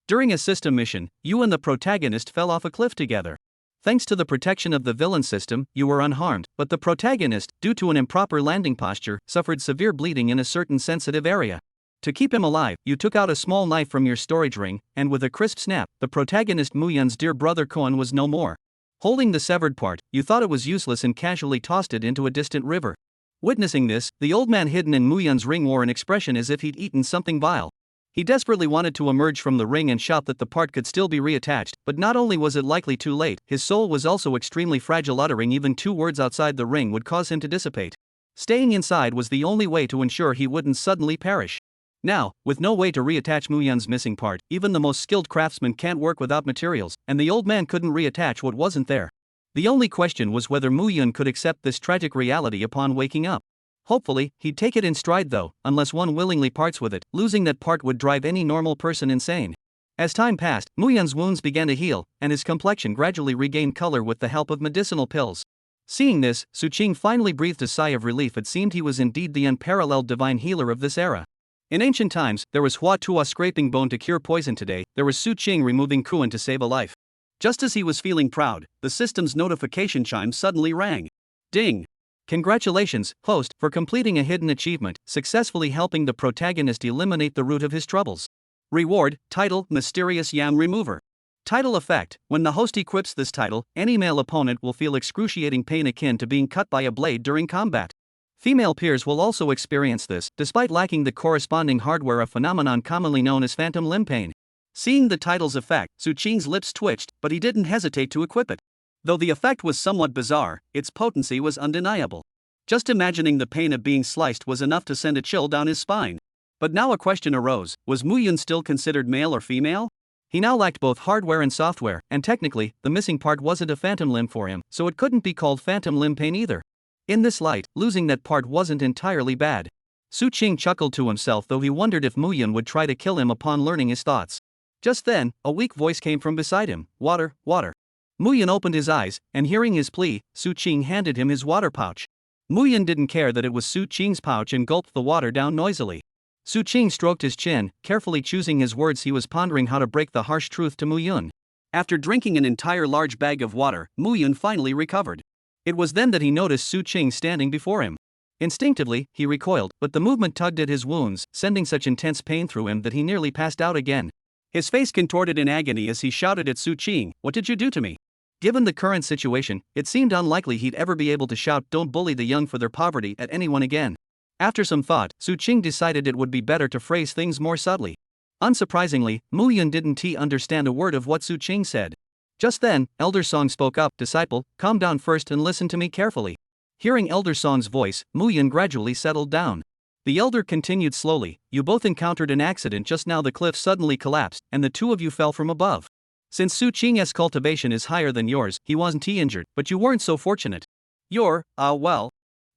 During a system mission, you and the protagonist fell off a cliff together. Thanks to the protection of the villain system, you were unharmed, but the protagonist, due to an improper landing posture, suffered severe bleeding in a certain sensitive area. To keep him alive, you took out a small knife from your storage ring, and with a crisp snap, the protagonist Muyun's dear brother Koan was no more. Holding the severed part, you thought it was useless and casually tossed it into a distant river. Witnessing this, the old man hidden in Muyun's ring wore an expression as if he'd eaten something vile. He desperately wanted to emerge from the ring and shout that the part could still be reattached, but not only was it likely too late, his soul was also extremely fragile. Uttering even 2 words outside the ring would cause him to dissipate. Staying inside was the only way to ensure he wouldn't suddenly perish. Now, with no way to reattach Muyun's missing part, even the most skilled craftsman can't work without materials, and the old man couldn't reattach what wasn't there. The only question was whether Muyun could accept this tragic reality upon waking up. Hopefully, he'd take it in stride though, unless one willingly parts with it. Losing that part would drive any normal person insane. As time passed, Muyun's wounds began to heal, and his complexion gradually regained color with the help of medicinal pills. Seeing this, Suqing finally breathed a sigh of relief. It seemed he was indeed the unparalleled divine healer of this era. In ancient times, there was Hua Tua scraping bone to cure poison. Today, there was Suqing removing Kuan to save a life. Just as he was feeling proud, the system's notification chime suddenly rang. Ding! Congratulations, host, for completing a hidden achievement, successfully helping the protagonist eliminate the root of his troubles. Reward, title, Mysterious Yam Remover. Title effect: when the host equips this title, any male opponent will feel excruciating pain akin to being cut by a blade during combat. Female peers will also experience this, despite lacking the corresponding hardware, a phenomenon commonly known as phantom limb pain. Seeing the title's effect, Suqing's lips twitched, but he didn't hesitate to equip it. Though the effect was somewhat bizarre, its potency was undeniable. Just imagining the pain of being sliced was enough to send a chill down his spine. But now a question arose: was Muyun still considered male or female? He now lacked both hardware and software, and technically, the missing part wasn't a phantom limb for him, so it couldn't be called phantom limb pain either. In this light, losing that part wasn't entirely bad. Suqing chuckled to himself, though he wondered if Muyun would try to kill him upon learning his thoughts. Just then, a weak voice came from beside him. Water, water. Muyun opened his eyes, and hearing his plea, Suqing handed him his water pouch. Muyun didn't care that it was Suqing's pouch and gulped the water down noisily. Suqing stroked his chin, carefully choosing his words. He was pondering how to break the harsh truth to Muyun. After drinking an entire large bag of water, Muyun finally recovered. It was then that he noticed Suqing standing before him. Instinctively, he recoiled, but the movement tugged at his wounds, sending such intense pain through him that he nearly passed out again. His face contorted in agony as he shouted at Suqing, "What did you do to me?" Given the current situation, it seemed unlikely he'd ever be able to shout "Don't bully the young for their poverty" at anyone again. After some thought, Suqing decided it would be better to phrase things more subtly. Unsurprisingly, Muyun didn't understand a word of what Suqing said. Just then, Elder Song spoke up. "Disciple, calm down first and listen to me carefully." Hearing Elder Song's voice, Muyun gradually settled down. The elder continued slowly, "You both encountered an accident just now. The cliff suddenly collapsed, and the 2 of you fell from above. Since Suqing's cultivation is higher than yours, he wasn't injured, but you weren't so fortunate. Well."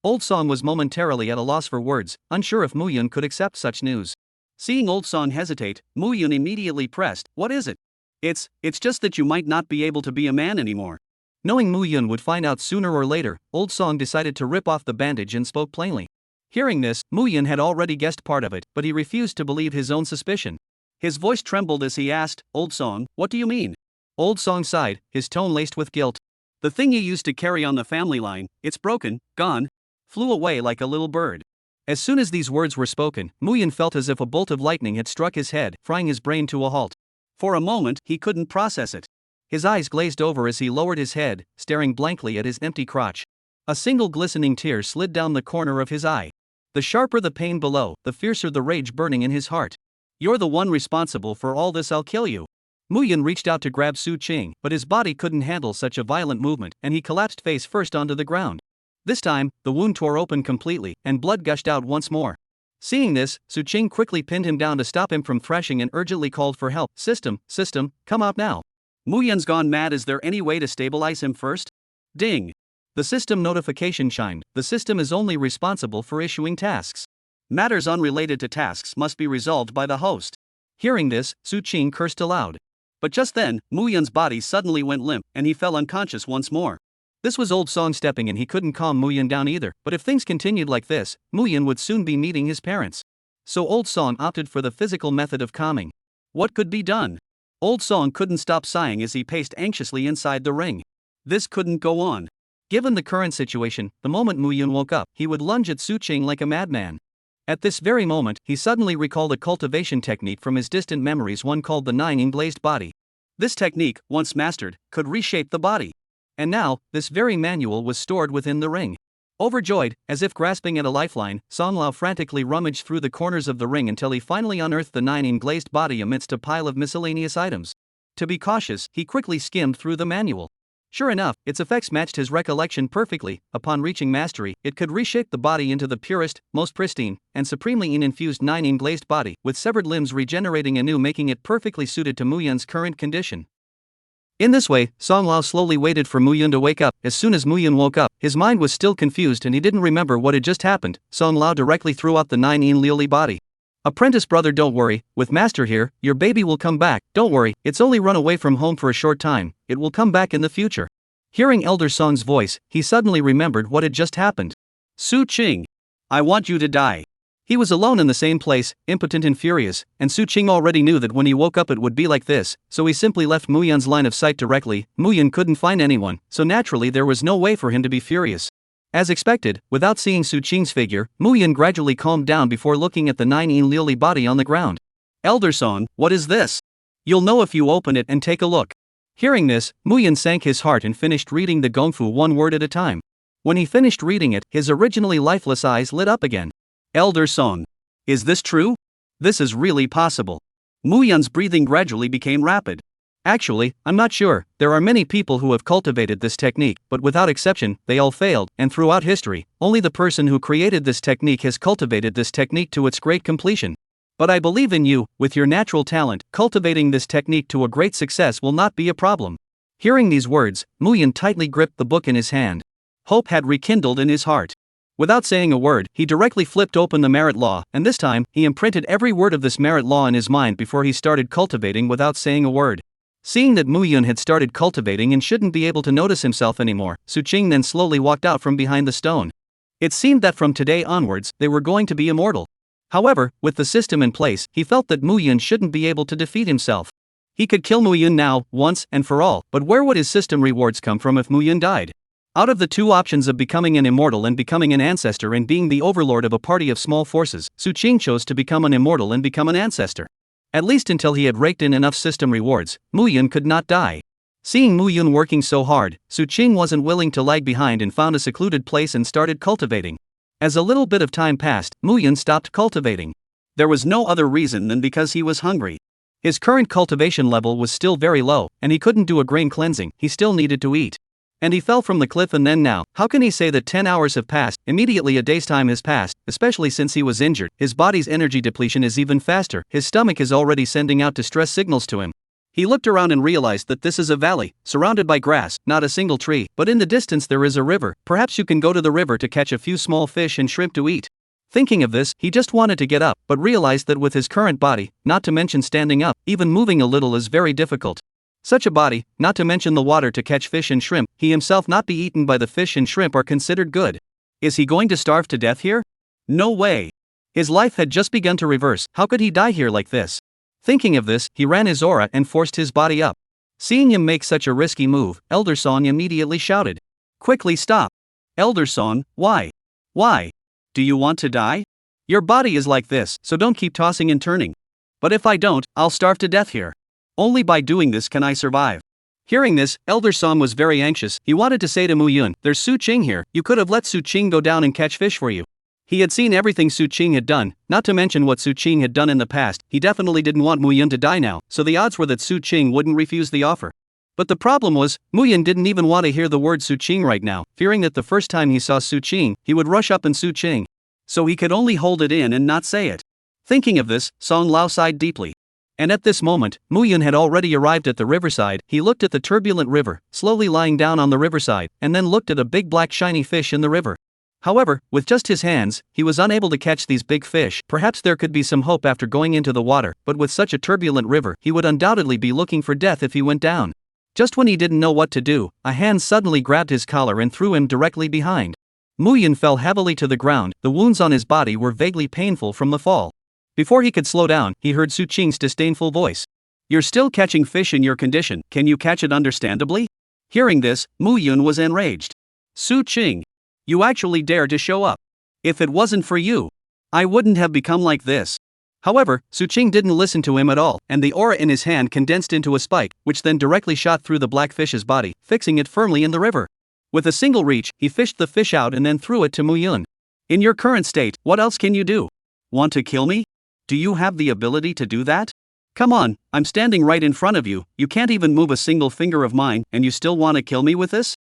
Old Song was momentarily at a loss for words, unsure if Muyun could accept such news. Seeing Old Song hesitate, Muyun immediately pressed, "What is it?" It's just that you might not be able to be a man anymore." Knowing Muyun would find out sooner or later, Old Song decided to rip off the bandage and spoke plainly. Hearing this, Muyun had already guessed part of it, but he refused to believe his own suspicion. His voice trembled as he asked, "Old Song, what do you mean?" Old Song sighed, his tone laced with guilt. "The thing you used to carry on the family line, it's broken, gone, flew away like a little bird." As soon as these words were spoken, Muyun felt as if a bolt of lightning had struck his head, frying his brain to a halt. For a moment, he couldn't process it. His eyes glazed over as he lowered his head, staring blankly at his empty crotch. A single glistening tear slid down the corner of his eye. The sharper the pain below, the fiercer the rage burning in his heart. "You're the one responsible for all this. I'll kill you." Muyun reached out to grab Suqing, but his body couldn't handle such a violent movement, and he collapsed face first onto the ground. This time, the wound tore open completely, and blood gushed out once more. Seeing this, Suqing quickly pinned him down to stop him from thrashing and urgently called for help. System, come out now. Muyun's gone mad. Is there any way to stabilize him first?" Ding! The system notification chimed. The system is only responsible for issuing tasks. Matters unrelated to tasks must be resolved by the host. Hearing this, Suqing cursed aloud. But just then, Muyun's body suddenly went limp, and he fell unconscious once more. This was Old Song stepping in. He couldn't calm Muyun down either, but if things continued like this, Muyun would soon be meeting his parents. So Old Song opted for the physical method of calming. What could be done? Old Song couldn't stop sighing as he paced anxiously inside the ring. This couldn't go on. Given the current situation, the moment Mu Yun woke up, he would lunge at Su Qing like a madman. At this very moment, he suddenly recalled a cultivation technique from his distant memories, one called the Nine Englazed Body. This technique, once mastered, could reshape the body. And now, this very manual was stored within the ring. Overjoyed, as if grasping at a lifeline, Song Lao frantically rummaged through the corners of the ring until he finally unearthed the Nine Englazed Body amidst a pile of miscellaneous items. To be cautious, he quickly skimmed through the manual. Sure enough, its effects matched his recollection perfectly. Upon reaching mastery, it could reshape the body into the purest, most pristine, and supremely infused Nine Englazed Body, with severed limbs regenerating anew, making it perfectly suited to Mu Yun's current condition. In this way, Song Lao slowly waited for Mu Yun to wake up. As soon as Mu Yun woke up, his mind was still confused and he didn't remember what had just happened. Song Lao directly threw out the Nine Englazed Body. Apprentice brother, don't worry, with master here, your baby will come back. Don't worry, it's only run away from home for a short time, it will come back in the future. Hearing Elder Song's voice, he suddenly remembered what had just happened. Su Qing, I want you to die. He was alone in the same place, impotent and furious, and Su Qing already knew that when he woke up it would be like this, so he simply left Mu Yun's line of sight directly. Mu Yun couldn't find anyone, so naturally there was no way for him to be furious. As expected, without seeing Su Qing's figure, Mu Yun gradually calmed down before looking at the Nine Englazed Body on the ground. Elder Song, what is this? You'll know if you open it and take a look. Hearing this, Mu Yun sank his heart and finished reading the Gongfu one word at a time. When he finished reading it, his originally lifeless eyes lit up again. Elder Song. Is this true? This is really possible. Mu Yun's breathing gradually became rapid. Actually, I'm not sure. There are many people who have cultivated this technique, but without exception, they all failed, and throughout history, only the person who created this technique has cultivated this technique to its great completion. But I believe in you, with your natural talent, cultivating this technique to a great success will not be a problem. Hearing these words, Mu Yun tightly gripped the book in his hand. Hope had rekindled in his heart. Without saying a word, he directly flipped open the merit law, and this time, he imprinted every word of this merit law in his mind before he started cultivating without saying a word. Seeing that Mu Yun had started cultivating and shouldn't be able to notice himself anymore, Su Qing then slowly walked out from behind the stone. It seemed that from today onwards, they were going to be immortal. However, with the system in place, he felt that Mu Yun shouldn't be able to defeat himself. He could kill Mu Yun now, once and for all, but where would his system rewards come from if Mu Yun died? Out of the two options of becoming an immortal and becoming an ancestor and being the overlord of a party of small forces, Su Qing chose to become an immortal and become an ancestor. At least until he had raked in enough system rewards, Mu Yun could not die. Seeing Mu Yun working so hard, Su Qing wasn't willing to lag behind and found a secluded place and started cultivating. As a little bit of time passed, Mu Yun stopped cultivating. There was no other reason than because he was hungry. His current cultivation level was still very low, and he couldn't do a grain cleansing, he still needed to eat. And he fell from the cliff, and then now, how can he say that 10 hours have passed? Immediately a day's time has passed, especially since he was injured. His body's energy depletion is even faster, his stomach is already sending out distress signals to him. He looked around and realized that this is a valley, surrounded by grass, not a single tree, but in the distance there is a river. Perhaps you can go to the river to catch a few small fish and shrimp to eat. Thinking of this, he just wanted to get up, but realized that with his current body, not to mention standing up, even moving a little is very difficult. Such a body, not to mention the water to catch fish and shrimp, he himself not be eaten by the fish and shrimp are considered good. Is he going to starve to death here? No way. His life had just begun to reverse, how could he die here like this? Thinking of this, he ran his aura and forced his body up. Seeing him make such a risky move, Elder Song immediately shouted. Quickly stop. Elder Song, why? Why? Do you want to die? Your body is like this, so don't keep tossing and turning. But if I don't, I'll starve to death here. Only by doing this can I survive. Hearing this, Elder Song was very anxious. He wanted to say to Mu Yun, there's Su Qing here, you could have let Su Qing go down and catch fish for you. He had seen everything Su Qing had done, not to mention what Su Qing had done in the past. He definitely didn't want Mu Yun to die now, so the odds were that Su Qing wouldn't refuse the offer. But the problem was, Mu Yun didn't even want to hear the word Su Qing right now, fearing that the first time he saw Su Qing, he would rush up and Su Qing. So he could only hold it in and not say it. Thinking of this, Song Lao sighed deeply. And at this moment, Mu Yun had already arrived at the riverside. He looked at the turbulent river, slowly lying down on the riverside, and then looked at a big black shiny fish in the river. However, with just his hands, he was unable to catch these big fish. Perhaps there could be some hope after going into the water, but with such a turbulent river, he would undoubtedly be looking for death if he went down. Just when he didn't know what to do, a hand suddenly grabbed his collar and threw him directly behind. Mu Yun fell heavily to the ground. The wounds on his body were vaguely painful from the fall. Before he could slow down, he heard Su Qing's disdainful voice. You're still catching fish in your condition, can you catch it understandably? Hearing this, Mu Yun was enraged. Su Qing. You actually dare to show up. If it wasn't for you, I wouldn't have become like this. However, Su Qing didn't listen to him at all, and the aura in his hand condensed into a spike, which then directly shot through the black fish's body, fixing it firmly in the river. With a single reach, he fished the fish out and then threw it to Mu Yun. In your current state, what else can you do? Want to kill me? Do you have the ability to do that? Come on, I'm standing right in front of you, you can't even move a single finger of mine, and you still want to kill me with this?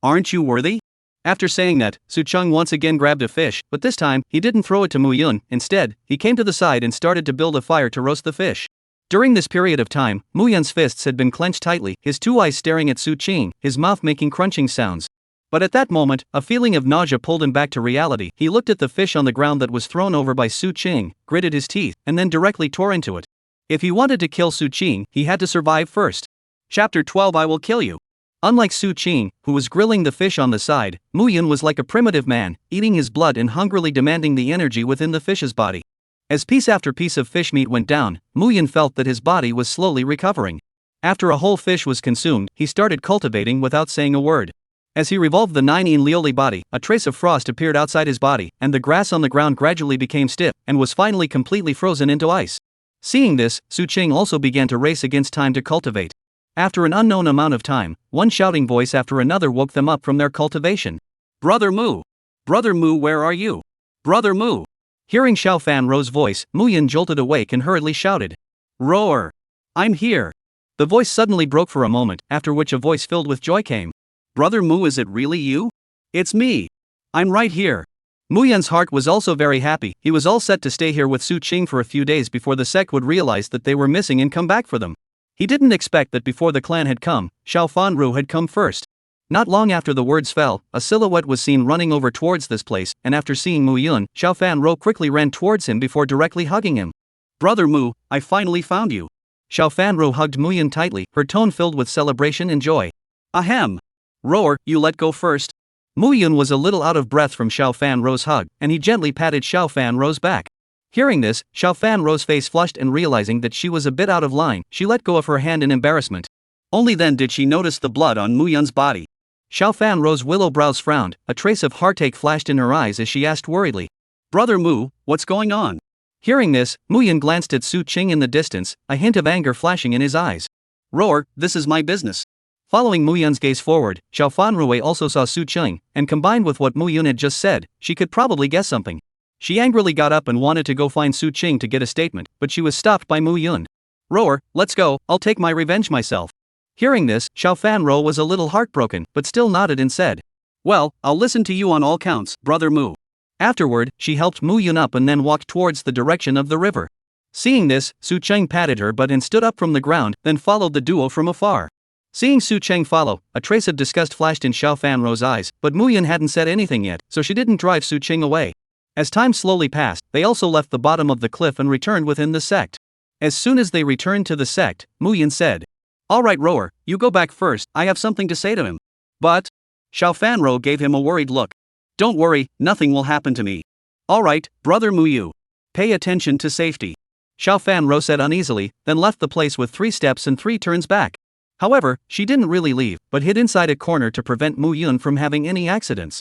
Aren't you worthy? After saying that, Su Cheng once again grabbed a fish, but this time, he didn't throw it to Mu Yun. Instead, he came to the side and started to build a fire to roast the fish. During this period of time, Mu Yun's fists had been clenched tightly, his two eyes staring at Su Qing, his mouth making crunching sounds. But at that moment, a feeling of nausea pulled him back to reality. He looked at the fish on the ground that was thrown over by Su Qing, gritted his teeth, and then directly tore into it. If he wanted to kill Su Qing, he had to survive first. Chapter 12 I Will Kill You. Unlike Su Qing, who was grilling the fish on the side, Mu Yun was like a primitive man, eating his blood and hungrily demanding the energy within the fish's body. As piece after piece of fish meat went down, Mu Yun felt that his body was slowly recovering. After a whole fish was consumed, he started cultivating without saying a word. As he revolved the 9-in Lioli body, a trace of frost appeared outside his body, and the grass on the ground gradually became stiff, and was finally completely frozen into ice. Seeing this, Su Qing also began to race against time to cultivate. After an unknown amount of time, one shouting voice after another woke them up from their cultivation. Brother Mu! Brother Mu, where are you? Brother Mu! Hearing Xiao Fan Ro's voice, Mu Yun jolted awake and hurriedly shouted. Roar! I'm here! The voice suddenly broke for a moment, after which a voice filled with joy came. Brother Mu, is it really you? It's me. I'm right here. Mu Yun's heart was also very happy. He was all set to stay here with Su Qing for a few days before the sect would realize that they were missing and come back for them. He didn't expect that before the clan had come, Xiao Fanru had come first. Not long after the words fell, a silhouette was seen running over towards this place, and after seeing Mu Yun, Xiao Fanru quickly ran towards him before directly hugging him. Brother Mu, I finally found you. Xiao Fanru hugged Mu Yun tightly, her tone filled with celebration and joy. Ahem. Roar, you let go first. Mu Yun was a little out of breath from Xiao Fanru's hug, and he gently patted Xiao Fanru's back. Hearing this, Xiao Fanru's face flushed, and realizing that she was a bit out of line, she let go of her hand in embarrassment. Only then did she notice the blood on Mu Yun's body. Xiao Fanru's willow brows frowned, a trace of heartache flashed in her eyes as she asked worriedly. Brother Mu, what's going on? Hearing this, Mu Yun glanced at Su Qing in the distance, a hint of anger flashing in his eyes. Roar, this is my business. Following Mu Yun's gaze forward, Xiao Fanrui also saw Su Qing, and combined with what Mu Yun had just said, she could probably guess something. She angrily got up and wanted to go find Su Qing to get a statement, but she was stopped by Mu Yun. Roar, let's go, I'll take my revenge myself. Hearing this, Xiao Fanro was a little heartbroken, but still nodded and said, well, I'll listen to you on all counts, Brother Mu. Afterward, she helped Mu Yun up and then walked towards the direction of the river. Seeing this, Su Qing patted her butt and stood up from the ground, then followed the duo from afar. Seeing Su Qing follow, a trace of disgust flashed in Xiao Fanro's eyes, but Mu Yun hadn't said anything yet, so she didn't drive Su Qing away. As time slowly passed, they also left the bottom of the cliff and returned within the sect. As soon as they returned to the sect, Mu Yun said, alright Roar, you go back first, I have something to say to him. But? Xiao Fanro gave him a worried look. Don't worry, nothing will happen to me. Alright, Brother Mu Yu. Pay attention to safety. Xiao Fanro said uneasily, then left the place with 3 steps and 3 turns back. However, she didn't really leave, but hid inside a corner to prevent Mu Yun from having any accidents.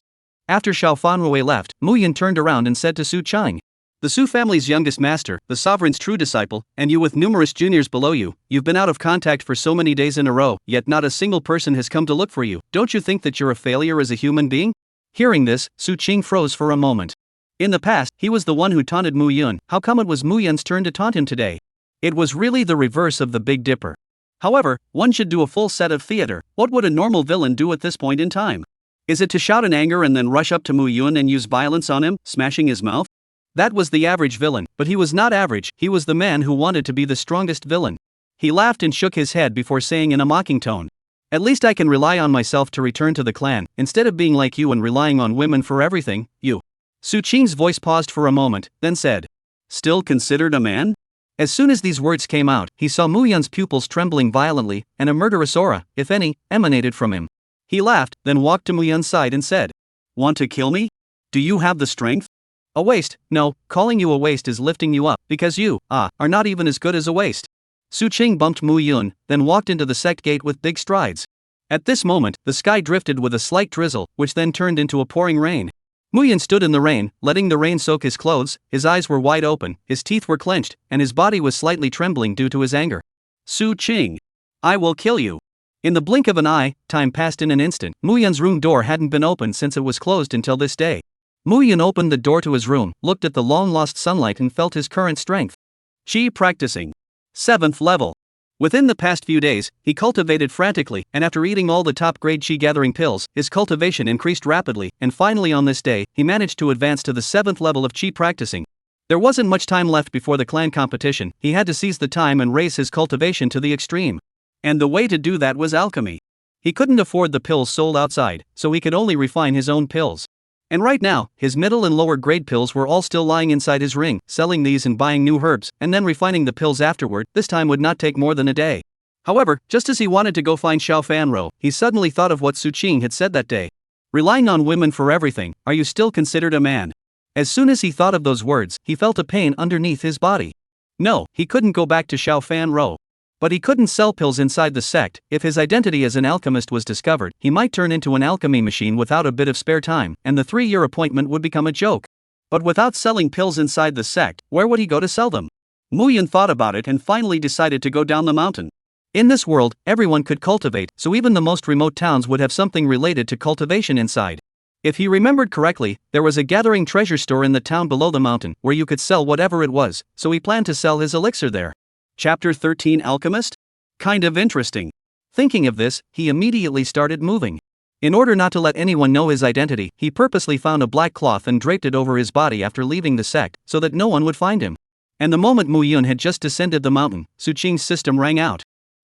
After Xiao Fanrui left, Mu Yun turned around and said to Su Qing, the Su family's youngest master, the sovereign's true disciple, and you with numerous juniors below you, you've been out of contact for so many days in a row, yet not a single person has come to look for you. Don't you think that you're a failure as a human being? Hearing this, Su Qing froze for a moment. In the past, he was the one who taunted Mu Yun. How come it was Mu Yun's turn to taunt him today? It was really the reverse of the Big Dipper. However, one should do a full set of theater. What would a normal villain do at this point in time? Is it to shout in anger and then rush up to Mu Yun and use violence on him, smashing his mouth? That was the average villain, but he was not average, he was the man who wanted to be the strongest villain. He laughed and shook his head before saying in a mocking tone, at least I can rely on myself to return to the clan, instead of being like you and relying on women for everything, you. Su Qing's voice paused for a moment, then said, still considered a man? As soon as these words came out, he saw Mu Yun's pupils trembling violently, and a murderous aura, if any, emanated from him. He laughed, then walked to Mu Yun's side and said, want to kill me? Do you have the strength? A waste? No, calling you a waste is lifting you up, because you, are not even as good as a waste. Su Qing bumped Mu Yun, then walked into the sect gate with big strides. At this moment, the sky drifted with a slight drizzle, which then turned into a pouring rain. Mu Yun stood in the rain, letting the rain soak his clothes. His eyes were wide open, his teeth were clenched, and his body was slightly trembling due to his anger. Su Qing, I will kill you. In the blink of an eye, time passed in an instant. Mu Yun's room door hadn't been opened since it was closed until this day. Mu Yun opened the door to his room, looked at the long-lost sunlight and felt his current strength. Qi practicing. 7th level. Within the past few days, he cultivated frantically, and after eating all the top-grade Qi gathering pills, his cultivation increased rapidly, and finally on this day, he managed to advance to the 7th level of Qi practicing. There wasn't much time left before the clan competition. He had to seize the time and raise his cultivation to the extreme. And the way to do that was alchemy. He couldn't afford the pills sold outside, so he could only refine his own pills. And right now, his middle and lower grade pills were all still lying inside his ring. Selling these and buying new herbs, and then refining the pills afterward, this time would not take more than a day. However, just as he wanted to go find Xiao Fanro, he suddenly thought of what Su Qing had said that day. Relying on women for everything, are you still considered a man? As soon as he thought of those words, he felt a pain underneath his body. No, he couldn't go back to Xiao Fanro. But he couldn't sell pills inside the sect. If his identity as an alchemist was discovered, he might turn into an alchemy machine without a bit of spare time, and the 3-year appointment would become a joke. But without selling pills inside the sect, where would he go to sell them? Mu Yun thought about it and finally decided to go down the mountain. In this world, everyone could cultivate, so even the most remote towns would have something related to cultivation inside. If he remembered correctly, there was a gathering treasure store in the town below the mountain, where you could sell whatever it was, so he planned to sell his elixir there. Chapter 13 Alchemist? Kind of interesting. Thinking of this, he immediately started moving. In order not to let anyone know his identity, he purposely found a black cloth and draped it over his body after leaving the sect, so that no one would find him. And the moment Mu Yun had just descended the mountain, Su Qing's system rang out.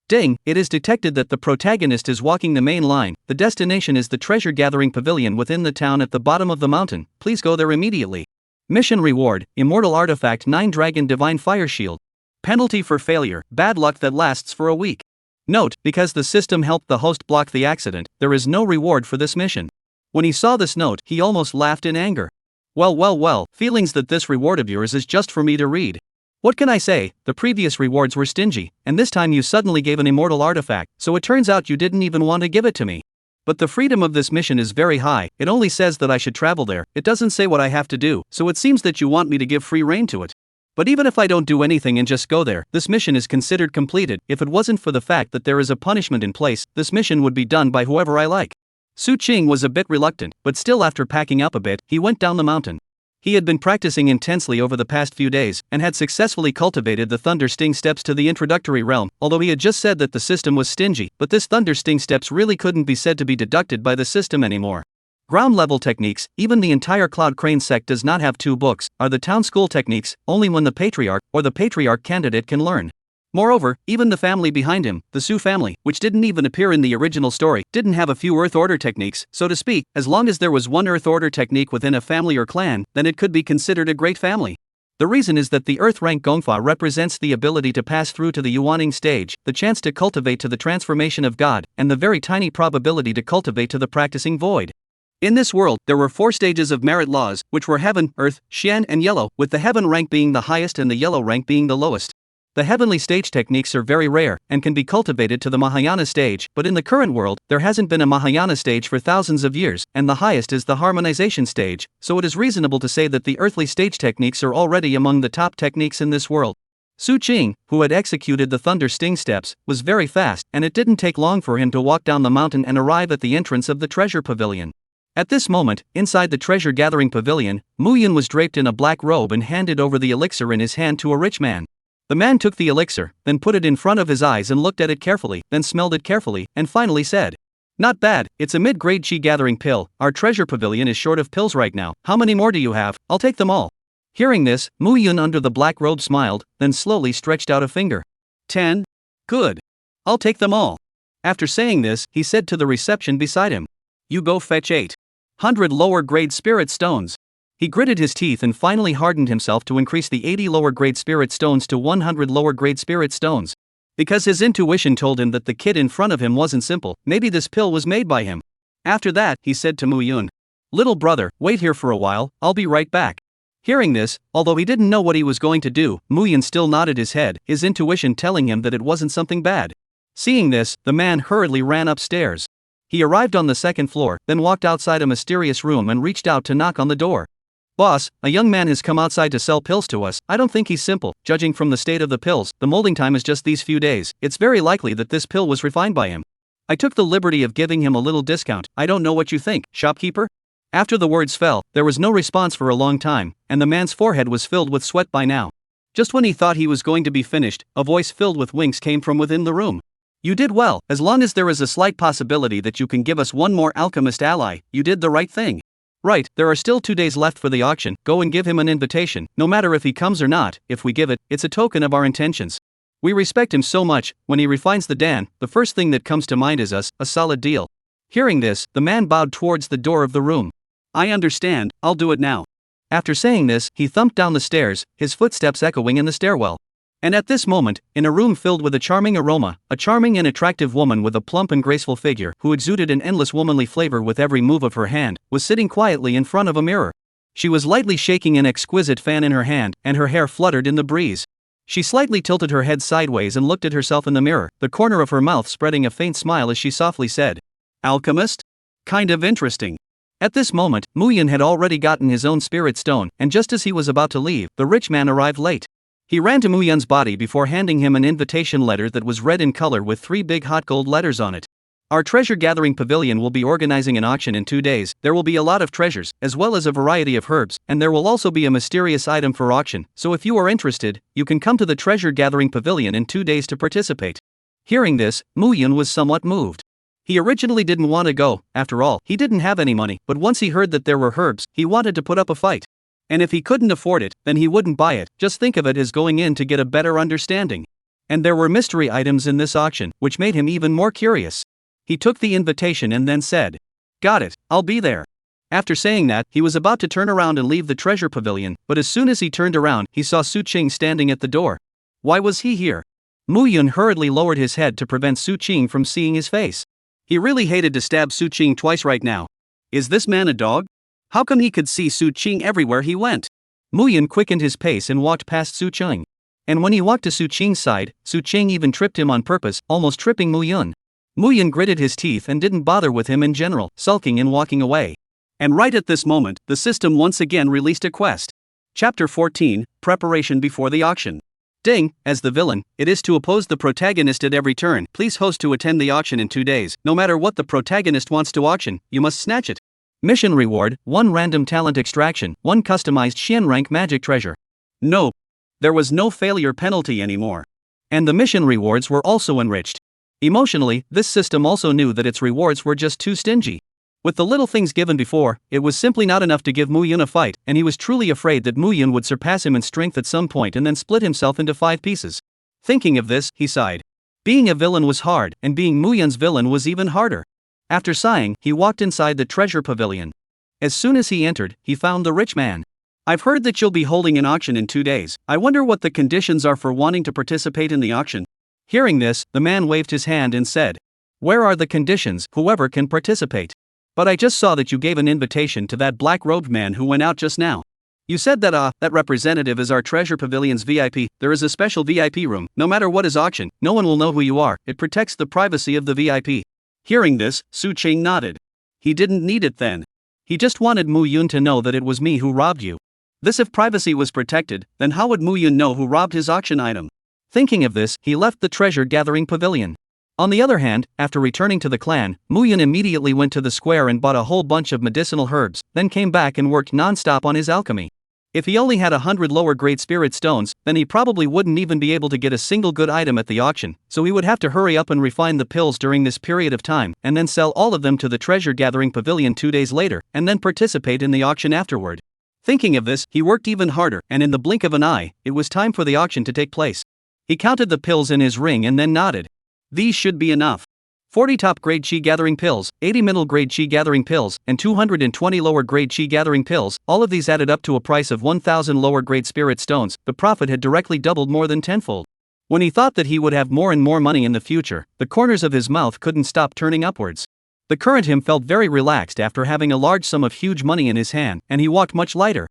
Ding, it is detected that the protagonist is walking the main line. The destination is the treasure-gathering pavilion within the town at the bottom of the mountain. Please go there immediately. Mission reward, Immortal Artifact 9 Dragon Divine Fire Shield. Penalty for failure, bad luck that lasts for a week. Note, because the system helped the host block the accident, there is no reward for this mission. When he saw this note, he almost laughed in anger. Well, feelings that this reward of yours is just for me to read. What can I say? The previous rewards were stingy, and this time you suddenly gave an immortal artifact, so it turns out you didn't even want to give it to me. But the freedom of this mission is very high. It only says that I should travel there. It doesn't say what I have to do, so it seems that you want me to give free rein to it. But even if I don't do anything and just go there, this mission is considered completed. If it wasn't for the fact that there is a punishment in place, this mission would be done by whoever I like. Su Qing was a bit reluctant, but still after packing up a bit, he went down the mountain. He had been practicing intensely over the past few days, and had successfully cultivated the Thunder Sting steps to the introductory realm, although he had just said that the system was stingy, but this Thunder Sting steps really couldn't be said to be deducted by the system anymore. Ground-level techniques, even the entire Cloud Crane sect does not have 2 books, are the town school techniques, only when the Patriarch, or the Patriarch candidate can learn. Moreover, even the family behind him, the Su family, which didn't even appear in the original story, didn't have a few Earth Order techniques, so to speak. As long as there was one Earth Order technique within a family or clan, then it could be considered a great family. The reason is that the Earth rank Gongfa represents the ability to pass through to the Yuaning stage, the chance to cultivate to the transformation of God, and the very tiny probability to cultivate to the practicing void. In this world, there were 4 stages of merit laws, which were Heaven, Earth, Xian and Yellow, with the Heaven rank being the highest and the Yellow rank being the lowest. The heavenly stage techniques are very rare, and can be cultivated to the Mahayana stage, but in the current world, there hasn't been a Mahayana stage for thousands of years, and the highest is the harmonization stage, so it is reasonable to say that the earthly stage techniques are already among the top techniques in this world. Su Qing, who had executed the Thunder Sting steps, was very fast, and it didn't take long for him to walk down the mountain and arrive at the entrance of the treasure pavilion. At this moment, inside the treasure-gathering pavilion, Mu Yun was draped in a black robe and handed over the elixir in his hand to a rich man. The man took the elixir, then put it in front of his eyes and looked at it carefully, then smelled it carefully, and finally said, "Not bad, it's a mid-grade Qi-gathering pill. Our treasure pavilion is short of pills right now. How many more do you have? I'll take them all." Hearing this, Mu Yun under the black robe smiled, then slowly stretched out a finger. 10? Good. I'll take them all. After saying this, he said to the reception beside him, "You go fetch 800 lower-grade spirit stones." He gritted his teeth and finally hardened himself to increase the 80 lower-grade spirit stones to 100 lower-grade spirit stones. Because his intuition told him that the kid in front of him wasn't simple, maybe this pill was made by him. After that, he said to Mu Yun, "Little brother, wait here for a while, I'll be right back." Hearing this, although he didn't know what he was going to do, Muyan still nodded his head, his intuition telling him that it wasn't something bad. Seeing this, the man hurriedly ran upstairs. He arrived on the second floor, then walked outside a mysterious room and reached out to knock on the door. Boss, a young man has come outside to sell pills to us. I don't think he's simple. Judging from the state of the pills, the molding time is just these few days. It's very likely that this pill was refined by him. I took the liberty of giving him a little discount. I don't know what you think, shopkeeper? After the words fell, there was no response for a long time, and the man's forehead was filled with sweat by now. Just when he thought he was going to be finished, a voice filled with winks came from within the room. You did well. As long as there is a slight possibility that you can give us one more alchemist ally, you did the right thing. Right, there are still 2 days left for the auction. Go and give him an invitation, no matter if he comes or not. If we give it, it's a token of our intentions. We respect him so much. When he refines the Dan, the first thing that comes to mind is us, a solid deal. Hearing this, the man bowed towards the door of the room. I understand, I'll do it now. After saying this, he thumped down the stairs, his footsteps echoing in the stairwell. And at this moment, in a room filled with a charming aroma, a charming and attractive woman with a plump and graceful figure, who exuded an endless womanly flavor with every move of her hand, was sitting quietly in front of a mirror. She was lightly shaking an exquisite fan in her hand, and her hair fluttered in the breeze. She slightly tilted her head sideways and looked at herself in the mirror, the corner of her mouth spreading a faint smile as she softly said, "Alchemist? Kind of interesting." At this moment, Muyan had already gotten his own spirit stone, and just as he was about to leave, the rich man arrived late. He ran to Muyan's body before handing him an invitation letter that was red in color with 3 big hot gold letters on it. Our treasure gathering pavilion will be organizing an auction in 2 days. There will be a lot of treasures, as well as a variety of herbs, and there will also be a mysterious item for auction, so if you are interested, you can come to the treasure gathering pavilion in 2 days to participate. Hearing this, Muyan was somewhat moved. He originally didn't want to go. After all, he didn't have any money, but once he heard that there were herbs, he wanted to put up a fight. And if he couldn't afford it, then he wouldn't buy it. Just think of it as going in to get a better understanding. And there were mystery items in this auction, which made him even more curious. He took the invitation and then said, "Got it, I'll be there." After saying that, he was about to turn around and leave the treasure pavilion, but as soon as he turned around, he saw Su Qing standing at the door. Why was he here? Muyan hurriedly lowered his head to prevent Su Qing from seeing his face. He really hated to stab Su Qing twice right now. Is this man a dog? How come he could see Su Qing everywhere he went? Muyan quickened his pace and walked past Su Qing. And when he walked to Su Qing's side, Su Qing even tripped him on purpose, almost tripping Muyan. Muyan gritted his teeth and didn't bother with him in general, sulking and walking away. And right at this moment, the system once again released a quest. Chapter 14, Preparation before the auction. Ding, as the villain, it is to oppose the protagonist at every turn. Please host to attend the auction in 2 days. No matter what the protagonist wants to auction, you must snatch it. Mission reward, 1 random talent extraction, 1 customized Xian rank magic treasure. No. There was no failure penalty anymore. And the mission rewards were also enriched. Emotionally, this system also knew that its rewards were just too stingy. With the little things given before, it was simply not enough to give Muyan a fight, and he was truly afraid that Muyan would surpass him in strength at some point and then split himself into 5 pieces. Thinking of this, he sighed. Being a villain was hard, and being Muyan's villain was even harder. After sighing, he walked inside the treasure pavilion. As soon as he entered, he found the rich man. I've heard that you'll be holding an auction in 2 days. I wonder what the conditions are for wanting to participate in the auction. Hearing this, the man waved his hand and said, "Where are the conditions? Whoever can participate. But I just saw that you gave an invitation to that black-robed man who went out just now. You said that representative is our treasure pavilion's VIP. There is a special VIP room. No matter what is auctioned, no one will know who you are. It protects the privacy of the VIP." Hearing this, Su Qing nodded. He didn't need it then. He just wanted Muyan to know that it was me who robbed you. This if privacy was protected, then how would Muyan know who robbed his auction item? Thinking of this, he left the treasure gathering pavilion. On the other hand, after returning to the clan, Muyan immediately went to the square and bought a whole bunch of medicinal herbs, then came back and worked non-stop on his alchemy. If he only had 100 lower-grade spirit stones, then he probably wouldn't even be able to get a single good item at the auction, so he would have to hurry up and refine the pills during this period of time, and then sell all of them to the treasure gathering pavilion 2 days later, and then participate in the auction afterward. Thinking of this, he worked even harder, and in the blink of an eye, it was time for the auction to take place. He counted the pills in his ring and then nodded. These should be enough. 40 top-grade chi gathering pills, 80 middle-grade chi gathering pills, and 220 lower-grade chi gathering pills, all of these added up to a price of 1,000 lower-grade spirit stones. The profit had directly doubled more than tenfold. When he thought that he would have more and more money in the future, the corners of his mouth couldn't stop turning upwards. The current him felt very relaxed after having a large sum of huge money in his hand, and he walked much lighter.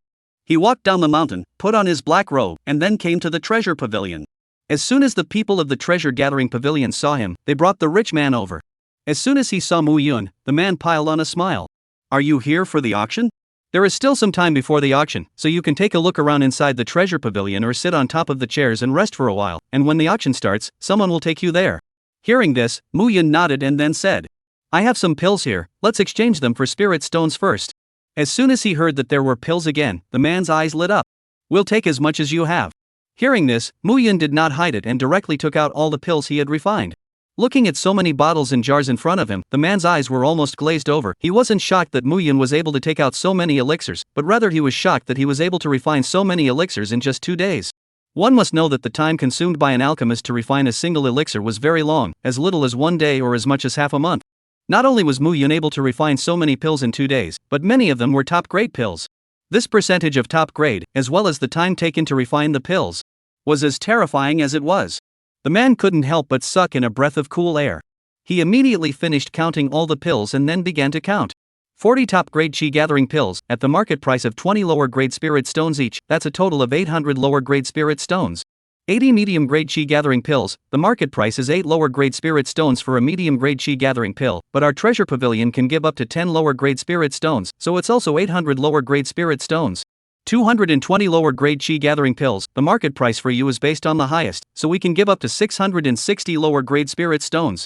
He walked down the mountain, put on his black robe, and then came to the treasure pavilion. As soon as the people of the treasure gathering pavilion saw him, they brought the rich man over. As soon as he saw Mu Yun, the man piled on a smile. Are you here for the auction? There is still some time before the auction, so you can take a look around inside the treasure pavilion or sit on top of the chairs and rest for a while, and when the auction starts, someone will take you there. Hearing this, Mu Yun nodded and then said, I have some pills here, let's exchange them for spirit stones first. As soon as he heard that there were pills again, the man's eyes lit up. We'll take as much as you have. Hearing this, Mu Yun did not hide it and directly took out all the pills he had refined. Looking at so many bottles and jars in front of him, the man's eyes were almost glazed over. He wasn't shocked that Mu Yun was able to take out so many elixirs, but rather he was shocked that he was able to refine so many elixirs in just 2 days. One must know that the time consumed by an alchemist to refine a single elixir was very long, as little as 1 day or as much as half a month. Not only was Mu Yun able to refine so many pills in 2 days, but many of them were top-grade pills. This percentage of top grade, as well as the time taken to refine the pills, was as terrifying as it was. The man couldn't help but suck in a breath of cool air. He immediately finished counting all the pills and then began to count. 40 top-grade chi gathering pills, at the market price of 20 lower-grade spirit stones each, that's a total of 800 lower-grade spirit stones. 80 medium-grade chi gathering pills, the market price is 8 lower-grade spirit stones for a medium-grade chi gathering pill, but our treasure pavilion can give up to 10 lower-grade spirit stones, so it's also 800 lower-grade spirit stones. 220 lower-grade chi gathering pills, the market price for you is based on the highest, so we can give up to 660 lower-grade spirit stones.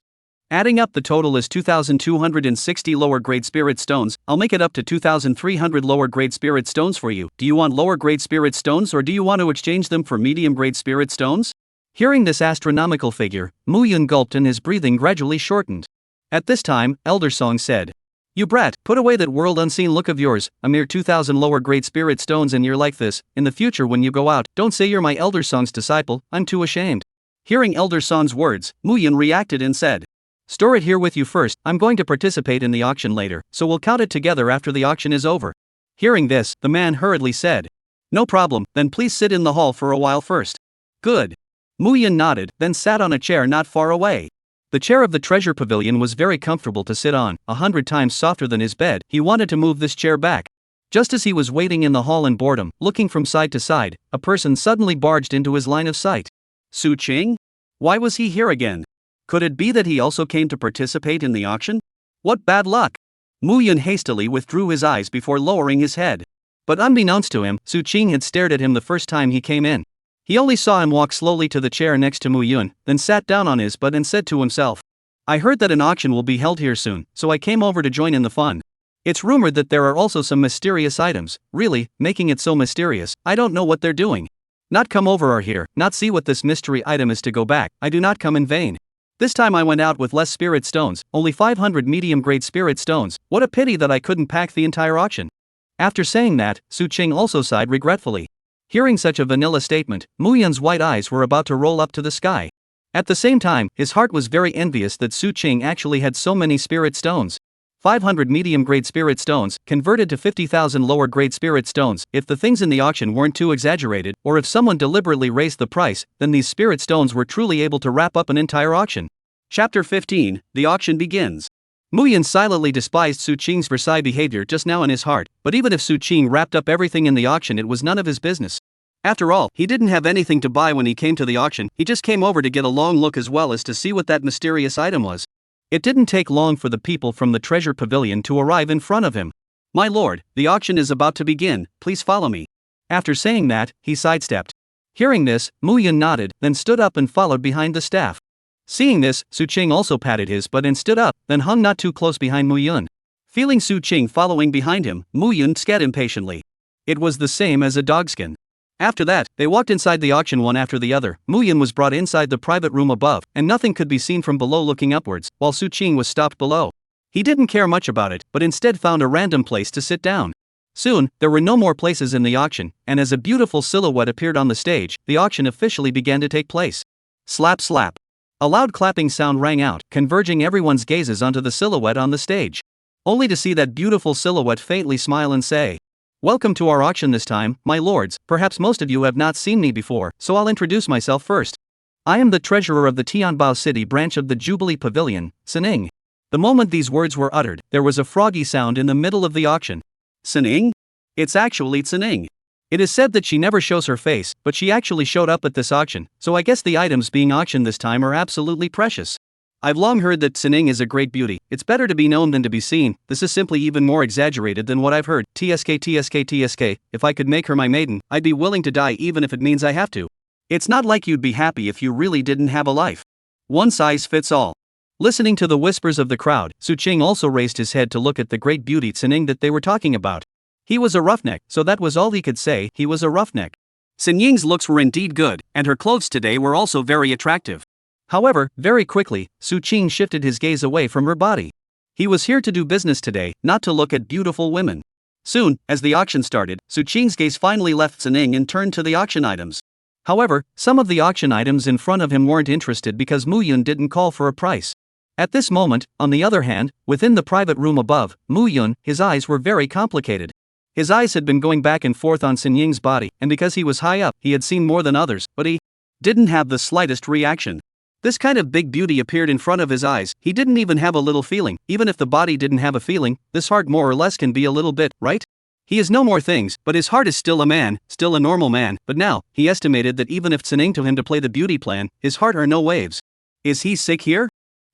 Adding up the total is 2,260 lower-grade spirit stones. I'll make it up to 2,300 lower-grade spirit stones for you. Do you want lower-grade spirit stones or do you want to exchange them for medium-grade spirit stones? Hearing this astronomical figure, Mu Yun gulped and his breathing gradually shortened. At this time, Elder Song said, You brat, put away that world-unseen look of yours, a mere 2,000 lower-grade spirit stones and you're like this. In the future when you go out, don't say you're my Elder Song's disciple, I'm too ashamed. Hearing Elder Song's words, Mu Yun reacted and said, Store it here with you first, I'm going to participate in the auction later, so we'll count it together after the auction is over. Hearing this, the man hurriedly said, No problem, then please sit in the hall for a while first. Good. Mu Yun nodded, then sat on a chair not far away. The chair of the treasure pavilion was very comfortable to sit on, 100 times softer than his bed. He wanted to move this chair back. Just as he was waiting in the hall in boredom, looking from side to side, a person suddenly barged into his line of sight. Su Qing? Why was he here again? Could it be that he also came to participate in the auction? What bad luck! Mu Yun hastily withdrew his eyes before lowering his head. But unbeknownst to him, Su Qing had stared at him the first time he came in. He only saw him walk slowly to the chair next to Mu Yun, then sat down on his butt and said to himself, I heard that an auction will be held here soon, so I came over to join in the fun. It's rumored that there are also some mysterious items, really, making it so mysterious, I don't know what they're doing. Not come over or here, not see what this mystery item is to go back, I do not come in vain. This time I went out with less spirit stones, only 500 medium-grade spirit stones, what a pity that I couldn't pack the entire auction. After saying that, Su Qing also sighed regretfully. Hearing such a vanilla statement, Mu Yun's white eyes were about to roll up to the sky. At the same time, his heart was very envious that Su Qing actually had so many spirit stones. 500 medium-grade spirit stones, converted to 50,000 lower-grade spirit stones. If the things in the auction weren't too exaggerated, or if someone deliberately raised the price, then these spirit stones were truly able to wrap up an entire auction. Chapter 15, The Auction Begins. Mu Yun silently despised Su Qing's Versailles behavior just now in his heart, but even if Su Qing wrapped up everything in the auction, it was none of his business. After all, he didn't have anything to buy when he came to the auction, he just came over to get a long look as well as to see what that mysterious item was. It didn't take long for the people from the treasure pavilion to arrive in front of him. My lord, the auction is about to begin, please follow me. After saying that, he sidestepped. Hearing this, Mu Yun nodded, then stood up and followed behind the staff. Seeing this, Su Qing also patted his butt and stood up, then hung not too close behind Mu Yun. Feeling Su Qing following behind him, Mu Yun scat impatiently. It was the same as a dogskin. After that, they walked inside the auction one after the other. Mu Yun was brought inside the private room above, and nothing could be seen from below looking upwards, while Su Qing was stopped below. He didn't care much about it, but instead found a random place to sit down. Soon, there were no more places in the auction, and as a beautiful silhouette appeared on the stage, the auction officially began to take place. Slap slap. A loud clapping sound rang out, converging everyone's gazes onto the silhouette on the stage. Only to see that beautiful silhouette faintly smile and say, Welcome to our auction this time, my lords. Perhaps most of you have not seen me before, so I'll introduce myself first. I am the treasurer of the Tianbao City branch of the Jubilee Pavilion, Sining. The moment these words were uttered, there was a froggy sound in the middle of the auction. Sining? It's actually Sining. It is said that she never shows her face, but she actually showed up at this auction, so I guess the items being auctioned this time are absolutely precious. I've long heard that Sining is a great beauty. It's better to be known than to be seen. This is simply even more exaggerated than what I've heard. TSK. If I could make her my maiden, I'd be willing to die even if it means I have to. It's not like you'd be happy if you really didn't have a life. One size fits all. Listening to the whispers of the crowd, Su Qing also raised his head to look at the great beauty Sining that they were talking about. He was a roughneck, so that was all he could say, he was a roughneck. Sin Ying's looks were indeed good, and her clothes today were also very attractive. However, very quickly, Su Qing shifted his gaze away from her body. He was here to do business today, not to look at beautiful women. Soon, as the auction started, Su Qing's gaze finally left Sining and turned to the auction items. However, some of the auction items in front of him weren't interested because Mu Yun didn't call for a price. At this moment, on the other hand, within the private room above, Mu Yun, his eyes were very complicated. His eyes had been going back and forth on Sin Ying's body, and because he was high up, he had seen more than others, but he didn't have the slightest reaction. This kind of big beauty appeared in front of his eyes, he didn't even have a little feeling. Even if the body didn't have a feeling, this heart more or less can be a little bit, right? He is no more things, but his heart is still a man, still a normal man, but now, he estimated that even if Sining told him to play the beauty plan, his heart are no waves. Is he sick here?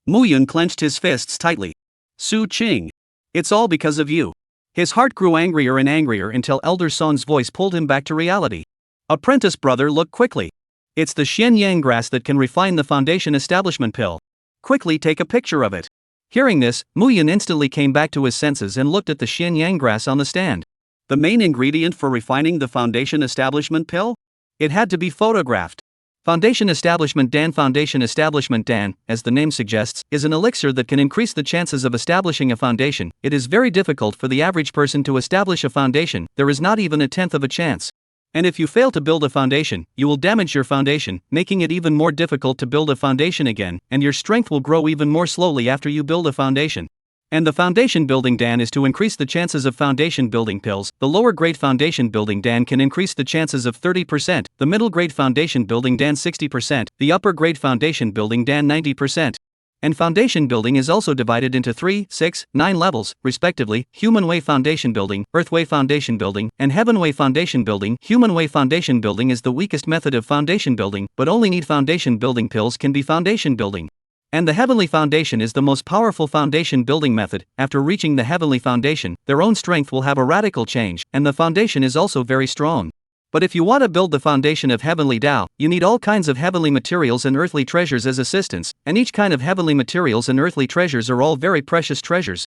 Mu Yun clenched his fists tightly. Su Qing. It's all because of you. His heart grew angrier and angrier until Elder Son's voice pulled him back to reality. Apprentice brother, look quickly. It's the Xianyang grass that can refine the foundation establishment pill. Quickly take a picture of it. Hearing this, Mu Yun instantly came back to his senses and looked at the Xianyang grass on the stand. The main ingredient for refining the foundation establishment pill? It had to be photographed. Foundation Establishment Dan, as the name suggests, is an elixir that can increase the chances of establishing a foundation. It is very difficult for the average person to establish a foundation, there is not even a tenth of a chance. And if you fail to build a foundation, you will damage your foundation, making it even more difficult to build a foundation again, and your strength will grow even more slowly after you build a foundation. And the foundation building Dan is to increase the chances of foundation building pills. The lower grade foundation building Dan can increase the chances of 30%, the middle grade foundation building Dan 60%, the upper grade foundation building Dan 90%. And foundation building is also divided into 3, 6, 9 levels, respectively: Human Way Foundation Building, Earth Way Foundation Building, and Heaven Way Foundation Building. Human Way Foundation Building is the weakest method of foundation building, but only need foundation building pills can be foundation building. And the Heavenly Foundation is the most powerful foundation building method. After reaching the Heavenly Foundation, their own strength will have a radical change, and the foundation is also very strong. But if you want to build the foundation of Heavenly Tao, you need all kinds of heavenly materials and earthly treasures as assistance, and each kind of heavenly materials and earthly treasures are all very precious treasures.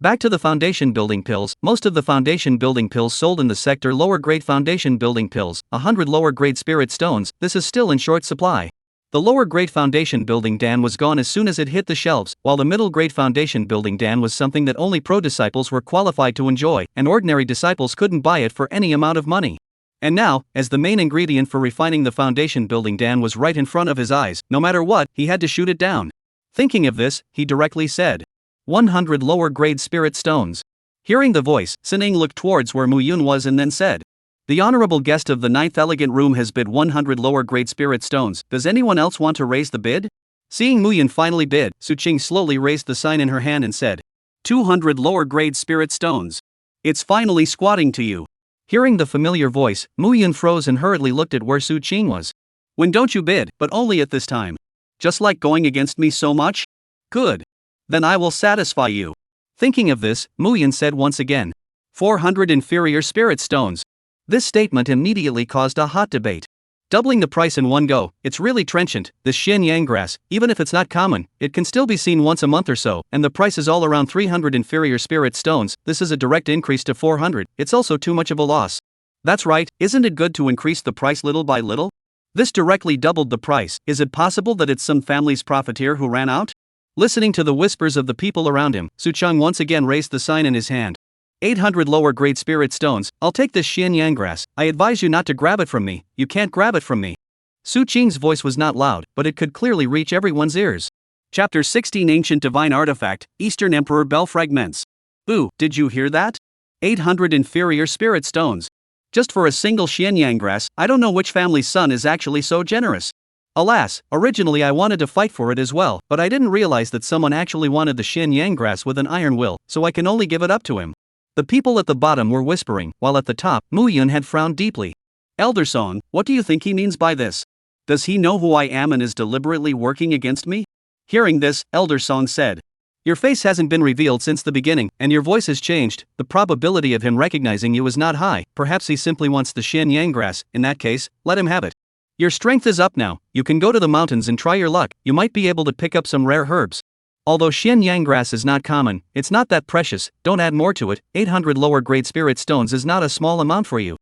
Back to the foundation building pills. Most of the foundation building pills sold in the sector lower grade foundation building pills, 100 lower grade spirit stones, this is still in short supply. The lower grade foundation building Dan was gone as soon as it hit the shelves, while the middle grade foundation building Dan was something that only pro disciples were qualified to enjoy, and ordinary disciples couldn't buy it for any amount of money. And now, as the main ingredient for refining the foundation building Dan was right in front of his eyes, no matter what, he had to shoot it down. Thinking of this, he directly said, 100 lower grade spirit stones. Hearing the voice, Sining looked towards where Mu Yun was and then said, the honorable guest of the 9th elegant room has bid 100 lower grade spirit stones. Does anyone else want to raise the bid? Seeing Mu Yun finally bid, Su Qing slowly raised the sign in her hand and said, 200 lower grade spirit stones. It's finally squatting to you. Hearing the familiar voice, Mu Yun froze and hurriedly looked at where Su Qing was. When don't you bid, but only at this time? Just like going against me so much? Good. Then I will satisfy you. Thinking of this, Mu Yun said once again, 400 inferior spirit stones. This statement immediately caused a hot debate. Doubling the price in one go, it's really trenchant. This Xianyang grass, even if it's not common, it can still be seen once a month or so, and the price is all around 300 inferior spirit stones. This is a direct increase to 400, it's also too much of a loss. That's right, isn't it good to increase the price little by little? This directly doubled the price. Is it possible that it's some family's profiteer who ran out? Listening to the whispers of the people around him, Su Cheng once again raised the sign in his hand. 800 lower grade spirit stones. I'll take this Xianyang grass. I advise you not to grab it from me. You can't grab it from me. Su Qing's voice was not loud, but it could clearly reach everyone's ears. Chapter 16 Ancient Divine Artifact, Eastern Emperor Bell Fragments. Ooh, did you hear that? 800 inferior spirit stones. Just for a single Xianyang grass. I don't know which family's son is actually so generous. Alas, originally I wanted to fight for it as well, but I didn't realize that someone actually wanted the Xianyang grass with an iron will, so I can only give it up to him. The people at the bottom were whispering, while at the top, Mu Yun had frowned deeply. Elder Song, what do you think he means by this? Does he know who I am and is deliberately working against me? Hearing this, Elder Song said. Your face hasn't been revealed since the beginning, and your voice has changed. The probability of him recognizing you is not high. Perhaps he simply wants the Xian Yang grass. In that case, let him have it. Your strength is up now. You can go to the mountains and try your luck. You might be able to pick up some rare herbs. Although Xian Yang grass is not common, it's not that precious. Don't add more to it. 800 lower grade spirit stones is not a small amount for you.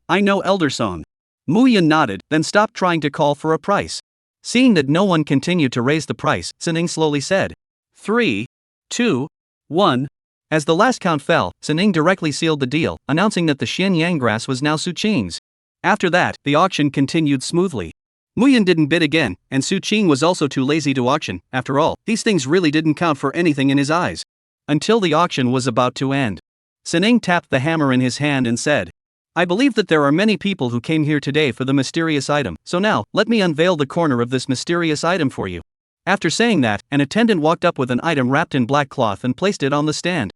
I know, Elder Song. Mu Yun nodded, then stopped trying to call for a price. Seeing that no one continued to raise the price, Sining slowly said, 3, 2, 1. As the last count fell, Sining directly sealed the deal, announcing that the Xian Yang grass was now Su Qing's. After that, the auction continued smoothly. Mu Yun didn't bid again, and Su Qing was also too lazy to auction. After all, these things really didn't count for anything in his eyes. Until the auction was about to end. Sining tapped the hammer in his hand and said, I believe that there are many people who came here today for the mysterious item, so now, let me unveil the corner of this mysterious item for you. After saying that, an attendant walked up with an item wrapped in black cloth and placed it on the stand.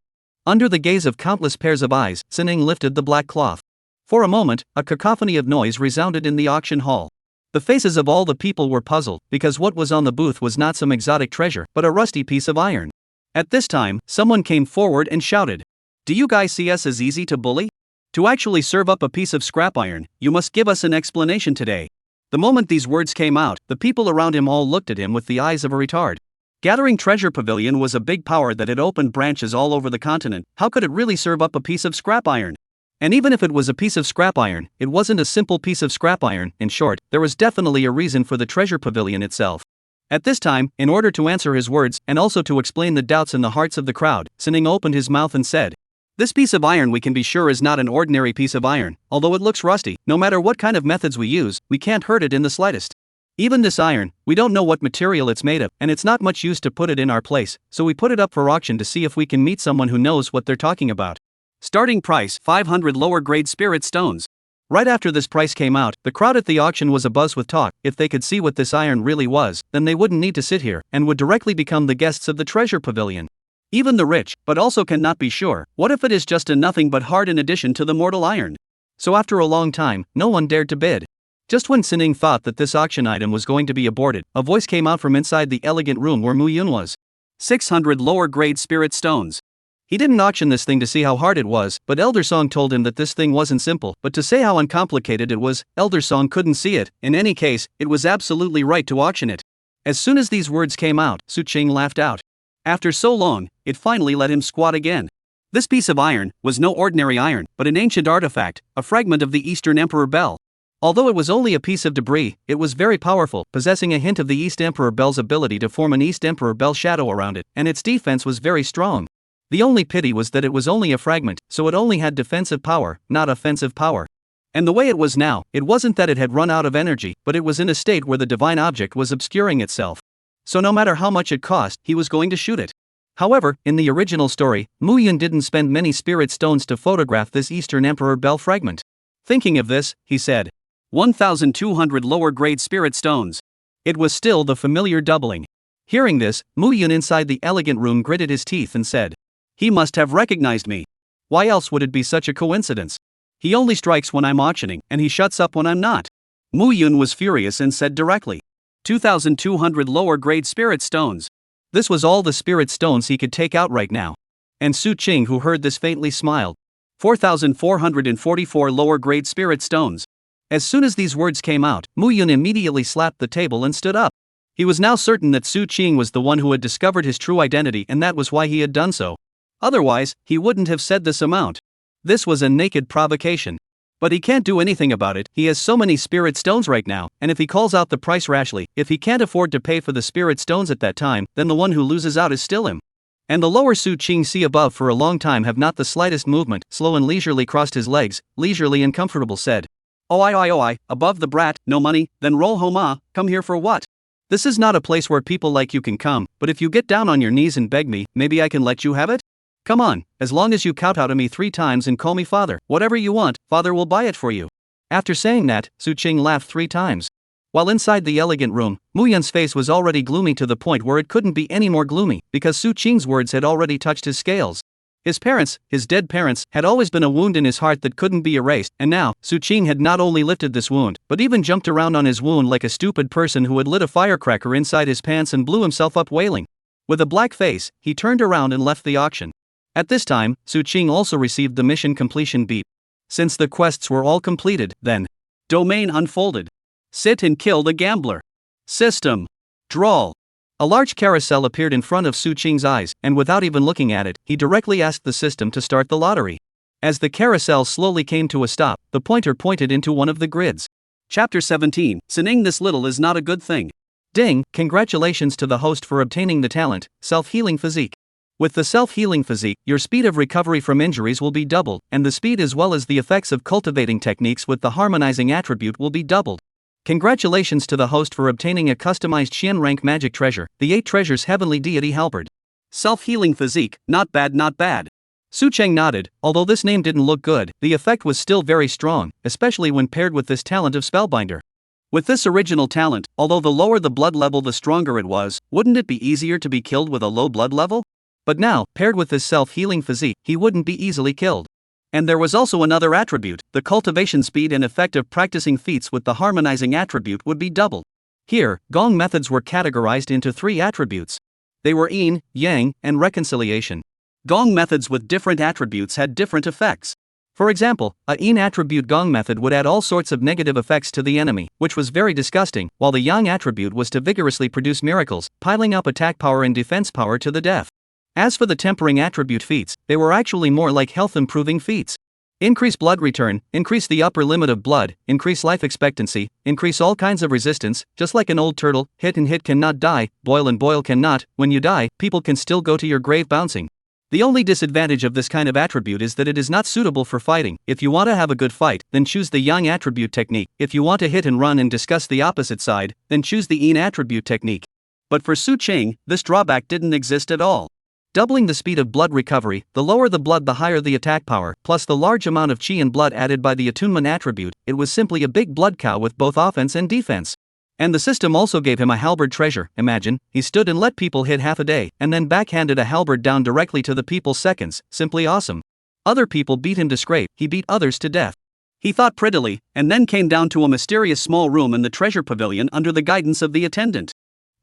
Under the gaze of countless pairs of eyes, Sining lifted the black cloth. For a moment, a cacophony of noise resounded in the auction hall. The faces of all the people were puzzled, because what was on the booth was not some exotic treasure, but a rusty piece of iron. At this time, someone came forward and shouted, Do you guys see us as easy to bully? To actually serve up a piece of scrap iron, you must give us an explanation today. The moment these words came out, the people around him all looked at him with the eyes of a retard. Gathering Treasure Pavilion was a big power that had opened branches all over the continent. How could it really serve up a piece of scrap iron? And even if it was a piece of scrap iron, it wasn't a simple piece of scrap iron. In short, there was definitely a reason for the Treasure Pavilion itself. At this time, in order to answer his words, and also to explain the doubts in the hearts of the crowd, Sining opened his mouth and said, This piece of iron we can be sure is not an ordinary piece of iron. Although it looks rusty, no matter what kind of methods we use, we can't hurt it in the slightest. Even this iron, we don't know what material it's made of, and it's not much use to put it in our place, so we put it up for auction to see if we can meet someone who knows what they're talking about. Starting price, 500 lower grade spirit stones. Right after this price came out, the crowd at the auction was abuzz with talk. If they could see what this iron really was, then they wouldn't need to sit here, and would directly become the guests of the Treasure Pavilion. Even the rich, but also cannot be sure, what if it is just a nothing but hard in addition to the mortal iron? So after a long time, no one dared to bid. Just when Sining thought that this auction item was going to be aborted, a voice came out from inside the elegant room where Mu Yun was. 600 lower grade spirit stones. He didn't auction this thing to see how hard it was, but Elder Song told him that this thing wasn't simple, but to say how uncomplicated it was, Elder Song couldn't see it. In any case, it was absolutely right to auction it. As soon as these words came out, Su Qing laughed out. After so long, it finally let him squat again. This piece of iron was no ordinary iron, but an ancient artifact, a fragment of the Eastern Emperor Bell. Although it was only a piece of debris, it was very powerful, possessing a hint of the East Emperor Bell's ability to form an East Emperor Bell shadow around it, and its defense was very strong. The only pity was that it was only a fragment, so it only had defensive power, not offensive power. And the way it was now, it wasn't that it had run out of energy, but it was in a state where the divine object was obscuring itself. So no matter how much it cost, he was going to shoot it. However, in the original story, Mu Yun didn't spend many spirit stones to photograph this Eastern Emperor Bell fragment. Thinking of this, he said, 1,200 lower grade spirit stones. It was still the familiar doubling. Hearing this, Mu Yun inside the elegant room gritted his teeth and said, He must have recognized me. Why else would it be such a coincidence? He only strikes when I'm auctioning, and he shuts up when I'm not. Mu Yun was furious and said directly, 2,200 lower grade spirit stones. This was all the spirit stones he could take out right now. And Su Qing, who heard this, faintly smiled. 4,444 lower grade spirit stones. As soon as these words came out, Mu Yun immediately slapped the table and stood up. He was now certain that Su Qing was the one who had discovered his true identity, and that was why he had done so. Otherwise, he wouldn't have said this amount. This was a naked provocation. But he can't do anything about it. He has so many spirit stones right now, and if he calls out the price rashly, if he can't afford to pay for the spirit stones at that time, then the one who loses out is still him. And the lower Su Qing see above for a long time have not the slightest movement, slow and leisurely crossed his legs, leisurely and comfortable said, Oh I, above the brat, no money, then roll home come here for what? This is not a place where people like you can come, but if you get down on your knees and beg me, maybe I can let you have it? Come on, as long as you kowtow to me 3 times and call me father, whatever you want, father will buy it for you. After saying that, Su Qing laughed 3 times. While inside the elegant room, Mu Yun's face was already gloomy to the point where it couldn't be any more gloomy, because Su Qing's words had already touched his scales. His parents, his dead parents, had always been a wound in his heart that couldn't be erased, and now, Su-ching had not only lifted this wound, but even jumped around on his wound like a stupid person who had lit a firecracker inside his pants and blew himself up wailing. With a black face, he turned around and left the auction. At this time, Su-ching also received the mission completion beep. Since the quests were all completed, then domain unfolded. Sit and kill the gambler. System. Drawl. A large carousel appeared in front of Su-ching's eyes, and without even looking at it, he directly asked the system to start the lottery. As the carousel slowly came to a stop, the pointer pointed into one of the grids. Chapter 17, Sinning this little is not a good thing. Ding, congratulations to the host for obtaining the talent, Self-Healing Physique. With the Self-Healing Physique, your speed of recovery from injuries will be doubled, and the speed as well as the effects of cultivating techniques with the harmonizing attribute will be doubled. Congratulations to the host for obtaining a customized Xian rank magic treasure, the 8 treasures heavenly deity halberd. Self-Healing Physique, not bad not bad. Su-ching nodded. Although this name didn't look good, the effect was still very strong, especially when paired with this talent of Spellbinder. With this original talent, although the lower the blood level the stronger it was, wouldn't it be easier to be killed with a low blood level? But now, paired with this Self-Healing Physique, he wouldn't be easily killed. And there was also another attribute, the cultivation speed and effect of practicing feats with the harmonizing attribute would be doubled. Here, Gong methods were categorized into 3 attributes. They were Yin, Yang, and Reconciliation. Gong methods with different attributes had different effects. For example, a Yin attribute Gong method would add all sorts of negative effects to the enemy, which was very disgusting, while the Yang attribute was to vigorously produce miracles, piling up attack power and defense power to the death. As for the tempering attribute feats, they were actually more like health-improving feats. Increase blood return, increase the upper limit of blood, increase life expectancy, increase all kinds of resistance, just like an old turtle, hit and hit cannot die, boil and boil cannot, when you die, people can still go to your grave bouncing. The only disadvantage of this kind of attribute is that it is not suitable for fighting. If you want to have a good fight, then choose the Yang attribute technique. If you want to hit and run and discuss the opposite side, then choose the Yin attribute technique. But for Su-ching, this drawback didn't exist at all. Doubling the speed of blood recovery, the lower the blood the higher the attack power, plus the large amount of chi and blood added by the attunement attribute, it was simply a big blood cow with both offense and defense. And the system also gave him a halberd treasure. Imagine, he stood and let people hit half a day, and then backhanded a halberd down directly to the people's seconds, simply awesome. Other people beat him to scrape, he beat others to death. He thought prettily, and then came down to a mysterious small room in the treasure pavilion under the guidance of the attendant.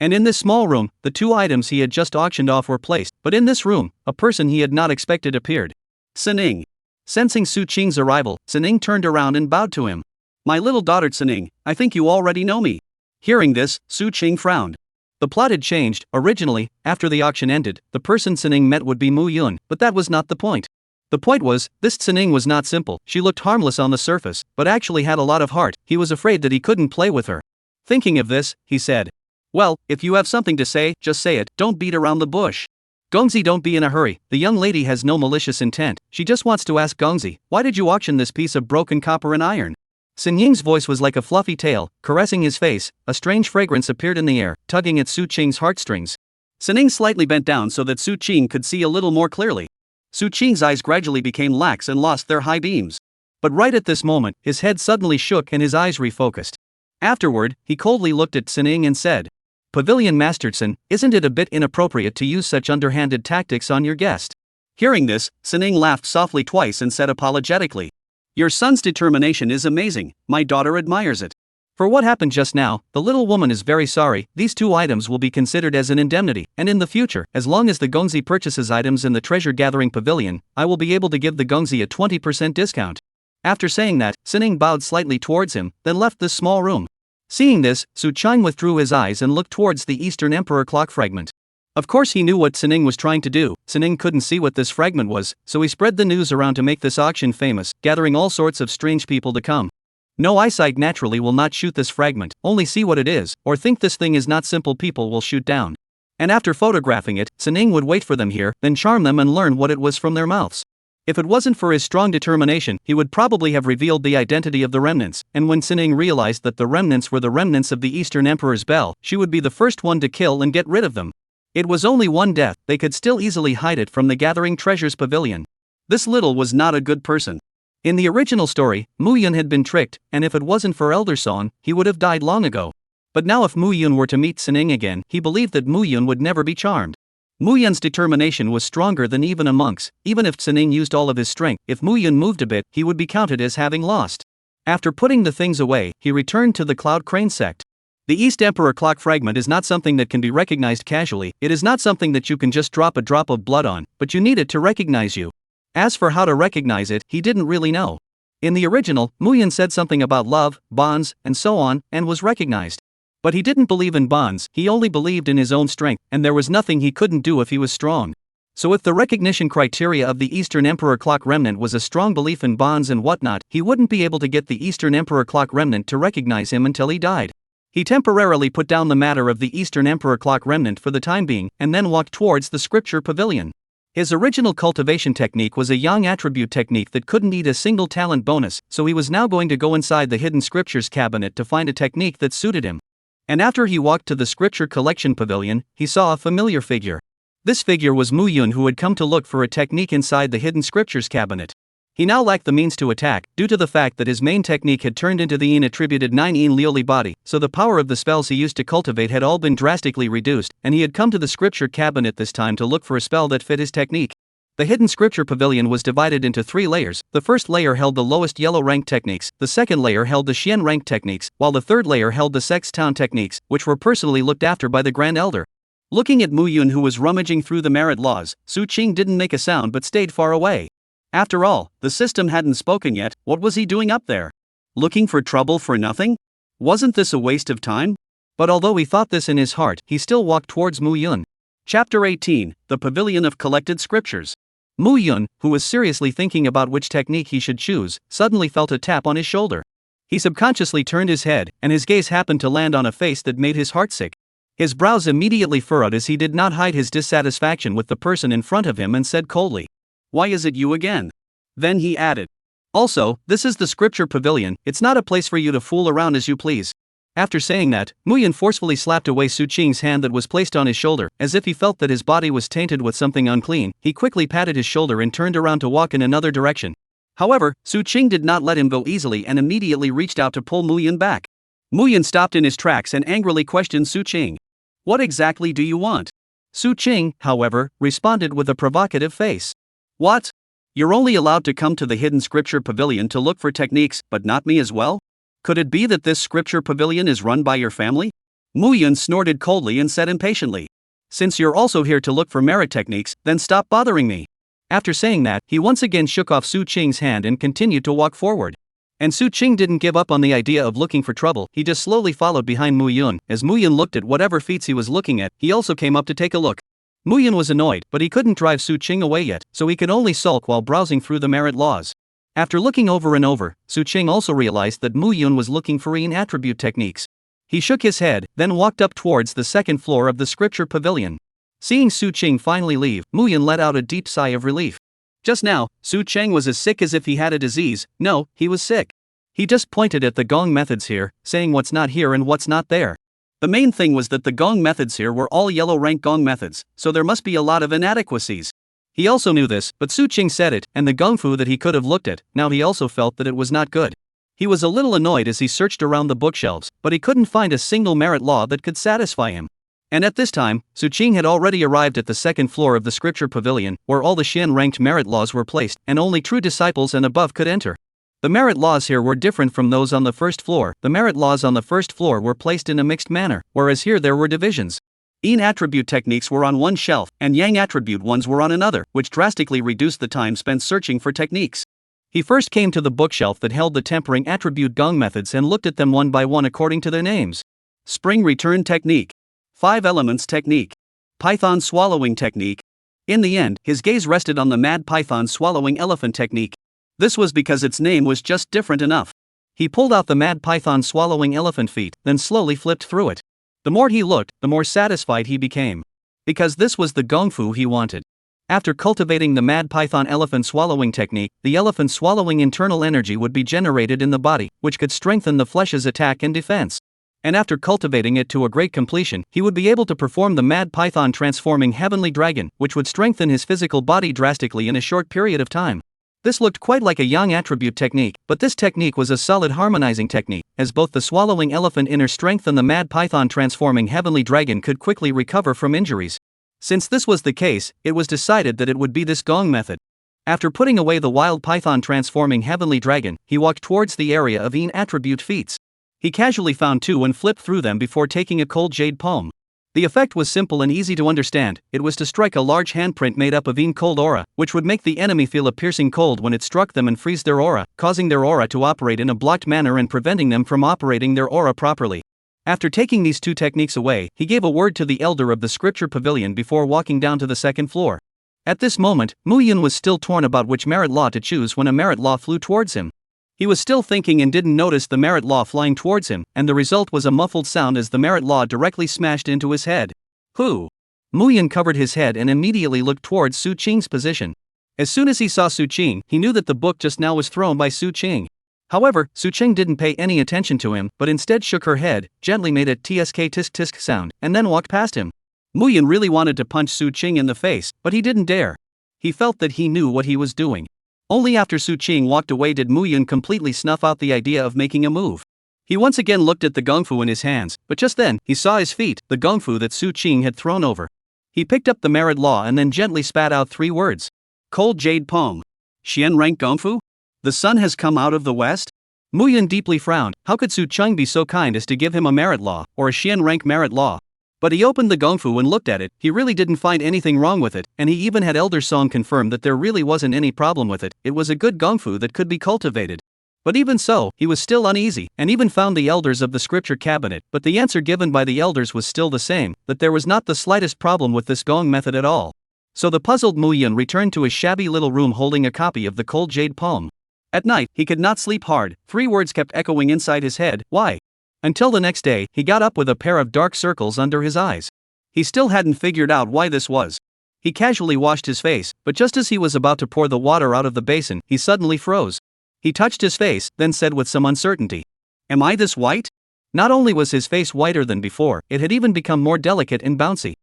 And in this small room, the 2 items he had just auctioned off were placed, but in this room, a person he had not expected appeared. Sinning. Sensing Su-ching's arrival, Sinning turned around and bowed to him. My little daughter Sinning, I think you already know me. Hearing this, Su-ching frowned. The plot had changed. Originally, after the auction ended, the person Sinning met would be Mu Yun, but that was not the point. The point was, this Sinning was not simple. She looked harmless on the surface, but actually had a lot of heart. He was afraid that he couldn't play with her. Thinking of this, he said, well, if you have something to say, just say it, don't beat around the bush. Gongzi, don't be in a hurry, the young lady has no malicious intent, she just wants to ask Gongzi, why did you auction this piece of broken copper and iron? Sin Ying's voice was like a fluffy tail, caressing his face. A strange fragrance appeared in the air, tugging at Su-ching's heartstrings. Sin Ying slightly bent down so that Su-ching could see a little more clearly. Su-ching's eyes gradually became lax and lost their high beams. But right at this moment, his head suddenly shook and his eyes refocused. Afterward, he coldly looked at Sin Ying and said, Pavilion Masterson, isn't it a bit inappropriate to use such underhanded tactics on your guest? Hearing this, Sin Ying laughed softly twice and said apologetically, your son's determination is amazing, my daughter admires it. For what happened just now, the little woman is very sorry. These 2 items will be considered as an indemnity, and in the future, as long as the Gongzi purchases items in the treasure gathering pavilion, I will be able to give the Gongzi a 20% discount. After saying that, Sin Ying bowed slightly towards him, then left this small room. Seeing this, Su-ching withdrew his eyes and looked towards the Eastern Emperor clock fragment. Of course he knew what Sin Ying was trying to do. Sin Ying couldn't see what this fragment was, so he spread the news around to make this auction famous, gathering all sorts of strange people to come. No eyesight naturally will not shoot this fragment, only see what it is, or think this thing is not simple people will shoot down. And after photographing it, Sin Ying would wait for them here, then charm them and learn what it was from their mouths. If it wasn't for his strong determination, he would probably have revealed the identity of the remnants, and when Sin Ying realized that the remnants were the remnants of the Eastern Emperor's bell, she would be the first one to kill and get rid of them. It was only one death, they could still easily hide it from the Gathering Treasures Pavilion. This little was not a good person. In the original story, Mu Yun had been tricked, and if it wasn't for Elder Song, he would have died long ago. But now if Mu Yun were to meet Sin Ying again, he believed that Mu Yun would never be charmed. Mu Yun's determination was stronger than even a monk's. Even if Tsinning used all of his strength, if Mu Yun moved a bit, he would be counted as having lost. After putting the things away, he returned to the Cloud Crane sect. The East Emperor clock fragment is not something that can be recognized casually. It is not something that you can just drop a drop of blood on, but you need it to recognize you. As for how to recognize it, he didn't really know. In the original, Mu Yun said something about love, bonds, and so on, and was recognized. But he didn't believe in bonds, he only believed in his own strength, and there was nothing he couldn't do if he was strong. So if the recognition criteria of the Eastern Emperor clock remnant was a strong belief in bonds and whatnot, he wouldn't be able to get the Eastern Emperor clock remnant to recognize him until he died. He temporarily put down the matter of the Eastern Emperor clock remnant for the time being, and then walked towards the scripture pavilion. His original cultivation technique was a yang attribute technique that couldn't eat a single talent bonus, so he was now going to go inside the hidden scriptures cabinet to find a technique that suited him. And after he walked to the scripture collection pavilion, he saw a familiar figure. This figure was Mu Yun, who had come to look for a technique inside the hidden scriptures cabinet. He now lacked the means to attack, due to the fact that his main technique had turned into the Yin attributed 9 Yin Lioli body, so the power of the spells he used to cultivate had all been drastically reduced, and he had come to the scripture cabinet this time to look for a spell that fit his technique. The hidden scripture pavilion was divided into 3 layers. The first layer held the lowest yellow rank techniques, the second layer held the Xian rank techniques, while the third layer held the Sex Town techniques, which were personally looked after by the Grand Elder. Looking at Mu Yun, who was rummaging through the merit laws, Su Qing didn't make a sound but stayed far away. After all, the system hadn't spoken yet. What was he doing up there? Looking for trouble for nothing? Wasn't this a waste of time? But although he thought this in his heart, he still walked towards Mu Yun. Chapter 18, The Pavilion of Collected Scriptures. Mu Yun, who was seriously thinking about which technique he should choose, suddenly felt a tap on his shoulder. He subconsciously turned his head, and his gaze happened to land on a face that made his heart sick. His brows immediately furrowed as he did not hide his dissatisfaction with the person in front of him and said coldly, "Why is it you again?" Then he added, "Also, this is the scripture pavilion, it's not a place for you to fool around as you please." After saying that, Mu Yun forcefully slapped away Su Qing's hand that was placed on his shoulder, as if he felt that his body was tainted with something unclean. He quickly patted his shoulder and turned around to walk in another direction. However, Su Qing did not let him go easily and immediately reached out to pull Mu Yun back. Mu Yun stopped in his tracks and angrily questioned Su Qing. "What exactly do you want?" Su Qing, however, responded with a provocative face. "What? You're only allowed to come to the hidden scripture pavilion to look for techniques, but not me as well? Could it be that this scripture pavilion is run by your family?" Mu Yun snorted coldly and said impatiently, "Since you're also here to look for merit techniques, then stop bothering me." After saying that, he once again shook off Su Qing's hand and continued to walk forward. And Su Qing didn't give up on the idea of looking for trouble. He just slowly followed behind Mu Yun. As Mu Yun looked at whatever feats he was looking at, he also came up to take a look. Mu Yun was annoyed, but he couldn't drive Su Qing away yet, so he could only sulk while browsing through the merit laws. After looking over and over, Su Qing also realized that Mu Yun was looking for Yin attribute techniques. He shook his head, then walked up towards the second floor of the scripture pavilion. Seeing Su Qing finally leave, Mu Yun let out a deep sigh of relief. Just now, Su Qing was as sick as if he had a disease. No, he was sick. He just pointed at the gong methods here, saying what's not here and what's not there. The main thing was that the gong methods here were all yellow rank gong methods, so there must be a lot of inadequacies. He also knew this, but Su Qing said it, and the gongfu that he could have looked at, now he also felt that it was not good. He was a little annoyed as he searched around the bookshelves, but he couldn't find a single merit law that could satisfy him. And at this time, Su Qing had already arrived at the second floor of the scripture pavilion, where all the Xian ranked merit laws were placed, and only true disciples and above could enter. The merit laws here were different from those on the first floor. The merit laws on the first floor were placed in a mixed manner, whereas here there were divisions. Yin attribute techniques were on one shelf, and Yang attribute ones were on another, which drastically reduced the time spent searching for techniques. He first came to the bookshelf that held the tempering attribute gong methods and looked at them one by one according to their names. Spring return technique. 5 elements technique. Python swallowing technique. In the end, his gaze rested on the mad python swallowing elephant technique. This was because its name was just different enough. He pulled out the mad python swallowing elephant feat, then slowly flipped through it. The more he looked, the more satisfied he became. Because this was the gongfu he wanted. After cultivating the mad python elephant swallowing technique, the elephant swallowing internal energy would be generated in the body, which could strengthen the flesh's attack and defense. And after cultivating it to a great completion, he would be able to perform the mad python transforming heavenly dragon, which would strengthen his physical body drastically in a short period of time. This looked quite like a yang attribute technique, but this technique was a solid harmonizing technique, as both the swallowing elephant inner strength and the mad python transforming heavenly dragon could quickly recover from injuries. Since this was the case, it was decided that it would be this gong method. After putting away the wild python transforming heavenly dragon, he walked towards the area of attribute feats. He casually found 2 and flipped through them before taking a cold jade palm. The effect was simple and easy to understand. It was to strike a large handprint made up of cold aura, which would make the enemy feel a piercing cold when it struck them and freeze their aura, causing their aura to operate in a blocked manner and preventing them from operating their aura properly. After taking these 2 techniques away, he gave a word to the elder of the scripture pavilion before walking down to the 2nd floor. At this moment, Mu-yun was still torn about which merit law to choose when a merit law flew towards him. He was still thinking and didn't notice the merit law flying towards him, and the result was a muffled sound as the merit law directly smashed into his head. Who? Mu-yun covered his head and immediately looked towards Su Qing's position. As soon as he saw Su Qing, he knew that the book just now was thrown by Su Qing. However, Su Qing didn't pay any attention to him, but instead shook her head, gently made a tsk tisk tisk sound, and then walked past him. Mu-yun really wanted to punch Su Qing in the face, but he didn't dare. He felt that he knew what he was doing. Only after Su Qing walked away did Mu-yun completely snuff out the idea of making a move. He once again looked at the gongfu in his hands, but just then, he saw his feet, the gongfu that Su Qing had thrown over. He picked up the merit law and then gently spat out 3 words. Cold jade palm. Xian rank gongfu? The sun has come out of the west? Mu-yun deeply frowned. How could Su Qing be so kind as to give him a merit law, or a Xian rank merit law? But he opened the gongfu and looked at it. He really didn't find anything wrong with it, and he even had Elder Song confirm that there really wasn't any problem with it. It was a good gongfu that could be cultivated. But even so, he was still uneasy, and even found the elders of the scripture cabinet, but the answer given by the elders was still the same, that there was not the slightest problem with this gong method at all. So the puzzled Mu-yun returned to his shabby little room holding a copy of the cold jade palm. At night, he could not sleep hard. 3 words kept echoing inside his head, why? Until the next day, he got up with a pair of dark circles under his eyes. He still hadn't figured out why this was. He casually washed his face, but just as he was about to pour the water out of the basin, he suddenly froze. He touched his face, then said with some uncertainty, "Am I this white?" Not only was his face whiter than before, it had even become more delicate and bouncy.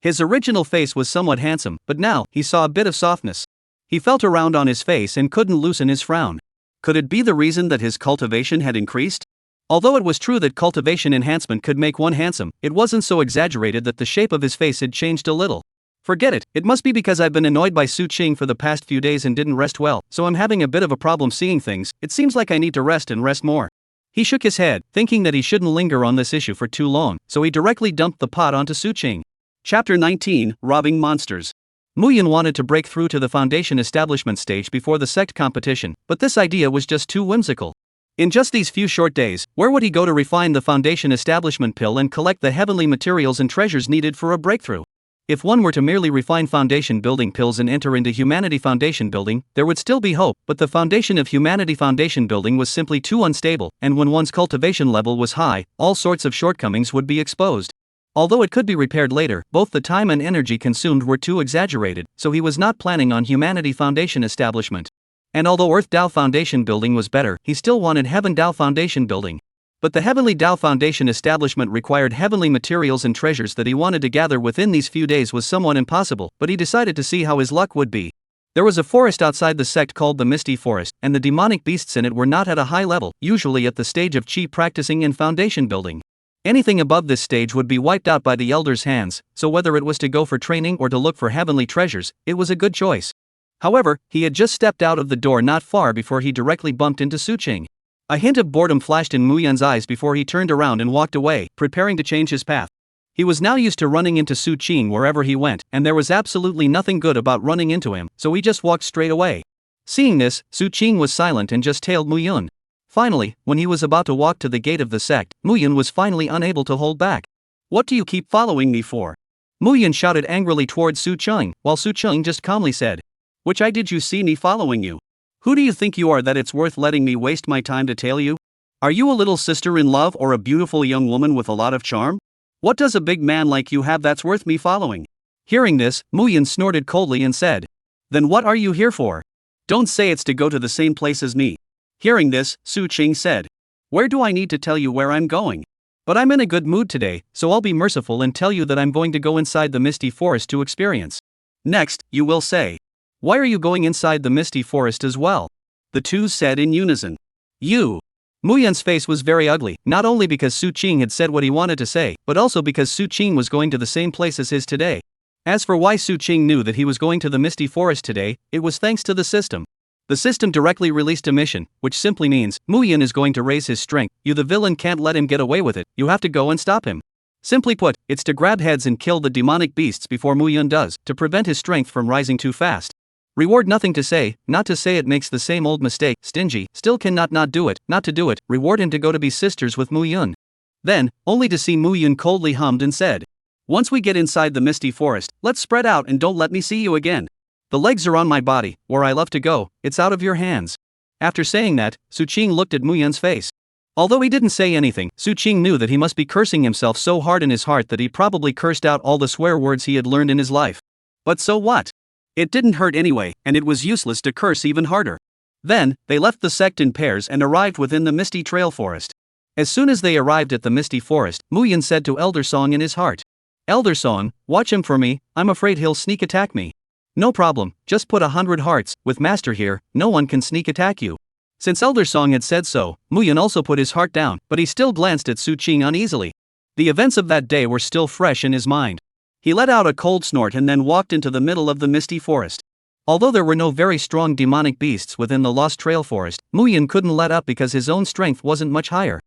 His original face was somewhat handsome, but now, he saw a bit of softness. He felt around on his face and couldn't loosen his frown. Could it be the reason that his cultivation had increased? Although it was true that cultivation enhancement could make one handsome, it wasn't so exaggerated that the shape of his face had changed a little. Forget it, it must be because I've been annoyed by Su Qing for the past few days and didn't rest well, so I'm having a bit of a problem seeing things. It seems like I need to rest and rest more. He shook his head, thinking that he shouldn't linger on this issue for too long, so he directly dumped the pot onto Su Qing. Chapter 19, Robbing Monsters. Mu-yun wanted to break through to the foundation establishment stage before the sect competition, but this idea was just too whimsical. In just these few short days, where would he go to refine the foundation establishment pill and collect the heavenly materials and treasures needed for a breakthrough? If one were to merely refine foundation building pills and enter into humanity foundation building, there would still be hope, but the foundation of humanity foundation building was simply too unstable, and when one's cultivation level was high, all sorts of shortcomings would be exposed. Although it could be repaired later, both the time and energy consumed were too exaggerated, so he was not planning on humanity foundation establishment. And although Earth Dao Foundation building was better, he still wanted Heaven Dao Foundation building. But the Heavenly Dao Foundation establishment required heavenly materials and treasures that he wanted to gather within these few days was somewhat impossible, but he decided to see how his luck would be. There was a forest outside the sect called the Misty Forest, and the demonic beasts in it were not at a high level, usually at the stage of chi practicing and foundation building. Anything above this stage would be wiped out by the elders' hands, so whether it was to go for training or to look for heavenly treasures, it was a good choice. However, he had just stepped out of the door not far before he directly bumped into Su Qing. A hint of boredom flashed in Mu-yun's eyes before he turned around and walked away, preparing to change his path. He was now used to running into Su Qing wherever he went, and there was absolutely nothing good about running into him, so he just walked straight away. Seeing this, Su Qing was silent and just tailed Mu-yun. Finally, when he was about to walk to the gate of the sect, Mu-yun was finally unable to hold back. "What do you keep following me for?" Mu-yun shouted angrily towards Su Qing, while Su Qing just calmly said, "Which eye did you see me following you? Who do you think you are that it's worth letting me waste my time to tail you? Are you a little sister in love or a beautiful young woman with a lot of charm? What does a big man like you have that's worth me following?" Hearing this, Mu-yun snorted coldly and said, "Then what are you here for? Don't say it's to go to the same place as me." Hearing this, Su Qing said, "Where do I need to tell you where I'm going? But I'm in a good mood today, so I'll be merciful and tell you that I'm going to go inside the Misty Forest to experience. Next, you will say, 'Why are you going inside the Misty Forest as well?'" The two said in unison, "You." Mu-yun's face was very ugly, not only because Su Qing had said what he wanted to say, but also because Su Qing was going to the same place as his today. As for why Su Qing knew that he was going to the Misty Forest today, it was thanks to the system. The system directly released a mission, which simply means, Mu Yun is going to raise his strength, you the villain can't let him get away with it, you have to go and stop him. Simply put, it's to grab heads and kill the demonic beasts before Mu Yun does, to prevent his strength from rising too fast. Reward nothing to say, not to say it makes the same old mistake, stingy, still cannot not do it, not to do it, reward him to go to be sisters with Mu Yun. Then, only to see Mu Yun coldly hummed and said, once we get inside the Misty Forest, let's spread out and don't let me see you again. The legs are on my body, where I love to go, it's out of your hands. After saying that, Su Qing looked at Mu Yun's face. Although he didn't say anything, Su Qing knew that he must be cursing himself so hard in his heart that he probably cursed out all the swear words he had learned in his life. But so what? It didn't hurt anyway, and it was useless to curse even harder. Then, they left the sect in pairs and arrived within the Misty Trail Forest. As soon as they arrived at the Misty Forest, Mu Yun said to Elder Song in his heart, Elder Song, watch him for me, I'm afraid he'll sneak attack me. No problem, just put 100 hearts, with Master here, no one can sneak attack you. Since Elder Song had said so, Mu Yun also put his heart down, but he still glanced at Su Qing uneasily. The events of that day were still fresh in his mind. He let out a cold snort and then walked into the middle of the Misty Forest. Although there were no very strong demonic beasts within the Lost Trail Forest, Mu Yun couldn't let up because his own strength wasn't much higher.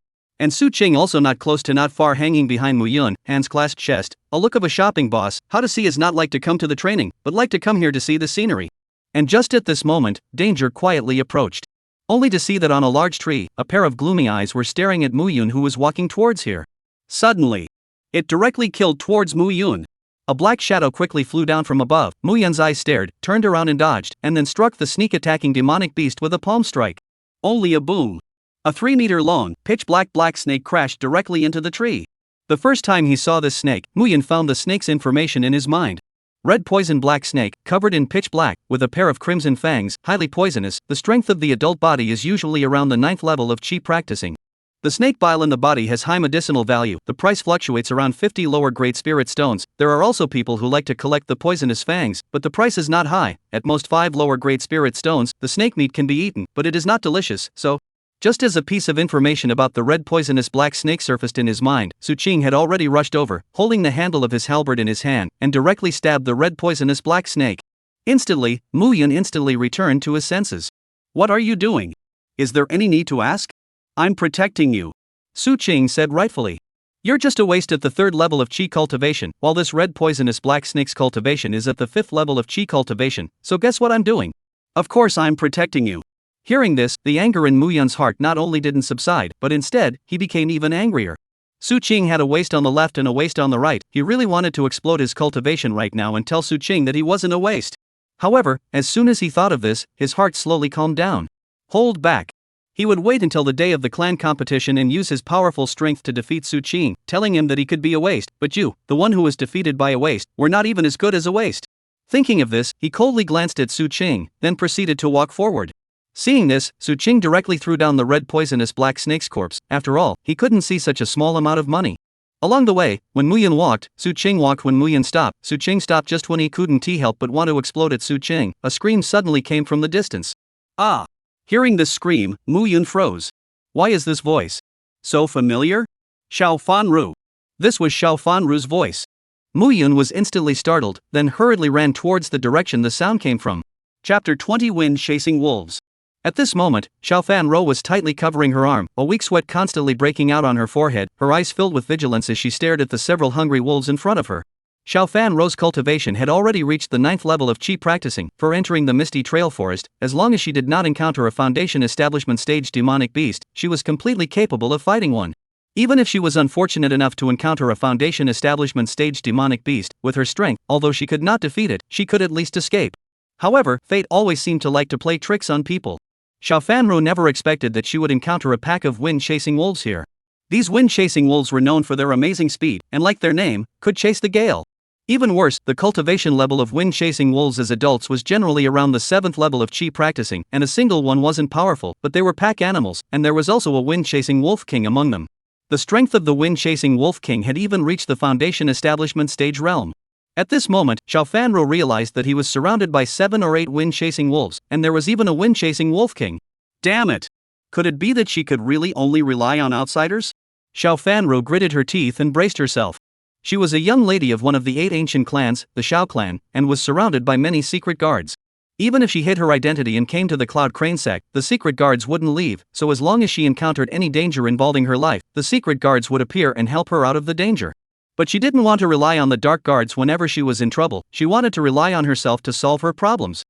And Su Qing also not close to not far hanging behind Mu Yun, hands clasped chest, a look of a shopping boss, how to see is not like to come to the training, but like to come here to see the scenery. And just at this moment, danger quietly approached. Only to see that on a large tree, a pair of gloomy eyes were staring at Mu Yun who was walking towards here. Suddenly, it directly killed towards Mu Yun. A black shadow quickly flew down from above, Mu Yun's eyes stared, turned around and dodged, and then struck the sneak-attacking demonic beast with a palm strike. Only a boom. A 3-meter-long, pitch-black snake crashed directly into the tree. The first time he saw this snake, Mu Yun found the snake's information in his mind. Red poison black snake, covered in pitch black, with a pair of crimson fangs, highly poisonous, the strength of the adult body is usually around the 9th level of chi practicing. The snake bile in the body has high medicinal value, the price fluctuates around 50 lower grade spirit stones. There are also people who like to collect the poisonous fangs, but the price is not high, at most 5 lower grade spirit stones. The snake meat can be eaten, but it is not delicious, so... Just as a piece of information about the red poisonous black snake surfaced in his mind, Su Qing had already rushed over, holding the handle of his halberd in his hand, and directly stabbed the red poisonous black snake. Instantly, Mu Yun instantly returned to his senses. What are you doing? Is there any need to ask? I'm protecting you. Su Qing said rightfully. You're just a waste at the 3rd level of chi cultivation, while this red poisonous black snake's cultivation is at the 5th level of chi cultivation, so guess what I'm doing? Of course I'm protecting you. Hearing this, the anger in Mu Yun's heart not only didn't subside, but instead, he became even angrier. Su Qing had a waist on the left and a waist on the right. He really wanted to explode his cultivation right now and tell Su Qing that he wasn't a waste. However, as soon as he thought of this, his heart slowly calmed down. Hold back. He would wait until the day of the clan competition and use his powerful strength to defeat Su Qing, telling him that he could be a waste, but you, the one who was defeated by a waste, were not even as good as a waste. Thinking of this, he coldly glanced at Su Qing, then proceeded to walk forward. Seeing this, Su Qing directly threw down the red poisonous black snake's corpse. After all, he couldn't see such a small amount of money. Along the way, when Mu Yun walked, Su Qing walked. When Mu Yun stopped, Su Qing stopped just when he couldn't help but want to explode at Su Qing. A scream suddenly came from the distance. Ah! Hearing this scream, Mu Yun froze. Why is this voice so familiar? Xiao Fanru. This was Xiao Fanru's voice. Mu Yun was instantly startled, then hurriedly ran towards the direction the sound came from. Chapter 20 Wind Chasing Wolves. At this moment, Xiao Fanru was tightly covering her arm, a weak sweat constantly breaking out on her forehead, her eyes filled with vigilance as she stared at the several hungry wolves in front of her. Xiao Fanru's cultivation had already reached the 9th level of chi practicing. For entering the Misty Trail Forest, as long as she did not encounter a Foundation Establishment stage demonic beast, she was completely capable of fighting one. Even if she was unfortunate enough to encounter a Foundation Establishment stage demonic beast, with her strength, although she could not defeat it, she could at least escape. However, fate always seemed to like to play tricks on people. Xiao Fanru never expected that she would encounter a pack of wind-chasing wolves here. These wind-chasing wolves were known for their amazing speed, and like their name, could chase the gale. Even worse, the cultivation level of wind-chasing wolves as adults was generally around the 7th level of chi practicing, and a single one wasn't powerful, but they were pack animals, and there was also a wind-chasing wolf king among them. The strength of the wind-chasing wolf king had even reached the Foundation Establishment stage realm. At this moment, Xiao Fanru realized that he was surrounded by 7 or 8 wind-chasing wolves, and there was even a wind-chasing wolf king. Damn it! Could it be that she could really only rely on outsiders? Xiao Fanru gritted her teeth and braced herself. She was a young lady of one of the 8 ancient clans, the Shao clan, and was surrounded by many secret guards. Even if she hid her identity and came to the Cloud Crane sect, the secret guards wouldn't leave, so as long as she encountered any danger involving her life, the secret guards would appear and help her out of the danger. But she didn't want to rely on the dark guards whenever she was in trouble, she wanted to rely on herself to solve her problems.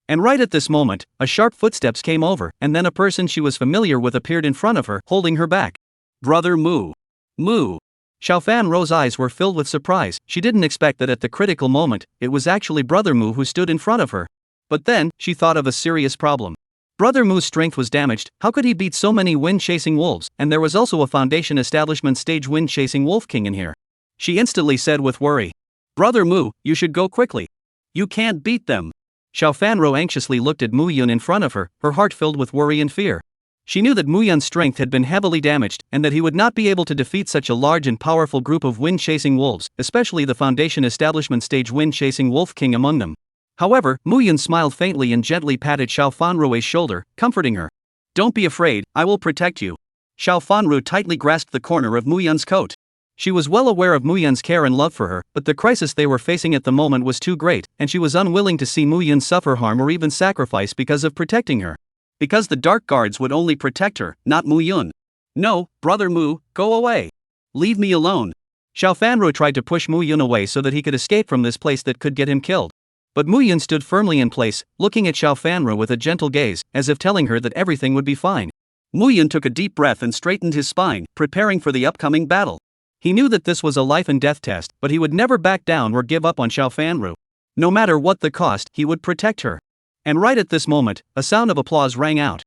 And right at this moment, a sharp footsteps came over, and then a person she was familiar with appeared in front of her, holding her back. Brother Mu. Mu. Xiaofan Ro's eyes were filled with surprise. She didn't expect that at the critical moment, it was actually Brother Mu who stood in front of her. But then, she thought of a serious problem. Brother Mu's strength was damaged. How could he beat so many wind-chasing wolves? And there was also a Foundation Establishment stage wind-chasing wolf king in here. She instantly said with worry. Brother Mu, you should go quickly. You can't beat them. Xiaofan Ro anxiously looked at Mu Yun in front of her, her heart filled with worry and fear. She knew that Mu Yun's strength had been heavily damaged, and that he would not be able to defeat such a large and powerful group of wind-chasing wolves, especially the Foundation Establishment stage wind-chasing wolf king among them. However, Mu Yun smiled faintly and gently patted Xiaofan Ro's shoulder, comforting her. Don't be afraid, I will protect you. Xiaofan Ro tightly grasped the corner of Mu Yun's coat. She was well aware of Mu Yun's care and love for her, but the crisis they were facing at the moment was too great, and she was unwilling to see Mu Yun suffer harm or even sacrifice because of protecting her. Because the dark guards would only protect her, not Mu Yun. No, Brother Mu, go away. Leave me alone. Xiaofan Ro tried to push Mu Yun away so that he could escape from this place that could get him killed. But Mu Yun stood firmly in place, looking at Xiaofan Ro with a gentle gaze, as if telling her that everything would be fine. Mu Yun took a deep breath and straightened his spine, preparing for the upcoming battle. He knew that this was a life and death test, but he would never back down or give up on Xiaofan Ro. No matter what the cost, he would protect her. And right at this moment, a sound of applause rang out.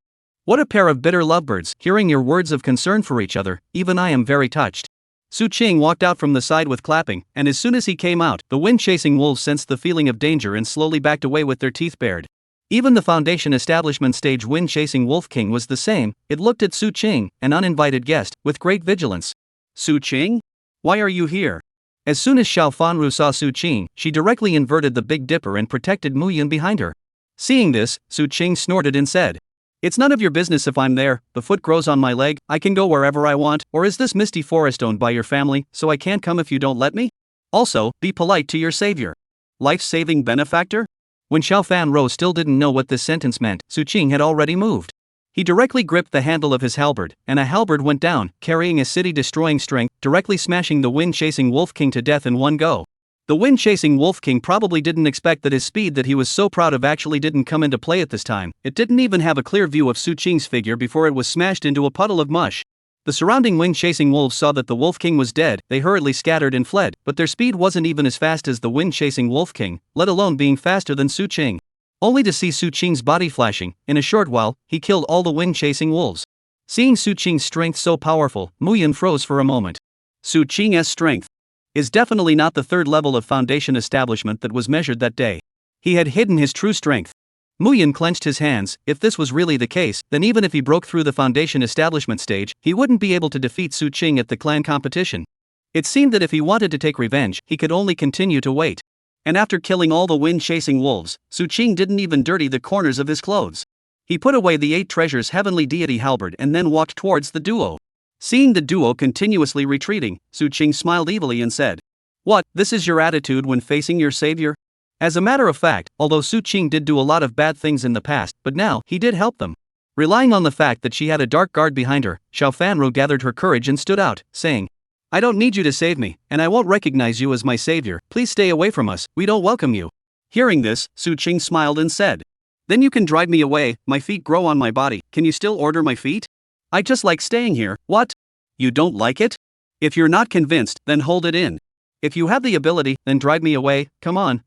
What a pair of bitter lovebirds, hearing your words of concern for each other, even I am very touched. Su Qing walked out from the side with clapping, and as soon as he came out, the wind-chasing wolves sensed the feeling of danger and slowly backed away with their teeth bared. Even the Foundation Establishment stage wind-chasing wolf king was the same. It looked at Su Qing, an uninvited guest, with great vigilance. Su Qing? Why are you here? As soon as Xiaofan Ro saw Su Qing, she directly inverted the Big Dipper and protected Mu Yun behind her. Seeing this, Su Qing snorted and said, It's none of your business if I'm there, the foot grows on my leg, I can go wherever I want, or is this misty forest owned by your family, so I can't come if you don't let me? Also, be polite to your savior. Life-saving benefactor? When Xiaofan Ro still didn't know what this sentence meant, Su Qing had already moved. He directly gripped the handle of his halberd, and a halberd went down, carrying a city-destroying strength, directly smashing the wind-chasing wolf king to death in one go. The wind-chasing wolf king probably didn't expect that his speed that he was so proud of actually didn't come into play at this time. It didn't even have a clear view of Su Qing's figure before it was smashed into a puddle of mush. The surrounding wind-chasing wolves saw that the wolf king was dead. They hurriedly scattered and fled, but their speed wasn't even as fast as the wind-chasing wolf king, let alone being faster than Su Qing. Only to see Su Qing's body flashing, in a short while, he killed all the wind-chasing wolves. Seeing Su Qing's strength so powerful, Mu Yun froze for a moment. Su Qing's strength is definitely not the third level of Foundation Establishment that was measured that day. He had hidden his true strength. Mu Yun clenched his hands. If this was really the case, then even if he broke through the Foundation Establishment stage, he wouldn't be able to defeat Su Qing at the clan competition. It seemed that if he wanted to take revenge, he could only continue to wait. And after killing all the wind-chasing wolves, Su Qing didn't even dirty the corners of his clothes. He put away the 8 treasures heavenly deity halberd and then walked towards the duo. Seeing the duo continuously retreating, Su Qing smiled evilly and said, What, this is your attitude when facing your savior? As a matter of fact, although Su Qing did do a lot of bad things in the past, but now, he did help them. Relying on the fact that she had a dark guard behind her, Xiaofan Ro gathered her courage and stood out, saying, I don't need you to save me, and I won't recognize you as my savior, please stay away from us, we don't welcome you. Hearing this, Su Qing smiled and said, Then you can drive me away, my feet grow on my body, can you still order my feet? I just like staying here. What? You don't like it? If you're not convinced, then hold it in. If you have the ability, then drive me away, come on,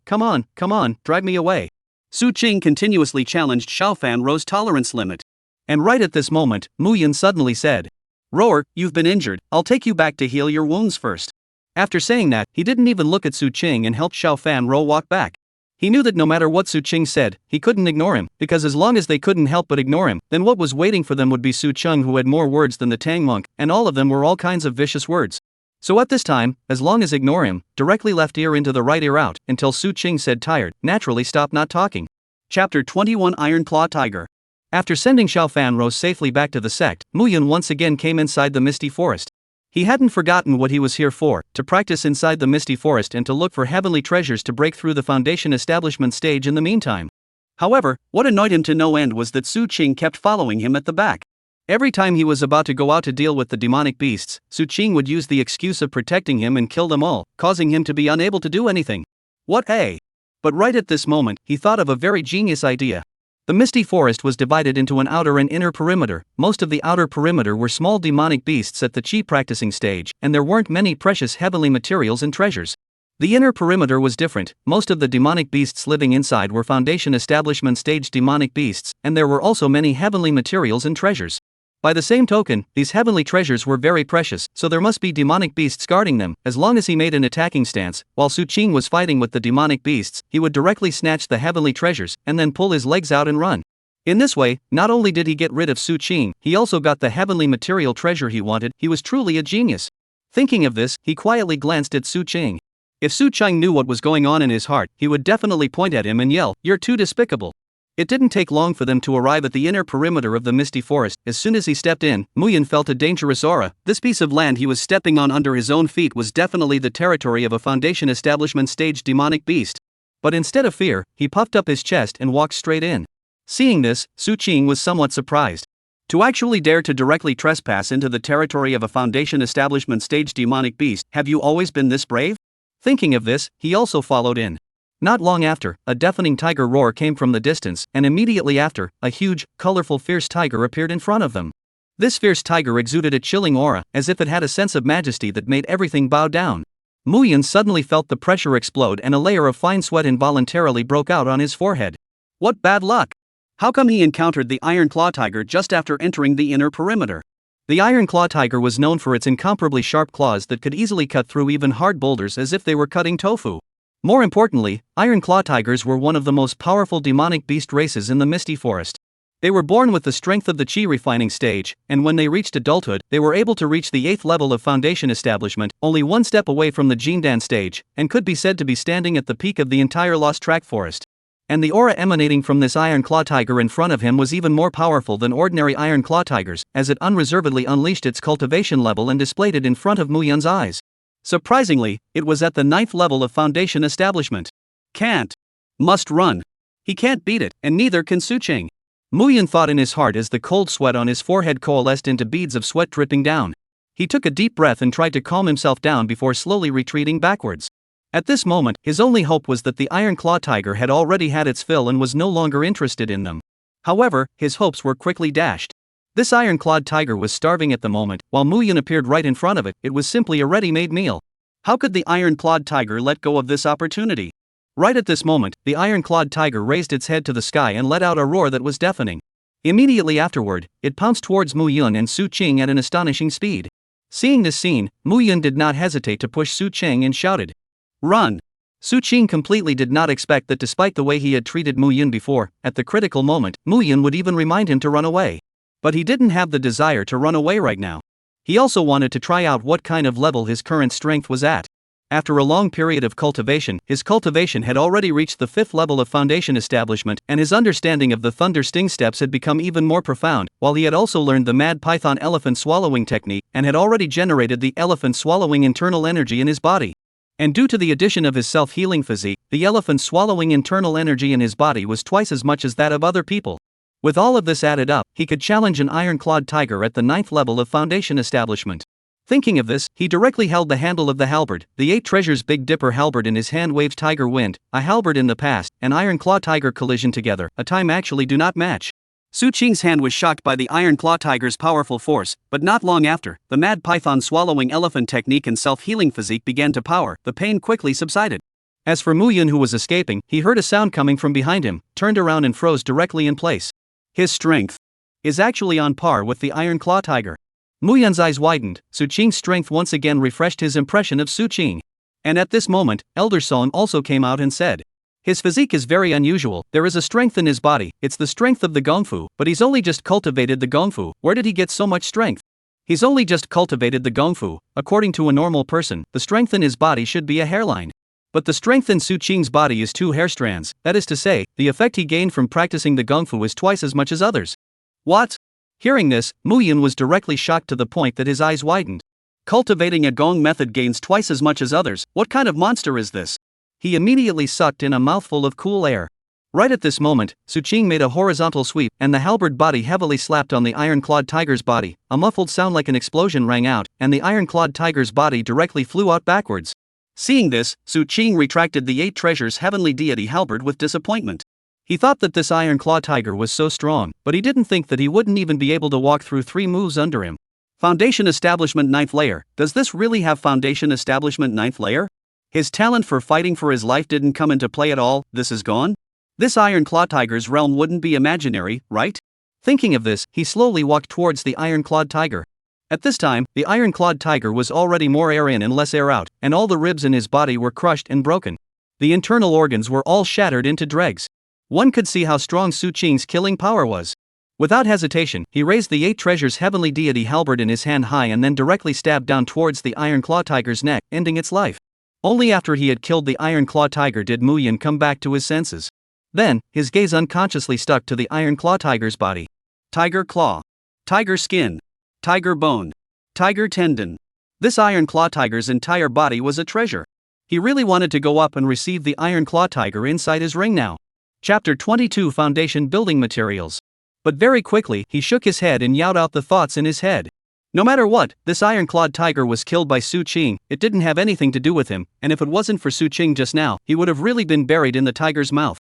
drive me away. Su Qing continuously challenged Xiaofan Ro's tolerance limit. And right at this moment, Mu Yun suddenly said, Roar, you've been injured, I'll take you back to heal your wounds first. After saying that, he didn't even look at Su Qing and helped Xiaofan Ro walk back. He knew that no matter what Su Qing said, he couldn't ignore him, because as long as they couldn't help but ignore him, then what was waiting for them would be Su Qing, who had more words than the Tang monk, and all of them were all kinds of vicious words. So at this time, as long as ignore him, directly left ear into the right ear out, until Su Qing said tired, naturally stop not talking. Chapter 21 Iron Claw Tiger. After sending Xiaofan Ro safely back to the sect, Mu Yun once again came inside the misty forest. He hadn't forgotten what he was here for, to practice inside the misty forest and to look for heavenly treasures to break through the foundation establishment stage in the meantime. However, what annoyed him to no end was that Su Qing kept following him at the back. Every time he was about to go out to deal with the demonic beasts, Su Qing would use the excuse of protecting him and kill them all, causing him to be unable to do anything. What a! But right at this moment, he thought of a very genius idea. The misty forest was divided into an outer and inner perimeter. Most of the outer perimeter were small demonic beasts at the chi practicing stage, and there weren't many precious heavenly materials and treasures. The inner perimeter was different. Most of the demonic beasts living inside were foundation establishment stage demonic beasts, and there were also many heavenly materials and treasures. By the same token, these heavenly treasures were very precious, so there must be demonic beasts guarding them. As long as he made an attacking stance, while Su Qing was fighting with the demonic beasts, he would directly snatch the heavenly treasures and then pull his legs out and run. In this way, not only did he get rid of Su Qing, he also got the heavenly material treasure he wanted. He was truly a genius. Thinking of this, he quietly glanced at Su Qing. If Su Qing knew what was going on in his heart, he would definitely point at him and yell, "You're too despicable." It didn't take long for them to arrive at the inner perimeter of the misty forest. As soon as he stepped in, Muyan felt a dangerous aura. This piece of land he was stepping on under his own feet was definitely the territory of a foundation establishment stage demonic beast. But instead of fear, he puffed up his chest and walked straight in. Seeing this, Su Qing was somewhat surprised. To actually dare to directly trespass into the territory of a foundation establishment stage demonic beast, have you always been this brave? Thinking of this, he also followed in. Not long after, a deafening tiger roar came from the distance, and immediately after, a huge, colorful fierce tiger appeared in front of them. This fierce tiger exuded a chilling aura, as if it had a sense of majesty that made everything bow down. Muyan suddenly felt the pressure explode and a layer of fine sweat involuntarily broke out on his forehead. What bad luck! How come he encountered the Iron Claw Tiger just after entering the inner perimeter? The Iron Claw Tiger was known for its incomparably sharp claws that could easily cut through even hard boulders as if they were cutting tofu. More importantly, Iron Claw Tigers were one of the most powerful demonic beast races in the misty forest. They were born with the strength of the chi refining stage, and when they reached adulthood, they were able to reach the 8th level of foundation establishment, only one step away from the Jindan stage, and could be said to be standing at the peak of the entire Lost Track forest. And the aura emanating from this Iron Claw Tiger in front of him was even more powerful than ordinary Iron Claw Tigers, as it unreservedly unleashed its cultivation level and displayed it in front of Muyan's eyes. Surprisingly, it was at the 9th level of foundation establishment. Can't. Must run. He can't beat it, and neither can Su Qing. Muyan thought in his heart as the cold sweat on his forehead coalesced into beads of sweat dripping down. He took a deep breath and tried to calm himself down before slowly retreating backwards. At this moment, his only hope was that the Iron Claw Tiger had already had its fill and was no longer interested in them. However, his hopes were quickly dashed. This iron-clawed tiger was starving at the moment. While Muyan appeared right in front of it, it was simply a ready-made meal. How could the iron-clawed tiger let go of this opportunity? Right at this moment, the iron-clawed tiger raised its head to the sky and let out a roar that was deafening. Immediately afterward, it pounced towards Muyan and Su Qing at an astonishing speed. Seeing this scene, Muyan did not hesitate to push Su Qing and shouted, "Run!" Su Qing completely did not expect that despite the way he had treated Muyan before, at the critical moment, Muyan would even remind him to run away. But he didn't have the desire to run away right now. He also wanted to try out what kind of level his current strength was at. After a long period of cultivation, his cultivation had already reached the 5th level of foundation establishment, and his understanding of the thunder sting steps had become even more profound, while he had also learned the mad python elephant swallowing technique, and had already generated the elephant swallowing internal energy in his body. And due to the addition of his self-healing physique, the elephant swallowing internal energy in his body was twice as much as that of other people. With all of this added up, he could challenge an iron-clawed tiger at the 9th level of foundation establishment. Thinking of this, he directly held the handle of the halberd, the 8 treasures Big Dipper halberd in his hand. Waves tiger wind, a halberd in the past, and iron claw tiger collision together, a time actually do not match. Su Qing's hand was shocked by the iron claw tiger's powerful force, but not long after, the mad python swallowing elephant technique and self-healing physique began to power. The pain quickly subsided. As for Muyan, who was escaping, he heard a sound coming from behind him, turned around and froze directly in place. His strength is actually on par with the iron claw tiger. Muyan's eyes widened. Su Qing's strength once again refreshed his impression of Su Qing. And at this moment, Elder Song also came out and said, "His physique is very unusual. There is a strength in his body. It's the strength of the Gongfu, but he's only just cultivated the Gongfu. Where did he get so much strength? He's only just cultivated the Gongfu. According to a normal person, the strength in his body should be a hairline. But the strength in Su Qing's body is 2 hair strands. That is to say, the effect he gained from practicing the Gongfu is twice as much as others." What? Hearing this, Muyan was directly shocked to the point that his eyes widened. Cultivating a gong method gains twice as much as others. What kind of monster is this? He immediately sucked in a mouthful of cool air. Right at this moment, Suqing made a horizontal sweep, and the halberd body heavily slapped on the iron-clawed tiger's body. A muffled sound like an explosion rang out, and the iron-clawed tiger's body directly flew out backwards. Seeing this, Suqing retracted the 8 treasures heavenly deity halberd with disappointment. He thought that this iron-claw tiger was so strong, but he didn't think that he wouldn't even be able to walk through 3 moves under him. Foundation Establishment 9th Layer. Does this really have Foundation Establishment 9th Layer? His talent for fighting for his life didn't come into play at all. This is gone? This iron claw tiger's realm wouldn't be imaginary, right? Thinking of this, he slowly walked towards the iron-clawed tiger. At this time, the iron-clawed tiger was already more air in and less air out, and all the ribs in his body were crushed and broken. The internal organs were all shattered into dregs. One could see how strong Suqing's killing power was. Without hesitation, he raised the 8 treasures heavenly deity halberd in his hand high and then directly stabbed down towards the iron claw tiger's neck, ending its life. Only after he had killed the iron claw tiger did Mu Yun come back to his senses. Then, his gaze unconsciously stuck to the iron claw tiger's body. Tiger claw. Tiger skin. Tiger bone. Tiger tendon. This iron claw tiger's entire body was a treasure. He really wanted to go up and receive the iron claw tiger inside his ring now. Chapter 22 Foundation Building Materials. But very quickly, he shook his head and yelled out the thoughts in his head. No matter what, this iron-clawed tiger was killed by Suqing. It didn't have anything to do with him, and if it wasn't for Suqing just now, he would have really been buried in the tiger's mouth.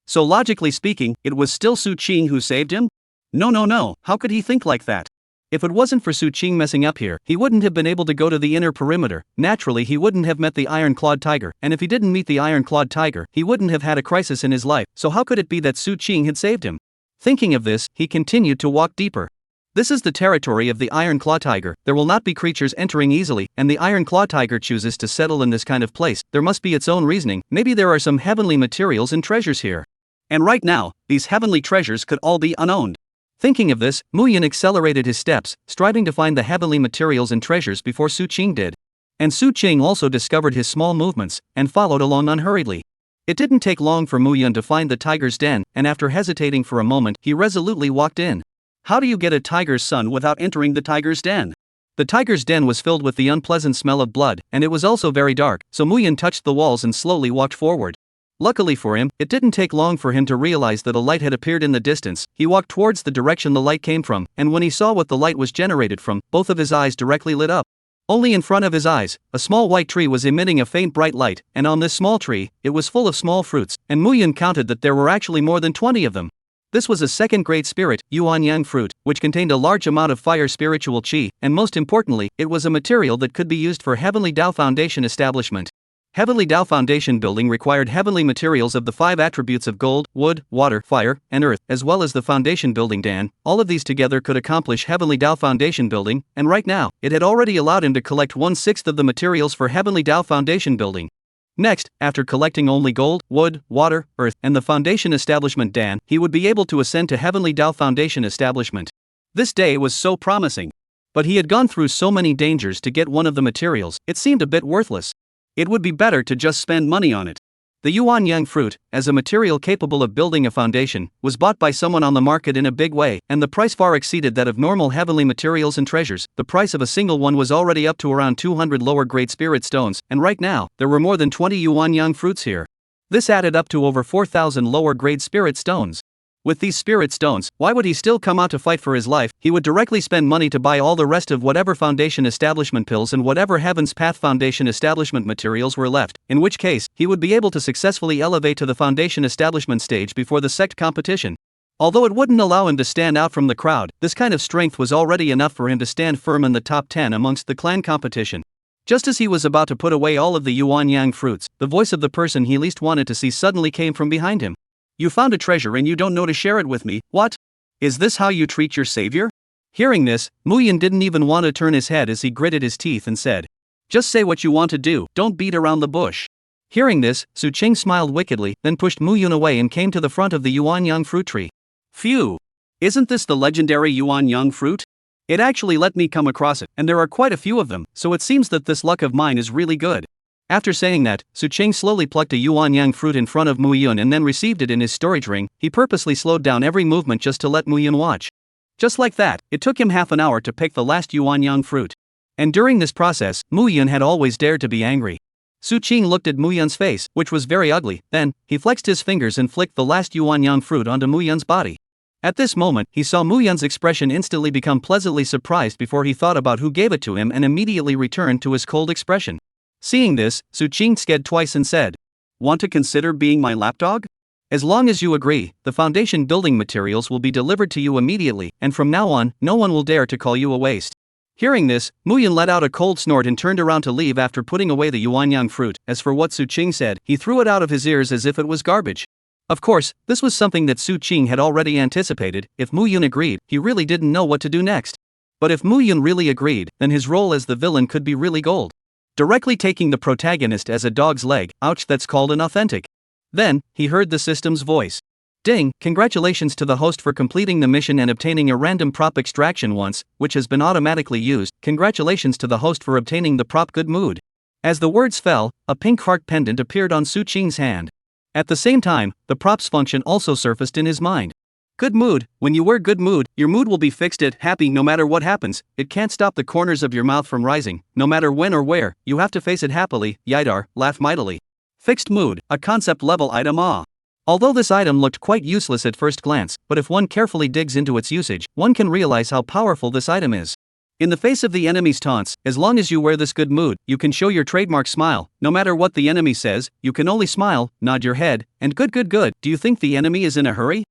So logically speaking, it was still Suqing who saved him? No, how could he think like that? If it wasn't for Suqing messing up here, he wouldn't have been able to go to the inner perimeter. Naturally, he wouldn't have met the iron-clawed tiger, and if he didn't meet the iron-clawed tiger, he wouldn't have had a crisis in his life, so how could it be that Suqing had saved him? Thinking of this, he continued to walk deeper. This is the territory of the iron claw tiger. There will not be creatures entering easily, and the iron claw tiger chooses to settle in this kind of place. There must be its own reasoning. Maybe there are some heavenly materials and treasures here. And right now, these heavenly treasures could all be unowned. Thinking of this, Mu Yun accelerated his steps, striving to find the heavenly materials and treasures before Suqing did. And Suqing also discovered his small movements, and followed along unhurriedly. It didn't take long for Mu Yun to find the tiger's den, and after hesitating for a moment, he resolutely walked in. How do you get a tiger's son without entering the tiger's den? The tiger's den was filled with the unpleasant smell of blood, and it was also very dark, so Mu Yun touched the walls and slowly walked forward. Luckily for him, it didn't take long for him to realize that a light had appeared in the distance. He walked towards the direction the light came from, and when he saw what the light was generated from, both of his eyes directly lit up. Only in front of his eyes, a small white tree was emitting a faint bright light, and on this small tree, it was full of small fruits, and Mu Yun counted that there were actually more than 20 of them. This was a second-grade spirit, Yuan Yang fruit, which contained a large amount of fire spiritual qi, and most importantly, it was a material that could be used for Heavenly Dao Foundation establishment. Heavenly Dao Foundation building required heavenly materials of the 5 attributes of gold, wood, water, fire, and earth, as well as the foundation building Dan. All of these together could accomplish Heavenly Dao Foundation building, and right now, it had already allowed him to collect 1/6 of the materials for Heavenly Dao Foundation building. Next, after collecting only gold, wood, water, earth, and the foundation establishment Dan, he would be able to ascend to Heavenly Dao Foundation establishment. This day was so promising. But he had gone through so many dangers to get one of the materials, it seemed a bit worthless. It would be better to just spend money on it. The Yuan Yang fruit, as a material capable of building a foundation, was bought by someone on the market in a big way, and the price far exceeded that of normal heavenly materials and treasures. The price of a single one was already up to around 200 lower grade spirit stones, and right now, there were more than 20 Yuan Yang fruits here. This added up to over 4,000 lower grade spirit stones. With these spirit stones, why would he still come out to fight for his life? He would directly spend money to buy all the rest of whatever foundation establishment pills and whatever Heaven's Path foundation establishment materials were left, in which case, he would be able to successfully elevate to the foundation establishment stage before the sect competition. Although it wouldn't allow him to stand out from the crowd, this kind of strength was already enough for him to stand firm in the top 10 amongst the clan competition. Just as he was about to put away all of the Yuan Yang fruits, the voice of the person he least wanted to see suddenly came from behind him. You found a treasure and you don't know to share it with me, what? Is this how you treat your savior? Hearing this, Mu Yun didn't even want to turn his head as he gritted his teeth and said, just say what you want to do, don't beat around the bush. Hearing this, Suqing smiled wickedly, then pushed Mu Yun away and came to the front of the Yuan Yang fruit tree. Phew! Isn't this the legendary Yuan Yang fruit? It actually let me come across it, and there are quite a few of them, so it seems that this luck of mine is really good. After saying that, Suqing slowly plucked a Yuan Yang fruit in front of Mu Yun and then received it in his storage ring. He purposely slowed down every movement just to let Mu Yun watch. Just like that, it took him half an hour to pick the last Yuan Yang fruit. And during this process, Mu Yun had always dared to be angry. Su Qing looked at Mu Yun's face, which was very ugly, then, he flexed his fingers and flicked the last yuanyang fruit onto Mu Yun's body. At this moment, he saw Mu Yun's expression instantly become pleasantly surprised before he thought about who gave it to him and immediately returned to his cold expression. Seeing this, Su Qing sked twice and said, "Want to consider being my lapdog? As long as you agree, the foundation building materials will be delivered to you immediately, and from now on, no one will dare to call you a waste." Hearing this, Mu Yun let out a cold snort and turned around to leave after putting away the yuanyang fruit. As for what Su Qing said, he threw it out of his ears as if it was garbage. Of course, this was something that Su Qing had already anticipated. If Mu Yun agreed, he really didn't know what to do next. But if Mu Yun really agreed, then his role as the villain could be really gold. Directly taking the protagonist as a dog's leg, ouch, that's called an authentic. Then, he heard the system's voice. "Ding, congratulations to the host for completing the mission and obtaining a random prop extraction once, which has been automatically used. Congratulations to the host for obtaining the prop good mood." As the words fell, a pink heart pendant appeared on Su Qing's hand. At the same time, the props function also surfaced in his mind. Good mood. When you wear good mood, your mood will be fixed at happy no matter what happens. It can't stop the corners of your mouth from rising, no matter when or where. You have to face it happily. Yidar, laugh mightily. Fixed mood, a concept level item. Although this item looked quite useless at first glance, but if one carefully digs into its usage, one can realize how powerful this item is. In the face of the enemy's taunts, as long as you wear this good mood, you can show your trademark smile. No matter what the enemy says, you can only smile, nod your head, and good. Do you think the enemy is in a hurry?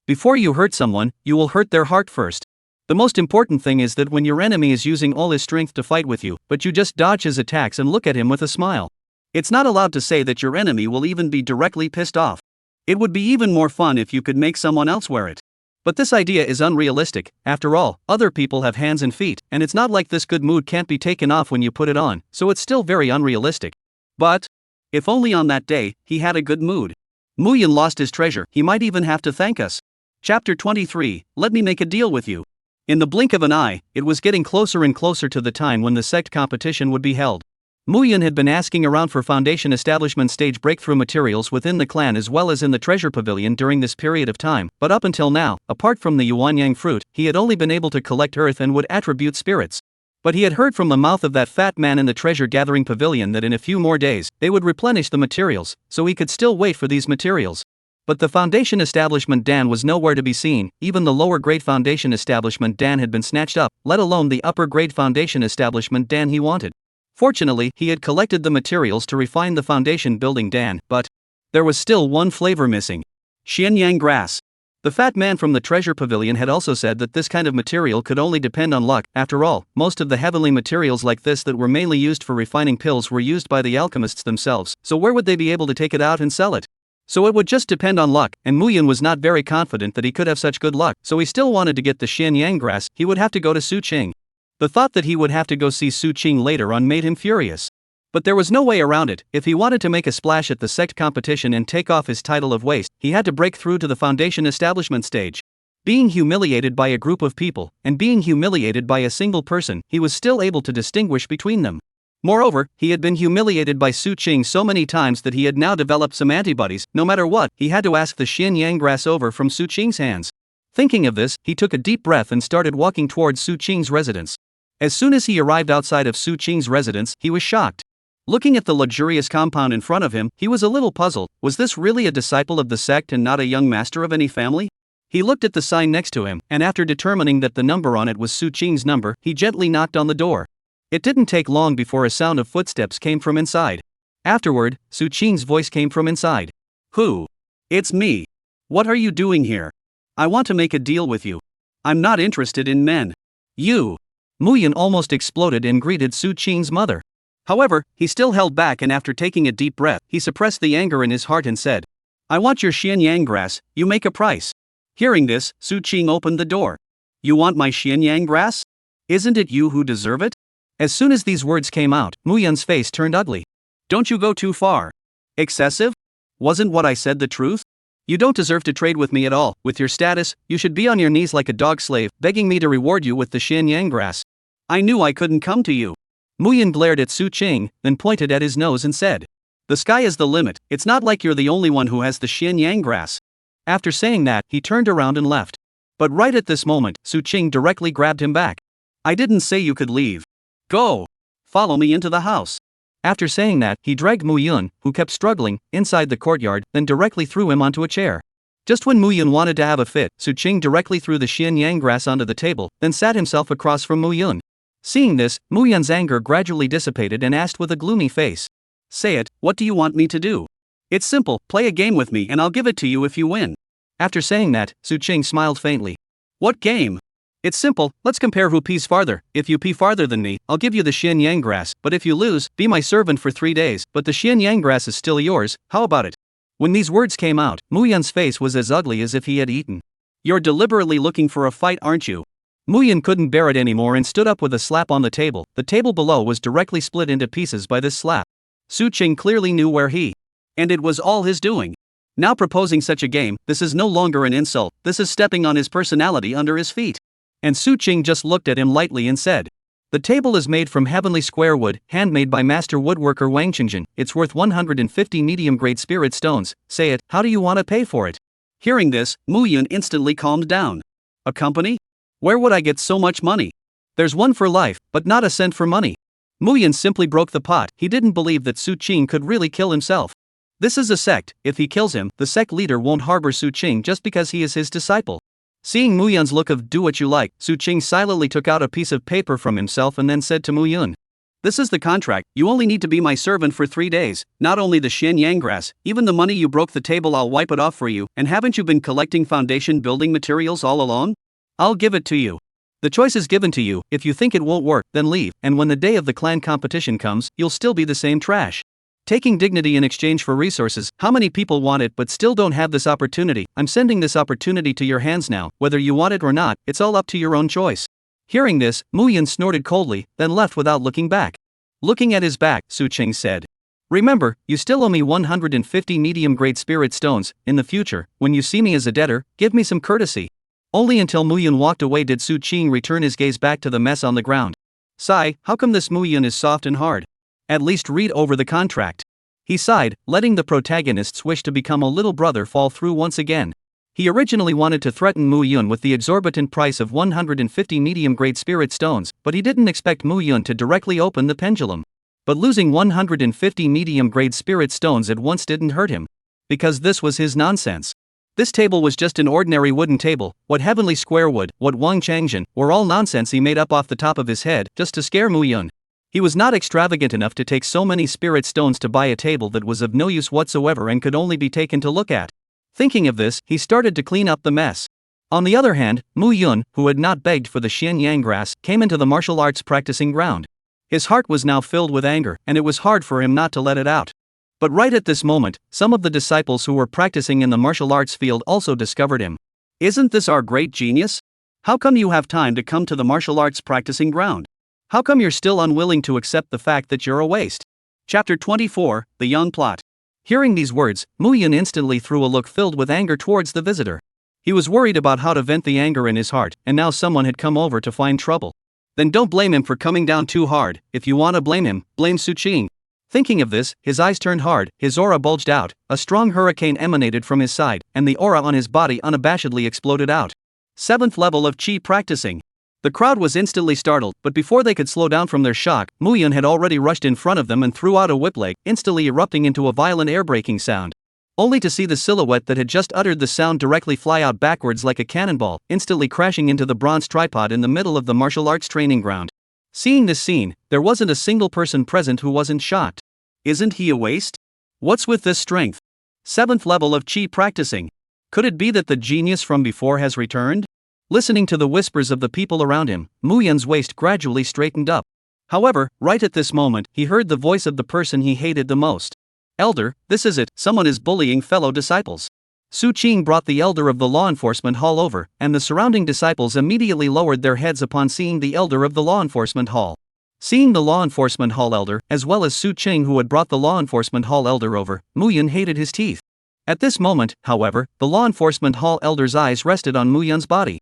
Before you hurt someone, you will hurt their heart first. The most important thing is that when your enemy is using all his strength to fight with you, but you just dodge his attacks and look at him with a smile. It's not allowed to say that your enemy will even be directly pissed off. It would be even more fun if you could make someone else wear it. But this idea is unrealistic. After all, other people have hands and feet, and it's not like this good mood can't be taken off when you put it on, so it's still very unrealistic. But if only on that day, he had a good mood. Mu Yun lost his treasure, he might even have to thank us. Chapter 23, Let me make a deal with you. In the blink of an eye, it was getting closer and closer to the time when the sect competition would be held. Mu Yun had been asking around for Foundation Establishment stage breakthrough materials within the clan as well as in the treasure pavilion during this period of time, but up until now, apart from the yuanyang fruit, he had only been able to collect earth and wood attribute spirits. But he had heard from the mouth of that fat man in the treasure gathering pavilion that in a few more days, they would replenish the materials, so he could still wait for these materials. But the Foundation Establishment Dan was nowhere to be seen. Even the lower grade Foundation Establishment Dan had been snatched up, let alone the upper grade Foundation Establishment Dan he wanted. Fortunately, he had collected the materials to refine the foundation building Dan, but there was still one flavor missing. Xianyang grass. The fat man from the treasure pavilion had also said that this kind of material could only depend on luck. After all, most of the heavenly materials like this that were mainly used for refining pills were used by the alchemists themselves, so where would they be able to take it out and sell it? So it would just depend on luck, and Mu Yun was not very confident that he could have such good luck, so he still wanted to get the Xianyang grass. He would have to go to Su Qing. The thought that he would have to go see Su Qing later on made him furious. But there was no way around it. If he wanted to make a splash at the sect competition and take off his title of waste, he had to break through to the Foundation Establishment stage. Being humiliated by a group of people, and being humiliated by a single person, he was still able to distinguish between them. Moreover, he had been humiliated by Su Qing so many times that he had now developed some antibodies. No matter what, he had to ask the Xianyang grass over from Su Qing's hands. Thinking of this, he took a deep breath and started walking towards Su Qing's residence. As soon as he arrived outside of Su Qing's residence, he was shocked. Looking at the luxurious compound in front of him, he was a little puzzled. Was this really a disciple of the sect and not a young master of any family? He looked at the sign next to him, and after determining that the number on it was Su Qing's number, he gently knocked on the door. It didn't take long before a sound of footsteps came from inside. Afterward, Su Qing's voice came from inside. "Who? It's me. What are you doing here? I want to make a deal with you. I'm not interested in men." "You?" Mu Yun almost exploded and greeted Su Qing's mother. However, he still held back, and after taking a deep breath, he suppressed the anger in his heart and said, "I want your Xianyang grass, you make a price." Hearing this, Su Qing opened the door. "You want my Xianyang grass? Isn't it you who deserve it?" As soon as these words came out, Mu Yun's face turned ugly. "Don't you go too far. Excessive? Wasn't what I said the truth? You don't deserve to trade with me at all. With your status, you should be on your knees like a dog slave, begging me to reward you with the Xianyang grass. I knew I couldn't come to you." Mu Yun glared at Su Qing, then pointed at his nose and said, "The sky is the limit. It's not like you're the only one who has the Xianyang grass." After saying that, he turned around and left. But right at this moment, Su Qing directly grabbed him back. "I didn't say you could leave. Go! Follow me into the house. After saying that, he dragged Mu Yun, who kept struggling, inside the courtyard, then directly threw him onto a chair. Just when Mu Yun wanted to have a fit, Su Qing directly threw the Xian Yang grass onto the table, then sat himself across from Mu Yun. Seeing this, Mu Yun's anger gradually dissipated and asked with a gloomy face. Say it, what do you want me to do? It's simple, play a game with me and I'll give it to you if you win. After saying that, Su Qing smiled faintly. What game? It's simple, let's compare who pees farther. If you pee farther than me, I'll give you the Xian Yang grass, but if you lose, be my servant for 3 days, but the Xian Yang grass is still yours, how about it? When these words came out, Mu Yun's face was as ugly as if he had eaten. You're deliberately looking for a fight, aren't you? Mu Yun couldn't bear it anymore and stood up with a slap on the table. The table below was directly split into pieces by this slap. Su Qing clearly knew where he. And it was all his doing. Now proposing such a game, this is no longer an insult, this is stepping on his personality under his feet. And Su Qing just looked at him lightly and said, "The table is made from heavenly square wood, handmade by master woodworker Wang Qingjin. It's worth 150 medium-grade spirit stones. Say it, how do you want to pay for it?" Hearing this, Mu Yun instantly calmed down. A company? Where would I get so much money? There's one for life, but not a cent for money. Mu Yun simply broke the pot. He didn't believe that Su Qing could really kill himself. This is a sect. If he kills him, the sect leader won't harbor Su Qing just because he is his disciple. Seeing Mu Yun's look of "do what you like," Su Qing silently took out a piece of paper from himself and then said to Mu Yun, "This is the contract, you only need to be my servant for 3 days, not only the Xian Yang grass, even the money you broke the table I'll wipe it off for you, and haven't you been collecting foundation building materials all along? I'll give it to you. The choice is given to you, if you think it won't work, then leave, and when the day of the clan competition comes, you'll still be the same trash. Taking dignity in exchange for resources, how many people want it but still don't have this opportunity? I'm sending this opportunity to your hands now, whether you want it or not, it's all up to your own choice." Hearing this, Mu Yun snorted coldly, then left without looking back. Looking at his back, Su Qing said, "Remember, you still owe me 150 medium-grade spirit stones. In the future, when you see me as a debtor, give me some courtesy." Only until Mu Yun walked away did Su Qing return his gaze back to the mess on the ground. "Sigh, how come this Mu Yun is soft and hard? At least read over the contract." He sighed, letting the protagonist's wish to become a little brother fall through once again. He originally wanted to threaten Mu Yun with the exorbitant price of 150 medium-grade spirit stones, but he didn't expect Mu Yun to directly open the pendulum. But losing 150 medium-grade spirit stones at once didn't hurt him. Because this was his nonsense. This table was just an ordinary wooden table. What heavenly square wood, what Wang Changjin, were all nonsense he made up off the top of his head, just to scare Mu Yun. He was not extravagant enough to take so many spirit stones to buy a table that was of no use whatsoever and could only be taken to look at. Thinking of this, he started to clean up the mess. On the other hand, Mu Yun, who had not begged for the Xian Yang grass, came into the martial arts practicing ground. His heart was now filled with anger, and it was hard for him not to let it out. But right at this moment, some of the disciples who were practicing in the martial arts field also discovered him. "Isn't this our great genius? How come you have time to come to the martial arts practicing ground? How come you're still unwilling to accept the fact that you're a waste?" Chapter 24, The Young Plot. Hearing these words, Mu Yun instantly threw a look filled with anger towards the visitor. He was worried about how to vent the anger in his heart, and now someone had come over to find trouble. Then don't blame him for coming down too hard. If you want to blame him, blame Su Qing. Thinking of this, his eyes turned hard, his aura bulged out, a strong hurricane emanated from his side, and the aura on his body unabashedly exploded out. 7th level of Qi practicing. The crowd was instantly startled, but before they could slow down from their shock, Mu Yun had already rushed in front of them and threw out a whip leg, instantly erupting into a violent air-breaking sound. Only to see the silhouette that had just uttered the sound directly fly out backwards like a cannonball, instantly crashing into the bronze tripod in the middle of the martial arts training ground. Seeing this scene, there wasn't a single person present who wasn't shocked. Isn't he a waste? What's with this strength? 7th level of Qi practicing. Could it be that the genius from before has returned? Listening to the whispers of the people around him, Mu Yun's waist gradually straightened up. However, right at this moment, he heard the voice of the person he hated the most. "Elder, this is it, someone is bullying fellow disciples." Su Qing brought the elder of the law enforcement hall over, and the surrounding disciples immediately lowered their heads upon seeing the elder of the law enforcement hall. Seeing the law enforcement hall elder, as well as Su Qing who had brought the law enforcement hall elder over, Mu Yun hated his teeth. At this moment, however, the law enforcement hall elder's eyes rested on Mu Yun's body.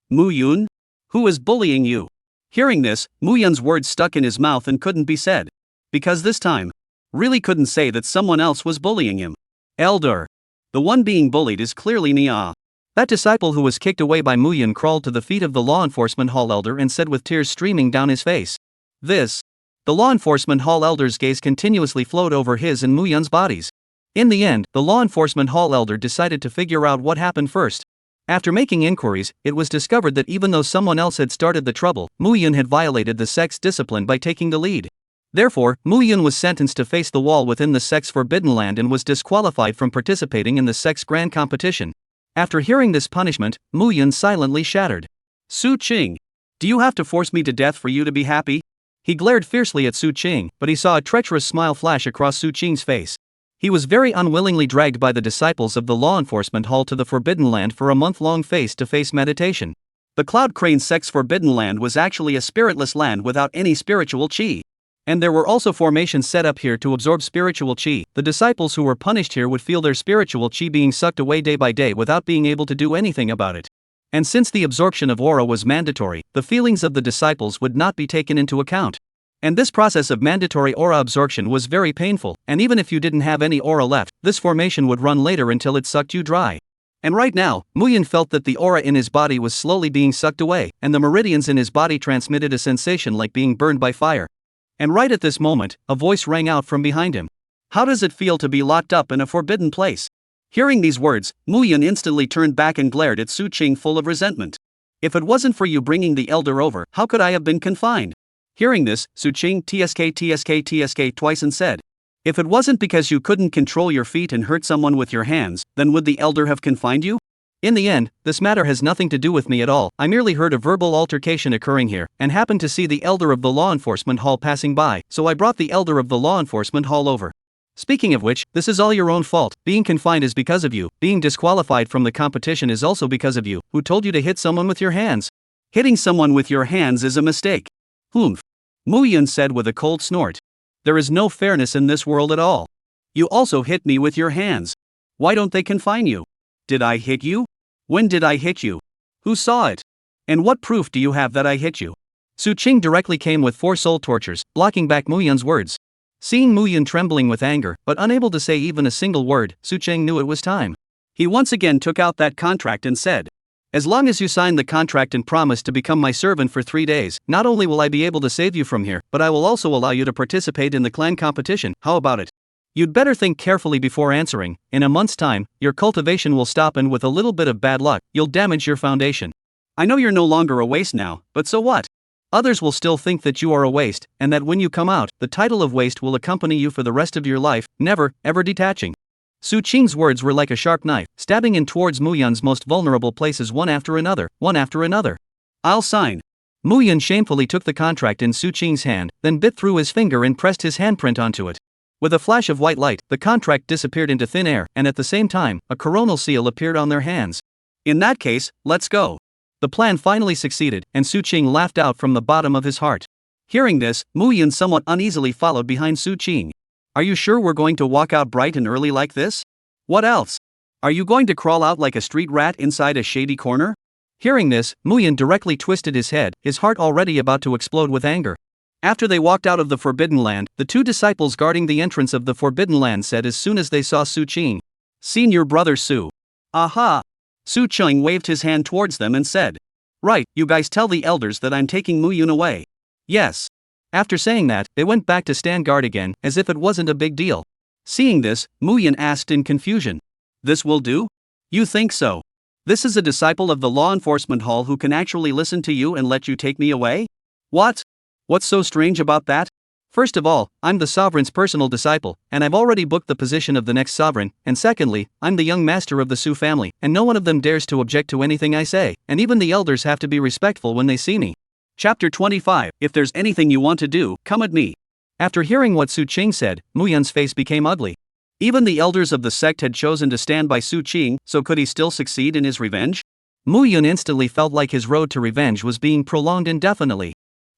"Mu Yun? Who is bullying you?" Hearing this, Mu Yun's words stuck in his mouth and couldn't be said. Because this time, really couldn't say that someone else was bullying him. "Elder. The one being bullied is clearly Nia." That disciple who was kicked away by Mu Yun crawled to the feet of the law enforcement hall elder and said with tears streaming down his face, This. The law enforcement hall elder's gaze continuously flowed over his and Mu Yun's bodies. In the end, the law enforcement hall elder decided to figure out what happened first. After making inquiries, it was discovered that even though someone else had started the trouble, Mu Yun had violated the sex discipline by taking the lead. Therefore, Mu Yun was sentenced to face the wall within the sex forbidden land and was disqualified from participating in the sex grand competition. After hearing this punishment, Mu Yun silently shattered. Su Qing. Do you have to force me to death for you to be happy? He glared fiercely at Su Qing, but he saw a treacherous smile flash across Su Qing's face. He was very unwillingly dragged by the disciples of the law enforcement hall to the Forbidden Land for a month-long face-to-face meditation. The Cloud Crane Sex Forbidden Land was actually a spiritless land without any spiritual chi. And there were also formations set up here to absorb spiritual chi. The disciples who were punished here would feel their spiritual chi being sucked away day by day without being able to do anything about it. And since the absorption of aura was mandatory, the feelings of the disciples would not be taken into account. And this process of mandatory aura absorption was very painful, and even if you didn't have any aura left, this formation would run later until it sucked you dry. And right now, Mu Yun felt that the aura in his body was slowly being sucked away, and the meridians in his body transmitted a sensation like being burned by fire. And right at this moment, a voice rang out from behind him. How does it feel to be locked up in a forbidden place? Hearing these words, Mu Yun instantly turned back and glared at Su Qing full of resentment. If it wasn't for you bringing the elder over, how could I have been confined? Hearing this, Su Qing tsk twice and said, if it wasn't because you couldn't control your feet and hurt someone with your hands, then would the elder have confined you? In the end, this matter has nothing to do with me at all. I merely heard a verbal altercation occurring here, and happened to see the elder of the law enforcement hall passing by, so I brought the elder of the law enforcement hall over. Speaking of which, this is all your own fault. Being confined is because of you. Being disqualified from the competition is also because of you. Who told you to hit someone with your hands? Hitting someone with your hands is a mistake. Humph. Mu Yun said with a cold snort. There is no fairness in this world at all. You also hit me with your hands. Why don't they confine you? Did I hit you? When did I hit you? Who saw it? And what proof do you have that I hit you? Su Qing directly came with 4 soul tortures, blocking back Mu Yun's words. Seeing Mu Yun trembling with anger, but unable to say even a single word, Su Qing knew it was time. He once again took out that contract and said, as long as you sign the contract and promise to become my servant for 3 days, not only will I be able to save you from here, but I will also allow you to participate in the clan competition. How about it? You'd better think carefully before answering. In a month's time, your cultivation will stop, and with a little bit of bad luck, you'll damage your foundation. I know you're no longer a waste now, but so what? Others will still think that you are a waste, and that when you come out, the title of waste will accompany you for the rest of your life, never, ever detaching. Su Qing's words were like a sharp knife, stabbing in towards Mu Yun's most vulnerable places one after another, one after another. I'll sign. Mu Yun shamefully took the contract in Su Qing's hand, then bit through his finger and pressed his handprint onto it. With a flash of white light, the contract disappeared into thin air, and at the same time, a coronal seal appeared on their hands. In that case, let's go. The plan finally succeeded, and Su Qing laughed out from the bottom of his heart. Hearing this, Mu Yun somewhat uneasily followed behind Su Qing. Are you sure we're going to walk out bright and early like this? What else? Are you going to crawl out like a street rat inside a shady corner? Hearing this, Mu Yun directly twisted his head, his heart already about to explode with anger. After they walked out of the Forbidden Land, the 2 disciples guarding the entrance of the Forbidden Land said as soon as they saw Su Qing, "Seen your brother Su." "Aha." Su Qing waved his hand towards them and said, "Right, you guys tell the elders that I'm taking Mu Yun away." "Yes." After saying that, they went back to stand guard again, as if it wasn't a big deal. Seeing this, Mu Yun asked in confusion, "This will do? You think so? This is a disciple of the law enforcement hall who can actually listen to you and let you take me away? What? What's so strange about that? First of all, I'm the sovereign's personal disciple, and I've already booked the position of the next sovereign, and secondly, I'm the young master of the Su family, and no one of them dares to object to anything I say, and even the elders have to be respectful when they see me." Chapter 25. If there's anything you want to do, come at me. After hearing what Su Qing said, Mu Yun's face became ugly. Even the elders of the sect had chosen to stand by Su Qing, so could he still succeed in his revenge? Mu Yun instantly felt like his road to revenge was being prolonged indefinitely.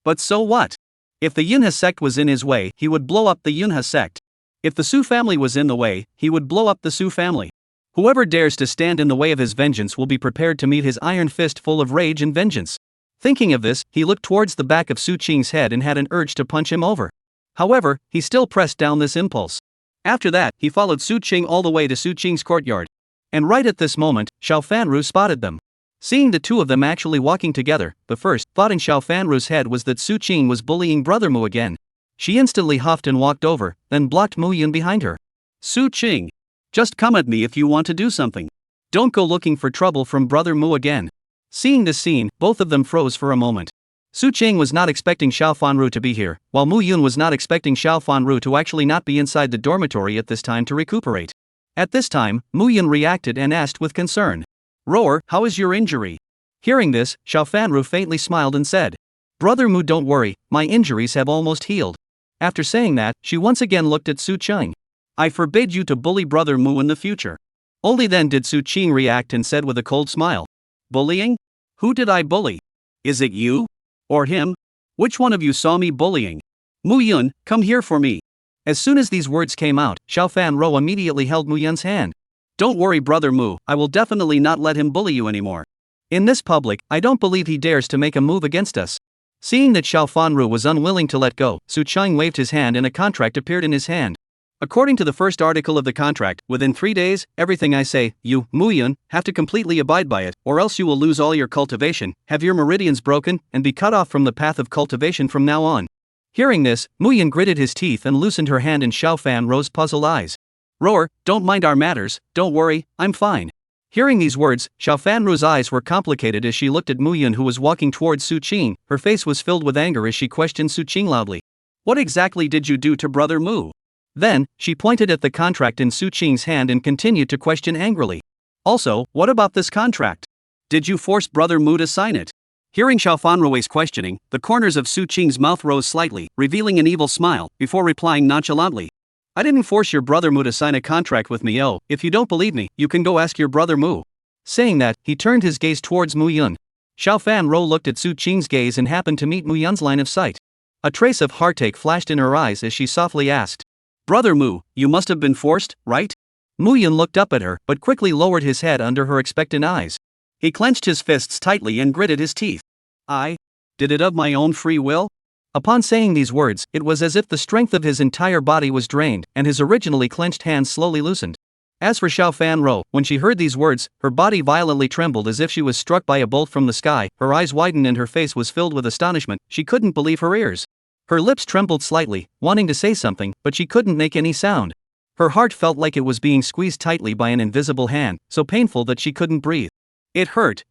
But so what? If the Yunha sect was in his way, he would blow up the Yunha sect. If the Su family was in the way, he would blow up the Su family. Whoever dares to stand in the way of his vengeance will be prepared to meet his iron fist full of rage and vengeance. Thinking of this, he looked towards the back of Su Qing's head and had an urge to punch him over. However, he still pressed down this impulse. After that, he followed Su Qing all the way to Su Qing's courtyard. And right at this moment, Xiao Fanru spotted them. Seeing the two of them actually walking together, the first thought in Xiao Fanru's head was that Su Qing was bullying Brother Mu again. She instantly huffed and walked over, then blocked Mu Yun behind her. Su Qing, just come at me if you want to do something. Don't go looking for trouble from Brother Mu again. Seeing this scene, both of them froze for a moment. Su Qing was not expecting Xiao Fanru to be here, while Mu Yun was not expecting Xiao Fanru to actually not be inside the dormitory at this time to recuperate. At this time, Mu Yun reacted and asked with concern. Roar, how is your injury? Hearing this, Xiao Fanru faintly smiled and said, Brother Mu, don't worry, my injuries have almost healed. After saying that, she once again looked at Su Qing. I forbid you to bully Brother Mu in the future. Only then did Su Qing react and said with a cold smile. Bullying? Who did I bully? Is it you? Or him? Which one of you saw me bullying? Mu Yun, come here for me. As soon as these words came out, Xiao Fanru immediately held Mu Yun's hand. Don't worry, Brother Mu, I will definitely not let him bully you anymore. In this public, I don't believe he dares to make a move against us. Seeing that Xiao Fanru was unwilling to let go, Su Qing waved his hand and a contract appeared in his hand. According to the first article of the contract, within 3 days, everything I say, you, Mu Yun, have to completely abide by it, or else you will lose all your cultivation, have your meridians broken, and be cut off from the path of cultivation from now on. Hearing this, Mu Yun gritted his teeth and loosened her hand in Xiao Fanru's puzzled eyes. Roar, don't mind our matters, don't worry, I'm fine. Hearing these words, Xiao Fanru's eyes were complicated as she looked at Mu Yun, who was walking towards Su Qing. Her face was filled with anger as she questioned Su Qing loudly. What exactly did you do to Brother Mu? Then, she pointed at the contract in Su Qing's hand and continued to question angrily. Also, what about this contract? Did you force Brother Mu to sign it? Hearing Xiao Fanru's questioning, the corners of Su Qing's mouth rose slightly, revealing an evil smile, before replying nonchalantly. I didn't force your Brother Mu to sign a contract with me. Oh, if you don't believe me, you can go ask your Brother Mu. Saying that, he turned his gaze towards Mu Yun. Xiao Fanru looked at Su Qing's gaze and happened to meet Mu Yun's line of sight. A trace of heartache flashed in her eyes as she softly asked. Brother Mu, you must have been forced, right? Mu Yun looked up at her, but quickly lowered his head under her expectant eyes. He clenched his fists tightly and gritted his teeth. I did it of my own free will? Upon saying these words, it was as if the strength of his entire body was drained, and his originally clenched hands slowly loosened. As for Xiao Fanru, when she heard these words, her body violently trembled as if she was struck by a bolt from the sky, her eyes widened and her face was filled with astonishment. She couldn't believe her ears. Her lips trembled slightly, wanting to say something, but she couldn't make any sound. Her heart felt like it was being squeezed tightly by an invisible hand, so painful that she couldn't breathe. It hurt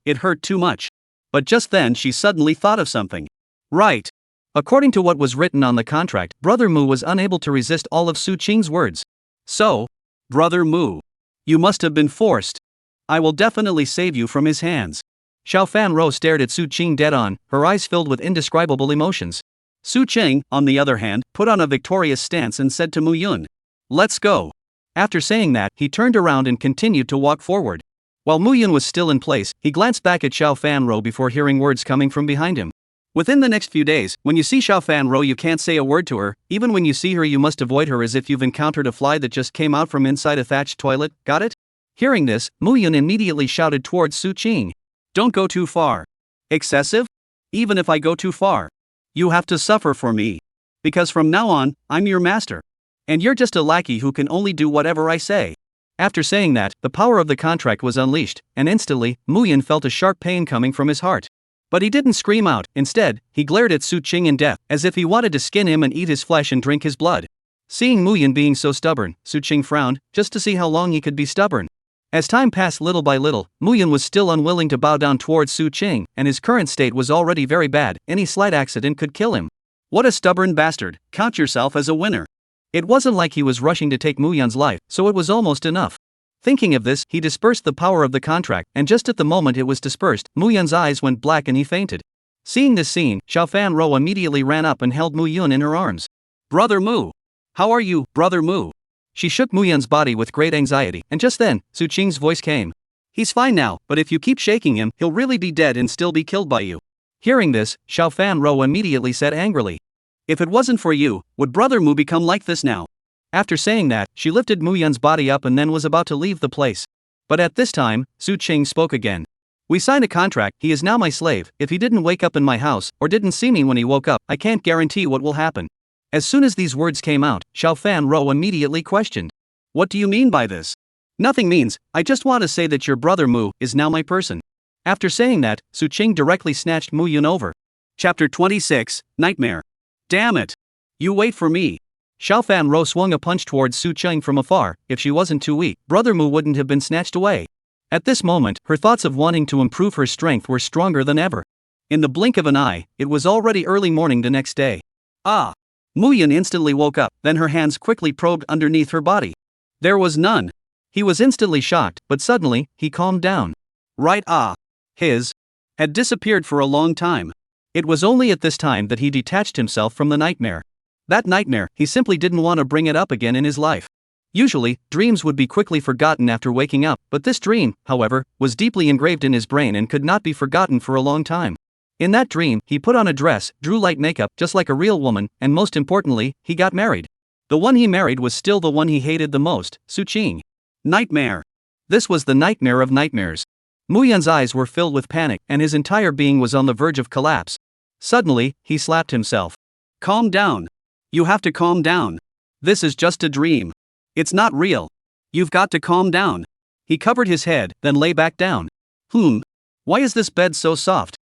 too much. But just then she suddenly thought of something. Right. According to what was written on the contract, Brother Mu was unable to resist all of Su Qing's words. So, Brother Mu, you must have been forced. I will definitely save you from his hands. Xiao Fanru stared at Su Qing dead on, her eyes filled with indescribable emotions. Su Qing, on the other hand, put on a victorious stance and said to Mu Yun, let's go. After saying that, he turned around and continued to walk forward. While Mu Yun was still in place, he glanced back at Xiao Fanru before hearing words coming from behind him. Within the next few days, when you see Xiao Fanru, you can't say a word to her. Even when you see her, you must avoid her as if you've encountered a fly that just came out from inside a thatched toilet. Got it? Hearing this, Mu Yun immediately shouted towards Su Qing. Don't go too far. Excessive? Even if I go too far, you have to suffer for me. Because from now on, I'm your master. And you're just a lackey who can only do whatever I say. After saying that, the power of the contract was unleashed, and instantly, Mu Yun felt a sharp pain coming from his heart. But he didn't scream out. Instead, he glared at Su Qing in death, as if he wanted to skin him and eat his flesh and drink his blood. Seeing Mu Yun being so stubborn, Su Qing frowned, just to see how long he could be stubborn. As time passed little by little, Mu Yun was still unwilling to bow down towards Su Qing, and his current state was already very bad. Any slight accident could kill him. What a stubborn bastard, count yourself as a winner. It wasn't like he was rushing to take Mu Yun's life, so it was almost enough. Thinking of this, he dispersed the power of the contract, and just at the moment it was dispersed, Mu Yun's eyes went black and he fainted. Seeing this scene, Xiao Fanru immediately ran up and held Mu Yun in her arms. Brother Mu. How are you, Brother Mu? She shook Mu Yun's body with great anxiety, and just then, Su Qing's voice came. He's fine now, but if you keep shaking him, he'll really be dead and still be killed by you. Hearing this, Xiao Fanru immediately said angrily. If it wasn't for you, would Brother Mu become like this now? After saying that, she lifted Mu Yun's body up and then was about to leave the place. But at this time, Su Qing spoke again. We signed a contract, he is now my slave. If he didn't wake up in my house, or didn't see me when he woke up, I can't guarantee what will happen. As soon as these words came out, Xiao Fanru immediately questioned. What do you mean by this? Nothing means, I just want to say that your Brother Mu is now my person. After saying that, Su Qing directly snatched Mu Yun over. Chapter 26, Nightmare. Damn it! You wait for me. Xiao Fan Ro swung a punch towards Su Qing from afar. If she wasn't too weak, Brother Mu wouldn't have been snatched away. At this moment, her thoughts of wanting to improve her strength were stronger than ever. In the blink of an eye, it was already early morning the next day. Ah! Mu Yun instantly woke up, then her hands quickly probed underneath her body. There was none. He was instantly shocked, but suddenly, he calmed down. Right, his had disappeared for a long time. It was only at this time that he detached himself from the nightmare. That nightmare, he simply didn't want to bring it up again in his life. Usually, dreams would be quickly forgotten after waking up, but this dream, however, was deeply engraved in his brain and could not be forgotten for a long time. In that dream, he put on a dress, drew light makeup just like a real woman, and most importantly, he got married. The one he married was still the one he hated the most, Su Qing. Nightmare. This was the nightmare of nightmares. Mu Yun's eyes were filled with panic, and his entire being was on the verge of collapse. Suddenly, he slapped himself. Calm down. You have to calm down. This is just a dream. It's not real. You've got to calm down. He covered his head, then lay back down. Why is this bed so soft?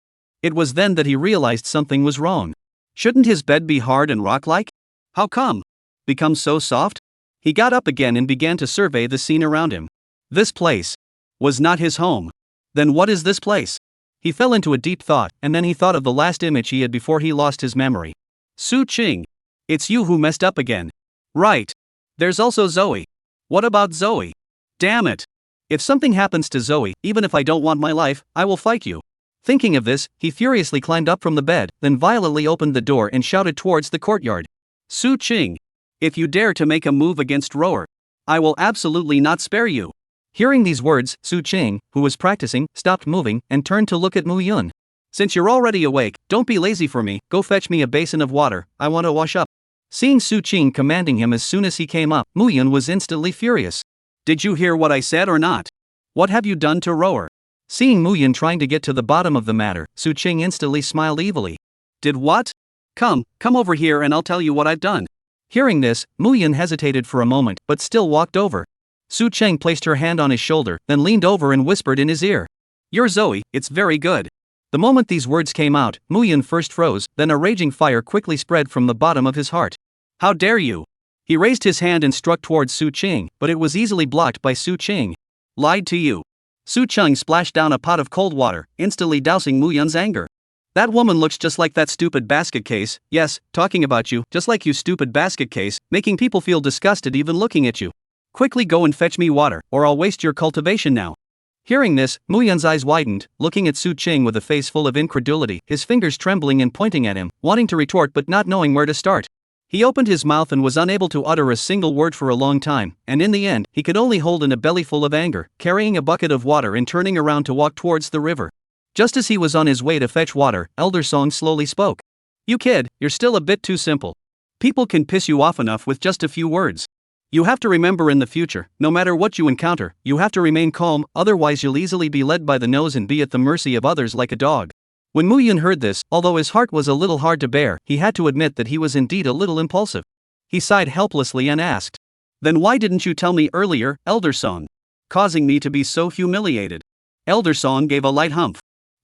It was then that he realized something was wrong. Shouldn't his bed be hard and rock-like? How come? Become so soft? He got up again and began to survey the scene around him. This place was not his home. Then what is this place? He fell into a deep thought, and then he thought of the last image he had before he lost his memory. Su Qing. It's you who messed up again. Right. There's also Zoe. What about Zoe? Damn it. If something happens to Zoe, even if I don't want my life, I will fight you. Thinking of this, he furiously climbed up from the bed, then violently opened the door and shouted towards the courtyard. Su Qing. If you dare to make a move against Rower, I will absolutely not spare you. Hearing these words, Su Qing, who was practicing, stopped moving and turned to look at Mu Yun. Since you're already awake, don't be lazy for me, go fetch me a basin of water, I want to wash up. Seeing Su Qing commanding him as soon as he came up, Mu Yun was instantly furious. Did you hear what I said or not? What have you done to Rower? Seeing Mu Yun trying to get to the bottom of the matter, Su Qing instantly smiled evilly. Did what? Come over here and I'll tell you what I've done. Hearing this, Mu Yun hesitated for a moment but still walked over. Su Qing placed her hand on his shoulder, then leaned over and whispered in his ear. You're Zoe, it's very good. The moment these words came out, Mu Yun first froze, then a raging fire quickly spread from the bottom of his heart. How dare you? He raised his hand and struck towards Su Qing, but it was easily blocked by Su Qing. Lied to you. Su Qing splashed down a pot of cold water, instantly dousing Mu Yun's anger. That woman looks just like that stupid basket case, yes, talking about you, just like you stupid basket case, making people feel disgusted even looking at you. Quickly go and fetch me water, or I'll waste your cultivation now. Hearing this, Mu Yun's eyes widened, looking at Su Qing with a face full of incredulity, his fingers trembling and pointing at him, wanting to retort but not knowing where to start. He opened his mouth and was unable to utter a single word for a long time, and in the end, he could only hold in a belly full of anger, carrying a bucket of water and turning around to walk towards the river. Just as he was on his way to fetch water, Elder Song slowly spoke. You kid, you're still a bit too simple. People can piss you off enough with just a few words. You have to remember in the future, no matter what you encounter, you have to remain calm, otherwise you'll easily be led by the nose and be at the mercy of others like a dog. When Mu Yun heard this, although his heart was a little hard to bear, he had to admit that he was indeed a little impulsive. He sighed helplessly and asked, Then why didn't you tell me earlier, Elder Song? Causing me to be so humiliated. Elder Song gave a light humph.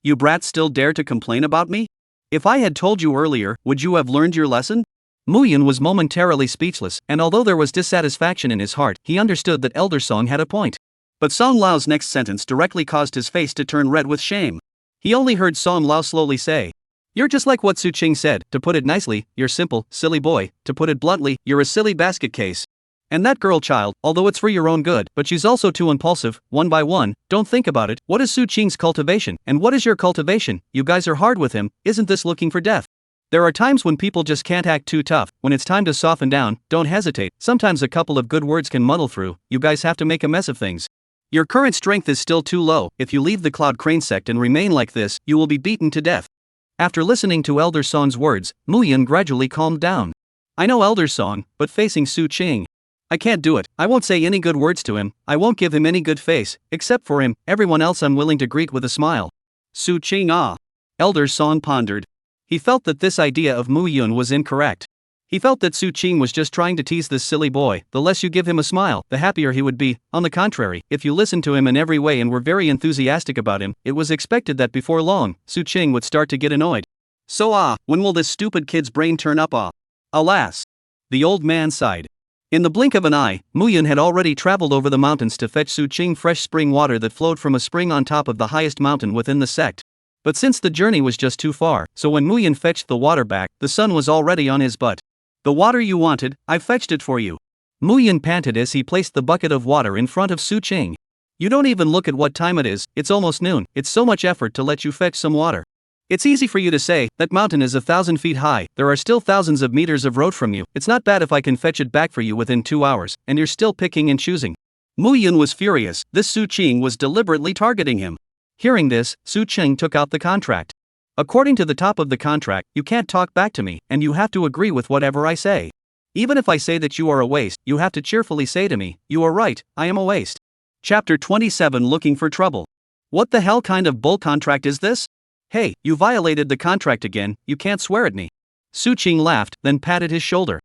You brats still dare to complain about me? If I had told you earlier, would you have learned your lesson? Mu Yun was momentarily speechless, and although there was dissatisfaction in his heart, he understood that Elder Song had a point. But Song Lao's next sentence directly caused his face to turn red with shame. He only heard Song Lao slowly say, You're just like what Su Qing said, to put it nicely, you're simple, silly boy, to put it bluntly, you're a silly basket case. And that girl child, although it's for your own good, but she's also too impulsive, one by one, don't think about it, what is Su Qing's cultivation, and what is your cultivation, you guys are hard with him, isn't this looking for death? There are times when people just can't act too tough, when it's time to soften down, don't hesitate, sometimes a couple of good words can muddle through, you guys have to make a mess of things. Your current strength is still too low, if you leave the Cloud Crane sect and remain like this, you will be beaten to death. After listening to Elder Song's words, Mu Yun gradually calmed down. I know Elder Song, but facing Su Qing, I can't do it, I won't say any good words to him, I won't give him any good face, except for him, everyone else I'm willing to greet with a smile. Su Qing Elder Song pondered. He felt that this idea of Mu Yun was incorrect. He felt that Su Qing was just trying to tease this silly boy. The less you give him a smile, the happier he would be. On the contrary, if you listened to him in every way and were very enthusiastic about him, it was expected that before long, Su Qing would start to get annoyed. So when will this stupid kid's brain turn up? Alas. The old man sighed. In the blink of an eye, Mu Yun had already traveled over the mountains to fetch Su Qing fresh spring water that flowed from a spring on top of the highest mountain within the sect. But since the journey was just too far, so when Mu Yun fetched the water back, the sun was already on his butt. The water you wanted, I fetched it for you. Mu Yun panted as he placed the bucket of water in front of Su Qing. You don't even look at what time it is, it's almost noon, it's so much effort to let you fetch some water. It's easy for you to say, that mountain is 1,000 feet high, there are still thousands of meters of road from you, it's not bad if I can fetch it back for you within 2 hours, and you're still picking and choosing. Mu Yun was furious, this Su Qing was deliberately targeting him. Hearing this, Su Qing took out the contract. According to the top of the contract, you can't talk back to me, and you have to agree with whatever I say. Even if I say that you are a waste, you have to cheerfully say to me, you are right, I am a waste. Chapter 27 Looking for Trouble. What the hell kind of bull contract is this? Hey, you violated the contract again, you can't swear at me. Su Qing laughed, then patted his shoulder.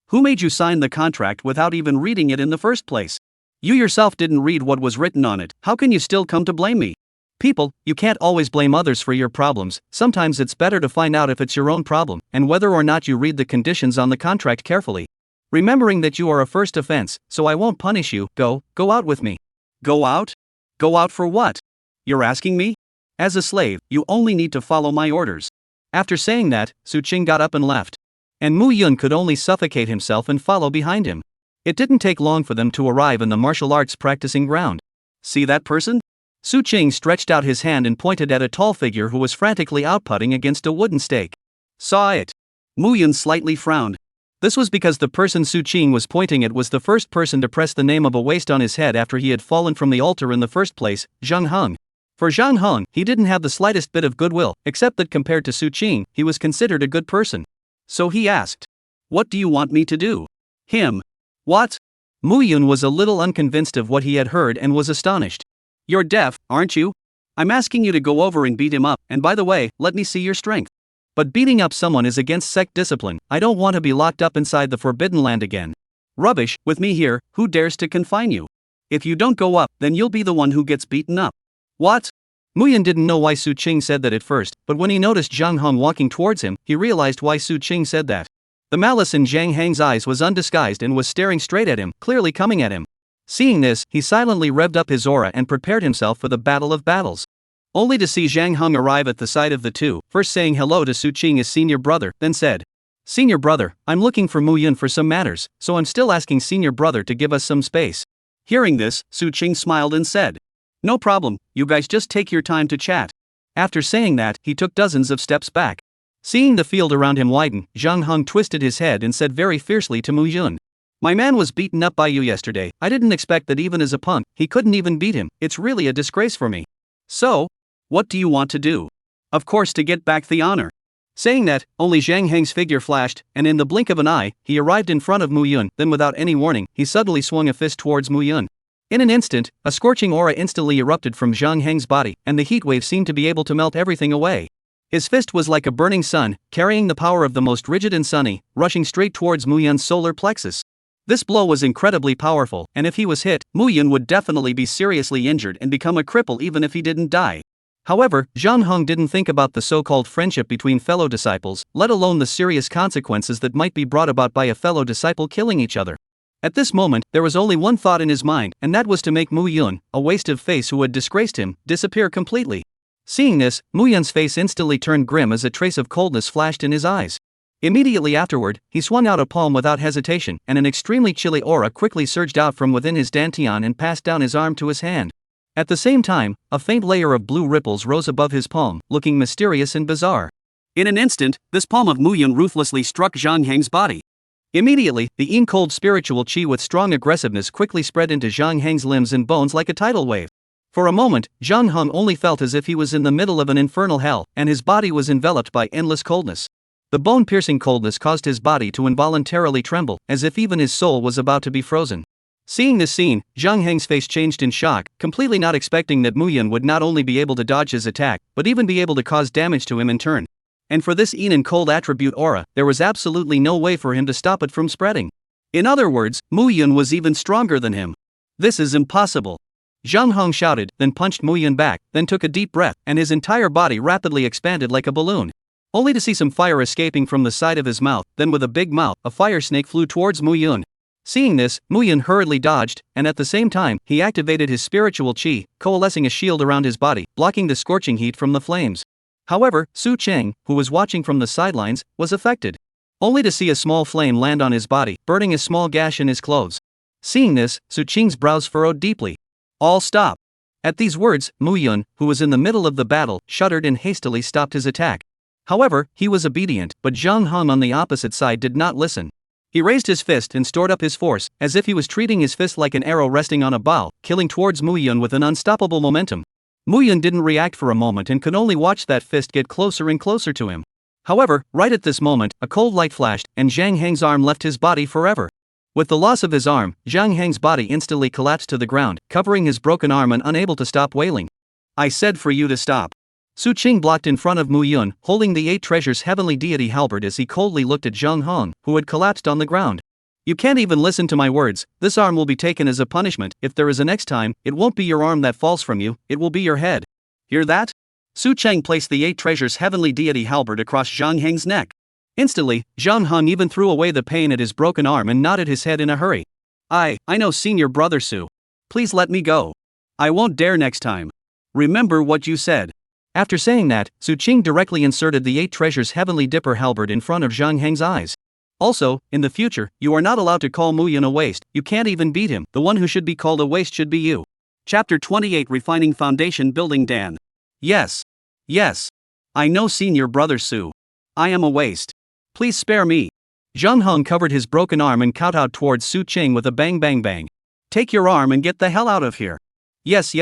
Who made you sign the contract without even reading it in the first place? You yourself didn't read what was written on it, how can you still come to blame me? People, you can't always blame others for your problems, sometimes it's better to find out if it's your own problem, and whether or not you read the conditions on the contract carefully. Remembering that you are a first offense, so I won't punish you, go out with me. Go out? Go out for what? You're asking me? As a slave, you only need to follow my orders. After saying that, Su Qing got up and left. And Mu Yun could only suffocate himself and follow behind him. It didn't take long for them to arrive in the martial arts practicing ground. See that person? Su Qing stretched out his hand and pointed at a tall figure who was frantically outputting against a wooden stake. Saw it. Mu Yun slightly frowned. This was because the person Su Qing was pointing at was the first person to press the name of a waste on his head after he had fallen from the altar in the first place, Zhang Heng. For Zhang Heng, he didn't have the slightest bit of goodwill, except that compared to Su Qing, he was considered a good person. So he asked, "What do you want me to do?" Him. What? Mu Yun was a little unconvinced of what he had heard and was astonished. You're deaf, aren't you? I'm asking you to go over and beat him up, and by the way, let me see your strength. But beating up someone is against sect discipline, I don't want to be locked up inside the Forbidden Land again. Rubbish, with me here, who dares to confine you? If you don't go up, then you'll be the one who gets beaten up. What? Mu Yun didn't know why Su Qing said that at first, but when he noticed Zhang Heng walking towards him, he realized why Su Qing said that. The malice in Zhang Heng's eyes was undisguised and was staring straight at him, clearly coming at him. Seeing this, he silently revved up his aura and prepared himself for the battle of battles. Only to see Zhang Heng arrive at the side of the two, first saying hello to Su Qing as senior brother, then said, "Senior brother, I'm looking for Mu Yun for some matters, so I'm still asking senior brother to give us some space." Hearing this, Su Qing smiled and said, "No problem, you guys just take your time to chat." After saying that, he took dozens of steps back. Seeing the field around him widen, Zhang Heng twisted his head and said very fiercely to Mu Yun, "My man was beaten up by you yesterday, I didn't expect that even as a punk, he couldn't even beat him, it's really a disgrace for me." So, what do you want to do? Of course to get back the honor. Saying that, only Zhang Heng's figure flashed, and in the blink of an eye, he arrived in front of Mu Yun, then without any warning, he suddenly swung a fist towards Mu Yun. In an instant, a scorching aura instantly erupted from Zhang Heng's body, and the heat wave seemed to be able to melt everything away. His fist was like a burning sun, carrying the power of the most rigid and sunny, rushing straight towards Mu Yun's solar plexus. This blow was incredibly powerful, and if he was hit, Mu Yun would definitely be seriously injured and become a cripple even if he didn't die. However, Zhang Heng didn't think about the so-called friendship between fellow disciples, let alone the serious consequences that might be brought about by a fellow disciple killing each other. At this moment, there was only one thought in his mind, and that was to make Mu Yun, a waste of face who had disgraced him, disappear completely. Seeing this, Mu Yun's face instantly turned grim as a trace of coldness flashed in his eyes. Immediately afterward, he swung out a palm without hesitation, and an extremely chilly aura quickly surged out from within his dantian and passed down his arm to his hand. At the same time, a faint layer of blue ripples rose above his palm, looking mysterious and bizarre. In an instant, this palm of Mu Yun ruthlessly struck Zhang Heng's body. Immediately, the ink-cold spiritual chi with strong aggressiveness quickly spread into Zhang Heng's limbs and bones like a tidal wave. For a moment, Zhang Heng only felt as if he was in the middle of an infernal hell, and his body was enveloped by endless coldness. The bone-piercing coldness caused his body to involuntarily tremble, as if even his soul was about to be frozen. Seeing this scene, Zhang Heng's face changed in shock, completely not expecting that Mu Yun would not only be able to dodge his attack, but even be able to cause damage to him in turn. And for this Enon cold attribute aura, there was absolutely no way for him to stop it from spreading. In other words, Mu Yun was even stronger than him. This is impossible. Zhang Hong shouted, then punched Mu Yun back, then took a deep breath, and his entire body rapidly expanded like a balloon. Only to see some fire escaping from the side of his mouth, then with a big mouth, a fire snake flew towards Mu Yun. Seeing this, Mu Yun hurriedly dodged, and at the same time, he activated his spiritual qi, coalescing a shield around his body, blocking the scorching heat from the flames. However, Su Cheng, who was watching from the sidelines, was affected. Only to see a small flame land on his body, burning a small gash in his clothes. Seeing this, Su Cheng's brows furrowed deeply. All stop. At these words, Mu Yun, who was in the middle of the battle, shuddered and hastily stopped his attack. However, he was obedient, but Zhang Hong on the opposite side did not listen. He raised his fist and stored up his force, as if he was treating his fist like an arrow resting on a bow, killing towards Mu Yun with an unstoppable momentum. Mu Yun didn't react for a moment and could only watch that fist get closer and closer to him. However, right at this moment, a cold light flashed, and Zhang Heng's arm left his body forever. With the loss of his arm, Zhang Heng's body instantly collapsed to the ground, covering his broken arm and unable to stop wailing. I said for you to stop. Su Qing blocked in front of Mu Yun, holding the 8 treasures heavenly deity halberd as he coldly looked at Zhang Hong, who had collapsed on the ground. You can't even listen to my words. This arm will be taken as a punishment. If there is a next time, it won't be your arm that falls from you, it will be your head. Hear that? Su Cheng placed the 8 treasures heavenly deity halberd across Zhang Heng's neck. Instantly, Zhang Hong even threw away the pain at his broken arm and nodded his head in a hurry. I know senior brother Su. Please let me go. I won't dare next time. Remember what you said. After saying that, Su Qing directly inserted the 8 treasures heavenly dipper halberd in front of Zhang Heng's eyes. Also, in the future, you are not allowed to call Mu Yun a waste. You can't even beat him. The one who should be called a waste should be you. Chapter 28 Refining Foundation Building Dan. Yes. I know senior brother Su. I am a waste. Please spare me. Zhang Hong covered his broken arm and kowtowed towards Su Qing with a bang bang bang. Take your arm and get the hell out of here. Yes.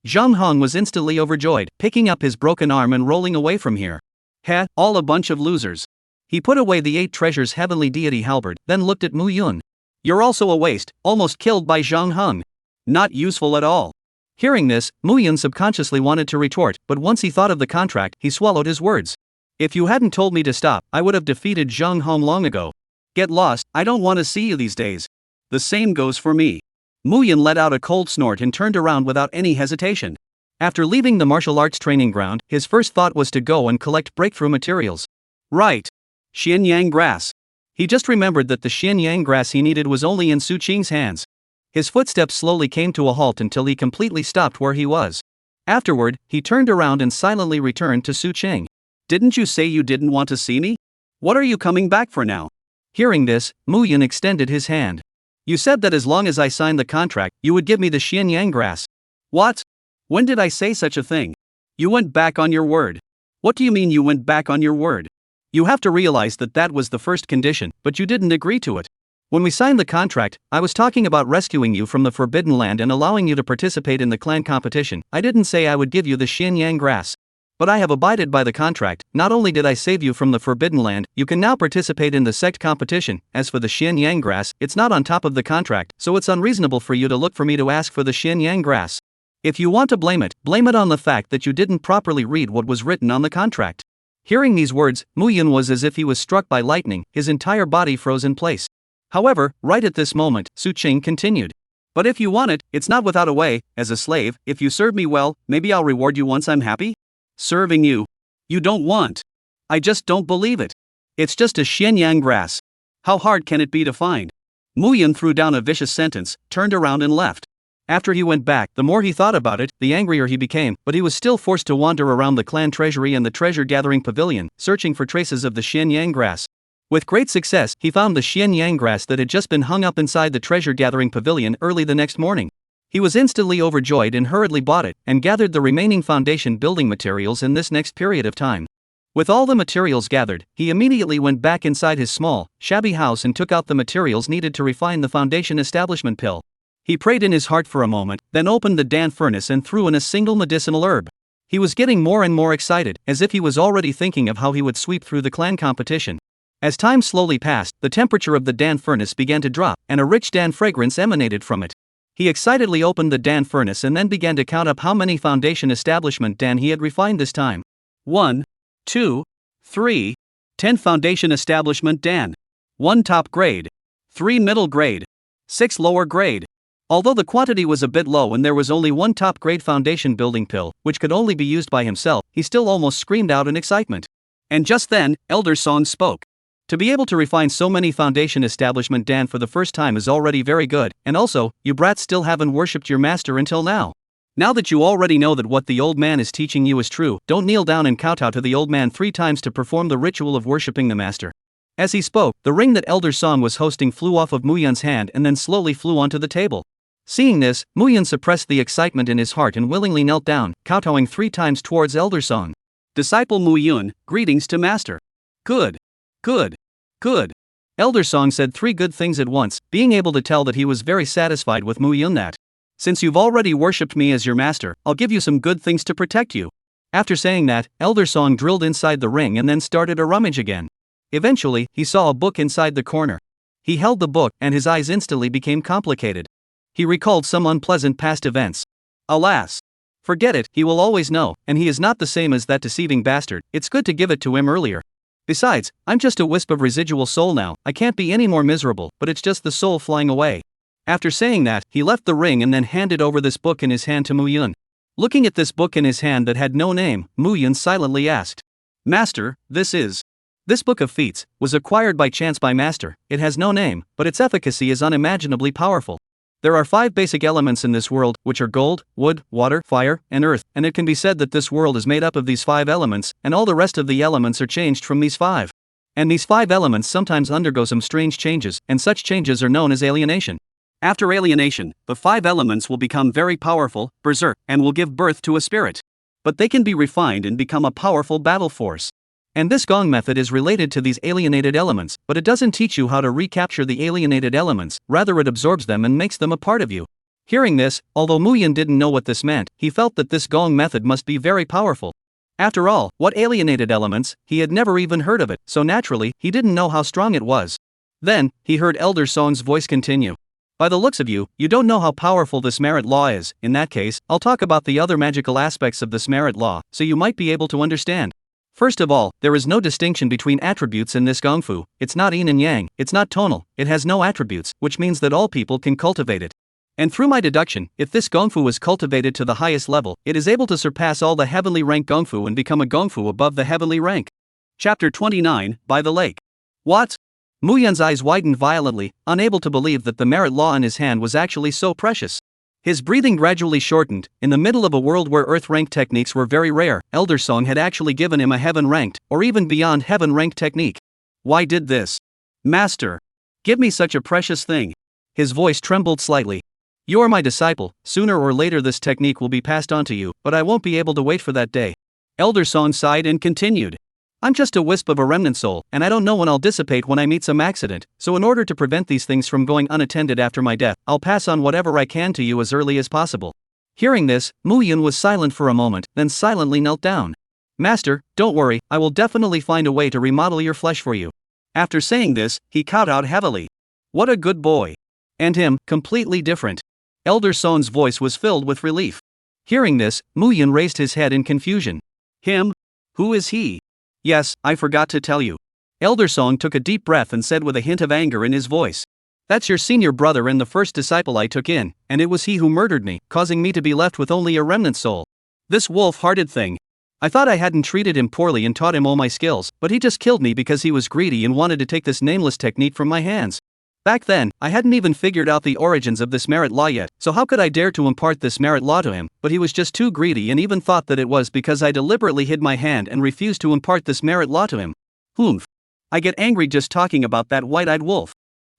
Zhang Hong was instantly overjoyed, picking up his broken arm and rolling away from here. Heh, all a bunch of losers. He put away the 8 treasures heavenly deity halberd, then looked at Mu Yun. You're also a waste, almost killed by Zhang Hong. Not useful at all. Hearing this, Mu Yun subconsciously wanted to retort, but once he thought of the contract, he swallowed his words. If you hadn't told me to stop, I would have defeated Zhang Hong long ago. Get lost, I don't want to see you these days. The same goes for me. Mu Yun let out a cold snort and turned around without any hesitation. After leaving the martial arts training ground, his first thought was to go and collect breakthrough materials. Right. Xian Yang grass. He just remembered that the Xian Yang grass he needed was only in Su Qing's hands. His footsteps slowly came to a halt until he completely stopped where he was. Afterward, he turned around and silently returned to Su Qing. Didn't you say you didn't want to see me? What are you coming back for now? Hearing this, Mu Yun extended his hand. You said that as long as I signed the contract, you would give me the Xian Yang grass. What? When did I say such a thing? You went back on your word. What do you mean you went back on your word? You have to realize that that was the first condition, but you didn't agree to it. When we signed the contract, I was talking about rescuing you from the Forbidden Land and allowing you to participate in the clan competition. I didn't say I would give you the Xian Yang grass. But I have abided by the contract. Not only did I save you from the Forbidden Land, you can now participate in the sect competition. As for the Xian Yang grass, it's not on top of the contract, so it's unreasonable for you to look for me to ask for the Xian Yang grass. If you want to blame it on the fact that you didn't properly read what was written on the contract. Hearing these words, Mu Yun was as if he was struck by lightning, his entire body froze in place. However, right at this moment, Su Qing continued. But if you want it, it's not without a way. As a slave, if you serve me well, maybe I'll reward you once I'm happy? Serving you? You don't want. I just don't believe it. It's just a Xian Yang grass. How hard can it be to find? Mu Yun threw down a vicious sentence, turned around and left. After he went back, the more he thought about it, the angrier he became, but he was still forced to wander around the clan treasury and the treasure-gathering pavilion, searching for traces of the Xian Yang grass. With great success, he found the Xian Yang grass that had just been hung up inside the treasure-gathering pavilion early the next morning. He was instantly overjoyed and hurriedly bought it, and gathered the remaining foundation building materials in this next period of time. With all the materials gathered, he immediately went back inside his small, shabby house and took out the materials needed to refine the foundation establishment pill. He prayed in his heart for a moment, then opened the Dan furnace and threw in a single medicinal herb. He was getting more and more excited, as if he was already thinking of how he would sweep through the clan competition. As time slowly passed, the temperature of the Dan furnace began to drop, and a rich Dan fragrance emanated from it. He excitedly opened the Dan furnace and then began to count up how many foundation establishment Dan he had refined this time. 1, 2, 3. 10 Foundation Establishment Dan. 1 Top Grade. 3 Middle Grade. 6 Lower Grade. Although the quantity was a bit low and there was only 1 top grade foundation building pill, which could only be used by himself, he still almost screamed out in excitement. And just then, Elder Song spoke. To be able to refine so many foundation establishment Dan for the first time is already very good, and also, you brats still haven't worshipped your master until now. Now that you already know that what the old man is teaching you is true, don't kneel down and kowtow to the old man 3 times to perform the ritual of worshipping the master. As he spoke, the ring that Elder Song was hosting flew off of Muyun's hand and then slowly flew onto the table. Seeing this, Muyun suppressed the excitement in his heart and willingly knelt down, kowtowing 3 times towards Elder Song. Disciple Muyun, greetings to master. Good. Good. Good. Elder Song said 3 good things at once, being able to tell that he was very satisfied with Muyun that. Since you've already worshipped me as your master, I'll give you some good things to protect you. After saying that, Elder Song drilled inside the ring and then started a rummage again. Eventually, he saw a book inside the corner. He held the book and his eyes instantly became complicated. He recalled some unpleasant past events. Alas! Forget it, he will always know, and he is not the same as that deceiving bastard, it's good to give it to him earlier. Besides, I'm just a wisp of residual soul now, I can't be any more miserable, but it's just the soul flying away. After saying that, he left the ring and then handed over this book in his hand to Muyun. Looking at this book in his hand that had no name, Muyun silently asked. Master, This book of feats was acquired by chance by master, it has no name, but its efficacy is unimaginably powerful. There are 5 basic elements in this world, which are gold, wood, water, fire, and earth, and it can be said that this world is made up of these 5 elements, and all the rest of the elements are changed from these 5. And these 5 elements sometimes undergo some strange changes, and such changes are known as alienation. After alienation, the 5 elements will become very powerful, berserk, and will give birth to a spirit. But they can be refined and become a powerful battle force. And this gong method is related to these alienated elements, but it doesn't teach you how to recapture the alienated elements, rather it absorbs them and makes them a part of you. Hearing this, although Muyun didn't know what this meant, he felt that this gong method must be very powerful. After all, what alienated elements? He had never even heard of it, so naturally, he didn't know how strong it was. Then, he heard Elder Song's voice continue. By the looks of you, you don't know how powerful this merit law is. In that case, I'll talk about the other magical aspects of this merit law, so you might be able to understand. First of all, there is no distinction between attributes in this gongfu, it's not yin and yang, it's not tonal, it has no attributes, which means that all people can cultivate it. And through my deduction, if this gongfu is cultivated to the highest level, it is able to surpass all the heavenly rank gongfu and become a gongfu above the heavenly rank. Chapter 29, By the Lake. What? Muyun's eyes widened violently, unable to believe that the merit law in his hand was actually so precious. His breathing gradually shortened. In the middle of a world where earth rank techniques were very rare, Elder Song had actually given him a heaven ranked, or even beyond heaven ranked technique. Why did this? Master, give me such a precious thing. His voice trembled slightly. You are my disciple, sooner or later this technique will be passed on to you, but I won't be able to wait for that day. Elder Song sighed and continued. I'm just a wisp of a remnant soul, and I don't know when I'll dissipate when I meet some accident, so in order to prevent these things from going unattended after my death, I'll pass on whatever I can to you as early as possible. Hearing this, Muyun was silent for a moment, then silently knelt down. Master, don't worry, I will definitely find a way to remodel your flesh for you. After saying this, he kowtowed heavily. What a good boy. And him, completely different. Elder Song's voice was filled with relief. Hearing this, Muyun raised his head in confusion. Him? Who is he? Yes, I forgot to tell you. Elder Song took a deep breath and said with a hint of anger in his voice. That's your senior brother and the first disciple I took in, and it was he who murdered me, causing me to be left with only a remnant soul. This wolf-hearted thing. I thought I hadn't treated him poorly and taught him all my skills, but he just killed me because he was greedy and wanted to take this nameless technique from my hands. Back then, I hadn't even figured out the origins of this merit law yet, so how could I dare to impart this merit law to him? But he was just too greedy and even thought that it was because I deliberately hid my hand and refused to impart this merit law to him. Humph. I get angry just talking about that white-eyed wolf.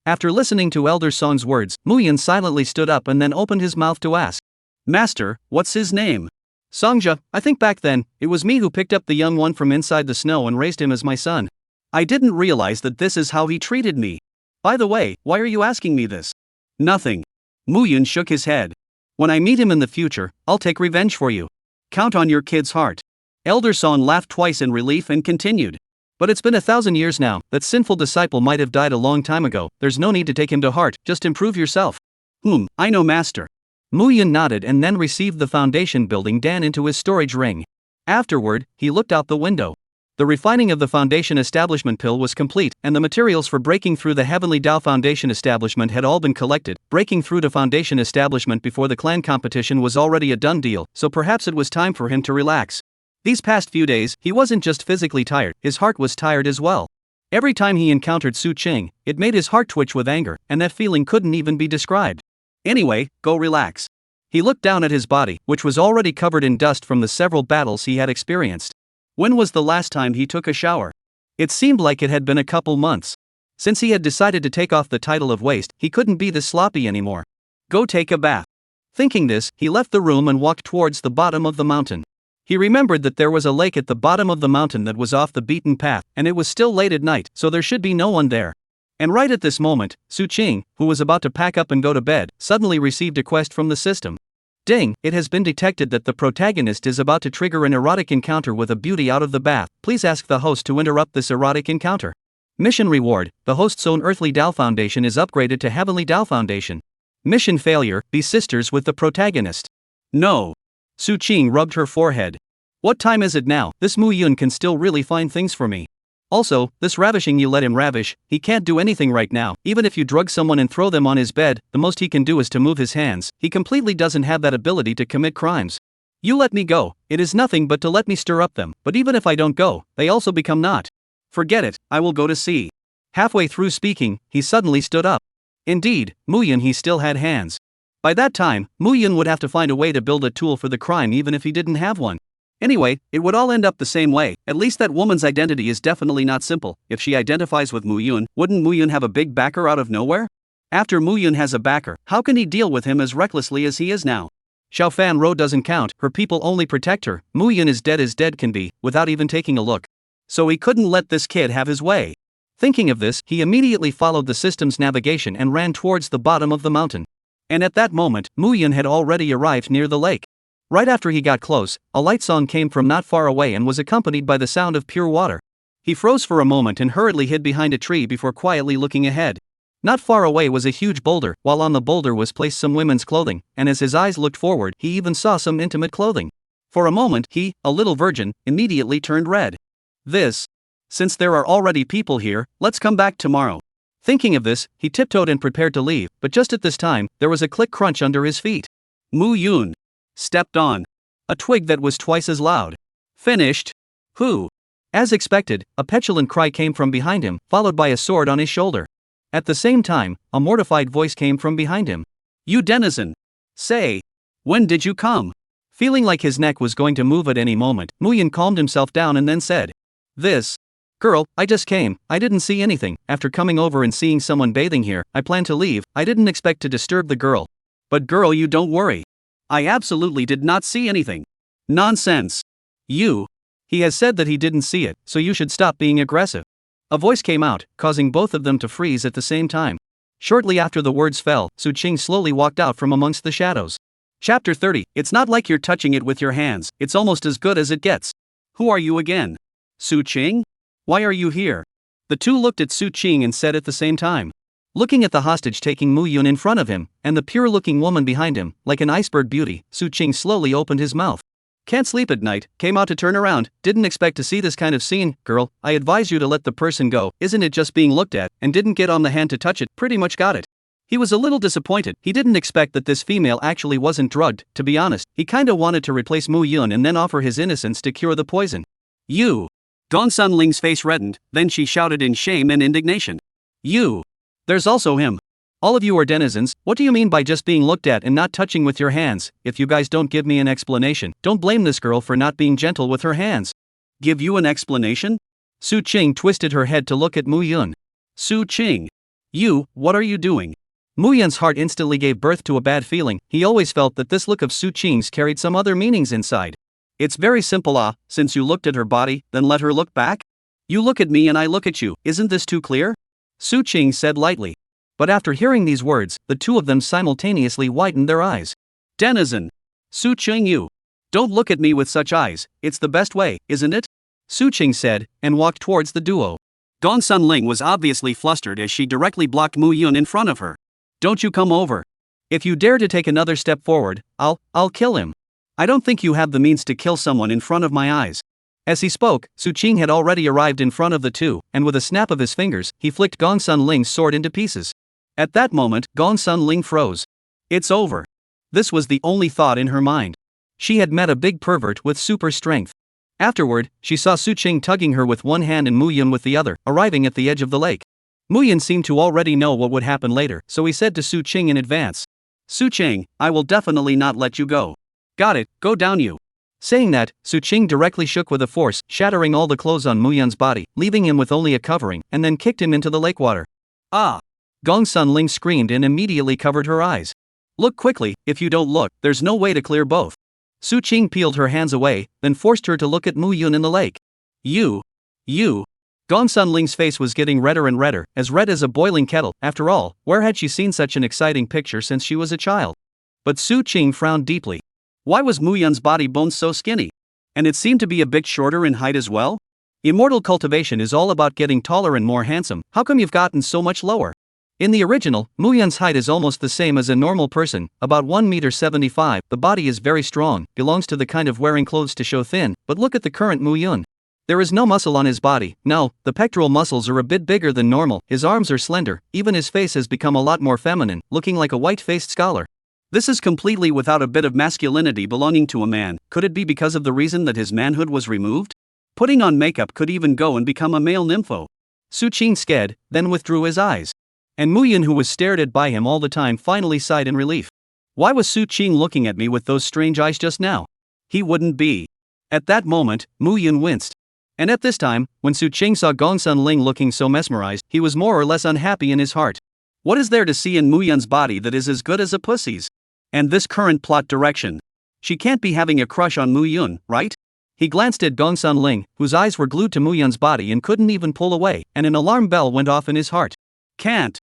After listening to Elder Song's words, Muyun silently stood up and then opened his mouth to ask. Master, what's his name? Songja, I think back then, it was me who picked up the young one from inside the snow and raised him as my son. I didn't realize that this is how he treated me. By the way, why are you asking me this? Nothing. Muyun shook his head. When I meet him in the future, I'll take revenge for you. Count on your kid's heart. Elder Song laughed twice in relief and continued. But it's been 1,000 years now, that sinful disciple might have died a long time ago, there's no need to take him to heart, just improve yourself. I know master. Muyun nodded and then received the foundation building Dan into his storage ring. Afterward, he looked out the window. The refining of the foundation establishment pill was complete, and the materials for breaking through the Heavenly Tao foundation establishment had all been collected. Breaking through the foundation establishment before the clan competition was already a done deal, so perhaps it was time for him to relax. These past few days, he wasn't just physically tired, his heart was tired as well. Every time he encountered Su Qing, it made his heart twitch with anger, and that feeling couldn't even be described. Anyway, go relax. He looked down at his body, which was already covered in dust from the several battles he had experienced. When was the last time he took a shower? It seemed like it had been a couple months. Since he had decided to take off the title of waste, he couldn't be this sloppy anymore. Go take a bath. Thinking this, he left the room and walked towards the bottom of the mountain. He remembered that there was a lake at the bottom of the mountain that was off the beaten path, and it was still late at night, so there should be no one there. And right at this moment, Su Qing, who was about to pack up and go to bed, suddenly received a quest from the system. Ding, it has been detected that the protagonist is about to trigger an erotic encounter with a beauty out of the bath. Please ask the host to interrupt this erotic encounter. Mission reward, the host's own Earthly Tao Foundation is upgraded to Heavenly Tao Foundation. Mission failure, be sisters with the protagonist. No. Su Qing rubbed her forehead. What time is it now? This Mu Yun can still really find things for me. Also, this ravishing you let him ravish, he can't do anything right now. Even if you drug someone and throw them on his bed, the most he can do is to move his hands. He completely doesn't have that ability to commit crimes. You let me go, it is nothing but to let me stir up them, but even if I don't go, they also become not. Forget it, I will go to sea. Halfway through speaking, he suddenly stood up. Indeed, Mu Yun he still had hands. By that time, Mu Yun would have to find a way to build a tool for the crime even if he didn't have one. Anyway, it would all end up the same way. At least that woman's identity is definitely not simple. If she identifies with Mu Yun, wouldn't Mu Yun have a big backer out of nowhere? After Mu Yun has a backer, how can he deal with him as recklessly as he is now? Xiao Fan Ro doesn't count, her people only protect her. Mu Yun is dead as dead can be, without even taking a look. So he couldn't let this kid have his way. Thinking of this, he immediately followed the system's navigation and ran towards the bottom of the mountain. And at that moment, Mu Yun had already arrived near the lake. Right after he got close, a light song came from not far away and was accompanied by the sound of pure water. He froze for a moment and hurriedly hid behind a tree before quietly looking ahead. Not far away was a huge boulder, while on the boulder was placed some women's clothing, and as his eyes looked forward, he even saw some intimate clothing. For a moment, he, a little virgin, immediately turned red. Since there are already people here, let's come back tomorrow. Thinking of this, he tiptoed and prepared to leave, but just at this time, there was a click crunch under his feet. Mu Yun stepped on a twig that was twice as loud. Finished? Who? As expected, a petulant cry came from behind him, followed by a sword on his shoulder. At the same time, a mortified voice came from behind him. You denizen! Say! When did you come? Feeling like his neck was going to move at any moment, Mu Yun calmed himself down and then said, Girl, I just came, I didn't see anything. After coming over and seeing someone bathing here, I plan to leave. I didn't expect to disturb the girl. But girl, you don't worry. I absolutely did not see anything. Nonsense. He has said that he didn't see it, so you should stop being aggressive. A voice came out, causing both of them to freeze at the same time. Shortly after the words fell, Su Qing slowly walked out from amongst the shadows. Chapter 30. It's not like you're touching it with your hands, it's almost as good as it gets. Who are you again? Su Qing? Why are you here? The two looked at Su Qing and said at the same time. Looking at the hostage taking Mu Yun in front of him, and the pure-looking woman behind him, like an iceberg beauty, Su Qing slowly opened his mouth. Can't sleep at night, came out to turn around, didn't expect to see this kind of scene. Girl, I advise you to let the person go, isn't it just being looked at, and didn't get on the hand to touch it, pretty much got it. He was a little disappointed, he didn't expect that this female actually wasn't drugged, to be honest, he kinda wanted to replace Mu Yun and then offer his innocence to cure the poison. You! Dong Sun Ling's face reddened, then she shouted in shame and indignation. You! There's also him. All of you are denizens, what do you mean by just being looked at and not touching with your hands? If you guys don't give me an explanation, don't blame this girl for not being gentle with her hands. Give you an explanation? Su Qing twisted her head to look at Mu Yun. Su Qing. You, what are you doing? Mu Yun's heart instantly gave birth to a bad feeling, he always felt that this look of Su Qing's carried some other meanings inside. It's very simple since you looked at her body, then let her look back? You look at me and I look at you, isn't this too clear? Su Qing said lightly. But after hearing these words, the two of them simultaneously widened their eyes. Denizen! Su Qing, you! Don't look at me with such eyes, it's the best way, isn't it? Su Qing said, and walked towards the duo. Dong Sun Ling was obviously flustered as she directly blocked Mu Yun in front of her. Don't you come over. If you dare to take another step forward, I'll kill him. I don't think you have the means to kill someone in front of my eyes. As he spoke, Su Qing had already arrived in front of the two, and with a snap of his fingers, he flicked Gong Sun Ling's sword into pieces. At that moment, Gong Sun Ling froze. It's over. This was the only thought in her mind. She had met a big pervert with super strength. Afterward, she saw Su Qing tugging her with one hand and Mu Yun with the other, arriving at the edge of the lake. Mu Yun seemed to already know what would happen later, so he said to Su Qing in advance, "Su Qing, I will definitely not let you go. Got it, go down you." Saying that, Su Qing directly shook with a force, shattering all the clothes on Mu Yun's body, leaving him with only a covering, and then kicked him into the lake water. Ah! Gong Sun Ling screamed and immediately covered her eyes. Look quickly, if you don't look, there's no way to clear both. Su Qing peeled her hands away, then forced her to look at Mu Yun in the lake. You. Gong Sun Ling's face was getting redder and redder, as red as a boiling kettle. After all, where had she seen such an exciting picture since she was a child? But Su Qing frowned deeply. Why was Mu Yun's body bones so skinny? And it seemed to be a bit shorter in height as well? Immortal cultivation is all about getting taller and more handsome. How come you've gotten so much lower? In the original, Mu Yun's height is almost the same as a normal person, about 1.75 m. The body is very strong, belongs to the kind of wearing clothes to show thin, but look at the current Mu Yun. There is no muscle on his body. No, the pectoral muscles are a bit bigger than normal, his arms are slender, even his face has become a lot more feminine, looking like a white-faced scholar. This is completely without a bit of masculinity belonging to a man. Could it be because of the reason that his manhood was removed? Putting on makeup could even go and become a male nympho. Su Qing scared, then withdrew his eyes. And Mu Yun, who was stared at by him all the time, finally sighed in relief. Why was Su Qing looking at me with those strange eyes just now? He wouldn't be. At that moment, Mu Yun winced. And at this time, when Su Qing saw Gong Sun Ling looking so mesmerized, he was more or less unhappy in his heart. What is there to see in Mu Yun's body that is as good as a pussy's? And this current plot direction. She can't be having a crush on Mu Yun, right? He glanced at Gong Sun Ling, whose eyes were glued to Mu Yun's body and couldn't even pull away, and an alarm bell went off in his heart. Can't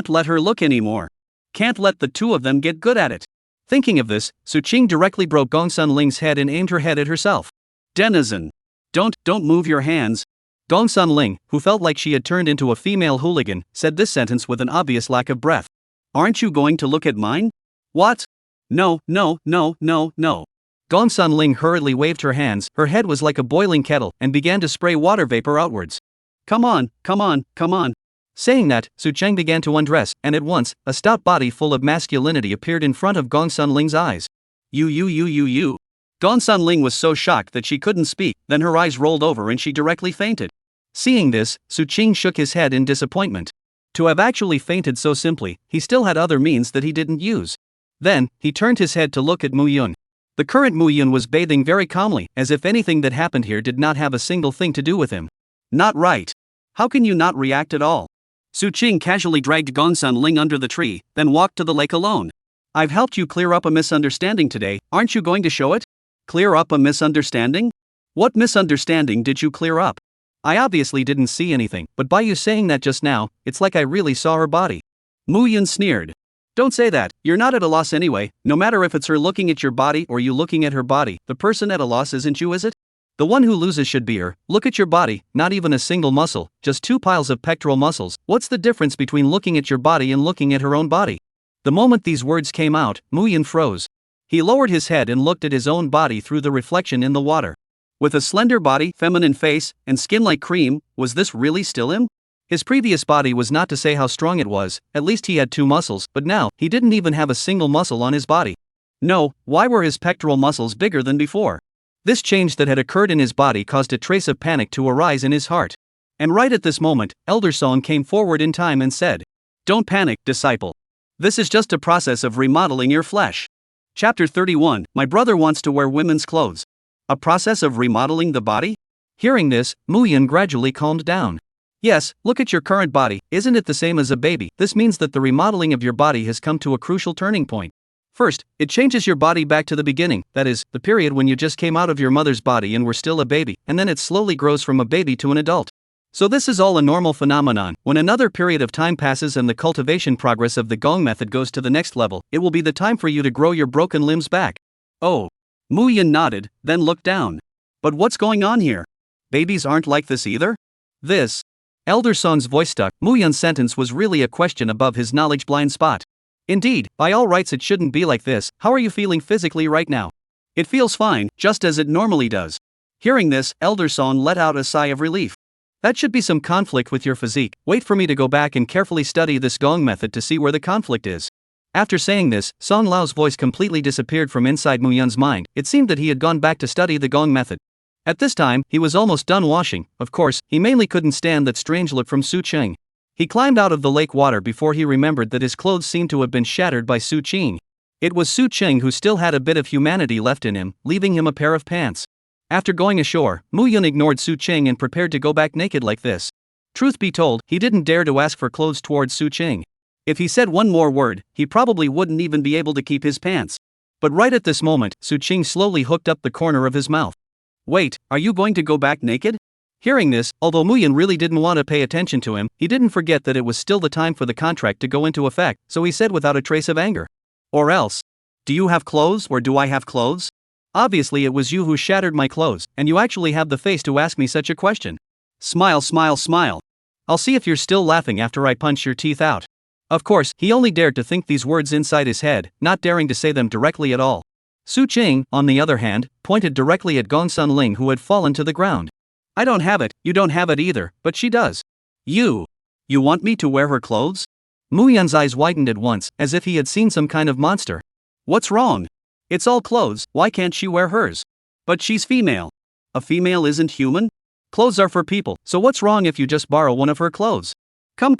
let her look anymore. Can't let the two of them get good at it. Thinking of this, Su Qing directly broke Gong Sun Ling's head and aimed her head at herself. Denizen. Don't move your hands. Gong Sun Ling, who felt like she had turned into a female hooligan, said this sentence with an obvious lack of breath. Aren't you going to look at mine? What? No. Gong Sun Ling hurriedly waved her hands, her head was like a boiling kettle, and began to spray water vapor outwards. Come on. Saying that, Su Qing began to undress, and at once, a stout body full of masculinity appeared in front of Gong Sun Ling's eyes. You. Gong Sun Ling was so shocked that she couldn't speak, then her eyes rolled over and she directly fainted. Seeing this, Su Qing shook his head in disappointment. To have actually fainted so simply, he still had other means that he didn't use. Then, he turned his head to look at Mu Yun. The current Mu Yun was bathing very calmly, as if anything that happened here did not have a single thing to do with him. Not right. How can you not react at all? Su Qing casually dragged Gong Sun Ling under the tree, then walked to the lake alone. I've helped you clear up a misunderstanding today, aren't you going to show it? Clear up a misunderstanding? What misunderstanding did you clear up? I obviously didn't see anything, but by you saying that just now, it's like I really saw her body. Mu Yun sneered. Don't say that, you're not at a loss anyway, no matter if it's her looking at your body or you looking at her body, the person at a loss isn't you, is it? The one who loses should be her. Look at your body, not even a single muscle, just two piles of pectoral muscles. What's the difference between looking at your body and looking at her own body? The moment these words came out, Mu Yun froze. He lowered his head and looked at his own body through the reflection in the water. With a slender body, feminine face, and skin like cream, was this really still him? His previous body was not to say how strong it was, at least he had two muscles, but now, he didn't even have a single muscle on his body. No, why were his pectoral muscles bigger than before? This change that had occurred in his body caused a trace of panic to arise in his heart. And right at this moment, Elder Song came forward in time and said, "Don't panic, disciple. This is just a process of remodeling your flesh." Chapter 31, My brother wants to wear women's clothes. A process of remodeling the body? Hearing this, Mu Yun gradually calmed down. Yes, look at your current body, isn't it the same as a baby? This means that the remodeling of your body has come to a crucial turning point. First, it changes your body back to the beginning, that is, the period when you just came out of your mother's body and were still a baby, and then it slowly grows from a baby to an adult. So this is all a normal phenomenon. When another period of time passes and the cultivation progress of the Gong method goes to the next level, it will be the time for you to grow your broken limbs back. Oh. Mu Yun nodded, then looked down. But what's going on here? Babies aren't like this either? This. Elder Song's voice stuck. Mu Yun's sentence was really a question above his knowledge blind spot. Indeed, by all rights it shouldn't be like this. How are you feeling physically right now? It feels fine, just as it normally does. Hearing this, Elder Son let out a sigh of relief. That should be some conflict with your physique. Wait for me to go back and carefully study this gong method to see where the conflict is. After saying this, Song Lao's voice completely disappeared from inside Mu Yun's mind. It seemed that he had gone back to study the gong method. At this time, he was almost done washing. Of course, he mainly couldn't stand that strange look from Su Qing. He climbed out of the lake water before he remembered that his clothes seemed to have been shattered by Su Qing. It was Su Qing who still had a bit of humanity left in him, leaving him a pair of pants. After going ashore, Mu Yun ignored Su Qing and prepared to go back naked like this. Truth be told, he didn't dare to ask for clothes towards Su Qing. If he said one more word, he probably wouldn't even be able to keep his pants. But right at this moment, Su Qing slowly hooked up the corner of his mouth. Wait, are you going to go back naked? Hearing this, although Mu Yun really didn't want to pay attention to him, he didn't forget that it was still the time for the contract to go into effect, so he said without a trace of anger. Or else. Do you have clothes or do I have clothes? Obviously it was you who shattered my clothes, and you actually have the face to ask me such a question. Smile, smile, smile. I'll see if you're still laughing after I punch your teeth out. Of course, he only dared to think these words inside his head, not daring to say them directly at all. Su Qing, on the other hand, pointed directly at Gong Sun Ling who had fallen to the ground. I don't have it, you don't have it either, but she does. You want me to wear her clothes? Mu Yun's eyes widened at once, as if he had seen some kind of monster. What's wrong? It's all clothes, why can't she wear hers? But she's female. A female isn't human? Clothes are for people, so what's wrong if you just borrow one of her clothes? Come,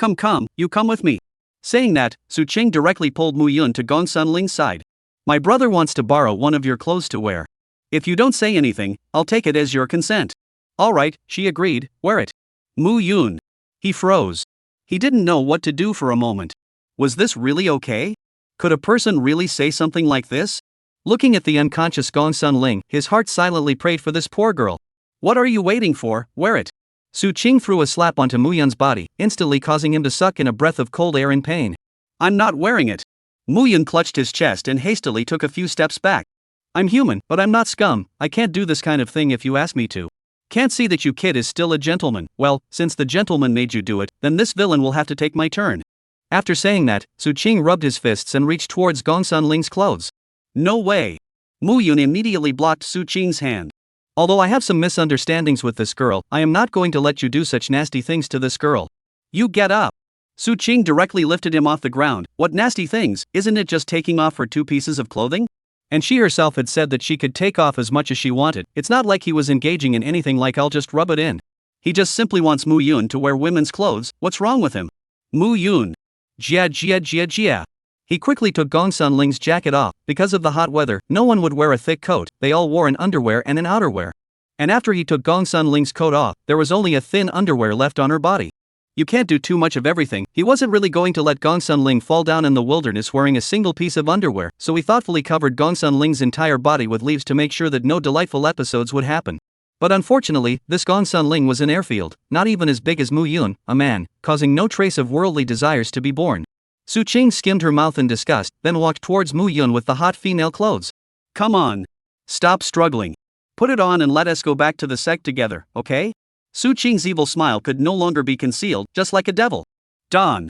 you come with me. Saying that, Su Qing directly pulled Mu Yun to Gong Sun Ling's side. My brother wants to borrow one of your clothes to wear. If you don't say anything, I'll take it as your consent. Alright, she agreed, wear it. Mu Yun. He froze. He didn't know what to do for a moment. Was this really okay? Could a person really say something like this? Looking at the unconscious Gong Sun Ling, his heart silently prayed for this poor girl. What are you waiting for? Wear it. Su Qing threw a slap onto Mu Yun's body, instantly causing him to suck in a breath of cold air in pain. I'm not wearing it. Mu Yun clutched his chest and hastily took a few steps back. I'm human, but I'm not scum. I can't do this kind of thing if you ask me to. Can't see that you kid is still a gentleman. Well, since the gentleman made you do it, then this villain will have to take my turn. After saying that, Su Qing rubbed his fists and reached towards Gong Sun Ling's clothes. No way. Mu Yun immediately blocked Su Qing's hand. Although I have some misunderstandings with this girl, I am not going to let you do such nasty things to this girl. You get up. Su Qing directly lifted him off the ground. What nasty things? Isn't it just taking off her 2 pieces of clothing? And she herself had said that she could take off as much as she wanted. It's not like he was engaging in anything like I'll just rub it in. He just simply wants Mu Yun to wear women's clothes. What's wrong with him? Mu Yun. Jia. He quickly took Gong Sun Ling's jacket off. Because of the hot weather, no one would wear a thick coat. They all wore an underwear and an outerwear. And after he took Gong Sun Ling's coat off, there was only a thin underwear left on her body. You can't do too much of everything. He wasn't really going to let Gong Sun Ling fall down in the wilderness wearing a single piece of underwear, so he thoughtfully covered Gong Sun Ling's entire body with leaves to make sure that no delightful episodes would happen. But unfortunately, this Gong Sun Ling was an airfield, not even as big as Mu Yun, a man, causing no trace of worldly desires to be born. Su Qing skimmed her mouth in disgust, then walked towards Mu Yun with the hot female clothes. Come on. Stop struggling. Put it on and let us go back to the sect together, okay? Su Qing's evil smile could no longer be concealed, just like a devil. Dawn.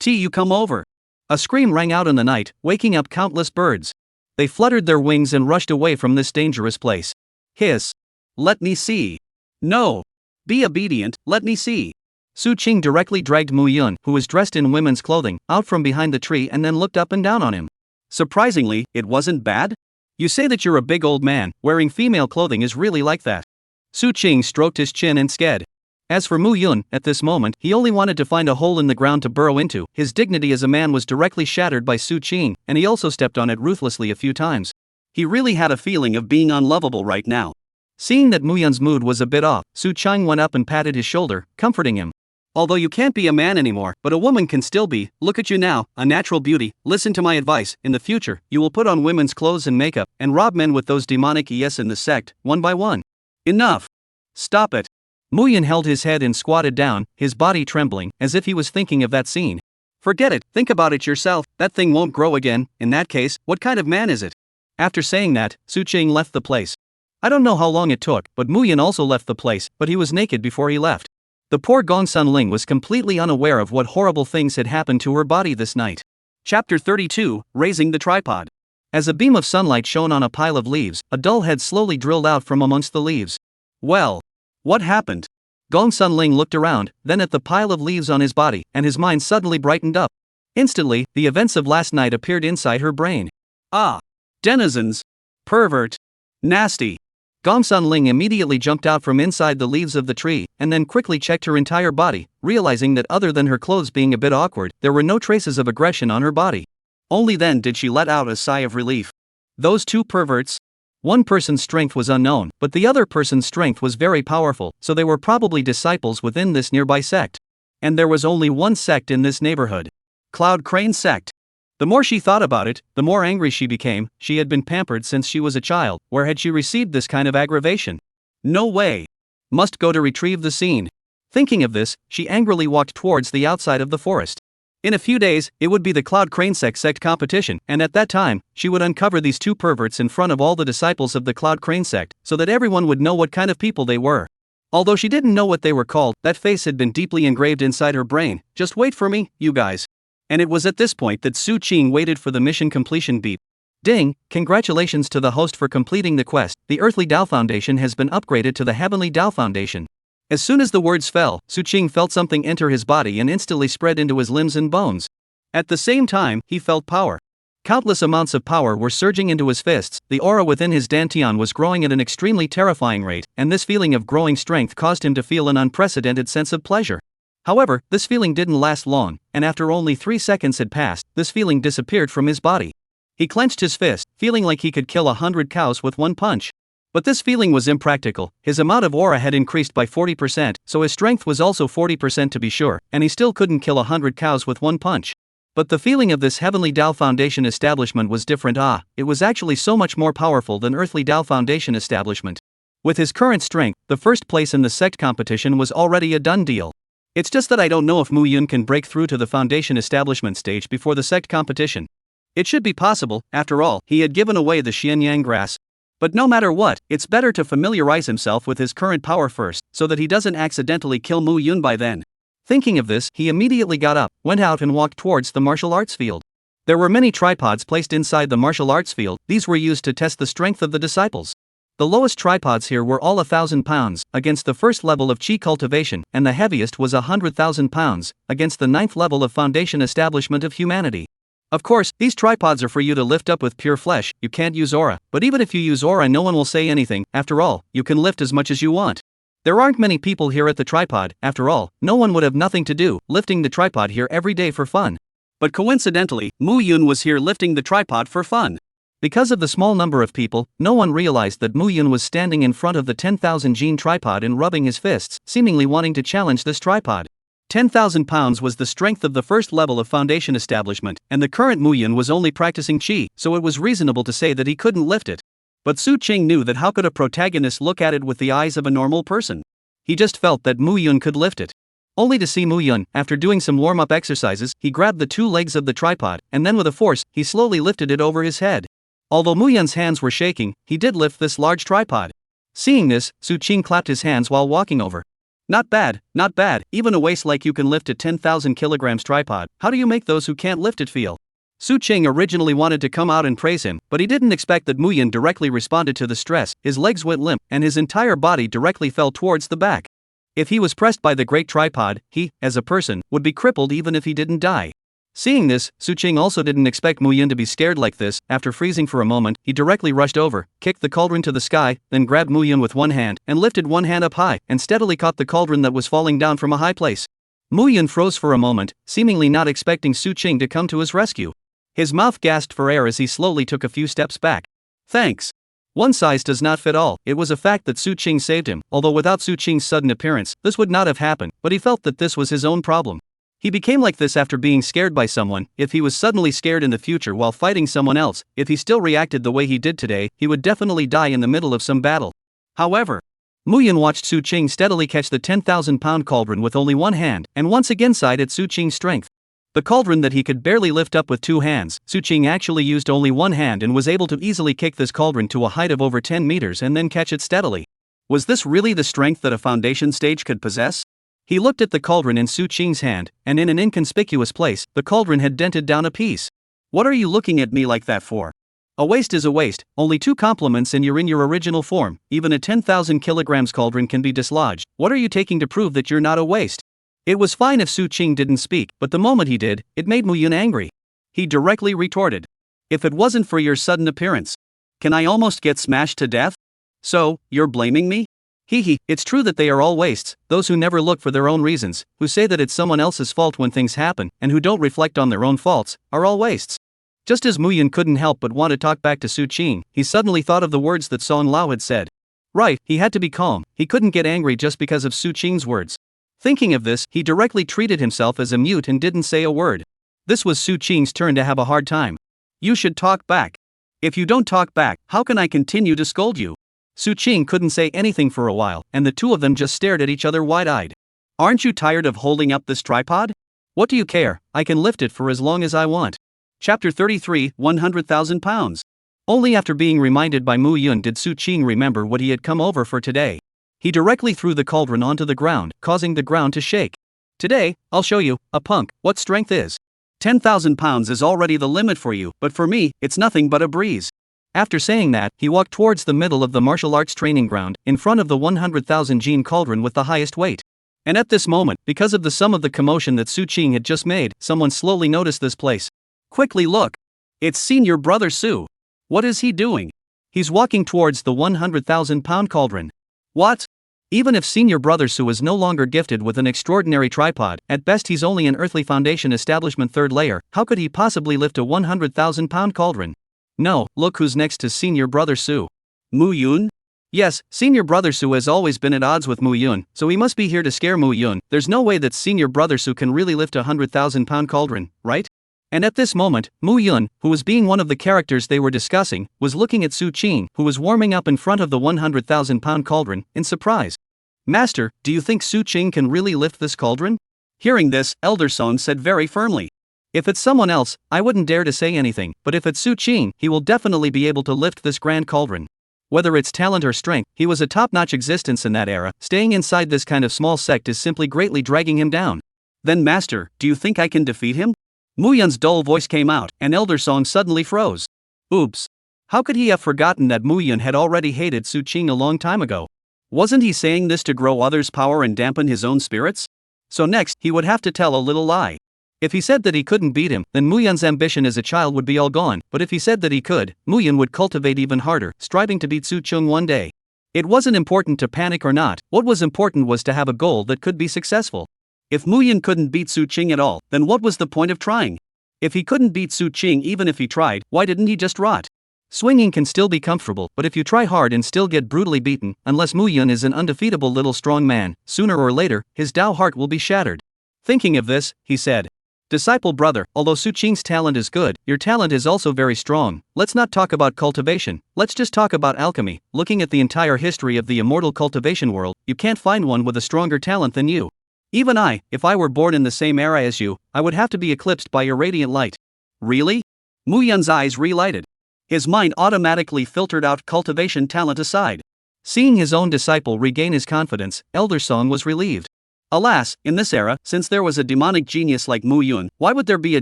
You come over. A scream rang out in the night, waking up countless birds. They fluttered their wings and rushed away from this dangerous place. Hiss. Let me see. No. Be obedient, let me see. Su Qing directly dragged Mu Yun, who was dressed in women's clothing, out from behind the tree and then looked up and down on him. Surprisingly, it wasn't bad? You say that you're a big old man, wearing female clothing is really like that. Su Qing stroked his chin and sked. As for Mu Yun, at this moment, he only wanted to find a hole in the ground to burrow into. His dignity as a man was directly shattered by Su Qing, and he also stepped on it ruthlessly a few times. He really had a feeling of being unlovable right now. Seeing that Mu Yun's mood was a bit off, Su Qing went up and patted his shoulder, comforting him. Although you can't be a man anymore, but a woman can still be. Look at you now, a natural beauty. Listen to my advice. In the future, you will put on women's clothes and makeup, and rob men with those demonic ES in the sect, one by one. Enough. Stop it. Mu Yun held his head and squatted down, his body trembling, as if he was thinking of that scene. Forget it, think about it yourself, that thing won't grow again. In that case, what kind of man is it? After saying that, Su Qing left the place. I don't know how long it took, but Mu Yun also left the place, but he was naked before he left. The poor Gong Sun Ling was completely unaware of what horrible things had happened to her body this night. Chapter 32, Raising the Tripod. As a beam of sunlight shone on a pile of leaves, a dull head slowly drilled out from amongst the leaves. Well, what happened? Gong Sunling looked around, then at the pile of leaves on his body, and his mind suddenly brightened up. Instantly, the events of last night appeared inside her brain. Ah, denizens. Pervert. Nasty. Gong Sunling immediately jumped out from inside the leaves of the tree, and then quickly checked her entire body, realizing that other than her clothes being a bit awkward, there were no traces of aggression on her body. Only then did she let out a sigh of relief. Those two perverts? One person's strength was unknown, but the other person's strength was very powerful, so they were probably disciples within this nearby sect. And there was only one sect in this neighborhood. Cloud Crane Sect. The more she thought about it, the more angry she became. She had been pampered since she was a child. Where had she received this kind of aggravation? No way. Must go to retrieve the scene. Thinking of this, she angrily walked towards the outside of the forest. In a few days, it would be the Cloud Crane sect competition, and at that time, she would uncover these two perverts in front of all the disciples of the Cloud Crane sect, so that everyone would know what kind of people they were. Although she didn't know what they were called, that face had been deeply engraved inside her brain. Just wait for me, you guys. And it was at this point that Su Qing waited for the mission completion beep. Ding, congratulations to the host for completing the quest. The Earthly Tao Foundation has been upgraded to the Heavenly Tao Foundation. As soon as the words fell, Su Qing felt something enter his body and instantly spread into his limbs and bones. At the same time, he felt power. Countless amounts of power were surging into his fists. The aura within his dantian was growing at an extremely terrifying rate, and this feeling of growing strength caused him to feel an unprecedented sense of pleasure. However, this feeling didn't last long, and after only 3 seconds had passed, this feeling disappeared from his body. He clenched his fist, feeling like he could kill 100 cows with one punch. But this feeling was impractical. His amount of aura had increased by 40%, so his strength was also 40% to be sure, and he still couldn't kill 100 cows with one punch. But the feeling of this Heavenly Tao Foundation establishment was different. It was actually so much more powerful than Earthly Tao Foundation establishment. With his current strength, the first place in the sect competition was already a done deal. It's just that I don't know if Mu Yun can break through to the foundation establishment stage before the sect competition. It should be possible, after all, he had given away the Xianyang grass. But no matter what, it's better to familiarize himself with his current power first, so that he doesn't accidentally kill Mu Yun by then. Thinking of this, he immediately got up, went out and walked towards the martial arts field. There were many tripods placed inside the martial arts field. These were used to test the strength of the disciples. The lowest tripods here were all 1,000 pounds, against the first level of Qi cultivation, and the heaviest was 100,000 pounds, against the 9th level of foundation establishment of humanity. Of course, these tripods are for you to lift up with pure flesh. You can't use aura, but even if you use aura no one will say anything. After all, you can lift as much as you want. There aren't many people here at the tripod. After all, no one would have nothing to do, lifting the tripod here every day for fun. But coincidentally, Mu Yun was here lifting the tripod for fun. Because of the small number of people, no one realized that Mu Yun was standing in front of the 10,000 gene tripod and rubbing his fists, seemingly wanting to challenge this tripod. 10,000 pounds was the strength of the first level of foundation establishment, and the current Mu Yun was only practicing Qi, so it was reasonable to say that he couldn't lift it. But Su Qing knew that how could a protagonist look at it with the eyes of a normal person? He just felt that Mu Yun could lift it. Only to see Mu Yun, after doing some warm-up exercises, he grabbed the 2 legs of the tripod, and then with a force, he slowly lifted it over his head. Although Mu Yun's hands were shaking, he did lift this large tripod. Seeing this, Su Qing clapped his hands while walking over. Not bad, not bad, even a waist like you can lift a 10,000 kilograms tripod. How do you make those who can't lift it feel? Su Qing originally wanted to come out and praise him, but he didn't expect that Mu Yun directly responded to the stress. His legs went limp, and his entire body directly fell towards the back. If he was pressed by the great tripod, he, as a person, would be crippled even if he didn't die. Seeing this, Su Qing also didn't expect Mu Yun to be scared like this. After freezing for a moment, he directly rushed over, kicked the cauldron to the sky, then grabbed Mu Yun with one hand, and lifted one hand up high, and steadily caught the cauldron that was falling down from a high place. Mu Yun froze for a moment, seemingly not expecting Su Qing to come to his rescue. His mouth gasped for air as he slowly took a few steps back. Thanks. One size does not fit all. It was a fact that Su Qing saved him, although without Su Qing's sudden appearance, this would not have happened, but he felt that this was his own problem. He became like this after being scared by someone. If he was suddenly scared in the future while fighting someone else, if he still reacted the way he did today, he would definitely die in the middle of some battle. However, Mu Yun watched Su Qing steadily catch the 10,000-pound cauldron with only one hand, and once again sighed at Su Qing's strength. The cauldron that he could barely lift up with 2 hands, Su Qing actually used only one hand and was able to easily kick this cauldron to a height of over 10 meters and then catch it steadily. Was this really the strength that a foundation stage could possess? He looked at the cauldron in Su Qing's hand, and in an inconspicuous place, the cauldron had dented down a piece. What are you looking at me like that for? A waste is a waste, only 2 compliments and you're in your original form. Even a 10,000 kilograms cauldron can be dislodged. What are you taking to prove that you're not a waste? It was fine if Su Qing didn't speak, but the moment he did, it made Mu Yun angry. He directly retorted. If it wasn't for your sudden appearance, can I almost get smashed to death? So, you're blaming me? Hee, it's true that they are all wastes, those who never look for their own reasons, who say that it's someone else's fault when things happen, and who don't reflect on their own faults, are all wastes. Just as Mu Yun couldn't help but want to talk back to Su Qing, he suddenly thought of the words that Song Lao had said. Right, he had to be calm, he couldn't get angry just because of Su Qing's words. Thinking of this, he directly treated himself as a mute and didn't say a word. This was Su Qing's turn to have a hard time. You should talk back. If you don't talk back, how can I continue to scold you? Su Qing couldn't say anything for a while, and the two of them just stared at each other wide-eyed. Aren't you tired of holding up this tripod? What do you care? I can lift it for as long as I want. Chapter 33, 100,000 pounds. Only after being reminded by Mu Yun did Su Qing remember what he had come over for today. He directly threw the cauldron onto the ground, causing the ground to shake. Today, I'll show you, a punk, what strength is. 10,000 pounds is already the limit for you, but for me, it's nothing but a breeze. After saying that, he walked towards the middle of the martial arts training ground, in front of the 100,000 gene cauldron with the highest weight. And at this moment, because of the sum of the commotion that Su Qing had just made, someone slowly noticed this place. Quickly look. It's senior brother Su. What is he doing? He's walking towards the 100,000 pound cauldron. What? Even if senior brother Su is no longer gifted with an extraordinary tripod, at best he's only an earthly foundation establishment third layer, how could he possibly lift a 100,000 pound cauldron? No, look who's next to senior brother Su. Mu Yun? Yes, senior brother Su has always been at odds with Mu Yun, so he must be here to scare Mu Yun. There's no way that senior brother Su can really lift a 100,000 pound cauldron, right? And at this moment, Mu Yun, who was being one of the characters they were discussing, was looking at Su Qing, who was warming up in front of the 100,000 pound cauldron, in surprise. Master, do you think Su Qing can really lift this cauldron? Hearing this, Elder Song said very firmly. If it's someone else, I wouldn't dare to say anything, but if it's Su Qing, he will definitely be able to lift this grand cauldron. Whether it's talent or strength, he was a top-notch existence in that era. Staying inside this kind of small sect is simply greatly dragging him down. Then Master, do you think I can defeat him? Mu Yun's dull voice came out, and Elder Song suddenly froze. Oops. How could he have forgotten that Mu Yun had already hated Su Qing a long time ago? Wasn't he saying this to grow others' power and dampen his own spirits? So next, he would have to tell a little lie. If he said that he couldn't beat him, then Mu Yun's ambition as a child would be all gone, but if he said that he could, Mu Yun would cultivate even harder, striving to beat Su Qing one day. It wasn't important to panic or not, what was important was to have a goal that could be successful. If Mu Yun couldn't beat Su Qing at all, then what was the point of trying? If he couldn't beat Su Qing even if he tried, why didn't he just rot? Swinging can still be comfortable, but if you try hard and still get brutally beaten, unless Mu Yun is an undefeatable little strong man, sooner or later, his Tao heart will be shattered. Thinking of this, he said. Disciple brother, although Su Qing's talent is good, your talent is also very strong. Let's not talk about cultivation, let's just talk about alchemy. Looking at the entire history of the immortal cultivation world, you can't find one with a stronger talent than you. Even I, if I were born in the same era as you, I would have to be eclipsed by your radiant light. Really? Mu Yun's eyes relighted. His mind automatically filtered out cultivation talent aside. Seeing his own disciple regain his confidence, Elder Song was relieved. Alas, in this era, since there was a demonic genius like Mu Yun, why would there be a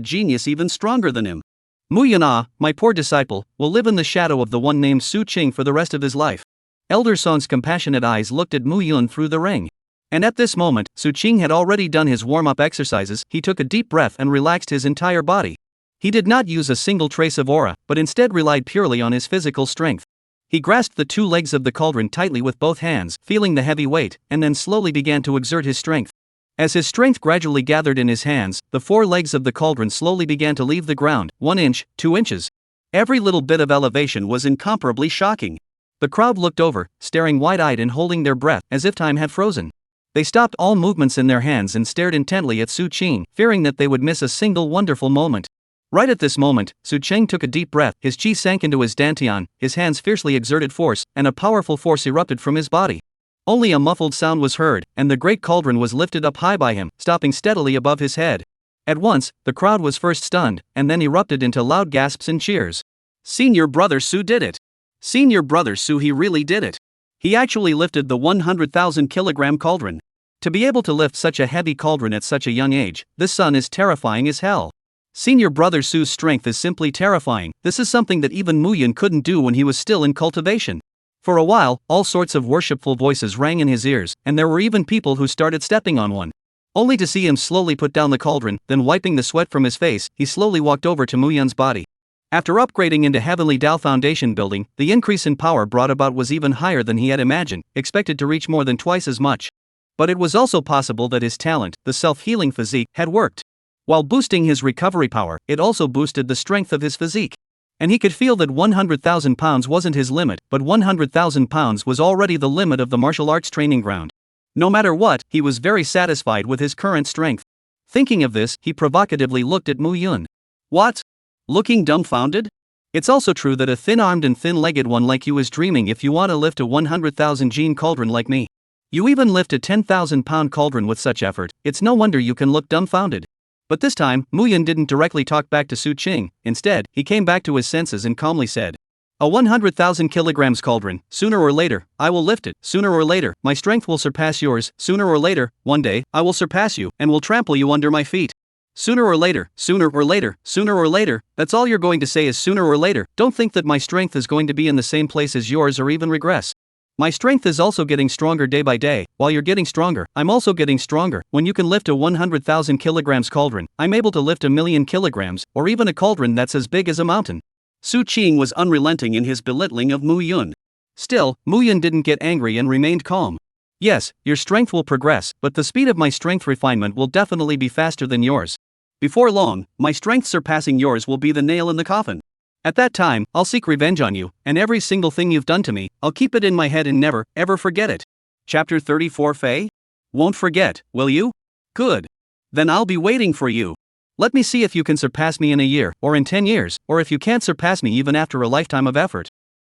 genius even stronger than him? Mu Yun, my poor disciple, will live in the shadow of the one named Su Qing for the rest of his life. Elder Song's compassionate eyes looked at Mu Yun through the ring. And at this moment, Su Qing had already done his warm-up exercises. He took a deep breath and relaxed his entire body. He did not use a single trace of aura, but instead relied purely on his physical strength. He grasped the two legs of the cauldron tightly with both hands, feeling the heavy weight, and then slowly began to exert his strength. As his strength gradually gathered in his hands, the four legs of the cauldron slowly began to leave the ground, 1 inch, 2 inches. Every little bit of elevation was incomparably shocking. The crowd looked over, staring wide-eyed and holding their breath, as if time had frozen. They stopped all movements in their hands and stared intently at Su Qing, fearing that they would miss a single wonderful moment. Right at this moment, Su Qing took a deep breath, his chi sank into his dantian, his hands fiercely exerted force, and a powerful force erupted from his body. Only a muffled sound was heard, and the great cauldron was lifted up high by him, stopping steadily above his head. At once, the crowd was first stunned, and then erupted into loud gasps and cheers. Senior brother Su did it! Senior brother Su, he really did it! He actually lifted the 100,000 kilogram cauldron. To be able to lift such a heavy cauldron at such a young age, this son is terrifying as hell. Senior brother Su's strength is simply terrifying. This is something that even Muyun couldn't do when he was still in cultivation. For a while, all sorts of worshipful voices rang in his ears, and there were even people who started stepping on one. Only to see him slowly put down the cauldron, then wiping the sweat from his face, he slowly walked over to Muyun's body. After upgrading into Heavenly Dao Foundation building, the increase in power brought about was even higher than he had imagined, expected to reach more than twice as much. But it was also possible that his talent, the self-healing physique, had worked. While boosting his recovery power, it also boosted the strength of his physique. And he could feel that 100,000 pounds wasn't his limit, but 100,000 pounds was already the limit of the martial arts training ground. No matter what, he was very satisfied with his current strength. Thinking of this, he provocatively looked at Muyun. What? Looking dumbfounded? It's also true that a thin-armed and thin-legged one like you is dreaming if you want to lift a 100,000 gene cauldron like me. You even lift a 10,000-pound cauldron with such effort, it's no wonder you can look dumbfounded. But this time, Muyun didn't directly talk back to Su Qing. Instead, he came back to his senses and calmly said, "A 100,000 kilograms cauldron, sooner or later, I will lift it. Sooner or later, my strength will surpass yours. Sooner or later, one day, I will surpass you and will trample you under my feet. Sooner or later, sooner or later, sooner or later, that's all you're going to say is sooner or later. Don't think that my strength is going to be in the same place as yours or even regress. My strength is also getting stronger day by day. While you're getting stronger, I'm also getting stronger. When you can lift a 100,000 kilograms cauldron, I'm able to lift 1,000,000 kilograms, or even a cauldron that's as big as a mountain." Su Qing was unrelenting in his belittling of Muyun. Still, Muyun didn't get angry and remained calm. "Yes, your strength will progress, but the speed of my strength refinement will definitely be faster than yours. Before long, my strength surpassing yours will be the nail in the coffin. At that time, I'll seek revenge on you, and every single thing you've done to me, I'll keep it in my head and never, ever forget it." Chapter 34 Fei? Won't forget, will you? Good. Then I'll be waiting for you. Let me see if you can surpass me in a year, or in 10 years, or if you can't surpass me even after a lifetime of effort.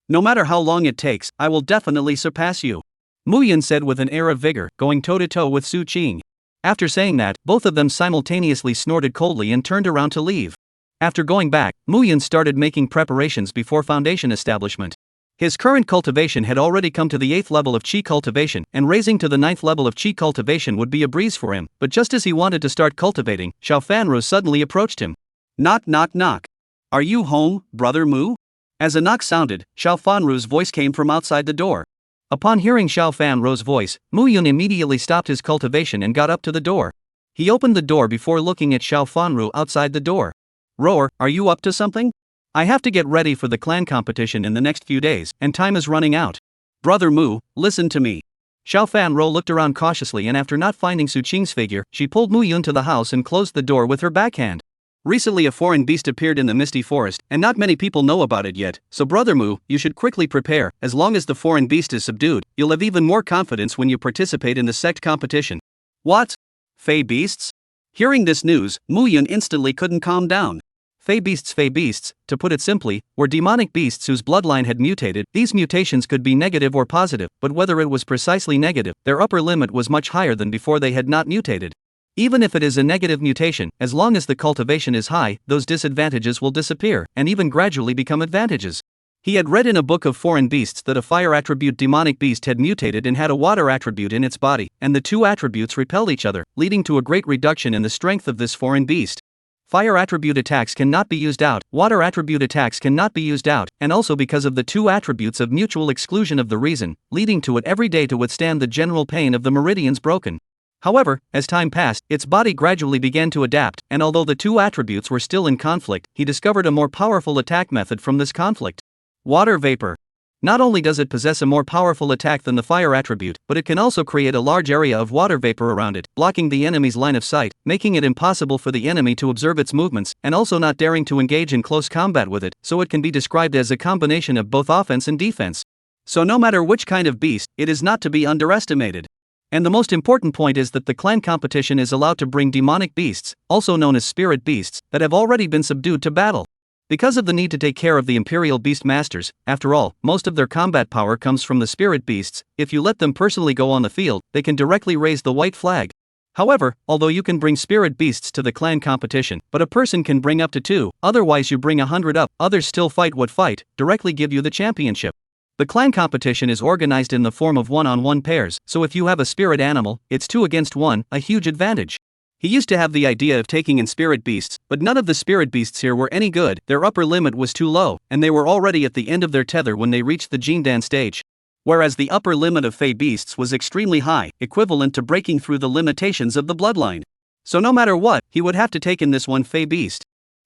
No matter how long it takes, I will definitely surpass you, Muyun said with an air of vigor, going toe-to-toe with Su Qing. After saying that, both of them simultaneously snorted coldly and turned around to leave. After going back, Muyun started making preparations before foundation establishment. His current cultivation had already come to the 8th level of Qi cultivation, and raising to the 9th level of Qi cultivation would be a breeze for him, but just as he wanted to start cultivating, Xiao Fanru suddenly approached him. "Knock knock knock. Are you home, brother Mu?" As a knock sounded, Xiao Fanru's voice came from outside the door. Upon hearing Xiao Fanru's voice, Muyun immediately stopped his cultivation and got up to the door. He opened the door before looking at Xiao Fanru outside the door. "Roar, are you up to something? I have to get ready for the clan competition in the next few days, and time is running out. Brother Mu, listen to me." Xiao Fanru looked around cautiously, and after not finding Su Qing's figure, she pulled Muyun to the house and closed the door with her backhand. "Recently a foreign beast appeared in the misty forest, and not many people know about it yet, so Brother Mu, you should quickly prepare. As long as the foreign beast is subdued, you'll have even more confidence when you participate in the sect competition." "What? Fey beasts?" Hearing this news, Muyun instantly couldn't calm down. Fey beasts, to put it simply, were demonic beasts whose bloodline had mutated. These mutations could be negative or positive, but whether it was precisely negative, their upper limit was much higher than before they had not mutated. Even if it is a negative mutation, as long as the cultivation is high, those disadvantages will disappear, and even gradually become advantages. He had read in a book of foreign beasts that a fire attribute demonic beast had mutated and had a water attribute in its body, and the two attributes repelled each other, leading to a great reduction in the strength of this foreign beast. Fire attribute attacks cannot be used out, water attribute attacks cannot be used out, and also because of the two attributes of mutual exclusion of the reason, leading to it every day to withstand the general pain of the meridians broken. However, as time passed, its body gradually began to adapt, and although the two attributes were still in conflict, he discovered a more powerful attack method from this conflict. Water vapor. Not only does it possess a more powerful attack than the fire attribute, but it can also create a large area of water vapor around it, blocking the enemy's line of sight, making it impossible for the enemy to observe its movements, and also not daring to engage in close combat with it, so it can be described as a combination of both offense and defense. So no matter which kind of beast, it is not to be underestimated. And the most important point is that the clan competition is allowed to bring demonic beasts, also known as spirit beasts, that have already been subdued to battle. Because of the need to take care of the Imperial Beast Masters, after all, most of their combat power comes from the spirit beasts. If you let them personally go on the field, they can directly raise the white flag. However, although you can bring spirit beasts to the clan competition, but a person can bring up to 2, otherwise you bring 100 up, others still fight what fight, directly give you the championship. The clan competition is organized in the form of one-on-one pairs, so if you have a spirit animal, it's 2 against 1, a huge advantage. He used to have the idea of taking in spirit beasts, but none of the spirit beasts here were any good, their upper limit was too low, and they were already at the end of their tether when they reached the Jindan stage. Whereas the upper limit of Fey beasts was extremely high, equivalent to breaking through the limitations of the bloodline. So no matter what, he would have to take in this one Fey beast.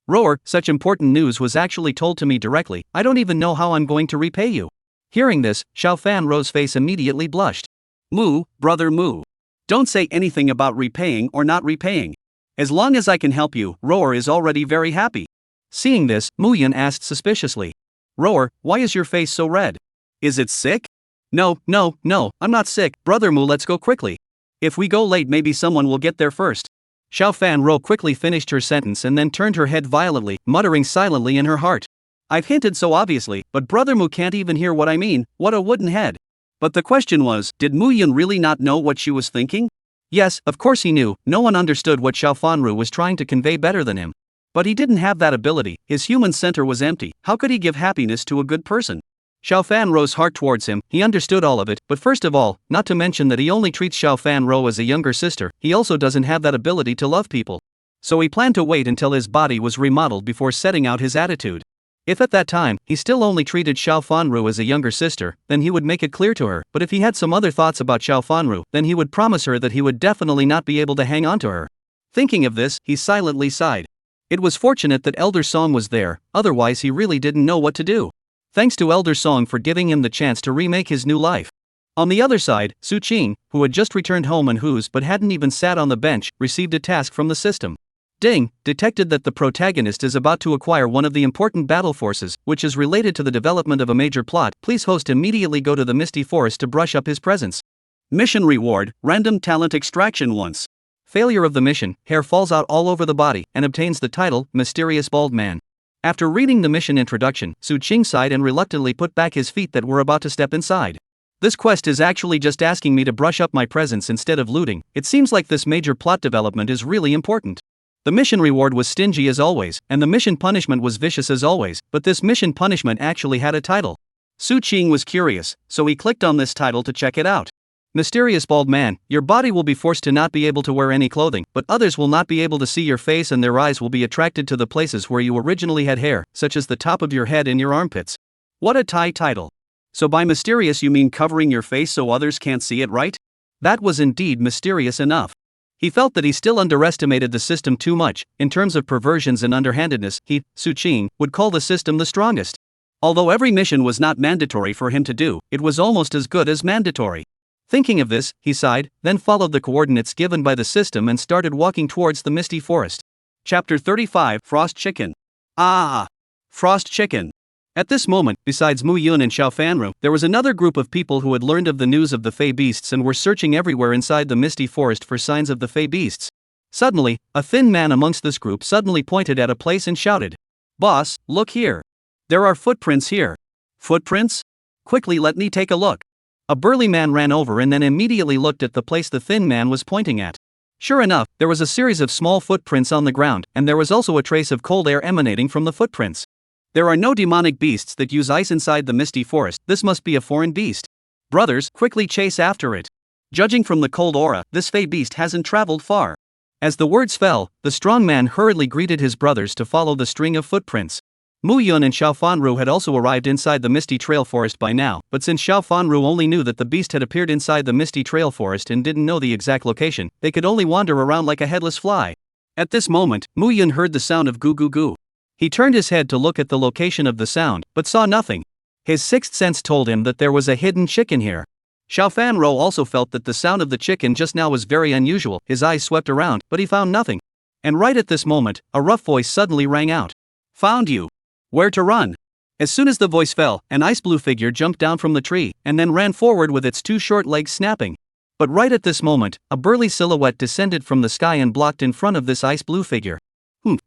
Roar, such important news was actually told to me directly, I don't even know how I'm going to repay you. Hearing this, Xiao Fan Ro's face immediately blushed. Mu, brother Mu. Don't say anything about repaying or not repaying. As long as I can help you, Roar is already very happy. Seeing this, Mu Yun asked suspiciously. Roar, why is your face so red? Is it sick? No, I'm not sick, brother Mu, let's go quickly. If we go late, maybe someone will get there first. Xiao Fan Ro quickly finished her sentence and then turned her head violently, muttering silently in her heart. I've hinted so obviously, but brother Mu can't even hear what I mean, what a wooden head. But the question was, did Mu Yun really not know what she was thinking? Yes, of course he knew, no one understood what Xiao Fanru was trying to convey better than him. But he didn't have that ability, his human center was empty, how could he give happiness to a good person? Xiao Fan Ro's heart towards him, he understood all of it, but first of all, not to mention that he only treats Xiao Fan Ro as a younger sister, he also doesn't have that ability to love people. So he planned to wait until his body was remodeled before setting out his attitude. If at that time, he still only treated Xiao Fanru as a younger sister, then he would make it clear to her, but if he had some other thoughts about Xiao Fanru, then he would promise her that he would definitely not be able to hang on to her. Thinking of this, he silently sighed. It was fortunate that Elder Song was there, otherwise he really didn't know what to do. Thanks to Elder Song for giving him the chance to remake his new life. On the other side, Su Qing, who had just returned home and whose but hadn't even sat on the bench, received a task from the system. Ding, detected that the protagonist is about to acquire one of the important battle forces, which is related to the development of a major plot. Please host immediately go to the Misty Forest to brush up his presence. Mission reward, random talent extraction once. Failure of the mission, hair falls out all over the body, and obtains the title, Mysterious Bald Man. After reading the mission introduction, Su Qing sighed and reluctantly put back his feet that were about to step inside. This quest is actually just asking me to brush up my presence instead of looting, it seems like this major plot development is really important. The mission reward was stingy as always, and the mission punishment was vicious as always, but this mission punishment actually had a title. Su Qing was curious, so he clicked on this title to check it out. Mysterious Bald Man, your body will be forced to not be able to wear any clothing, but others will not be able to see your face and their eyes will be attracted to the places where you originally had hair, such as the top of your head and your armpits. What a title. So by mysterious you mean covering your face so others can't see it, right? That was indeed mysterious enough. He felt that he still underestimated the system too much. In terms of perversions and underhandedness, he, Su Qing, would call the system the strongest. Although every mission was not mandatory for him to do, it was almost as good as mandatory. Thinking of this, he sighed, then followed the coordinates given by the system and started walking towards the Misty Forest. Chapter 35, Frost Chicken. Frost Chicken. At this moment, besides Mu Yun and Xiao Fanru, there was another group of people who had learned of the news of the Fey Beasts and were searching everywhere inside the Misty Forest for signs of the Fey Beasts. Suddenly, a thin man amongst this group suddenly pointed at a place and shouted, "Boss, look here. There are footprints here." Footprints? Quickly let me take a look. A burly man ran over and then immediately looked at the place the thin man was pointing at. Sure enough, there was a series of small footprints on the ground, and there was also a trace of cold air emanating from the footprints. There are no demonic beasts that use ice inside the Misty Forest, this must be a foreign beast. Brothers, quickly chase after it. Judging from the cold aura, this Fey beast hasn't traveled far. As the words fell, the strong man hurriedly greeted his brothers to follow the string of footprints. Mu Yun and Xiao Fanru had also arrived inside the Misty Trail Forest by now, but since Xiao Fanru only knew that the beast had appeared inside the Misty Trail Forest and didn't know the exact location, they could only wander around like a headless fly. At this moment, Mu Yun heard the sound of goo goo goo. He turned his head to look at the location of the sound, but saw nothing. His sixth sense told him that there was a hidden chicken here. Xiao Fanru also felt that the sound of the chicken just now was very unusual, his eyes swept around, but he found nothing. And right at this moment, a rough voice suddenly rang out. "Found you. Where to run?" As soon as the voice fell, an ice blue figure jumped down from the tree, and then ran forward with its two short legs snapping. But right at this moment, a burly silhouette descended from the sky and blocked in front of this ice blue figure.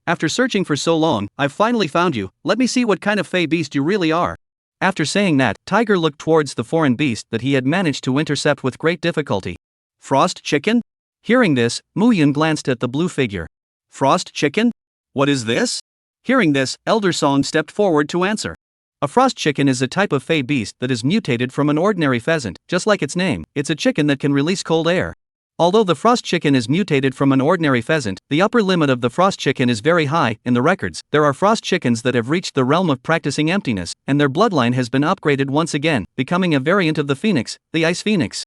After searching for so long, I've finally found you, let me see what kind of Fey beast you really are. After saying that, Tiger looked towards the foreign beast that he had managed to intercept with great difficulty. Frost Chicken? Hearing this, Mu Yun glanced at the blue figure. Frost Chicken? What is this? Hearing this, Elder Song stepped forward to answer. A frost chicken is a type of Fey beast that is mutated from an ordinary pheasant, just like its name, it's a chicken that can release cold air. Although the frost chicken is mutated from an ordinary pheasant, the upper limit of the frost chicken is very high. In the records, there are frost chickens that have reached the realm of practicing emptiness, and their bloodline has been upgraded once again, becoming a variant of the phoenix, the ice phoenix.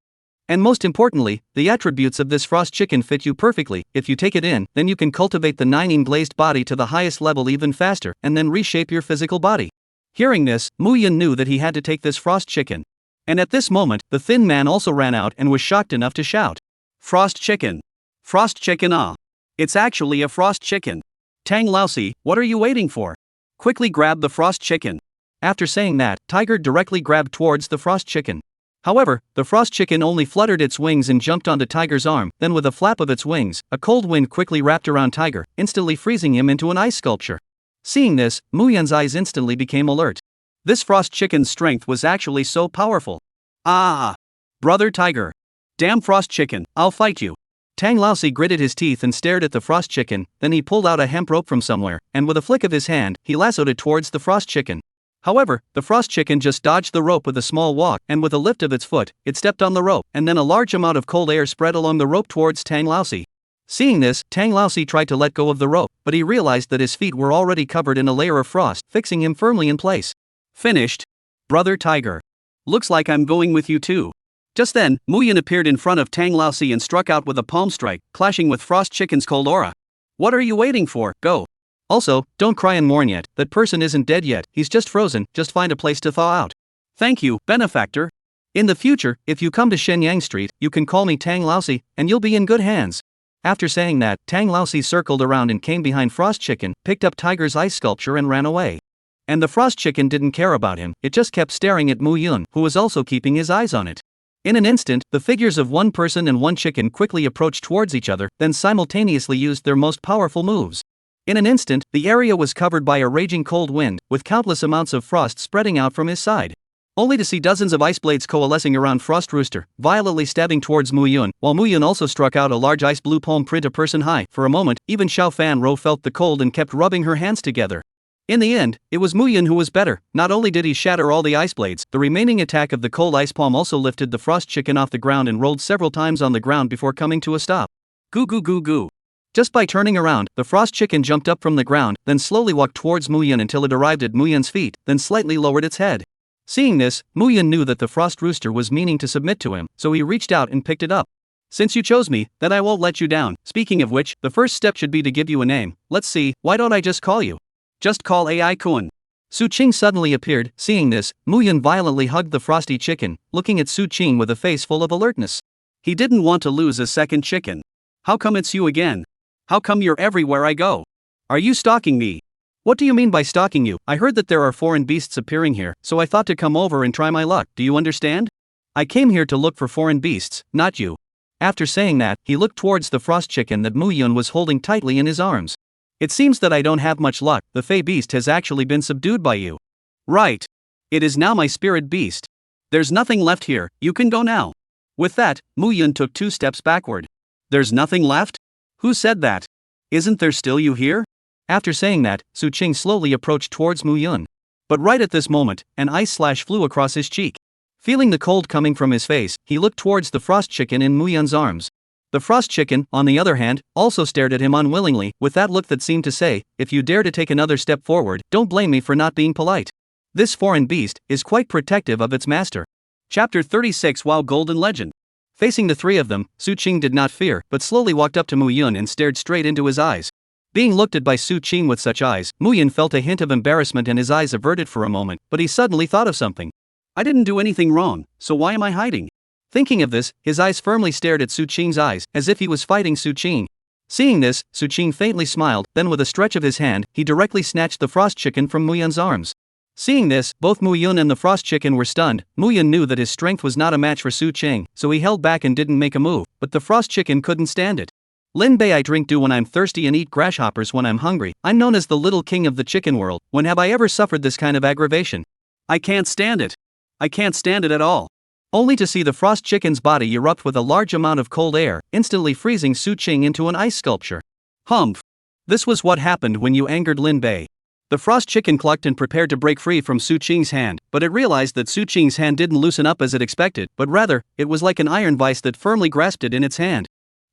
And most importantly, the attributes of this frost chicken fit you perfectly. If you take it in, then you can cultivate the 9 glazed body to the highest level even faster, and then reshape your physical body. Hearing this, Mu-yun knew that he had to take this frost chicken. And at this moment, the thin man also ran out and was shocked enough to shout, "Frost chicken! Frost chicken ah! It's actually a frost chicken! Tang Laosi, what are you waiting for? Quickly grab the frost chicken!" After saying that, Tiger directly grabbed towards the frost chicken. However, the frost chicken only fluttered its wings and jumped onto Tiger's arm. Then with a flap of its wings, a cold wind quickly wrapped around Tiger, instantly freezing him into an ice sculpture. Seeing this, Mu-yun's eyes instantly became alert. This frost chicken's strength was actually so powerful. Ah! Brother Tiger! Damn frost chicken, I'll fight you! Tang Laosi gritted his teeth and stared at the frost chicken. Then he pulled out a hemp rope from somewhere, and with a flick of his hand, he lassoed it towards the frost chicken. However, the frost chicken just dodged the rope with a small walk, and with a lift of its foot, it stepped on the rope, and then a large amount of cold air spread along the rope towards Tang Laosi. Seeing this, Tang Laosi tried to let go of the rope, but he realized that his feet were already covered in a layer of frost, fixing him firmly in place. Finished. Brother Tiger. Looks like I'm going with you too. Just then, Mu-yun appeared in front of Tang Laosi and struck out with a palm strike, clashing with Frost Chicken's cold aura. What are you waiting for? Go. Also, don't cry and mourn yet, that person isn't dead yet, he's just frozen, just find a place to thaw out. Thank you, benefactor. In the future, if you come to Shenyang Street, you can call me Tang Laosi, and you'll be in good hands. After saying that, Tang Laosi circled around and came behind Frost Chicken, picked up Tiger's ice sculpture and ran away. And the Frost Chicken didn't care about him, it just kept staring at Mu-yun, who was also keeping his eyes on it. In an instant, the figures of one person and one chicken quickly approached towards each other, then simultaneously used their most powerful moves. In an instant, the area was covered by a raging cold wind, with countless amounts of frost spreading out from his side. Only to see dozens of ice blades coalescing around Frost Rooster, violently stabbing towards Mu-yun, while Mu-yun also struck out a large ice blue palm print a person high. For a moment, even Xiao Fan Ro felt the cold and kept rubbing her hands together. In the end, it was Mu-yun who was better. Not only did he shatter all the ice blades, the remaining attack of the cold ice palm also lifted the Frost Chicken off the ground and rolled several times on the ground before coming to a stop. Goo goo goo goo. Just by turning around, the Frost Chicken jumped up from the ground, then slowly walked towards Mu-yun until it arrived at Mu-yun's feet, then slightly lowered its head. Seeing this, Mu-yun knew that the Frost Rooster was meaning to submit to him, so he reached out and picked it up. Since you chose me, then I won't let you down. Speaking of which, the first step should be to give you a name. Let's see, why don't I just call you? Just call AI-kun. Su Qing suddenly appeared. Seeing this, Mu-yun violently hugged the Frosty Chicken, looking at Su Qing with a face full of alertness. He didn't want to lose a second chicken. How come it's you again? How come you're everywhere I go? Are you stalking me? What do you mean by stalking you? I heard that there are foreign beasts appearing here, so I thought to come over and try my luck. Do you understand? I came here to look for foreign beasts, not you. After saying that, he looked towards the Frost Chicken that Mu-yun was holding tightly in his arms. It seems that I don't have much luck. The Fey Beast has actually been subdued by you. Right. It is now my spirit beast. There's nothing left here, you can go now. With that, Mu-yun took 2 steps backward. There's nothing left? Who said that? Isn't there still you here? After saying that, Su Qing slowly approached towards Mu-yun. But right at this moment, an ice slash flew across his cheek. Feeling the cold coming from his face, he looked towards the Frost Chicken in Mu-yun's arms. The Frost Chicken, on the other hand, also stared at him unwillingly, with that look that seemed to say, if you dare to take another step forward, don't blame me for not being polite. This foreign beast is quite protective of its master. Chapter 36 Wow Golden Legend. Facing the 3 of them, Su Qing did not fear, but slowly walked up to Mu-yun and stared straight into his eyes. Being looked at by Su Qing with such eyes, Mu-yun felt a hint of embarrassment and his eyes averted for a moment, but he suddenly thought of something. I didn't do anything wrong, so why am I hiding? Thinking of this, his eyes firmly stared at Su Qing's eyes, as if he was fighting Su Qing. Seeing this, Su Qing faintly smiled, then with a stretch of his hand, he directly snatched the Frost Chicken from Mu-yun's arms. Seeing this, both Mu-yun and the Frost Chicken were stunned. Mu-yun knew that his strength was not a match for Su Qing, so he held back and didn't make a move, but the Frost Chicken couldn't stand it. Lin Bei, I drink dew when I'm thirsty and eat grasshoppers when I'm hungry. I'm known as the little king of the chicken world. When have I ever suffered this kind of aggravation? I can't stand it. I can't stand it at all. Only to see the Frost Chicken's body erupt with a large amount of cold air, instantly freezing Su Qing into an ice sculpture. Humph. This was what happened when you angered Lin Bei. The Frost Chicken clucked and prepared to break free from Su Qing's hand, but it realized that Su Qing's hand didn't loosen up as it expected, but rather, it was like an iron vice that firmly grasped it in its hand.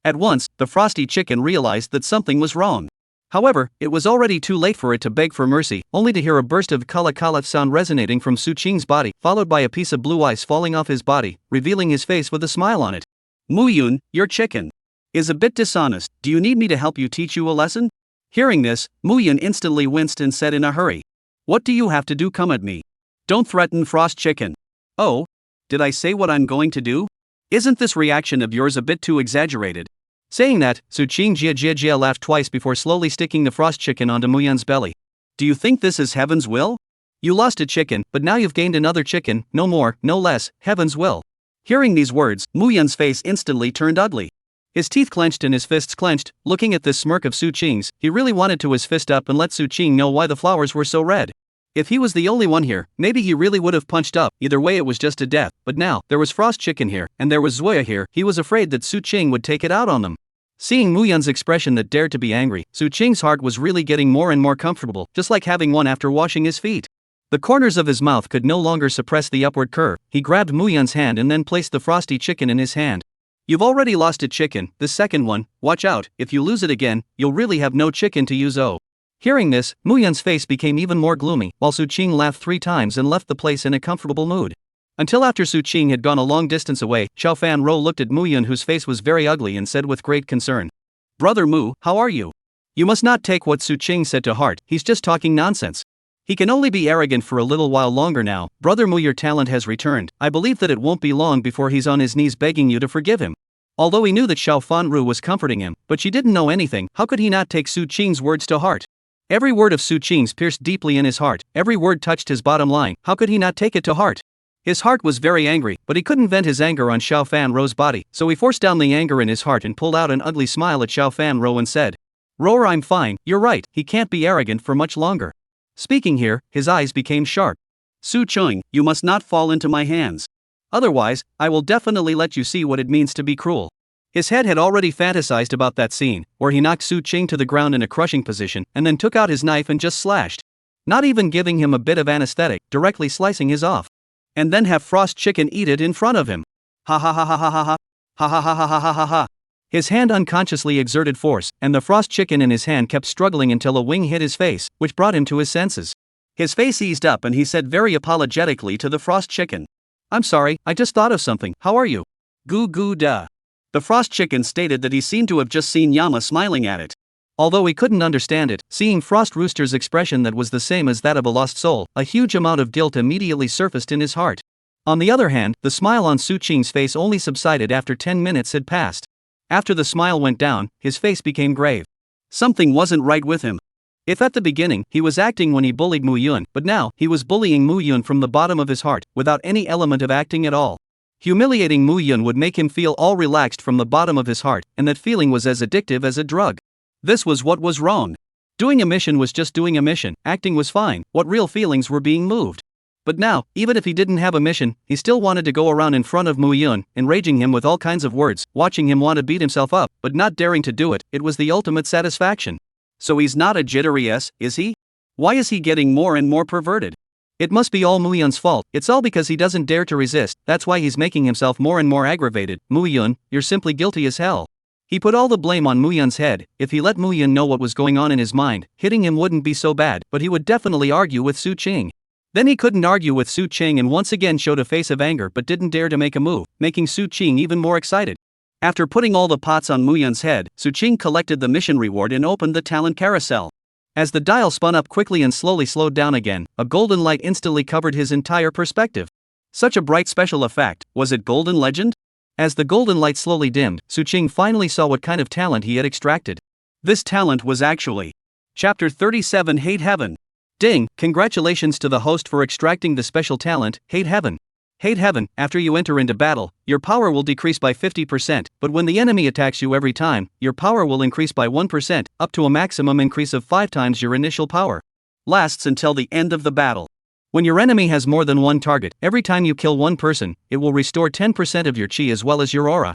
At once, the frosty chicken realized that something was wrong. However, it was already too late for it to beg for mercy, only to hear a burst of kala sound resonating from Su Qing's body, followed by a piece of blue ice falling off his body, revealing his face with a smile on it. Mu Yun, your chicken is a bit dishonest. Do you need me to help you teach you a lesson? Hearing this, Mu Yun instantly winced and said in a hurry, "What do you have to do? Come at me. Don't threaten Frost Chicken." "Oh? Did I say what I'm going to do? Isn't this reaction of yours a bit too exaggerated?" Saying that, Su Qing Jia laughed twice before slowly sticking the Frost Chicken onto Mu Yun's belly. "Do you think this is heaven's will? You lost a chicken, but now you've gained another chicken, no more, no less, heaven's will." Hearing these words, Mu Yun's face instantly turned ugly. His teeth clenched and his fists clenched. Looking at this smirk of Su Qing's, he really wanted to his fist up and let Su Qing know why the flowers were so red. If he was the only one here, maybe he really would have punched up. Either way, it was just a death. But now, there was Frost Chicken here, and there was Zoya here. He was afraid that Su Qing would take it out on them. Seeing Mu Yun's expression that dared to be angry, Su Qing's heart was really getting more and more comfortable, just like having one after washing his feet. The corners of his mouth could no longer suppress the upward curve. He grabbed Mu Yun's hand and then placed the frosty chicken in his hand. "You've already lost a chicken, the second one. Watch out, if you lose it again, you'll really have no chicken to use." Oh. Hearing this, Mu Yun's face became even more gloomy, while Su Qing laughed 3 times and left the place in a comfortable mood. Until after Su Qing had gone a long distance away, Xiao Fan Ro looked at Mu Yun, whose face was very ugly, and said with great concern, "Brother Mu, how are you? You must not take what Su Qing said to heart. He's just talking nonsense. He can only be arrogant for a little while longer now. Brother Mu, your talent has returned. I believe that it won't be long before he's on his knees begging you to forgive him." Although he knew that Xiao Fan Ru was comforting him, but she didn't know anything. How could he not take Su Qing's words to heart? Every word of Su Qing's pierced deeply in his heart. Every word touched his bottom line. How could he not take it to heart? His heart was very angry, but he couldn't vent his anger on Xiao Fan Ro's body, so he forced down the anger in his heart and pulled out an ugly smile at Xiao Fan Ro and said, "Roar, I'm fine. You're right. He can't be arrogant for much longer." Speaking here, his eyes became sharp. "Su Qing, you must not fall into my hands. Otherwise, I will definitely let you see what it means to be cruel." His head had already fantasized about that scene, where he knocked Su Qing to the ground in a crushing position, and then took out his knife and just slashed. Not even giving him a bit of anesthetic, directly slicing his off. And then have Frost Chicken eat it in front of him. Ha ha ha ha ha ha ha. Ha ha ha ha ha ha ha ha. His hand unconsciously exerted force, and the Frost Chicken in his hand kept struggling until a wing hit his face, which brought him to his senses. His face eased up and he said very apologetically to the Frost Chicken, "I'm sorry, I just thought of something. How are you?" "Goo goo da." The Frost Chicken stated that he seemed to have just seen Yama smiling at it. Although he couldn't understand it, seeing Frost Rooster's expression that was the same as that of a lost soul, a huge amount of guilt immediately surfaced in his heart. On the other hand, the smile on Su Qing's face only subsided after 10 minutes had passed. After the smile went down, his face became grave. Something wasn't right with him. If at the beginning, he was acting when he bullied Mu Yun, but now, he was bullying Mu Yun from the bottom of his heart, without any element of acting at all. Humiliating Mu Yun would make him feel all relaxed from the bottom of his heart, and that feeling was as addictive as a drug. This was what was wrong. Doing a mission was just doing a mission, acting was fine, what real feelings were being moved. But now, even if he didn't have a mission, he still wanted to go around in front of Mu Yun, enraging him with all kinds of words, watching him want to beat himself up, but not daring to do it. It was the ultimate satisfaction. So he's not a jittery S, is he? Why is he getting more and more perverted? It must be all Mu Yun's fault. It's all because he doesn't dare to resist. That's why he's making himself more and more aggravated. Mu Yun, you're simply guilty as hell. He put all the blame on Mu Yun's head. If he let Mu Yun know what was going on in his mind, hitting him wouldn't be so bad, but he would definitely argue with Su Qing. Then he couldn't argue with Su Qing and once again showed a face of anger but didn't dare to make a move, making Su Qing even more excited. After putting all the pots on Mu Yun's head, Su Qing collected the mission reward and opened the talent carousel. As the dial spun up quickly and slowly slowed down again, a golden light instantly covered his entire perspective. Such a bright special effect, was it Golden Legend? As the golden light slowly dimmed, Su Qing finally saw what kind of talent he had extracted. This talent was actually Chapter 37 Hate Heaven. Ding, congratulations to the host for extracting the special talent, Hate Heaven. Hate Heaven, after you enter into battle, your power will decrease by 50%, but when the enemy attacks you every time, your power will increase by 1%, up to a maximum increase of 5 times your initial power. Lasts until the end of the battle. When your enemy has more than one target, every time you kill one person, it will restore 10% of your chi as well as your aura.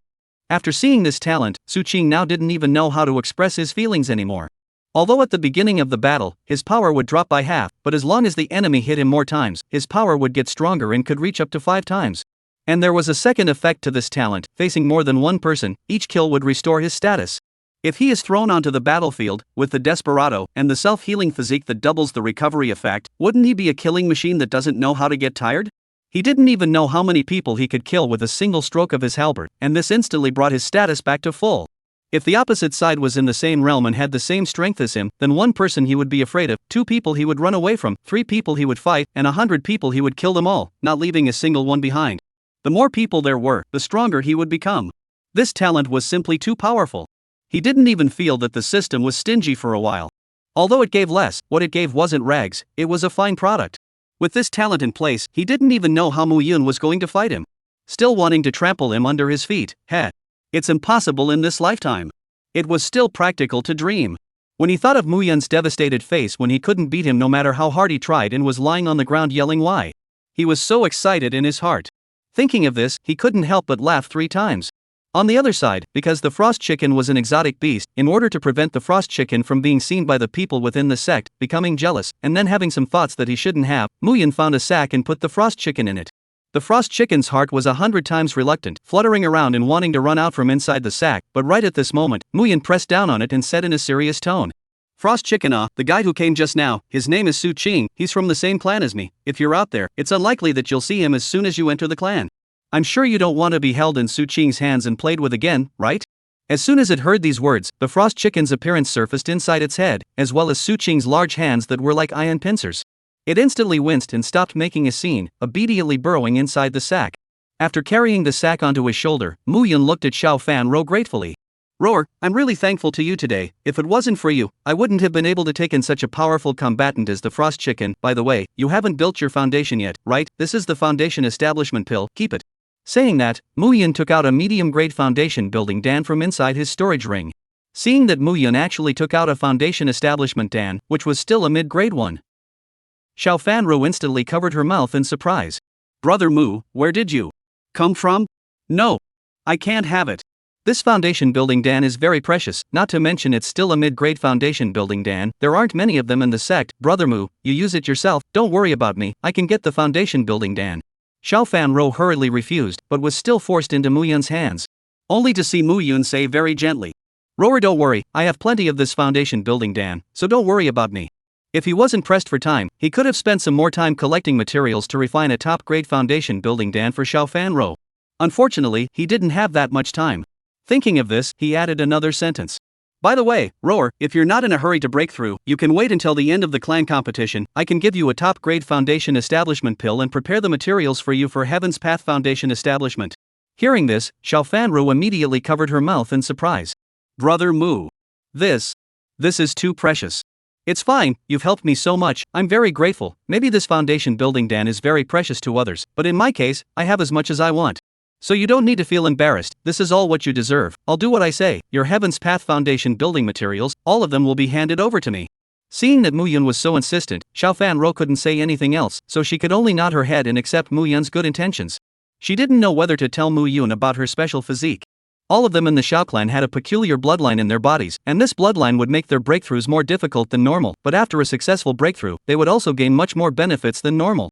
After seeing this talent, Su Qing now didn't even know how to express his feelings anymore. Although at the beginning of the battle, his power would drop by half, but as long as the enemy hit him more times, his power would get stronger and could reach up to 5 times. And there was a second effect to this talent: facing more than one person, each kill would restore his status. If he is thrown onto the battlefield, with the desperado and the self-healing physique that doubles the recovery effect, wouldn't he be a killing machine that doesn't know how to get tired? He didn't even know how many people he could kill with a single stroke of his halberd, and this instantly brought his status back to full. If the opposite side was in the same realm and had the same strength as him, then one person he would be afraid of, 2 people he would run away from, 3 people he would fight, and 100 people he would kill them all, not leaving a single one behind. The more people there were, the stronger he would become. This talent was simply too powerful. He didn't even feel that the system was stingy for a while. Although it gave less, what it gave wasn't rags, it was a fine product. With this talent in place, he didn't even know how Mu Yun was going to fight him. Still wanting to trample him under his feet, it's impossible in this lifetime. It was still practical to dream. When he thought of Mu Yun's devastated face when he couldn't beat him no matter how hard he tried and was lying on the ground yelling why, he was so excited in his heart. Thinking of this, he couldn't help but laugh 3 times. On the other side, because the frost chicken was an exotic beast, in order to prevent the frost chicken from being seen by the people within the sect, becoming jealous, and then having some thoughts that he shouldn't have, Mu Yun found a sack and put the frost chicken in it. The frost chicken's heart was 100 times reluctant, fluttering around and wanting to run out from inside the sack, but right at this moment, Mu Yun pressed down on it and said in a serious tone, "Frost chicken, the guy who came just now, his name is Su Qing, he's from the same clan as me. If you're out there, it's unlikely that you'll see him as soon as you enter the clan. I'm sure you don't want to be held in Su Qing's hands and played with again, right?" As soon as it heard these words, the frost chicken's appearance surfaced inside its head, as well as Su Qing's large hands that were like iron pincers. It instantly winced and stopped making a scene, obediently burrowing inside the sack. After carrying the sack onto his shoulder, Mu Yun looked at Xiao Fan Ro gratefully. "Roar, I'm really thankful to you today. If it wasn't for you, I wouldn't have been able to take in such a powerful combatant as the frost chicken. By the way, you haven't built your foundation yet, right? This is the foundation establishment pill, keep it." Saying that, Mu Yun took out a medium-grade foundation building dan from inside his storage ring. Seeing that Mu Yun actually took out a foundation establishment dan, which was still a mid-grade one, Xiao Fan Ro instantly covered her mouth in surprise. "Brother Mu, where did you come from? No, I can't have it. This foundation building dan is very precious, not to mention it's still a mid-grade foundation building dan. There aren't many of them in the sect. Brother Mu, you use it yourself, don't worry about me, I can get the foundation building dan." Xiao Fan Ro hurriedly refused, but was still forced into Mu Yun's hands. Only to see Mu Yun say very gently, "Roar, don't worry, I have plenty of this foundation building dan, so don't worry about me." If he wasn't pressed for time, he could have spent some more time collecting materials to refine a top-grade foundation building dan for Xiao Fan Ro. Unfortunately, he didn't have that much time. Thinking of this, he added another sentence. "By the way, Roar, if you're not in a hurry to break through, you can wait until the end of the clan competition. I can give you a top-grade foundation establishment pill and prepare the materials for you for Heaven's Path Foundation Establishment." Hearing this, Xiao Fan Ro immediately covered her mouth in surprise. "Brother Mu, this is too precious." "It's fine, you've helped me so much, I'm very grateful. Maybe this foundation building dan is very precious to others, but in my case, I have as much as I want. So you don't need to feel embarrassed, this is all what you deserve. I'll do what I say. Your Heaven's Path Foundation building materials, all of them will be handed over to me." Seeing that Mu Yun was so insistent, Xiao Fan Ro couldn't say anything else, so she could only nod her head and accept Mu Yun's good intentions. She didn't know whether to tell Mu Yun about her special physique. All of them in the Xiao clan had a peculiar bloodline in their bodies, and this bloodline would make their breakthroughs more difficult than normal, but after a successful breakthrough, they would also gain much more benefits than normal.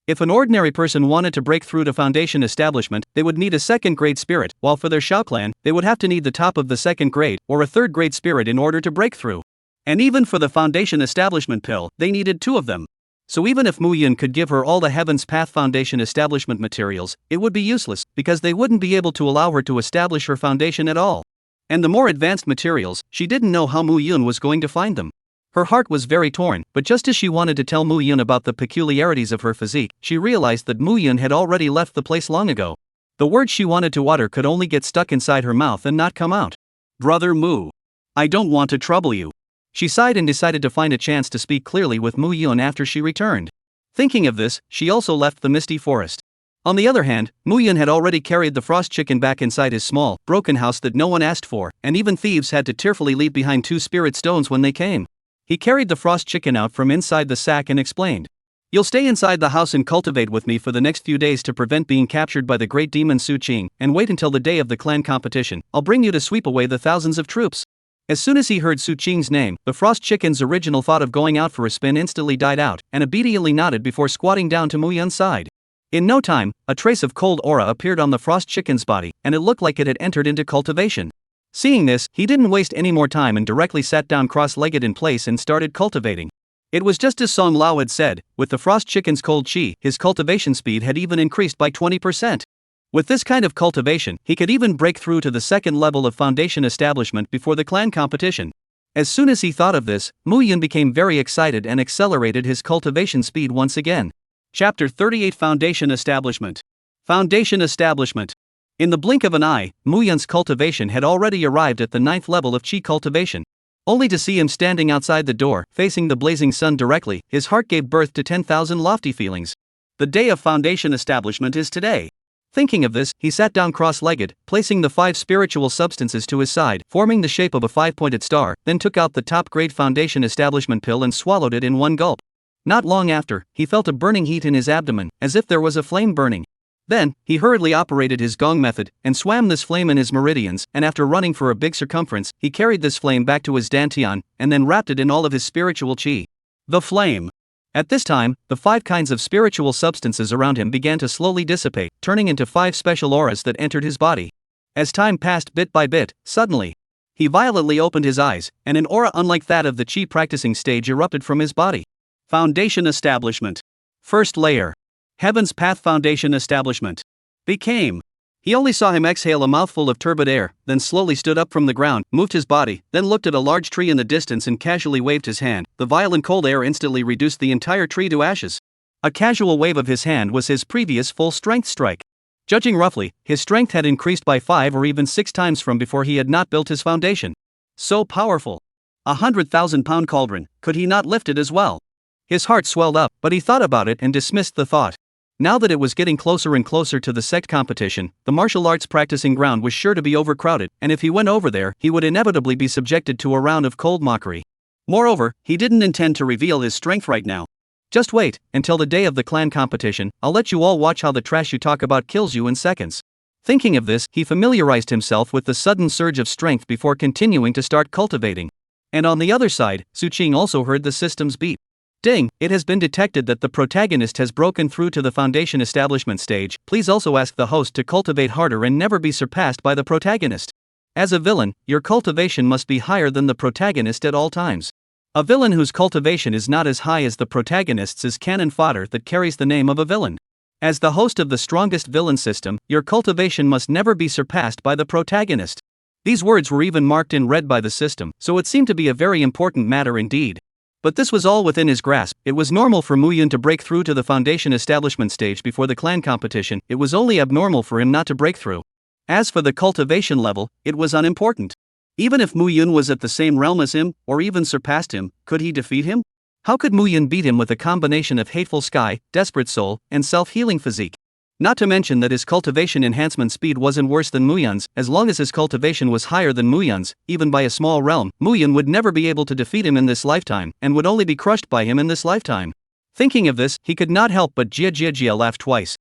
If an ordinary person wanted to break through to foundation establishment, they would need a second-grade spirit, while for their Xiao clan, they would have to need the top of the second grade, or a third-grade spirit in order to break through. And even for the foundation establishment pill, they needed 2 of them. So even if Mu Yun could give her all the Heaven's Path Foundation establishment materials, it would be useless, because they wouldn't be able to allow her to establish her foundation at all. And the more advanced materials, she didn't know how Mu Yun was going to find them. Her heart was very torn, but just as she wanted to tell Mu Yun about the peculiarities of her physique, she realized that Mu Yun had already left the place long ago. The words she wanted to utter could only get stuck inside her mouth and not come out. "Brother Mu, I don't want to trouble you." She sighed and decided to find a chance to speak clearly with Mu Yun after she returned. Thinking of this, she also left the misty forest. On the other hand, Mu Yun had already carried the frost chicken back inside his small, broken house that no one asked for, and even thieves had to tearfully leave behind 2 spirit stones when they came. He carried the frost chicken out from inside the sack and explained, "You'll stay inside the house and cultivate with me for the next few days to prevent being captured by the great demon Su Qing, and wait until the day of the clan competition. I'll bring you to sweep away the thousands of troops." As soon as he heard Su Qing's name, the frost chicken's original thought of going out for a spin instantly died out, and obediently nodded before squatting down to Mu Yun's side. In no time, a trace of cold aura appeared on the frost chicken's body, and it looked like it had entered into cultivation. Seeing this, he didn't waste any more time and directly sat down cross-legged in place and started cultivating. It was just as Song Lao had said, with the frost chicken's cold chi, his cultivation speed had even increased by 20%. With this kind of cultivation, he could even break through to the second level of foundation establishment before the clan competition. As soon as he thought of this, Mu Yun became very excited and accelerated his cultivation speed once again. Chapter 38 Foundation Establishment. Foundation Establishment. In the blink of an eye, Mu Yun's cultivation had already arrived at the 9th level of chi cultivation. Only to see him standing outside the door, facing the blazing sun directly, his heart gave birth to 10,000 lofty feelings. The day of foundation establishment is today. Thinking of this, he sat down cross-legged, placing the 5 spiritual substances to his side, forming the shape of a 5-pointed star, then took out the top-grade foundation establishment pill and swallowed it in one gulp. Not long after, he felt a burning heat in his abdomen, as if there was a flame burning. Then, he hurriedly operated his gong method, and swam this flame in his meridians, and after running for a big circumference, he carried this flame back to his dantian, and then wrapped it in all of his spiritual chi. The flame. At this time, the 5 kinds of spiritual substances around him began to slowly dissipate, turning into 5 special auras that entered his body. As time passed bit by bit, suddenly, he violently opened his eyes, and an aura unlike that of the chi practicing stage erupted from his body. Foundation Establishment. First layer. Heaven's Path Foundation Establishment. Became. He only saw him exhale a mouthful of turbid air, then slowly stood up from the ground, moved his body, then looked at a large tree in the distance and casually waved his hand. The violent cold air instantly reduced the entire tree to ashes. A casual wave of his hand was his previous full-strength strike. Judging roughly, his strength had increased by 5 or even 6 times from before he had not built his foundation. So powerful. 100,000-pound cauldron, could he not lift it as well? His heart swelled up, but he thought about it and dismissed the thought. Now that it was getting closer and closer to the sect competition, the martial arts practicing ground was sure to be overcrowded, and if he went over there, he would inevitably be subjected to a round of cold mockery. Moreover, he didn't intend to reveal his strength right now. Just wait, until the day of the clan competition, I'll let you all watch how the trash you talk about kills you in seconds. Thinking of this, he familiarized himself with the sudden surge of strength before continuing to start cultivating. And on the other side, Su Qing also heard the system's beep. Ding, it has been detected that the protagonist has broken through to the foundation establishment stage. Please also ask the host to cultivate harder and never be surpassed by the protagonist. As a villain, your cultivation must be higher than the protagonist at all times. A villain whose cultivation is not as high as the protagonist's is cannon fodder that carries the name of a villain. As the host of the strongest villain system, your cultivation must never be surpassed by the protagonist. These words were even marked in red by the system, so it seemed to be a very important matter indeed. But this was all within his grasp. It was normal for Mu Yun to break through to the foundation establishment stage before the clan competition. It was only abnormal for him not to break through. As for the cultivation level, it was unimportant. Even if Mu Yun was at the same realm as him, or even surpassed him, could he defeat him? How could Mu Yun beat him with a combination of hateful sky, desperate soul, and self-healing physique? Not to mention that his cultivation enhancement speed wasn't worse than Mu Yun's. As long as his cultivation was higher than Mu Yun's, even by a small realm, Mu Yun would never be able to defeat him in this lifetime, and would only be crushed by him in this lifetime. Thinking of this, he could not help but Jia laugh twice.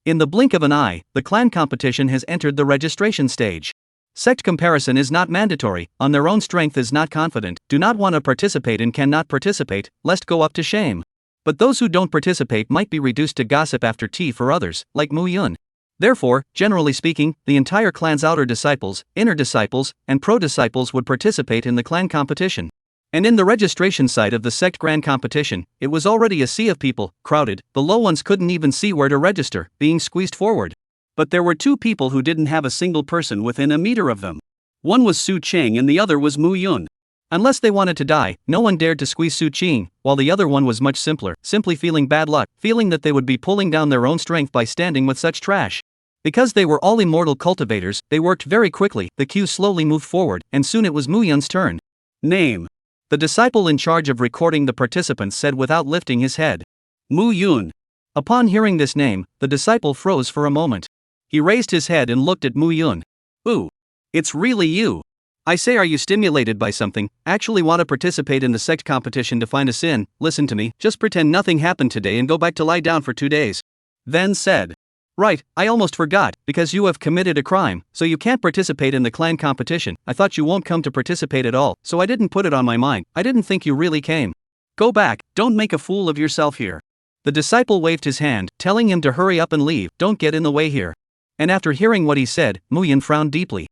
In the blink of an eye, the clan competition has entered the registration stage. Sect comparison is not mandatory, on their own strength is not confident, do not want to participate and cannot participate, lest go up to shame. But those who don't participate might be reduced to gossip after tea for others, like Mu Yun. Therefore, generally speaking, the entire clan's outer disciples, inner disciples, and pro-disciples would participate in the clan competition. And in the registration site of the sect grand competition, it was already a sea of people, crowded, the low ones couldn't even see where to register, being squeezed forward. But there were 2 people who didn't have a single person within a meter of them. One was Su Qing and the other was Mu Yun. Unless they wanted to die, no one dared to squeeze Su Qing, while the other one was much simpler, simply feeling bad luck, feeling that they would be pulling down their own strength by standing with such trash. Because they were all immortal cultivators, they worked very quickly, the queue slowly moved forward, and soon it was Mu Yun's turn. Name. The disciple in charge of recording the participants said without lifting his head. Mu Yun. Upon hearing this name, the disciple froze for a moment. He raised his head and looked at Mu Yun. Ooh. It's really you. I say, are you stimulated by something, actually want to participate in the sect competition to find a sin? Listen to me, just pretend nothing happened today and go back to lie down for 2 days. Then said. Right, I almost forgot, because you have committed a crime, so you can't participate in the clan competition. I thought you won't come to participate at all, so I didn't put it on my mind. I didn't think you really came. Go back, don't make a fool of yourself here. The disciple waved his hand, telling him to hurry up and leave, don't get in the way here. And after hearing what he said, Mu Yun frowned deeply.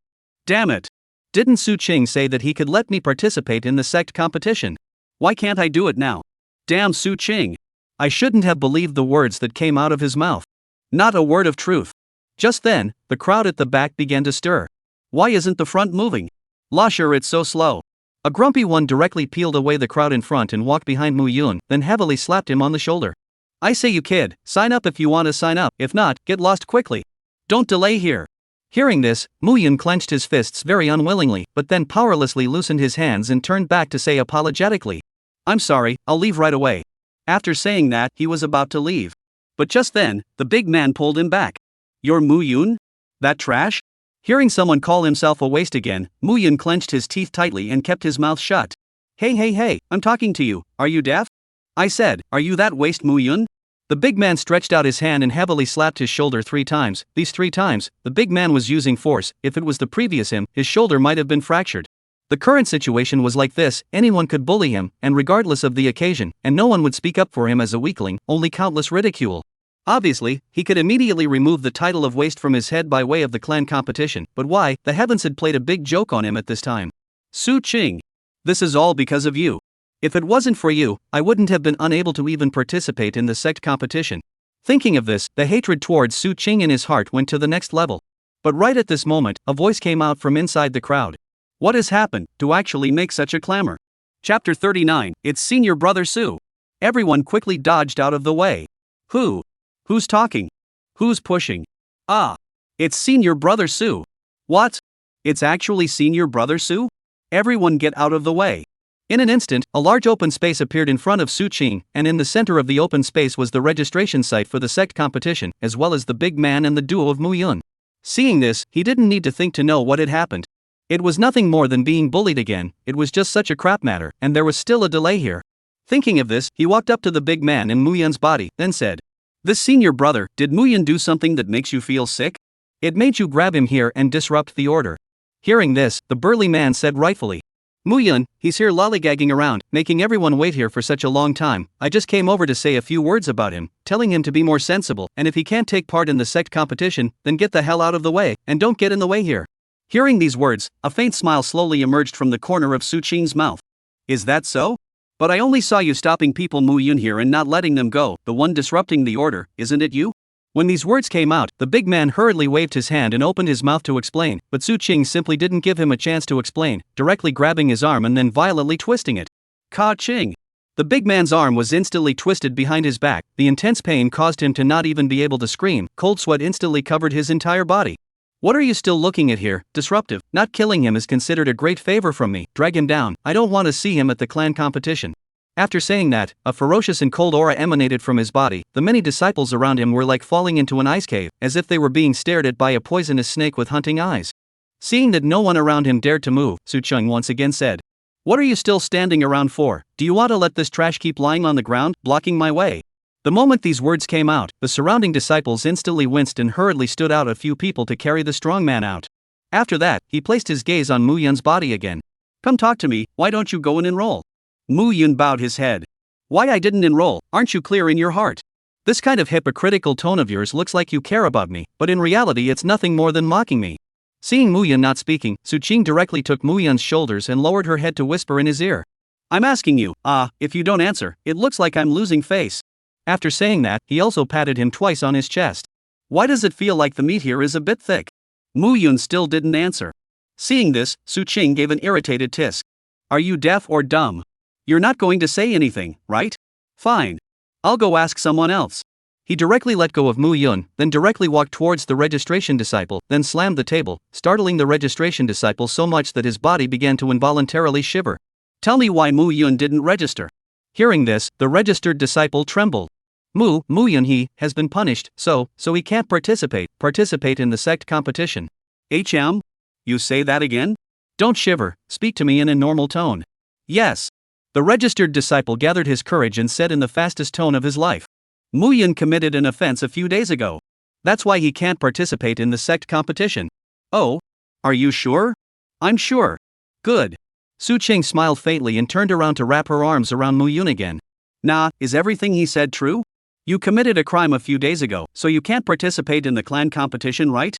Damn it! Didn't Su Qing say that he could let me participate in the sect competition? Why can't I do it now? Damn Su Qing! I shouldn't have believed the words that came out of his mouth. Not a word of truth. Just then, the crowd at the back began to stir. Why isn't the front moving? Lasher, it's so slow. A grumpy one directly peeled away the crowd in front and walked behind Mu Yun, then heavily slapped him on the shoulder. I say, you kid, sign up if you want to sign up, if not, get lost quickly. Don't delay here. Hearing this, Mu Yun clenched his fists very unwillingly, but then powerlessly loosened his hands and turned back to say apologetically, I'm sorry, I'll leave right away. After saying that, he was about to leave. But just then, the big man pulled him back. You're Mu Yun? That trash? Hearing someone call himself a waste again, Mu Yun clenched his teeth tightly and kept his mouth shut. Hey, I'm talking to you, are you deaf? I said, are you that waste, Mu Yun? The big man stretched out his hand and heavily slapped his shoulder 3 times. These 3 times, the big man was using force. If it was the previous him, his shoulder might have been fractured. The current situation was like this, anyone could bully him, and regardless of the occasion, and no one would speak up for him as a weakling, only countless ridicule. Obviously, he could immediately remove the title of waste from his head by way of the clan competition, but why? The heavens had played a big joke on him at this time. Su Qing. This is all because of you. If it wasn't for you, I wouldn't have been unable to even participate in the sect competition. Thinking of this, the hatred towards Su Qing in his heart went to the next level. But right at this moment, a voice came out from inside the crowd. What has happened to actually make such a clamor? Chapter 39, it's senior brother Su. Everyone quickly dodged out of the way. Who's talking? Who's pushing? Ah, it's senior brother Su. What? It's actually senior brother Su? Everyone get out of the way. In an instant, a large open space appeared in front of Su Qing, and in the center of the open space was the registration site for the sect competition, as well as the big man and the duo of Mu Yun. Seeing this, he didn't need to think to know what had happened. It was nothing more than being bullied again, it was just such a crap matter, and there was still a delay here. Thinking of this, he walked up to the big man in Mu Yun's body, then said, This senior brother, did Mu Yun do something that makes you feel sick? It made you grab him here and disrupt the order. Hearing this, the burly man said rightfully, Mu Yun, he's here lollygagging around, making everyone wait here for such a long time. I just came over to say a few words about him, telling him to be more sensible, and if he can't take part in the sect competition, then get the hell out of the way, and don't get in the way here. Hearing these words, a faint smile slowly emerged from the corner of Su Qing's mouth. Is that so? But I only saw you stopping people Mu Yun here and not letting them go, the one disrupting the order, isn't it you? When these words came out, the big man hurriedly waved his hand and opened his mouth to explain, but Su Qing simply didn't give him a chance to explain, directly grabbing his arm and then violently twisting it. Ka Qing! The big man's arm was instantly twisted behind his back, the intense pain caused him to not even be able to scream, cold sweat instantly covered his entire body. What are you still looking at here, disruptive? Not killing him is considered a great favor from me, drag him down, I don't want to see him at the clan competition. After saying that, a ferocious and cold aura emanated from his body. The many disciples around him were like falling into an ice cave, as if they were being stared at by a poisonous snake with hunting eyes. Seeing that no one around him dared to move, Su Qing once again said, What are you still standing around for? Do you want to let this trash keep lying on the ground, blocking my way? The moment these words came out, the surrounding disciples instantly winced and hurriedly stood out a few people to carry the strong man out. After that, he placed his gaze on Mu Yun's body again. Come talk to me, why don't you go and enroll? Mu Yun bowed his head. Why I didn't enroll, aren't you clear in your heart? This kind of hypocritical tone of yours looks like you care about me, but in reality it's nothing more than mocking me. Seeing Mu Yun not speaking, Su Qing directly took Mu Yun's shoulders and lowered her head to whisper in his ear. I'm asking you, if you don't answer, it looks like I'm losing face. After saying that, he also patted him twice on his chest. Why does it feel like the meat here is a bit thick? Mu Yun still didn't answer. Seeing this, Su Qing gave an irritated tisk. Are you deaf or dumb? You're not going to say anything, right? Fine. I'll go ask someone else. He directly let go of Mu Yun, then directly walked towards the registration disciple, then slammed the table, startling the registration disciple so much that his body began to involuntarily shiver. Tell me why Mu Yun didn't register. Hearing this, the registered disciple trembled. Mu Yun he has been punished, so he can't participate in the sect competition. You say that again? Don't shiver, speak to me in a normal tone. Yes. The registered disciple gathered his courage and said in the fastest tone of his life. Mu Yun committed an offense a few days ago. That's why he can't participate in the sect competition. Oh? Are you sure? I'm sure. Good. Su Qing smiled faintly and turned around to wrap her arms around Mu Yun again. Nah, is everything he said true? You committed a crime a few days ago, so you can't participate in the clan competition, right?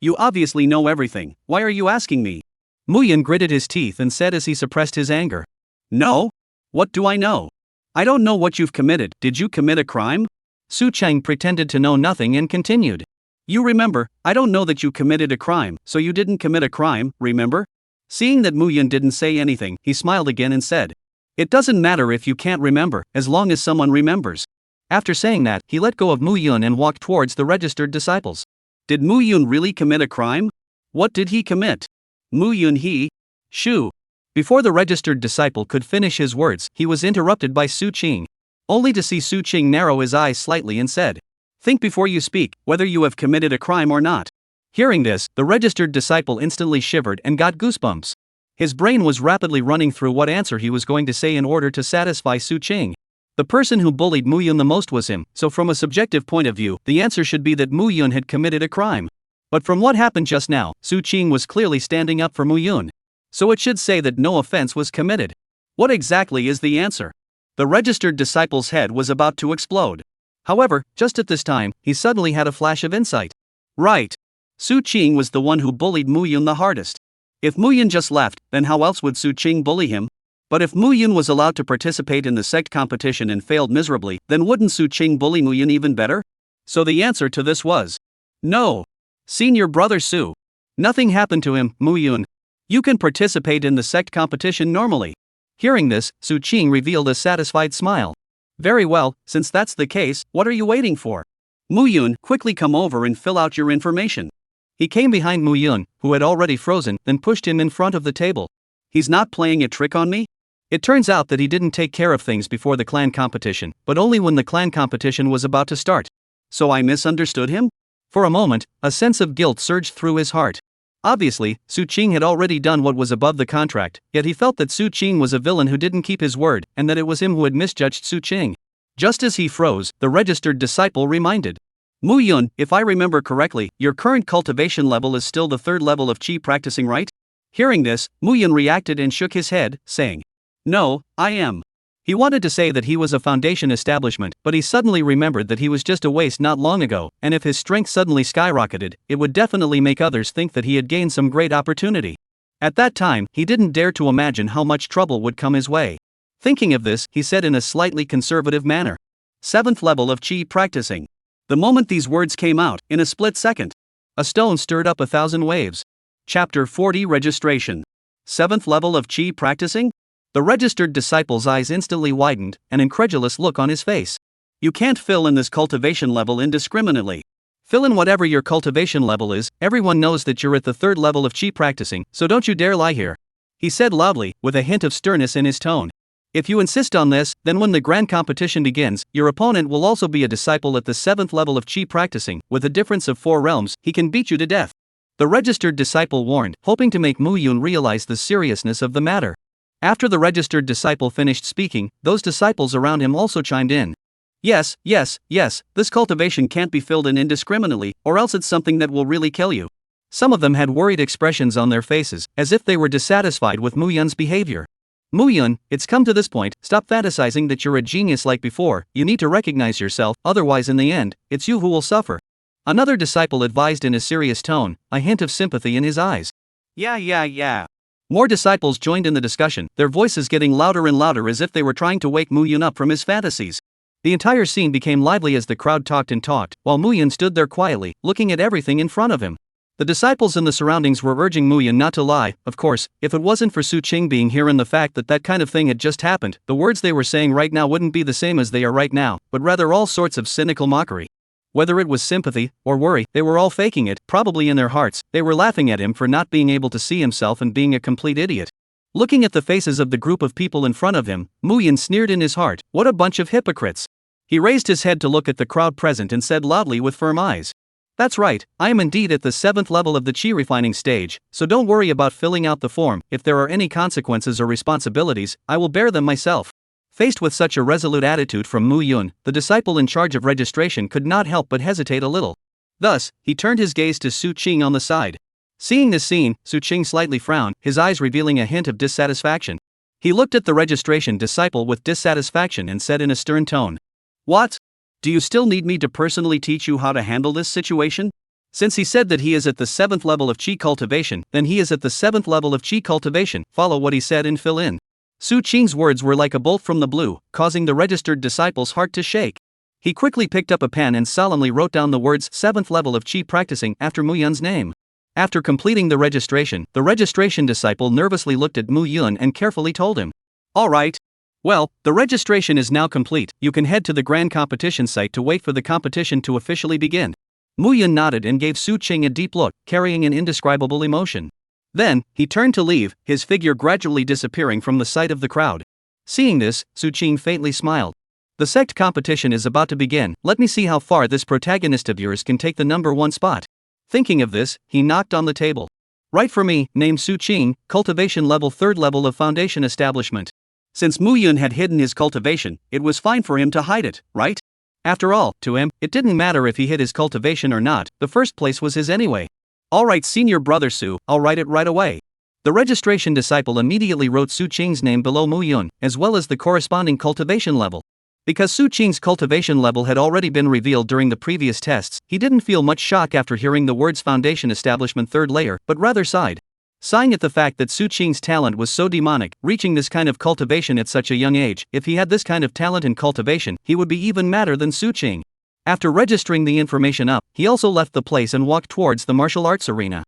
You obviously know everything, why are you asking me? Muyan gritted his teeth and said as he suppressed his anger. No? What do I know? I don't know what you've committed. Did you commit a crime? Su Cheng pretended to know nothing and continued. You remember, I don't know that you committed a crime, so you didn't commit a crime, remember? Seeing that Muyan didn't say anything, he smiled again and said, It doesn't matter if you can't remember, as long as someone remembers. After saying that, he let go of Muyan and walked towards the registered disciples. Did Muyan really commit a crime? What did he commit? Muyan Shu. Before the registered disciple could finish his words, he was interrupted by Su Qing. Only to see Su Qing narrow his eyes slightly and said, Think before you speak, whether you have committed a crime or not. Hearing this, the registered disciple instantly shivered and got goosebumps. His brain was rapidly running through what answer he was going to say in order to satisfy Su Qing. The person who bullied Muyan the most was him, so from a subjective point of view, the answer should be that Muyan had committed a crime. But from what happened just now, Su Qing was clearly standing up for Muyan. So it should say that no offense was committed. What exactly is the answer? The registered disciple's head was about to explode. However, just at this time, he suddenly had a flash of insight. Right. Su Qing was the one who bullied Muyan the hardest. If Muyan just left, then how else would Su Qing bully him? But if Muyan was allowed to participate in the sect competition and failed miserably, then wouldn't Su Qing bully Muyan even better? So the answer to this was no. Senior brother Su. Nothing happened to him, Muyan. You can participate in the sect competition normally. Hearing this, Su Qing revealed a satisfied smile. Very well, since that's the case, what are you waiting for? Muyan, quickly come over and fill out your information. He came behind Muyan, who had already frozen, then pushed him in front of the table. He's not playing a trick on me? It turns out that he didn't take care of things before the clan competition, but only when the clan competition was about to start. So I misunderstood him? For a moment, a sense of guilt surged through his heart. Obviously, Su Qing had already done what was above the contract, yet he felt that Su Qing was a villain who didn't keep his word, and that it was him who had misjudged Su Qing. Just as he froze, the registered disciple reminded. Muyan, if I remember correctly, your current cultivation level is still the 3rd level of qi practicing, right? Hearing this, Muyan reacted and shook his head, saying, No, I am. He wanted to say that he was a foundation establishment, but he suddenly remembered that he was just a waste not long ago, and if his strength suddenly skyrocketed, it would definitely make others think that he had gained some great opportunity. At that time, he didn't dare to imagine how much trouble would come his way. Thinking of this, he said in a slightly conservative manner, 7th level of qi practicing. The moment these words came out, in a split second, a stone stirred up 1,000 waves. Chapter 40 Registration. 7th level of qi practicing? The registered disciple's eyes instantly widened, an incredulous look on his face. You can't fill in this cultivation level indiscriminately. Fill in whatever your cultivation level is, everyone knows that you're at the 3rd level of qi practicing, so don't you dare lie here. He said loudly, with a hint of sternness in his tone. If you insist on this, then when the grand competition begins, your opponent will also be a disciple at the 7th level of qi practicing, with a difference of 4 realms, he can beat you to death. The registered disciple warned, hoping to make Muyan realize the seriousness of the matter. After the registered disciple finished speaking, those disciples around him also chimed in. Yes, this cultivation can't be filled in indiscriminately, or else it's something that will really kill you. Some of them had worried expressions on their faces, as if they were dissatisfied with Muyan's behavior. Muyan, it's come to this point, stop fantasizing that you're a genius like before, you need to recognize yourself, otherwise in the end, it's you who will suffer. Another disciple advised in a serious tone, a hint of sympathy in his eyes. Yeah. More disciples joined in the discussion, their voices getting louder and louder as if they were trying to wake Muyan up from his fantasies. The entire scene became lively as the crowd talked and talked, while Muyan stood there quietly, looking at everything in front of him. The disciples in the surroundings were urging Muyan not to lie. Of course, if it wasn't for Su Qing being here and the fact that that kind of thing had just happened, the words they were saying right now wouldn't be the same as they are right now, but rather all sorts of cynical mockery. Whether it was sympathy or worry, they were all faking it, probably in their hearts. They were laughing at him for not being able to see himself and being a complete idiot. Looking at the faces of the group of people in front of him, Muyan sneered in his heart, what a bunch of hypocrites. He raised his head to look at the crowd present and said loudly with firm eyes. That's right, I am indeed at the 7th level of the qi refining stage, so don't worry about filling out the form. If there are any consequences or responsibilities, I will bear them myself. Faced with such a resolute attitude from Muyan, the disciple in charge of registration could not help but hesitate a little. Thus, he turned his gaze to Su Qing on the side. Seeing this scene, Su Qing slightly frowned, his eyes revealing a hint of dissatisfaction. He looked at the registration disciple with dissatisfaction and said in a stern tone. What? Do you still need me to personally teach you how to handle this situation? Since he said that he is at the 7th level of chi cultivation, then he is at the 7th level of chi cultivation. Follow what he said and fill in. Su Qing's words were like a bolt from the blue, causing the registered disciple's heart to shake. He quickly picked up a pen and solemnly wrote down the words 7th level of chi practicing after Mu Yun's name. After completing the registration disciple nervously looked at Mu Yun and carefully told him, "Alright. Well, the registration is now complete. You can head to the grand competition site to wait for the competition to officially begin." Mu Yun nodded and gave Su Qing a deep look, carrying an indescribable emotion. Then, he turned to leave, his figure gradually disappearing from the sight of the crowd. Seeing this, Su Qing faintly smiled. "The sect competition is about to begin. Let me see how far this protagonist of yours can take the number 1 spot." Thinking of this, he knocked on the table. "Right for me, named Su Qing, cultivation level 3rd level of foundation establishment." Since Mu Yun had hidden his cultivation, it was fine for him to hide it, right? After all, to him, it didn't matter if he hid his cultivation or not, the first place was his anyway. "Alright, senior brother Su, I'll write it right away." The registration disciple immediately wrote Su Qing's name below Mu Yun, as well as the corresponding cultivation level. Because Su Qing's cultivation level had already been revealed during the previous tests, he didn't feel much shock after hearing the words foundation establishment 3rd layer, but rather sighed. Sighing at the fact that Su Qing's talent was so demonic, reaching this kind of cultivation at such a young age. If he had this kind of talent in cultivation, he would be even madder than Su Qing. After registering the information up, he also left the place and walked towards the martial arts arena.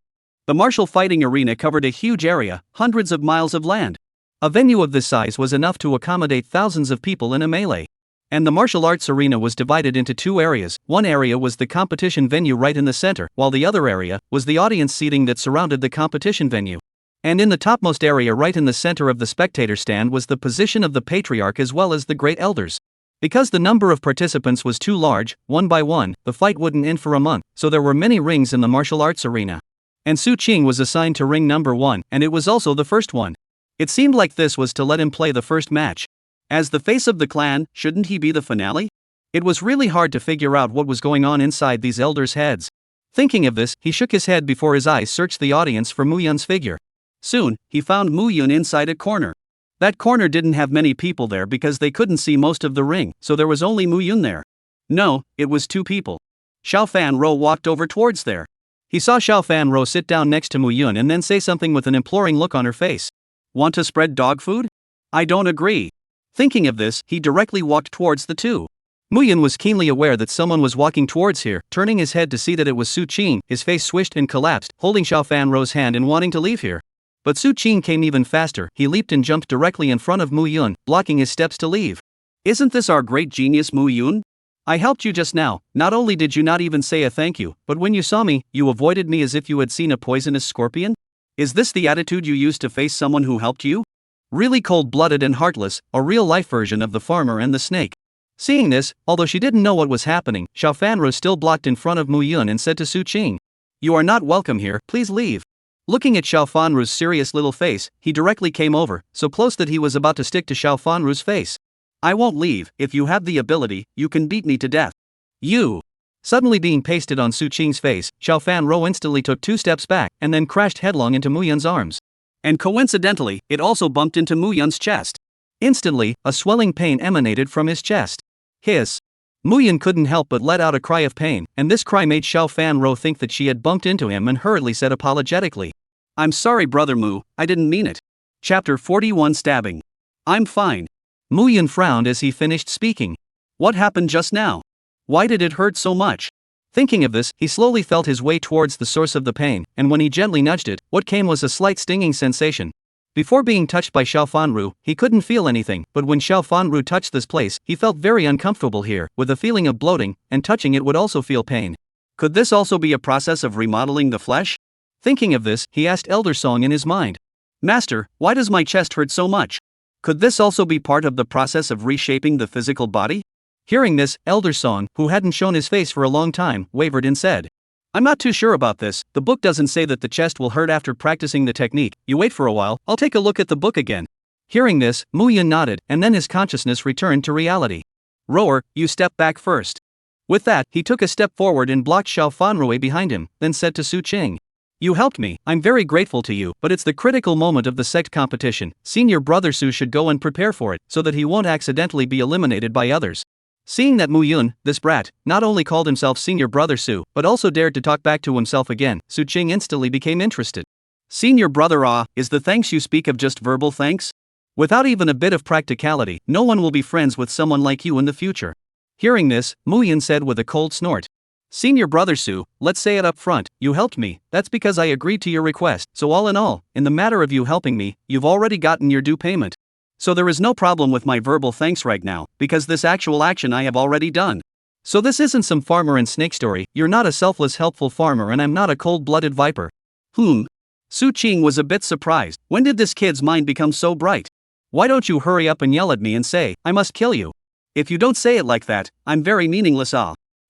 The martial fighting arena covered a huge area, hundreds of miles of land. A venue of this size was enough to accommodate thousands of people in a melee. And the martial arts arena was divided into 2 areas. One area was the competition venue right in the center, while the other area was the audience seating that surrounded the competition venue. And in the topmost area right in the center of the spectator stand was the position of the patriarch as well as the great elders. Because the number of participants was too large, one by one, the fight wouldn't end for a month, so there were many rings in the martial arts arena. And Su Qing was assigned to ring number 1, and it was also the first one. It seemed like this was to let him play the first match. As the face of the clan, shouldn't he be the finale? It was really hard to figure out what was going on inside these elders' heads. Thinking of this, he shook his head before his eyes searched the audience for Mu Yun's figure. Soon, he found Mu Yun inside a corner. That corner didn't have many people there because they couldn't see most of the ring, so there was only Mu Yun there. No, it was 2 people. Xiao Fan Ro walked over towards there. He saw Xiao Fan Ro sit down next to Mu Yun and then say something with an imploring look on her face. "Want to spread dog food? I don't agree." Thinking of this, he directly walked towards the 2. Mu Yun was keenly aware that someone was walking towards here. Turning his head to see that it was Su Qing, his face swished and collapsed, holding Xiao Fan Ro's hand and wanting to leave here. But Su Qing came even faster. He leaped and jumped directly in front of Mu Yun, blocking his steps to leave. "Isn't this our great genius Mu Yun? I helped you just now. Not only did you not even say a thank you, but when you saw me, you avoided me as if you had seen a poisonous scorpion? Is this the attitude you used to face someone who helped you? Really cold-blooded and heartless, a real-life version of the farmer and the snake." Seeing this, although she didn't know what was happening, Xiao Fanro still blocked in front of Mu Yun and said to Su Qing, "You are not welcome here, please leave." Looking at Xiao Fanru's serious little face, he directly came over, so close that he was about to stick to Xiao Fanru's face. "I won't leave. If you have the ability, you can beat me to death." "You!" Suddenly being pasted on Su Qing's face, Xiao Fanro instantly took 2 steps back, and then crashed headlong into Mu Yun's arms. And coincidentally, it also bumped into Mu Yun's chest. Instantly, a swelling pain emanated from his chest. Hiss. Mu Yun couldn't help but let out a cry of pain, and this cry made Xiao Fan Ro think that she had bumped into him and hurriedly said apologetically, "I'm sorry brother Mu, I didn't mean it." Chapter 41 Stabbing. "I'm fine." Mu Yun frowned as he finished speaking. "What happened just now? Why did it hurt so much?" Thinking of this, he slowly felt his way towards the source of the pain, and when he gently nudged it, what came was a slight stinging sensation. Before being touched by Xiao Fanru, he couldn't feel anything, but when Xiao Fanru touched this place, he felt very uncomfortable here, with a feeling of bloating, and touching it would also feel pain. Could this also be a process of remodeling the flesh? Thinking of this, he asked Elder Song in his mind, "Master, why does my chest hurt so much? Could this also be part of the process of reshaping the physical body?" Hearing this, Elder Song, who hadn't shown his face for a long time, wavered and said, "I'm not too sure about this. The book doesn't say that the chest will hurt after practicing the technique. You wait for a while, I'll take a look at the book again." Hearing this, Mu Yun nodded, and then his consciousness returned to reality. "Rower, you step back first." With that, he took a step forward and blocked Xiao Fanrui behind him, then said to Su Qing, "You helped me, I'm very grateful to you, but it's the critical moment of the sect competition. Senior brother Su should go and prepare for it, so that he won't accidentally be eliminated by others." Seeing that Mu Yun, this brat, not only called himself senior brother Su, but also dared to talk back to himself again, Su Qing instantly became interested. Senior brother, is the thanks you speak of just verbal thanks? Without even a bit of practicality, no one will be friends with someone like you in the future. Hearing this, Mu Yun said with a cold snort. Senior brother Su, let's say it up front, you helped me, that's because I agreed to your request, so all in all, in the matter of you helping me, you've already gotten your due payment. So there is no problem with my verbal thanks right now, because this actual action I have already done. So this isn't some farmer and snake story, you're not a selfless helpful farmer and I'm not a cold-blooded viper. Su Qing was a bit surprised. When did this kid's mind become so bright? Why don't you hurry up and yell at me and say, I must kill you? If you don't say it like that, I'm very meaningless.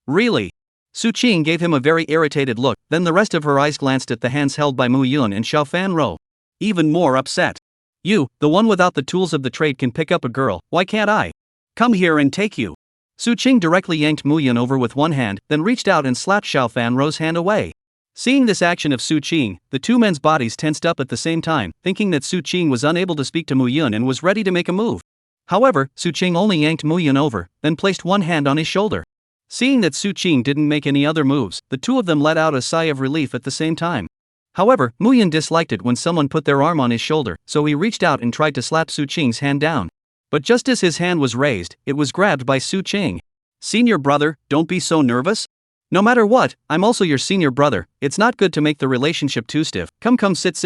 Really? Su Qing gave him a very irritated look, then the rest of her eyes glanced at the hands held by Mu Yun and Xiao Fan Ro. Even more upset. You, the one without the tools of the trade, can pick up a girl, why can't I? Come here and take you. Su Qing directly yanked Mu Yun over with one hand, then reached out and slapped Xiao Fan Ro's hand away. Seeing this action of Su Qing, the two men's bodies tensed up at the same time, thinking that Su Qing was unable to speak to Mu Yun and was ready to make a move. However, Su Qing only yanked Mu Yun over, then placed one hand on his shoulder. Seeing that Su Qing didn't make any other moves, the two of them let out a sigh of relief at the same time. However, Mu Yun disliked it when someone put their arm on his shoulder, so he reached out and tried to slap Su Qing's hand down. But just as his hand was raised, it was grabbed by Su Qing. Senior brother, don't be so nervous. No matter what, I'm also your senior brother, it's not good to make the relationship too stiff. Come sit,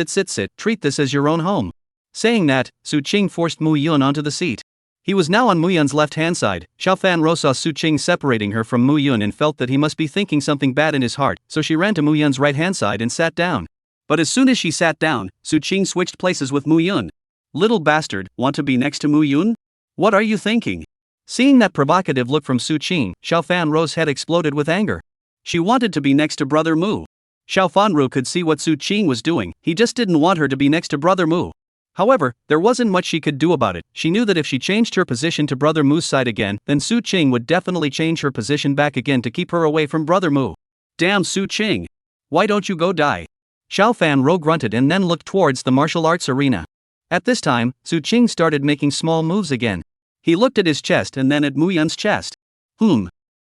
treat this as your own home. Saying that, Su Qing forced Mu Yun onto the seat. He was now on Mu Yun's left-hand side. Xiao Fan Ro saw Su Qing separating her from Mu Yun and felt that he must be thinking something bad in his heart, so she ran to Mu Yun's right-hand side and sat down. But as soon as she sat down, Su Qing switched places with Mu Yun. Little bastard, want to be next to Mu Yun? What are you thinking? Seeing that provocative look from Su Qing, Xiao Fan Ro's head exploded with anger. She wanted to be next to Brother Mu. Xiao Fan Ro could see what Su Qing was doing, he just didn't want her to be next to Brother Mu. However, there wasn't much she could do about it. She knew that if she changed her position to Brother Mu's side again, then Su Qing would definitely change her position back again to keep her away from Brother Mu. Damn Su Qing. Why don't you go die? Xiao Fan Ro grunted and then looked towards the martial arts arena. At this time, Su Qing started making small moves again. He looked at his chest and then at Mu Yun's chest.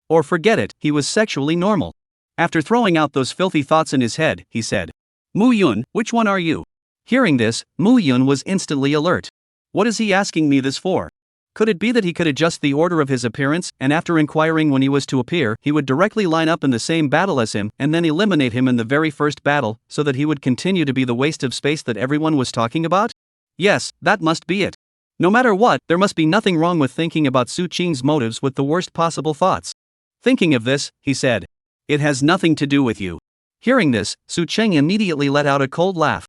Or forget it, he was sexually normal. After throwing out those filthy thoughts in his head, he said, Mu Yun, which one are you? Hearing this, Mu Yun was instantly alert. What is he asking me this for? Could it be that he could adjust the order of his appearance, and after inquiring when he was to appear, he would directly line up in the same battle as him, and then eliminate him in the very first battle, so that he would continue to be the waste of space that everyone was talking about? Yes, that must be it. No matter what, there must be nothing wrong with thinking about Su Qing's motives with the worst possible thoughts. Thinking of this, he said, it has nothing to do with you. Hearing this, Su Qing immediately let out a cold laugh.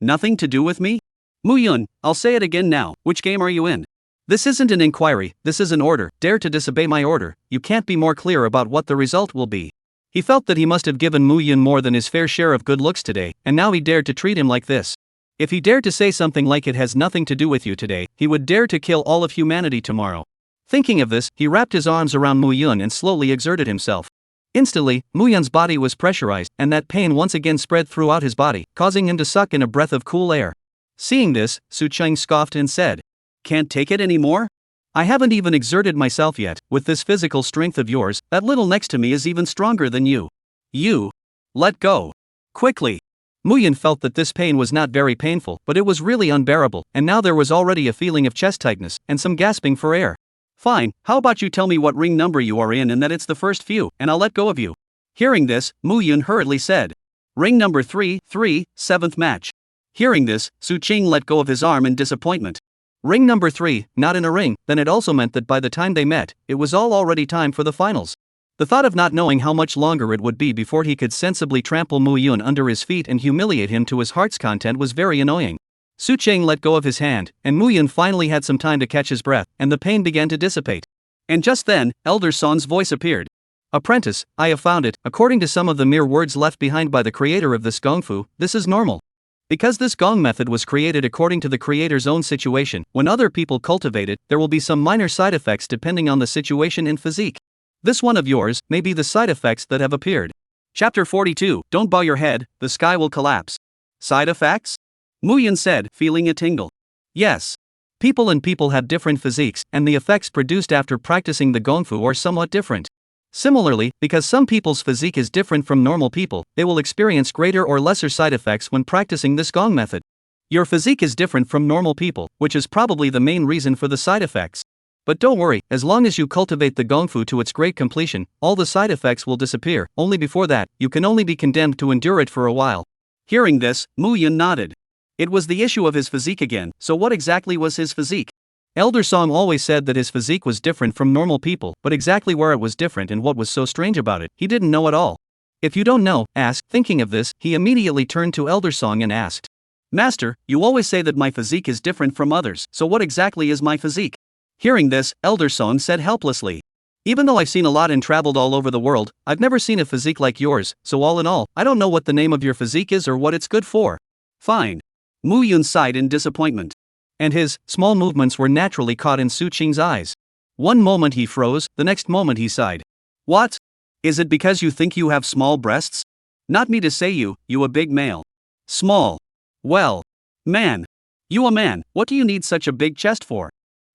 Nothing to do with me? Mu Yun, I'll say it again now, which game are you in? This isn't an inquiry, this is an order. Dare to disobey my order, you can't be more clear about what the result will be. He felt that he must have given Mu Yun more than his fair share of good looks today, and now he dared to treat him like this. If he dared to say something like it has nothing to do with you today, he would dare to kill all of humanity tomorrow. Thinking of this, he wrapped his arms around Mu Yun and slowly exerted himself. Instantly, Mu Yun's body was pressurized, and that pain once again spread throughout his body, causing him to suck in a breath of cool air. Seeing this, Su Qing scoffed and said, Can't take it anymore? I haven't even exerted myself yet. With this physical strength of yours, that little next to me is even stronger than you. You. Let go. Quickly. Mu Yun felt that this pain was not very painful, but it was really unbearable, and now there was already a feeling of chest tightness, and some gasping for air. Fine, how about you tell me what ring number you are in and that it's the first few, and I'll let go of you. Hearing this, Mu Yun hurriedly said, Ring number 3, 7th match. Hearing this, Su Qing let go of his arm in disappointment. Ring number 3, not in a ring, then it also meant that by the time they met, it was already time for the finals. The thought of not knowing how much longer it would be before he could sensibly trample Mu Yun under his feet and humiliate him to his heart's content was very annoying. Su Qing let go of his hand, and Mu Yun finally had some time to catch his breath, and the pain began to dissipate. And just then, Elder Son's voice appeared. Apprentice, I have found it. According to some of the mere words left behind by the creator of this gongfu, this is normal. Because this gong method was created according to the creator's own situation, when other people cultivate it, there will be some minor side effects depending on the situation and physique. This one of yours may be the side effects that have appeared. Chapter 42, Don't bow your head, the sky will collapse. Side effects? Mu Yun said, feeling a tingle. Yes. People and people have different physiques, and the effects produced after practicing the gongfu are somewhat different. Similarly, because some people's physique is different from normal people, they will experience greater or lesser side effects when practicing this gong method. Your physique is different from normal people, which is probably the main reason for the side effects. But don't worry, as long as you cultivate the gongfu to its great completion, all the side effects will disappear. Only before that, you can only be condemned to endure it for a while. Hearing this, Mu Yun nodded. It was the issue of his physique again, so what exactly was his physique? Elder Song always said that his physique was different from normal people, but exactly where it was different and what was so strange about it, he didn't know at all. If you don't know, ask. Thinking of this, he immediately turned to Elder Song and asked, Master, you always say that my physique is different from others, so what exactly is my physique? Hearing this, Elder Song said helplessly. Even though I've seen a lot and traveled all over the world, I've never seen a physique like yours, so all in all, I don't know what the name of your physique is or what it's good for. Fine. Mu Yun sighed in disappointment. And his small movements were naturally caught in Su Qing's eyes. One moment he froze, the next moment he sighed. What? Is it because you think you have small breasts? Not me to say you a big male. Small. Well. Man. You a man, what do you need such a big chest for?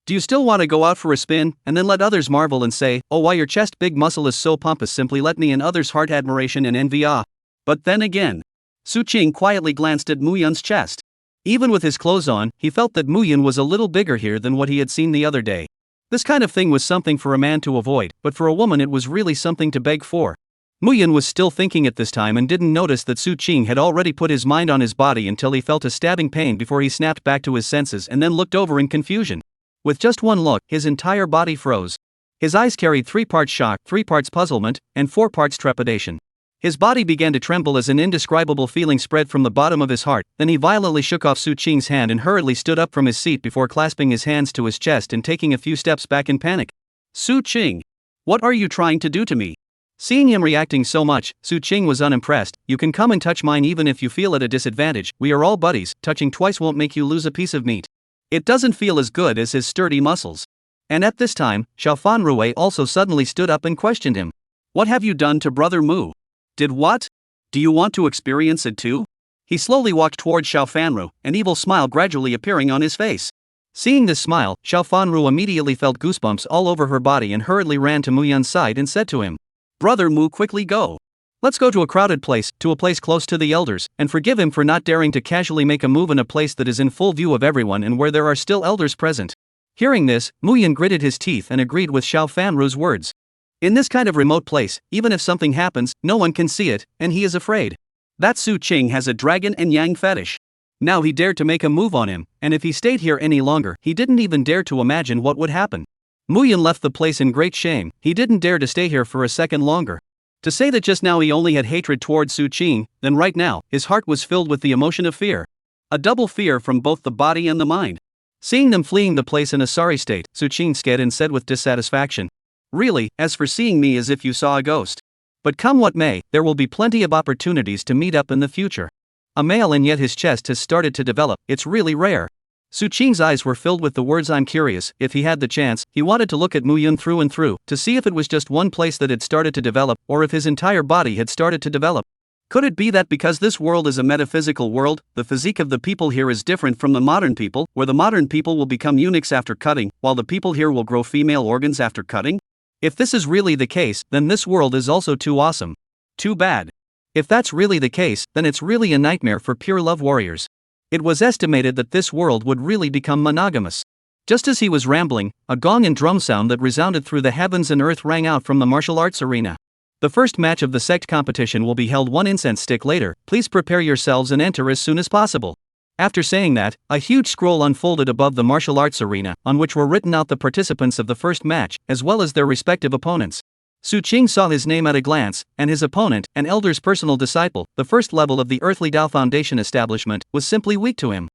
Do you still want to go out for a spin, and then let others marvel and say, oh why your chest big muscle is so pompous, simply let me in others' heart admiration and envy ah. But then again. Su Qing quietly glanced at Mu Yun's chest. Even with his clothes on, he felt that Mu Yun was a little bigger here than what he had seen the other day. This kind of thing was something for a man to avoid, but for a woman it was really something to beg for. Mu Yun was still thinking at this time and didn't notice that Su Qing had already put his mind on his body until he felt a stabbing pain before he snapped back to his senses and then looked over in confusion. With just one look, his entire body froze. His eyes carried 3 parts shock, 3 parts puzzlement, and 4 parts trepidation. His body began to tremble as an indescribable feeling spread from the bottom of his heart, then he violently shook off Su Qing's hand and hurriedly stood up from his seat before clasping his hands to his chest and taking a few steps back in panic. Su Qing! What are you trying to do to me? Seeing him reacting so much, Su Qing was unimpressed. You can come and touch mine even if you feel at a disadvantage, we are all buddies, touching twice won't make you lose a piece of meat. It doesn't feel as good as his sturdy muscles. And at this time, Xiao Fan Rui also suddenly stood up and questioned him. What have you done to Brother Mu? Did what? Do you want to experience it too? He slowly walked toward Xiao Fanru, an evil smile gradually appearing on his face. Seeing this smile, Xiao Fanru immediately felt goosebumps all over her body and hurriedly ran to Mu Yun's side and said to him, Brother Mu, quickly go. Let's go to a crowded place, to a place close to the elders, and forgive him for not daring to casually make a move in a place that is in full view of everyone and where there are still elders present. Hearing this, Mu Yun gritted his teeth and agreed with Xiao Fanru's words. In this kind of remote place, even if something happens, no one can see it, and he is afraid. That Su Qing has a dragon and yang fetish. Now he dared to make a move on him, and if he stayed here any longer, he didn't even dare to imagine what would happen. Mu Yun left the place in great shame. He didn't dare to stay here for a second longer. To say that just now he only had hatred toward Su Qing, then right now, his heart was filled with the emotion of fear. A double fear from both the body and the mind. Seeing them fleeing the place in a sorry state, Su Qing scared and said with dissatisfaction, Really, as for seeing me as if you saw a ghost. But come what may, there will be plenty of opportunities to meet up in the future. A male and yet his chest has started to develop, it's really rare. Su Qing's eyes were filled with the words I'm curious. If he had the chance, he wanted to look at Mu Yun through and through, to see if it was just one place that had started to develop, or if his entire body had started to develop. Could it be that because this world is a metaphysical world, the physique of the people here is different from the modern people, where the modern people will become eunuchs after cutting, while the people here will grow female organs after cutting? If this is really the case, then this world is also too awesome. Too bad. If that's really the case, then it's really a nightmare for pure love warriors. It was estimated that this world would really become monogamous. Just as he was rambling, a gong and drum sound that resounded through the heavens and earth rang out from the martial arts arena. The first match of the sect competition will be held 1 incense stick later, please prepare yourselves and enter as soon as possible. After saying that, a huge scroll unfolded above the martial arts arena, on which were written out the participants of the first match, as well as their respective opponents. Su Qing saw his name at a glance, and his opponent, an elder's personal disciple, the first level of the Earthly Tao Foundation establishment, was simply weak to him.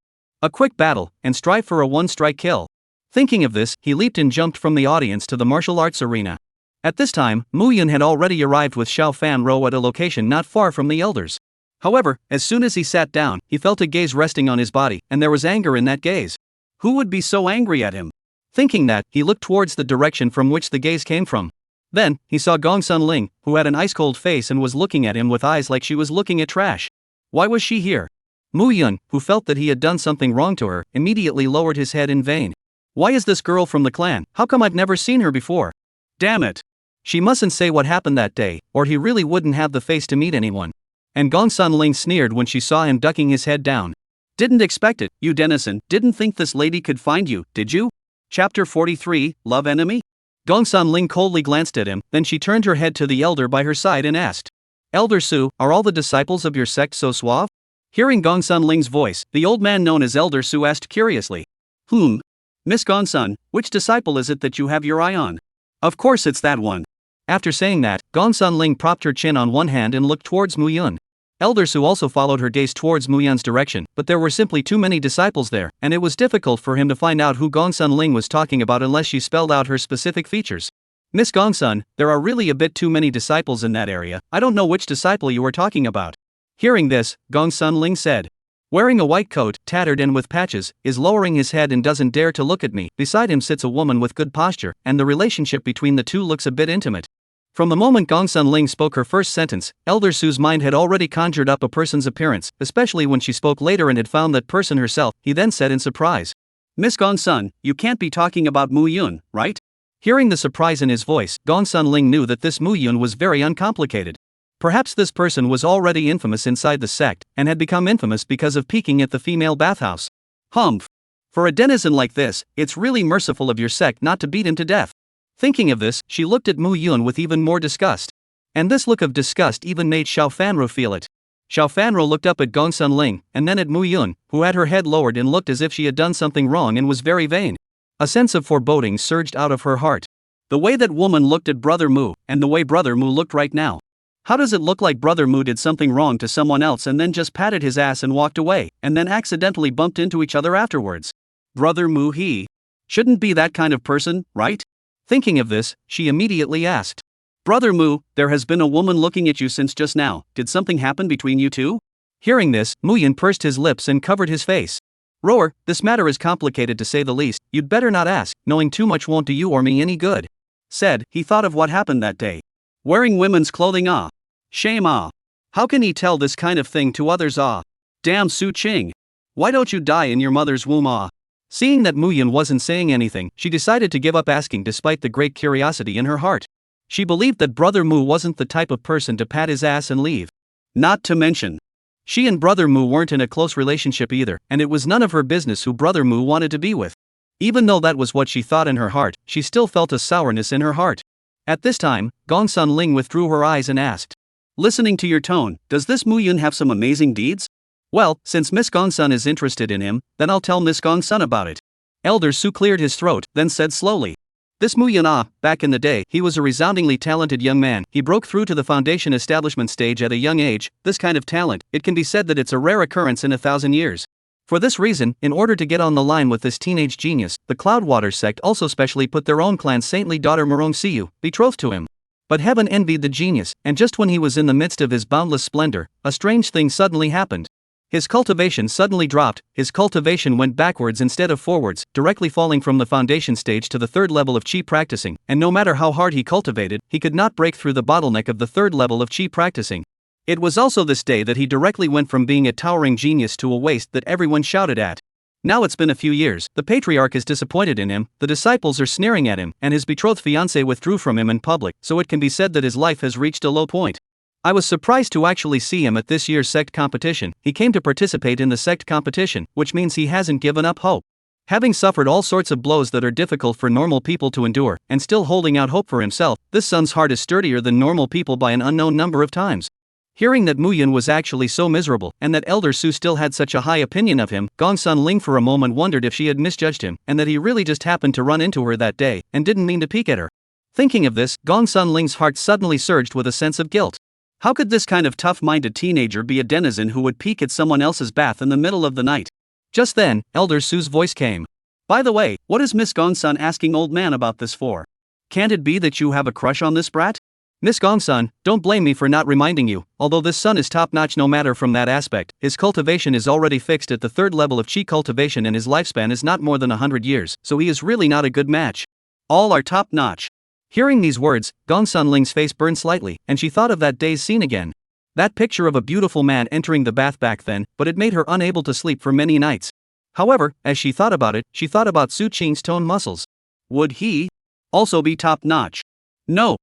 A quick battle, and strive for a one-strike kill. Thinking of this, he leaped and jumped from the audience to the martial arts arena. At this time, Mu Yun had already arrived with Xiao Fan Ro at a location not far from the elders. However, as soon as he sat down, he felt a gaze resting on his body, and there was anger in that gaze. Who would be so angry at him? Thinking that, he looked towards the direction from which the gaze came from. Then, he saw Gong Sun Ling, who had an ice-cold face and was looking at him with eyes like she was looking at trash. Why was she here? Mu Yun, who felt that he had done something wrong to her, immediately lowered his head in vain. Why is this girl from the clan? How come I've never seen her before? Damn it. She mustn't say what happened that day, or he really wouldn't have the face to meet anyone. And Gongsun Ling sneered when she saw him ducking his head down. Didn't expect it, you denizen. Didn't think this lady could find you, did you? Chapter 43, Love Enemy? Gongsun Ling coldly glanced at him, then she turned her head to the elder by her side and asked, Elder Su, are all the disciples of your sect so suave? Hearing Gongsun Ling's voice, the old man known as Elder Su asked curiously. Miss Gongsun, which disciple is it that you have your eye on? Of course it's that one. After saying that, Gongsun Ling propped her chin on one hand and looked towards Mu Yun. Elder Su also followed her gaze towards Mu Yun's direction, but there were simply too many disciples there, and it was difficult for him to find out who Gongsun Ling was talking about unless she spelled out her specific features. Miss Gongsun, there are really a bit too many disciples in that area. I don't know which disciple you are talking about. Hearing this, Gongsun Ling said. Wearing a white coat, tattered and with patches, is lowering his head and doesn't dare to look at me. Beside him sits a woman with good posture, and the relationship between the two looks a bit intimate. From the moment Gongsun Ling spoke her first sentence, Elder Su's mind had already conjured up a person's appearance, especially when she spoke later and had found that person herself. He then said in surprise, Miss Gongsun, you can't be talking about Mu Yun, right? Hearing the surprise in his voice, Gongsun Ling knew that this Mu Yun was very uncomplicated. Perhaps this person was already infamous inside the sect, and had become infamous because of peeking at the female bathhouse. Humph. For a denizen like this, it's really merciful of your sect not to beat him to death. Thinking of this, she looked at Mu Yun with even more disgust. And this look of disgust even made Xiao Fanro feel it. Xiao Fanro looked up at Gongsun Ling, and then at Mu Yun, who had her head lowered and looked as if she had done something wrong and was very vain. A sense of foreboding surged out of her heart. The way that woman looked at Brother Mu, and the way Brother Mu looked right now. How does it look like Brother Mu did something wrong to someone else and then just patted his ass and walked away, and then accidentally bumped into each other afterwards? Brother Mu he shouldn't be that kind of person, right? Thinking of this, she immediately asked, Brother Mu, there has been a woman looking at you since just now. Did something happen between you two? Hearing this, Mu Yun pursed his lips and covered his face. Roar, this matter is complicated to say the least. You'd better not ask, knowing too much won't do you or me any good. Said, he thought of what happened that day. Wearing women's clothing Shame How can he tell this kind of thing to others Damn Su Qing. Why don't you die in your mother's womb Seeing that Mu Yun wasn't saying anything, she decided to give up asking despite the great curiosity in her heart. She believed that Brother Mu wasn't the type of person to pat his ass and leave. Not to mention, she and Brother Mu weren't in a close relationship either, and it was none of her business who Brother Mu wanted to be with. Even though that was what she thought in her heart, she still felt a sourness in her heart. At this time, Gongsun Ling withdrew her eyes and asked, Listening to your tone, does this Mu Yun have some amazing deeds? Well, since Miss Gongsun is interested in him, then I'll tell Miss Gongsun about it. Elder Su cleared his throat, then said slowly. This Mu Yun back in the day, he was a resoundingly talented young man. He broke through to the foundation establishment stage at a young age. This kind of talent, it can be said that it's a rare occurrence in 1,000 years. For this reason, in order to get on the line with this teenage genius, the Cloudwater sect also specially put their own clan's saintly daughter Murong Siyu, betrothed to him. But heaven envied the genius, and just when he was in the midst of his boundless splendor, a strange thing suddenly happened. His cultivation suddenly dropped. His cultivation went backwards instead of forwards, directly falling from the foundation stage to the third level of chi practicing, and no matter how hard he cultivated, he could not break through the bottleneck of the third level of chi practicing. It was also this day that he directly went from being a towering genius to a waste that everyone shouted at. Now it's been a few years, the patriarch is disappointed in him, the disciples are sneering at him, and his betrothed fiancée withdrew from him in public, so it can be said that his life has reached a low point. I was surprised to actually see him at this year's sect competition. He came to participate in the sect competition, which means he hasn't given up hope. Having suffered all sorts of blows that are difficult for normal people to endure, and still holding out hope for himself, this son's heart is sturdier than normal people by an unknown number of times. Hearing that Mu Yun was actually so miserable, and that Elder Su still had such a high opinion of him, Gongsun Ling for a moment wondered if she had misjudged him, and that he really just happened to run into her that day, and didn't mean to peek at her. Thinking of this, Gongsun Ling's heart suddenly surged with a sense of guilt. How could this kind of tough-minded teenager be a denizen who would peek at someone else's bath in the middle of the night? Just then, Elder Su's voice came. By the way, what is Miss Gongsun asking old man about this for? Can't it be that you have a crush on this brat? Miss Gongsun, don't blame me for not reminding you, although this son is top-notch no matter from that aspect, his cultivation is already fixed at the third level of chi cultivation and his lifespan is not more than 100 years, so he is really not a good match. All are top-notch. Hearing these words, Gongsun Ling's face burned slightly, and she thought of that day's scene again. That picture of a beautiful man entering the bath back then, but it made her unable to sleep for many nights. However, as she thought about it, she thought about Su Qing's toned muscles. Would he also be top-notch? No.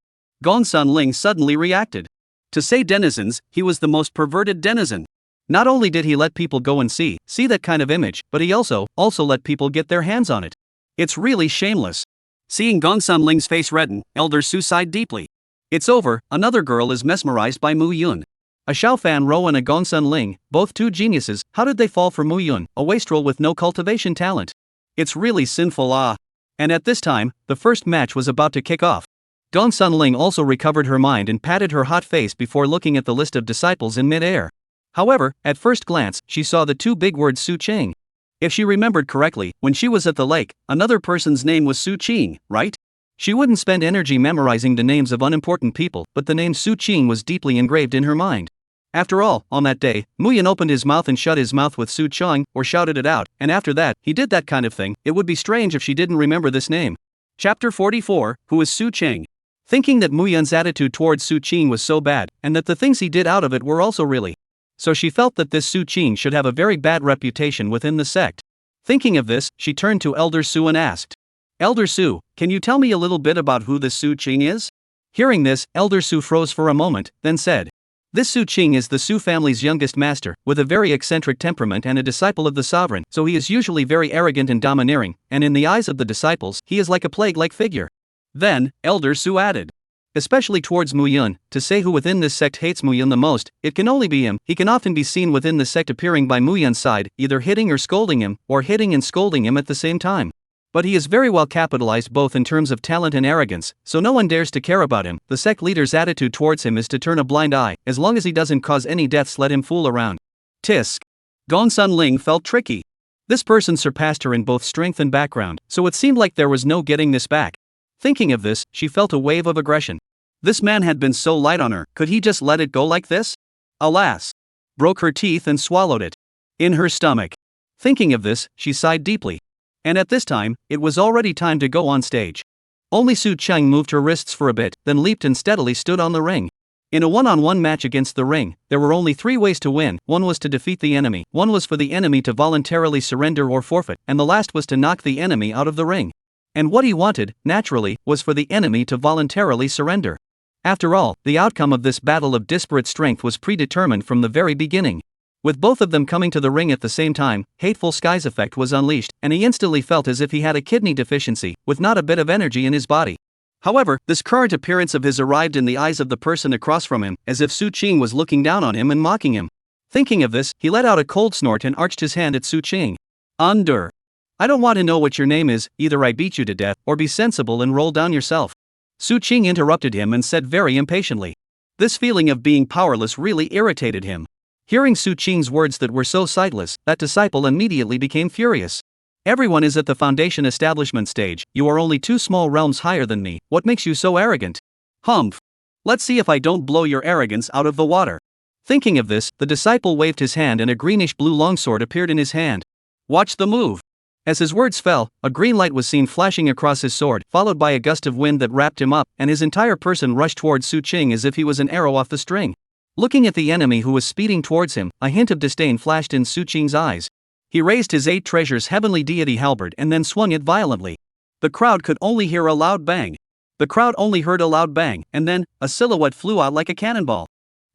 Gongsun Ling suddenly reacted. To say denizens, he was the most perverted denizen. Not only did he let people go and see that kind of image, but he also let people get their hands on it. It's really shameless. Seeing Gongsun Ling's face redden, Elder Su sighed deeply. It's over, another girl is mesmerized by Mu Yun. A Xiao Fan Rou and a Gongsun Ling, both two geniuses, how did they fall for Mu Yun, a wastrel with no cultivation talent? It's really sinful. And at this time, the first match was about to kick off. Gongsun Ling also recovered her mind and patted her hot face before looking at the list of disciples in mid-air. However, at first glance, she saw the two big words Su Qing. If she remembered correctly, when she was at the lake, another person's name was Su Qing, right? She wouldn't spend energy memorizing the names of unimportant people, but the name Su Qing was deeply engraved in her mind. After all, on that day, Mu Yun opened his mouth and shut his mouth with Su Qing, or shouted it out, and after that, he did that kind of thing. It would be strange if she didn't remember this name. Chapter 44, Who is Su Qing? Thinking that Mu Yun's attitude towards Su Qing was so bad, and that the things he did out of it were also really. So she felt that this Su Qing should have a very bad reputation within the sect. Thinking of this, she turned to Elder Su and asked, Elder Su, can you tell me a little bit about who this Su Qing is? Hearing this, Elder Su froze for a moment, then said, This Su Qing is the Su family's youngest master, with a very eccentric temperament and a disciple of the sovereign, so he is usually very arrogant and domineering, and in the eyes of the disciples, he is like a plague-like figure. Then, Elder Su added, especially towards Mu Yun, to say who within this sect hates Mu Yun the most, it can only be him. He can often be seen within the sect appearing by Mu Yun's side, either hitting or scolding him, or hitting and scolding him at the same time. But he is very well capitalized both in terms of talent and arrogance, so no one dares to care about him. The sect leader's attitude towards him is to turn a blind eye. As long as he doesn't cause any deaths, let him fool around. Tisk. Gongsun Ling felt tricky. This person surpassed her in both strength and background, so it seemed like there was no getting this back. Thinking of this, she felt a wave of aggression. This man had been so light on her, could he just let it go like this? Alas! Broke her teeth and swallowed it. In her stomach. Thinking of this, she sighed deeply. And at this time, it was already time to go on stage. Only Su Qing moved her wrists for a bit, then leaped and steadily stood on the ring. In a one-on-one match against the ring, there were only 3 ways to win. One was to defeat the enemy, one was for the enemy to voluntarily surrender or forfeit, and the last was to knock the enemy out of the ring. And what he wanted, naturally, was for the enemy to voluntarily surrender. After all, the outcome of this battle of disparate strength was predetermined from the very beginning. With both of them coming to the ring at the same time, Hateful Sky's effect was unleashed, and he instantly felt as if he had a kidney deficiency, with not a bit of energy in his body. However, this current appearance of his arrived in the eyes of the person across from him, as if Su Qing was looking down on him and mocking him. Thinking of this, he let out a cold snort and arched his hand at Su Qing. Under. I don't want to know what your name is, either I beat you to death, or be sensible and roll down yourself. Su Qing interrupted him and said very impatiently. This feeling of being powerless really irritated him. Hearing Su Qing's words that were so sightless, that disciple immediately became furious. Everyone is at the foundation establishment stage, you are only 2 small realms higher than me, what makes you so arrogant? Humph. Let's see if I don't blow your arrogance out of the water. Thinking of this, the disciple waved his hand and a greenish-blue longsword appeared in his hand. Watch the move. As his words fell, a green light was seen flashing across his sword, followed by a gust of wind that wrapped him up, and his entire person rushed towards Su Qing as if he was an arrow off the string. Looking at the enemy who was speeding towards him, a hint of disdain flashed in Su Qing's eyes. He raised his 8 treasures heavenly deity halberd and then swung it violently. The crowd could only hear a loud bang. The crowd only heard a loud bang, and then, a silhouette flew out like a cannonball.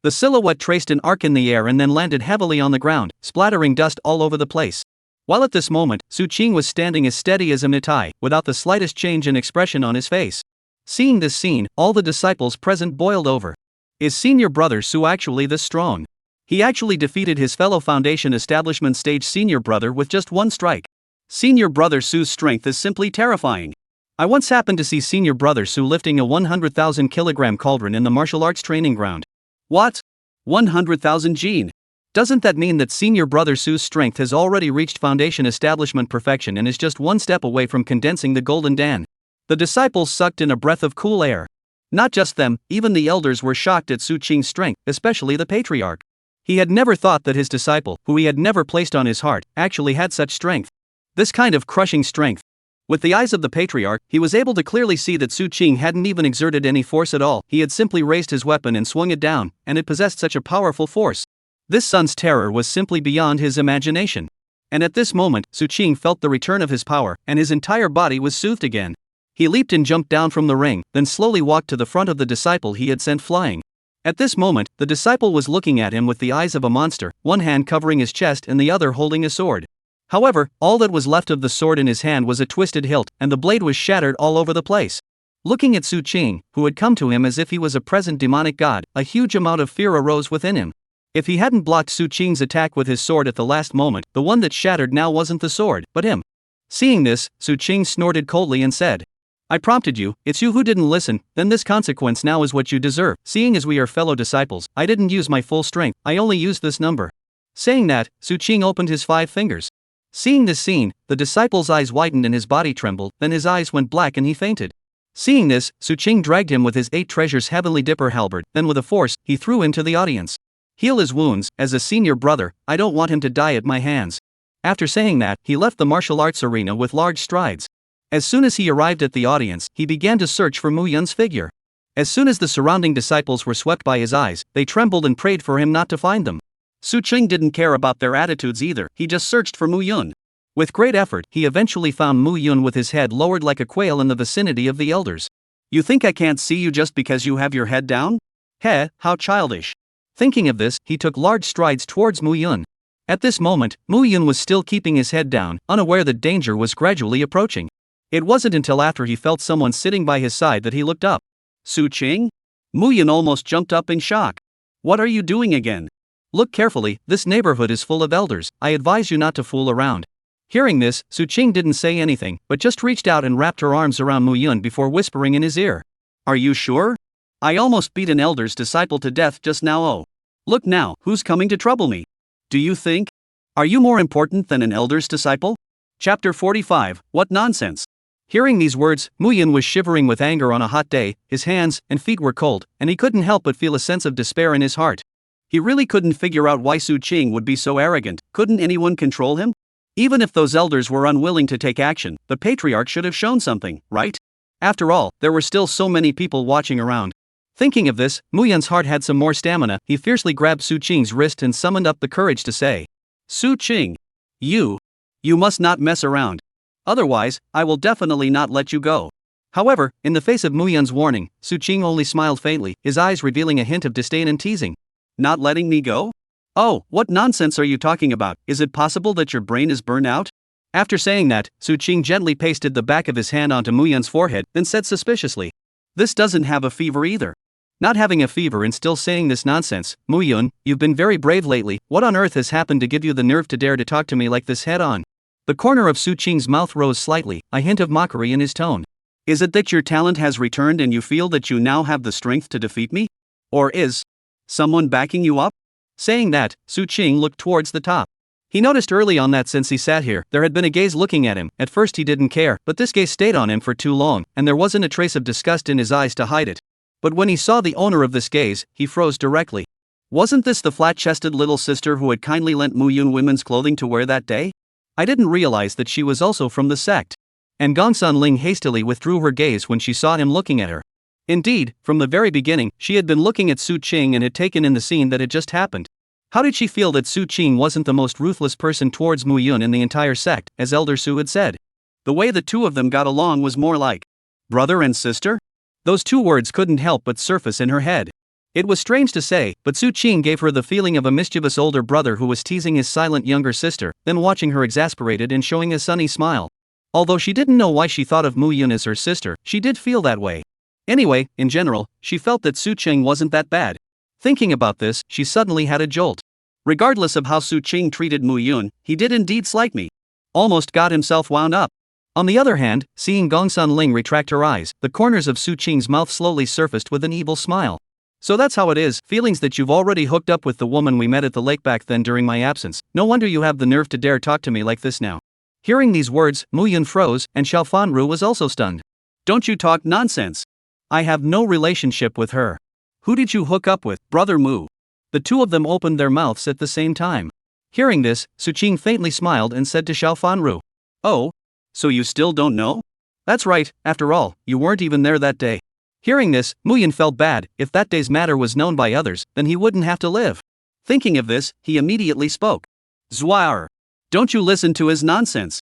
The silhouette traced an arc in the air and then landed heavily on the ground, splattering dust all over the place. While at this moment, Su Qing was standing as steady as a mitai, without the slightest change in expression on his face. Seeing this scene, all the disciples present boiled over. Is senior brother Su actually this strong? He actually defeated his fellow Foundation Establishment stage senior brother with just 1 strike. Senior brother Su's strength is simply terrifying. I once happened to see senior brother Su lifting a 100,000 kilogram cauldron in the martial arts training ground. What? 100,000 gene? Doesn't that mean that senior brother Su's strength has already reached Foundation Establishment perfection and is just 1 step away from condensing the Golden Dan? The disciples sucked in a breath of cool air. Not just them, even the elders were shocked at Su Qing's strength, especially the patriarch. He had never thought that his disciple, who he had never placed on his heart, actually had such strength. This kind of crushing strength. With the eyes of the patriarch, he was able to clearly see that Su Qing hadn't even exerted any force at all. He had simply raised his weapon and swung it down, and it possessed such a powerful force. This son's terror was simply beyond his imagination. And at this moment, Su Qing felt the return of his power, and his entire body was soothed again. He leaped and jumped down from the ring, then slowly walked to the front of the disciple he had sent flying. At this moment, the disciple was looking at him with the eyes of a monster, one hand covering his chest and the other holding a sword. However, all that was left of the sword in his hand was a twisted hilt, and the blade was shattered all over the place. Looking at Su Qing, who had come to him as if he was a present demonic god, a huge amount of fear arose within him. If he hadn't blocked Su Qing's attack with his sword at the last moment, the one that shattered now wasn't the sword, but him. Seeing this, Su Qing snorted coldly and said, "I prompted you, it's you who didn't listen, then this consequence now is what you deserve. Seeing as we are fellow disciples, I didn't use my full strength, I only used this number." Saying that, Su Qing opened his 5 fingers. Seeing this scene, the disciple's eyes widened and his body trembled, then his eyes went black and he fainted. Seeing this, Su Qing dragged him with his 8 treasures heavenly dipper halberd, then with a force, he threw him to the audience. "Heal his wounds, as a senior brother, I don't want him to die at my hands." After saying that, he left the martial arts arena with large strides. As soon as he arrived at the audience, he began to search for Mu Yun's figure. As soon as the surrounding disciples were swept by his eyes, they trembled and prayed for him not to find them. Su Qing didn't care about their attitudes either, he just searched for Mu Yun. With great effort, he eventually found Mu Yun with his head lowered like a quail in the vicinity of the elders. "You think I can't see you just because you have your head down? Heh, how childish." Thinking of this, he took large strides towards Mu Yun. At this moment, Mu Yun was still keeping his head down, unaware that danger was gradually approaching. It wasn't until after he felt someone sitting by his side that he looked up. "Su Qing?" Mu Yun almost jumped up in shock. "What are you doing again? Look carefully, this neighborhood is full of elders, I advise you not to fool around." Hearing this, Su Qing didn't say anything, but just reached out and wrapped her arms around Mu Yun before whispering in his ear. "Are you sure? I almost beat an elder's disciple to death just now. Oh. Look now, who's coming to trouble me? Do you think? Are you more important than an elder's disciple?" Chapter 45, What Nonsense? Hearing these words, Mu Yun was shivering with anger on a hot day, his hands and feet were cold, and he couldn't help but feel a sense of despair in his heart. He really couldn't figure out why Su Qing would be so arrogant. Couldn't anyone control him? Even if those elders were unwilling to take action, the patriarch should have shown something, right? After all, there were still so many people watching around. Thinking of this, Mu Yun's heart had some more stamina. He fiercely grabbed Su Qing's wrist and summoned up the courage to say, "Su Qing, you must not mess around. Otherwise, I will definitely not let you go." However, in the face of Mu Yun's warning, Su Qing only smiled faintly, his eyes revealing a hint of disdain and teasing. "Not letting me go? Oh, what nonsense are you talking about? Is it possible that your brain is burned out?" After saying that, Su Qing gently pasted the back of his hand onto Mu Yun's forehead, then said suspiciously, "This doesn't have a fever either." Not having a fever and still saying this nonsense, "Mu Yun, you've been very brave lately, what on earth has happened to give you the nerve to dare to talk to me like this head on?" The corner of Su Qing's mouth rose slightly, a hint of mockery in his tone. "Is it that your talent has returned and you feel that you now have the strength to defeat me? Or is someone backing you up?" Saying that, Su Qing looked towards the top. He noticed early on that since he sat here, there had been a gaze looking at him. At first he didn't care, but this gaze stayed on him for too long, and there wasn't a trace of disgust in his eyes to hide it. But when he saw the owner of this gaze, he froze directly. Wasn't this the flat-chested little sister who had kindly lent Mu Yun women's clothing to wear that day? I didn't realize that she was also from the sect. And Gongsun Ling hastily withdrew her gaze when she saw him looking at her. Indeed, from the very beginning, she had been looking at Su Qing and had taken in the scene that had just happened. How did she feel that Su Qing wasn't the most ruthless person towards Mu Yun in the entire sect, as Elder Su had said? The way the two of them got along was more like brother and sister? Those two words couldn't help but surface in her head. It was strange to say, but Su Qing gave her the feeling of a mischievous older brother who was teasing his silent younger sister, then watching her exasperated and showing a sunny smile. Although she didn't know why she thought of Mu Yun as her sister, she did feel that way. Anyway, in general, she felt that Su Qing wasn't that bad. Thinking about this, she suddenly had a jolt. Regardless of how Su Qing treated Mu Yun, he did indeed slight me. Almost got himself wound up. On the other hand, seeing Gongsun Ling retract her eyes, the corners of Su Qing's mouth slowly surfaced with an evil smile. "So that's how it is, feelings that you've already hooked up with the woman we met at the lake back then during my absence. No wonder you have the nerve to dare talk to me like this now." Hearing these words, Mu Yun froze, and Xiao Fanru was also stunned. "Don't you talk nonsense. I have no relationship with her. Who did you hook up with, Brother Mu?" The two of them opened their mouths at the same time. Hearing this, Su Qing faintly smiled and said to Xiao Fanru, "Oh? So you still don't know? That's right, after all, you weren't even there that day." Hearing this, Mu Yun felt bad. If that day's matter was known by others, then he wouldn't have to live. Thinking of this, he immediately spoke. "Zwar. Don't you listen to his nonsense.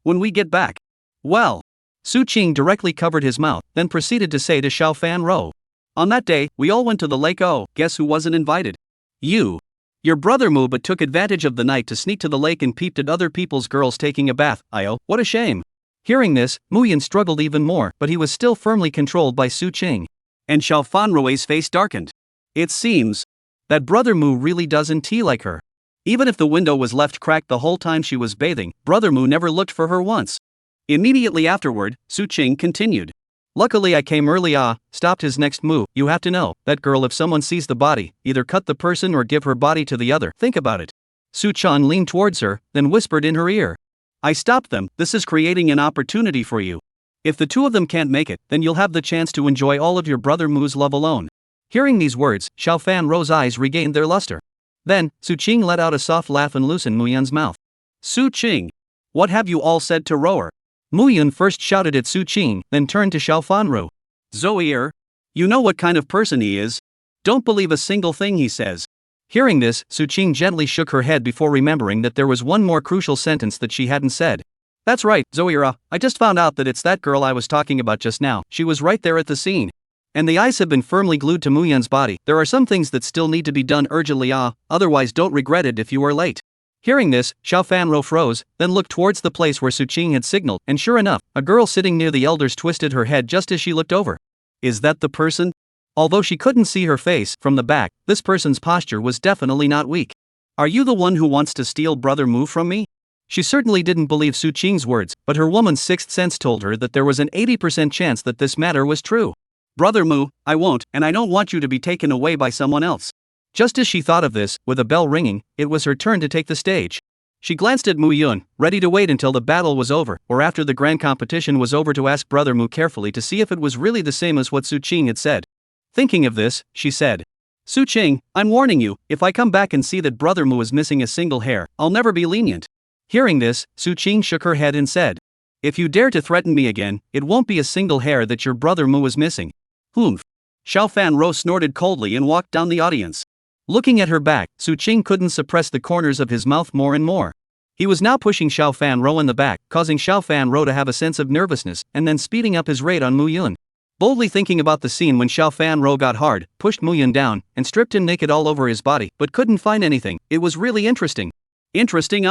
When we get back. Well. Su Qing directly covered his mouth, then proceeded to say to Xiao Fan Ro. On that day, we all went to the lake. Oh, guess who wasn't invited? You. Your brother Mu but took advantage of the night to sneak to the lake and peeped at other people's girls taking a bath. What a shame. Hearing this, Mu Yun struggled even more, but he was still firmly controlled by Su Qing. And Xiao Fan Ro's face darkened. It seems that brother Mu really doesn't like her. Even if the window was left cracked the whole time she was bathing, brother Mu never looked for her once. Immediately afterward, Su Qing continued. Luckily I came early. Stopped his next move. You have to know, that girl, if someone sees the body, either cut the person or give her body to the other. Think about it. Su Chan leaned towards her, then whispered in her ear. I stopped them. This is creating an opportunity for you. If the two of them can't make it, then you'll have the chance to enjoy all of your brother Mu's love alone. Hearing these words, Xiao Fan Ro's eyes regained their luster. Then, Su Qing let out a soft laugh and loosened Mu Yun's mouth. Su Qing, what have you all said to Roer? Mu Yun first shouted at Su Qing, then turned to Xiao Fan Ro. Zoe, you know what kind of person he is. Don't believe a single thing he says. Hearing this, Su Qing gently shook her head before remembering that there was one more crucial sentence that she hadn't said. That's right, Zoe, I just found out that it's that girl I was talking about just now. She was right there at the scene. And the eyes have been firmly glued to Mu Yun's body. There are some things that still need to be done urgently. Otherwise don't regret it if you are late. Hearing this, Xiao Fan Ro froze, then looked towards the place where Su Qing had signaled, and sure enough, a girl sitting near the elders twisted her head just as she looked over. Is that the person? Although she couldn't see her face from the back, this person's posture was definitely not weak. Are you the one who wants to steal brother Mu from me? She certainly didn't believe Su Qing's words, but her woman's sixth sense told her that there was an 80% chance that this matter was true. Brother Mu, I won't, and I don't want you to be taken away by someone else. Just as she thought of this, with a bell ringing, it was her turn to take the stage. She glanced at Mu Yun, ready to wait until the battle was over, or after the grand competition was over, to ask brother Mu carefully to see if it was really the same as what Su Qing had said. Thinking of this, she said, Su Qing, I'm warning you, if I come back and see that brother Mu is missing a single hair, I'll never be lenient. Hearing this, Su Qing shook her head and said, If you dare to threaten me again, it won't be a single hair that your brother Mu is missing. Humph. Xiao Fan Ro snorted coldly and walked down the audience. Looking at her back, Su Qing couldn't suppress the corners of his mouth more and more. He was now pushing Xiao Fan Ro in the back, causing Xiao Fan Ro to have a sense of nervousness, and then speeding up his rate on Mu Yun. Boldly thinking about the scene when Xiao Fan Ro got hard, pushed Mu Yun down, and stripped him naked all over his body, but couldn't find anything. It was really interesting. Interesting,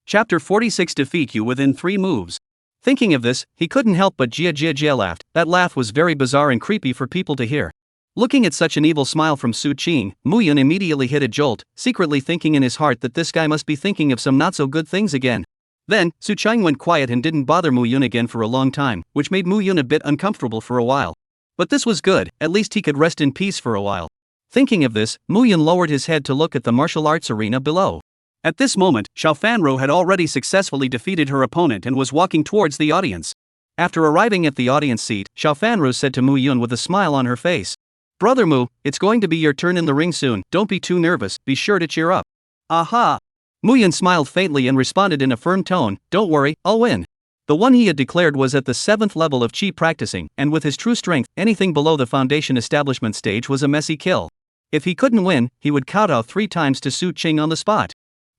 Chapter 46. Defeat you within 3 moves. Thinking of this, he couldn't help but jia laughed. That laugh was very bizarre and creepy for people to hear. Looking at such an evil smile from Su Qing, Mu Yun immediately hit a jolt, secretly thinking in his heart that this guy must be thinking of some not-so-good things again. Then, Su Qing went quiet and didn't bother Mu Yun again for a long time, which made Mu Yun a bit uncomfortable for a while. But this was good, at least he could rest in peace for a while. Thinking of this, Mu Yun lowered his head to look at the martial arts arena below. At this moment, Xiao Fan Ro had already successfully defeated her opponent and was walking towards the audience. After arriving at the audience seat, Xiao Fan Ro said to Mu Yun with a smile on her face, Brother Mu, it's going to be your turn in the ring soon. Don't be too nervous, be sure to cheer up. Aha! Mu Yun smiled faintly and responded in a firm tone, Don't worry, I'll win. The one he had declared was at the 7th level of chi practicing, and with his true strength, anything below the foundation establishment stage was a messy kill. If he couldn't win, he would kowtow 3 times to Su Qing on the spot.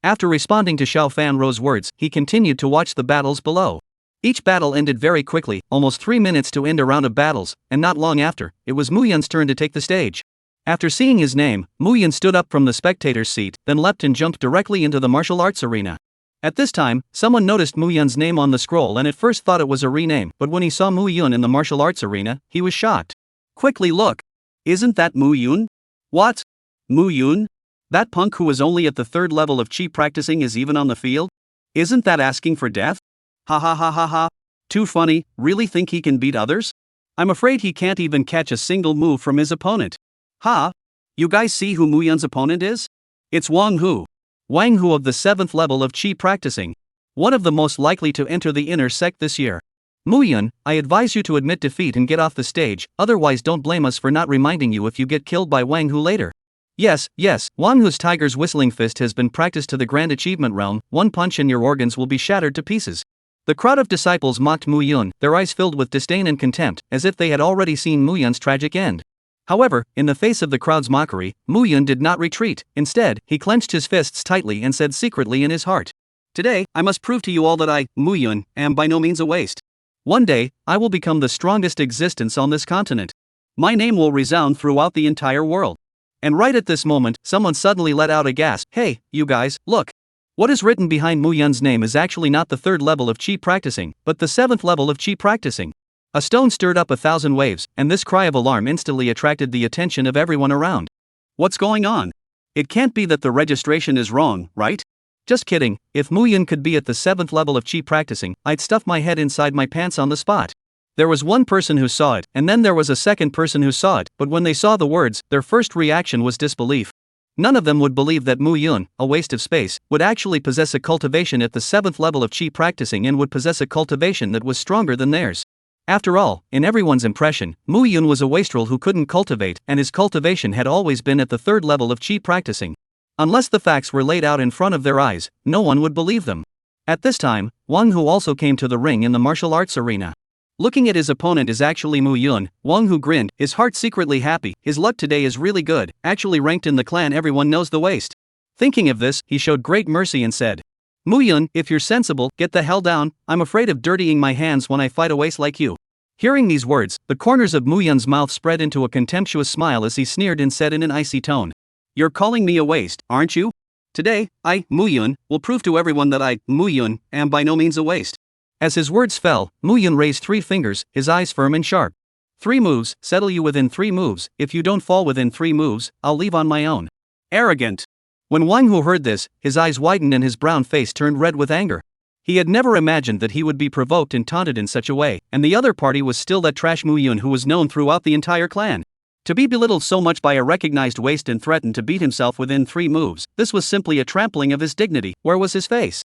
After responding to Xiao Fan Ro's words, he continued to watch the battles below. Each battle ended very quickly, almost 3 minutes to end a round of battles, and not long after, it was Mu Yun's turn to take the stage. After seeing his name, Mu Yun stood up from the spectator's seat, then leapt and jumped directly into the martial arts arena. At this time, someone noticed Mu Yun's name on the scroll and at first thought it was a rename, but when he saw Mu Yun in the martial arts arena, he was shocked. Quickly look! Isn't that Mu Yun? What? Mu Yun? That punk who was only at the 3rd level of chi practicing is even on the field? Isn't that asking for death? Ha ha ha ha ha. Too funny, really think he can beat others? I'm afraid he can't even catch a single move from his opponent. Ha! You guys see who Mu Yun's opponent is? It's Wang Hu. Wang Hu of the 7th level of chi practicing. One of the most likely to enter the inner sect this year. Mu Yun, I advise you to admit defeat and get off the stage, otherwise don't blame us for not reminding you if you get killed by Wang Hu later. Yes, Wang Hu's tiger's whistling fist has been practiced to the grand achievement realm, one punch and your organs will be shattered to pieces. The crowd of disciples mocked Mu Yun, their eyes filled with disdain and contempt, as if they had already seen Mu Yun's tragic end. However, in the face of the crowd's mockery, Mu Yun did not retreat. Instead, he clenched his fists tightly and said secretly in his heart, Today, I must prove to you all that I, Muyun, am by no means a waste. One day, I will become the strongest existence on this continent. My name will resound throughout the entire world. And right at this moment, someone suddenly let out a gasp. Hey, you guys, look. What is written behind Muyun's name is actually not the 3rd level of chi practicing, but the 7th level of chi practicing. A stone stirred up 1,000 waves, and this cry of alarm instantly attracted the attention of everyone around. What's going on? It can't be that the registration is wrong, right? Just kidding. If Muyun could be at the 7th level of chi practicing, I'd stuff my head inside my pants on the spot. There was one person who saw it, and then there was a second person who saw it, but when they saw the words, their first reaction was disbelief. None of them would believe that Muyun, a waste of space, would actually possess a cultivation at the 7th level of chi practicing and would possess a cultivation that was stronger than theirs. After all, in everyone's impression, Muyun was a wastrel who couldn't cultivate, and his cultivation had always been at the 3rd level of chi practicing. Unless the facts were laid out in front of their eyes, no one would believe them. At this time, Wang Hu also came to the ring in the martial arts arena. Looking at his opponent is actually Muyun. Wang Hu grinned, his heart secretly happy. His luck today is really good, actually ranked in the clan everyone knows the waste. Thinking of this, he showed great mercy and said, Muyun, if you're sensible, get the hell down. I'm afraid of dirtying my hands when I fight a waste like you. Hearing these words, the corners of Muyun's mouth spread into a contemptuous smile as he sneered and said in an icy tone, You're calling me a waste, aren't you? Today, I, Muyun, will prove to everyone that I, Muyun, am by no means a waste. As his words fell, Muyun raised 3 fingers, his eyes firm and sharp. 3 moves, settle you within 3 moves. If you don't fall within 3 moves, I'll leave on my own. Arrogant. When Wang Hu heard this, his eyes widened and his brown face turned red with anger. He had never imagined that he would be provoked and taunted in such a way, and the other party was still that trash Muyun who was known throughout the entire clan. To be belittled so much by a recognized waste and threatened to beat himself within 3 moves, this was simply a trampling of his dignity. Where was his face?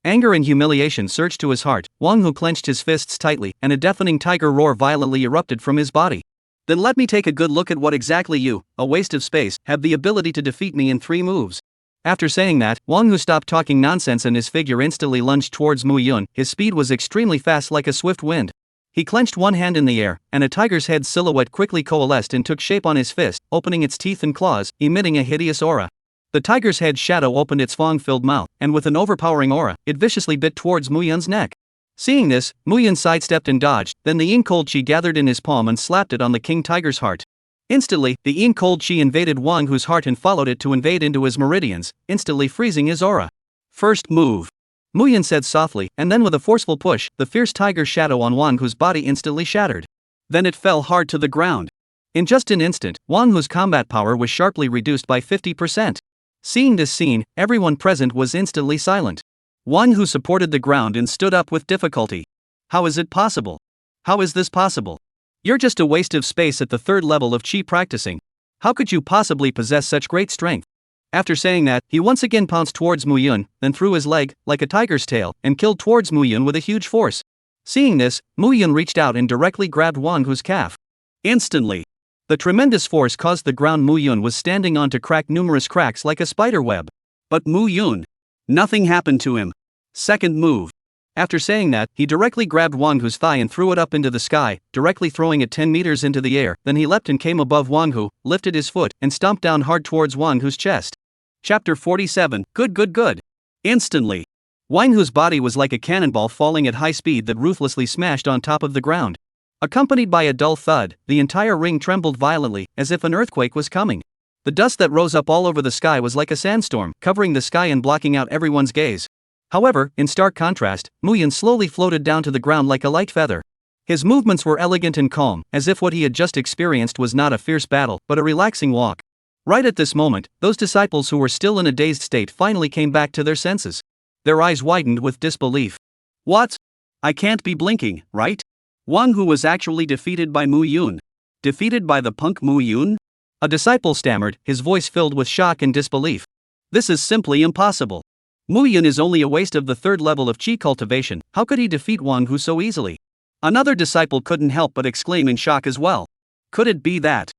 Anger and humiliation surged to his heart. Wang Hu clenched his fists tightly, and a deafening tiger roar violently erupted from his body. Then let me take a good look at what exactly you, a waste of space, have the ability to defeat me in 3 moves. After saying that, Wang Hu stopped talking nonsense and his figure instantly lunged towards Muyun. His speed was extremely fast like a swift wind. He clenched one hand in the air, and a tiger's head silhouette quickly coalesced and took shape on his fist, opening its teeth and claws, emitting a hideous aura. The tiger's head shadow opened its fang-filled mouth, and with an overpowering aura, it viciously bit towards Muyun's neck. Seeing this, Muyun sidestepped and dodged, then the yin-cold chi gathered in his palm and slapped it on the king tiger's heart. Instantly, the yin-cold chi invaded Wang Hu's heart and followed it to invade into his meridians, instantly freezing his aura. First move, Muyun said softly, and then with a forceful push, the fierce tiger's shadow on Wang Hu's body instantly shattered. Then it fell hard to the ground. In just an instant, Wang Hu's combat power was sharply reduced by 50%. Seeing this scene, everyone present was instantly silent. Wang Hu supported the ground and stood up with difficulty. How is it possible? How is this possible? You're just a waste of space at the 3rd level of chi practicing. How could you possibly possess such great strength? After saying that, he once again pounced towards Muyun, then threw his leg, like a tiger's tail, and killed towards Muyun with a huge force. Seeing this, Muyun reached out and directly grabbed Wang Hu's calf. Instantly, the tremendous force caused the ground Muyun was standing on to crack numerous cracks like a spider web. But Muyun, nothing happened to him. Second move. After saying that, he directly grabbed Wang Hu's thigh and threw it up into the sky, directly throwing it 10 meters into the air. Then he leapt and came above Wang Hu, lifted his foot, and stomped down hard towards Wang Hu's chest. Chapter 47, Good. Instantly, Wang Hu's body was like a cannonball falling at high speed that ruthlessly smashed on top of the ground. Accompanied by a dull thud, the entire ring trembled violently, as if an earthquake was coming. The dust that rose up all over the sky was like a sandstorm, covering the sky and blocking out everyone's gaze. However, in stark contrast, Muyun slowly floated down to the ground like a light feather. His movements were elegant and calm, as if what he had just experienced was not a fierce battle, but a relaxing walk. Right at this moment, those disciples who were still in a dazed state finally came back to their senses. Their eyes widened with disbelief. What? I can't be blinking, right? Wang Hu was actually defeated by Muyun. Defeated by the punk Muyun? A disciple stammered, his voice filled with shock and disbelief. This is simply impossible. Muyun is only a waste of the 3rd level of chi cultivation. How could he defeat Wang Hu so easily? Another disciple couldn't help but exclaim in shock as well. Could it be that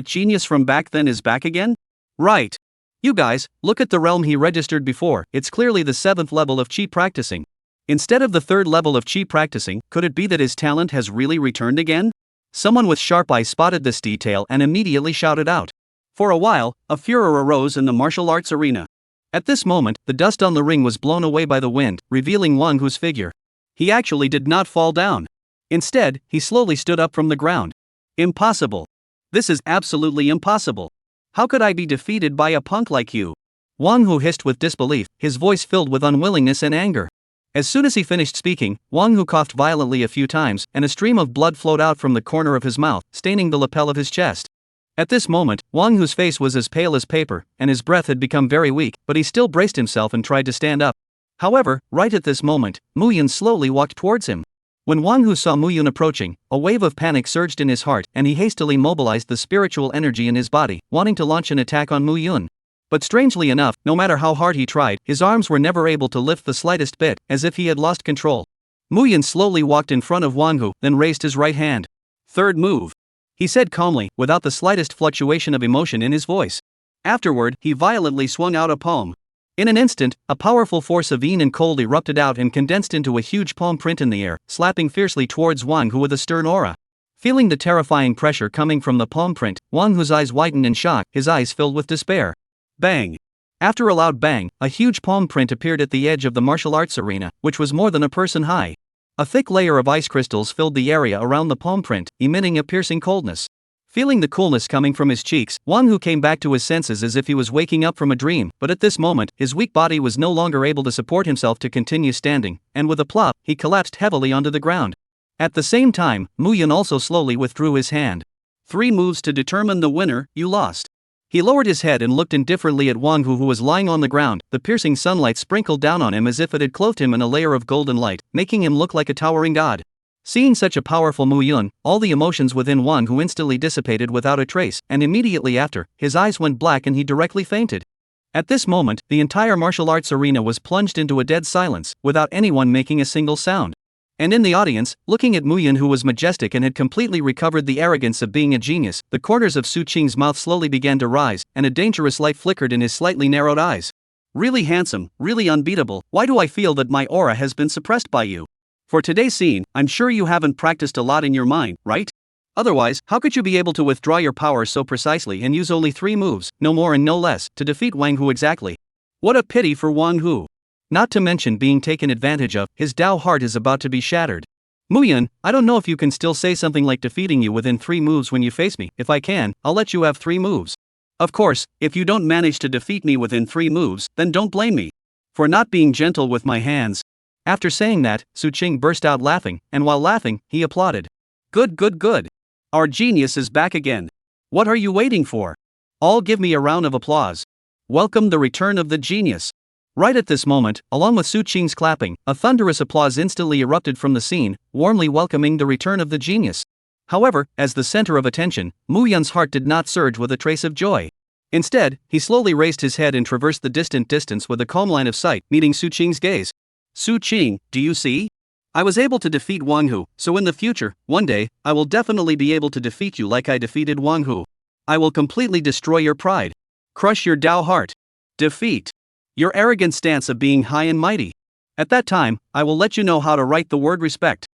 genius from back then is back again? Right. You guys, look at the realm he registered before. It's clearly the 7th level of chi practicing. Instead of the 3rd level of chi practicing, could it be that his talent has really returned again? Someone with sharp eyes spotted this detail and immediately shouted out. For a while, a furor arose in the martial arts arena. At this moment, the dust on the ring was blown away by the wind, revealing Wang Hu's figure. He actually did not fall down. Instead, he slowly stood up from the ground. Impossible. This is absolutely impossible. How could I be defeated by a punk like you? Wang Hu hissed with disbelief, his voice filled with unwillingness and anger. As soon as he finished speaking, Wang Hu coughed violently a few times, and a stream of blood flowed out from the corner of his mouth, staining the lapel of his chest. At this moment, Wang Hu's face was as pale as paper, and his breath had become very weak, but he still braced himself and tried to stand up. However, right at this moment, Mu Yun slowly walked towards him. When Wang Hu saw Mu Yun approaching, a wave of panic surged in his heart, and he hastily mobilized the spiritual energy in his body, wanting to launch an attack on Mu Yun. But strangely enough, no matter how hard he tried, his arms were never able to lift the slightest bit, as if he had lost control. Mu Yun slowly walked in front of Wang Hu, then raised his right hand. "Third move," he said calmly, without the slightest fluctuation of emotion in his voice. Afterward, he violently swung out a palm. In an instant, a powerful force of yin and cold erupted out and condensed into a huge palm print in the air, slapping fiercely towards Wang Hu with a stern aura. Feeling the terrifying pressure coming from the palm print, Wang Hu's eyes widened in shock, his eyes filled with despair. Bang! After a loud bang, a huge palm print appeared at the edge of the martial arts arena, which was more than a person high. A thick layer of ice crystals filled the area around the palm print, emitting a piercing coldness. Feeling the coolness coming from his cheeks, Wang Hu came back to his senses as if he was waking up from a dream, but at this moment, his weak body was no longer able to support himself to continue standing, and with a plop, he collapsed heavily onto the ground. At the same time, Mu Yun also slowly withdrew his hand. 3 moves to determine the winner, you lost. He lowered his head and looked indifferently at Wang Hu, who was lying on the ground. The piercing sunlight sprinkled down on him as if it had clothed him in a layer of golden light, making him look like a towering god. Seeing such a powerful Mu Yun, all the emotions within Wang Hu instantly dissipated without a trace, and immediately after, his eyes went black and he directly fainted. At this moment, the entire martial arts arena was plunged into a dead silence, without anyone making a single sound. And in the audience, looking at Mu Yun, who was majestic and had completely recovered the arrogance of being a genius, the corners of Su Qing's mouth slowly began to rise, and a dangerous light flickered in his slightly narrowed eyes. Really handsome, really unbeatable. Why do I feel that my aura has been suppressed by you? For today's scene, I'm sure you haven't practiced a lot in your mind, right? Otherwise, how could you be able to withdraw your power so precisely and use only 3 moves, no more and no less, to defeat Wang Hu exactly? What a pity for Wang Hu. Not to mention being taken advantage of, his Dao heart is about to be shattered. Mu Yun, I don't know if you can still say something like defeating you within 3 moves when you face me. If I can, I'll let you have 3 moves. Of course, if you don't manage to defeat me within 3 moves, then don't blame me for not being gentle with my hands. After saying that, Su Qing burst out laughing, and while laughing, he applauded. Good, good, good. Our genius is back again. What are you waiting for? All give me a round of applause. Welcome the return of the genius. Right at this moment, along with Su Qing's clapping, a thunderous applause instantly erupted from the scene, warmly welcoming the return of the genius. However, as the center of attention, Mu Yun's heart did not surge with a trace of joy. Instead, he slowly raised his head and traversed the distant distance with a calm line of sight, meeting Su Qing's gaze. Su Qing, do you see? I was able to defeat Wang Hu, so in the future, one day, I will definitely be able to defeat you like I defeated Wang Hu. I will completely destroy your pride. Crush your Dao heart. Defeat your arrogant stance of being high and mighty. At that time, I will let you know how to write the word respect.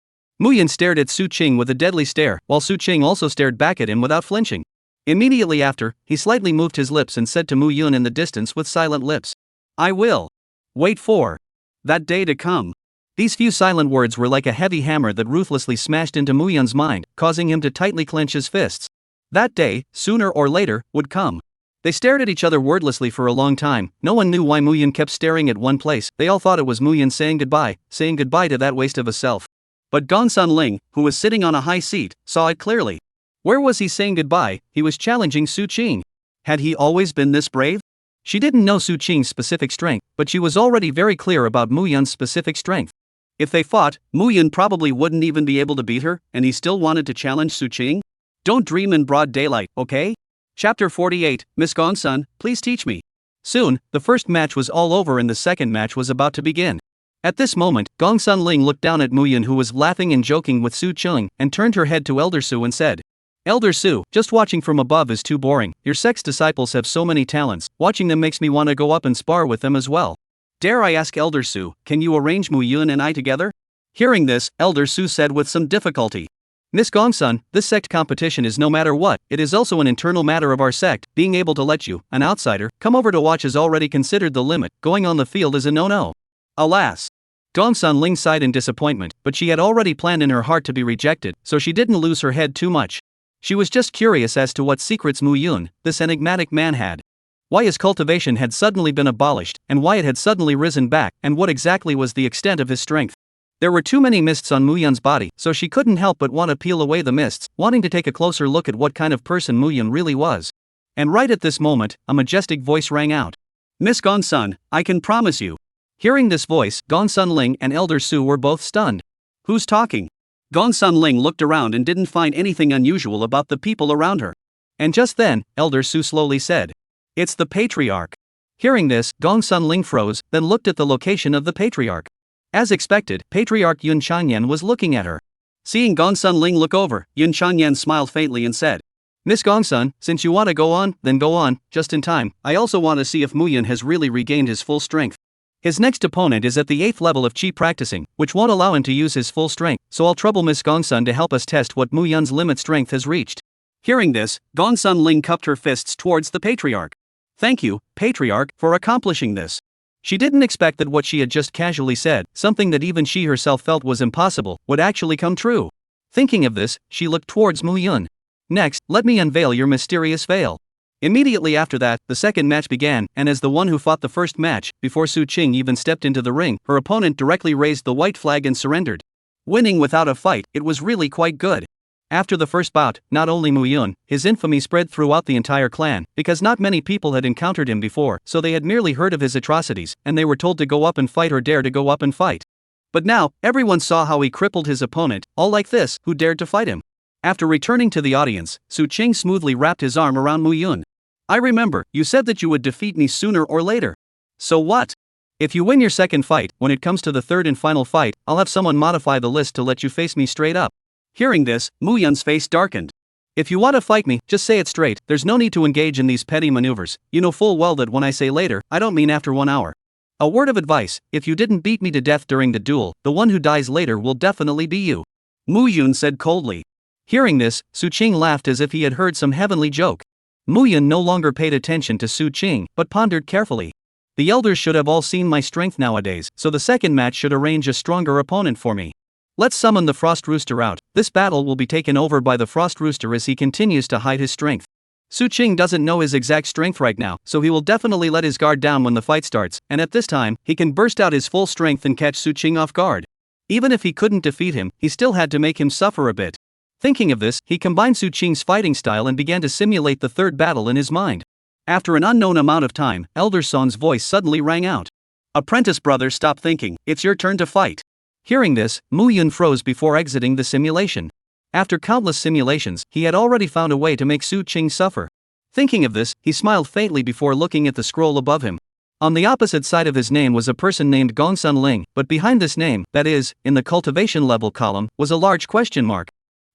Mu Yun stared at Su Qing with a deadly stare, while Su Qing also stared back at him without flinching. Immediately after, he slightly moved his lips and said to Mu Yun in the distance with silent lips, I will wait for that day to come. These few silent words were like a heavy hammer that ruthlessly smashed into Mu Yun's mind, causing him to tightly clench his fists. That day, sooner or later, would come. They stared at each other wordlessly for a long time. No one knew why Mu Yun kept staring at one place. They all thought it was Mu Yun saying goodbye to that waste of a self. But Gong Sun Ling, who was sitting on a high seat, saw it clearly. Where was he saying goodbye? He was challenging Su Qing. Had he always been this brave? She didn't know Su Qing's specific strength, but she was already very clear about Mu Yun's specific strength. If they fought, Mu Yun probably wouldn't even be able to beat her, and he still wanted to challenge Su Qing? Don't dream in broad daylight, okay? Chapter 48, Miss Gong Sun, please teach me. Soon, the first match was all over and the second match was about to begin. At this moment, Gong Sun Ling looked down at Mu Yun, who was laughing and joking with Su Qing, and turned her head to Elder Su and said, Elder Su, just watching from above is too boring. Your sex disciples have so many talents. Watching them makes me want to go up and spar with them as well. Dare I ask Elder Su, can you arrange Mu Yun and I together? Hearing this, Elder Su said with some difficulty. Miss Gongsun, this sect competition is no matter what, it is also an internal matter of our sect. Being able to let you, an outsider, come over to watch is already considered the limit. Going on the field is a no-no. Alas. Gongsun Ling sighed in disappointment, but she had already planned in her heart to be rejected, so she didn't lose her head too much. She was just curious as to what secrets Mu Yun, this enigmatic man, had. Why his cultivation had suddenly been abolished, and why it had suddenly risen back, and what exactly was the extent of his strength. There were too many mists on Mu Yun's body, so she couldn't help but want to peel away the mists, wanting to take a closer look at what kind of person Mu Yun really was. And right at this moment, a majestic voice rang out. Miss Gongsun, I can promise you. Hearing this voice, Gongsun Ling and Elder Su were both stunned. Who's talking? Gongsun Ling looked around and didn't find anything unusual about the people around her. And just then, Elder Su slowly said, "It's the Patriarch." Hearing this, Gongsun Ling froze, then looked at the location of the Patriarch. As expected, Patriarch Yun Chanyan was looking at her. Seeing Gongsun Ling look over, Yun Chanyan smiled faintly and said, "Miss Gongsun, since you want to go on, then go on, just in time. I also want to see if Mu Yun has really regained his full strength. His next opponent is at the 8th level of Qi practicing, which won't allow him to use his full strength, so I'll trouble Miss Gongsun to help us test what Mu Yun's limit strength has reached." Hearing this, Gongsun Ling cupped her fists towards the Patriarch. "Thank you, Patriarch, for accomplishing this." She didn't expect that what she had just casually said, something that even she herself felt was impossible, would actually come true. Thinking of this, she looked towards Mu Yun. "Next, let me unveil your mysterious veil." Immediately after that, the second match began, and as the one who fought the first match, before Su Qing even stepped into the ring, her opponent directly raised the white flag and surrendered. Winning without a fight, it was really quite good. After the first bout, not only Mu Yun, his infamy spread throughout the entire clan, because not many people had encountered him before, so they had merely heard of his atrocities, and they were told to go up and fight or dare to go up and fight. But now, everyone saw how he crippled his opponent, all like this, who dared to fight him. After returning to the audience, Su Qing smoothly wrapped his arm around Mu Yun. "I remember, you said that you would defeat me sooner or later. So what? If you win your second fight, when it comes to the third and final fight, I'll have someone modify the list to let you face me straight up." Hearing this, Mu Yun's face darkened. "If you want to fight me, just say it straight, there's no need to engage in these petty maneuvers. You know full well that when I say later, I don't mean after 1 hour. A word of advice, if you didn't beat me to death during the duel, the one who dies later will definitely be you," Mu Yun said coldly. Hearing this, Su Qing laughed as if he had heard some heavenly joke. Mu Yun no longer paid attention to Su Qing, but pondered carefully. "The elders should have all seen my strength nowadays, so the second match should arrange a stronger opponent for me. Let's summon the Frost Rooster out. This battle will be taken over by the Frost Rooster as he continues to hide his strength. Su Qing doesn't know his exact strength right now, so he will definitely let his guard down when the fight starts, and at this time, he can burst out his full strength and catch Su Qing off guard. Even if he couldn't defeat him, he still had to make him suffer a bit." Thinking of this, he combined Su Qing's fighting style and began to simulate the third battle in his mind. After an unknown amount of time, Elder Son's voice suddenly rang out. "Apprentice brother, stop thinking, it's your turn to fight." Hearing this, Mu Yun froze before exiting the simulation. After countless simulations, he had already found a way to make Su Qing suffer. Thinking of this, he smiled faintly before looking at the scroll above him. On the opposite side of his name was a person named Gongsun Ling, but behind this name, that is, in the cultivation level column, was a large question mark.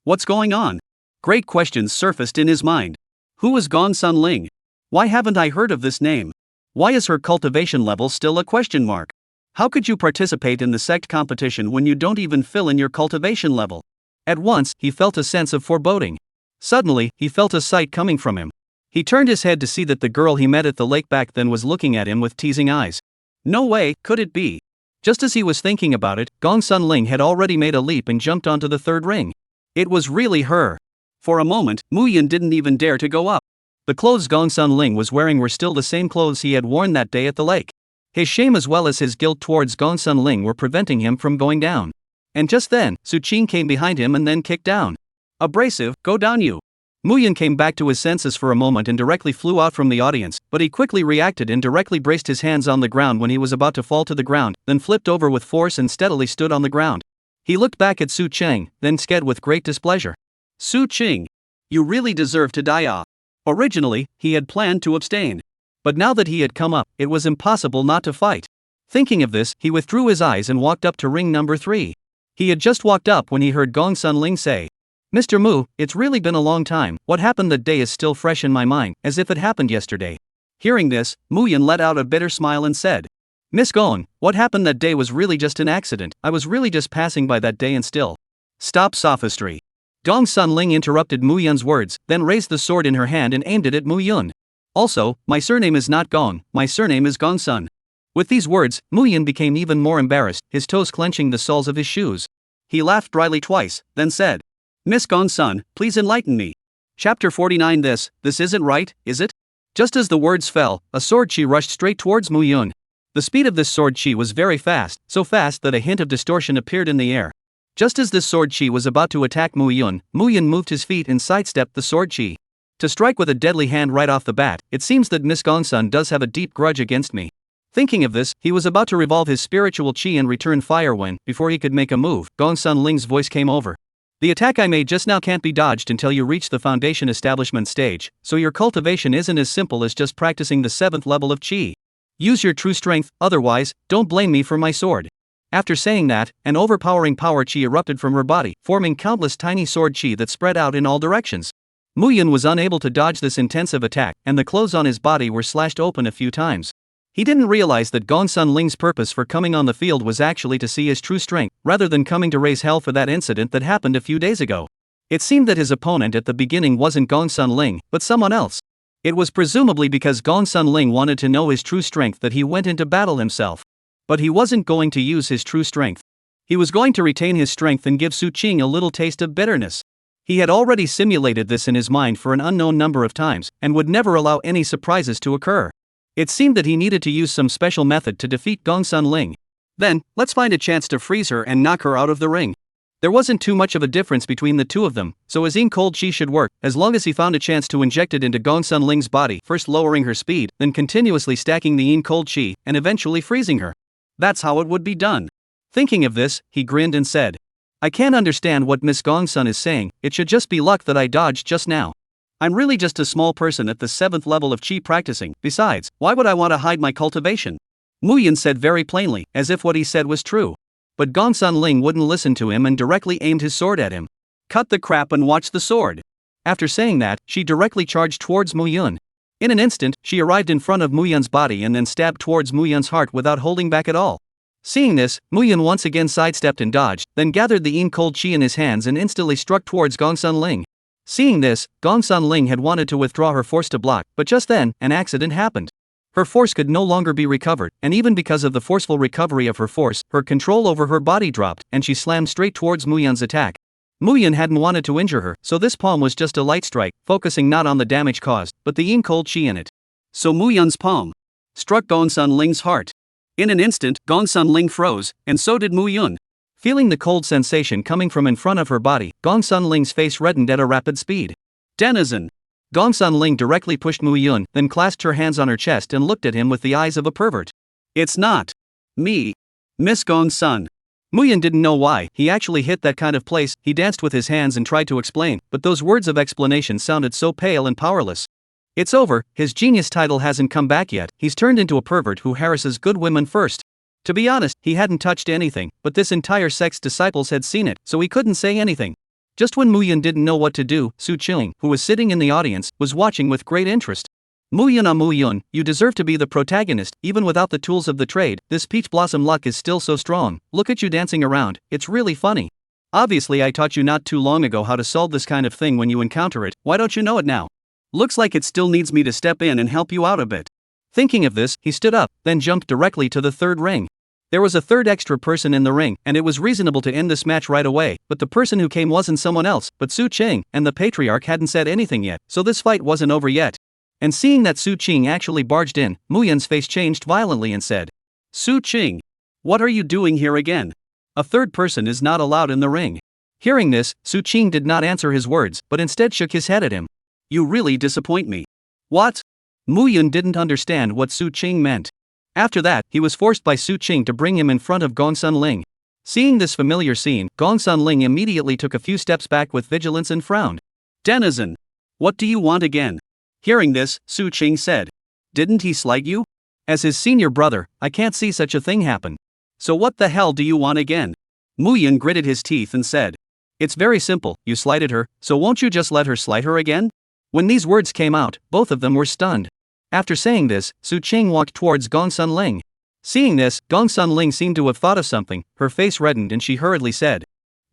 What's going on? Great questions surfaced in his mind. Who was Gongsun Ling? Why haven't I heard of this name? Why is her cultivation level still a question mark? How could you participate in the sect competition when you don't even fill in your cultivation level? At once, he felt a sense of foreboding. Suddenly, he felt a sight coming from him. He turned his head to see that the girl he met at the lake back then was looking at him with teasing eyes. No way, could it be? Just as he was thinking about it, Gongsun Ling had already made a leap and jumped onto the third ring. It was really her. For a moment, Mu Yun didn't even dare to go up. The clothes Gongsun Ling was wearing were still the same clothes he had worn that day at the lake. His shame as well as his guilt towards Gongsun Ling were preventing him from going down. And just then, Su Qing came behind him and then kicked down. "Abrasive, go down you." Mu Yun came back to his senses for a moment and directly flew out from the audience, but he quickly reacted and directly braced his hands on the ground when he was about to fall to the ground, then flipped over with force and steadily stood on the ground. He looked back at Su Qing, then said with great displeasure, "Su Qing, you really deserve to die off." Originally, he had planned to abstain. But now that he had come up, it was impossible not to fight. Thinking of this, he withdrew his eyes and walked up to ring number 3. He had just walked up when he heard Gongsun Ling say, "Mr. Mu, it's really been a long time. What happened that day is still fresh in my mind, as if it happened yesterday." Hearing this, Mu Yun let out a bitter smile and said, "Miss Gong, what happened that day was really just an accident. I was really just passing by that day and still." "Stop sophistry. Gong Sun Ling interrupted Mu Yun's words, then raised the sword in her hand and aimed it at Mu Yun. Also, my surname is not Gong, my surname is Gong Sun. With these words, Mu Yun became even more embarrassed, his toes clenching the soles of his shoes. He laughed dryly twice, then said, Miss Gong Sun, please enlighten me. Chapter 49. This isn't right, is it? Just as the words fell, a sword chi rushed straight towards Mu Yun. The speed of this sword chi was very fast, so fast that a hint of distortion appeared in the air. Just as this sword chi was about to attack Mu Yun moved his feet and sidestepped the sword chi. To strike with a deadly hand right off the bat, it seems that Miss Gong Sun does have a deep grudge against me. Thinking of this, he was about to revolve his spiritual chi and return fire when, before he could make a move, Gong Sun Ling's voice came over. The attack I made just now can't be dodged until you reach the foundation establishment stage, so your cultivation isn't as simple as just practicing the 7th level of chi. Use your true strength, otherwise, don't blame me for my sword. After saying that, an overpowering power chi erupted from her body, forming countless tiny sword chi that spread out in all directions. Mu Yun was unable to dodge this intensive attack, and the clothes on his body were slashed open a few times. He didn't realize that Gong Sun Ling's purpose for coming on the field was actually to see his true strength, rather than coming to raise hell for that incident that happened a few days ago. It seemed that his opponent at the beginning wasn't Gong Sun Ling, but someone else. It was presumably because Gong Sun Ling wanted to know his true strength that he went into battle himself. But he wasn't going to use his true strength. He was going to retain his strength and give Su Qing a little taste of bitterness. He had already simulated this in his mind for an unknown number of times, and would never allow any surprises to occur. It seemed that he needed to use some special method to defeat Gong Sun Ling. Then, let's find a chance to freeze her and knock her out of the ring. There wasn't too much of a difference between the two of them, so his yin cold chi should work, as long as he found a chance to inject it into Gong Sun Ling's body, first lowering her speed, then continuously stacking the yin cold chi, and eventually freezing her. That's how it would be done. Thinking of this, he grinned and said, I can't understand what Miss Gong Sun is saying, it should just be luck that I dodged just now. I'm really just a small person at the 7th level of chi practicing, besides, why would I want to hide my cultivation? Mu Yun said very plainly, as if what he said was true. But Gong Sun Ling wouldn't listen to him and directly aimed his sword at him. Cut the crap and watch the sword. After saying that, she directly charged towards Mu Yun. In an instant, she arrived in front of Mu Yun's body and then stabbed towards Mu Yun's heart without holding back at all. Seeing this, Mu Yun once again sidestepped and dodged, then gathered the yin cold chi in his hands and instantly struck towards Gong Sun Ling. Seeing this, Gong Sun Ling had wanted to withdraw her force to block, but just then, an accident happened. Her force could no longer be recovered, and even because of the forceful recovery of her force, her control over her body dropped, and she slammed straight towards Mu Yun's attack. Mu Yun hadn't wanted to injure her, so this palm was just a light strike, focusing not on the damage caused, but the yin cold chi in it. So Mu Yun's palm struck Gong Sun Ling's heart. In an instant, Gong Sun Ling froze, and so did Mu Yun. Feeling the cold sensation coming from in front of her body, Gong Sun Ling's face reddened at a rapid speed. Denizen! Gong Sun Ling directly pushed Mu Yun, then clasped her hands on her chest and looked at him with the eyes of a pervert. It's not me, Miss Gong Sun. Mu Yun didn't know why he actually hit that kind of place. He danced with his hands and tried to explain, but those words of explanation sounded so pale and powerless. It's over, his genius title hasn't come back yet, he's turned into a pervert who harasses good women first. To be honest, he hadn't touched anything, but this entire sect's disciples had seen it, so he couldn't say anything. Just when Mu Yun didn't know what to do, Su Qing, who was sitting in the audience, was watching with great interest. Mu Yun, you deserve to be the protagonist, even without the tools of the trade. This peach blossom luck is still so strong. Look at you dancing around, it's really funny. Obviously I taught you not too long ago how to solve this kind of thing when you encounter it, why don't you know it now? Looks like it still needs me to step in and help you out a bit. Thinking of this, he stood up, then jumped directly to the third ring. There was a third extra person in the ring, and it was reasonable to end this match right away, but the person who came wasn't someone else, but Su Qing, and the patriarch hadn't said anything yet, so this fight wasn't over yet. And seeing that Su Qing actually barged in, Mu Yun's face changed violently and said, Su Qing, what are you doing here again? A third person is not allowed in the ring. Hearing this, Su Qing did not answer his words, but instead shook his head at him. You really disappoint me. What? Mu Yun didn't understand what Su Qing meant. After that, he was forced by Su Qing to bring him in front of Gong Sun Ling. Seeing this familiar scene, Gong Sun Ling immediately took a few steps back with vigilance and frowned. Denizen! What do you want again? Hearing this, Su Qing said. Didn't he slight you? As his senior brother, I can't see such a thing happen. So what the hell do you want again? Mu Yun gritted his teeth and said. It's very simple, you slighted her, so won't you just let her slight her again? When these words came out, both of them were stunned. After saying this, Su Qing walked towards Gong Sun Ling. Seeing this, Gong Sun Ling seemed to have thought of something, her face reddened and she hurriedly said.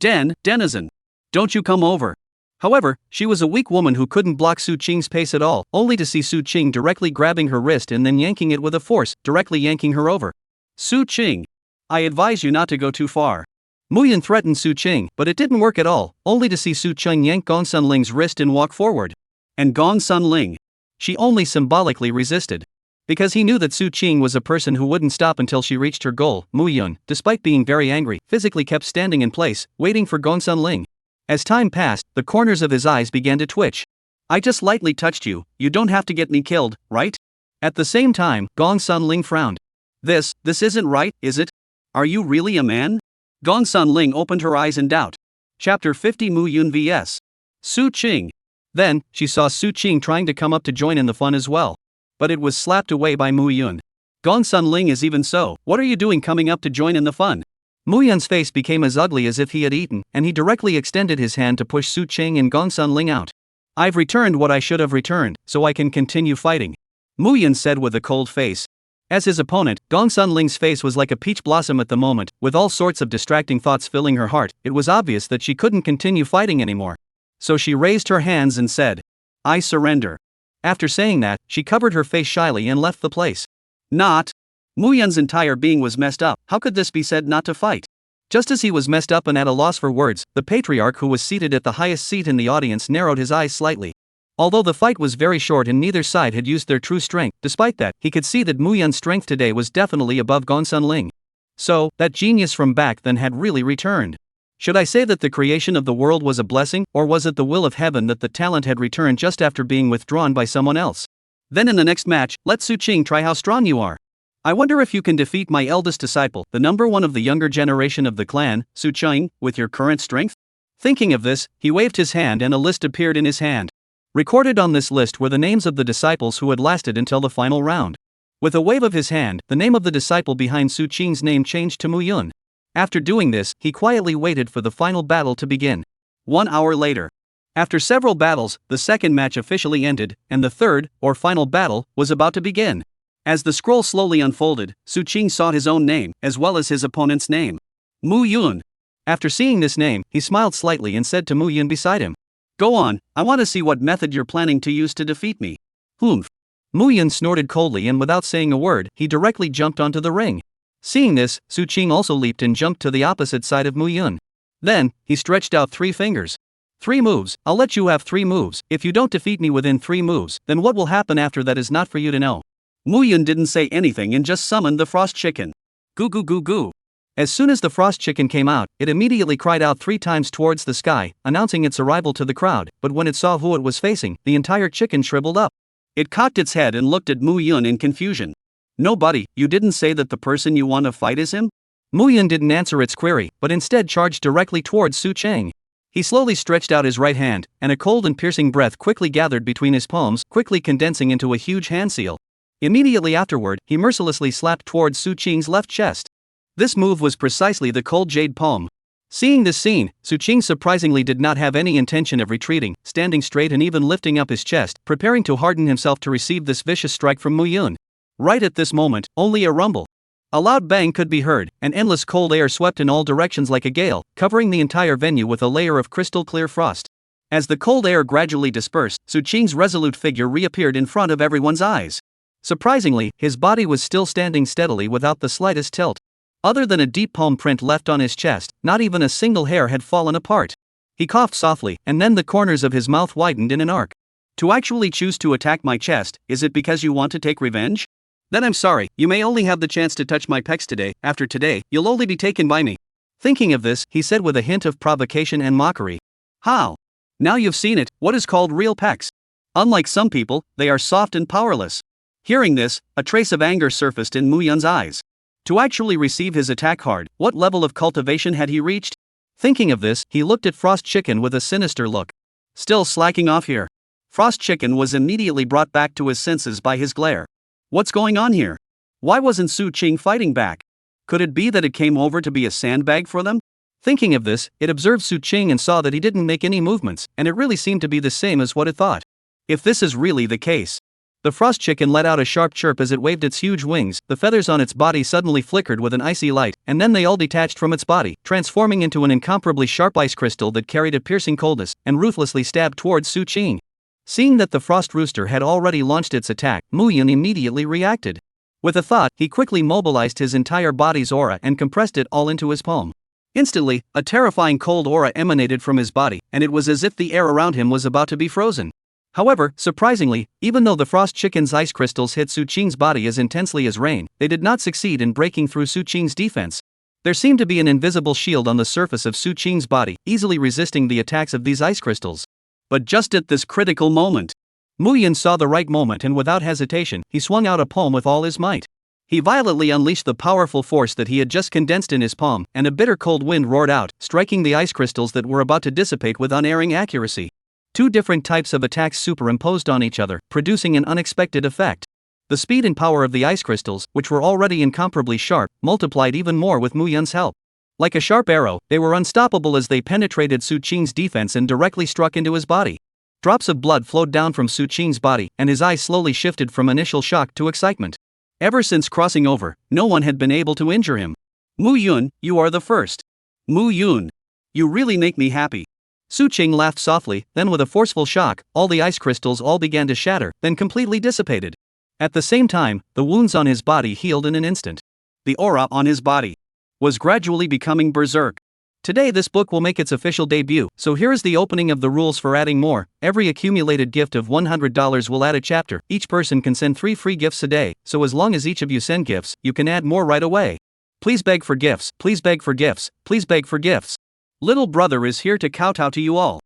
Denizen. Don't you come over. However, she was a weak woman who couldn't block Su Qing's pace at all, only to see Su Qing directly grabbing her wrist and then yanking it with a force, directly yanking her over. Su Qing, I advise you not to go too far. Muyan threatened Su Qing, but it didn't work at all, only to see Su Qing yank Gong Sunling's wrist and walk forward. And Gong Sunling, she only symbolically resisted. Because he knew that Su Qing was a person who wouldn't stop until she reached her goal, Muyun, despite being very angry, physically kept standing in place, waiting for Gong Sunling. As time passed, the corners of his eyes began to twitch. I just lightly touched you, you don't have to get me killed, right? At the same time, Gong Sunling frowned. This isn't right, is it? Are you really a man? Gong Sunling opened her eyes in doubt. Chapter 50 Muyun vs. Su Qing. Then, she saw Su Qing trying to come up to join in the fun as well. But it was slapped away by Muyun. Gong Sunling is even so, what are you doing coming up to join in the fun? Muyun's face became as ugly as if he had eaten, and he directly extended his hand to push Su Qing and Gong Sunling out. I've returned what I should have returned, so I can continue fighting. Muyun said with a cold face. As his opponent, Gong Sunling's face was like a peach blossom at the moment, with all sorts of distracting thoughts filling her heart. It was obvious that she couldn't continue fighting anymore. So she raised her hands and said, I surrender. After saying that, she covered her face shyly and left the place. Not. Muyun's entire being was messed up. How could this be said not to fight? Just as he was messed up and at a loss for words, the patriarch who was seated at the highest seat in the audience narrowed his eyes slightly. Although the fight was very short and neither side had used their true strength, despite that, he could see that Muyun's strength today was definitely above Gong Sunling. So, that genius from back then had really returned. Should I say that the creation of the world was a blessing, or was it the will of heaven that the talent had returned just after being withdrawn by someone else? Then in the next match, let Su Qing try how strong you are. I wonder if you can defeat my eldest disciple, the number one of the younger generation of the clan, Su Qing, with your current strength? Thinking of this, he waved his hand and a list appeared in his hand. Recorded on this list were the names of the disciples who had lasted until the final round. With a wave of his hand, the name of the disciple behind Su Qing's name changed to Muyun. After doing this, he quietly waited for the final battle to begin. 1 hour later. After several battles, the second match officially ended, and the third, or final battle, was about to begin. As the scroll slowly unfolded, Su Qing saw his own name, as well as his opponent's name. Muyun. After seeing this name, he smiled slightly and said to Muyun beside him, Go on, I want to see what method you're planning to use to defeat me. Humph. Muyun snorted coldly and without saying a word, he directly jumped onto the ring. Seeing this, Su Qing also leaped and jumped to the opposite side of Muyun. Then, he stretched out 3 fingers. 3 moves, I'll let you have 3 moves. If you don't defeat me within 3 moves, then what will happen after that is not for you to know. Muyun didn't say anything and just summoned the frost chicken. Goo goo goo goo. As soon as the frost chicken came out, it immediately cried out 3 times towards the sky, announcing its arrival to the crowd, but when it saw who it was facing, the entire chicken shriveled up. It cocked its head and looked at Muyun in confusion. Nobody, you didn't say that the person you want to fight is him? Muyun didn't answer its query, but instead charged directly towards Su Qing. He slowly stretched out his right hand, and a cold and piercing breath quickly gathered between his palms, quickly condensing into a huge hand seal. Immediately afterward, he mercilessly slapped towards Su Qing's left chest. This move was precisely the cold jade palm. Seeing this scene, Su Qing surprisingly did not have any intention of retreating, standing straight and even lifting up his chest, preparing to harden himself to receive this vicious strike from Muyun. Right at this moment, only a rumble. A loud bang could be heard, and endless cold air swept in all directions like a gale, covering the entire venue with a layer of crystal clear frost. As the cold air gradually dispersed, Su Qing's resolute figure reappeared in front of everyone's eyes. Surprisingly, his body was still standing steadily without the slightest tilt. Other than a deep palm print left on his chest, not even a single hair had fallen apart. He coughed softly, and then the corners of his mouth widened in an arc. To actually choose to attack my chest, is it because you want to take revenge? Then I'm sorry, you may only have the chance to touch my pecs today. After today, you'll only be taken by me. Thinking of this, he said with a hint of provocation and mockery. How? Now you've seen it, what is called real pecs. Unlike some people, they are soft and powerless. Hearing this, a trace of anger surfaced in Muyun's eyes. To actually receive his attack hard, what level of cultivation had he reached? Thinking of this, he looked at Frost Chicken with a sinister look. Still slacking off here. Frost Chicken was immediately brought back to his senses by his glare. What's going on here? Why wasn't Su Qing fighting back? Could it be that it came over to be a sandbag for them? Thinking of this, it observed Su Qing and saw that he didn't make any movements, and it really seemed to be the same as what it thought. If this is really the case. The frost chicken let out a sharp chirp as it waved its huge wings. The feathers on its body suddenly flickered with an icy light, and then they all detached from its body, transforming into an incomparably sharp ice crystal that carried a piercing coldness and ruthlessly stabbed towards Su Qing. Seeing that the frost rooster had already launched its attack, Mu Yun immediately reacted. With a thought, he quickly mobilized his entire body's aura and compressed it all into his palm. Instantly, a terrifying cold aura emanated from his body, and it was as if the air around him was about to be frozen. However, surprisingly, even though the frost chicken's ice crystals hit Su Qing's body as intensely as rain, they did not succeed in breaking through Su Qing's defense. There seemed to be an invisible shield on the surface of Su Qing's body, easily resisting the attacks of these ice crystals. But just at this critical moment, Mu Yun saw the right moment, and without hesitation, he swung out a palm with all his might. He violently unleashed the powerful force that he had just condensed in his palm, and a bitter cold wind roared out, striking the ice crystals that were about to dissipate with unerring accuracy. Two different types of attacks superimposed on each other, producing an unexpected effect. The speed and power of the ice crystals, which were already incomparably sharp, multiplied even more with Mu Yun's help. Like a sharp arrow, they were unstoppable as they penetrated Su Qing's defense and directly struck into his body. Drops of blood flowed down from Su Qing's body, and his eyes slowly shifted from initial shock to excitement. Ever since crossing over, no one had been able to injure him. Mu Yun, you are the first. Mu Yun, you really make me happy. Su Qing laughed softly, then with a forceful shock, all the ice crystals all began to shatter, then completely dissipated. At the same time, the wounds on his body healed in an instant. The aura on his body was gradually becoming berserk. Today this book will make its official debut, so here is the opening of the rules for adding more. Every accumulated gift of $100 will add a chapter. Each person can send 3 free gifts a day, so as long as each of you send gifts, you can add more right away. Please beg for gifts, please beg for gifts, please beg for gifts. Little brother is here to kowtow to you all.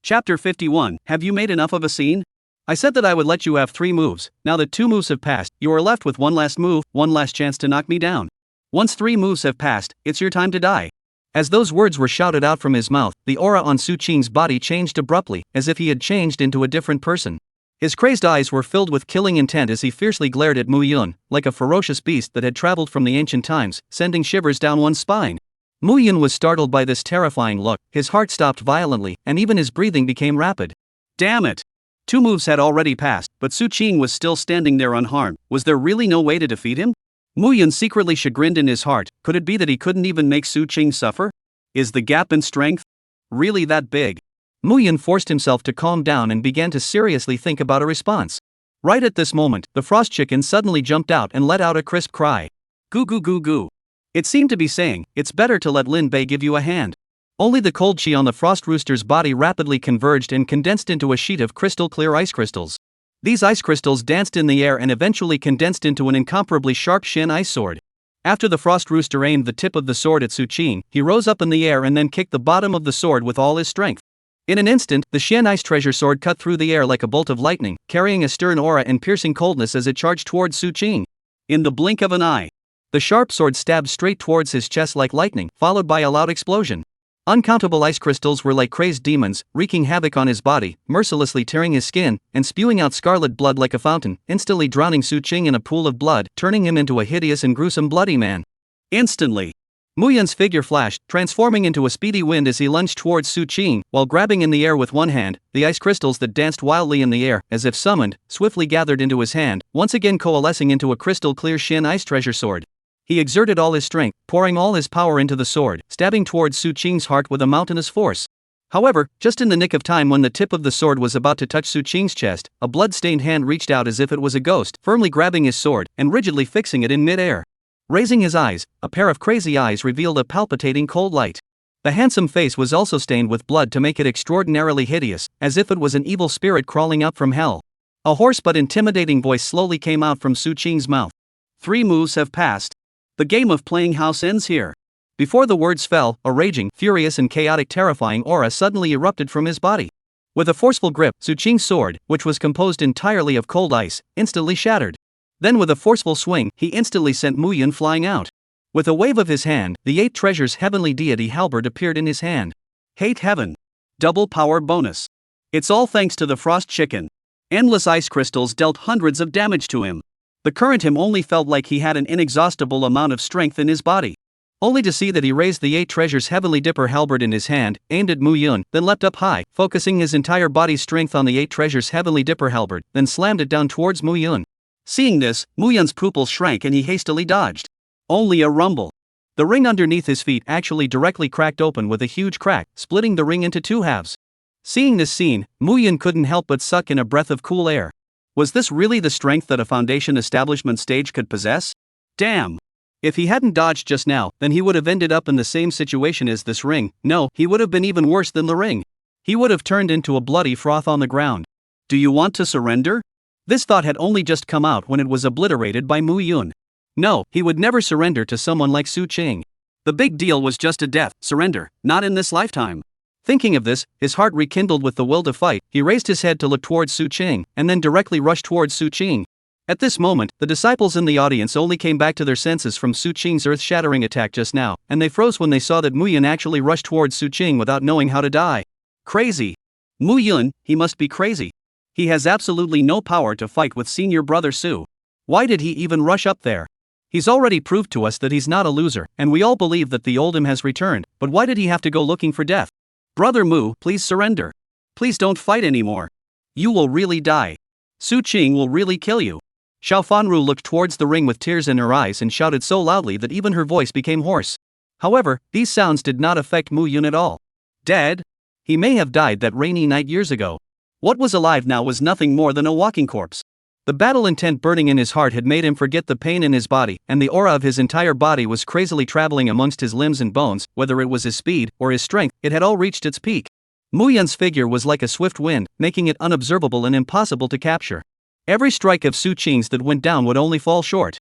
Chapter 51, have you made enough of a scene? I said that I would let you have 3 moves. Now that 2 moves have passed, you are left with one last move, one last chance to knock me down. Once 3 moves have passed, it's your time to die. As those words were shouted out from his mouth, the aura on Su Qing's body changed abruptly, as if he had changed into a different person. His crazed eyes were filled with killing intent as he fiercely glared at Mu Yun, like a ferocious beast that had traveled from the ancient times, sending shivers down one's spine. Mu Yun was startled by this terrifying look, his heart stopped violently, and even his breathing became rapid. Damn it! 2 moves had already passed, but Su Qing was still standing there unharmed. Was there really no way to defeat him? Mu Yun secretly chagrined in his heart. Could it be that he couldn't even make Su Qing suffer? Is the gap in strength really that big? Mu Yun forced himself to calm down and began to seriously think about a response. Right at this moment, the frost chicken suddenly jumped out and let out a crisp cry. Goo goo goo goo. It seemed to be saying, it's better to let Lin Bei give you a hand. Only the cold chi on the frost rooster's body rapidly converged and condensed into a sheet of crystal clear ice crystals. These ice crystals danced in the air and eventually condensed into an incomparably sharp Shen ice sword. After the frost rooster aimed the tip of the sword at Su Qing, he rose up in the air and then kicked the bottom of the sword with all his strength. In an instant, the Shen ice treasure sword cut through the air like a bolt of lightning, carrying a stern aura and piercing coldness as it charged towards Su Qing. In the blink of an eye, the sharp sword stabbed straight towards his chest like lightning, followed by a loud explosion. Uncountable ice crystals were like crazed demons, wreaking havoc on his body, mercilessly tearing his skin, and spewing out scarlet blood like a fountain, instantly drowning Su Qing in a pool of blood, turning him into a hideous and gruesome bloody man. Instantly, Mu Yun's figure flashed, transforming into a speedy wind as he lunged towards Su Qing, while grabbing in the air with one hand. The ice crystals that danced wildly in the air, as if summoned, swiftly gathered into his hand, once again coalescing into a crystal-clear Shen ice treasure sword. He exerted all his strength, pouring all his power into the sword, stabbing towards Su Qing's heart with a mountainous force. However, just in the nick of time when the tip of the sword was about to touch Su Qing's chest, a blood-stained hand reached out as if it was a ghost, firmly grabbing his sword, and rigidly fixing it in mid-air. Raising his eyes, a pair of crazy eyes revealed a palpitating cold light. The handsome face was also stained with blood to make it extraordinarily hideous, as if it was an evil spirit crawling up from hell. A hoarse but intimidating voice slowly came out from Su Qing's mouth. 3 moves have passed. The game of playing house ends here. Before the words fell, a raging, furious and chaotic terrifying aura suddenly erupted from his body. With a forceful grip, Su Qing's sword, which was composed entirely of cold ice, instantly shattered. Then with a forceful swing, he instantly sent Mu Yun flying out. With a wave of his hand, the 8 treasures heavenly deity halberd appeared in his hand. Hate heaven. Double power bonus. It's all thanks to the frost chicken. Endless ice crystals dealt hundreds of damage to him. The current him only felt like he had an inexhaustible amount of strength in his body. only to see that he raised the 8 treasures heavenly dipper halberd in his hand, aimed at Mu Yun, then leapt up high, focusing his entire body's strength on the 8 treasures heavenly dipper halberd, then slammed it down towards Mu Yun. Seeing this, Mu Yun's pupils shrank and he hastily dodged. Only a rumble. The ring underneath his feet actually directly cracked open with a huge crack, splitting the ring into 2 halves. Seeing this scene, Mu Yun couldn't help but suck in a breath of cool air. Was this really the strength that a foundation establishment stage could possess? Damn! If he hadn't dodged just now, then he would have ended up in the same situation as this ring. No, he would have been even worse than the ring. He would have turned into a bloody froth on the ground. Do you want to surrender? This thought had only just come out when it was obliterated by Mu Yun. No, he would never surrender to someone like Su Qing. The big deal was just a death surrender, not in this lifetime. Thinking of this, his heart rekindled with the will to fight. He raised his head to look towards Su Qing, and then directly rushed towards Su Qing. At this moment, the disciples in the audience only came back to their senses from Su Qing's earth-shattering attack just now, and they froze when they saw that Mu Yun actually rushed towards Su Qing without knowing how to die. Crazy. Mu Yun, he must be crazy. He has absolutely no power to fight with senior brother Su. Why did he even rush up there? He's already proved to us that he's not a loser, and we all believe that the old him has returned, but why did he have to go looking for death? Brother Mu, please surrender. Please don't fight anymore. You will really die. Su Qing will really kill you. Xiao Fanru looked towards the ring with tears in her eyes and shouted so loudly that even her voice became hoarse. However, these sounds did not affect Mu Yun at all. Dead? He may have died that rainy night years ago. What was alive now was nothing more than a walking corpse. The battle intent burning in his heart had made him forget the pain in his body, and the aura of his entire body was crazily traveling amongst his limbs and bones. Whether it was his speed or his strength, it had all reached its peak. Mu Yun's figure was like a swift wind, making it unobservable and impossible to capture. Every strike of Su Qing's that went down would only fall short.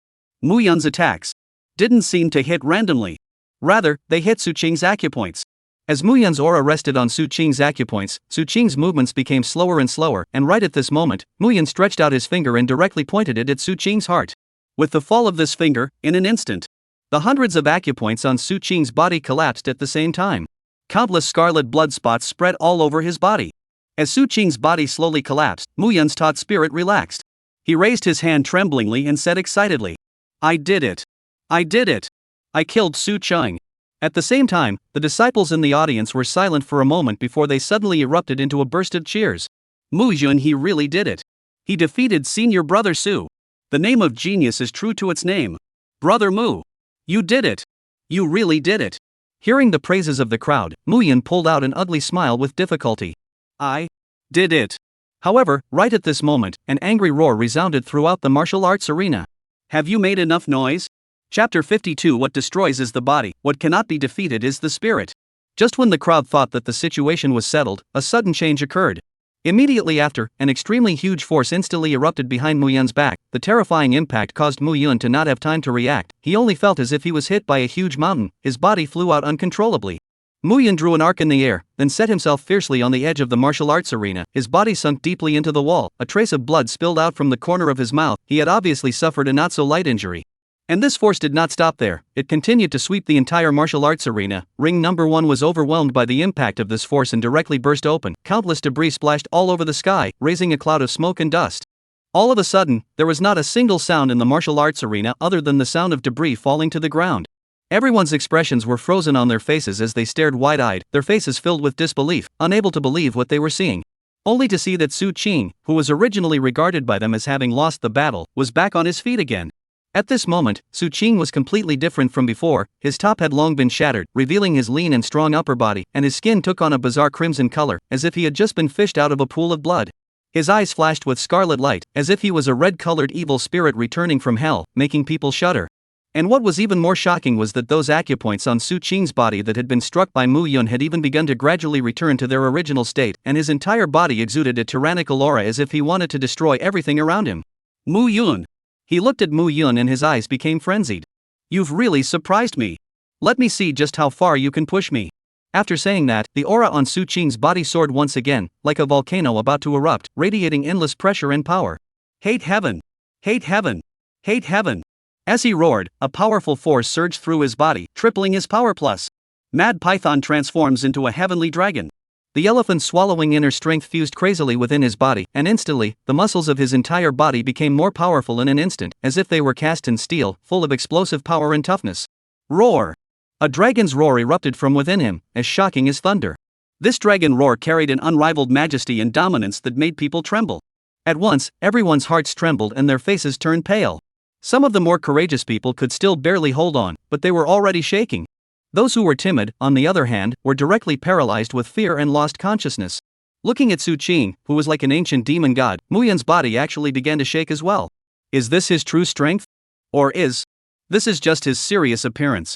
Mu Yun's attacks didn't seem to hit randomly. Rather, they hit Su Qing's acupoints. As Mu Yun's aura rested on Su Qing's acupoints, Su Qing's movements became slower and slower, and right at this moment, Mu Yun stretched out his finger and directly pointed it at Su Qing's heart. With the fall of this finger, in an instant, the hundreds of acupoints on Su Qing's body collapsed at the same time. Countless scarlet blood spots spread all over his body. As Su Qing's body slowly collapsed, Mu Yun's taut spirit relaxed. He raised his hand tremblingly and said excitedly, "I did it. I did it. I killed Su Qing." At the same time, the disciples in the audience were silent for a moment before they suddenly erupted into a burst of cheers. Mu Yun, he really did it. He defeated senior brother Su. The name of genius is true to its name. Brother Mu. You did it. You really did it. Hearing the praises of the crowd, Mu Yun pulled out an ugly smile with difficulty. I did it. However, right at this moment, an angry roar resounded throughout the martial arts arena. Have you made enough noise? Chapter 52. What destroys is the body, what cannot be defeated is the spirit. Just when the crowd thought that the situation was settled, a sudden change occurred. Immediately after, an extremely huge force instantly erupted behind Mu Yun's back. The terrifying impact caused Mu Yun to not have time to react. He only felt as if he was hit by a huge mountain. His body flew out uncontrollably. Mu Yun drew an arc in the air, then set himself fiercely on the edge of the martial arts arena. His body sunk deeply into the wall. A trace of blood spilled out from the corner of his mouth. He had obviously suffered a not-so-light injury. And this force did not stop there. It continued to sweep the entire martial arts arena. Ring number 1 was overwhelmed by the impact of this force and directly burst open. Countless debris splashed all over the sky, raising a cloud of smoke and dust. All of a sudden, there was not a single sound in the martial arts arena other than the sound of debris falling to the ground. Everyone's expressions were frozen on their faces as they stared wide-eyed, their faces filled with disbelief, unable to believe what they were seeing. Only to see that Su Qing, who was originally regarded by them as having lost the battle, was back on his feet again. At this moment, Su Qing was completely different from before. His top had long been shattered, revealing his lean and strong upper body, and his skin took on a bizarre crimson color, as if he had just been fished out of a pool of blood. His eyes flashed with scarlet light, as if he was a red-colored evil spirit returning from hell, making people shudder. And what was even more shocking was that those acupoints on Su Qing's body that had been struck by Mu Yun had even begun to gradually return to their original state, and his entire body exuded a tyrannical aura as if he wanted to destroy everything around him. Mu Yun. He looked at Mu Yun and his eyes became frenzied. You've really surprised me. Let me see just how far you can push me. After saying that, the aura on Su Qing's body soared once again, like a volcano about to erupt, radiating endless pressure and power. Hate heaven! Hate heaven! Hate heaven! As he roared, a powerful force surged through his body, tripling his power plus. Mad Python transforms into a heavenly dragon. The elephant swallowing inner strength fused crazily within his body, and instantly, the muscles of his entire body became more powerful in an instant, as if they were cast in steel, full of explosive power and toughness. Roar! A dragon's roar erupted from within him, as shocking as thunder. This dragon roar carried an unrivaled majesty and dominance that made people tremble. At once, everyone's hearts trembled and their faces turned pale. Some of the more courageous people could still barely hold on, but they were already shaking. Those who were timid, on the other hand, were directly paralyzed with fear and lost consciousness. Looking at Su Qing, who was like an ancient demon god, Mu Yun's body actually began to shake as well. Is this his true strength? Or is this just his serious appearance?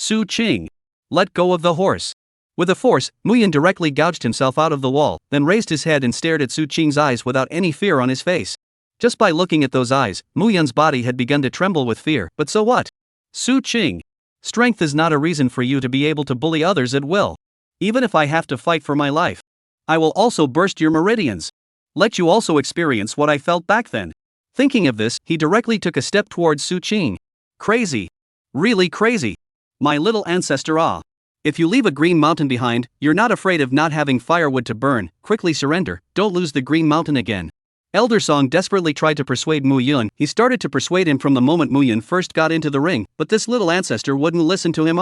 Su Qing. Let go of the horse. With a force, Mu Yun directly gouged himself out of the wall, then raised his head and stared at Su Qing's eyes without any fear on his face. Just by looking at those eyes, Mu Yun's body had begun to tremble with fear, but so what? Su Qing. Strength is not a reason for you to be able to bully others at will. Even if I have to fight for my life, I will also burst your meridians. Let you also experience what I felt back then. Thinking of this, he directly took a step towards Su Qing. Crazy. Really crazy. My little ancestor Ah. If you leave a green mountain behind, you're not afraid of not having firewood to burn, quickly surrender, don't lose the green mountain again. Elder Song desperately tried to persuade Mu Yun. He started to persuade him from the moment Mu Yun first got into the ring, but this little ancestor wouldn't listen to him.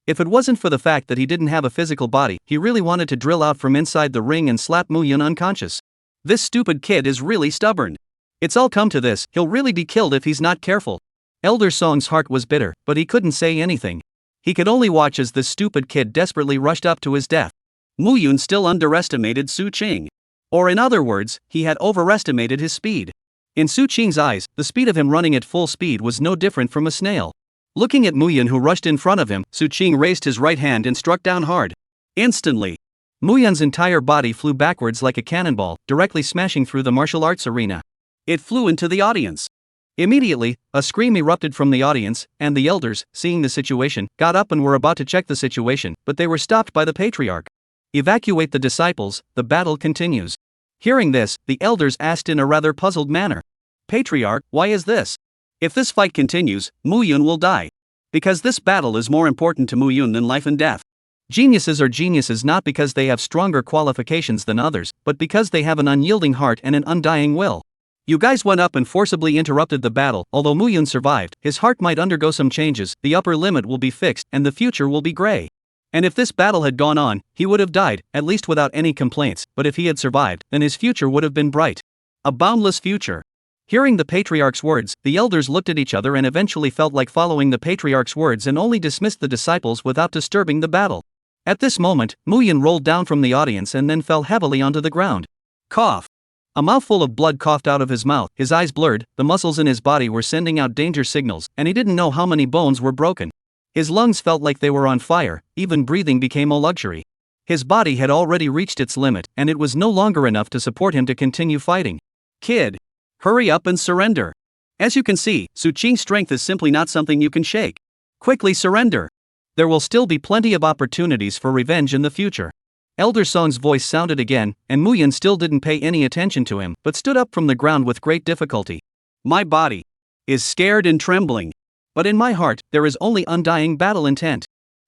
If it wasn't for the fact that he didn't have a physical body, he really wanted to drill out from inside the ring and slap Mu Yun unconscious. This stupid kid is really stubborn. It's all come to this, he'll really be killed if he's not careful. Elder Song's heart was bitter, but he couldn't say anything. He could only watch as this stupid kid desperately rushed up to his death. Mu Yun still underestimated Su Qing. Or in other words, he had overestimated his speed. In Su Qing's eyes, the speed of him running at full speed was no different from a snail. Looking at Mu Yun who rushed in front of him, Su Qing raised his right hand and struck down hard. Instantly, Mu Yun's entire body flew backwards like a cannonball, directly smashing through the martial arts arena. It flew into the audience. Immediately, a scream erupted from the audience, and the elders, seeing the situation, got up and were about to check the situation, but they were stopped by the patriarch. Evacuate the disciples, the battle continues. Hearing this, the elders asked in a rather puzzled manner. Patriarch, why is this? If this fight continues, Mu Yun will die. Because this battle is more important to Mu Yun than life and death. Geniuses are geniuses not because they have stronger qualifications than others, but because they have an unyielding heart and an undying will. You guys went up and forcibly interrupted the battle. Although Mu Yun survived, his heart might undergo some changes, the upper limit will be fixed, and the future will be gray. And if this battle had gone on, he would have died, at least without any complaints, but if he had survived, then his future would have been bright. A boundless future. Hearing the patriarch's words, the elders looked at each other and eventually felt like following the patriarch's words and only dismissed the disciples without disturbing the battle. At this moment, Mu Yun rolled down from the audience and then fell heavily onto the ground. Cough. A mouthful of blood coughed out of his mouth, his eyes blurred, the muscles in his body were sending out danger signals, and he didn't know how many bones were broken. His lungs felt like they were on fire, even breathing became a luxury. His body had already reached its limit, and it was no longer enough to support him to continue fighting. Kid, hurry up and surrender. As you can see, Su Qing's strength is simply not something you can shake. Quickly surrender. There will still be plenty of opportunities for revenge in the future. Elder Song's voice sounded again, and Mu Yun still didn't pay any attention to him, but stood up from the ground with great difficulty. My body is scared and trembling. But in my heart, there is only undying battle intent.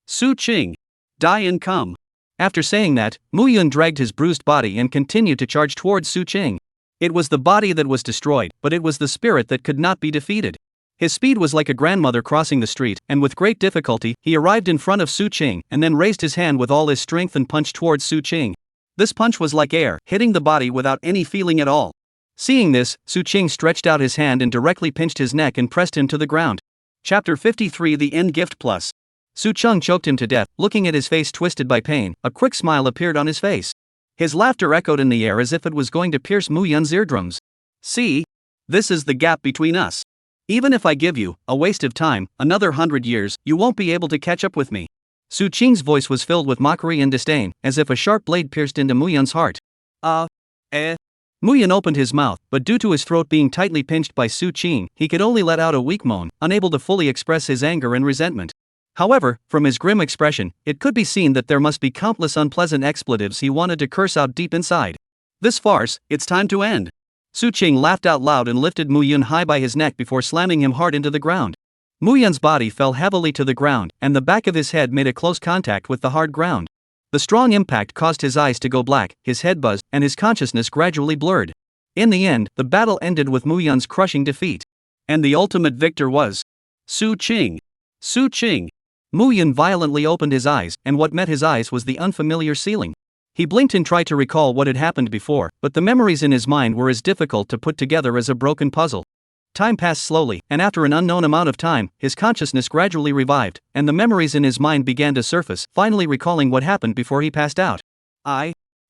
Su Qing, die and come. After saying that, Mu Yun dragged his bruised body and continued to charge towards Su Qing. It was the body that was destroyed, but it was the spirit that could not be defeated. His speed was like a grandmother crossing the street, and with great difficulty, he arrived in front of Su Qing and then raised his hand with all his strength and punched towards Su Qing. This punch was like air, hitting the body without any feeling at all. Seeing this, Su Qing stretched out his hand and directly pinched his neck and pressed him to the ground. Chapter 53 The End Gift Plus. Su Qing choked him to death. Looking at his face twisted by pain, a quick smile appeared on his face. His laughter echoed in the air as if it was going to pierce Mu Yun's eardrums. See? This is the gap between us. Even if I give you, a waste of time, another 100 years, you won't be able to catch up with me. Su Qing's voice was filled with mockery and disdain, as if a sharp blade pierced into Mu Yun's heart. Mu Yun opened his mouth, but due to his throat being tightly pinched by Su Qing, he could only let out a weak moan, unable to fully express his anger and resentment. However, from his grim expression, it could be seen that there must be countless unpleasant expletives he wanted to curse out deep inside. This farce, it's time to end. Su Qing laughed out loud and lifted Mu Yun high by his neck before slamming him hard into the ground. Mu Yun's body fell heavily to the ground, and the back of his head made a close contact with the hard ground. The strong impact caused his eyes to go black, his head buzzed, and his consciousness gradually blurred. In the end, the battle ended with Mu Yun's crushing defeat. And the ultimate victor was Su Qing. Su Qing. Mu Yun violently opened his eyes, and what met his eyes was the unfamiliar ceiling. He blinked and tried to recall what had happened before, but the memories in his mind were as difficult to put together as a broken puzzle. Time passed slowly, and after an unknown amount of time, his consciousness gradually revived, and the memories in his mind began to surface, finally recalling what happened before he passed out.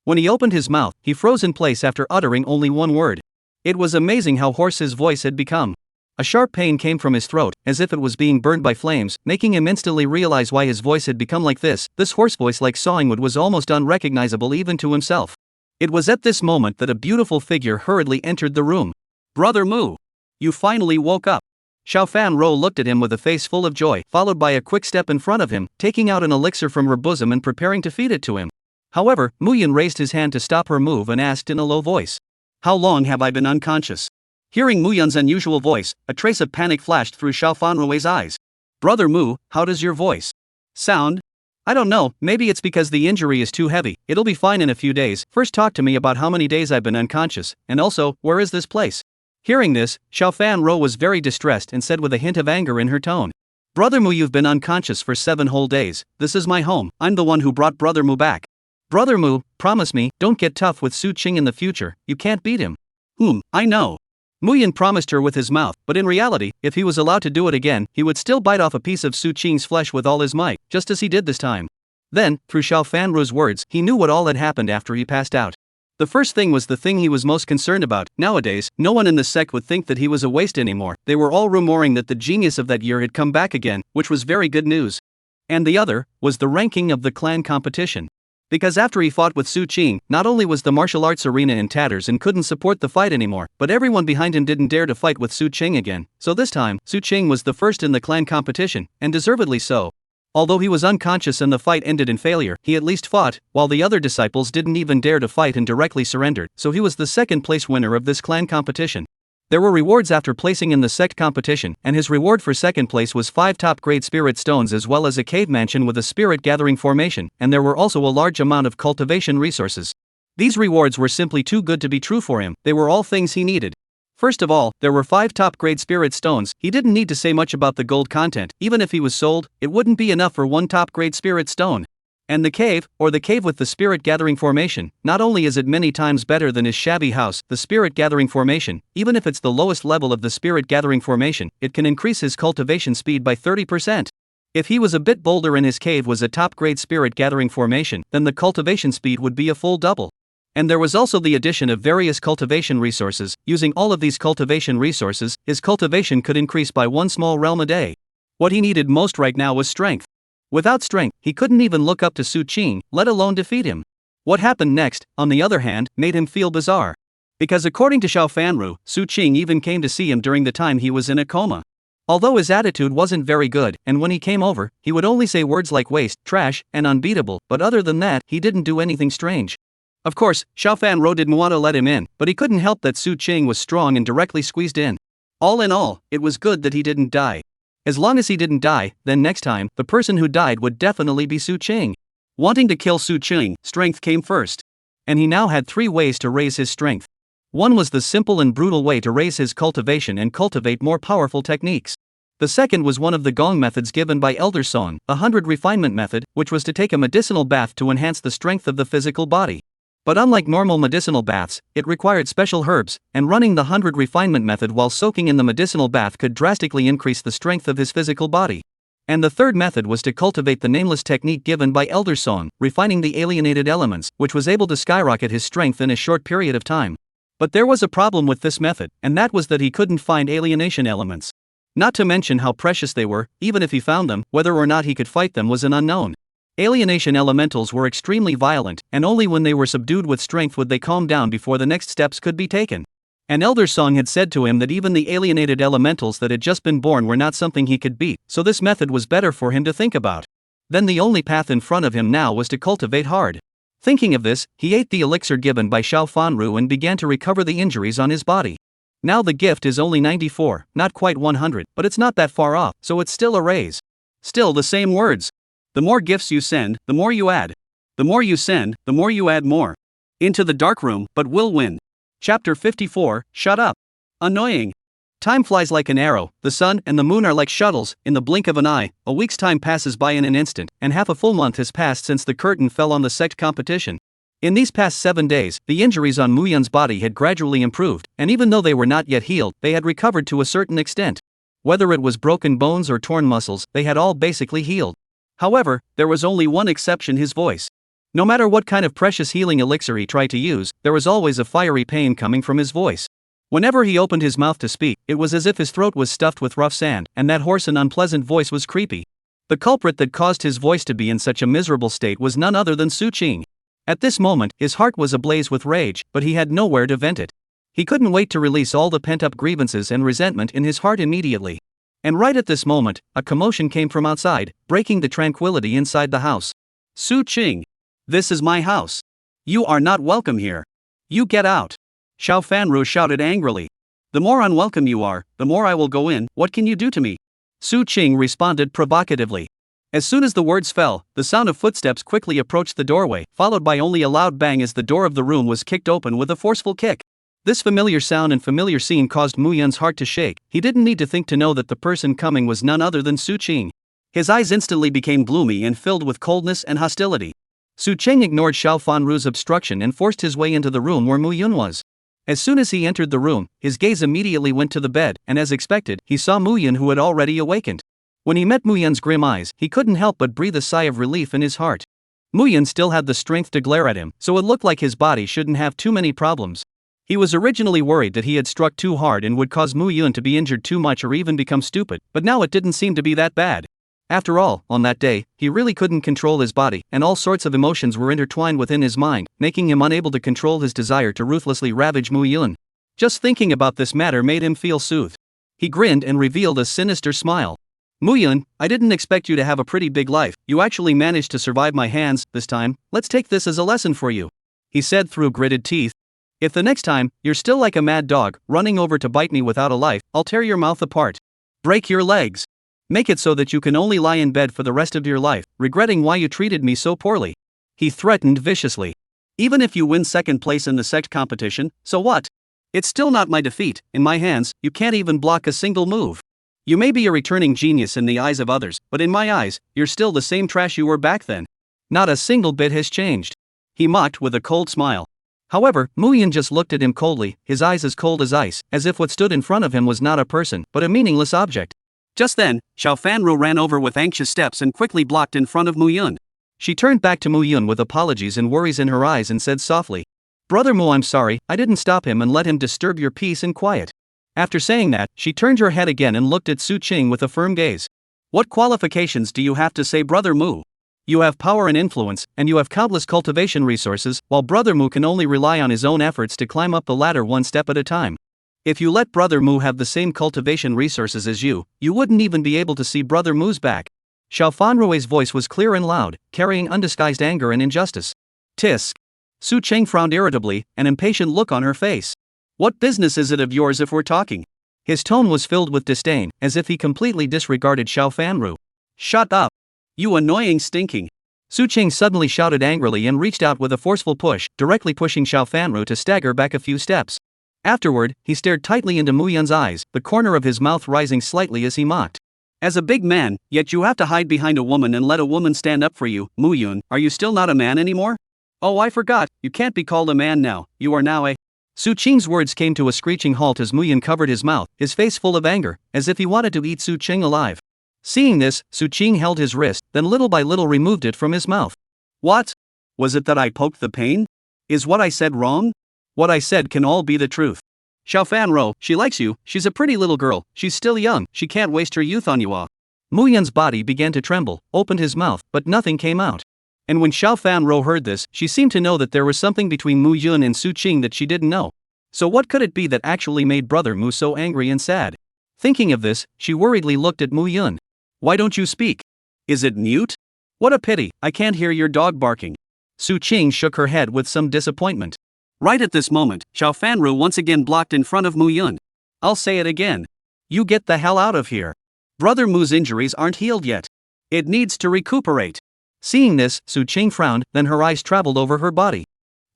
When he opened his mouth, he froze in place after uttering only one word. It was amazing how hoarse his voice had become. A sharp pain came from his throat, as if it was being burned by flames, making him instantly realize why his voice had become like this. This hoarse voice, like sawing wood, was almost unrecognizable even to himself. It was at this moment that a beautiful figure hurriedly entered the room. "Brother Mu! You finally woke up." Xiao Fan Ro looked at him with a face full of joy, followed by a quick step in front of him, taking out an elixir from her bosom and preparing to feed it to him. However, Mu Yun raised his hand to stop her move and asked in a low voice, "How long have I been unconscious?" Hearing Mu Yun's unusual voice, a trace of panic flashed through Xiao Fan Ro's eyes. "Brother Mu, how does your voice sound?" "I don't know, maybe it's because the injury is too heavy. It'll be fine in a few days. First talk to me about how many days I've been unconscious, and also, where is this place?" Hearing this, Xiao Fan Ro was very distressed and said with a hint of anger in her tone, "Brother Mu, you've been unconscious for 7 whole days. This is my home. I'm the one who brought Brother Mu back. Brother Mu, promise me, don't get tough with Su Qing in the future. You can't beat him." I know." Mu Yun promised her with his mouth, but in reality, if he was allowed to do it again, he would still bite off a piece of Su Qing's flesh with all his might, just as he did this time. Then, through Xiao Fan Ro's words, he knew what all had happened after he passed out. The first thing was the thing he was most concerned about. Nowadays, no one in the sect would think that he was a waste anymore. They were all rumoring that the genius of that year had come back again, which was very good news. And the other was the ranking of the clan competition. Because after he fought with Su Qing, not only was the martial arts arena in tatters and couldn't support the fight anymore, but everyone behind him didn't dare to fight with Su Qing again. So this time, Su Qing was the first in the clan competition, and deservedly so. Although he was unconscious and the fight ended in failure, he at least fought, while the other disciples didn't even dare to fight and directly surrendered, so he was the second place winner of this clan competition. There were rewards after placing in the sect competition, and his reward for second place was 5 top-grade spirit stones as well as a cave mansion with a spirit gathering formation, and there were also a large amount of cultivation resources. These rewards were simply too good to be true for him. They were all things he needed. First of all, there were 5 top-grade spirit stones. He didn't need to say much about the gold content. Even if he was sold, it wouldn't be enough for 1 top-grade spirit stone. And the cave with the spirit gathering formation, not only is it many times better than his shabby house, the spirit gathering formation, even if it's the lowest level of the spirit gathering formation, it can increase his cultivation speed by 30%. If he was a bit bolder and his cave was a top-grade spirit gathering formation, then the cultivation speed would be a full double. And there was also the addition of various cultivation resources. Using all of these cultivation resources, his cultivation could increase by 1 small realm a day. What he needed most right now was strength. Without strength, he couldn't even look up to Su Qing, let alone defeat him. What happened next, on the other hand, made him feel bizarre. Because according to Xiao Fanru, Su Qing even came to see him during the time he was in a coma. Although his attitude wasn't very good, and when he came over, he would only say words like waste, trash, and unbeatable, but other than that, he didn't do anything strange. Of course, Xiao Fanru didn't want to let him in, but he couldn't help that Su Qing was strong and directly squeezed in. All in all, it was good that he didn't die. As long as he didn't die, then next time, the person who died would definitely be Su Qing. Wanting to kill Su Qing, strength came first. And he now had 3 ways to raise his strength. One was the simple and brutal way to raise his cultivation and cultivate more powerful techniques. The second was one of the gong methods given by Elder Song, a 100 refinement method, which was to take a medicinal bath to enhance the strength of the physical body. But unlike normal medicinal baths, it required special herbs, and running the 100 refinement method while soaking in the medicinal bath could drastically increase the strength of his physical body. And the third method was to cultivate the nameless technique given by Elder Song, refining the alienated elements, which was able to skyrocket his strength in a short period of time. But there was a problem with this method, and that was that he couldn't find alienation elements. Not to mention how precious they were. Even if he found them, whether or not he could fight them was an unknown. Alienation elementals were extremely violent, and only when they were subdued with strength would they calm down before the next steps could be taken. And Elder Song had said to him that even the alienated elementals that had just been born were not something he could beat, so this method was better for him to think about. Then the only path in front of him now was to cultivate hard. Thinking of this, he ate the elixir given by Xiao Fanru and began to recover the injuries on his body. Now the gift is only 94, not quite 100, but it's not that far off, so it's still a raise. Still the same words. The more gifts you send, the more you add. The more you send, the more you add more. Into the dark room, but will win. Chapter 54, Shut Up. Annoying. Time flies like an arrow, the sun and the moon are like shuttles, in the blink of an eye, a week's time passes by in an instant, and half a full month has passed since the curtain fell on the sect competition. In these past 7 days, the injuries on Muyun's body had gradually improved, and even though they were not yet healed, they had recovered to a certain extent. Whether it was broken bones or torn muscles, they had all basically healed. However, there was only one exception: his voice. No matter what kind of precious healing elixir he tried to use, there was always a fiery pain coming from his voice. Whenever he opened his mouth to speak, it was as if his throat was stuffed with rough sand, and that hoarse and unpleasant voice was creepy. The culprit that caused his voice to be in such a miserable state was none other than Su Qing. At this moment, his heart was ablaze with rage, but he had nowhere to vent it. He couldn't wait to release all the pent-up grievances and resentment in his heart immediately. And right at this moment, a commotion came from outside, breaking the tranquility inside the house. Su Qing! This is my house. You are not welcome here. You get out! Xiao Fanru shouted angrily. The more unwelcome you are, the more I will go in. What can you do to me? Su Qing responded provocatively. As soon as the words fell, the sound of footsteps quickly approached the doorway, followed by only a loud bang as the door of the room was kicked open with a forceful kick. This familiar sound and familiar scene caused Muyun's heart to shake. He didn't need to think to know that the person coming was none other than Su Qing. His eyes instantly became gloomy and filled with coldness and hostility. Su Qing ignored Xiao Fanru's obstruction and forced his way into the room where Muyun was. As soon as he entered the room, his gaze immediately went to the bed, and as expected, he saw Muyun, who had already awakened. When he met Muyun's grim eyes, he couldn't help but breathe a sigh of relief in his heart. Muyun still had the strength to glare at him, so it looked like his body shouldn't have too many problems. He was originally worried that he had struck too hard and would cause Muyun to be injured too much or even become stupid, but now it didn't seem to be that bad. After all, on that day, he really couldn't control his body, and all sorts of emotions were intertwined within his mind, making him unable to control his desire to ruthlessly ravage Muyun. Just thinking about this matter made him feel soothed. He grinned and revealed a sinister smile. Muyun, I didn't expect you to have a pretty big life. You actually managed to survive my hands this time. Let's take this as a lesson for you, he said through gritted teeth. If the next time you're still like a mad dog, running over to bite me without a life, I'll tear your mouth apart. Break your legs. Make it so that you can only lie in bed for the rest of your life, regretting why you treated me so poorly. He threatened viciously. Even if you win second place in the sect competition, so what? It's still not my defeat. In my hands, you can't even block a single move. You may be a returning genius in the eyes of others, but in my eyes, you're still the same trash you were back then. Not a single bit has changed. He mocked with a cold smile. However, Muyun just looked at him coldly, his eyes as cold as ice, as if what stood in front of him was not a person, but a meaningless object. Just then, Xiao Fanru ran over with anxious steps and quickly blocked in front of Muyun. She turned back to Muyun with apologies and worries in her eyes and said softly, Brother Mu, I'm sorry, I didn't stop him and let him disturb your peace and quiet. After saying that, she turned her head again and looked at Su Qing with a firm gaze. What qualifications do you have to say Brother Mu? You have power and influence, and you have countless cultivation resources, while Brother Mu can only rely on his own efforts to climb up the ladder one step at a time. If you let Brother Mu have the same cultivation resources as you wouldn't even be able to see Brother Mu's back. Xiao Fanrui's voice was clear and loud, carrying undisguised anger and injustice. Tisk. Su Qing frowned irritably, an impatient look on her face. What business is it of yours if we're talking? His tone was filled with disdain, as if he completely disregarded Xiao Fanru. Shut up! You annoying stinking! Su Qing suddenly shouted angrily and reached out with a forceful push, directly pushing Xiao Fanru to stagger back a few steps. Afterward, he stared tightly into Muyun's eyes, the corner of his mouth rising slightly as he mocked. As a big man, yet you have to hide behind a woman and let a woman stand up for you. Muyun, are you still not a man anymore? Oh, I forgot, you can't be called a man now, you are now a... Su Qing's words came to a screeching halt as Muyun covered his mouth, his face full of anger, as if he wanted to eat Su Qing alive. Seeing this, Su Qing held his wrist, then little by little removed it from his mouth. What? Was it that I poked the pain? Is what I said wrong? What I said can all be the truth. Xiao Fanru, she likes you, she's a pretty little girl, she's still young, she can't waste her youth on you all. Muyun's body began to tremble, opened his mouth, but nothing came out. And when Xiao Fanru heard this, she seemed to know that there was something between Muyun and Su Qing that she didn't know. So what could it be that actually made Brother Mu so angry and sad? Thinking of this, she worriedly looked at Muyun. Why don't you speak? Is it mute? What a pity, I can't hear your dog barking. Su Qing shook her head with some disappointment. Right at this moment, Xiao Fanru once again blocked in front of Muyun. I'll say it again. You get the hell out of here. Brother Mu's injuries aren't healed yet. It needs to recuperate. Seeing this, Su Qing frowned, then her eyes traveled over her body.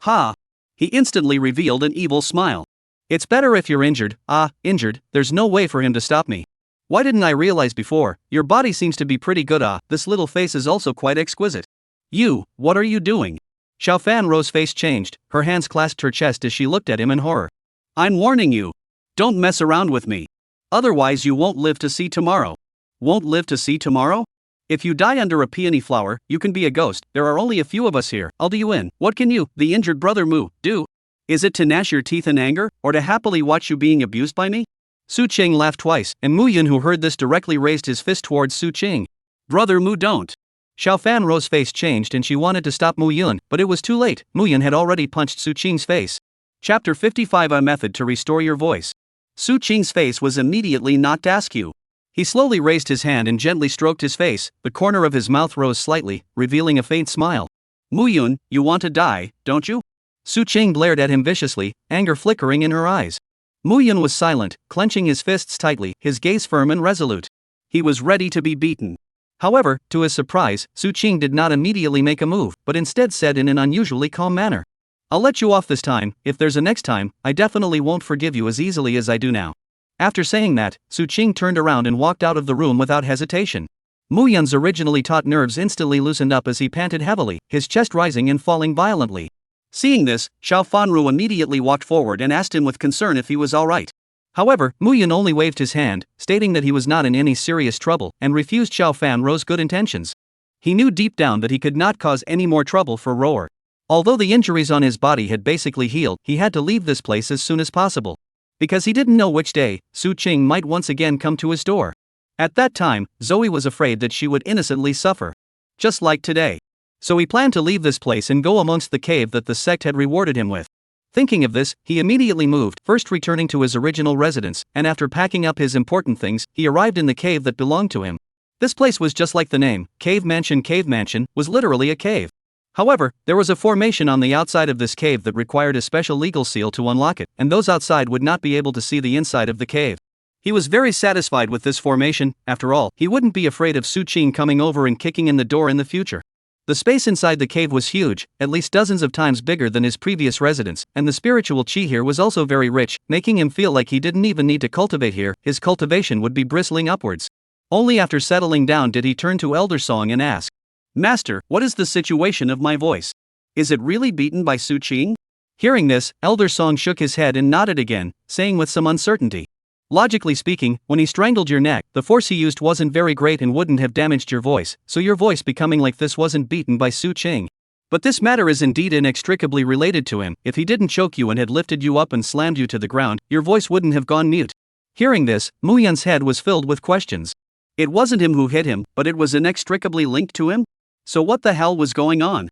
Ha! He instantly revealed an evil smile. It's better if you're injured. Injured, there's no way for him to stop me. Why didn't I realize before? Your body seems to be pretty good. This little face is also quite exquisite. You, what are you doing? Xiao Fan Ro's face changed, her hands clasped her chest as she looked at him in horror. I'm warning you. Don't mess around with me. Otherwise you won't live to see tomorrow. Won't live to see tomorrow? If you die under a peony flower, you can be a ghost. There are only a few of us here. I'll do you in. What can you, the injured brother Mu, do? Is it to gnash your teeth in anger, or to happily watch you being abused by me? Su Qing laughed twice, and Mu Yun, who heard this, directly raised his fist towards Su Qing. Brother Mu, don't. Xiao Fan Ro's face changed and she wanted to stop Mu Yun, but it was too late. Mu Yun had already punched Su Qing's face. Chapter 55: A Method to Restore Your Voice. Su Qing's face was immediately knocked askew. He slowly raised his hand and gently stroked his face. The corner of his mouth rose slightly, revealing a faint smile. Mu Yun, you want to die, don't you? Su Qing glared at him viciously, anger flickering in her eyes. Mu Yun was silent, clenching his fists tightly, his gaze firm and resolute. He was ready to be beaten. However, to his surprise, Su Qing did not immediately make a move, but instead said in an unusually calm manner, I'll let you off this time. If there's a next time, I definitely won't forgive you as easily as I do now. After saying that, Su Qing turned around and walked out of the room without hesitation. Mu Yun's originally taut nerves instantly loosened up as he panted heavily, his chest rising and falling violently. Seeing this, Xiao Fanru immediately walked forward and asked him with concern if he was alright. However, Mu Yun only waved his hand, stating that he was not in any serious trouble, and refused Xiao Fanru's good intentions. He knew deep down that he could not cause any more trouble for Roar. Although the injuries on his body had basically healed, he had to leave this place as soon as possible. Because he didn't know which day, Su Qing might once again come to his door. At that time, Zoe was afraid that she would innocently suffer. Just like today. So he planned to leave this place and go amongst the cave that the sect had rewarded him with. Thinking of this, he immediately moved, first returning to his original residence, and after packing up his important things, he arrived in the cave that belonged to him. This place was just like the name, Cave Mansion. Cave Mansion was literally a cave. However, there was a formation on the outside of this cave that required a special legal seal to unlock it, and those outside would not be able to see the inside of the cave. He was very satisfied with this formation. After all, he wouldn't be afraid of Su Qing coming over and kicking in the door in the future. The space inside the cave was huge, at least dozens of times bigger than his previous residence, and the spiritual chi here was also very rich, making him feel like he didn't even need to cultivate here, his cultivation would be bristling upwards. Only after settling down did he turn to Elder Song and ask, Master, what is the situation of my voice? Is it really beaten by Su Qing? Hearing this, Elder Song shook his head and nodded again, saying with some uncertainty. Logically speaking, when he strangled your neck, the force he used wasn't very great and wouldn't have damaged your voice, so your voice becoming like this wasn't beaten by Su Qing. But this matter is indeed inextricably related to him. If he didn't choke you and had lifted you up and slammed you to the ground, your voice wouldn't have gone mute. Hearing this, Mu Yun's head was filled with questions. It wasn't him who hit him, but it was inextricably linked to him? So what the hell was going on?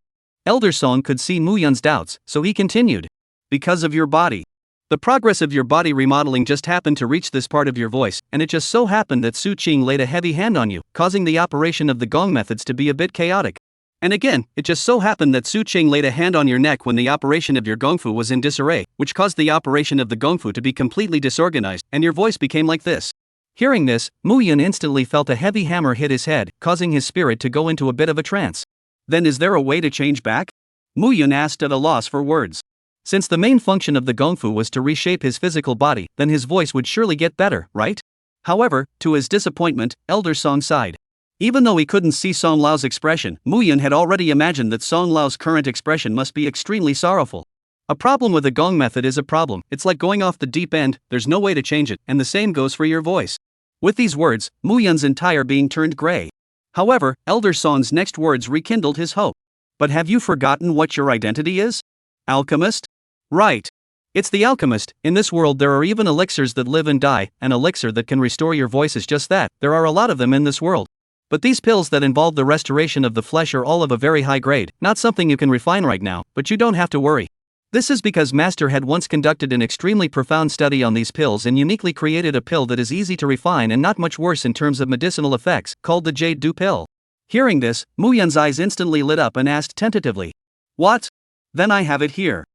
Elder Song could see Mu Yun's doubts, so he continued. Because of your body. The progress of your body remodeling just happened to reach this part of your voice, and it just so happened that Su Qing laid a heavy hand on you, causing the operation of the gong methods to be a bit chaotic. And again, it just so happened that Su Qing laid a hand on your neck when the operation of your gongfu was in disarray, which caused the operation of the gongfu to be completely disorganized, and your voice became like this. Hearing this, Mu Yun instantly felt a heavy hammer hit his head, causing his spirit to go into a bit of a trance. Then is there a way to change back? Mu Yun asked at a loss for words. Since the main function of the gongfu was to reshape his physical body, then his voice would surely get better, right? However, to his disappointment, Elder Song sighed. Even though he couldn't see Song Lao's expression, Mu Yun had already imagined that Song Lao's current expression must be extremely sorrowful. A problem with a gong method is a problem. It's like going off the deep end, there's no way to change it, and the same goes for your voice. With these words, Mu Yun's entire being turned gray. However, Elder Song's next words rekindled his hope. But have you forgotten what your identity is? Alchemist? Right. It's the alchemist. In this world there are even elixirs that live and die. An elixir that can restore your voice is just that. There are a lot of them in this world. But these pills that involve the restoration of the flesh are all of a very high grade, not something you can refine right now, but you don't have to worry. This is because Master had once conducted an extremely profound study on these pills and uniquely created a pill that is easy to refine and not much worse in terms of medicinal effects, called the Jade Dew pill. Hearing this, Mu Yun's eyes instantly lit up and asked tentatively. What? Then I have it here.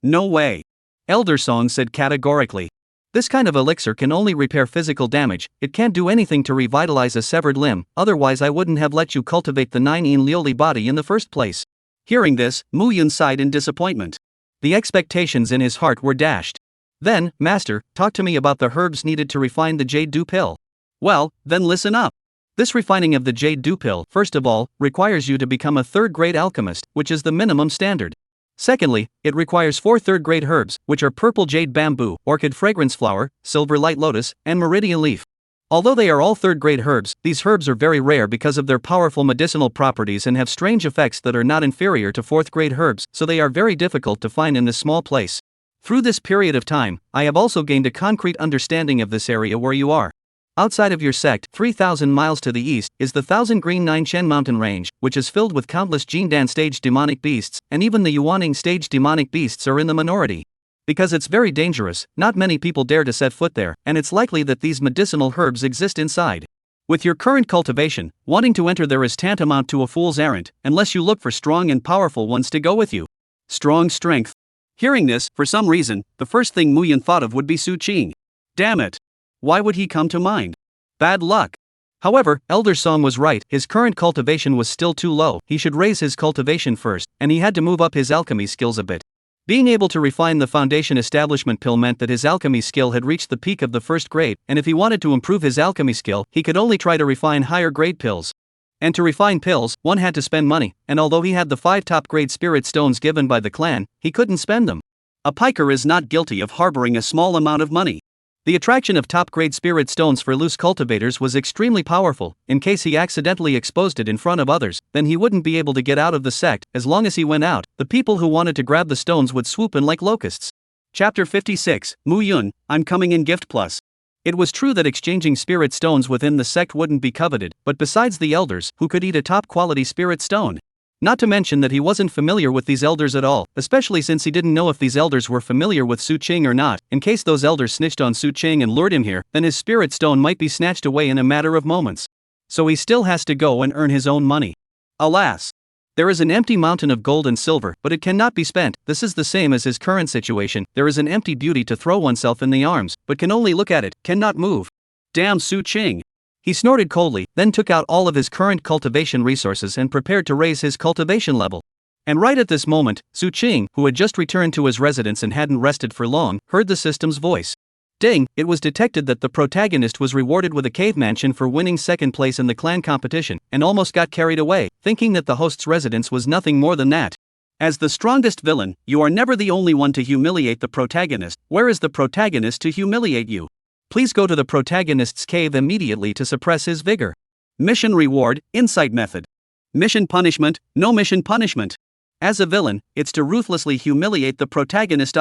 No way. Elder Song said categorically. This kind of elixir can only repair physical damage, it can't do anything to revitalize a severed limb, otherwise I wouldn't have let you cultivate the 9-in Lioli body in the first place. Hearing this, Mu Yun sighed in disappointment. The expectations in his heart were dashed. Then, master, talk to me about the herbs needed to refine the jade dew pill. Well, then listen up. This refining of the jade dew pill, first of all, requires you to become a third-grade alchemist, which is the minimum standard. Secondly, it requires 4 third-grade herbs, which are purple jade bamboo, orchid fragrance flower, silver light lotus, and meridian leaf. Although they are all third-grade herbs, these herbs are very rare because of their powerful medicinal properties and have strange effects that are not inferior to 4th-grade herbs, so they are very difficult to find in this small place. Through this period of time, I have also gained a concrete understanding of this area where you are. Outside of your sect, 3,000 miles to the east, is the Thousand Green Nine Chen mountain range, which is filled with countless Jindan stage demonic beasts, and even the Yuaning stage demonic beasts are in the minority. Because it's very dangerous, not many people dare to set foot there, and it's likely that these medicinal herbs exist inside. With your current cultivation, wanting to enter there is tantamount to a fool's errand, unless you look for strong and powerful ones to go with you. Strong strength. Hearing this, for some reason, the first thing Mu Yun thought of would be Su Qing. Damn it. Why would he come to mind? Bad luck. However, Elder Song was right, his current cultivation was still too low, he should raise his cultivation first, and he had to move up his alchemy skills a bit. Being able to refine the foundation establishment pill meant that his alchemy skill had reached the peak of the 1st grade, and if he wanted to improve his alchemy skill, he could only try to refine higher grade pills. And to refine pills, one had to spend money, and although he had the 5 top grade spirit stones given by the clan, he couldn't spend them. A piker is not guilty of harboring a small amount of money. The attraction of top-grade spirit stones for loose cultivators was extremely powerful. In case he accidentally exposed it in front of others, then he wouldn't be able to get out of the sect. As long as he went out, the people who wanted to grab the stones would swoop in like locusts. Chapter 56, Mu Yun, I'm coming in gift plus. It was true that exchanging spirit stones within the sect wouldn't be coveted, but besides the elders, who could eat a top-quality spirit stone? Not to mention that he wasn't familiar with these elders at all, especially since he didn't know if these elders were familiar with Su Qing or not. In case those elders snitched on Su Qing and lured him here, then his spirit stone might be snatched away in a matter of moments. So he still has to go and earn his own money. Alas! There is an empty mountain of gold and silver, but it cannot be spent. This is the same as his current situation. There is an empty beauty to throw oneself in the arms, but can only look at it, cannot move. Damn Su Qing! He snorted coldly, then took out all of his current cultivation resources and prepared to raise his cultivation level. And right at this moment, Su Qing, who had just returned to his residence and hadn't rested for long, heard the system's voice. Ding! It was detected that the protagonist was rewarded with a cave mansion for winning 2nd place in the clan competition, and almost got carried away, thinking that the host's residence was nothing more than that. As the strongest villain, you are never the only one to humiliate the protagonist. Where is the protagonist to humiliate you? Please go to the protagonist's cave immediately to suppress his vigor. Mission reward, insight method. Mission punishment, no mission punishment. As a villain, it's to ruthlessly humiliate the protagonist.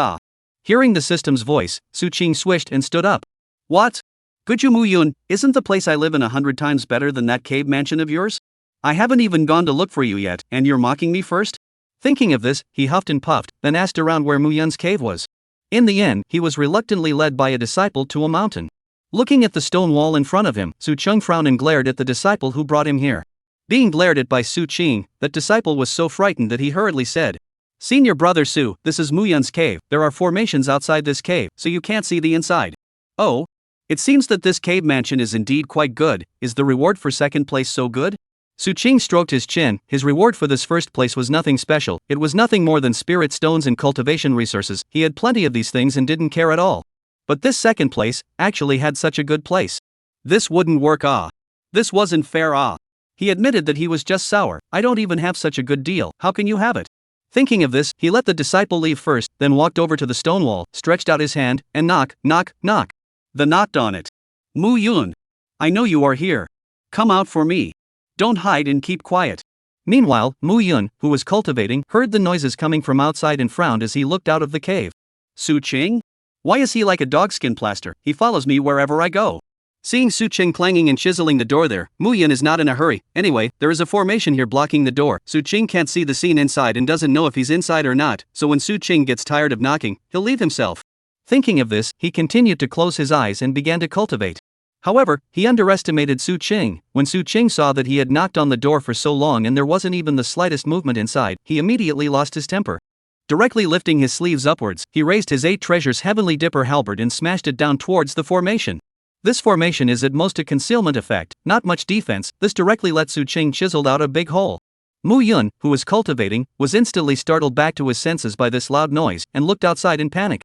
Hearing the system's voice, Su Qing swished and stood up. What? Good you Mu Yun, isn't the place I live in 100 times better than that cave mansion of yours? I haven't even gone to look for you yet, and you're mocking me first? Thinking of this, he huffed and puffed, then asked around where Mu Yun's cave was. In the end, he was reluctantly led by a disciple to a mountain. Looking at the stone wall in front of him, Su Qing frowned and glared at the disciple who brought him here. Being glared at by Su Qing, that disciple was so frightened that he hurriedly said, "Senior brother Su, this is Mu Yun's cave. There are formations outside this cave, so you can't see the inside." Oh? It seems that this cave mansion is indeed quite good. Is the reward for 2nd place so good? Su Qing stroked his chin. His reward for this 1st place was nothing special. It was nothing more than spirit stones and cultivation resources. He had plenty of these things and didn't care at all. But this 2nd place actually had such a good place. This wouldn't work. This wasn't fair. He admitted that he was just sour. I don't even have such a good deal. How can you have it? Thinking of this, he let the disciple leave first, then walked over to the stone wall, stretched out his hand, and knock, knock, knock. The knocked on it. Mu Yun. I know you are here. Come out for me. Don't hide and keep quiet. Meanwhile, Mu Yun, who was cultivating, heard the noises coming from outside and frowned as he looked out of the cave. Su Qing? Why is he like a dogskin plaster? He follows me wherever I go. Seeing Su Qing clanging and chiseling the door there, Mu Yun is not in a hurry. Anyway, there is a formation here blocking the door. Su Qing can't see the scene inside and doesn't know if he's inside or not, so when Su Qing gets tired of knocking, he'll leave himself. Thinking of this, he continued to close his eyes and began to cultivate. However, he underestimated Su Qing. When Su Qing saw that he had knocked on the door for so long and there wasn't even the slightest movement inside, he immediately lost his temper. Directly lifting his sleeves upwards, he raised his 8 treasures heavenly dipper halberd and smashed it down towards the formation. This formation is at most a concealment effect, not much defense. This directly let Su Qing chiseled out a big hole. Mu Yun, who was cultivating, was instantly startled back to his senses by this loud noise and looked outside in panic.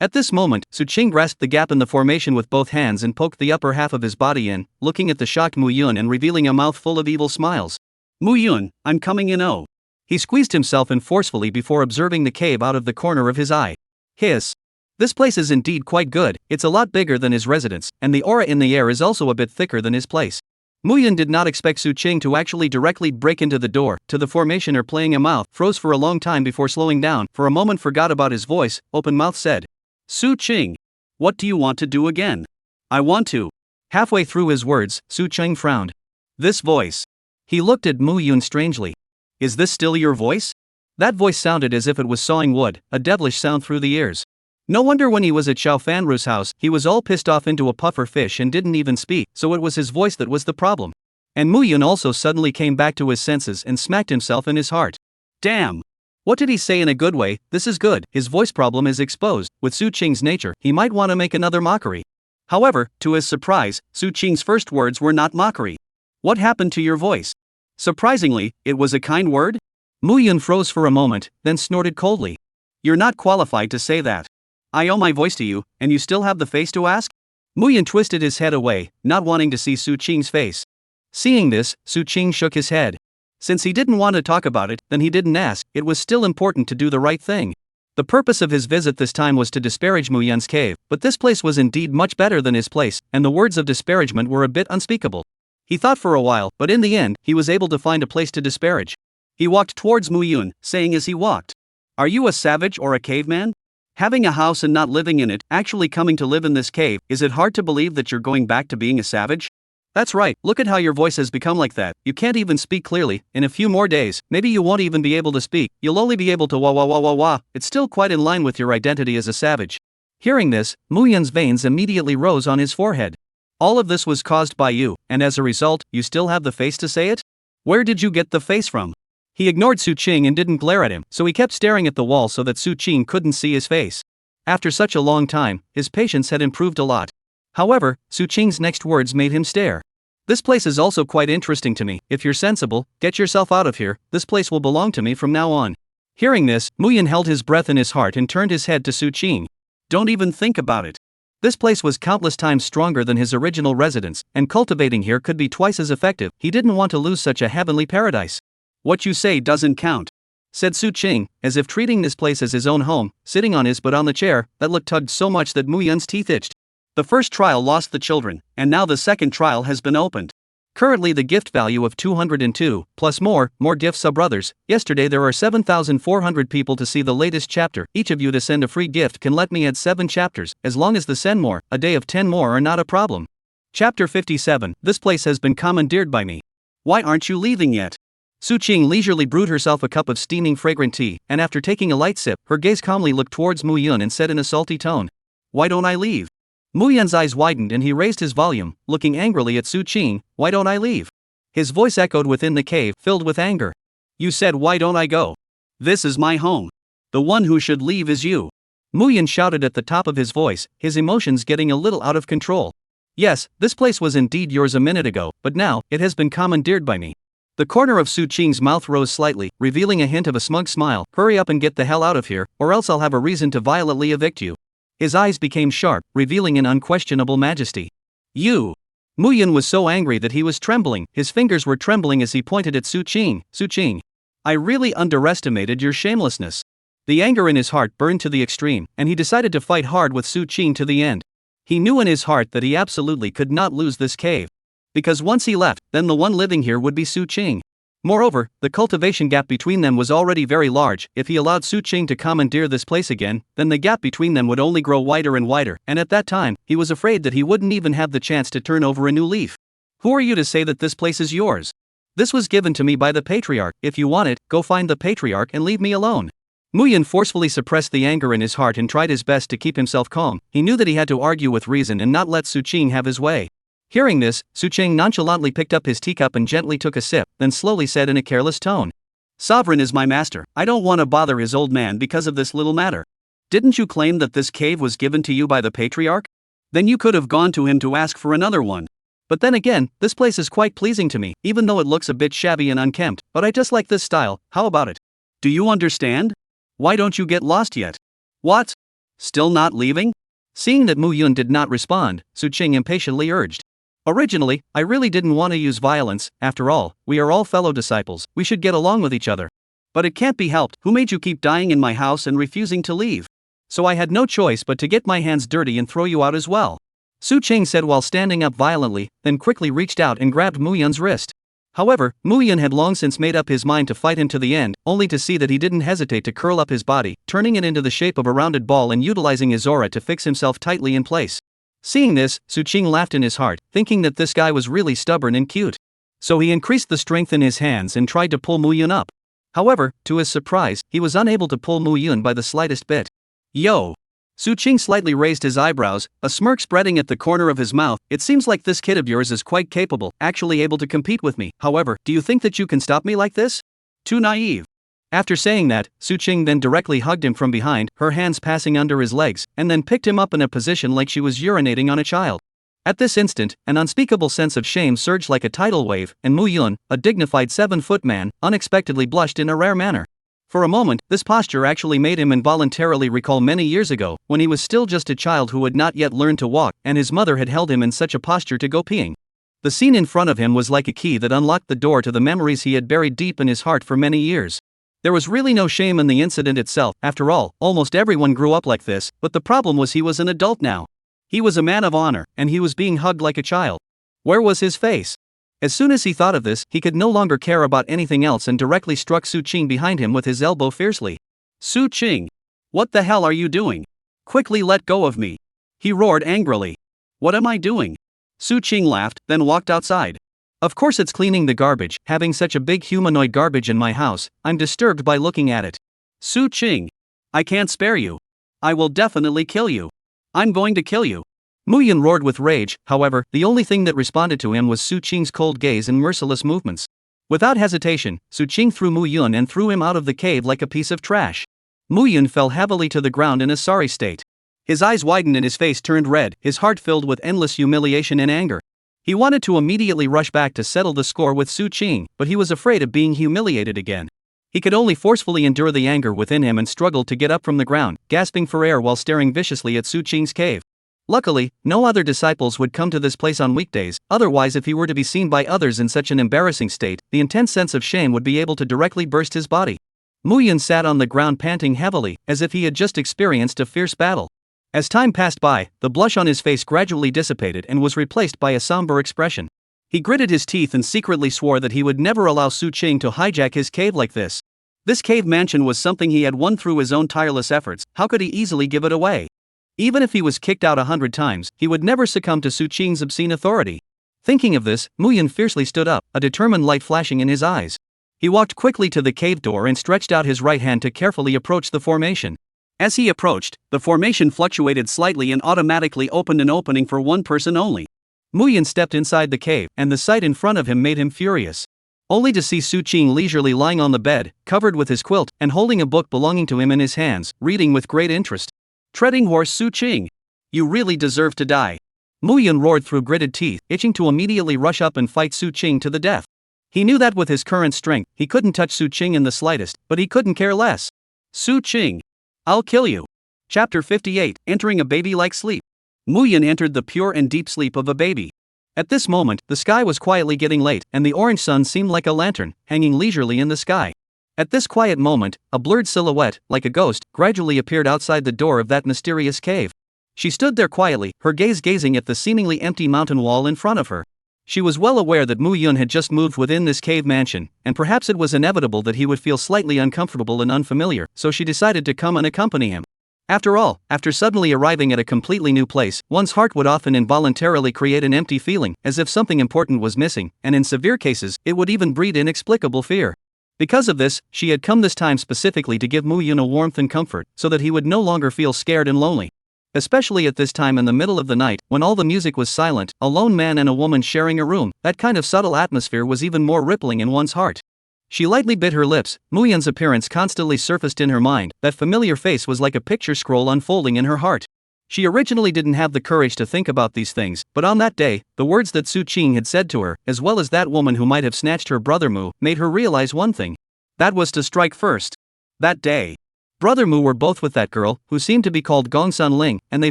At this moment, Su Qing grasped the gap in the formation with both hands and poked the upper half of his body in, looking at the shocked Mu Yun and revealing a mouth full of evil smiles. Mu Yun, I'm coming in. Oh. He squeezed himself in forcefully before observing the cave out of the corner of his eye. Hiss. This place is indeed quite good, it's a lot bigger than his residence, and the aura in the air is also a bit thicker than his place. Mu Yun did not expect Su Qing to actually directly break into the door, to the formation or playing a mouth, froze for a long time before slowing down, for a moment forgot about his voice, open mouth said. Su Qing. What do you want to do again? I want to. Halfway through his words, Su Qing frowned. This voice. He looked at Mu Yun strangely. Is this still your voice? That voice sounded as if it was sawing wood, a devilish sound through the ears. No wonder when he was at Xiao Fanru's house, he was all pissed off into a puffer fish and didn't even speak, so it was his voice that was the problem. And Mu Yun also suddenly came back to his senses and smacked himself in his heart. Damn! What did he say in a good way? This is good, his voice problem is exposed. With Su Qing's nature, he might want to make another mockery. However, to his surprise, Su Qing's first words were not mockery. What happened to your voice? Surprisingly, it was a kind word? Mu Yun froze for a moment, then snorted coldly. You're not qualified to say that. I owe my voice to you, and you still have the face to ask? Mu Yun twisted his head away, not wanting to see Su Qing's face. Seeing this, Su Qing shook his head. Since he didn't want to talk about it, then he didn't ask. It was still important to do the right thing. The purpose of his visit this time was to disparage Mu Yun's cave, but this place was indeed much better than his place, and the words of disparagement were a bit unspeakable. He thought for a while, but in the end, he was able to find a place to disparage. He walked towards Mu Yun, saying as he walked, Are you a savage or a caveman? Having a house and not living in it, actually coming to live in this cave, is it hard to believe that you're going back to being a savage? That's right, look at how your voice has become like that, you can't even speak clearly. In a few more days, maybe you won't even be able to speak, you'll only be able to wah wah wah wah wah. It's still quite in line with your identity as a savage. Hearing this, Mu Yun's veins immediately rose on his forehead. All of this was caused by you, and as a result, you still have the face to say it? Where did you get the face from? He ignored Su Qing and didn't glare at him, so he kept staring at the wall so that Su Qing couldn't see his face. After such a long time, his patience had improved a lot. However, Su Qing's next words made him stare. This place is also quite interesting to me. If you're sensible, get yourself out of here, this place will belong to me from now on. Hearing this, Mu Yun held his breath in his heart and turned his head to Su Qing. Don't even think about it. This place was countless times stronger than his original residence, and cultivating here could be twice as effective. He didn't want to lose such a heavenly paradise. What you say doesn't count, said Su Qing, as if treating this place as his own home, sitting on his butt on the chair, that looked tugged so much that Mu Yun's teeth itched. The first trial lost the children, and now the second trial has been opened. Currently the gift value of 202, plus more gifts brothers. Yesterday there are 7,400 people to see the latest chapter. Each of you to send a free gift can let me add 7 chapters, as long as the send more, a day of 10 more are not a problem. Chapter 57, this place has been commandeered by me. Why aren't you leaving yet? Su Qing leisurely brewed herself a cup of steaming fragrant tea, and after taking a light sip, her gaze calmly looked towards Mu Yun and said in a salty tone, Why don't I leave? Mu Yun's eyes widened and he raised his volume, looking angrily at Su Qing. Why don't I leave? His voice echoed within the cave, filled with anger. You said why don't I go? This is my home. The one who should leave is you. Mu Yun shouted at the top of his voice, his emotions getting a little out of control. Yes, this place was indeed yours a minute ago, but now, it has been commandeered by me. The corner of Su Qing's mouth rose slightly, revealing a hint of a smug smile. Hurry up and get the hell out of here, or else I'll have a reason to violently evict you. His eyes became sharp, revealing an unquestionable majesty. You! Mu Yun was so angry that he was trembling, his fingers were trembling as he pointed at Su Qing. Su Qing, I really underestimated your shamelessness. The anger in his heart burned to the extreme, and he decided to fight hard with Su Qing to the end. He knew in his heart that he absolutely could not lose this cave. Because once he left, then the one living here would be Su Qing. Moreover, the cultivation gap between them was already very large. If he allowed Su Qing to commandeer this place again, then the gap between them would only grow wider and wider, and at that time, he was afraid that he wouldn't even have the chance to turn over a new leaf. Who are you to say that this place is yours? This was given to me by the patriarch. If you want it, go find the patriarch and leave me alone. Mu Yun forcefully suppressed the anger in his heart and tried his best to keep himself calm. He knew that he had to argue with reason and not let Su Qing have his way. Hearing this, Su Qing nonchalantly picked up his teacup and gently took a sip, then slowly said in a careless tone, Sovereign is my master, I don't want to bother his old man because of this little matter. Didn't you claim that this cave was given to you by the patriarch? Then you could have gone to him to ask for another one. But then again, this place is quite pleasing to me, even though it looks a bit shabby and unkempt, but I just like this style. How about it? Do you understand? Why don't you get lost yet? What? Still not leaving? Seeing that Mu Yun did not respond, Su Qing impatiently urged. Originally, I really didn't want to use violence. After all, we are all fellow disciples, we should get along with each other. But it can't be helped. Who made you keep dying in my house and refusing to leave? So I had no choice but to get my hands dirty and throw you out as well, Su Qing said while standing up violently, then quickly reached out and grabbed Mu Yun's wrist. However, Mu Yun had long since made up his mind to fight him to the end, only to see that he didn't hesitate to curl up his body, turning it into the shape of a rounded ball and utilizing his aura to fix himself tightly in place. Seeing this, Su Qing laughed in his heart, thinking that this guy was really stubborn and cute. So he increased the strength in his hands and tried to pull Mu Yun up. However, to his surprise, he was unable to pull Mu Yun by the slightest bit. Yo! Su Qing slightly raised his eyebrows, a smirk spreading at the corner of his mouth. It seems like this kid of yours is quite capable, actually able to compete with me. However, do you think that you can stop me like this? Too naive. After saying that, Su Qing then directly hugged him from behind, her hands passing under his legs, and then picked him up in a position like she was urinating on a child. At this instant, an unspeakable sense of shame surged like a tidal wave, and Mu Yun, a dignified 7-foot man, unexpectedly blushed in a rare manner. For a moment, this posture actually made him involuntarily recall many years ago, when he was still just a child who had not yet learned to walk, and his mother had held him in such a posture to go peeing. The scene in front of him was like a key that unlocked the door to the memories he had buried deep in his heart for many years. There was really no shame in the incident itself. After all, almost everyone grew up like this, but the problem was he was an adult now. He was a man of honor, and he was being hugged like a child. Where was his face? As soon as he thought of this, he could no longer care about anything else and directly struck Su Qing behind him with his elbow fiercely. Su Qing! What the hell are you doing? Quickly let go of me! He roared angrily. What am I doing? Su Qing laughed, then walked outside. Of course it's cleaning the garbage. Having such a big humanoid garbage in my house, I'm disturbed by looking at it. Su Qing! I can't spare you. I will definitely kill you. I'm going to kill you. Mu Yun roared with rage. However, the only thing that responded to him was Su Qing's cold gaze and merciless movements. Without hesitation, Su Qing threw Mu Yun and threw him out of the cave like a piece of trash. Mu Yun fell heavily to the ground in a sorry state. His eyes widened and his face turned red, his heart filled with endless humiliation and anger. He wanted to immediately rush back to settle the score with Su Qing, but he was afraid of being humiliated again. He could only forcefully endure the anger within him and struggled to get up from the ground, gasping for air while staring viciously at Su Qing's cave. Luckily, no other disciples would come to this place on weekdays, otherwise if he were to be seen by others in such an embarrassing state, the intense sense of shame would be able to directly burst his body. Mu Yun sat on the ground panting heavily, as if he had just experienced a fierce battle. As time passed by, the blush on his face gradually dissipated and was replaced by a somber expression. He gritted his teeth and secretly swore that he would never allow Su Qing to hijack his cave like this. This cave mansion was something he had won through his own tireless efforts. How could he easily give it away? Even if he was kicked out 100 times, he would never succumb to Su Qing's obscene authority. Thinking of this, Mu Yun fiercely stood up, a determined light flashing in his eyes. He walked quickly to the cave door and stretched out his right hand to carefully approach the formation. As he approached, the formation fluctuated slightly and automatically opened an opening for one person only. Mu Yun stepped inside the cave, and the sight in front of him made him furious. Only to see Su Qing leisurely lying on the bed, covered with his quilt, and holding a book belonging to him in his hands, reading with great interest. Treading horse Su Qing! You really deserve to die! Mu Yun roared through gritted teeth, itching to immediately rush up and fight Su Qing to the death. He knew that with his current strength, he couldn't touch Su Qing in the slightest, but he couldn't care less. Su Qing! I'll kill you! Chapter 58, Entering a Baby-like Sleep. Mu Yun entered the pure and deep sleep of a baby. At this moment, the sky was quietly getting late, and the orange sun seemed like a lantern, hanging leisurely in the sky. At this quiet moment, a blurred silhouette, like a ghost, gradually appeared outside the door of that mysterious cave. She stood there quietly, her gaze gazing at the seemingly empty mountain wall in front of her. She was well aware that Mu Yun had just moved within this cave mansion, and perhaps it was inevitable that he would feel slightly uncomfortable and unfamiliar, so she decided to come and accompany him. After all, after suddenly arriving at a completely new place, one's heart would often involuntarily create an empty feeling, as if something important was missing, and in severe cases, it would even breed inexplicable fear. Because of this, she had come this time specifically to give Mu Yun a warmth and comfort, so that he would no longer feel scared and lonely. Especially at this time in the middle of the night, when all the music was silent, a lone man and a woman sharing a room, that kind of subtle atmosphere was even more rippling in one's heart. She lightly bit her lips. Mu Yun's appearance constantly surfaced in her mind, that familiar face was like a picture scroll unfolding in her heart. She originally didn't have the courage to think about these things, but on that day, the words that Su Qing had said to her, as well as that woman who might have snatched her brother Mu, made her realize one thing. That was to strike first. That day. Brother Mu were both with that girl, who seemed to be called Gongsun Ling, and they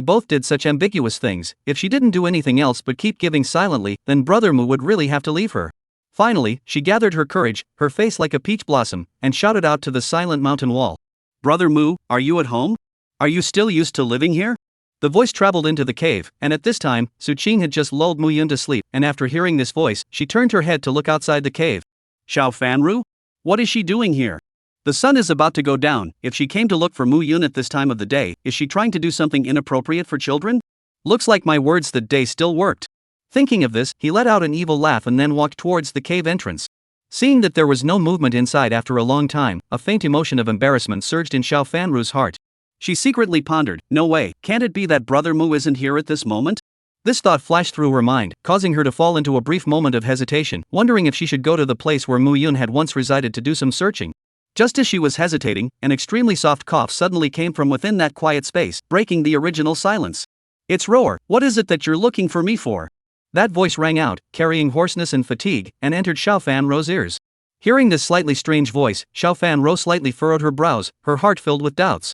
both did such ambiguous things. If she didn't do anything else but keep giving silently, then Brother Mu would really have to leave her. Finally, she gathered her courage, her face like a peach blossom, and shouted out to the silent mountain wall. Brother Mu, are you at home? Are you still used to living here? The voice traveled into the cave, and at this time, Su Qing had just lulled Mu Yun to sleep, and after hearing this voice, she turned her head to look outside the cave. Xiao Fanru? What is she doing here? The sun is about to go down. If she came to look for Mu Yun at this time of the day, is she trying to do something inappropriate for children? Looks like my words that day still worked. Thinking of this, he let out an evil laugh and then walked towards the cave entrance. Seeing that there was no movement inside after a long time, a faint emotion of embarrassment surged in Xiao Fanru's heart. She secretly pondered, no way, can't it be that Brother Mu isn't here at this moment? This thought flashed through her mind, causing her to fall into a brief moment of hesitation, wondering if she should go to the place where Mu Yun had once resided to do some searching. Just as she was hesitating, an extremely soft cough suddenly came from within that quiet space, breaking the original silence. It's Roar, what is it that you're looking for me for? That voice rang out, carrying hoarseness and fatigue, and entered Xiao Fanru's ears. Hearing this slightly strange voice, Xiao Fanru slightly furrowed her brows, her heart filled with doubts.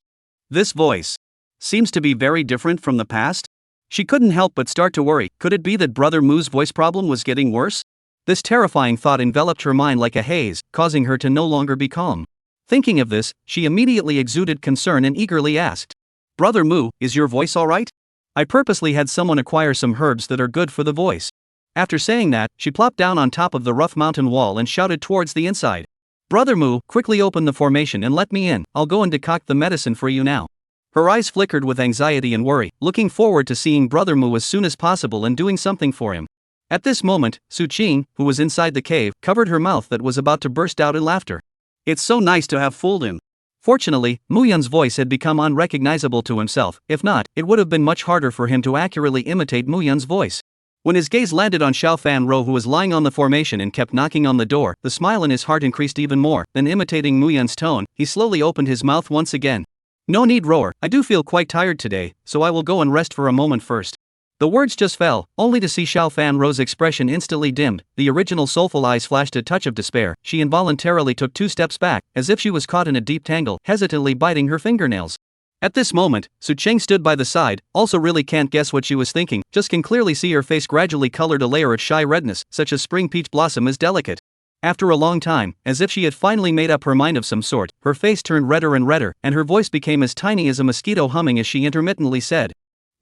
This voice seems to be very different from the past. She couldn't help but start to worry. Could it be that Brother Mu's voice problem was getting worse? This terrifying thought enveloped her mind like a haze, causing her to no longer be calm. Thinking of this, she immediately exuded concern and eagerly asked, Brother Mu, is your voice alright? I purposely had someone acquire some herbs that are good for the voice. After saying that, she plopped down on top of the rough mountain wall and shouted towards the inside. Brother Mu, quickly open the formation and let me in. I'll go and decoct the medicine for you now. Her eyes flickered with anxiety and worry, looking forward to seeing Brother Mu as soon as possible and doing something for him. At this moment, Su Qing, who was inside the cave, covered her mouth that was about to burst out in laughter. It's so nice to have fooled him. Fortunately, Mu Yun's voice had become unrecognizable to himself. If not, it would have been much harder for him to accurately imitate Mu Yun's voice. When his gaze landed on Xiao Fanru, who was lying on the formation and kept knocking on the door, the smile in his heart increased even more. Then imitating Mu Yun's tone, he slowly opened his mouth once again. No need, Roar, I do feel quite tired today, so I will go and rest for a moment first. The words just fell, only to see Xiao Fanru's expression instantly dimmed. The original soulful eyes flashed a touch of despair. She involuntarily took 2 steps back, as if she was caught in a deep tangle, hesitantly biting her fingernails. At this moment, Su Qing stood by the side, also really can't guess what she was thinking, just can clearly see her face gradually colored a layer of shy redness, such as spring peach blossom is delicate. After a long time, as if she had finally made up her mind of some sort, her face turned redder and redder, and her voice became as tiny as a mosquito humming as she intermittently said,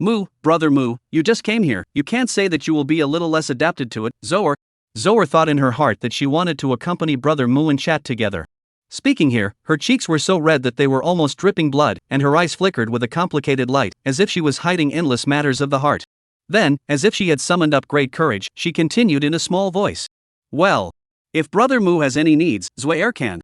Mu, Brother Mu, you just came here, you can't say that you will be a little less adapted to it, Zoer. Zoer thought in her heart that she wanted to accompany Brother Mu and chat together. Speaking here, her cheeks were so red that they were almost dripping blood, and her eyes flickered with a complicated light, as if she was hiding endless matters of the heart. Then, as if she had summoned up great courage, she continued in a small voice. Well, if Brother Mu has any needs, Zoer can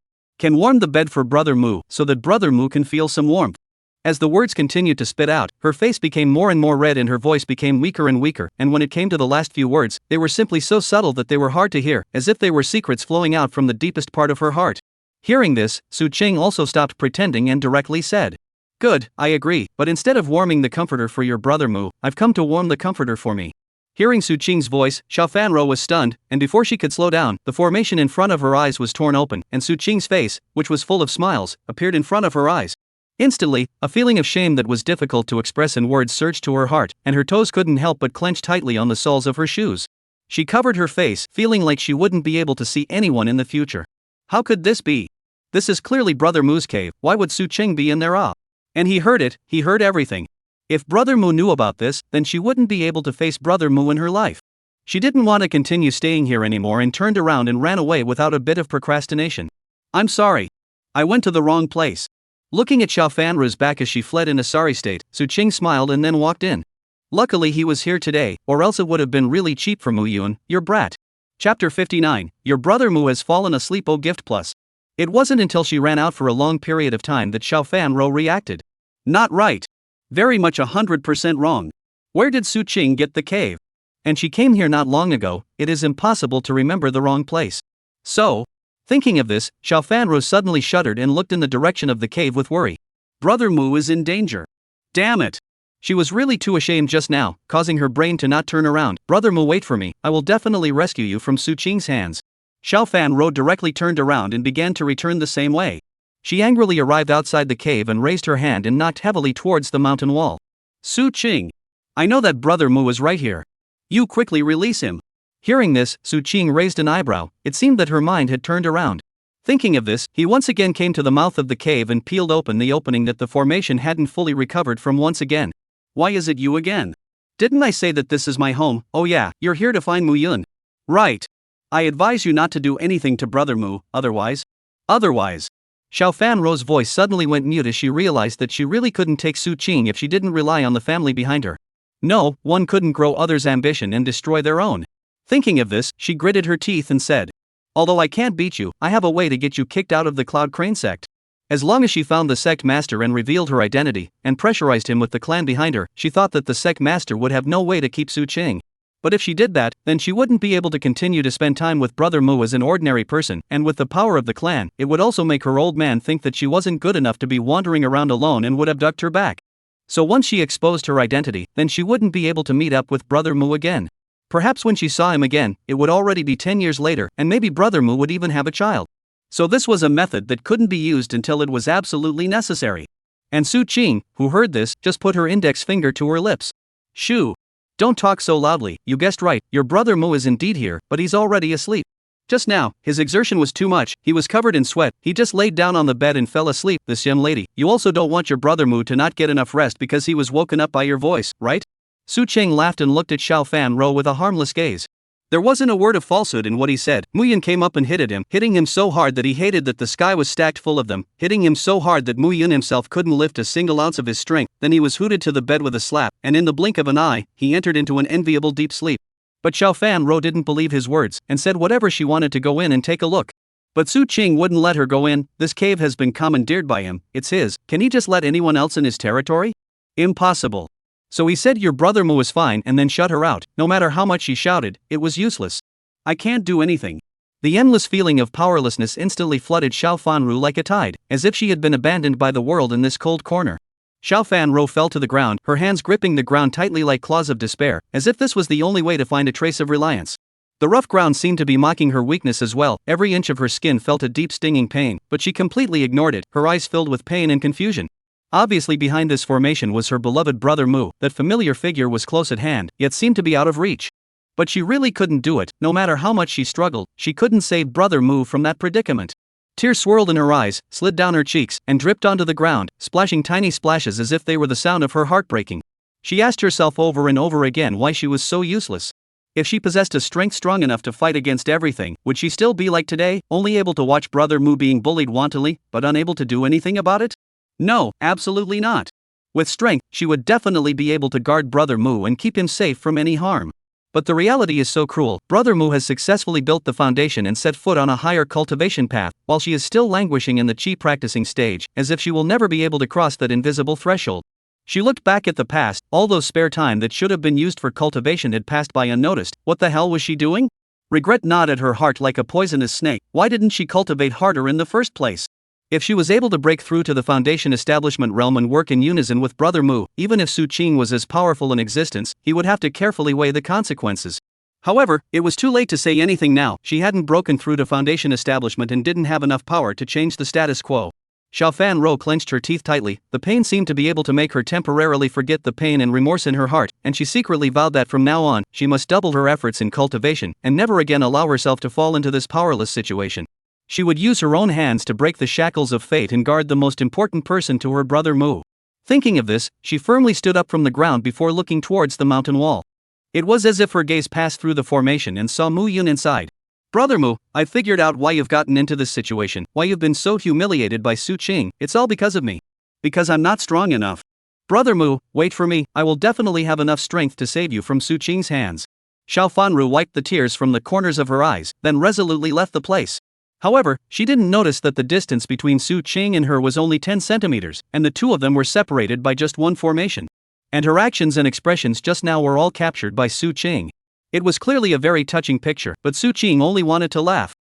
warm the bed for Brother Mu, so that Brother Mu can feel some warmth. As the words continued to spit out, her face became more and more red and her voice became weaker and weaker, and when it came to the last few words, they were simply so subtle that they were hard to hear, as if they were secrets flowing out from the deepest part of her heart. Hearing this, Su Qing also stopped pretending and directly said, Good, I agree, but instead of warming the comforter for your Brother Mu, I've come to warm the comforter for me. Hearing Su Qing's voice, Xiao Fanru was stunned, and before she could slow down, the formation in front of her eyes was torn open, and Su Qing's face, which was full of smiles, appeared in front of her eyes. Instantly, a feeling of shame that was difficult to express in words surged to her heart, and her toes couldn't help but clench tightly on the soles of her shoes. She covered her face, feeling like she wouldn't be able to see anyone in the future. How could this be? This is clearly Brother Mu's cave, why would Su Qing be in there? And he heard it, he heard everything. If Brother Mu knew about this, then she wouldn't be able to face Brother Mu in her life. She didn't want to continue staying here anymore and turned around and ran away without a bit of procrastination. I'm sorry. I went to the wrong place. Looking at Xiao Fanru's back as she fled in a sorry state, Su Qing smiled and then walked in. Luckily he was here today, or else it would have been really cheap for Mu Yun, your brat. Chapter 59, Your Brother Mu has fallen asleep. Oh gift plus. It wasn't until she ran out for a long period of time that Xiao Fanru reacted. Not right. Very much 100% wrong. Where did Su Qing get the cave? And she came here not long ago, it is impossible to remember the wrong place. So, thinking of this, Xiao Fanru suddenly shuddered and looked in the direction of the cave with worry. Brother Mu is in danger. Damn it. She was really too ashamed just now, causing her brain to not turn around. Brother Mu, wait for me, I will definitely rescue you from Su Qing's hands. Xiao Fanru directly turned around and began to return the same way. She angrily arrived outside the cave and raised her hand and knocked heavily towards the mountain wall. Su Qing. I know that Brother Mu is right here. You quickly release him. Hearing this, Su Qing raised an eyebrow. It seemed that her mind had turned around. Thinking of this, he once again came to the mouth of the cave and peeled open the opening that the formation hadn't fully recovered from once again. Why is it you again? Didn't I say that this is my home? Oh yeah, you're here to find Mu Yun. Right. I advise you not to do anything to Brother Mu, otherwise. Xiao Fanro's voice suddenly went mute as she realized that she really couldn't take Su Qing if she didn't rely on the family behind her. No, one couldn't grow others' ambition and destroy their own. Thinking of this, she gritted her teeth and said, although I can't beat you, I have a way to get you kicked out of the Cloud Crane sect. As long as she found the sect master and revealed her identity, and pressurized him with the clan behind her, she thought that the sect master would have no way to keep Su Qing. But if she did that, then she wouldn't be able to continue to spend time with Brother Mu as an ordinary person, and with the power of the clan, it would also make her old man think that she wasn't good enough to be wandering around alone and would abduct her back. So once she exposed her identity, then she wouldn't be able to meet up with Brother Mu again. Perhaps when she saw him again, it would already be 10 years later, and maybe Brother Mu would even have a child. So this was a method that couldn't be used until it was absolutely necessary. And Su Qing, who heard this, just put her index finger to her lips. Shoo! Don't talk so loudly, you guessed right, your Brother Mu is indeed here, but he's already asleep. Just now, his exertion was too much, he was covered in sweat, he just laid down on the bed and fell asleep. This young lady, you also don't want your Brother Mu to not get enough rest because he was woken up by your voice, right? Su Qing laughed and looked at Xiao Fanro with a harmless gaze. There wasn't a word of falsehood in what he said. Mu Yun came up and hit at him, hitting him so hard that he hated that the sky was stacked full of them, hitting him so hard that Mu Yun himself couldn't lift a single ounce of his strength. Then he was hooted to the bed with a slap, and in the blink of an eye, he entered into an enviable deep sleep. But Xiao Fanro didn't believe his words, and said whatever she wanted to go in and take a look. But Su Qing wouldn't let her go in. This cave has been commandeered by him, it's his, can he just let anyone else in his territory? Impossible. So he said your Brother Mu is fine and then shut her out. No matter how much she shouted, it was useless. I can't do anything. The endless feeling of powerlessness instantly flooded Xiao Fanru like a tide, as if she had been abandoned by the world in this cold corner. Xiao Fanru fell to the ground, her hands gripping the ground tightly like claws of despair, as if this was the only way to find a trace of reliance. The rough ground seemed to be mocking her weakness as well. Every inch of her skin felt a deep stinging pain, but she completely ignored it, her eyes filled with pain and confusion. Obviously behind this formation was her beloved Brother Mu. That familiar figure was close at hand, yet seemed to be out of reach. But she really couldn't do it. No matter how much she struggled, she couldn't save Brother Mu from that predicament. Tears swirled in her eyes, slid down her cheeks, and dripped onto the ground, splashing tiny splashes as if they were the sound of her heart breaking. She asked herself over and over again why she was so useless. If she possessed a strength strong enough to fight against everything, would she still be like today, only able to watch Brother Mu being bullied wantonly, but unable to do anything about it? No, absolutely not. With strength, she would definitely be able to guard Brother Mu and keep him safe from any harm. But the reality is so cruel. Brother Mu has successfully built the foundation and set foot on a higher cultivation path, while she is still languishing in the chi practicing stage, as if she will never be able to cross that invisible threshold. She looked back at the past. All those spare time that should have been used for cultivation had passed by unnoticed. What the hell was she doing? Regret gnawed at her heart like a poisonous snake. Why didn't she cultivate harder in the first place? If she was able to break through to the foundation establishment realm and work in unison with Brother Mu, even if Su Qing was as powerful in existence, he would have to carefully weigh the consequences. However, it was too late to say anything now. She hadn't broken through to foundation establishment and didn't have enough power to change the status quo. Xiao Fanro clenched her teeth tightly. The pain seemed to be able to make her temporarily forget the pain and remorse in her heart, and she secretly vowed that from now on, she must double her efforts in cultivation, and never again allow herself to fall into this powerless situation. She would use her own hands to break the shackles of fate and guard the most important person to her Brother Mu. Thinking of this, she firmly stood up from the ground before looking towards the mountain wall. It was as if her gaze passed through the formation and saw Mu Yun inside. Brother Mu, I've figured out why you've gotten into this situation, why you've been so humiliated by Su Qing. It's all because of me. Because I'm not strong enough. Brother Mu, wait for me, I will definitely have enough strength to save you from Su Qing's hands. Xiao Fanru wiped the tears from the corners of her eyes, then resolutely left the place. However, she didn't notice that the distance between Su Qing and her was only 10 centimeters, and the two of them were separated by just one formation. And her actions and expressions just now were all captured by Su Qing. It was clearly a very touching picture, but Su Qing only wanted to laugh.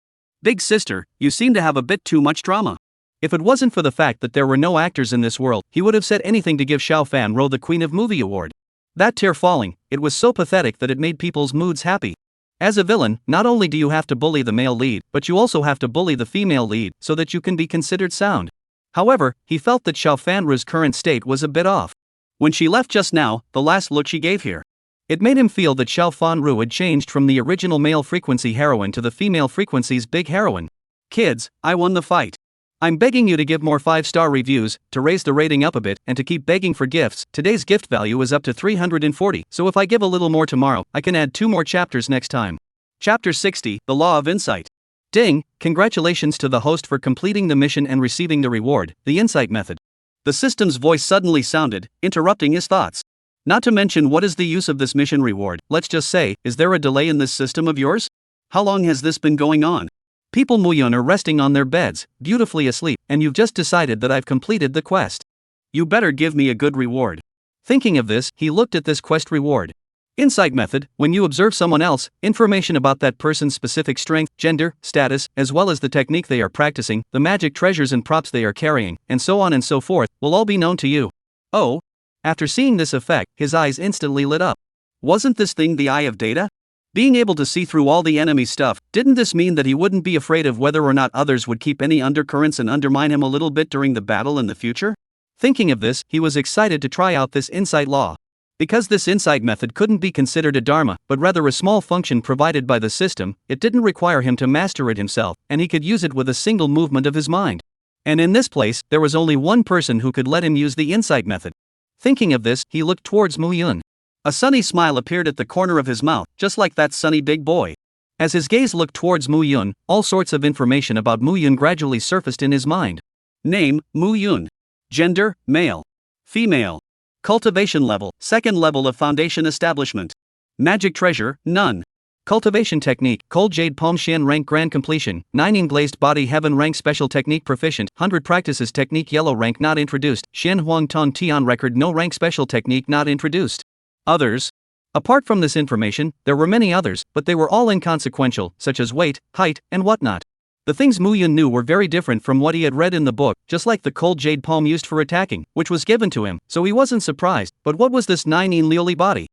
Big sister, you seem to have a bit too much drama. If it wasn't for the fact that there were no actors in this world, he would have said anything to give Xiao Fanro the Queen of Movie award. That tear falling, it was so pathetic that it made people's moods happy. As a villain, not only do you have to bully the male lead, but you also have to bully the female lead, so that you can be considered sound. However, he felt that Xiao Fanru's current state was a bit off. When she left just now, the last look she gave here. It made him feel that Xiao Fanru had changed from the original male frequency heroine to the female frequency's big heroine. Kids, I won the fight. I'm begging you to give more 5-star reviews, to raise the rating up a bit, and to keep begging for gifts. Today's gift value is up to 340, so if I give a little more tomorrow, I can add 2 more chapters next time. Chapter 60, The Law of Insight. Ding, congratulations to the host for completing the mission and receiving the reward, the insight method. The system's voice suddenly sounded, interrupting his thoughts. Not to mention, what is the use of this mission reward? Let's just say, is there a delay in this system of yours? How long has this been going on? People Muyun are resting on their beds, beautifully asleep, and you've just decided that I've completed the quest. You better give me a good reward. Thinking of this, he looked at this quest reward. Insight method: when you observe someone else, information about that person's specific strength, gender, status, as well as the technique they are practicing, the magic treasures and props they are carrying, and so on and so forth, will all be known to you. Oh? After seeing this effect, his eyes instantly lit up. Wasn't this thing the Eye of Data? Being able to see through all the enemy stuff, didn't this mean that he wouldn't be afraid of whether or not others would keep any undercurrents and undermine him a little bit during the battle in the future? Thinking of this, he was excited to try out this insight law. Because this insight method couldn't be considered a dharma, but rather a small function provided by the system, it didn't require him to master it himself, and he could use it with a single movement of his mind. And in this place, there was only one person who could let him use the insight method. Thinking of this, he looked towards Muyun. A sunny smile appeared at the corner of his mouth, just like that sunny big boy. As his gaze looked towards Muyun, all sorts of information about Muyun gradually surfaced in his mind. Name, Muyun. Gender, male. Female. Cultivation level, 2nd level of foundation establishment. Magic treasure, none. Cultivation technique: Cold Jade Palm Xian rank grand completion, 9 glazed body heaven rank special technique proficient, 100 practices technique yellow rank not introduced, Xian Huang Tong Tian record no rank special technique not introduced. Others. Apart from this information, there were many others, but they were all inconsequential, such as weight, height, and whatnot. The things Muyun knew were very different from what he had read in the book, just like the cold jade palm used for attacking, which was given to him, so he wasn't surprised. But what was this 9 Lioli body?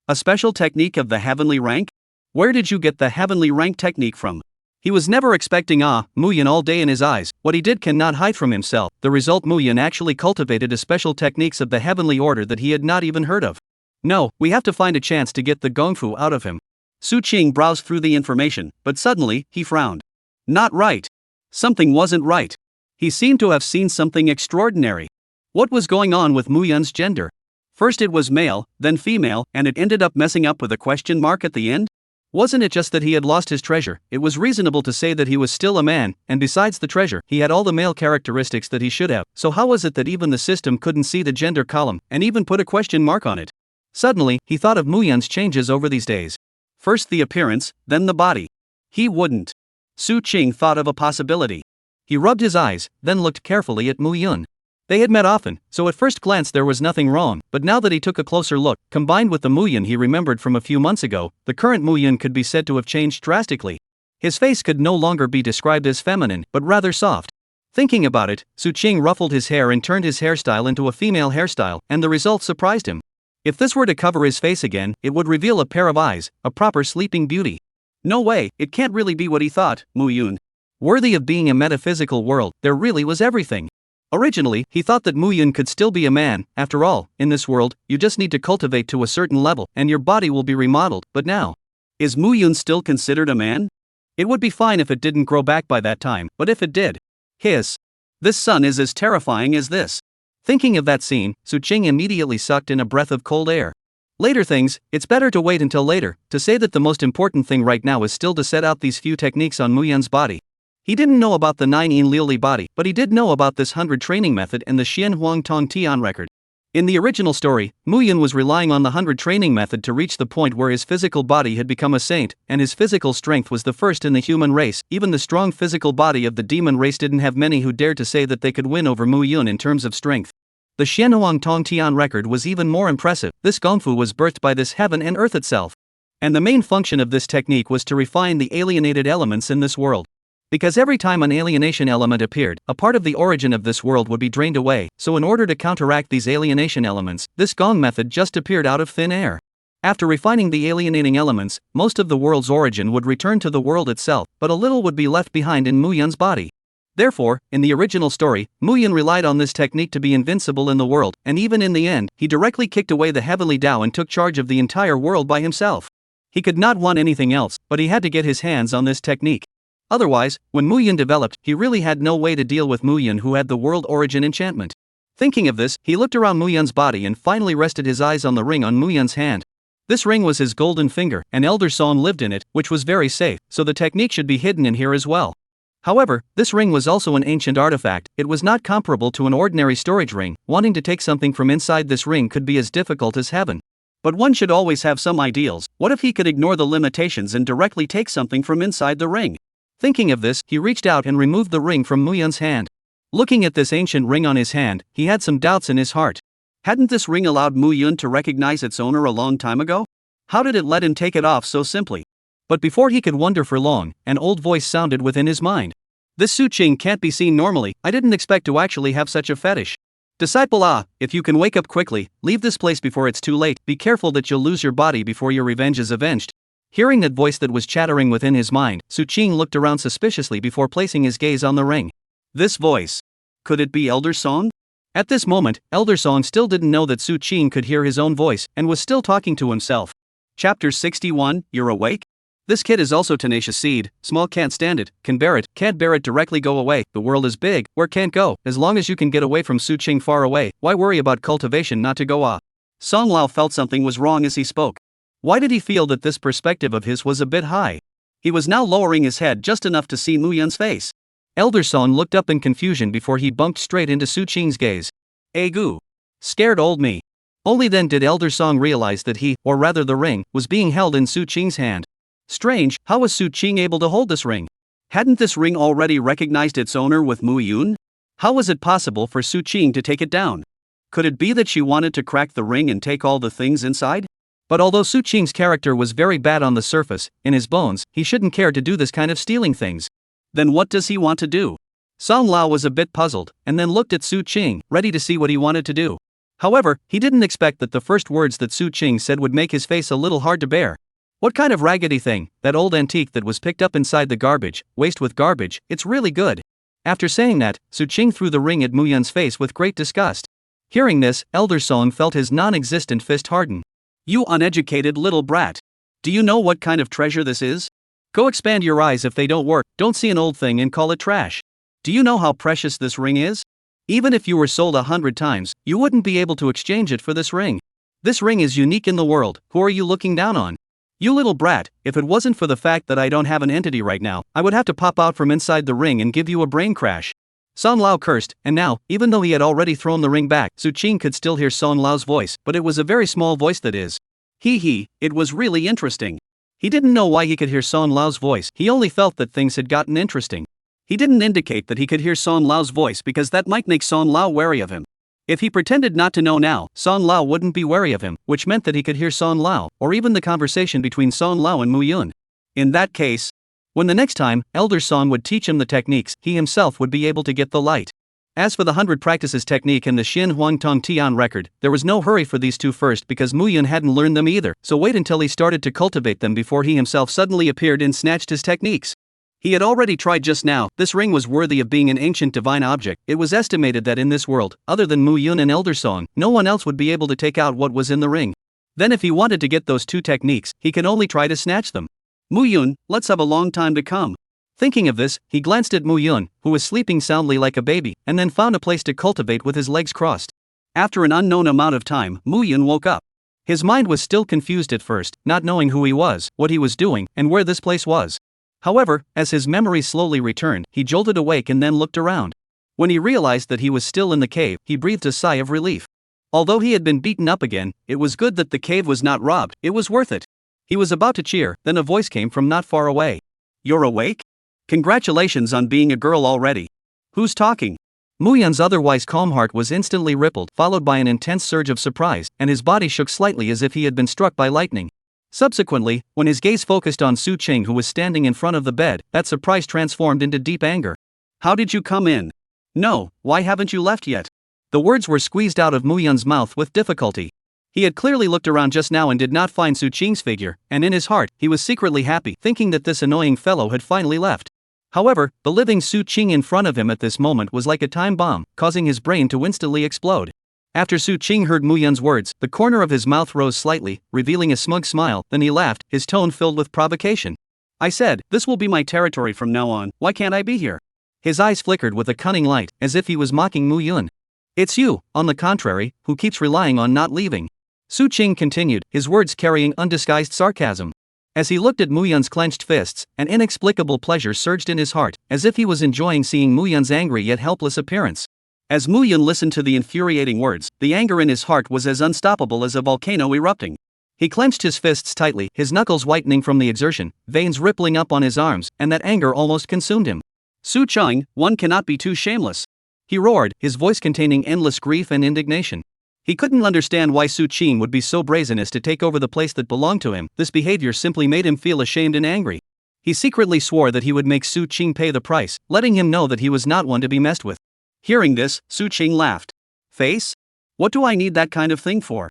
A special technique of the heavenly rank? Where did you get the heavenly rank technique from? He was never expecting Muyun all day in his eyes. What he did cannot hide from himself. The result: Muyun actually cultivated a special techniques of the heavenly order that he had not even heard of. No, we have to find a chance to get the gongfu out of him. Su Qing browsed through the information, but suddenly, he frowned. Not right. Something wasn't right. He seemed to have seen something extraordinary. What was going on with Muyun's gender? First it was male, then female, and it ended up messing up with a question mark at the end? Wasn't it just that he had lost his treasure? It was reasonable to say that he was still a man, and besides the treasure, he had all the male characteristics that he should have. So how was it that even the system couldn't see the gender column, and even put a question mark on it? Suddenly, he thought of Muyun's changes over these days. First the appearance, then the body. He wouldn't. Su Qing thought of a possibility. He rubbed his eyes, then looked carefully at Muyun. They had met often, so at first glance there was nothing wrong, but now that he took a closer look, combined with the Muyun he remembered from a few months ago, the current Muyun could be said to have changed drastically. His face could no longer be described as feminine, but rather soft. Thinking about it, Su Qing ruffled his hair and turned his hairstyle into a female hairstyle, and the result surprised him. If this were to cover his face again, it would reveal a pair of eyes, a proper sleeping beauty. No way, it can't really be what he thought, Muyun. Worthy of being a metaphysical world, there really was everything. Originally, he thought that Muyun could still be a man. After all, in this world, you just need to cultivate to a certain level, and your body will be remodeled. But now, is Muyun still considered a man? It would be fine if it didn't grow back by that time, but if it did, this sun is as terrifying as this. Thinking of that scene, Su Qing immediately sucked in a breath of cold air. Later things, it's better to wait until later, to say that the most important thing right now is still to set out these few techniques on Muyun's body. He didn't know about the 9 Lioli body, but he did know about this 100 training method and the Xian Huang Tong Tian record. In the original story, Muyun was relying on the 100 training method to reach the point where his physical body had become a saint, and his physical strength was the first in the human race. Even the strong physical body of the demon race didn't have many who dared to say that they could win over Muyun in terms of strength. The Xian Huang Tong Tian record was even more impressive. This gongfu was birthed by this heaven and earth itself. And the main function of this technique was to refine the alienated elements in this world. Because every time an alienation element appeared, a part of the origin of this world would be drained away, so in order to counteract these alienation elements, this gong method just appeared out of thin air. After refining the alienating elements, most of the world's origin would return to the world itself, but a little would be left behind in Muyun's body. Therefore, in the original story, Muyun relied on this technique to be invincible in the world, and even in the end, he directly kicked away the heavenly Tao and took charge of the entire world by himself. He could not want anything else, but he had to get his hands on this technique. Otherwise, when Muyun developed, he really had no way to deal with Muyun, who had the world origin enchantment. Thinking of this, he looked around Muyun's body and finally rested his eyes on the ring on Muyun's hand. This ring was his golden finger, and Elder Song lived in it, which was very safe, so the technique should be hidden in here as well. However, this ring was also an ancient artifact. It was not comparable to an ordinary storage ring. Wanting to take something from inside this ring could be as difficult as heaven. But one should always have some ideals. What if he could ignore the limitations and directly take something from inside the ring? Thinking of this, he reached out and removed the ring from Muyun's hand. Looking at this ancient ring on his hand, he had some doubts in his heart. Hadn't this ring allowed Muyun to recognize its owner a long time ago? How did it let him take it off so simply? But before he could wonder for long, an old voice sounded within his mind. This Suqing can't be seen normally. I didn't expect to actually have such a fetish. Disciple if you can wake up quickly, leave this place before it's too late, be careful that you'll lose your body before your revenge is avenged. Hearing that voice that was chattering within his mind, Suqing looked around suspiciously before placing his gaze on the ring. This voice. Could it be Elder Song? At this moment, Elder Song still didn't know that Suqing could hear his own voice, and was still talking to himself. Chapter 61, You're Awake? This kid is also tenacious seed, small can't stand it, can bear it, can't bear it directly go away, the world is big, where can't go, as long as you can get away from Suqing far away, why worry about cultivation not to go Song Lao felt something was wrong as he spoke. Why did he feel that this perspective of his was a bit high? He was now lowering his head just enough to see Muyun's face. Elder Song looked up in confusion before he bumped straight into Suqing's gaze. Gu. Scared old me. Only then did Elder Song realize that he, or rather the ring, was being held in Suqing's hand. Strange, how was Suqing able to hold this ring? Hadn't this ring already recognized its owner with Muyun? How was it possible for Suqing to take it down? Could it be that she wanted to crack the ring and take all the things inside? But although Suqing's character was very bad on the surface, in his bones, he shouldn't care to do this kind of stealing things. Then what does he want to do? Song Lao was a bit puzzled, and then looked at Suqing, ready to see what he wanted to do. However, he didn't expect that the first words that Suqing said would make his face a little hard to bear. What kind of raggedy thing, that old antique that was picked up inside the garbage, waste with garbage, it's really good. After saying that, Suqing threw the ring at Muyun's face with great disgust. Hearing this, Elder Song felt his non-existent fist harden. You uneducated little brat. Do you know what kind of treasure this is? Go expand your eyes if they don't work, don't see an old thing and call it trash. Do you know how precious this ring is? Even if you were sold 100 times, you wouldn't be able to exchange it for this ring. This ring is unique in the world, who are you looking down on? You little brat, if it wasn't for the fact that I don't have an entity right now, I would have to pop out from inside the ring and give you a brain crash. Song Lao cursed, and now, even though he had already thrown the ring back, Suqing could still hear Song Lao's voice, but it was a very small voice that is. It was really interesting. He didn't know why he could hear Song Lao's voice, he only felt that things had gotten interesting. He didn't indicate that he could hear Song Lao's voice because that might make Song Lao wary of him. If he pretended not to know now, Song Lao wouldn't be wary of him, which meant that he could hear Song Lao, or even the conversation between Song Lao and Muyun. In that case, when the next time, Elder Song would teach him the techniques, he himself would be able to get the light. As for the 100 practices technique and the Xin Huang Tong Tian record, there was no hurry for these two first because Muyun hadn't learned them either, so wait until he started to cultivate them before he himself suddenly appeared and snatched his techniques. He had already tried just now. This ring was worthy of being an ancient divine object. It was estimated that in this world, other than Muyun and Elder Song, no one else would be able to take out what was in the ring. Then if he wanted to get those two techniques, he can only try to snatch them. Muyun, let's have a long time to come. Thinking of this, he glanced at Muyun, who was sleeping soundly like a baby, and then found a place to cultivate with his legs crossed. After an unknown amount of time, Muyun woke up. His mind was still confused at first, not knowing who he was, what he was doing, and where this place was. However, as his memory slowly returned, he jolted awake and then looked around. When he realized that he was still in the cave, he breathed a sigh of relief. Although he had been beaten up again, it was good that the cave was not robbed, it was worth it. He was about to cheer, then a voice came from not far away. You're awake? Congratulations on being a girl already. Who's talking? Muyun's otherwise calm heart was instantly rippled, followed by an intense surge of surprise, and his body shook slightly as if he had been struck by lightning. Subsequently, when his gaze focused on Suqing who was standing in front of the bed, that surprise transformed into deep anger. How did you come in? No, why haven't you left yet? The words were squeezed out of Muyun's mouth with difficulty. He had clearly looked around just now and did not find Suqing's figure, and in his heart, he was secretly happy, thinking that this annoying fellow had finally left. However, the living Su Qing in front of him at this moment was like a time bomb, causing his brain to instantly explode. After Su Qing heard Mu Yun's words, the corner of his mouth rose slightly, revealing a smug smile, then he laughed, his tone filled with provocation. I said, this will be my territory from now on, why can't I be here? His eyes flickered with a cunning light, as if he was mocking Mu Yun. It's you, on the contrary, who keeps relying on not leaving. Su Qing continued, his words carrying undisguised sarcasm. As he looked at Mu Yun's clenched fists, an inexplicable pleasure surged in his heart, as if he was enjoying seeing Mu Yun's angry yet helpless appearance. As Mu Yun listened to the infuriating words, the anger in his heart was as unstoppable as a volcano erupting. He clenched his fists tightly, his knuckles whitening from the exertion, veins rippling up on his arms, and that anger almost consumed him. Su Qing, one cannot be too shameless. He roared, his voice containing endless grief and indignation. He couldn't understand why Su Qing would be so brazen as to take over the place that belonged to him. This behavior simply made him feel ashamed and angry. He secretly swore that he would make Su Qing pay the price, letting him know that he was not one to be messed with. Hearing this, Su Qing laughed. Face? What do I need that kind of thing for?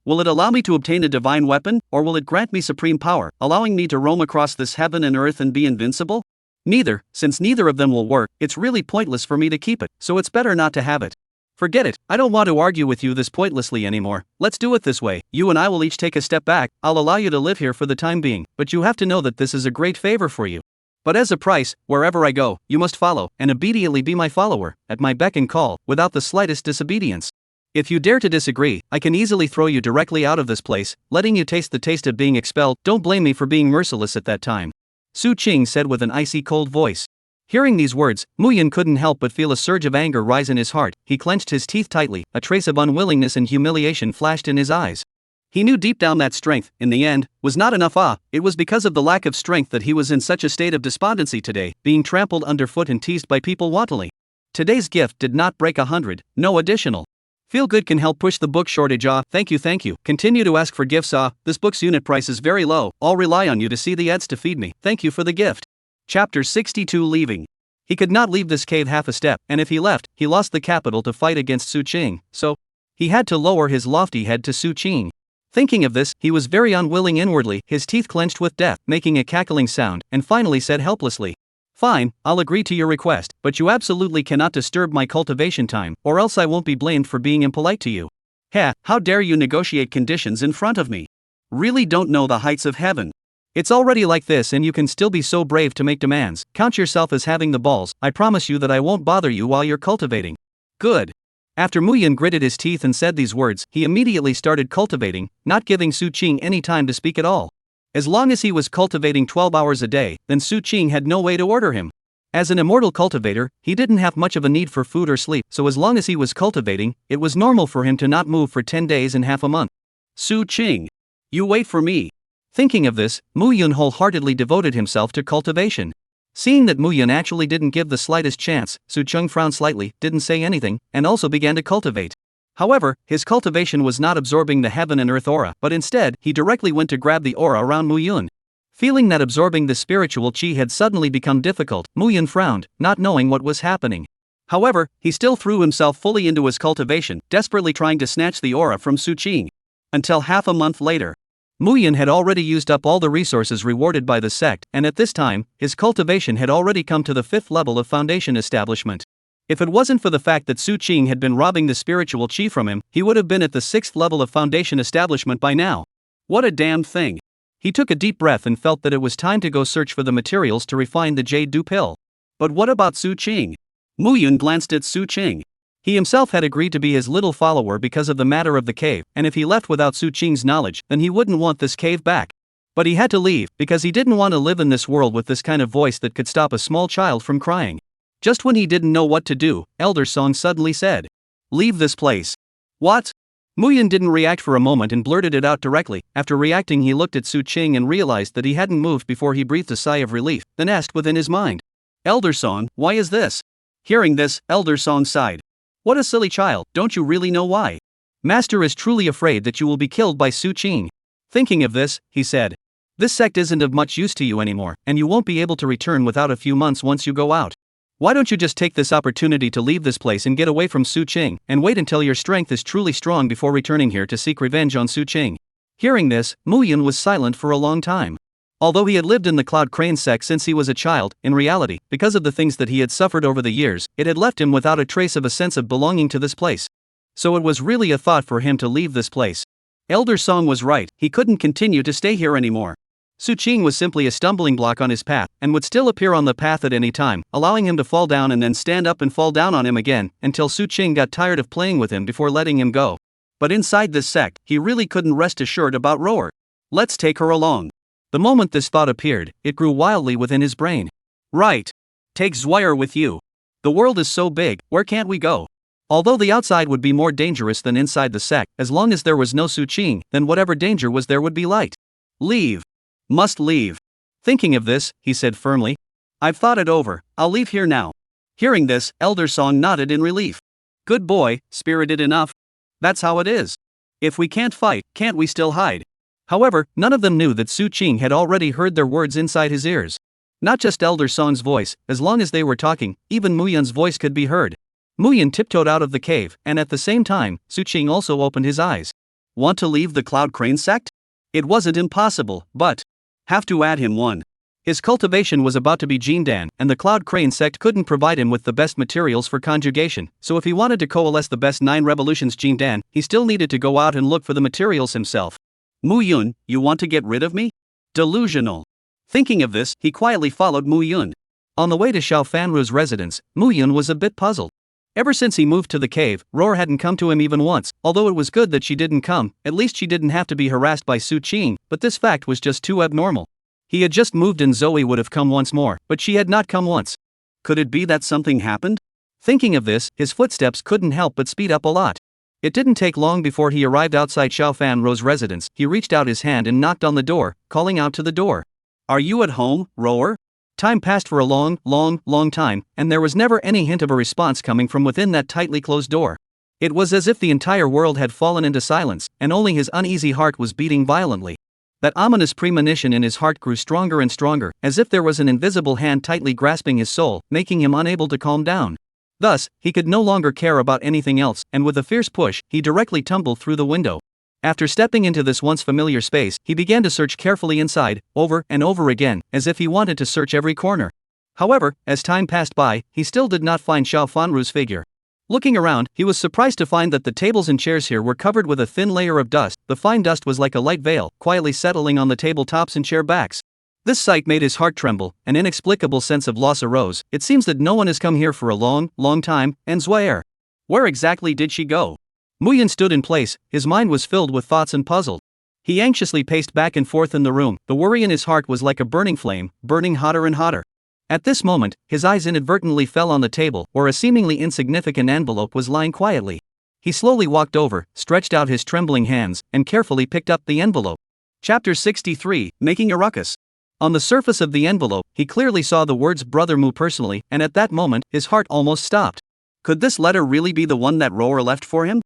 Will it allow me to obtain a divine weapon, or will it grant me supreme power, allowing me to roam across this heaven and earth and be invincible? Neither, since neither of them will work, it's really pointless for me to keep it, so it's better not to have it. Forget it, I don't want to argue with you this pointlessly anymore. Let's do it this way, you and I will each take a step back. I'll allow you to live here for the time being, but you have to know that this is a great favor for you. But as a price, wherever I go, you must follow, and obediently be my follower, at my beck and call, without the slightest disobedience. If you dare to disagree, I can easily throw you directly out of this place, letting you taste the taste of being expelled. Don't blame me for being merciless at that time. Su Qing said with an icy cold voice. Hearing these words, Mu Yun couldn't help but feel a surge of anger rise in his heart. He clenched his teeth tightly, a trace of unwillingness and humiliation flashed in his eyes. He knew deep down that strength, in the end, was not enough. It was because of the lack of strength that he was in such a state of despondency today, being trampled underfoot and teased by people wantonly. Today's gift did not break 100, no additional. Feel good can help push the book shortage. Thank you. Continue to ask for gifts. This book's unit price is very low. I'll rely on you to see the ads to feed me. Thank you for the gift. Chapter 62 Leaving. He could not leave this cave half a step, and if he left, he lost the capital to fight against Su Qing, so he had to lower his lofty head to Su Qing. Thinking of this, he was very unwilling inwardly, his teeth clenched with death, making a cackling sound, and finally said helplessly, Fine, I'll agree to your request, but you absolutely cannot disturb my cultivation time, or else I won't be blamed for being impolite to you. How dare you negotiate conditions in front of me? Really don't know the heights of heaven. It's already like this and you can still be so brave to make demands. Count yourself as having the balls. I promise you that I won't bother you while you're cultivating. Good. After Mu Yun gritted his teeth and said these words, he immediately started cultivating, not giving Su Qing any time to speak at all. As long as he was cultivating 12 hours a day, then Su Qing had no way to order him. As an immortal cultivator, he didn't have much of a need for food or sleep, so as long as he was cultivating, it was normal for him to not move for 10 days and half a month. Su Qing. You wait for me. Thinking of this, Mu Yun wholeheartedly devoted himself to cultivation. Seeing that Mu Yun actually didn't give the slightest chance, Su Qing frowned slightly, didn't say anything, and also began to cultivate. However, his cultivation was not absorbing the heaven and earth aura, but instead, he directly went to grab the aura around Mu Yun. Feeling that absorbing the spiritual chi had suddenly become difficult, Mu Yun frowned, not knowing what was happening. However, he still threw himself fully into his cultivation, desperately trying to snatch the aura from Su Qing. Until half a month later. Mu Yun had already used up all the resources rewarded by the sect, and at this time, his cultivation had already come to the 5th level of foundation establishment. If it wasn't for the fact that Su Qing had been robbing the spiritual chi from him, he would have been at the 6th level of foundation establishment by now. What a damn thing. He took a deep breath and felt that it was time to go search for the materials to refine the jade du pill. But what about Su Qing? Mu Yun glanced at Su Qing. He himself had agreed to be his little follower because of the matter of the cave, and if he left without Su Qing's knowledge, then he wouldn't want this cave back. But he had to leave, because he didn't want to live in this world with this kind of voice that could stop a small child from crying. Just when he didn't know what to do, Elder Song suddenly said, "Leave this place." What? Mu Yun didn't react for a moment and blurted it out directly. After reacting, he looked at Su Qing and realized that he hadn't moved before he breathed a sigh of relief, then asked within his mind, "Elder Song, why is this?" Hearing this, Elder Song sighed. What a silly child, don't you really know why? Master is truly afraid that you will be killed by Su Qing. Thinking of this, he said, "This sect isn't of much use to you anymore, and you won't be able to return without a few months once you go out. Why don't you just take this opportunity to leave this place and get away from Su Qing, and wait until your strength is truly strong before returning here to seek revenge on Su Qing?" Hearing this, Mu Yun was silent for a long time. Although he had lived in the Cloud Crane sect since he was a child, in reality, because of the things that he had suffered over the years, it had left him without a trace of a sense of belonging to this place. So it was really a thought for him to leave this place. Elder Song was right, he couldn't continue to stay here anymore. Su Qing was simply a stumbling block on his path, and would still appear on the path at any time, allowing him to fall down and then stand up and fall down on him again, until Su Qing got tired of playing with him before letting him go. But inside this sect, he really couldn't rest assured about Roar. Let's take her along. The moment this thought appeared, it grew wildly within his brain. Right. Take Zwire with you. The world is so big, where can't we go? Although the outside would be more dangerous than inside the sect, as long as there was no Su Qing, then whatever danger was there would be light. Leave. Must leave. Thinking of this, he said firmly. I've thought it over, I'll leave here now. Hearing this, Elder Song nodded in relief. Good boy, spirited enough. That's how it is. If we can't fight, can't we still hide? However, none of them knew that Su Qing had already heard their words inside his ears. Not just Elder Song's voice, as long as they were talking, even Muyun's voice could be heard. Muyun tiptoed out of the cave, and at the same time, Su Qing also opened his eyes. Want to leave the Cloud Crane sect? It wasn't impossible, but have to add him one. His cultivation was about to be Jindan, and the Cloud Crane sect couldn't provide him with the best materials for conjugation, so if he wanted to coalesce the best 9 revolutions Jindan, he still needed to go out and look for the materials himself. Muyun, you want to get rid of me? Delusional. Thinking of this, he quietly followed Muyun. On the way to Xiao Fanru's residence, Muyun was a bit puzzled. Ever since he moved to the cave, Roar hadn't come to him even once. Although it was good that she didn't come, at least she didn't have to be harassed by Su Qing, but this fact was just too abnormal. He had just moved and Zoe would have come once more, but she had not come once. Could it be that something happened? Thinking of this, his footsteps couldn't help but speed up a lot. It didn't take long before he arrived outside Xiao Fanru's residence. He reached out his hand and knocked on the door, calling out to the door. Are you at home, Roar? Time passed for a long time, and there was never any hint of a response coming from within that tightly closed door. It was as if the entire world had fallen into silence, and only his uneasy heart was beating violently. That ominous premonition in his heart grew stronger and stronger, as if there was an invisible hand tightly grasping his soul, making him unable to calm down. Thus, he could no longer care about anything else, and with a fierce push, he directly tumbled through the window. After stepping into this once familiar space, he began to search carefully inside, over and over again, as if he wanted to search every corner. However, as time passed by, he still did not find Xiao Fanru's figure. Looking around, he was surprised to find that the tables and chairs here were covered with a thin layer of dust. The fine dust was like a light veil, quietly settling on the tabletops and chair backs. This sight made his heart tremble, an inexplicable sense of loss arose. It seems that no one has come here for a long time, and Zwire. Where exactly did she go? Muyun stood in place, his mind was filled with thoughts and puzzled. He anxiously paced back and forth in the room, the worry in his heart was like a burning flame, burning hotter and hotter. At this moment, his eyes inadvertently fell on the table, where a seemingly insignificant envelope was lying quietly. He slowly walked over, stretched out his trembling hands, and carefully picked up the envelope. Chapter 63, Making a Ruckus. On the surface of the envelope, he clearly saw the words Brother Mu personally, and at that moment, his heart almost stopped. Could this letter really be the one that Roar left for him?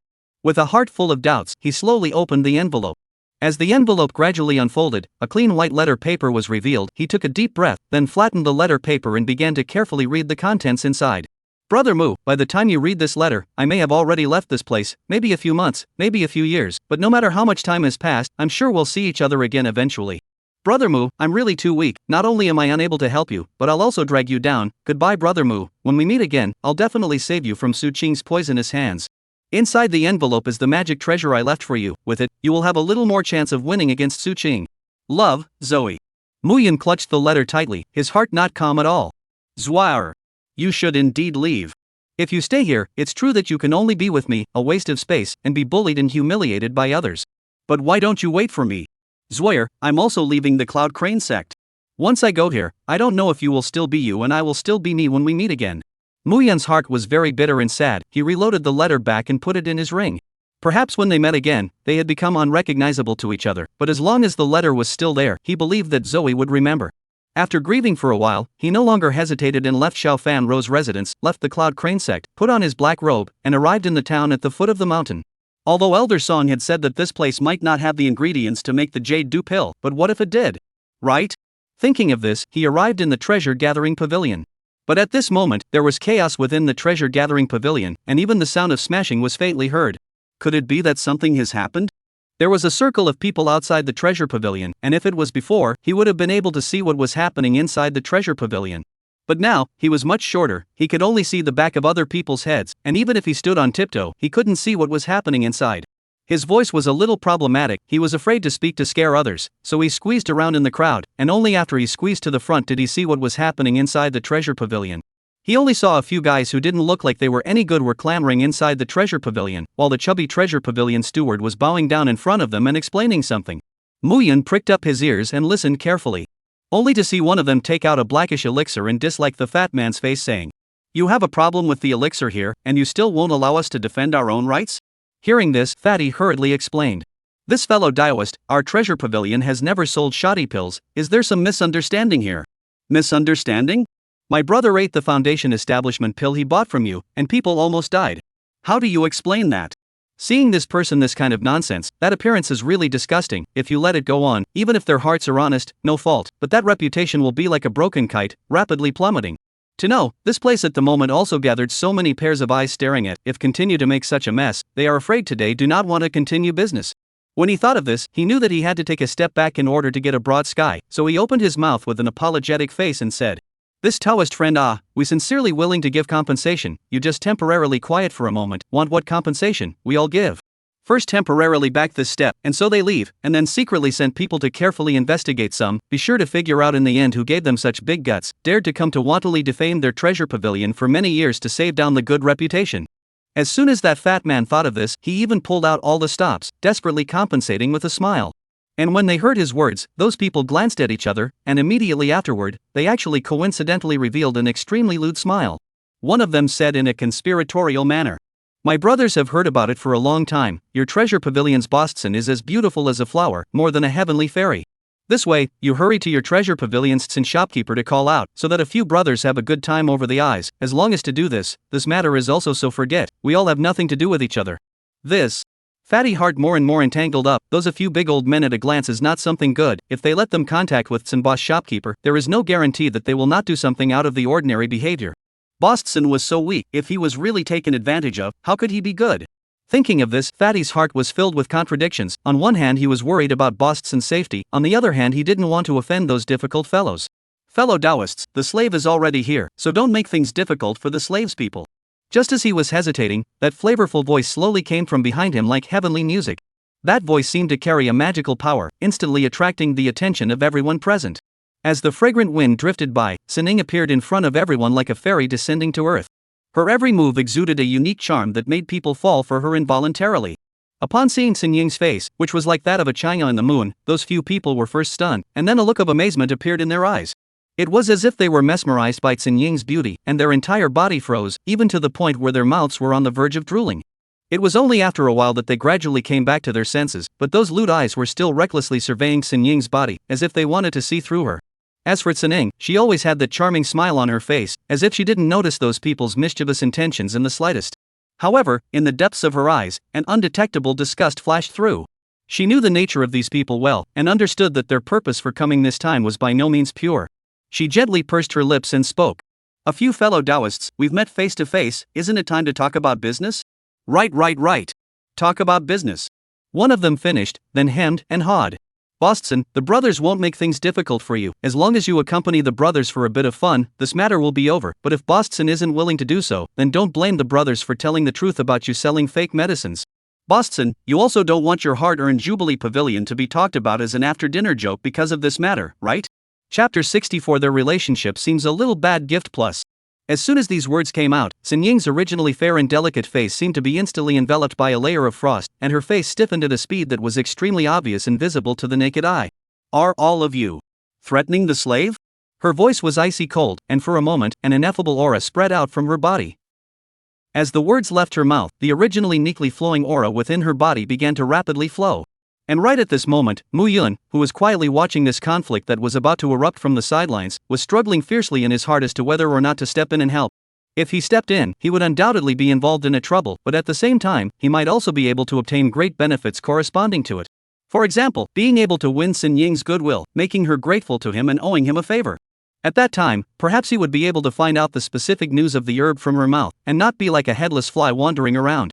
With a heart full of doubts, he slowly opened the envelope. As the envelope gradually unfolded, a clean white letter paper was revealed. He took a deep breath, then flattened the letter paper and began to carefully read the contents inside. Brother Mu, by the time you read this letter, I may have already left this place, maybe a few months, maybe a few years, but no matter how much time has passed, I'm sure we'll see each other again eventually. Brother Mu, I'm really too weak. Not only am I unable to help you, but I'll also drag you down. Goodbye, Brother Mu. When we meet again, I'll definitely save you from Su Qing's poisonous hands. Inside the envelope is the magic treasure I left for you. With it, you will have a little more chance of winning against Su Qing. Love, Zoe. Muyun clutched the letter tightly, his heart not calm at all. Zwire. You should indeed leave. If you stay here, it's true that you can only be with me, a waste of space, and be bullied and humiliated by others. But why don't you wait for me? Zwire, I'm also leaving the Cloud Crane sect. Once I go here, I don't know if you will still be you and I will still be me when we meet again. Muyun's heart was very bitter and sad. He reloaded the letter back and put it in his ring. Perhaps when they met again, they had become unrecognizable to each other, but as long as the letter was still there, he believed that Zoe would remember. After grieving for a while, he no longer hesitated and left Xiao Fanru's residence, left the Cloud Crane sect, put on his black robe, and arrived in the town at the foot of the mountain. Although Elder Song had said that this place might not have the ingredients to make the Jade Dew pill, but what if it did? Right? Thinking of this, he arrived in the treasure-gathering pavilion. But at this moment, there was chaos within the treasure-gathering pavilion, and even the sound of smashing was faintly heard. Could it be that something has happened? There was a circle of people outside the treasure pavilion, and if it was before, he would have been able to see what was happening inside the treasure pavilion. But now, he was much shorter, he could only see the back of other people's heads, and even if he stood on tiptoe, he couldn't see what was happening inside. His voice was a little problematic, he was afraid to speak to scare others, so he squeezed around in the crowd, and only after he squeezed to the front did he see what was happening inside the treasure pavilion. He only saw a few guys who didn't look like they were any good were clamoring inside the treasure pavilion, while the chubby treasure pavilion steward was bowing down in front of them and explaining something. Muyun pricked up his ears and listened carefully, only to see one of them take out a blackish elixir and dislike the fat man's face, saying, "You have a problem with the elixir here, and you still won't allow us to defend our own rights?" Hearing this, Fatty hurriedly explained, "This fellow Daoist, our treasure pavilion has never sold shoddy pills, is there some misunderstanding here?" "Misunderstanding? My brother ate the foundation establishment pill he bought from you, and people almost died. How do you explain that?" Seeing this person this kind of nonsense, that appearance is really disgusting. If you let it go on, even if their hearts are honest, no fault, but that reputation will be like a broken kite, rapidly plummeting. To know, this place at the moment also gathered so many pairs of eyes staring at, if continue to make such a mess, they are afraid today do not want to continue business. When he thought of this, he knew that he had to take a step back in order to get a broad sky, so he opened his mouth with an apologetic face and said, "This Taoist friend, we sincerely willing to give compensation, you just temporarily quiet for a moment, want what compensation, we all give." First temporarily back this step, and so they leave, and then secretly sent people to carefully investigate some, be sure to figure out in the end who gave them such big guts, dared to come to wantonly defame their treasure pavilion for many years to save down the good reputation. As soon as that fat man thought of this, he even pulled out all the stops, desperately compensating with a smile. And when they heard his words, those people glanced at each other, and immediately afterward, they actually coincidentally revealed an extremely lewd smile. One of them said in a conspiratorial manner, "My brothers have heard about it for a long time, your treasure pavilion's Boston is as beautiful as a flower, more than a heavenly fairy. This way, you hurry to your treasure pavilion's shopkeeper to call out, so that a few brothers have a good time over the eyes, as long as to do this matter is also so forget, we all have nothing to do with each other." This Fatty heart more and more entangled up, those a few big old men at a glance is not something good, if they let them contact with Boss shopkeeper, there is no guarantee that they will not do something out of the ordinary behavior. Boston was so weak, if he was really taken advantage of, how could he be good? Thinking of this, Fatty's heart was filled with contradictions. On one hand he was worried about Boston's safety, on the other hand he didn't want to offend those difficult fellows. "Fellow Taoists, the slave is already here, so don't make things difficult for the slaves people." Just as he was hesitating, that flavorful voice slowly came from behind him like heavenly music. That voice seemed to carry a magical power, instantly attracting the attention of everyone present. As the fragrant wind drifted by, Sining appeared in front of everyone like a fairy descending to earth. Her every move exuded a unique charm that made people fall for her involuntarily. Upon seeing Sinying's face, which was like that of a China in the moon, those few people were first stunned, and then a look of amazement appeared in their eyes. It was as if they were mesmerized by Sinying's beauty, and their entire body froze, even to the point where their mouths were on the verge of drooling. It was only after a while that they gradually came back to their senses, but those lewd eyes were still recklessly surveying Sinying's body, as if they wanted to see through her. As for Sining, she always had that charming smile on her face, as if she didn't notice those people's mischievous intentions in the slightest. However, in the depths of her eyes, an undetectable disgust flashed through. She knew the nature of these people well, and understood that their purpose for coming this time was by no means pure. She gently pursed her lips and spoke. "A few fellow Taoists, we've met face to face, isn't it time to talk about business?" Right. Talk about business." One of them finished, then hemmed and hawed. "Boston, the brothers won't make things difficult for you, as long as you accompany the brothers for a bit of fun, this matter will be over, but if Boston isn't willing to do so, then don't blame the brothers for telling the truth about you selling fake medicines. Boston, you also don't want your hard-earned Jubilee Pavilion to be talked about as an after-dinner joke because of this matter, right?" Chapter 64. Their relationship seems a little bad gift plus. As soon as these words came out, Sinying's originally fair and delicate face seemed to be instantly enveloped by a layer of frost, and her face stiffened at a speed that was extremely obvious and visible to the naked eye. "Are all of you threatening the slave?" Her voice was icy cold, and for a moment, an ineffable aura spread out from her body. As the words left her mouth, the originally neatly flowing aura within her body began to rapidly flow. And right at this moment, Mu Yun, who was quietly watching this conflict that was about to erupt from the sidelines, was struggling fiercely in his heart as to whether or not to step in and help. If he stepped in, he would undoubtedly be involved in a trouble, but at the same time, he might also be able to obtain great benefits corresponding to it. For example, being able to win Sinying's goodwill, making her grateful to him and owing him a favor. At that time, perhaps he would be able to find out the specific news of the herb from her mouth, and not be like a headless fly wandering around.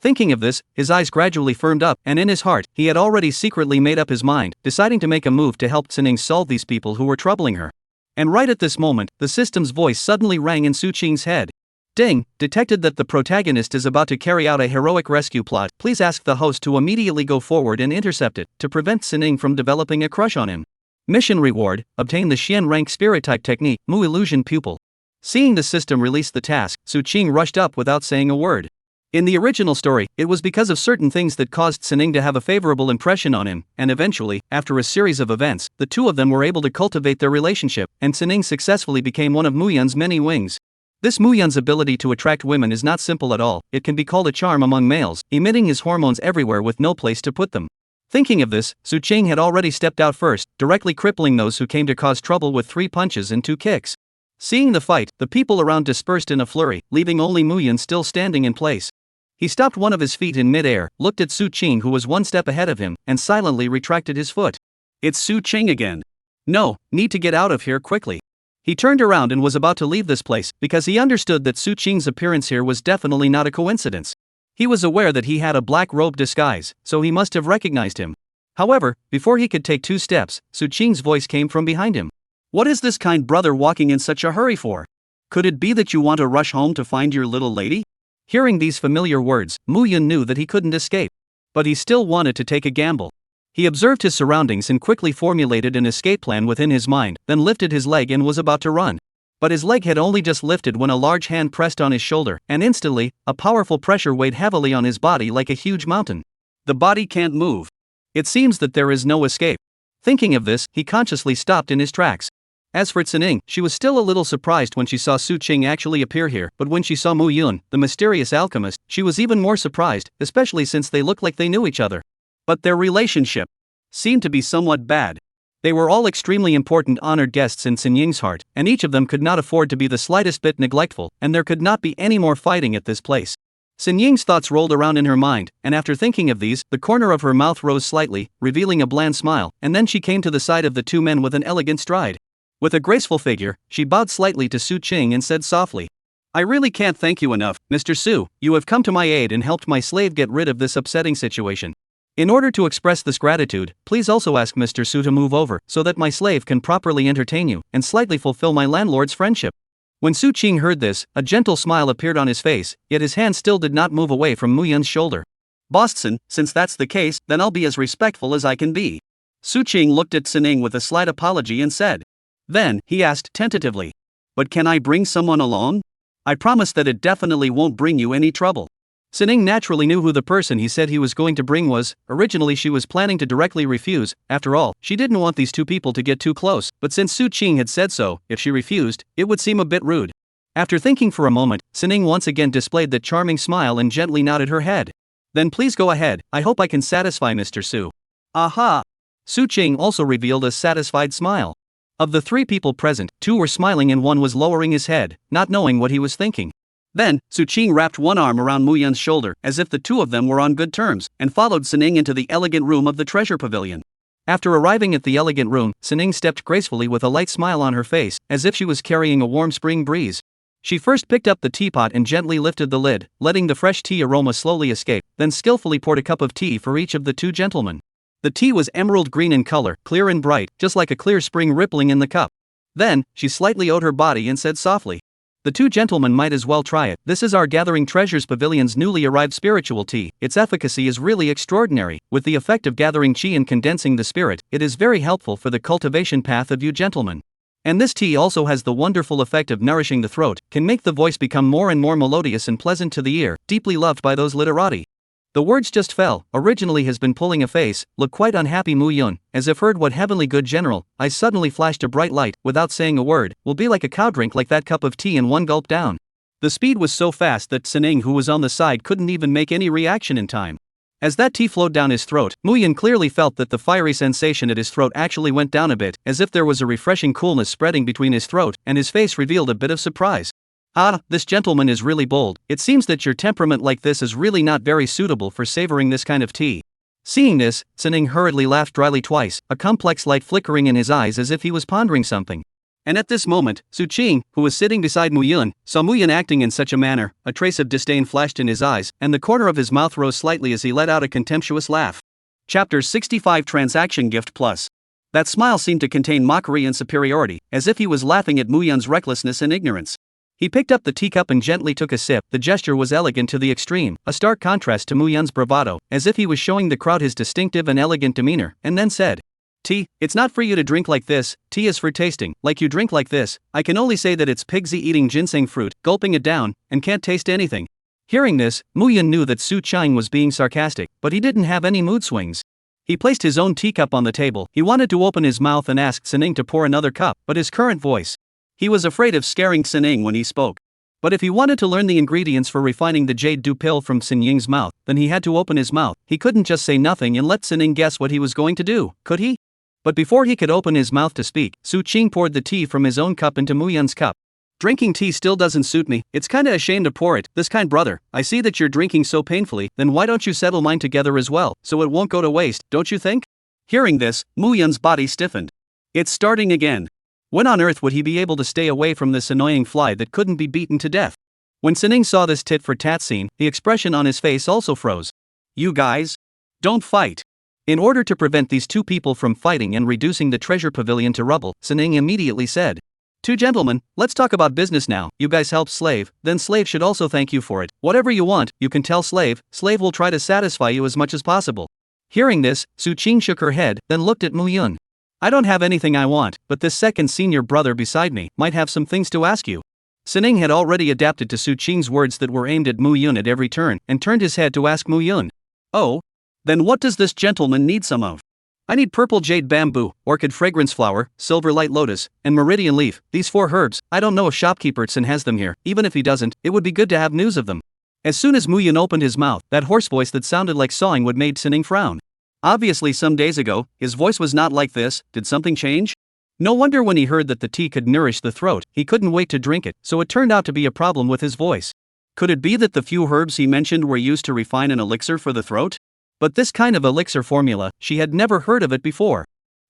Thinking of this, his eyes gradually firmed up, and in his heart, he had already secretly made up his mind, deciding to make a move to help Sining solve these people who were troubling her. And right at this moment, the system's voice suddenly rang in Su Qing's head. Ding, detected that the protagonist is about to carry out a heroic rescue plot. Please ask the host to immediately go forward and intercept it, to prevent Sining from developing a crush on him. Mission reward, obtain the Xian rank spirit type technique, Mu illusion pupil. Seeing the system release the task, Su Qing rushed up without saying a word. In the original story, it was because of certain things that caused Sining to have a favorable impression on him, and eventually, after a series of events, the two of them were able to cultivate their relationship, and Sining successfully became one of Muyun's many wings. This Muyun's ability to attract women is not simple at all. It can be called a charm among males, emitting his hormones everywhere with no place to put them. Thinking of this, Su Qing had already stepped out first, directly crippling those who came to cause trouble with 3 punches and 2 kicks. Seeing the fight, the people around dispersed in a flurry, leaving only Muyun still standing in place. He stopped one of his feet in mid-air, looked at Su Qing who was 1 step ahead of him, and silently retracted his foot. It's Su Qing again. No, need to get out of here quickly. He turned around and was about to leave this place, because he understood that Su Qing's appearance here was definitely not a coincidence. He was aware that he had a black robe disguise, so he must have recognized him. However, before he could take 2 steps, Su Qing's voice came from behind him. What is this kind brother walking in such a hurry for? Could it be that you want to rush home to find your little lady? Hearing these familiar words, Muyun knew that he couldn't escape. But he still wanted to take a gamble. He observed his surroundings and quickly formulated an escape plan within his mind, then lifted his leg and was about to run. But his leg had only just lifted when a large hand pressed on his shoulder, and instantly, a powerful pressure weighed heavily on his body like a huge mountain. The body can't move. It seems that there is no escape. Thinking of this, he consciously stopped in his tracks. As for Sining, she was still a little surprised when she saw Su Qing actually appear here, but when she saw Muyun, the mysterious alchemist, she was even more surprised, especially since they looked like they knew each other. But their relationship seemed to be somewhat bad. They were all extremely important honored guests in Sin Ying's heart, and each of them could not afford to be the slightest bit neglectful, and there could not be any more fighting at this place. Sin Ying's thoughts rolled around in her mind, and after thinking of these, the corner of her mouth rose slightly, revealing a bland smile, and then she came to the side of the 2 men with an elegant stride. With a graceful figure, she bowed slightly to Su Qing and said softly, I really can't thank you enough, Mr. Su. You have come to my aid and helped my slave get rid of this upsetting situation. In order to express this gratitude, please also ask Mr. Su to move over so that my slave can properly entertain you and slightly fulfill my landlord's friendship. When Su Qing heard this, a gentle smile appeared on his face, yet his hand still did not move away from Muyun's shoulder. Boston, since that's the case, then I'll be as respectful as I can be. Su Qing looked at Sining with a slight apology and said. Then, he asked tentatively. But can I bring someone along? I promise that it definitely won't bring you any trouble. Sining naturally knew who the person he said he was going to bring was. Originally she was planning to directly refuse. After all, she didn't want these 2 people to get too close, but since Su Qing had said so, if she refused, it would seem a bit rude. After thinking for a moment, Sining once again displayed that charming smile and gently nodded her head. Then please go ahead, I hope I can satisfy Mr. Su. Aha! Su Qing also revealed a satisfied smile. Of the 3 people present, 2 were smiling and 1 was lowering his head, not knowing what he was thinking. Then, Su Qing wrapped one arm around Muyun's shoulder, as if the 2 of them were on good terms, and followed Sining into the elegant room of the treasure pavilion. After arriving at the elegant room, Sining stepped gracefully with a light smile on her face, as if she was carrying a warm spring breeze. She first picked up the teapot and gently lifted the lid, letting the fresh tea aroma slowly escape, then skillfully poured a cup of tea for each of the 2 gentlemen. The tea was emerald green in color, clear and bright, just like a clear spring rippling in the cup. Then, she slightly owed her body and said softly, the 2 gentlemen might as well try it. This is our Gathering Treasures Pavilion's newly arrived spiritual tea. Its efficacy is really extraordinary. With the effect of gathering chi and condensing the spirit, it is very helpful for the cultivation path of you gentlemen. And this tea also has the wonderful effect of nourishing the throat, can make the voice become more and more melodious and pleasant to the ear, deeply loved by those literati. The words just fell. Originally has been pulling a face, looked quite unhappy Muyun, as if heard what heavenly good general, eyes suddenly flashed a bright light, without saying a word, will be like a cow drink like that cup of tea in 1 gulp down. The speed was so fast that Sining who was on the side couldn't even make any reaction in time. As that tea flowed down his throat, Muyun clearly felt that the fiery sensation at his throat actually went down a bit, as if there was a refreshing coolness spreading between his throat, and his face revealed a bit of surprise. Ah, this gentleman is really bold. It seems that your temperament like this is really not very suitable for savoring this kind of tea. Seeing this, Sining hurriedly laughed dryly twice, a complex light flickering in his eyes as if he was pondering something. And at this moment, Su Qing, who was sitting beside Mu Yun, saw Mu Yun acting in such a manner, a trace of disdain flashed in his eyes, and the corner of his mouth rose slightly as he let out a contemptuous laugh. Chapter 65 Transaction Gift Plus. That smile seemed to contain mockery and superiority, as if he was laughing at Mu Yun's recklessness and ignorance. He picked up the teacup and gently took a sip. The gesture was elegant to the extreme, a stark contrast to Mu Yun's bravado, as if he was showing the crowd his distinctive and elegant demeanor, and then said, "Tea, it's not for you to drink like this, tea is for tasting. Like you drink like this, I can only say that it's pigsy eating ginseng fruit, gulping it down, and can't taste anything." Hearing this, Mu Yun knew that Su Qing was being sarcastic, but he didn't have any mood swings. He placed his own teacup on the table. He wanted to open his mouth and ask Sining to pour another cup, but his current voice. He was afraid of scaring Sining when he spoke. But if he wanted to learn the ingredients for refining the jade dew pill from Sinying's mouth, then he had to open his mouth. He couldn't just say nothing and let Sining guess what he was going to do, could he? But before he could open his mouth to speak, Su Qing poured the tea from his own cup into Mu Yun's cup. "Drinking tea still doesn't suit me, it's kinda a shame to pour it, this kind brother. I see that you're drinking so painfully, then why don't you settle mine together as well, so it won't go to waste, don't you think?" Hearing this, Mu Yun's body stiffened. It's starting again. When on earth would he be able to stay away from this annoying fly that couldn't be beaten to death? When Sining saw this tit-for-tat scene, the expression on his face also froze. "You guys? Don't fight." In order to prevent these two people from fighting and reducing the treasure pavilion to rubble, Sining immediately said, "Two gentlemen, let's talk about business now. You guys helped Slave, then Slave should also thank you for it. Whatever you want, you can tell Slave. Slave will try to satisfy you as much as possible." Hearing this, Su Qing shook her head, then looked at Mu Yun. "I don't have anything I want, but this second senior brother beside me might have some things to ask you." Sining had already adapted to Su Qing's words that were aimed at Mu Yun at every turn, and turned his head to ask Mu Yun. "Oh? Then what does this gentleman need some of?" "I need purple jade bamboo, orchid fragrance flower, silver light lotus, and meridian leaf, these 4 herbs. I don't know if shopkeeperson has them here. Even if he doesn't, it would be good to have news of them." As soon as Mu Yun opened his mouth, that hoarse voice that sounded like sawing wood made Sining frown. Obviously some days ago, his voice was not like this. Did something change? No wonder when he heard that the tea could nourish the throat, he couldn't wait to drink it, so it turned out to be a problem with his voice. Could it be that the few herbs he mentioned were used to refine an elixir for the throat? But this kind of elixir formula, she had never heard of it before.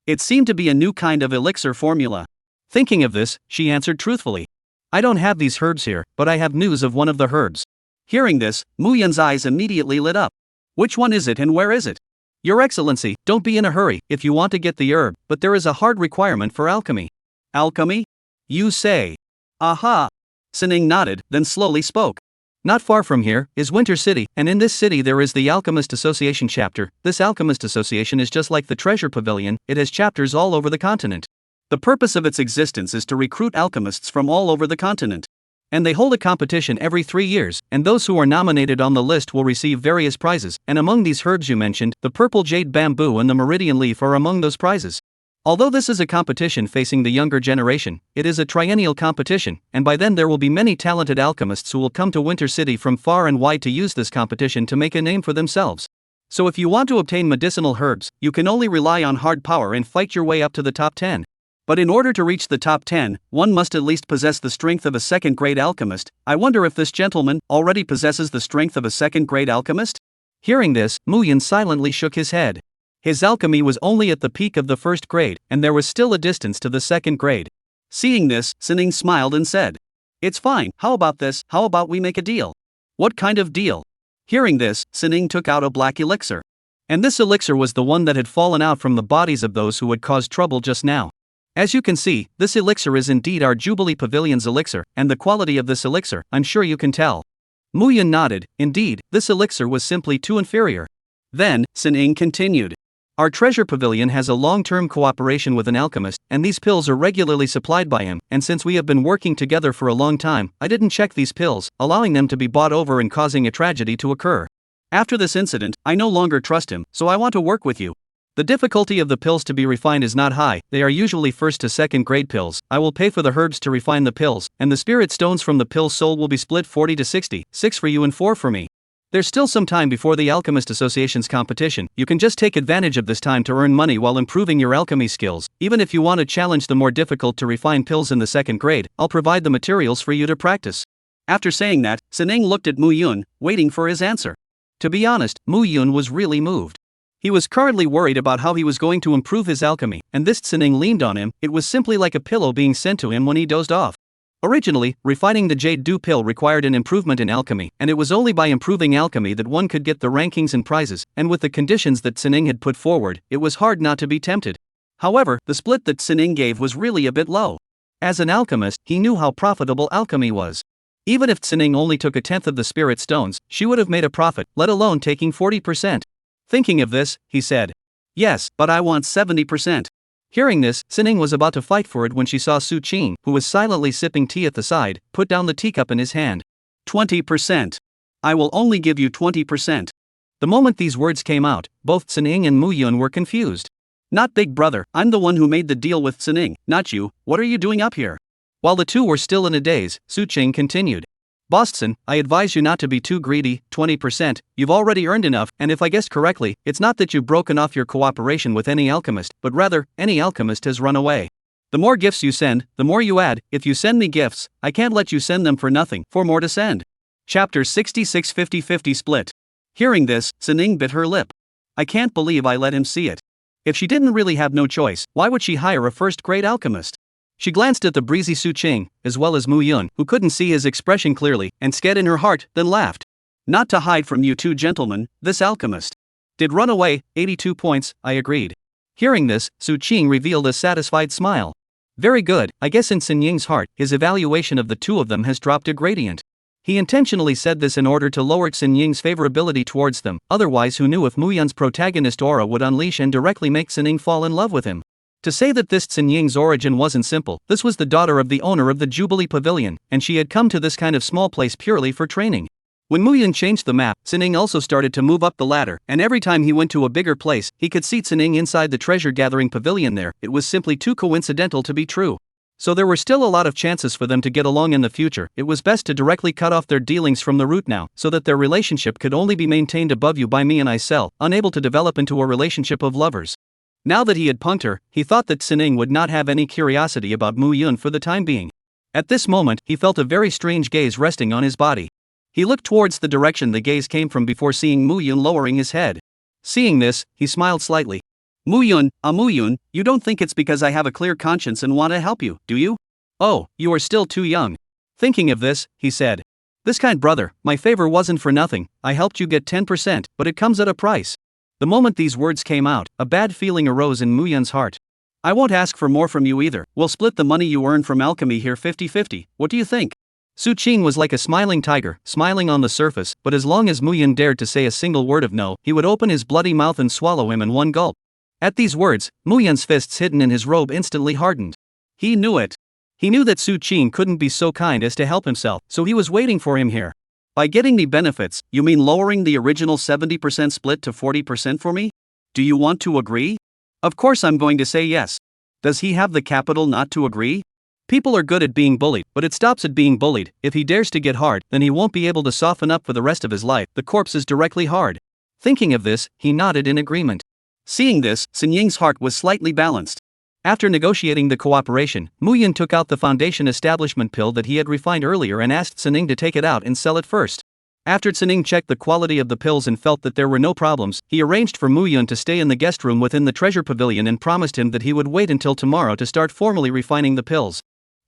It seemed to be a new kind of elixir formula. Thinking of this, she answered truthfully. "I don't have these herbs here, but I have news of one of the herbs." Hearing this, Mu Yun's eyes immediately lit up. "Which one is it and where is it?" "Your Excellency, don't be in a hurry if you want to get the herb, but there is a hard requirement for alchemy." "Alchemy? You say?" "Aha." Sining nodded, then slowly spoke. "Not far from here is Winter City, and in this city there is the Alchemist Association chapter. This Alchemist Association is just like the Treasure Pavilion, it has chapters all over the continent. The purpose of its existence is to recruit alchemists from all over the continent. And they hold a competition every 3 years, and those who are nominated on the list will receive various prizes, and among these herbs you mentioned, the purple jade bamboo and the meridian leaf are among those prizes. Although this is a competition facing the younger generation, it is a triennial competition, and by then there will be many talented alchemists who will come to Winter City from far and wide to use this competition to make a name for themselves. So if you want to obtain medicinal herbs, you can only rely on hard power and fight your way up to the top 10. But in order to reach the top 10, one must at least possess the strength of a second-grade alchemist. I wonder if this gentleman already possesses the strength of a second-grade alchemist?" Hearing this, Mu Yun silently shook his head. His alchemy was only at the peak of the 1st grade, and there was still a distance to the 2nd grade. Seeing this, Sining smiled and said, "It's fine, how about this, how about we make a deal?" "What kind of deal?" Hearing this, Sining took out a black elixir. And this elixir was the one that had fallen out from the bodies of those who had caused trouble just now. As you can see, this elixir is indeed our Jubilee Pavilion's elixir, and the quality of this elixir, I'm sure you can tell. Mu Yun nodded. Indeed, this elixir was simply too inferior. Then, Sining continued. Our treasure pavilion has a long-term cooperation with an alchemist, and these pills are regularly supplied by him, and since we have been working together for a long time, I didn't check these pills, allowing them to be bought over and causing a tragedy to occur. After this incident, I no longer trust him, so I want to work with you. The difficulty of the pills to be refined is not high, they are usually 1st to 2nd grade pills. I will pay for the herbs to refine the pills, and the spirit stones from the pills sold will be split 40 to 60, 6 for you and 4 for me. There's still some time before the Alchemist Association's competition. You can just take advantage of this time to earn money while improving your alchemy skills. Even if you want to challenge the more difficult to refine pills in the 2nd grade, I'll provide the materials for you to practice. After saying that, Sining looked at Mu Yun, waiting for his answer. To be honest, Mu Yun was really moved. He was currently worried about how he was going to improve his alchemy, and this Tsinning leaned on him. It was simply like a pillow being sent to him when he dozed off. Originally, refining the Jade Dew pill required an improvement in alchemy, and it was only by improving alchemy that one could get the rankings and prizes, and with the conditions that Tsinning had put forward, it was hard not to be tempted. However, the split that Tsinning gave was really a bit low. As an alchemist, he knew how profitable alchemy was. Even if Tsinning only took a tenth of the spirit stones, she would have made a profit, let alone taking 40%. Thinking of this, he said, "Yes, but I want 70%. Hearing this, Tsinning was about to fight for it when she saw Su Qing, who was silently sipping tea at the side, put down the teacup in his hand. 20%. I will only give you 20%. The moment these words came out, both Tsinning and Mu Yun were confused. Not big brother, I'm the one who made the deal with Tsinning, not you. What are you doing up here? While the two were still in a daze, Su Qing continued. Boston, I advise you not to be too greedy, 20%, you've already earned enough, and if I guessed correctly, it's not that you've broken off your cooperation with any alchemist, but rather, any alchemist has run away. The more gifts you send, the more you add. If you send me gifts, I can't let you send them for nothing, for more to send. Chapter 66 50-50 Split. Hearing this, Tsinning bit her lip. I can't believe I let him see it. If she didn't really have no choice, why would she hire a first-grade alchemist? She glanced at the breezy Su Qing, as well as Mu Yun, who couldn't see his expression clearly, and scared in her heart, then laughed. Not to hide from you two gentlemen, this alchemist did run away, 82 points, I agreed. Hearing this, Su Qing revealed a satisfied smile. Very good, I guess in Tsinning's heart, his evaluation of the two of them has dropped a gradient. He intentionally said this in order to lower Tsinning's favorability towards them, otherwise who knew if Mu Yun's protagonist aura would unleash and directly make Tsinning fall in love with him. To say that this Tsinning's origin wasn't simple, this was the daughter of the owner of the Jubilee Pavilion, and she had come to this kind of small place purely for training. When Mu Yun changed the map, Tsinning also started to move up the ladder, and every time he went to a bigger place, he could see Tsinning inside the treasure-gathering pavilion there. It was simply too coincidental to be true. So there were still a lot of chances for them to get along in the future. It was best to directly cut off their dealings from the root now, so that their relationship could only be maintained above you by me and I sell, unable to develop into a relationship of lovers. Now that he had punked her, he thought that Tsinning would not have any curiosity about Mu Yun for the time being. At this moment, he felt a very strange gaze resting on his body. He looked towards the direction the gaze came from before seeing Mu Yun lowering his head. Seeing this, he smiled slightly. Mu Yun, you don't think it's because I have a clear conscience and want to help you, do you? Oh, you are still too young. Thinking of this, he said. This kind brother, my favor wasn't for nothing. I helped you get 10%, but it comes at a price. The moment these words came out, a bad feeling arose in Mu Yun's heart. I won't ask for more from you either. We'll split the money you earn from alchemy here 50-50. What do you think? Su Qing was like a smiling tiger, smiling on the surface, but as long as Mu Yun dared to say a single word of no, he would open his bloody mouth and swallow him in one gulp. At these words, Mu Yun's fists hidden in his robe instantly hardened. He knew it. He knew that Su Qing couldn't be so kind as to help himself, so he was waiting for him here. By getting the benefits, you mean lowering the original 70% split to 40% for me? Do you want to agree? Of course I'm going to say yes. Does he have the capital not to agree? People are good at being bullied, but it stops at being bullied. If he dares to get hard, then he won't be able to soften up for the rest of his life. The corpse is directly hard. Thinking of this, he nodded in agreement. Seeing this, Tsinning's heart was slightly balanced. After negotiating the cooperation, Mu Yun took out the foundation establishment pill that he had refined earlier and asked Tsinning to take it out and sell it first. After Tsinning checked the quality of the pills and felt that there were no problems, he arranged for Mu Yun to stay in the guest room within the treasure pavilion and promised him that he would wait until tomorrow to start formally refining the pills.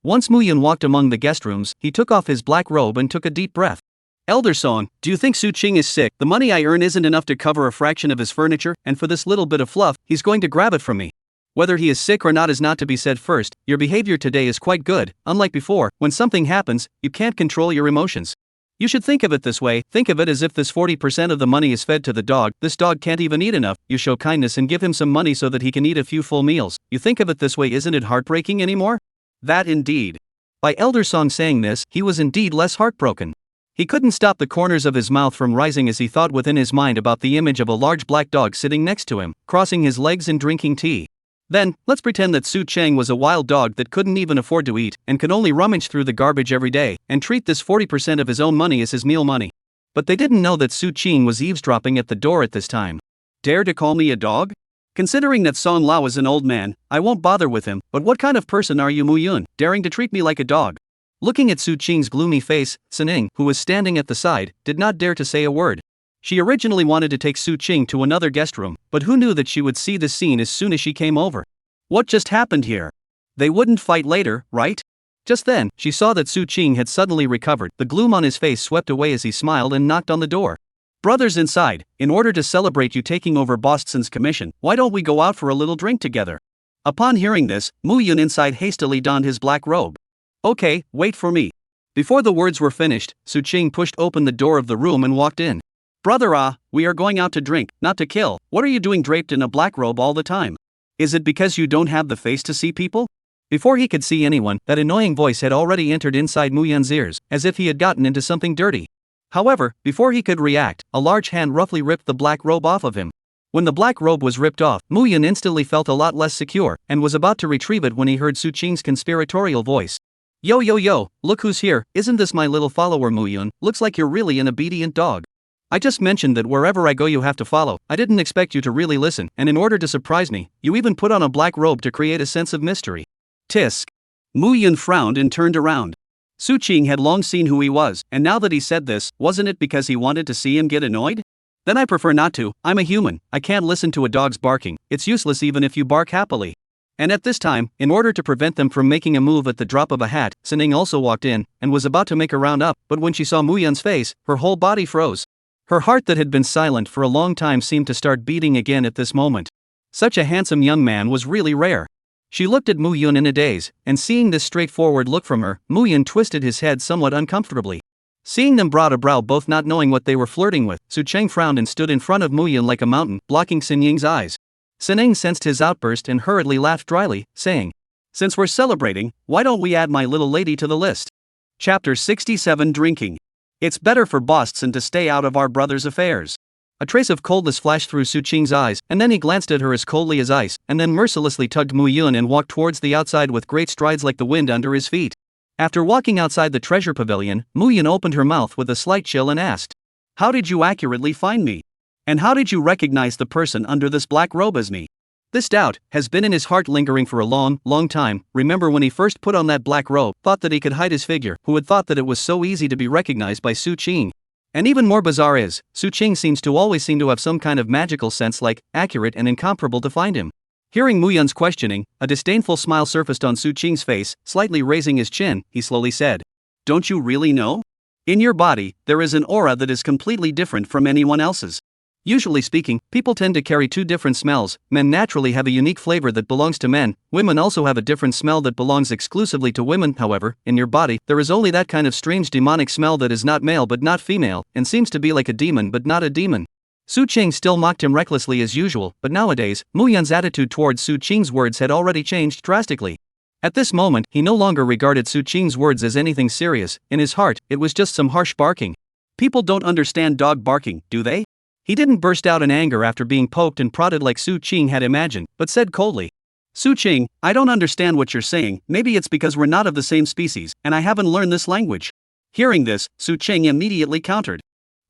Once Mu Yun walked among the guest rooms, he took off his black robe and took a deep breath. Elder Song, do you think Su Qing is sick? The money I earn isn't enough to cover a fraction of his furniture, and for this little bit of fluff, he's going to grab it from me. Whether he is sick or not is not to be said first. Your behavior today is quite good. Unlike before, when something happens, you can't control your emotions. You should think of it this way. Think of it as if this 40% of the money is fed to the dog. This dog can't even eat enough. You show kindness and give him some money so that he can eat a few full meals. You think of it this way. Isn't it heartbreaking anymore? That indeed. By Elder Song saying this, he was indeed less heartbroken. He couldn't stop the corners of his mouth from rising as he thought within his mind about the image of a large black dog sitting next to him, crossing his legs and drinking tea. Then, let's pretend that Su Cheng was a wild dog that couldn't even afford to eat, and could only rummage through the garbage every day, and treat this 40% of his own money as his meal money. But they didn't know that Su Qing was eavesdropping at the door at this time. Dare to call me a dog? Considering that Song Lao is an old man, I won't bother with him, but what kind of person are you, Mu Yun, daring to treat me like a dog? Looking at Su Qing's gloomy face, Sining, who was standing at the side, did not dare to say a word. She originally wanted to take Su Qing to another guest room, but who knew that she would see this scene as soon as she came over? What just happened here? They wouldn't fight later, right? Just then, she saw that Su Qing had suddenly recovered. The gloom on his face swept away as he smiled and knocked on the door. Brothers inside, in order to celebrate you taking over Boston's commission, why don't we go out for a little drink together? Upon hearing this, Mu Yun inside hastily donned his black robe. Okay, wait for me. Before the words were finished, Su Qing pushed open the door of the room and walked in. Brother, we are going out to drink, not to kill. What are you doing draped in a black robe all the time? Is it because you don't have the face to see people? Before he could see anyone, that annoying voice had already entered inside Mu Yun's ears, as if he had gotten into something dirty. However, before he could react, a large hand roughly ripped the black robe off of him. When the black robe was ripped off, Mu Yun instantly felt a lot less secure, and was about to retrieve it when he heard Su Qing's conspiratorial voice. Yo, look who's here, isn't this my little follower Mu Yun? Looks like you're really an obedient dog. I just mentioned that wherever I go you have to follow. I didn't expect you to really listen, and in order to surprise me, you even put on a black robe to create a sense of mystery. Tisk. Mu Yun frowned and turned around. Su Qing had long seen who he was, and now that he said this, wasn't it because he wanted to see him get annoyed? Then I prefer not to. I'm a human, I can't listen to a dog's barking, it's useless even if you bark happily. And at this time, in order to prevent them from making a move at the drop of a hat, Sining also walked in, and was about to make a round up, but when she saw Mu Yun's face, her whole body froze. Her heart that had been silent for a long time seemed to start beating again at this moment. Such a handsome young man was really rare. She looked at Mu Yun in a daze, and seeing this straightforward look from her, Mu Yun twisted his head somewhat uncomfortably. Seeing them brow to brow both not knowing what they were flirting with, Su Cheng frowned and stood in front of Mu Yun like a mountain, blocking Sin Ying's eyes. Sin Ying sensed his outburst and hurriedly laughed dryly, saying, "Since we're celebrating, why don't we add my little lady to the list?" Chapter 67 Drinking. It's better for Boston to stay out of our brother's affairs. A trace of coldness flashed through Su Qing's eyes, and then he glanced at her as coldly as ice, and then mercilessly tugged Mu Yun and walked towards the outside with great strides like the wind under his feet. After walking outside the treasure pavilion, Mu Yun opened her mouth with a slight chill and asked, "How did you accurately find me? And how did you recognize the person under this black robe as me?" This doubt has been in his heart lingering for a long time. Remember when he first put on that black robe, thought that he could hide his figure, who had thought that it was so easy to be recognized by Su Qing. And even more bizarre is, Su Qing seems to always seem to have some kind of magical sense like, accurate and incomparable to find him. Hearing Mu Yun's questioning, a disdainful smile surfaced on Su Qing's face, slightly raising his chin, he slowly said, "Don't you really know? In your body, there is an aura that is completely different from anyone else's. Usually speaking, people tend to carry two different smells. Men naturally have a unique flavor that belongs to men, women also have a different smell that belongs exclusively to women. However, in your body, there is only that kind of strange demonic smell that is not male but not female, and seems to be like a demon but not a demon." Su Qing still mocked him recklessly as usual, but nowadays, Mu Yun's attitude towards Su Qing's words had already changed drastically. At this moment, he no longer regarded Su Qing's words as anything serious. In his heart, it was just some harsh barking. People don't understand dog barking, do they? He didn't burst out in anger after being poked and prodded like Su Qing had imagined, but said coldly, "Su Qing, I don't understand what you're saying. Maybe it's because we're not of the same species, and I haven't learned this language." Hearing this, Su Qing immediately countered,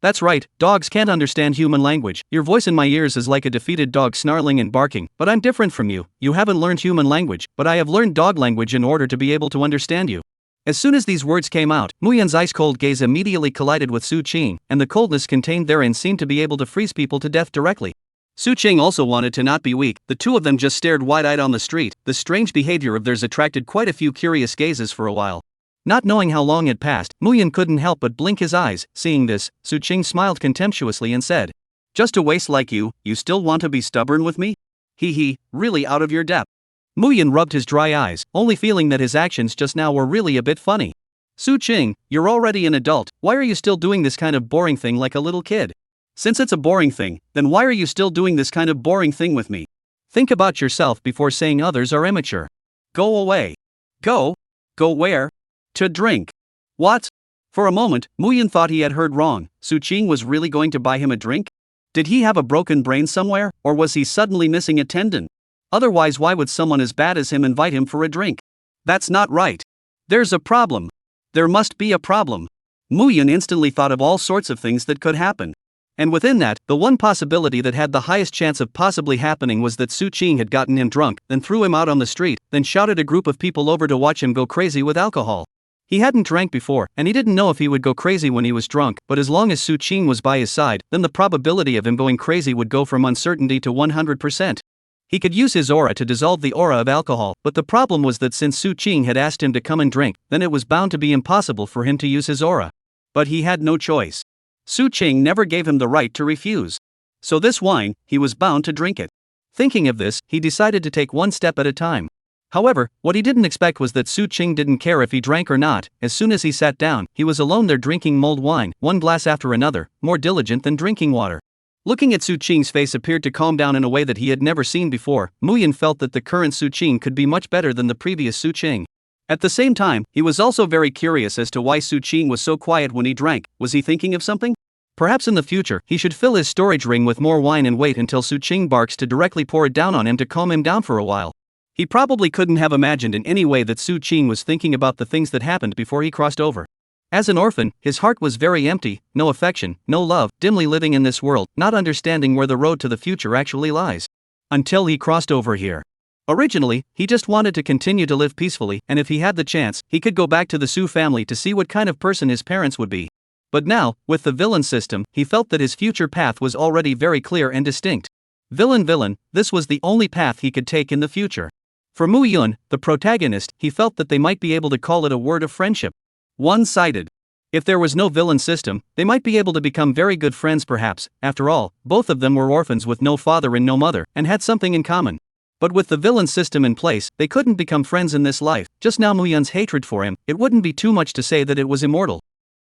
"That's right, dogs can't understand human language. Your voice in my ears is like a defeated dog snarling and barking, but I'm different from you. You haven't learned human language, but I have learned dog language in order to be able to understand you." As soon as these words came out, Mu Yun's ice-cold gaze immediately collided with Su Qing, and the coldness contained therein seemed to be able to freeze people to death directly. Su Qing also wanted to not be weak. The two of them just stared wide-eyed on the street. The strange behavior of theirs attracted quite a few curious gazes for a while. Not knowing how long had passed, Mu Yun couldn't help but blink his eyes. Seeing this, Su Qing smiled contemptuously and said, "Just a waste like you still want to be stubborn with me? Hee, really out of your depth." Mu Yun rubbed his dry eyes, only feeling that his actions just now were really a bit funny. "Su Qing, you're already an adult, why are you still doing this kind of boring thing like a little kid? Since it's a boring thing, then why are you still doing this kind of boring thing with me? Think about yourself before saying others are immature. Go away." Go where? "To drink." What? For a moment, Mu Yun thought he had heard wrong. Su Qing was really going to buy him a drink? Did he have a broken brain somewhere, or was he suddenly missing a tendon? Otherwise, why would someone as bad as him invite him for a drink? That's not right. There's a problem. There must be a problem. Mu Yun instantly thought of all sorts of things that could happen. And within that, the one possibility that had the highest chance of possibly happening was that Su Qing had gotten him drunk, then threw him out on the street, then shouted a group of people over to watch him go crazy with alcohol. He hadn't drank before, and he didn't know if he would go crazy when he was drunk, but as long as Su Qing was by his side, then the probability of him going crazy would go from uncertainty to 100%. He could use his aura to dissolve the aura of alcohol, but the problem was that since Su Qing had asked him to come and drink, then it was bound to be impossible for him to use his aura. But he had no choice. Su Qing never gave him the right to refuse. So this wine, he was bound to drink it. Thinking of this, he decided to take one step at a time. However, what he didn't expect was that Su Qing didn't care if he drank or not. As soon as he sat down, he was alone there drinking mulled wine, one glass after another, more diligent than drinking water. Looking at Su Qing's face appeared to calm down in a way that he had never seen before. Muyan felt that the current Su Qing could be much better than the previous Su Qing. At the same time, he was also very curious as to why Su Qing was so quiet when he drank. Was he thinking of something? Perhaps in the future, he should fill his storage ring with more wine and wait until Su Qing barks to directly pour it down on him to calm him down for a while. He probably couldn't have imagined in any way that Su Qing was thinking about the things that happened before he crossed over. As an orphan, his heart was very empty, no affection, no love, dimly living in this world, not understanding where the road to the future actually lies. Until he crossed over here. Originally, he just wanted to continue to live peacefully, and if he had the chance, he could go back to the Su family to see what kind of person his parents would be. But now, with the villain system, he felt that his future path was already very clear and distinct. Villain, this was the only path he could take in the future. For Mu Yun, the protagonist, he felt that they might be able to call it a word of friendship. One-sided. If there was no villain system, they might be able to become very good friends perhaps. After all, both of them were orphans with no father and no mother, and had something in common. But with the villain system in place, they couldn't become friends in this life. Just now Mu Yun's hatred for him, it wouldn't be too much to say that it was immortal.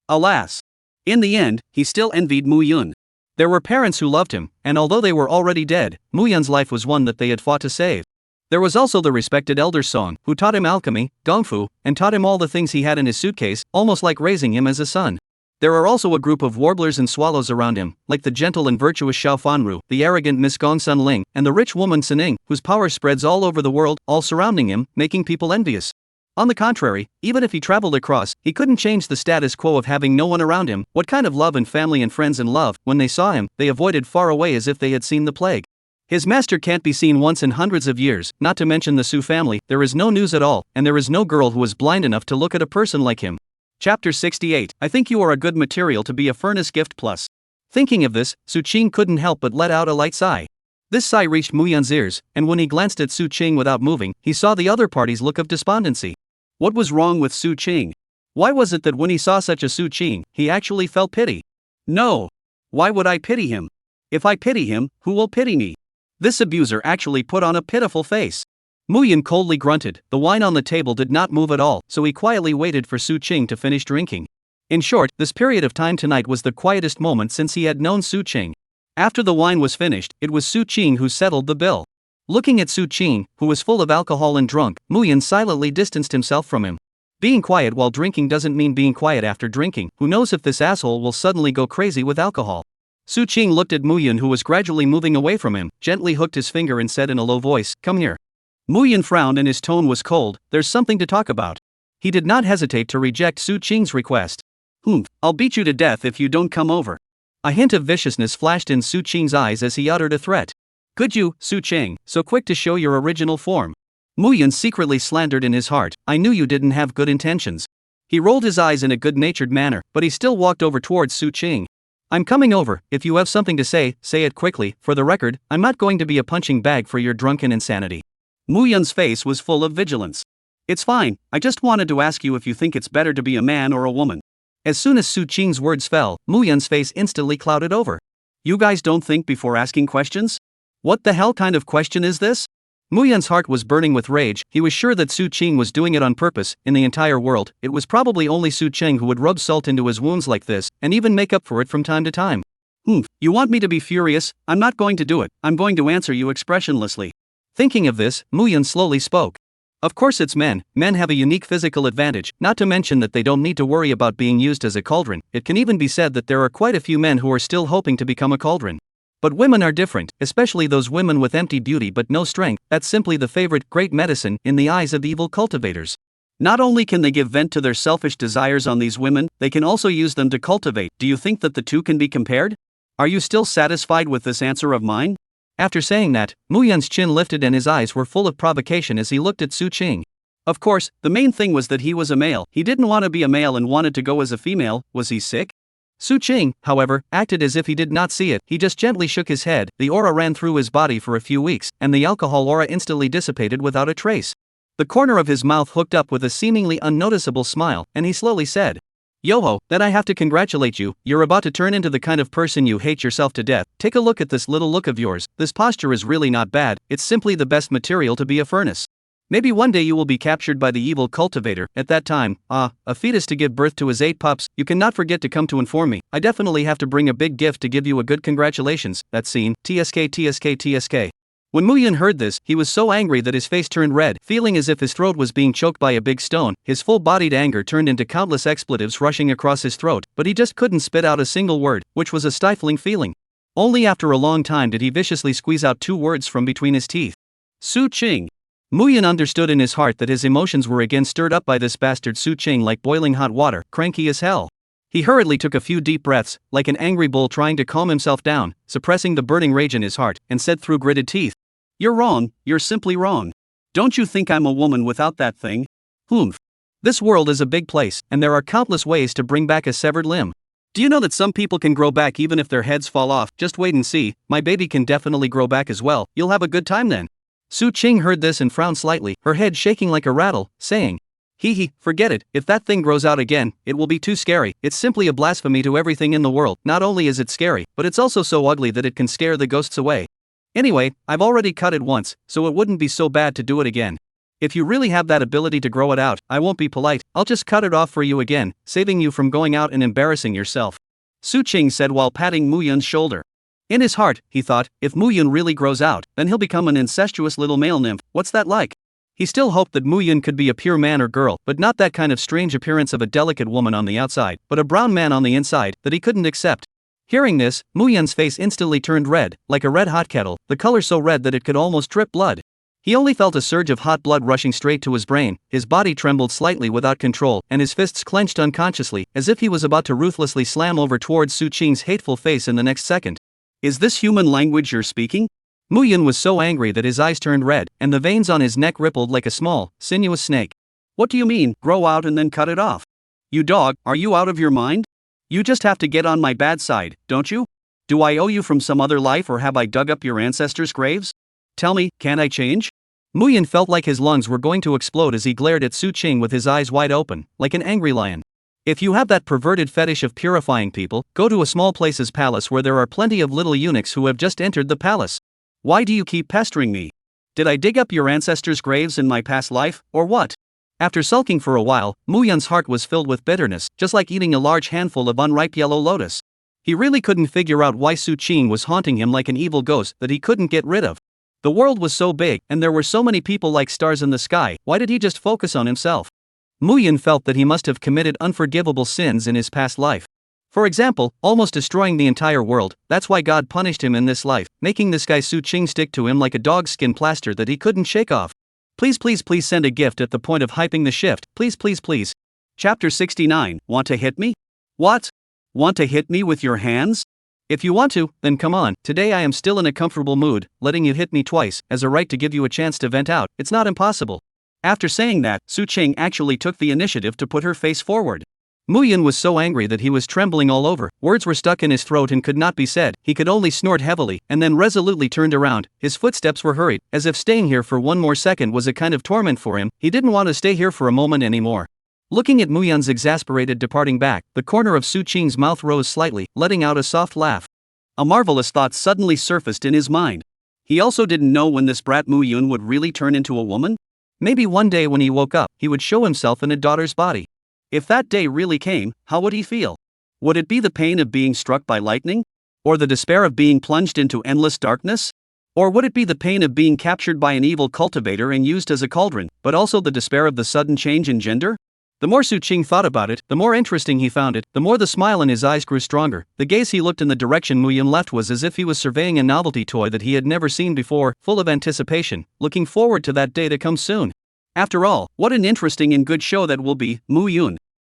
Alas. In the end, he still envied Mu Yun. There were parents who loved him, and although they were already dead, Mu Yun's life was one that they had fought to save. There was also the respected elder Song, who taught him alchemy, gongfu, and taught him all the things he had in his suitcase, almost like raising him as a son. There are also a group of warblers and swallows around him, like the gentle and virtuous Xiao Fanru, the arrogant Miss Gongsun Ling, and the rich woman Sining, whose power spreads all over the world, all surrounding him, making people envious. On the contrary, even if he traveled across, he couldn't change the status quo of having no one around him. What kind of love and family and friends and love? When they saw him, they avoided far away as if they had seen the plague. His master can't be seen once in hundreds of years, not to mention the Su family. There is no news at all, and there is no girl who is blind enough to look at a person like him. Chapter 68. I think you are a good material to be a furnace gift plus. Thinking of this, Su Qing couldn't help but let out a light sigh. This sigh reached Mu Yun's ears, and when he glanced at Su Qing without moving, he saw the other party's look of despondency. What was wrong with Su Qing? Why was it that when he saw such a Su Qing, he actually felt pity? No. Why would I pity him? If I pity him, who will pity me? This abuser actually put on a pitiful face. Mu Yun coldly grunted. The wine on the table did not move at all, so he quietly waited for Su Qing to finish drinking. In short, this period of time tonight was the quietest moment since he had known Su Qing. After the wine was finished, it was Su Qing who settled the bill. Looking at Su Qing, who was full of alcohol and drunk, Mu Yun silently distanced himself from him. Being quiet while drinking doesn't mean being quiet after drinking. Who knows if this asshole will suddenly go crazy with alcohol. Su Qing looked at Mu Yun, who was gradually moving away from him, gently hooked his finger and said in a low voice, "Come here." Mu Yun frowned and his tone was cold. There's something to talk about. He did not hesitate to reject Su Qing's request. I'll beat you to death if you don't come over. A hint of viciousness flashed in Su Qing's eyes as he uttered a threat. Could you, Su Qing, so quick to show your original form? Mu Yun secretly slandered in his heart, I knew you didn't have good intentions. He rolled his eyes in a good-natured manner, but he still walked over towards Su Qing. I'm coming over. If you have something to say it quickly. For the record, I'm not going to be a punching bag for your drunken insanity. Mu Yun's face was full of vigilance. It's fine, I just wanted to ask you if you think it's better to be a man or a woman. As soon as Su Qing's words fell, Mu Yun's face instantly clouded over. You guys don't think before asking questions? What the hell kind of question is this? Mu Yun's heart was burning with rage. He was sure that Su Qing was doing it on purpose. In the entire world, it was probably only Su Qing who would rub salt into his wounds like this, and even make up for it from time to time. You want me to be furious? I'm not going to do it. I'm going to answer you expressionlessly. Thinking of this, Mu Yun slowly spoke. Of course it's men. Men have a unique physical advantage, not to mention that they don't need to worry about being used as a cauldron. It can even be said that there are quite a few men who are still hoping to become a cauldron. But women are different, especially those women with empty beauty but no strength. That's simply the favorite great medicine in the eyes of the evil cultivators. Not only can they give vent to their selfish desires on these women, they can also use them to cultivate. Do you think that the two can be compared? Are you still satisfied with this answer of mine? After saying that, Mu Yun's chin lifted and his eyes were full of provocation as he looked at Su Qing. Of course, the main thing was that he was a male. He didn't want to be a male and wanted to go as a female. Was he sick? Su Qing, however, acted as if he did not see it. He just gently shook his head. The aura ran through his body for a few weeks, and the alcohol aura instantly dissipated without a trace. The corner of his mouth hooked up with a seemingly unnoticeable smile, and he slowly said, "Yoho, then I have to congratulate you. You're about to turn into the kind of person you hate yourself to death. Take a look at this little look of yours. This posture is really not bad. It's simply the best material to be a furnace. Maybe one day you will be captured by the evil cultivator. At that time, a fetus to give birth to his 8 pups. You cannot forget to come to inform me. I definitely have to bring a big gift to give you a good congratulations." That scene, TSK TSK TSK. When Muyun heard this, he was so angry that his face turned red, feeling as if his throat was being choked by a big stone. His full-bodied anger turned into countless expletives rushing across his throat, but he just couldn't spit out a single word, which was a stifling feeling. Only after a long time did he viciously squeeze out 2 words from between his teeth. Su Qing. Muyun understood in his heart that his emotions were again stirred up by this bastard Su Qing like boiling hot water, cranky as hell. He hurriedly took a few deep breaths, like an angry bull trying to calm himself down, suppressing the burning rage in his heart, and said through gritted teeth, "You're wrong, you're simply wrong. Don't you think I'm a woman without that thing? Humph. This world is a big place, and there are countless ways to bring back a severed limb. Do you know that some people can grow back even if their heads fall off? Just wait and see, my baby can definitely grow back as well. You'll have a good time then." Su Qing heard this and frowned slightly, her head shaking like a rattle, saying, Hee, forget it. If that thing grows out again, it will be too scary. It's simply a blasphemy to everything in the world. Not only is it scary, but it's also so ugly that it can scare the ghosts away. Anyway, I've already cut it once, so it wouldn't be so bad to do it again. If you really have that ability to grow it out, I won't be polite. I'll just cut it off for you again, saving you from going out and embarrassing yourself. Su Qing said while patting Muyun's shoulder. In his heart, he thought, if Muyun really grows out, then he'll become an incestuous little male nymph. What's that like? He still hoped that Muyun could be a pure man or girl, but not that kind of strange appearance of a delicate woman on the outside, but a brown man on the inside, that he couldn't accept. Hearing this, Muyun's face instantly turned red, like a red-hot kettle, the color so red that it could almost drip blood. He only felt a surge of hot blood rushing straight to his brain, his body trembled slightly without control, and his fists clenched unconsciously, as if he was about to ruthlessly slam over towards Su Qing's hateful face in the next second. Is this human language you're speaking? Muyun was so angry that his eyes turned red, and the veins on his neck rippled like a small, sinuous snake. What do you mean, grow out and then cut it off? You dog, are you out of your mind? You just have to get on my bad side, don't you? Do I owe you from some other life or have I dug up your ancestors' graves? Tell me, can't I change? Muyun felt like his lungs were going to explode as he glared at Su Qing with his eyes wide open, like an angry lion. If you have that perverted fetish of purifying people, go to a small place's palace where there are plenty of little eunuchs who have just entered the palace. Why do you keep pestering me? Did I dig up your ancestors' graves in my past life, or what? After sulking for a while, Muyun's heart was filled with bitterness, just like eating a large handful of unripe yellow lotus. He really couldn't figure out why Su Qing was haunting him like an evil ghost that he couldn't get rid of. The world was so big, and there were so many people like stars in the sky. Why did he just focus on himself? Muyun felt that he must have committed unforgivable sins in his past life. For example, almost destroying the entire world. That's why God punished him in this life, making this guy Su Qing stick to him like a dog's skin plaster that he couldn't shake off. Please send a gift at the point of hyping the shift. Please. Chapter 69, Want to hit me? What? Want to hit me with your hands? If you want to, then come on. Today I am still in a comfortable mood, letting you hit me twice, as a right to give you a chance to vent out. It's not impossible. After saying that, Su Qing actually took the initiative to put her face forward. Muyun was so angry that he was trembling all over, words were stuck in his throat and could not be said, he could only snort heavily, and then resolutely turned around. His footsteps were hurried, as if staying here for one more second was a kind of torment for him. He didn't want to stay here for a moment anymore. Looking at Muyun's exasperated departing back, the corner of Su Qing's mouth rose slightly, letting out a soft laugh. A marvelous thought suddenly surfaced in his mind. He also didn't know when this brat Muyun would really turn into a woman. Maybe one day when he woke up, he would show himself in a daughter's body. If that day really came, how would he feel? Would it be the pain of being struck by lightning? Or the despair of being plunged into endless darkness? Or would it be the pain of being captured by an evil cultivator and used as a cauldron, but also the despair of the sudden change in gender? The more Su Qing thought about it, the more interesting he found it, the more the smile in his eyes grew stronger. The gaze he looked in the direction Muyun left was as if he was surveying a novelty toy that he had never seen before, full of anticipation, looking forward to that day to come soon. After all, what an interesting and good show that will be, Muyun.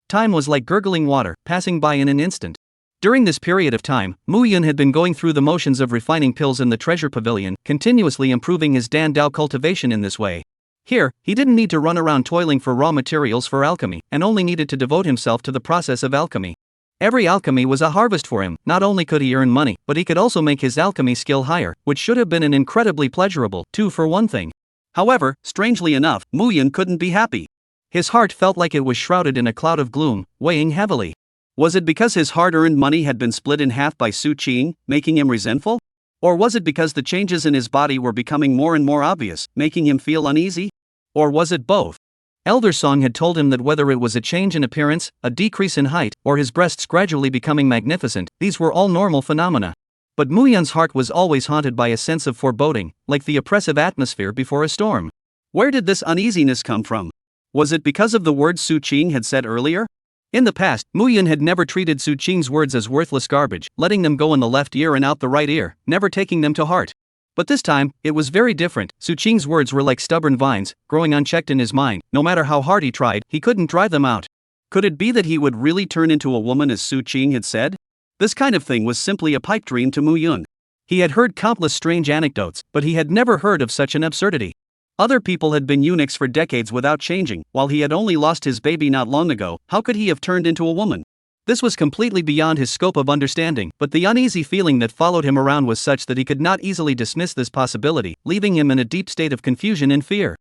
Time was like gurgling water, passing by in an instant. During this period of time, Muyun had been going through the motions of refining pills in the treasure pavilion, continuously improving his Dan Dao cultivation in this way. Here, he didn't need to run around toiling for raw materials for alchemy, and only needed to devote himself to the process of alchemy. Every alchemy was a harvest for him. Not only could he earn money, but he could also make his alchemy skill higher, which should have been an incredibly pleasurable, too, for one thing. However, strangely enough, Muyan couldn't be happy. His heart felt like it was shrouded in a cloud of gloom, weighing heavily. Was it because his hard-earned money had been split in half by Su Qing, making him resentful? Or was it because the changes in his body were becoming more and more obvious, making him feel uneasy? Or was it both? Elder Song had told him that whether it was a change in appearance, a decrease in height, or his breasts gradually becoming magnificent, these were all normal phenomena. But Muyan's heart was always haunted by a sense of foreboding, like the oppressive atmosphere before a storm. Where did this uneasiness come from? Was it because of the words Su Qing had said earlier? In the past, Muyan had never treated Su Qing's words as worthless garbage, letting them go in the left ear and out the right ear, never taking them to heart. But this time, it was very different. Su Qing's words were like stubborn vines, growing unchecked in his mind. No matter how hard he tried, he couldn't drive them out. Could it be that he would really turn into a woman as Su Qing had said? This kind of thing was simply a pipe dream to Muyan. He had heard countless strange anecdotes, but he had never heard of such an absurdity. Other people had been eunuchs for decades without changing, while he had only lost his baby not long ago. How could he have turned into a woman? This was completely beyond his scope of understanding, but the uneasy feeling that followed him around was such that he could not easily dismiss this possibility, leaving him in a deep state of confusion and fear.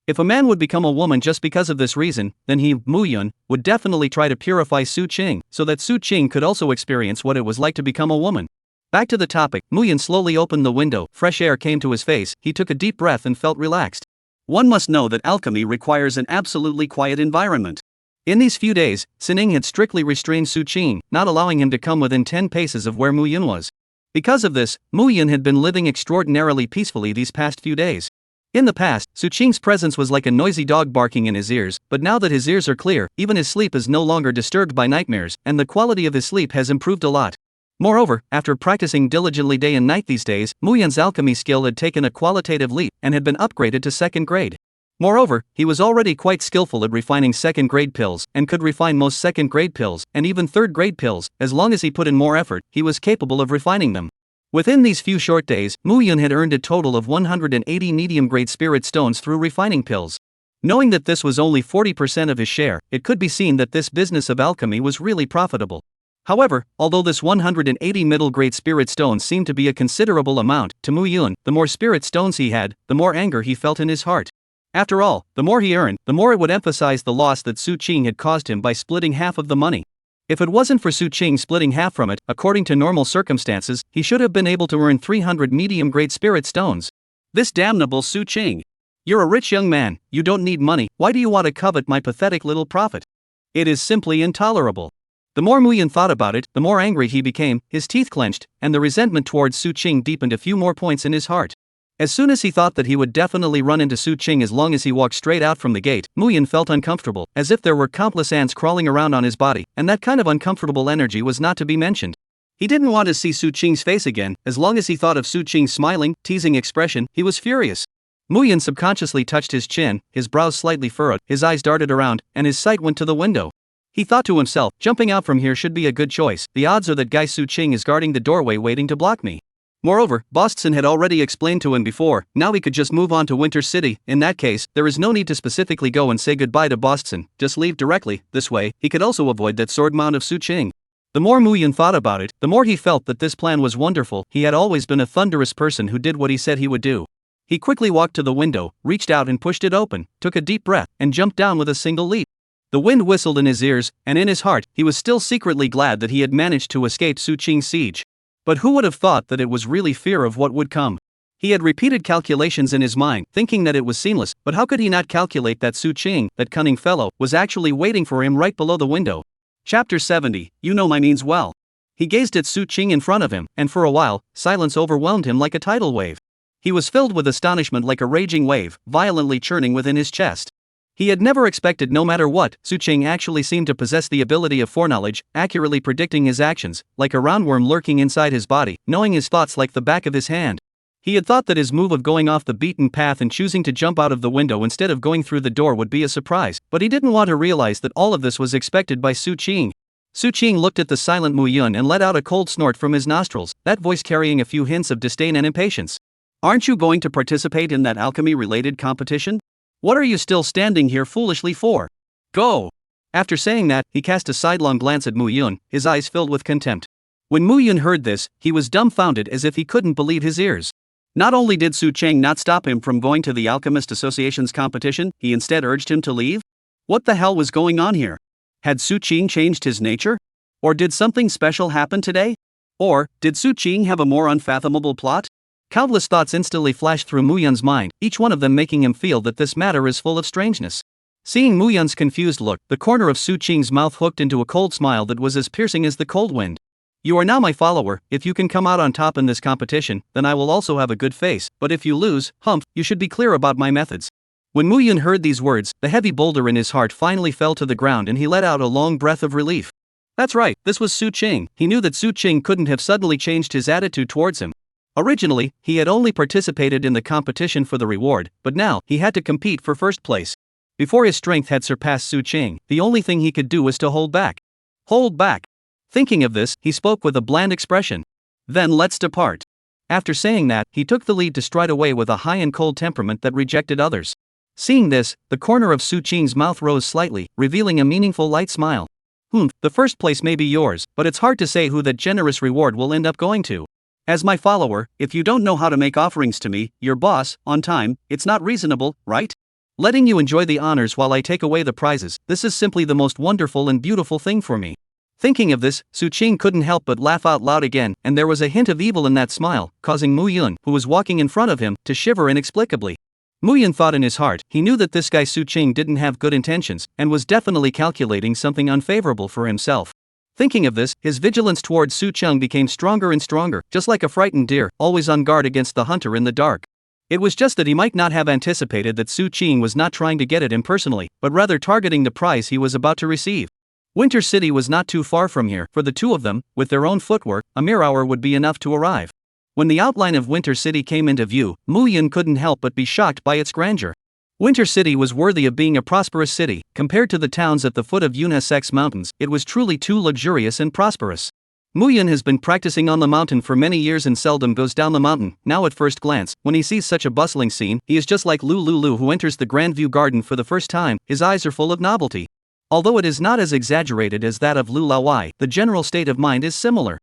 If a man would become a woman just because of this reason, then he, Muyan, would definitely try to purify Su Qing, so that Su Qing could also experience what it was like to become a woman. Back to the topic, Muyan slowly opened the window, fresh air came to his face, he took a deep breath and felt relaxed. One must know that alchemy requires an absolutely quiet environment. In these few days, Sining had strictly restrained Su Qing, not allowing him to come within 10 paces of where Muyan was. Because of this, Muyan had been living extraordinarily peacefully these past few days. In the past, Su Qing's presence was like a noisy dog barking in his ears, but now that his ears are clear, even his sleep is no longer disturbed by nightmares, and the quality of his sleep has improved a lot. Moreover, after practicing diligently day and night these days, Muyan's alchemy skill had taken a qualitative leap and had been upgraded to 2nd grade. Moreover, he was already quite skillful at refining 2nd grade pills, and could refine most 2nd grade pills, and even 3rd grade pills. As long as he put in more effort, he was capable of refining them. Within these few short days, Muyan had earned a total of 180 medium-grade spirit stones through refining pills. Knowing that this was only 40% of his share, it could be seen that this business of alchemy was really profitable. However, although this 180 middle-grade spirit stones seemed to be a considerable amount, to Muyan, the more spirit stones he had, the more anger he felt in his heart. After all, the more he earned, the more it would emphasize the loss that Su Qing had caused him by splitting half of the money. If it wasn't for Su Qing splitting half from it, according to normal circumstances, he should have been able to earn 300 medium-grade spirit stones. This damnable Su Qing. You're a rich young man, you don't need money, why do you want to covet my pathetic little profit? It is simply intolerable. The more Muyan thought about it, the more angry he became, his teeth clenched, and the resentment towards Su Qing deepened a few more points in his heart. As soon as he thought that he would definitely run into Su Qing as long as he walked straight out from the gate, Muyan felt uncomfortable, as if there were countless ants crawling around on his body, and that kind of uncomfortable energy was not to be mentioned. He didn't want to see Su Qing's face again. As long as he thought of Su Qing's smiling, teasing expression, he was furious. Muyan subconsciously touched his chin, his brows slightly furrowed, his eyes darted around, and his sight went to the window. He thought to himself, jumping out from here should be a good choice. The odds are that guy Su Qing is guarding the doorway waiting to block me. Moreover, Boston had already explained to him before, now he could just move on to Winter City. In that case, there is no need to specifically go and say goodbye to Boston, just leave directly. This way, he could also avoid that sword mount of Su Qing. The more Muyan thought about it, the more he felt that this plan was wonderful. He had always been a thunderous person who did what he said he would do. He quickly walked to the window, reached out and pushed it open, took a deep breath, and jumped down with a single leap. The wind whistled in his ears, and in his heart, he was still secretly glad that he had managed to escape Su Qing's siege. But who would have thought that it was really fear of what would come? He had repeated calculations in his mind, thinking that it was seamless, but how could he not calculate that Su Qing, that cunning fellow, was actually waiting for him right below the window? Chapter 70, You Know My Means Well. He gazed at Su Qing in front of him, and for a while, silence overwhelmed him like a tidal wave. He was filled with astonishment like a raging wave, violently churning within his chest. He had never expected no matter what, Su Qing actually seemed to possess the ability of foreknowledge, accurately predicting his actions, like a roundworm lurking inside his body, knowing his thoughts like the back of his hand. He had thought that his move of going off the beaten path and choosing to jump out of the window instead of going through the door would be a surprise, but he didn't want to realize that all of this was expected by Su Qing. Su Qing looked at the silent Muyan and let out a cold snort from his nostrils, that voice carrying a few hints of disdain and impatience. Aren't you going to participate in that alchemy-related competition? What are you still standing here foolishly for? Go! After saying that, he cast a sidelong glance at Mu Yun, his eyes filled with contempt. When Mu Yun heard this, he was dumbfounded as if he couldn't believe his ears. Not only did Su Cheng not stop him from going to the Alchemist Association's competition, he instead urged him to leave? What the hell was going on here? Had Su Cheng changed his nature? Or did something special happen today? Or, did Su Cheng have a more unfathomable plot? Countless thoughts instantly flashed through Mu Yun's mind, each one of them making him feel that this matter is full of strangeness. Seeing Mu Yun's confused look, the corner of Su Cheng's mouth hooked into a cold smile that was as piercing as the cold wind. You are now my follower. If you can come out on top in this competition, then I will also have a good face, but if you lose, humph, you should be clear about my methods. When Mu Yun heard these words, the heavy boulder in his heart finally fell to the ground and he let out a long breath of relief. That's right, this was Su Cheng. He knew that Su Cheng couldn't have suddenly changed his attitude towards him. Originally, he had only participated in the competition for the reward, but now, he had to compete for first place. Before his strength had surpassed Su Cheng, the only thing he could do was to hold back. Hold back. Thinking of this, he spoke with a bland expression. Then let's depart. After saying that, he took the lead to stride away with a high and cold temperament that rejected others. Seeing this, the corner of Su Cheng's mouth rose slightly, revealing a meaningful light smile. The first place may be yours, but it's hard to say who that generous reward will end up going to. As my follower, if you don't know how to make offerings to me, your boss, on time, it's not reasonable, right? Letting you enjoy the honors while I take away the prizes, this is simply the most wonderful and beautiful thing for me. Thinking of this, Su Cheng couldn't help but laugh out loud again, and there was a hint of evil in that smile, causing Mu Yun, who was walking in front of him, to shiver inexplicably. Mu Yun thought in his heart, he knew that this guy Su Cheng didn't have good intentions, and was definitely calculating something unfavorable for himself. Thinking of this, his vigilance towards Su Cheng became stronger and stronger, just like a frightened deer, always on guard against the hunter in the dark. It was just that he might not have anticipated that Su Cheng was not trying to get at him personally, but rather targeting the prize he was about to receive. Winter City was not too far from here. For the two of them, with their own footwork, a mere hour would be enough to arrive. When the outline of Winter City came into view, Mu Yun couldn't help but be shocked by its grandeur. Winter City was worthy of being a prosperous city. Compared to the towns at the foot of Yunhesek Mountains, it was truly too luxurious and prosperous. Mu Yun has been practicing on the mountain for many years and seldom goes down the mountain. Now at first glance, when he sees such a bustling scene, he is just like Lu who enters the Grandview Garden for the first time. His eyes are full of novelty. Although it is not as exaggerated as that of Lu Lawai, the general state of mind is similar.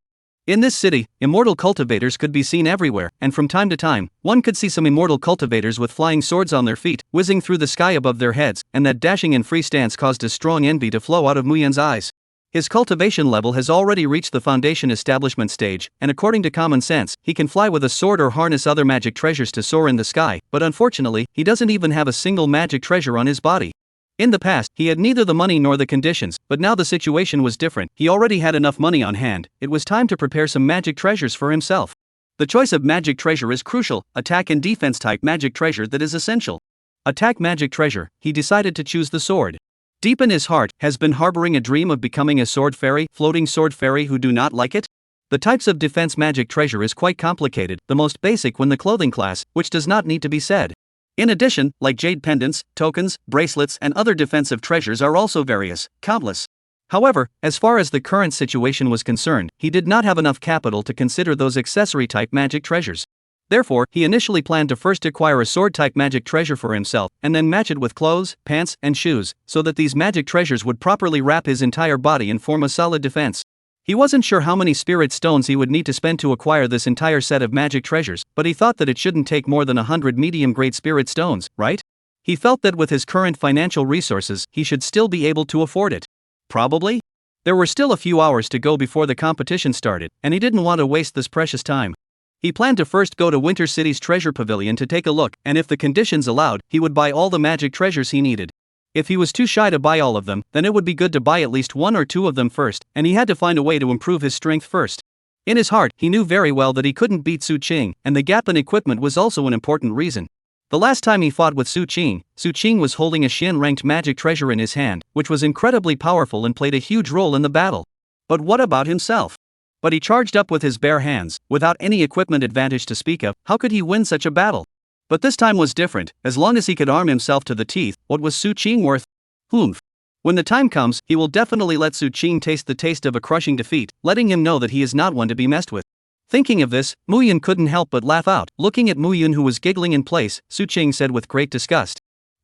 In this city, immortal cultivators could be seen everywhere, and from time to time, one could see some immortal cultivators with flying swords on their feet, whizzing through the sky above their heads, and that dashing and free stance caused a strong envy to flow out of Mu Yun's eyes. His cultivation level has already reached the foundation establishment stage, and according to common sense, he can fly with a sword or harness other magic treasures to soar in the sky, but unfortunately, he doesn't even have a single magic treasure on his body. In the past, he had neither the money nor the conditions, but now the situation was different. He already had enough money on hand. It was time to prepare some magic treasures for himself. The choice of magic treasure is crucial. Attack and defense type magic treasure that is essential. Attack magic treasure, he decided to choose the sword. Deep in his heart, has been harboring a dream of becoming a sword fairy, floating sword fairy who do not like it? The types of defense magic treasure is quite complicated, the most basic when the clothing class, which does not need to be said. In addition, like jade pendants, tokens, bracelets and other defensive treasures are also various, countless. However, as far as the current situation was concerned, he did not have enough capital to consider those accessory-type magic treasures. Therefore, he initially planned to first acquire a sword-type magic treasure for himself, and then match it with clothes, pants, and shoes, so that these magic treasures would properly wrap his entire body and form a solid defense. He wasn't sure how many spirit stones he would need to spend to acquire this entire set of magic treasures, but he thought that it shouldn't take more than 100 medium-grade spirit stones, right? He felt that with his current financial resources, he should still be able to afford it. Probably? There were still a few hours to go before the competition started, and he didn't want to waste this precious time. He planned to first go to Winter City's treasure pavilion to take a look, and if the conditions allowed, he would buy all the magic treasures he needed. If he was too shy to buy all of them, then it would be good to buy at least one or two of them first, and he had to find a way to improve his strength first. In his heart, he knew very well that he couldn't beat Su Cheng, and the gap in equipment was also an important reason. The last time he fought with Su Cheng was holding a Xian-ranked magic treasure in his hand, which was incredibly powerful and played a huge role in the battle. But what about himself? But he charged up with his bare hands, without any equipment advantage to speak of. How could he win such a battle? But this time was different. As long as he could arm himself to the teeth, what was Su Cheng worth? When the time comes, he will definitely let Su Cheng taste the taste of a crushing defeat, letting him know that he is not one to be messed with. Thinking of this, Mu Yun couldn't help but laugh out. Looking at Mu Yun who was giggling in place, Su Cheng said with great disgust.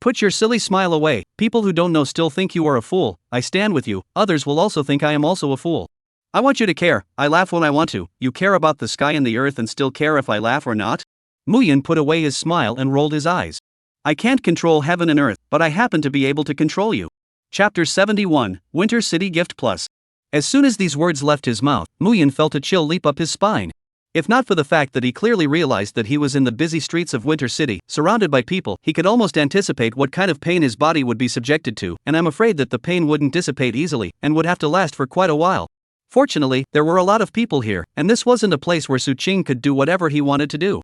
Put your silly smile away. People who don't know still think you are a fool. I stand with you. Others will also think I am also a fool. I want you to care. I laugh when I want to. You care about the sky and the earth and still care if I laugh or not? Muyun put away his smile and rolled his eyes. I can't control heaven and earth, but I happen to be able to control you. Chapter 71, Winter City Gift Plus. As soon as these words left his mouth, Muyun felt a chill leap up his spine. If not for the fact that he clearly realized that he was in the busy streets of Winter City, surrounded by people, he could almost anticipate what kind of pain his body would be subjected to, and I'm afraid that the pain wouldn't dissipate easily, and would have to last for quite a while. Fortunately, there were a lot of people here, and this wasn't a place where Su Qing could do whatever he wanted to do.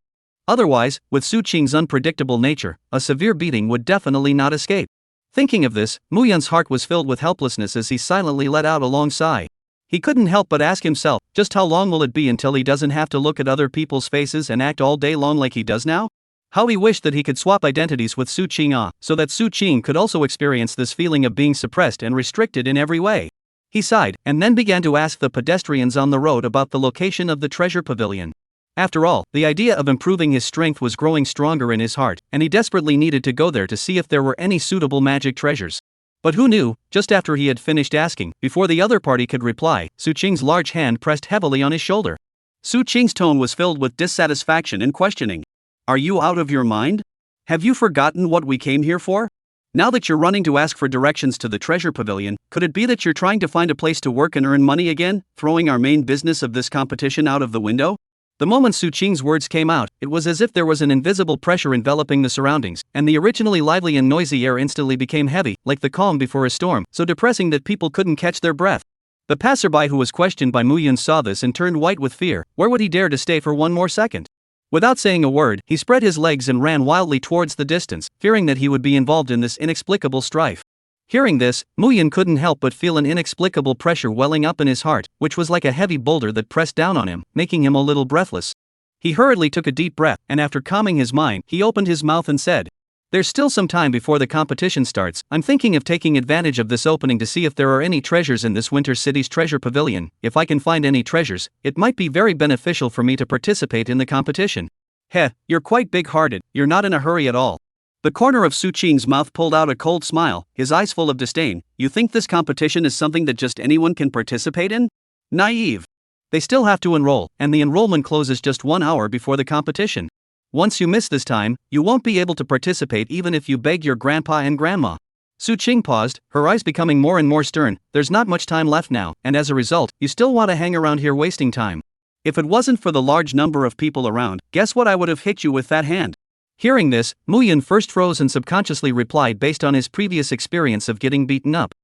Otherwise, with Su Qing's unpredictable nature, a severe beating would definitely not escape. Thinking of this, Muyun's heart was filled with helplessness as he silently let out a long sigh. He couldn't help but ask himself, just how long will it be until he doesn't have to look at other people's faces and act all day long like he does now? How he wished that he could swap identities with Su Qing so that Su Qing could also experience this feeling of being suppressed and restricted in every way. He sighed, and then began to ask the pedestrians on the road about the location of the treasure pavilion. After all, the idea of improving his strength was growing stronger in his heart, and he desperately needed to go there to see if there were any suitable magic treasures. But who knew, just after he had finished asking, before the other party could reply, Su Qing's large hand pressed heavily on his shoulder. Su Qing's tone was filled with dissatisfaction and questioning. Are you out of your mind? Have you forgotten what we came here for? Now that you're running to ask for directions to the treasure pavilion, could it be that you're trying to find a place to work and earn money again, throwing our main business of this competition out of the window? The moment Su Qing's words came out, it was as if there was an invisible pressure enveloping the surroundings, and the originally lively and noisy air instantly became heavy, like the calm before a storm, so depressing that people couldn't catch their breath. The passerby who was questioned by Muyun saw this and turned white with fear. Where would he dare to stay for one more second? Without saying a word, he spread his legs and ran wildly towards the distance, fearing that he would be involved in this inexplicable strife. Hearing this, Muyun couldn't help but feel an inexplicable pressure welling up in his heart, which was like a heavy boulder that pressed down on him, making him a little breathless. He hurriedly took a deep breath, and after calming his mind, he opened his mouth and said, There's still some time before the competition starts. I'm thinking of taking advantage of this opening to see if there are any treasures in this Winter City's treasure pavilion. If I can find any treasures, it might be very beneficial for me to participate in the competition. Heh, you're quite big-hearted, you're not in a hurry at all. The corner of Su Qing's mouth pulled out a cold smile, his eyes full of disdain. You think this competition is something that just anyone can participate in? Naive. They still have to enroll, and the enrollment closes just 1 hour before the competition. Once you miss this time, you won't be able to participate even if you beg your grandpa and grandma. Su Qing paused, her eyes becoming more and more stern. There's not much time left now, and as a result, you still want to hang around here wasting time. If it wasn't for the large number of people around, guess what I would have hit you with that hand? Hearing this, Muyun first froze and subconsciously replied based on his previous experience of getting beaten up.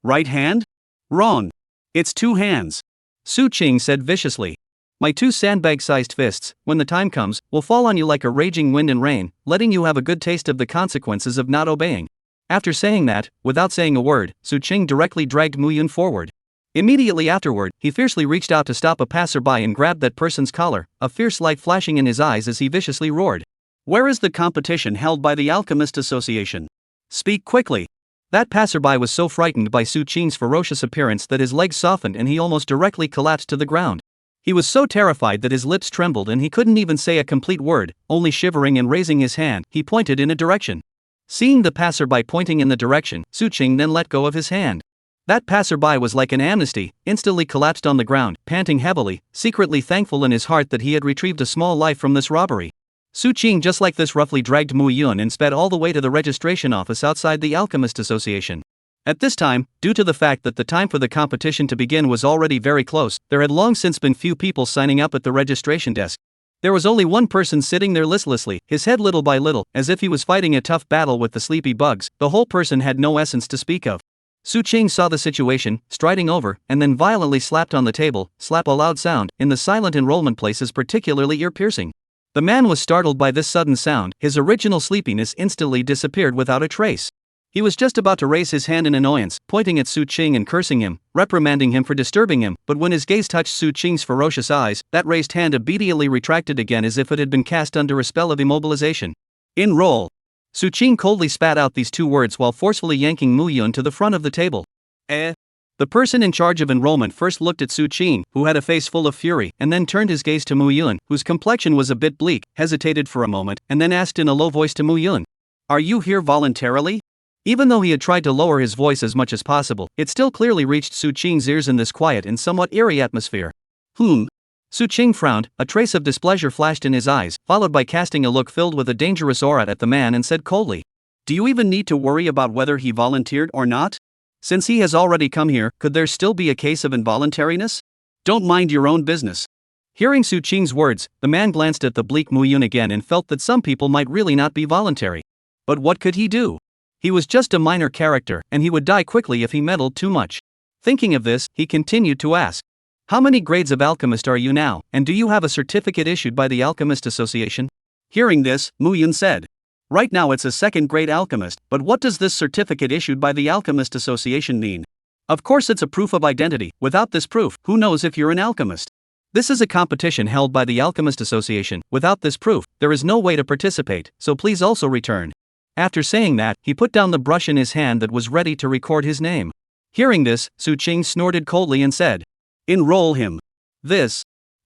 Right hand? Wrong. It's 2 hands. Su Qing said viciously. My 2 sandbag-sized fists, when the time comes, will fall on you like a raging wind and rain, letting you have a good taste of the consequences of not obeying. After saying that, without saying a word, Su Qing directly dragged Muyun forward. Immediately afterward, he fiercely reached out to stop a passerby and grabbed that person's collar, a fierce light flashing in his eyes as he viciously roared. Where is the competition held by the Alchemist Association? Speak quickly. That passerby was so frightened by Su Qing's ferocious appearance that his legs softened and he almost directly collapsed to the ground. He was so terrified that his lips trembled and he couldn't even say a complete word, only shivering and raising his hand, he pointed in a direction. Seeing the passerby pointing in the direction, Su Qing then let go of his hand. That passerby was like an amnesty, instantly collapsed on the ground, panting heavily, secretly thankful in his heart that he had retrieved a small life from this robbery. Su Qing just like this roughly dragged Muyun and sped all the way to the registration office outside the Alchemist Association. At this time, due to the fact that the time for the competition to begin was already very close, there had long since been few people signing up at the registration desk. There was only one person sitting there listlessly, his head little by little, as if he was fighting a tough battle with the sleepy bugs. The whole person had no essence to speak of. Su Qing saw the situation, striding over, and then violently slapped on the table. Slap, a loud sound, in the silent enrollment place is particularly ear-piercing. The man was startled by this sudden sound, his original sleepiness instantly disappeared without a trace. He was just about to raise his hand in annoyance, pointing at Su Qing and cursing him, reprimanding him for disturbing him, but when his gaze touched Su Qing's ferocious eyes, that raised hand immediately retracted again as if it had been cast under a spell of immobilization. Enroll. Su Qing coldly spat out these 2 words while forcefully yanking Muyun to the front of the table. The person in charge of enrollment first looked at Su Qing, who had a face full of fury, and then turned his gaze to Muyun, whose complexion was a bit bleak, hesitated for a moment, and then asked in a low voice to Muyun. Are you here voluntarily? Even though he had tried to lower his voice as much as possible, it still clearly reached Su Qing's ears in this quiet and somewhat eerie atmosphere. Su Qing frowned, a trace of displeasure flashed in his eyes, followed by casting a look filled with a dangerous aura at the man and said coldly, "Do you even need to worry about whether he volunteered or not? Since he has already come here, could there still be a case of involuntariness? Don't mind your own business." Hearing Su Qing's words, the man glanced at the bleak Mu Yun again and felt that some people might really not be voluntary. But what could he do? He was just a minor character, and he would die quickly if he meddled too much. Thinking of this, he continued to ask, "How many grades of alchemist are you now, and do you have a certificate issued by the Alchemist Association?" Hearing this, Mu Yun said, "Right now it's a second-grade alchemist, but what does this certificate issued by the Alchemist Association mean? Of course it's a proof of identity. Without this proof, who knows if you're an alchemist? This is a competition held by the Alchemist Association. Without this proof, there is no way to participate, so please also return." After saying that, he put down the brush in his hand that was ready to record his name. Hearing this, Su Qing snorted coldly and said, "Enroll him."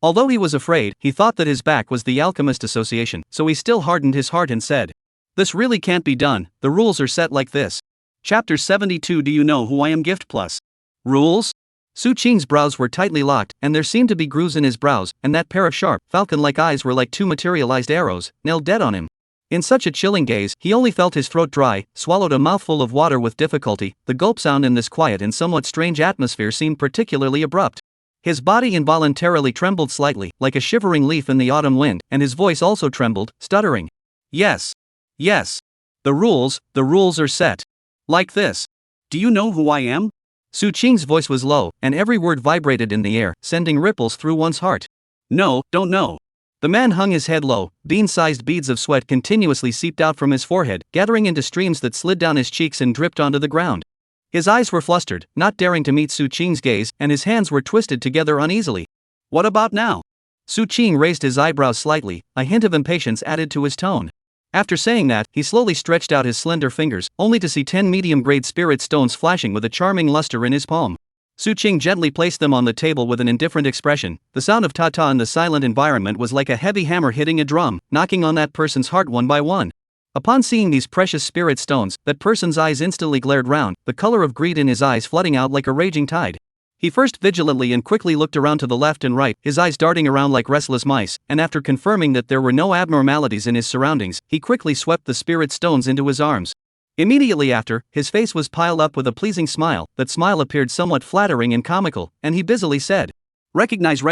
Although he was afraid, he thought that his back was the Alchemist Association, so he still hardened his heart and said, "This really can't be done, the rules are set like this." Chapter 72. Do you know who I am? Gift plus. Rules? Su Qing's brows were tightly locked, and there seemed to be grooves in his brows, and that pair of sharp, falcon-like eyes were like two materialized arrows, nailed dead on him. In such a chilling gaze, he only felt his throat dry, swallowed a mouthful of water with difficulty. The gulp sound in this quiet and somewhat strange atmosphere seemed particularly abrupt. His body involuntarily trembled slightly, like a shivering leaf in the autumn wind, and his voice also trembled, stuttering. Yes. The rules are set. Like this. Do you know who I am? Su Qing's voice was low, and every word vibrated in the air, sending ripples through one's heart. No, don't know. The man hung his head low, bean-sized beads of sweat continuously seeped out from his forehead, gathering into streams that slid down his cheeks and dripped onto the ground. His eyes were flustered, not daring to meet Su Qing's gaze, and his hands were twisted together uneasily. What about now? Su Qing raised his eyebrows slightly, a hint of impatience added to his tone. After saying that, he slowly stretched out his slender fingers, only to see 10 medium-grade spirit stones flashing with a charming luster in his palm. Su Qing gently placed them on the table with an indifferent expression. The sound of ta-ta in the silent environment was like a heavy hammer hitting a drum, knocking on that person's heart one by one. Upon seeing these precious spirit stones, that person's eyes instantly glared round, the color of greed in his eyes flooding out like a raging tide. He first vigilantly and quickly looked around to the left and right, his eyes darting around like restless mice, and after confirming that there were no abnormalities in his surroundings, he quickly swept the spirit stones into his arms. Immediately after, his face was piled up with a pleasing smile. That smile appeared somewhat flattering and comical, and he busily said, Recognize,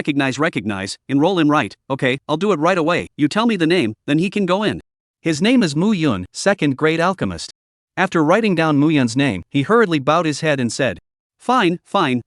enroll him right. Okay, I'll do it right away. You tell me the name, then he can go in." His name is Mu Yun, second-grade alchemist. After writing down Mu Yun's name, he hurriedly bowed his head and said, Fine,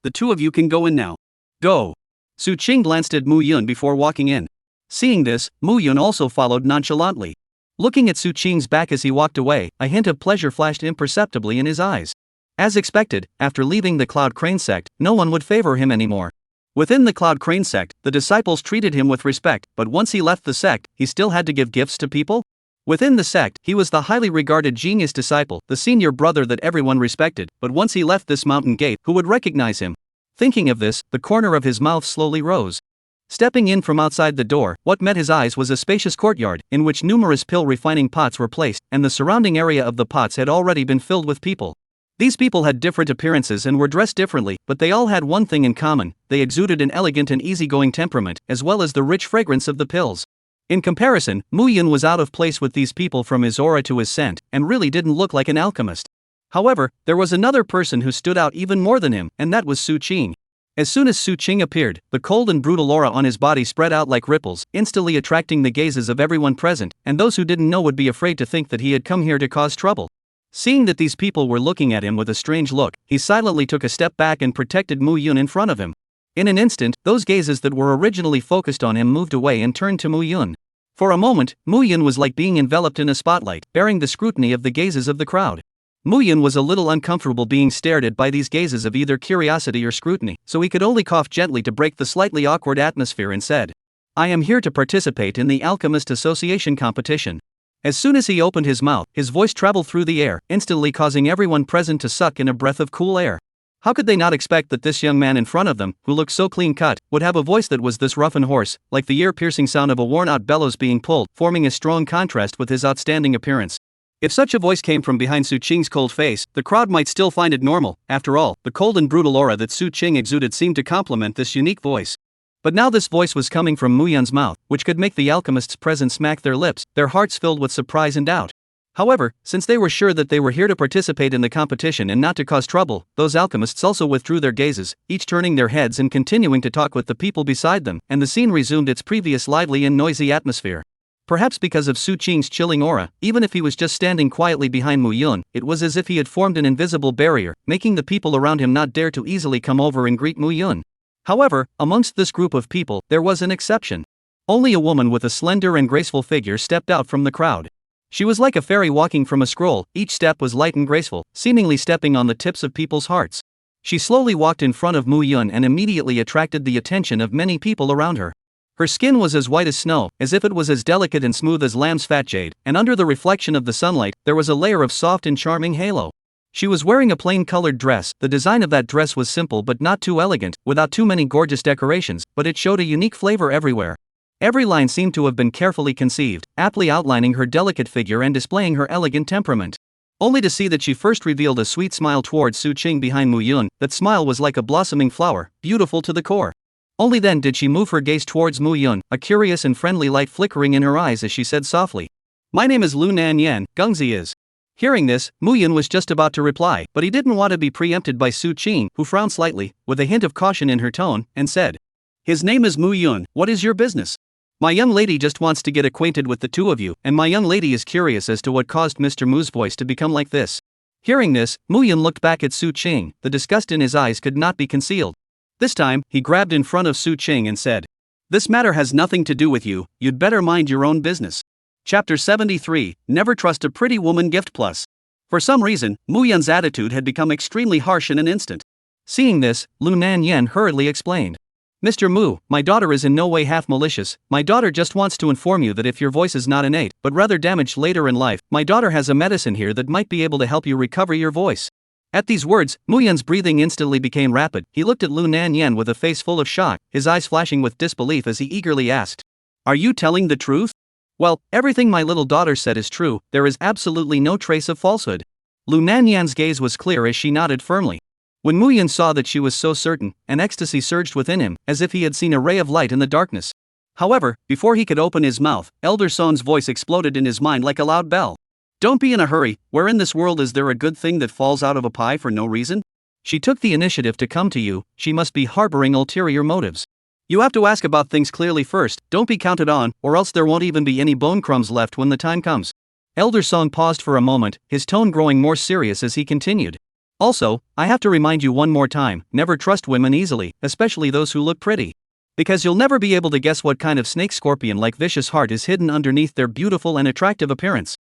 the two of you can go in now. Go. Su Qing glanced at Mu Yun before walking in. Seeing this, Mu Yun also followed nonchalantly. Looking at Su Qing's back as he walked away, a hint of pleasure flashed imperceptibly in his eyes. As expected, after leaving the Cloud Crane sect, no one would favor him anymore. Within the Cloud Crane sect, the disciples treated him with respect, but once he left the sect, he still had to give gifts to people? Within the sect, he was the highly regarded genius disciple, the senior brother that everyone respected, but once he left this mountain gate, who would recognize him? Thinking of this, the corner of his mouth slowly rose. Stepping in from outside the door, what met his eyes was a spacious courtyard, in which numerous pill refining pots were placed, and the surrounding area of the pots had already been filled with people. These people had different appearances and were dressed differently, but they all had one thing in common: they exuded an elegant and easygoing temperament, as well as the rich fragrance of the pills. In comparison, Mu Yun was out of place with these people from his aura to his scent, and really didn't look like an alchemist. However, there was another person who stood out even more than him, and that was Su Qing. As soon as Su Qing appeared, the cold and brutal aura on his body spread out like ripples, instantly attracting the gazes of everyone present, and those who didn't know would be afraid to think that he had come here to cause trouble. Seeing that these people were looking at him with a strange look, he silently took a step back and protected Mu Yun in front of him. In an instant, those gazes that were originally focused on him moved away and turned to Mu Yun. For a moment, Mu Yun was like being enveloped in a spotlight, bearing the scrutiny of the gazes of the crowd. Mu Yun was a little uncomfortable being stared at by these gazes of either curiosity or scrutiny, so he could only cough gently to break the slightly awkward atmosphere and said, I am here to participate in the Alchemist Association competition. As soon as he opened his mouth, his voice traveled through the air, instantly causing everyone present to suck in a breath of cool air. How could they not expect that this young man in front of them, who looked so clean-cut, would have a voice that was this rough and hoarse, like the ear-piercing sound of a worn-out bellows being pulled, forming a strong contrast with his outstanding appearance? If such a voice came from behind Su Qing's cold face, the crowd might still find it normal. After all, the cold and brutal aura that Su Qing exuded seemed to complement this unique voice. But now this voice was coming from Mu Yun's mouth, which could make the alchemists present smack their lips, their hearts filled with surprise and doubt. However, since they were sure that they were here to participate in the competition and not to cause trouble, those alchemists also withdrew their gazes, each turning their heads and continuing to talk with the people beside them, and the scene resumed its previous lively and noisy atmosphere. Perhaps because of Su Qing's chilling aura, even if he was just standing quietly behind Mu Yun, it was as if he had formed an invisible barrier, making the people around him not dare to easily come over and greet Mu Yun. However, amongst this group of people, there was an exception. Only a woman with a slender and graceful figure stepped out from the crowd. She was like a fairy walking from a scroll, each step was light and graceful, seemingly stepping on the tips of people's hearts. She slowly walked in front of Mu Yun and immediately attracted the attention of many people around her. Her skin was as white as snow, as if it was as delicate and smooth as lamb's fat jade, and under the reflection of the sunlight, there was a layer of soft and charming halo. She was wearing a plain-colored dress. The design of that dress was simple but not too elegant, without too many gorgeous decorations, but it showed a unique flavor everywhere. Every line seemed to have been carefully conceived, aptly outlining her delicate figure and displaying her elegant temperament. Only to see that she first revealed a sweet smile towards Su Qing behind Mu Yun. That smile was like a blossoming flower, beautiful to the core. Only then did she move her gaze towards Mu Yun, a curious and friendly light flickering in her eyes as she said softly, "My name is Lu Nan Yan, Gengzi is." Hearing this, Mu Yun was just about to reply, but he didn't want to be preempted by Su Qing, who frowned slightly, with a hint of caution in her tone, and said, "His name is Mu Yun, what is your business? My young lady just wants to get acquainted with the two of you, and my young lady is curious as to what caused Mr. Mu's voice to become like this." Hearing this, Mu Yun looked back at Su Qing. The disgust in his eyes could not be concealed. This time, he grabbed in front of Su Qing and said, "This matter has nothing to do with you, you'd better mind your own business." Chapter 73, Never Trust a Pretty Woman Gift Plus. For some reason, Mu Yun's attitude had become extremely harsh in an instant. Seeing this, Lu Nan Yan hurriedly explained, "Mr. Mu, my daughter is in no way half malicious. My daughter just wants to inform you that if your voice is not innate, but rather damaged later in life, my daughter has a medicine here that might be able to help you recover your voice." At these words, Mu Yun's breathing instantly became rapid. He looked at Lu Nan Yan with a face full of shock, his eyes flashing with disbelief as he eagerly asked, "Are you telling the truth?" "Well, everything my little daughter said is true, there is absolutely no trace of falsehood." Lu Nan Yan's gaze was clear as she nodded firmly. When Mu Yun saw that she was so certain, an ecstasy surged within him, as if he had seen a ray of light in the darkness. However, before he could open his mouth, Elder Son's voice exploded in his mind like a loud bell. "Don't be in a hurry, where in this world is there a good thing that falls out of a pie for no reason? She took the initiative to come to you, she must be harboring ulterior motives. You have to ask about things clearly first, don't be counted on, or else there won't even be any bone crumbs left when the time comes." Elder Song paused for a moment, his tone growing more serious as he continued. "Also, I have to remind you one more time, never trust women easily, especially those who look pretty. Because you'll never be able to guess what kind of snake scorpion-like vicious heart is hidden underneath their beautiful and attractive appearance."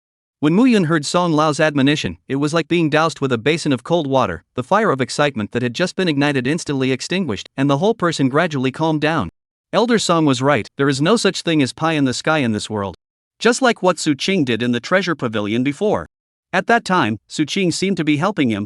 When Mu Yun heard Song Lao's admonition, it was like being doused with a basin of cold water. The fire of excitement that had just been ignited instantly extinguished, and the whole person gradually calmed down. Elder Song was right, there is no such thing as pie in the sky in this world. Just like what Su Qing did in the treasure pavilion before. At that time, Su Qing seemed to be helping him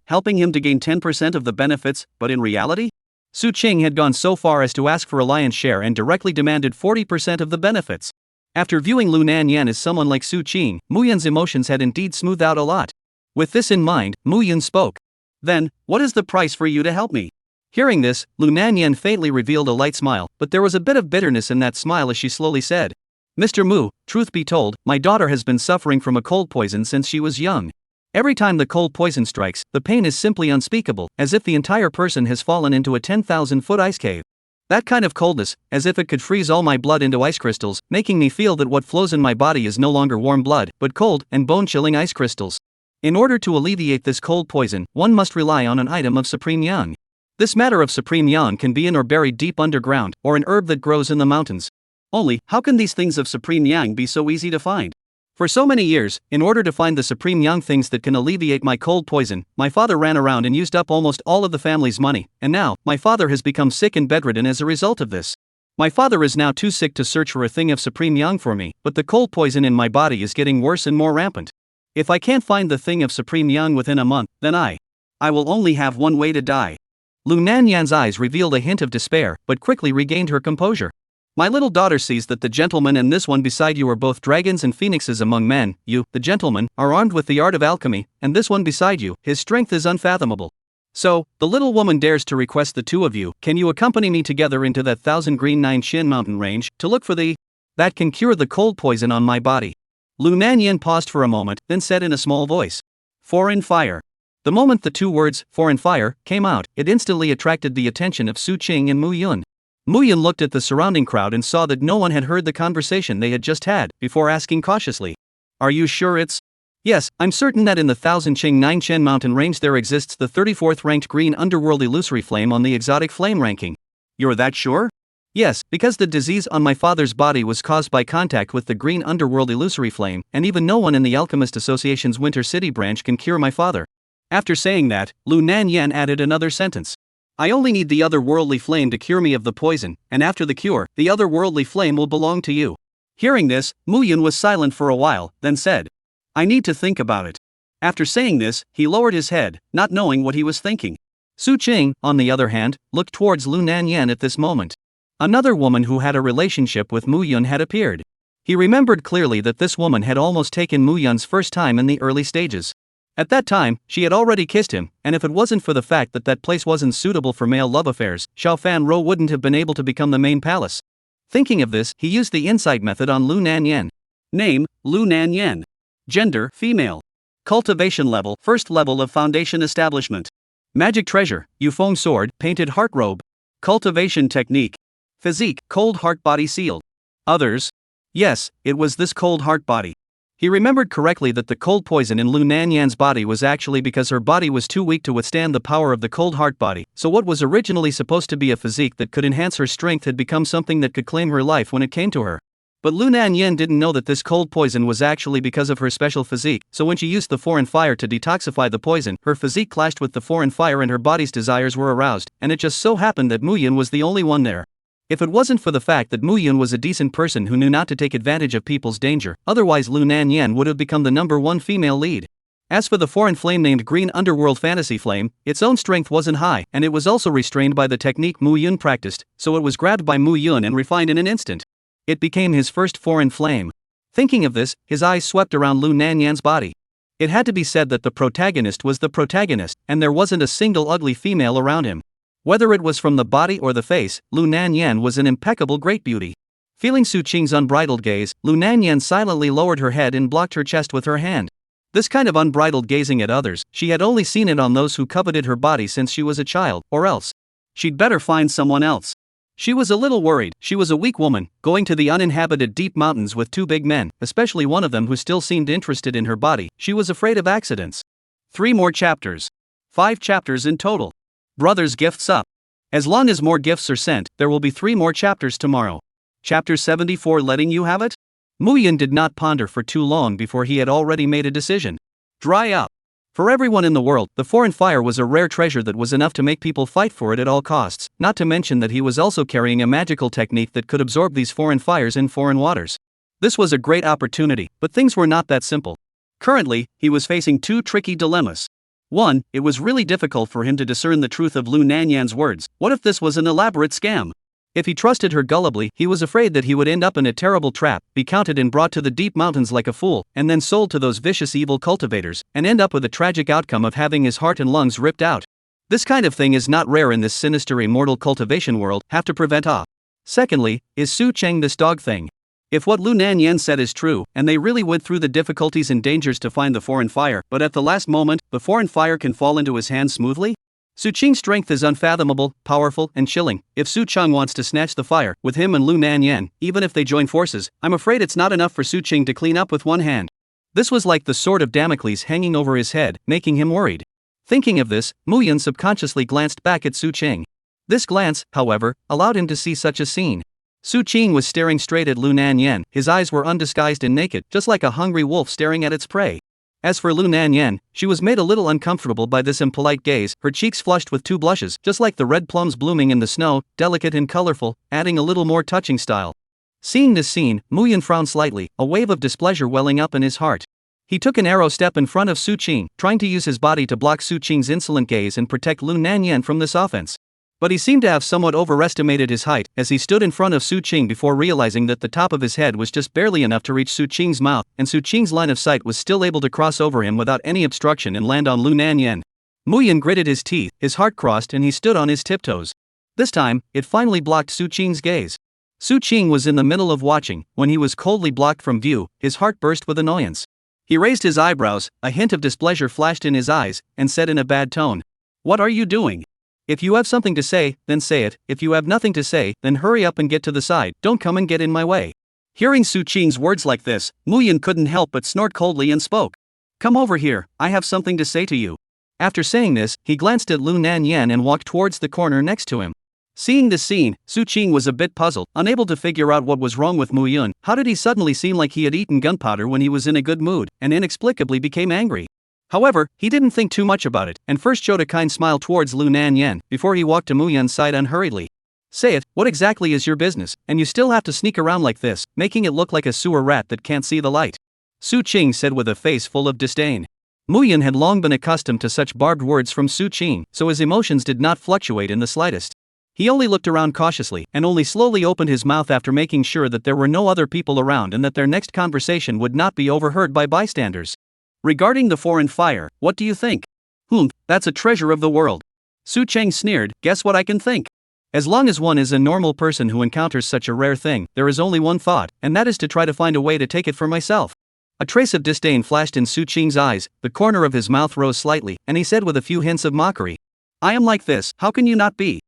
to gain 10% of the benefits, but in reality? Su Qing had gone so far as to ask for a lion's share and directly demanded 40% of the benefits. After viewing Lu Nan Yan as someone like Su Qing, Mu Yun's emotions had indeed smoothed out a lot. With this in mind, Mu Yun spoke. "Then, what is the price for you to help me?" Hearing this, Lu Nan Yan faintly revealed a light smile, but there was a bit of bitterness in that smile as she slowly said, "Mr. Mu, truth be told, my daughter has been suffering from a cold poison since she was young. Every time the cold poison strikes, the pain is simply unspeakable, as if the entire person has fallen into a 10,000-foot ice cave. That kind of coldness, as if it could freeze all my blood into ice crystals, making me feel that what flows in my body is no longer warm blood, but cold and bone-chilling ice crystals. In order to alleviate this cold poison, one must rely on an item of supreme yang. This matter of supreme yang can be in or buried deep underground, or an herb that grows in the mountains. Only, how can these things of supreme yang be so easy to find? For so many years, in order to find the supreme yang things that can alleviate my cold poison, my father ran around and used up almost all of the family's money, and now, my father has become sick and bedridden as a result of this. My father is now too sick to search for a thing of supreme yang for me, but the cold poison in my body is getting worse and more rampant. If I can't find the thing of supreme yang within a month, then I will only have one way to die." Lu Nan Yan's eyes revealed a hint of despair, but quickly regained her composure. My little daughter sees that the gentleman and this one beside you are both dragons and phoenixes among men. You, the gentleman, are armed with the art of alchemy, and this one beside you, his strength is unfathomable. So, the little woman dares to request the two of you, can you accompany me together into that 1000 green 9 Shin mountain range, to look for the that can cure the cold poison on my body. Lu Nanyan paused for a moment, then said in a small voice, foreign fire. The moment the two words, foreign fire, came out, it instantly attracted the attention of Su Qing and Mu Yun. Mu Yun looked at the surrounding crowd and saw that no one had heard the conversation they had just had, before asking cautiously, are you sure it's? Yes, I'm certain that in the 1000 Qing 9 Chen mountain range there exists the 34th ranked green underworld illusory flame on the exotic flame ranking. You're that sure? Yes, because the disease on my father's body was caused by contact with the green underworld illusory flame, and even no one in the Alchemist Association's Winter City branch can cure my father. After saying that, Lu Nanyan added another sentence. I only need the otherworldly flame to cure me of the poison, and after the cure, the otherworldly flame will belong to you. Hearing this, Mu Yun was silent for a while, then said, I need to think about it. After saying this, he lowered his head, not knowing what he was thinking. Su Qing, on the other hand, looked towards Lu Nanyan at this moment. Another woman who had a relationship with Mu Yun had appeared. He remembered clearly that this woman had almost taken Mu Yun's first time in the early stages. At that time, she had already kissed him, and if it wasn't for the fact that that place wasn't suitable for male love affairs, Xiao Fan Ro wouldn't have been able to become the main palace. Thinking of this, he used the insight method on Lu Nanyan. Name, Lu Nanyan. Gender, female. Cultivation level, first level of foundation establishment. Magic treasure, Yufeng sword, painted heart robe. Cultivation technique. Physique, cold heart body sealed. Others? Yes, it was this cold heart body. He remembered correctly that the cold poison in Lu Nanyan's body was actually because her body was too weak to withstand the power of the cold heart body, so what was originally supposed to be a physique that could enhance her strength had become something that could claim her life when it came to her. But Lu Nanyan didn't know that this cold poison was actually because of her special physique, so when she used the foreign fire to detoxify the poison, her physique clashed with the foreign fire and her body's desires were aroused, and it just so happened that Mu Yun was the only one there. If it wasn't for the fact that Mu Yun was a decent person who knew not to take advantage of people's danger, otherwise Lu Nanyan would have become the #1 female lead. As for the foreign flame named Green Underworld Fantasy Flame, its own strength wasn't high, and it was also restrained by the technique Mu Yun practiced, so it was grabbed by Mu Yun and refined in an instant. It became his first foreign flame. Thinking of this, his eyes swept around Lu Nanyan's body. It had to be said that the protagonist was the protagonist, and there wasn't a single ugly female around him. Whether it was from the body or the face, Lu Nanyan was an impeccable great beauty. Feeling Su Qing's unbridled gaze, Lu Nanyan silently lowered her head and blocked her chest with her hand. This kind of unbridled gazing at others, she had only seen it on those who coveted her body since she was a child, or else she'd better find someone else. She was a little worried. She was a weak woman, going to the uninhabited deep mountains with two big men, especially one of them who still seemed interested in her body. She was afraid of accidents. 3 more chapters. 5 chapters in total. Brothers, gifts up. As long as more gifts are sent, there will be 3 more chapters tomorrow. Chapter 74, letting you have it? Mu Yun did not ponder for too long before he had already made a decision. Dry up. For everyone in the world, the foreign fire was a rare treasure that was enough to make people fight for it at all costs, not to mention that he was also carrying a magical technique that could absorb these foreign fires in foreign waters. This was a great opportunity, but things were not that simple. Currently, he was facing 2 tricky dilemmas. 1, it was really difficult for him to discern the truth of Lu Nanyan's words. What if this was an elaborate scam? If he trusted her gullibly, he was afraid that he would end up in a terrible trap, be counted and brought to the deep mountains like a fool, and then sold to those vicious evil cultivators, and end up with a tragic outcome of having his heart and lungs ripped out. This kind of thing is not rare in this sinister immortal cultivation world, have to prevent off. Secondly, is Su Cheng this dog thing? If what Lu Nanyan said is true, and they really went through the difficulties and dangers to find the foreign fire, but at the last moment, the foreign fire can fall into his hands smoothly? Su Qing's strength is unfathomable, powerful, and chilling. If Su Cheng wants to snatch the fire, with him and Lu Nanyan, even if they join forces, I'm afraid it's not enough for Su Qing to clean up with one hand. This was like the sword of Damocles hanging over his head, making him worried. Thinking of this, Mu Yun subconsciously glanced back at Su Qing. This glance, however, allowed him to see such a scene. Su Qing was staring straight at Lu Nanyan, his eyes were undisguised and naked, just like a hungry wolf staring at its prey. As for Lu Nanyan, she was made a little uncomfortable by this impolite gaze, her cheeks flushed with 2 blushes, just like the red plums blooming in the snow, delicate and colorful, adding a little more touching style. Seeing this scene, Mu Yun frowned slightly, a wave of displeasure welling up in his heart. He took an arrow step in front of Su Qing, trying to use his body to block Su Qing's insolent gaze and protect Lu Nanyan from this offense. But he seemed to have somewhat overestimated his height as he stood in front of Su Qing before realizing that the top of his head was just barely enough to reach Su Qing's mouth, and Su Qing's line of sight was still able to cross over him without any obstruction and land on Lu Nanyan. Muyan gritted his teeth, his heart crossed, and he stood on his tiptoes. This time, it finally blocked Su Qing's gaze. Su Qing was in the middle of watching. When he was coldly blocked from view, his heart burst with annoyance. He raised his eyebrows, a hint of displeasure flashed in his eyes, and said in a bad tone, "What are you doing? If you have something to say, then say it. If you have nothing to say, then hurry up and get to the side. Don't come and get in my way." Hearing Su Qing's words like this, Muyan couldn't help but snort coldly and spoke. "Come over here, I have something to say to you." After saying this, he glanced at Lu Nanyan and walked towards the corner next to him. Seeing this scene, Su Qing was a bit puzzled, unable to figure out what was wrong with Muyan. How did he suddenly seem like he had eaten gunpowder when he was in a good mood, and inexplicably became angry? However, he didn't think too much about it, and first showed a kind smile towards Lu Nanyan, before he walked to Muyan's side unhurriedly. "Say it, what exactly is your business, and you still have to sneak around like this, making it look like a sewer rat that can't see the light?" Su Qing said with a face full of disdain. Muyan had long been accustomed to such barbed words from Su Qing, so his emotions did not fluctuate in the slightest. He only looked around cautiously, and only slowly opened his mouth after making sure that there were no other people around and that their next conversation would not be overheard by bystanders. "Regarding the foreign fire, what do you think?" That's a treasure of the world." Su Cheng sneered. "Guess what I can think? As long as one is a normal person who encounters such a rare thing, there is only one thought, and that is to try to find a way to take it for myself." A trace of disdain flashed in Su Qing's eyes, the corner of his mouth rose slightly, and he said with a few hints of mockery, "I am like this, how can you not be?"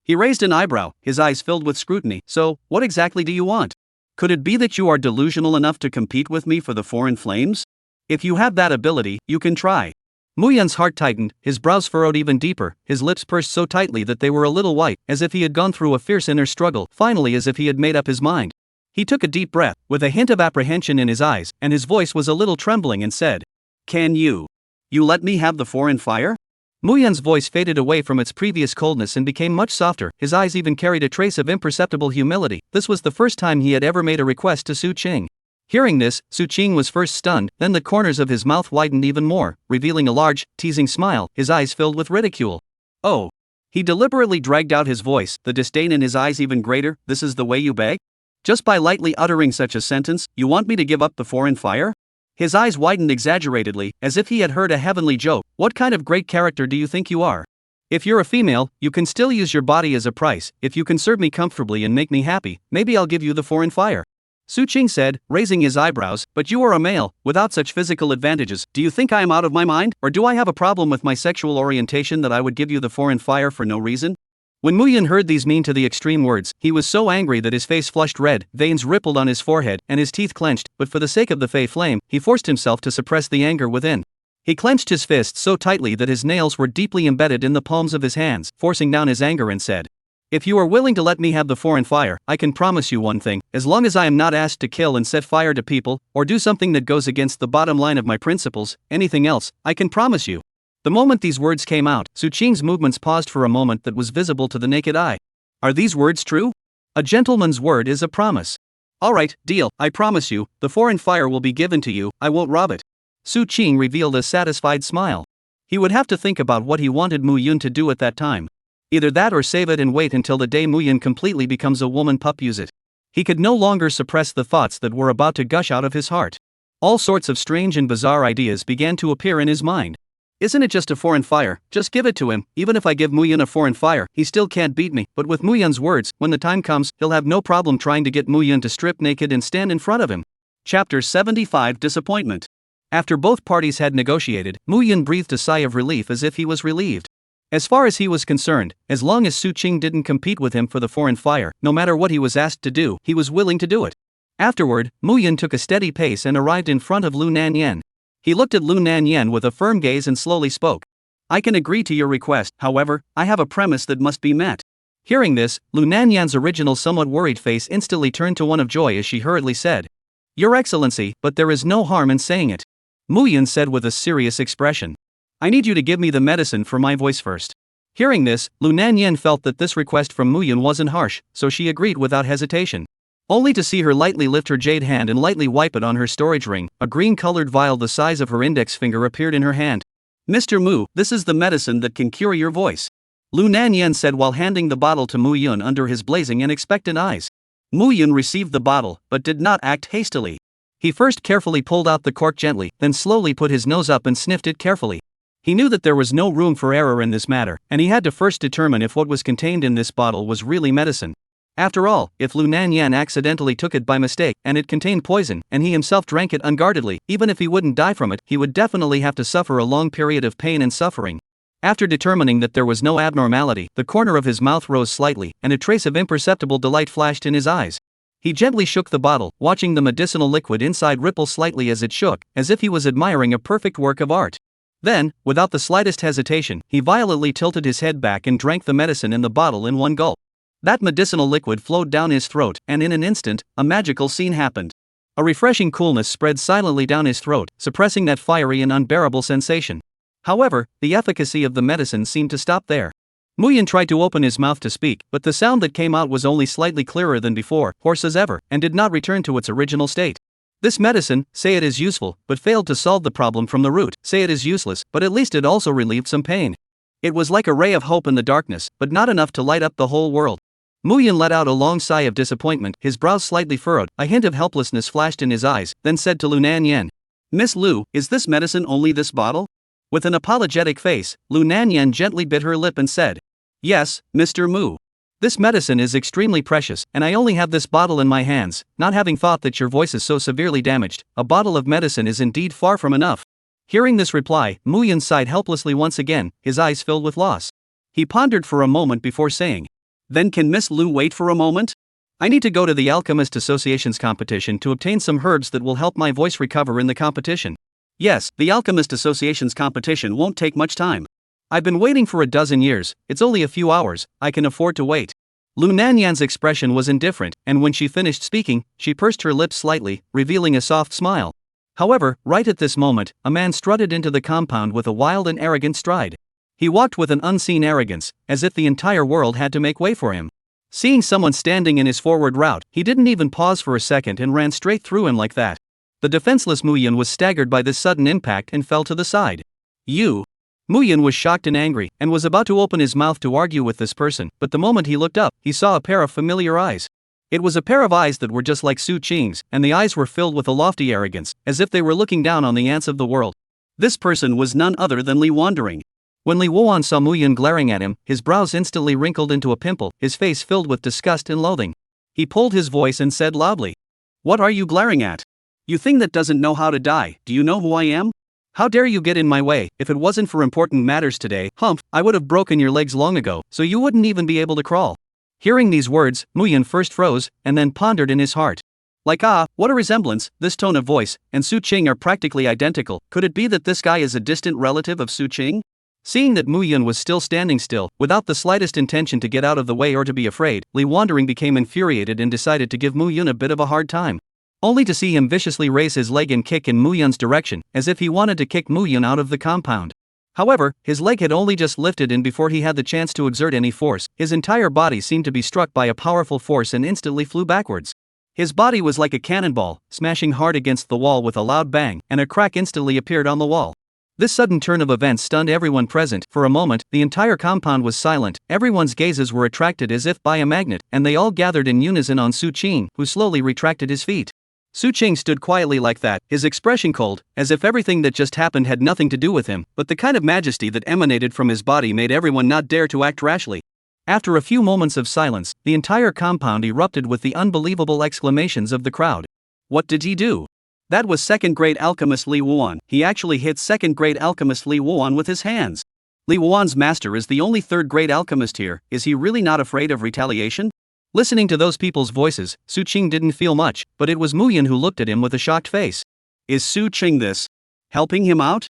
He raised an eyebrow, his eyes filled with scrutiny. "So, what exactly do you want? Could it be that you are delusional enough to compete with me for the foreign flames? If you have that ability, you can try." Muyan's heart tightened, his brows furrowed even deeper, his lips pursed so tightly that they were a little white, as if he had gone through a fierce inner struggle, finally as if he had made up his mind. He took a deep breath, with a hint of apprehension in his eyes, and his voice was a little trembling and said, "Can you let me have the foreign fire?" Muyan's voice faded away from its previous coldness and became much softer, his eyes even carried a trace of imperceptible humility. This was the first time he had ever made a request to Su Qing. Hearing this, Su Qing was first stunned, then the corners of his mouth widened even more, revealing a large, teasing smile, his eyes filled with ridicule. "Oh." He deliberately dragged out his voice, the disdain in his eyes even greater. "This is the way you beg? Just by lightly uttering such a sentence, you want me to give up the foreign fire?" His eyes widened exaggeratedly, as if he had heard a heavenly joke. "What kind of great character do you think you are? If you're a female, you can still use your body as a price. If you can serve me comfortably and make me happy, maybe I'll give you the foreign fire." Su Qing said, raising his eyebrows, "But you are a male, without such physical advantages. Do you think I am out of my mind, or do I have a problem with my sexual orientation that I would give you the foreign fire for no reason?" When Muyan heard these mean to the extreme words, he was so angry that his face flushed red, veins rippled on his forehead, and his teeth clenched, but for the sake of the Fey flame, he forced himself to suppress the anger within. He clenched his fists so tightly that his nails were deeply embedded in the palms of his hands, forcing down his anger and said, "If you are willing to let me have the foreign fire, I can promise you one thing. As long as I am not asked to kill and set fire to people, or do something that goes against the bottom line of my principles, anything else, I can promise you." The moment these words came out, Su Qing's movements paused for a moment that was visible to the naked eye. Are these words true? A gentleman's word is a promise. "All right, deal, I promise you, the foreign fire will be given to you, I won't rob it." Su Qing revealed a satisfied smile. He would have to think about what he wanted Mu Yun to do at that time. Either that or save it and wait until the day Mu Yun completely becomes a woman pup use it. He could no longer suppress the thoughts that were about to gush out of his heart. All sorts of strange and bizarre ideas began to appear in his mind. Isn't it just a foreign fire? Just give it to him. Even if I give Muyan a foreign fire, he still can't beat me. But with Muyan's words, when the time comes, he'll have no problem trying to get Muyan to strip naked and stand in front of him. Chapter 75 Disappointment. After both parties had negotiated, Muyan breathed a sigh of relief as if he was relieved. As far as he was concerned, as long as Su Qing didn't compete with him for the foreign fire, no matter what he was asked to do, he was willing to do it. Afterward, Muyan took a steady pace and arrived in front of Lu Nanyan. He looked at Lu Nanyan with a firm gaze and slowly spoke. "I can agree to your request, however, I have a premise that must be met." Hearing this, Lu Nanyan's original somewhat worried face instantly turned to one of joy as she hurriedly said, "Your Excellency, but there is no harm in saying it." Muyan said with a serious expression, "I need you to give me the medicine for my voice first." Hearing this, Lu Nanyan felt that this request from Muyan wasn't harsh, so she agreed without hesitation. Only to see her lightly lift her jade hand and lightly wipe it on her storage ring, a green-colored vial the size of her index finger appeared in her hand. "Mr. Mu, this is the medicine that can cure your voice." Lu Nanyan said while handing the bottle to Mu Yun under his blazing and expectant eyes. Mu Yun received the bottle, but did not act hastily. He first carefully pulled out the cork gently, then slowly put his nose up and sniffed it carefully. He knew that there was no room for error in this matter, and he had to first determine if what was contained in this bottle was really medicine. After all, if Lu Nanyan accidentally took it by mistake, and it contained poison, and he himself drank it unguardedly, even if he wouldn't die from it, he would definitely have to suffer a long period of pain and suffering. After determining that there was no abnormality, the corner of his mouth rose slightly, and a trace of imperceptible delight flashed in his eyes. He gently shook the bottle, watching the medicinal liquid inside ripple slightly as it shook, as if he was admiring a perfect work of art. Then, without the slightest hesitation, he violently tilted his head back and drank the medicine in the bottle in one gulp. That medicinal liquid flowed down his throat, and in an instant, a magical scene happened. A refreshing coolness spread silently down his throat, suppressing that fiery and unbearable sensation. However, the efficacy of the medicine seemed to stop there. Mu Yun tried to open his mouth to speak, but the sound that came out was only slightly clearer than before, hoarse as ever, and did not return to its original state. This medicine, say it is useful, but failed to solve the problem from the root, say it is useless, but at least it also relieved some pain. It was like a ray of hope in the darkness, but not enough to light up the whole world. Mu Yun let out a long sigh of disappointment, his brows slightly furrowed, a hint of helplessness flashed in his eyes, then said to Lu Nanyan, "Miss Lu, is this medicine only this bottle?" With an apologetic face, Lu Nanyan gently bit her lip and said, "Yes, Mr. Mu. This medicine is extremely precious, and I only have this bottle in my hands, not having thought that your voice is so severely damaged. A bottle of medicine is indeed far from enough." Hearing this reply, Mu Yun sighed helplessly once again, his eyes filled with loss. He pondered for a moment before saying, "Then can Miss Lu wait for a moment? I need to go to the Alchemist Association's competition to obtain some herbs that will help my voice recover in the competition." "Yes, the Alchemist Association's competition won't take much time. I've been waiting for a dozen years, it's only a few hours, I can afford to wait." Lu Nanyan's expression was indifferent, and when she finished speaking, she pursed her lips slightly, revealing a soft smile. However, right at this moment, a man strutted into the compound with a wild and arrogant stride. He walked with an unseen arrogance, as if the entire world had to make way for him. Seeing someone standing in his forward route, he didn't even pause for a second and ran straight through him like that. The defenseless Mu Yun was staggered by this sudden impact and fell to the side. "You!" Mu Yun was shocked and angry, and was about to open his mouth to argue with this person, but the moment he looked up, he saw a pair of familiar eyes. It was a pair of eyes that were just like Su Qing's, and the eyes were filled with a lofty arrogance, as if they were looking down on the ants of the world. This person was none other than Li Wandering. When Li Wuan saw Mu Yun glaring at him, his brows instantly wrinkled into a pimple, his face filled with disgust and loathing. He pulled his voice and said loudly, "What are you glaring at? You thing that doesn't know how to die, do you know who I am? How dare you get in my way? If it wasn't for important matters today, humph, I would have broken your legs long ago, so you wouldn't even be able to crawl." Hearing these words, Mu Yun first froze, and then pondered in his heart. Like what a resemblance, this tone of voice, and Su Qing are practically identical. Could it be that this guy is a distant relative of Su Qing? Seeing that Mu Yun was still standing still, without the slightest intention to get out of the way or to be afraid, Li Wandering became infuriated and decided to give Mu Yun a bit of a hard time. Only to see him viciously raise his leg and kick in Mu Yun's direction, as if he wanted to kick Mu Yun out of the compound. However, his leg had only just lifted, and before he had the chance to exert any force, his entire body seemed to be struck by a powerful force and instantly flew backwards. His body was like a cannonball, smashing hard against the wall with a loud bang, and a crack instantly appeared on the wall. This sudden turn of events stunned everyone present. For a moment, the entire compound was silent, everyone's gazes were attracted as if by a magnet, and they all gathered in unison on Su Qing, who slowly retracted his feet. Su Qing stood quietly like that, his expression cold, as if everything that just happened had nothing to do with him, but the kind of majesty that emanated from his body made everyone not dare to act rashly. After a few moments of silence, the entire compound erupted with the unbelievable exclamations of the crowd. What did he do? That was second-grade alchemist Li Wuan. He actually hit second-grade alchemist Li Wuan with his hands. Li Wuan's master is the only third-grade alchemist here. Is he really not afraid of retaliation? Listening to those people's voices, Su Qing didn't feel much, but it was Mu Yun who looked at him with a shocked face. Is Su Qing this? Helping him out?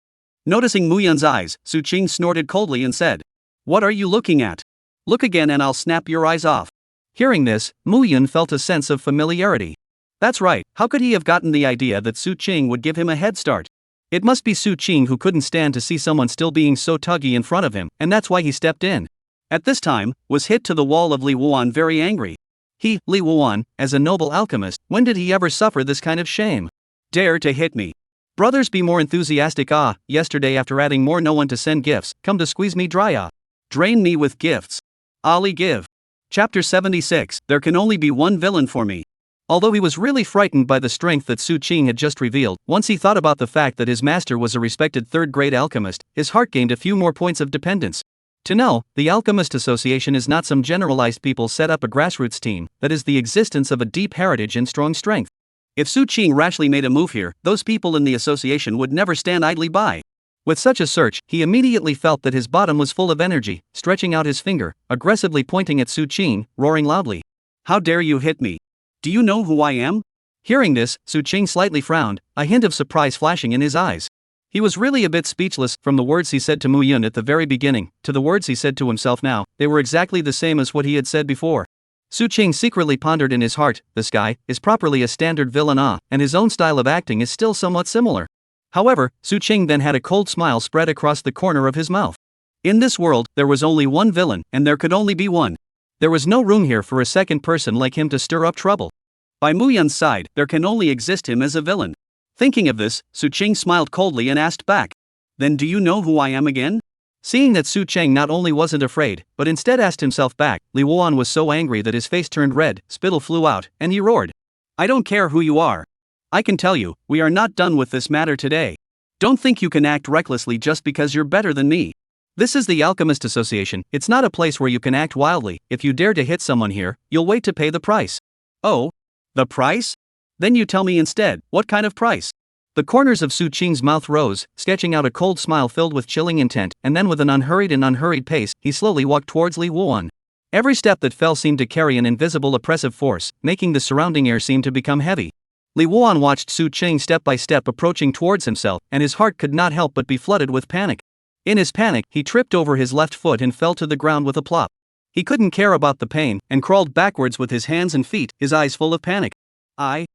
Noticing Mu Yun's eyes, Su Qing snorted coldly and said, "What are you looking at? Look again and I'll snap your eyes off." Hearing this, Mu Yun felt a sense of familiarity. That's right, how could he have gotten the idea that Su Qing would give him a head start? It must be Su Qing who couldn't stand to see someone still being so tuggy in front of him, and that's why he stepped in. At this time, was hit to the wall of Li Wuan very angry. He, Li Wuan, as a noble alchemist, when did he ever suffer this kind of shame? Dare to hit me. Brothers, be more enthusiastic. Yesterday after adding more no one to send gifts, come to squeeze me dry. Drain me with gifts. Ali give. Chapter 76. There can only be one villain for me. Although he was really frightened by the strength that Su Qing had just revealed, once he thought about the fact that his master was a respected third-grade alchemist, his heart gained a few more points of dependence. To know, the Alchemist Association is not some generalized people set up a grassroots team, that is the existence of a deep heritage and strong strength. If Su Qing rashly made a move here, those people in the association would never stand idly by. With such a search, he immediately felt that his bottom was full of energy, stretching out his finger, aggressively pointing at Su Qing, roaring loudly. How dare you hit me? Do you know who I am? Hearing this, Su Qing slightly frowned, a hint of surprise flashing in his eyes. He was really a bit speechless. From the words he said to Mu Yun at the very beginning, to the words he said to himself now, they were exactly the same as what he had said before. Su Qing secretly pondered in his heart, this guy is properly a standard villain, and his own style of acting is still somewhat similar. However, Su Qing then had a cold smile spread across the corner of his mouth. In this world, there was only one villain, and there could only be one. There was no room here for a second person like him to stir up trouble. By Mu Yun's side, there can only exist him as a villain. Thinking of this, Su Qing smiled coldly and asked back. Then do you know who I am again? Seeing that Su Qing not only wasn't afraid, but instead asked himself back, Li Wuan was so angry that his face turned red, spittle flew out, and he roared. I don't care who you are. I can tell you, we are not done with this matter today. Don't think you can act recklessly just because you're better than me. This is the Alchemist Association, it's not a place where you can act wildly. If you dare to hit someone here, you'll wait to pay the price. Oh? The price? Then you tell me instead, what kind of price? The corners of Su Qing's mouth rose, sketching out a cold smile filled with chilling intent, and then with an unhurried pace, he slowly walked towards Li Wuan. Every step that fell seemed to carry an invisible oppressive force, making the surrounding air seem to become heavy. Li Wuan watched Su Qing step by step approaching towards himself, and his heart could not help but be flooded with panic. In his panic, he tripped over his left foot and fell to the ground with a plop. He couldn't care about the pain, and crawled backwards with his hands and feet, his eyes full of panic. I'm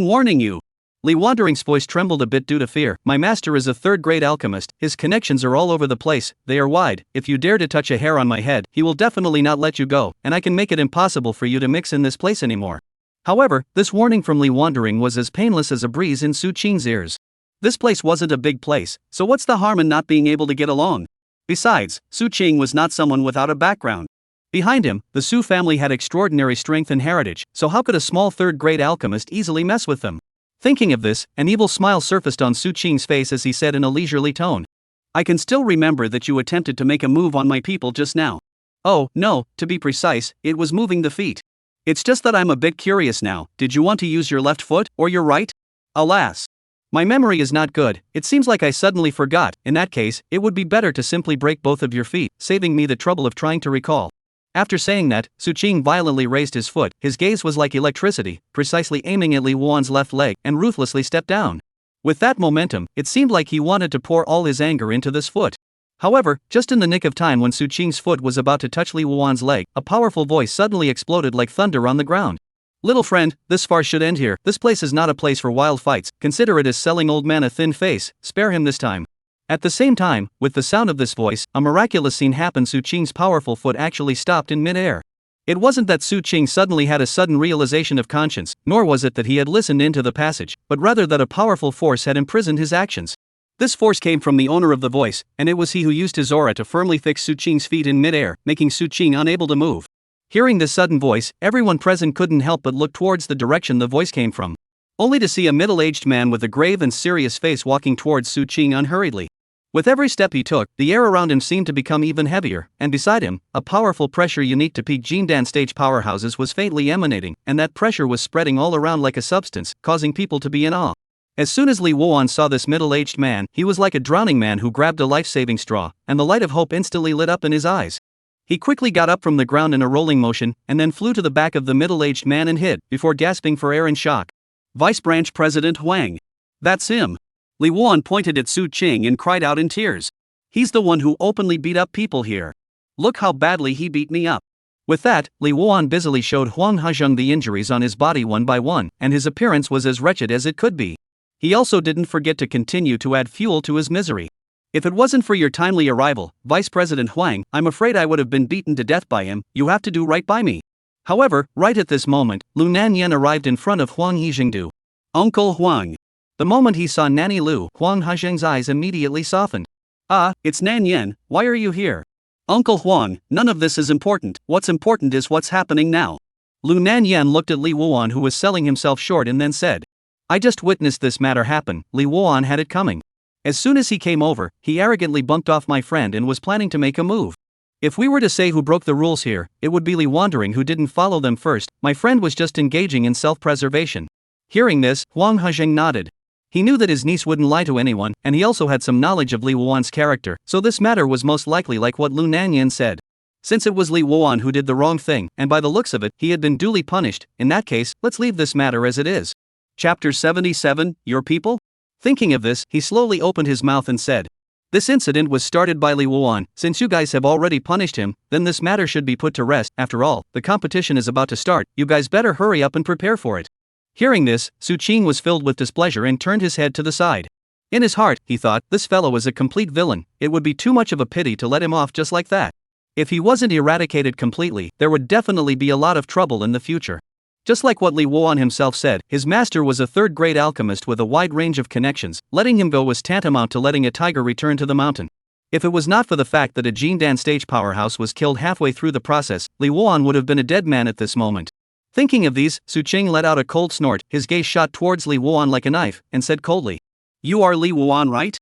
warning you. Li Wandering's voice trembled a bit due to fear. My master is a third-grade alchemist, his connections are all over the place, they are wide. If you dare to touch a hair on my head, he will definitely not let you go, and I can make it impossible for you to mix in this place anymore. However, this warning from Li Wandering was as painless as a breeze in Su Qing's ears. This place wasn't a big place, so what's the harm in not being able to get along? Besides, Su Qing was not someone without a background. Behind him, the Su family had extraordinary strength and heritage, so how could a small third-grade alchemist easily mess with them? Thinking of this, an evil smile surfaced on Su Qing's face as he said in a leisurely tone. I can still remember that you attempted to make a move on my people just now. Oh, no, to be precise, it was moving the feet. It's just that I'm a bit curious now, did you want to use your left foot, or your right? Alas. My memory is not good, it seems like I suddenly forgot. In that case, it would be better to simply break both of your feet, saving me the trouble of trying to recall. After saying that, Su Qing violently raised his foot, his gaze was like electricity, precisely aiming at Li Wuan's left leg, and ruthlessly stepped down. With that momentum, it seemed like he wanted to pour all his anger into this foot. However, just in the nick of time when Su Qing's foot was about to touch Li Wuan's leg, a powerful voice suddenly exploded like thunder on the ground. Little friend, this farce should end here, this place is not a place for wild fights, consider it as selling old man a thin face, spare him this time. At the same time, with the sound of this voice, a miraculous scene happened. Su Qing's powerful foot actually stopped in mid-air. It wasn't that Su Qing suddenly had a sudden realization of conscience, nor was it that he had listened into the passage, but rather that a powerful force had imprisoned his actions. This force came from the owner of the voice, and it was he who used his aura to firmly fix Su Qing's feet in mid-air, making Su Qing unable to move. Hearing this sudden voice, everyone present couldn't help but look towards the direction the voice came from, only to see a middle-aged man with a grave and serious face walking towards Su Qing unhurriedly. With every step he took, the air around him seemed to become even heavier, and beside him, a powerful pressure unique to peak Jindan stage powerhouses was faintly emanating, and that pressure was spreading all around like a substance, causing people to be in awe. As soon as Li Wuan saw this middle-aged man, he was like a drowning man who grabbed a life-saving straw, and the light of hope instantly lit up in his eyes. He quickly got up from the ground in a rolling motion, and then flew to the back of the middle-aged man and hid, before gasping for air in shock. Vice Branch President Huang. That's him. Li Wuan pointed at Su Qing and cried out in tears. He's the one who openly beat up people here. Look how badly he beat me up. With that, Li Wuan busily showed Huang Hezheng the injuries on his body one by one, and his appearance was as wretched as it could be. He also didn't forget to continue to add fuel to his misery. If it wasn't for your timely arrival, Vice President Huang, I'm afraid I would have been beaten to death by him. You have to do right by me. However, right at this moment, Lu Nanyan arrived in front of Huang Hezhengdu. Uncle Huang. The moment he saw Nanny Lu, Huang Hezheng's eyes immediately softened. Ah, it's Nanyan, why are you here? Uncle Huang, none of this is important. What's important is what's happening now. Lu Nanyan looked at Li Wuan, who was selling himself short, and then said, I just witnessed this matter happen. Li Wuan had it coming. As soon as he came over, he arrogantly bumped off my friend and was planning to make a move. If we were to say who broke the rules here, it would be Li Wandering, who didn't follow them first. My friend was just engaging in self-preservation. Hearing this, Huang Hezheng nodded. He knew that his niece wouldn't lie to anyone, and he also had some knowledge of Li Wuan's character, so this matter was most likely like what Lu Nanyan said. Since it was Li Wuan who did the wrong thing, and by the looks of it, he had been duly punished, in that case, let's leave this matter as it is. Chapter 77, Your People? Thinking of this, he slowly opened his mouth and said, This incident was started by Li Wuan. Since you guys have already punished him, then this matter should be put to rest. After all, the competition is about to start, you guys better hurry up and prepare for it. Hearing this, Su Qing was filled with displeasure and turned his head to the side. In his heart, he thought, this fellow is a complete villain. It would be too much of a pity to let him off just like that. If he wasn't eradicated completely, there would definitely be a lot of trouble in the future. Just like what Li Wuan himself said, his master was a third-grade alchemist with a wide range of connections. Letting him go was tantamount to letting a tiger return to the mountain. If it was not for the fact that a Jindan stage powerhouse was killed halfway through the process, Li Wuan would have been a dead man at this moment. Thinking of these, Su Qing let out a cold snort. His gaze shot towards Li Wuan like a knife, and said coldly, You are Li Wuan, right?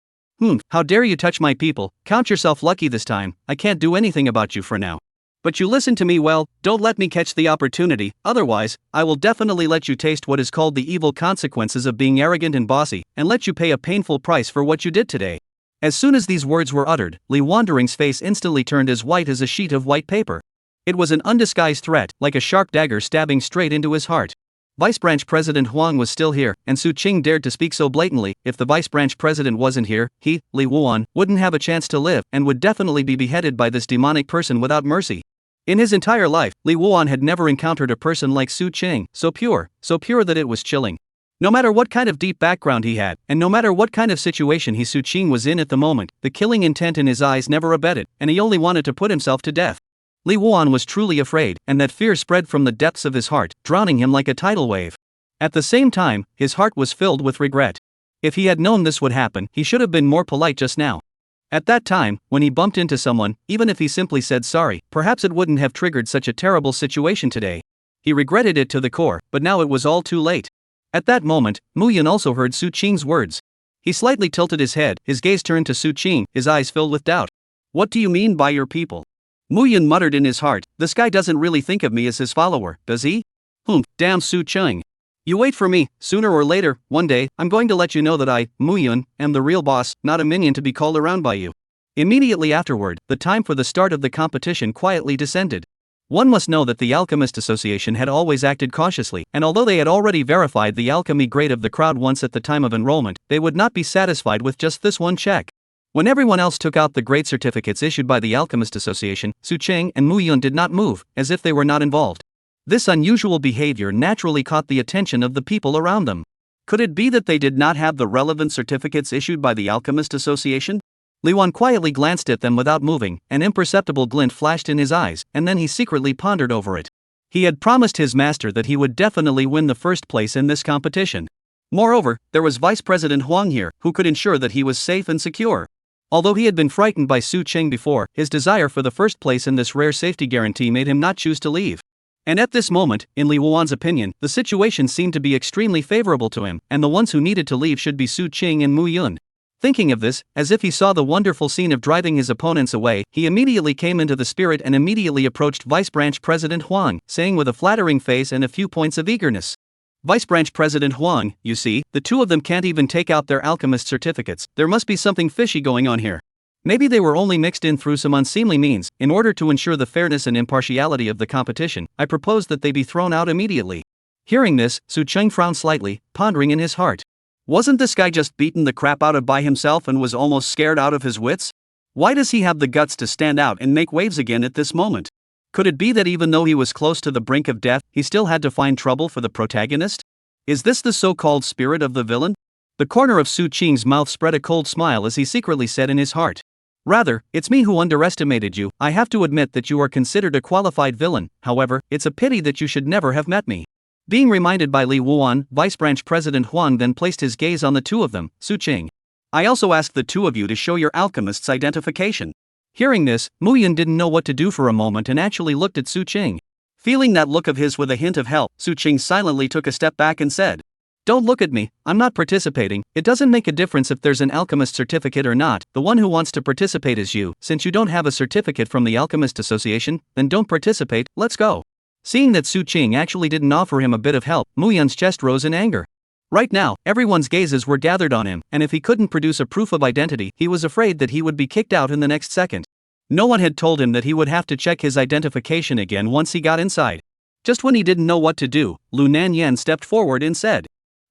How dare you touch my people? Count yourself lucky this time. I can't do anything about you for now. But you listen to me well, don't let me catch the opportunity, otherwise, I will definitely let you taste what is called the evil consequences of being arrogant and bossy, and let you pay a painful price for what you did today. As soon as these words were uttered, Li Wandering's face instantly turned as white as a sheet of white paper. It was an undisguised threat, like a sharp dagger stabbing straight into his heart. Vice Branch President Huang was still here, and Su Qing dared to speak so blatantly. If the Vice Branch President wasn't here, he, Li Wuan, wouldn't have a chance to live, and would definitely be beheaded by this demonic person without mercy. In his entire life, Li Wuan had never encountered a person like Su Qing, so pure that it was chilling. No matter what kind of deep background he had, and no matter what kind of situation Su Qing was in at the moment, the killing intent in his eyes never abated, and he only wanted to put himself to death. Li Wuan was truly afraid, and that fear spread from the depths of his heart, drowning him like a tidal wave. At the same time, his heart was filled with regret. If he had known this would happen, he should have been more polite just now. At that time, when he bumped into someone, even if he simply said sorry, perhaps it wouldn't have triggered such a terrible situation today. He regretted it to the core, but now it was all too late. At that moment, Mu Yun also heard Su Qing's words. He slightly tilted his head, his gaze turned to Su Qing, his eyes filled with doubt. What do you mean by your people? Mu Yun muttered in his heart, this guy doesn't really think of me as his follower, does he? Damn Su Qing. You wait for me, sooner or later, one day, I'm going to let you know that I, Mu Yun, am the real boss, not a minion to be called around by you. Immediately afterward, the time for the start of the competition quietly descended. One must know that the Alchemist Association had always acted cautiously, and although they had already verified the alchemy grade of the crowd once at the time of enrollment, they would not be satisfied with just this one check. When everyone else took out the grade certificates issued by the Alchemist Association, Su Qing and Mu Yun did not move, as if they were not involved. This unusual behavior naturally caught the attention of the people around them. Could it be that they did not have the relevant certificates issued by the Alchemist Association? Li Wan quietly glanced at them without moving, an imperceptible glint flashed in his eyes, and then he secretly pondered over it. He had promised his master that he would definitely win the first place in this competition. Moreover, there was Vice President Huang here, who could ensure that he was safe and secure. Although he had been frightened by Su Qing before, his desire for the first place in this rare safety guarantee made him not choose to leave. And at this moment, in Li Wuan's opinion, the situation seemed to be extremely favorable to him, and the ones who needed to leave should be Su Qing and Mu Yun. Thinking of this, as if he saw the wonderful scene of driving his opponents away, he immediately came into the spirit and immediately approached Vice Branch President Huang, saying with a flattering face and a few points of eagerness. Vice Branch President Huang, you see, the two of them can't even take out their alchemist certificates. There must be something fishy going on here. Maybe they were only mixed in through some unseemly means. In order to ensure the fairness and impartiality of the competition, I propose that they be thrown out immediately. Hearing this, Su Qing frowned slightly, pondering in his heart. Wasn't this guy just beaten the crap out of by himself and was almost scared out of his wits? Why does he have the guts to stand out and make waves again at this moment? Could it be that even though he was close to the brink of death, he still had to find trouble for the protagonist? Is this the so-called spirit of the villain? The corner of Su Qing's mouth spread a cold smile as he secretly said in his heart. Rather, it's me who underestimated you. I have to admit that you are considered a qualified villain, however, it's a pity that you should never have met me. Being reminded by Li Wuan, Vice Branch President Huang then placed his gaze on the two of them. Su Qing. I also ask the two of you to show your alchemist's identification. Hearing this, Muyun didn't know what to do for a moment and actually looked at Su Qing. Feeling that look of his with a hint of help, Su Qing silently took a step back and said, "Don't look at me, I'm not participating. It doesn't make a difference if there's an alchemist certificate or not. The one who wants to participate is you. Since you don't have a certificate from the Alchemist Association, then don't participate, let's go." Seeing that Su Qing actually didn't offer him a bit of help, Muyun's chest rose in anger. Right now, everyone's gazes were gathered on him, and if he couldn't produce a proof of identity, he was afraid that he would be kicked out in the next second. No one had told him that he would have to check his identification again once he got inside. Just when he didn't know what to do, Lu Nanyan stepped forward and said,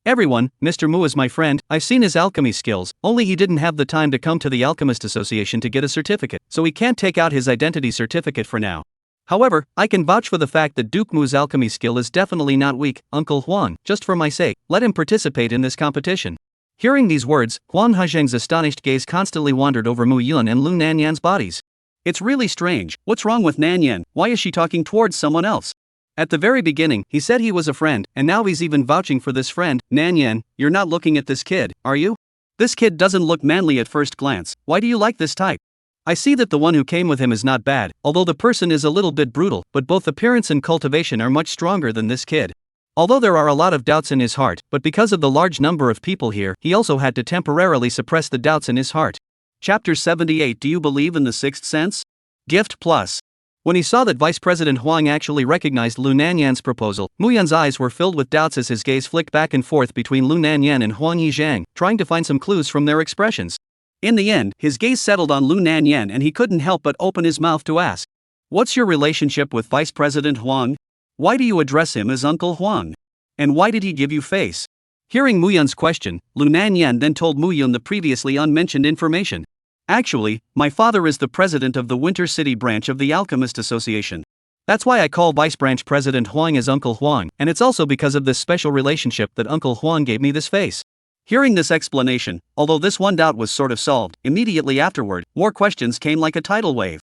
"Everyone, Mr. Mu is my friend, I've seen his alchemy skills, only he didn't have the time to come to the Alchemist Association to get a certificate, so he can't take out his identity certificate for now. However, I can vouch for the fact that Duke Mu's alchemy skill is definitely not weak. Uncle Huang, just for my sake, let him participate in this competition." Hearing these words, Huang Hezheng's astonished gaze constantly wandered over Mu Yun and Lu Nanyan's bodies. "It's really strange, what's wrong with Nanyan, why is she talking towards someone else? At the very beginning, he said he was a friend, and now he's even vouching for this friend. Nanyan, you're not looking at this kid, are you? This kid doesn't look manly at first glance, why do you like this type? I see that the one who came with him is not bad, although the person is a little bit brutal, but both appearance and cultivation are much stronger than this kid. Although there are a lot of doubts in his heart, but because of the large number of people here, he also had to temporarily suppress the doubts in his heart." Chapter 78. Do you believe in the sixth sense? Gift Plus. When he saw that Vice President Huang actually recognized Lu Nanyan's proposal, Muyun's eyes were filled with doubts as his gaze flicked back and forth between Lu Nanyan and Huang Yizhang, trying to find some clues from their expressions. In the end, his gaze settled on Lu Nanyan and he couldn't help but open his mouth to ask, "What's your relationship with Vice President Huang? Why do you address him as Uncle Huang? And why did he give you face?" Hearing Muyun's question, Lu Nanyan then told Muyun the previously unmentioned information. "Actually, my father is the president of the Winter City branch of the Alchemist Association. That's why I call Vice Branch President Huang as Uncle Huang, and it's also because of this special relationship that Uncle Huang gave me this face." Hearing this explanation, although this one doubt was sort of solved, immediately afterward, more questions came like a tidal wave.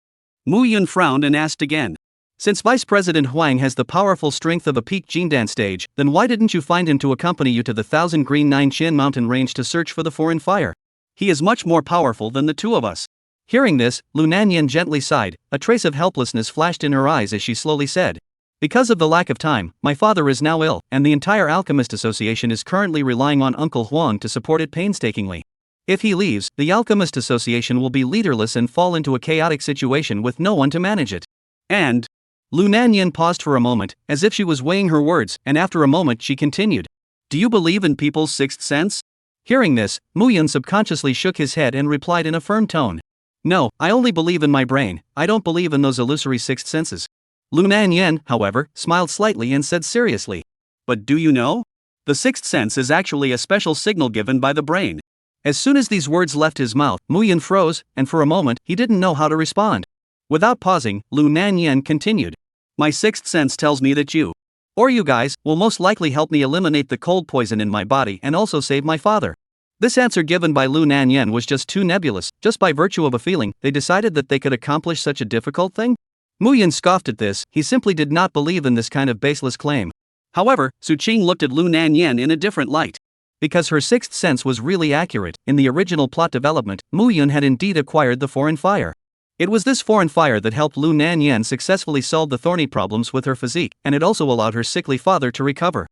Muyun frowned and asked again, "Since Vice President Huang has the powerful strength of a peak Jindan stage, then why didn't you find him to accompany you to the 1000 Green Nine Chin mountain range to search for the foreign fire? He is much more powerful than the two of us." Hearing this, Lu Nanyan gently sighed, a trace of helplessness flashed in her eyes as she slowly said, "Because of the lack of time, my father is now ill, and the entire Alchemist Association is currently relying on Uncle Huang to support it painstakingly. If he leaves, the Alchemist Association will be leaderless and fall into a chaotic situation with no one to manage it. And..." Lu Nanyan paused for a moment, as if she was weighing her words, and after a moment she continued, "Do you believe in people's sixth sense?" Hearing this, Muyun subconsciously shook his head and replied in a firm tone, "No, I only believe in my brain, I don't believe in those illusory sixth senses." Lu Nanyan, however, smiled slightly and said seriously, "But do you know? The sixth sense is actually a special signal given by the brain." As soon as these words left his mouth, Muyun froze, and for a moment, he didn't know how to respond. Without pausing, Lu Nanyan continued, "My sixth sense tells me that you, or you guys, will most likely help me eliminate the cold poison in my body and also save my father." This answer given by Lu Nanyan was just too nebulous. Just by virtue of a feeling, they decided that they could accomplish such a difficult thing? Muyun scoffed at this, he simply did not believe in this kind of baseless claim. However, Su Qing looked at Lu Nanyan in a different light. Because her sixth sense was really accurate, in the original plot development, Muyun had indeed acquired the foreign fire. It was this foreign fire that helped Lu Nanyan successfully solve the thorny problems with her physique, and it also allowed her sickly father to recover.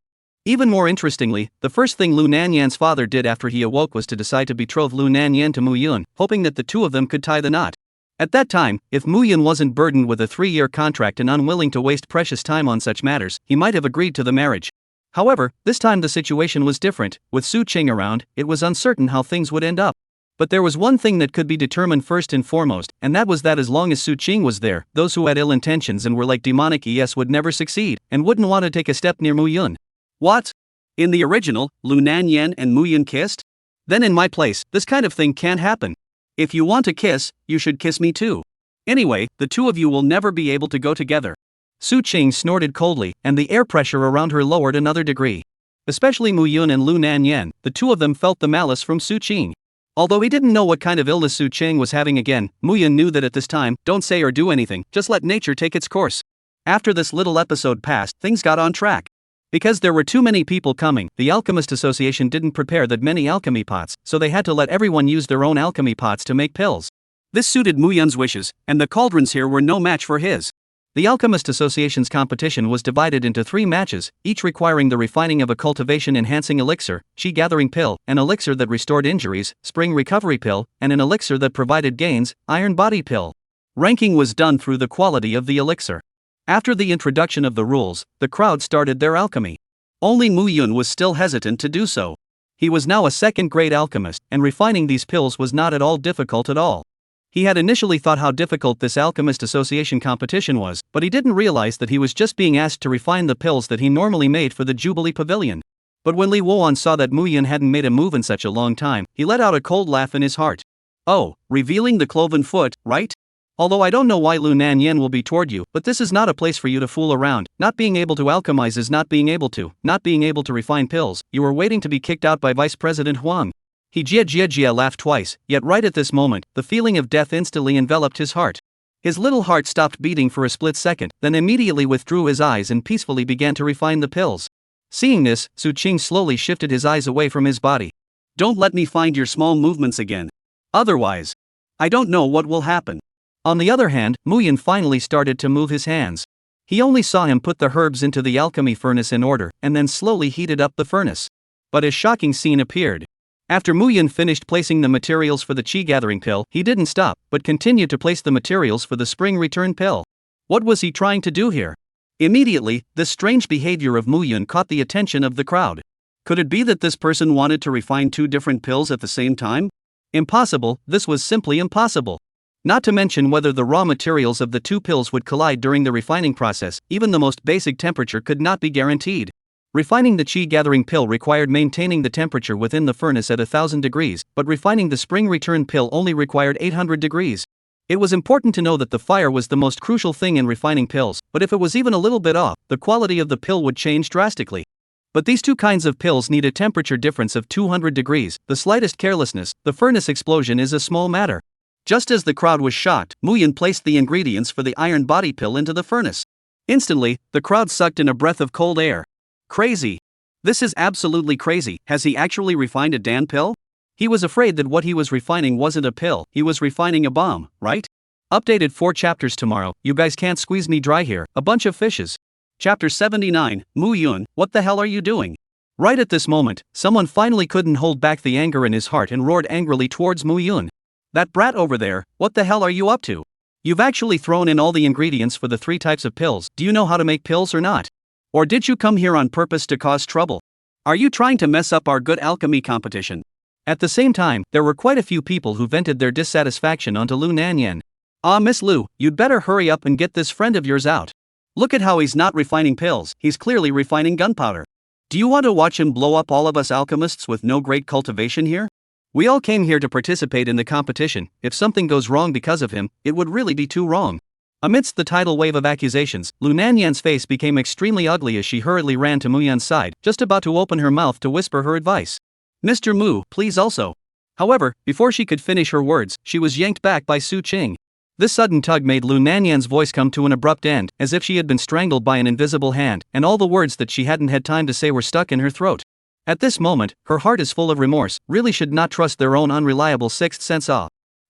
Even more interestingly, the first thing Lu Nanyan's father did after he awoke was to decide to betroth Lu Nanyan to Muyun, hoping that the two of them could tie the knot. At that time, if Muyun wasn't burdened with a 3-year contract and unwilling to waste precious time on such matters, he might have agreed to the marriage. However, this time the situation was different. With Su Qing around, it was uncertain how things would end up. But there was one thing that could be determined first and foremost, and that was that as long as Su Qing was there, those who had ill intentions and were like demonic would never succeed, and wouldn't want to take a step near Muyun. What? In the original, Lu Nanyan and Muyun kissed? Then in my place, this kind of thing can't happen. If you want to kiss, you should kiss me too. Anyway, the two of you will never be able to go together. Su Qing snorted coldly, and the air pressure around her lowered another degree. Especially Muyun and Lu Nanyan, the two of them felt the malice from Su Qing. Although he didn't know what kind of illness Su Qing was having again, Muyun knew that at this time, don't say or do anything, just let nature take its course. After this little episode passed, things got on track. Because there were too many people coming, the Alchemist Association didn't prepare that many alchemy pots, so they had to let everyone use their own alchemy pots to make pills. This suited Mu Yun's wishes, and the cauldrons here were no match for his. The Alchemist Association's competition was divided into 3 matches, each requiring the refining of a cultivation-enhancing elixir, chi-gathering pill, an elixir that restored injuries, spring recovery pill, and an elixir that provided gains, iron body pill. Ranking was done through the quality of the elixir. After the introduction of the rules, the crowd started their alchemy. Only Mu Yun was still hesitant to do so. He was now a second-grade alchemist, and refining these pills was not at all difficult at all. He had initially thought how difficult this Alchemist Association competition was, but he didn't realize that he was just being asked to refine the pills that he normally made for the Jubilee Pavilion. But when Li Wuan saw that Mu Yun hadn't made a move in such a long time, he let out a cold laugh in his heart. Oh, revealing the cloven foot, right? Although I don't know why Lu Nanyan will be toward you, but this is not a place for you to fool around. Not being able to alchemize is not being able to refine pills. You are waiting to be kicked out by Vice President Huang. He Jia laughed twice, yet right at this moment, the feeling of death instantly enveloped his heart. His little heart stopped beating for a split second, then immediately withdrew his eyes and peacefully began to refine the pills. Seeing this, Su Qing slowly shifted his eyes away from his body. Don't let me find your small movements again. Otherwise, I don't know what will happen. On the other hand, Mu Yun finally started to move his hands. He only saw him put the herbs into the alchemy furnace in order, and then slowly heated up the furnace. But a shocking scene appeared. After Mu Yun finished placing the materials for the chi-gathering pill, he didn't stop, but continued to place the materials for the spring return pill. What was he trying to do here? Immediately, this strange behavior of Mu Yun caught the attention of the crowd. Could it be that this person wanted to refine 2 different pills at the same time? Impossible, this was simply impossible. Not to mention whether the raw materials of the 2 pills would collide during the refining process, even the most basic temperature could not be guaranteed. Refining the chi-gathering pill required maintaining the temperature within the furnace at 1000 degrees, but refining the spring return pill only required 800 degrees. It was important to know that the fire was the most crucial thing in refining pills, but if it was even a little bit off, the quality of the pill would change drastically. But these 2 kinds of pills need a temperature difference of 200 degrees, the slightest carelessness, the furnace explosion is a small matter. Just as the crowd was shocked, Mu Yun placed the ingredients for the iron body pill into the furnace. Instantly, the crowd sucked in a breath of cold air. Crazy. This is absolutely crazy. Has he actually refined a Dan pill? He was afraid that what he was refining wasn't a pill, he was refining a bomb, right? Updated 4 chapters tomorrow. You guys can't squeeze me dry here, a bunch of fishes. Chapter 79, Mu Yun, what the hell are you doing? Right at this moment, someone finally couldn't hold back the anger in his heart and roared angrily towards Mu Yun. That brat over there, what the hell are you up to? You've actually thrown in all the ingredients for the 3 types of pills. Do you know how to make pills or not? Or did you come here on purpose to cause trouble? Are you trying to mess up our good alchemy competition? At the same time, there were quite a few people who vented their dissatisfaction onto Lu Nanyan. Ah, Miss Lu, you'd better hurry up and get this friend of yours out. Look at how he's not refining pills, he's clearly refining gunpowder. Do you want to watch him blow up all of us alchemists with no great cultivation here? We all came here to participate in the competition. If something goes wrong because of him, it would really be too wrong. Amidst the tidal wave of accusations, Lu Nanyan's face became extremely ugly as she hurriedly ran to Mu Yun's side, just about to open her mouth to whisper her advice. Mr. Mu, please also. However, before she could finish her words, she was yanked back by Su Qing. This sudden tug made Lu Nanyan's voice come to an abrupt end, as if she had been strangled by an invisible hand, and all the words that she hadn't had time to say were stuck in her throat. At this moment, her heart is full of remorse, really should not trust their own unreliable 6th sense.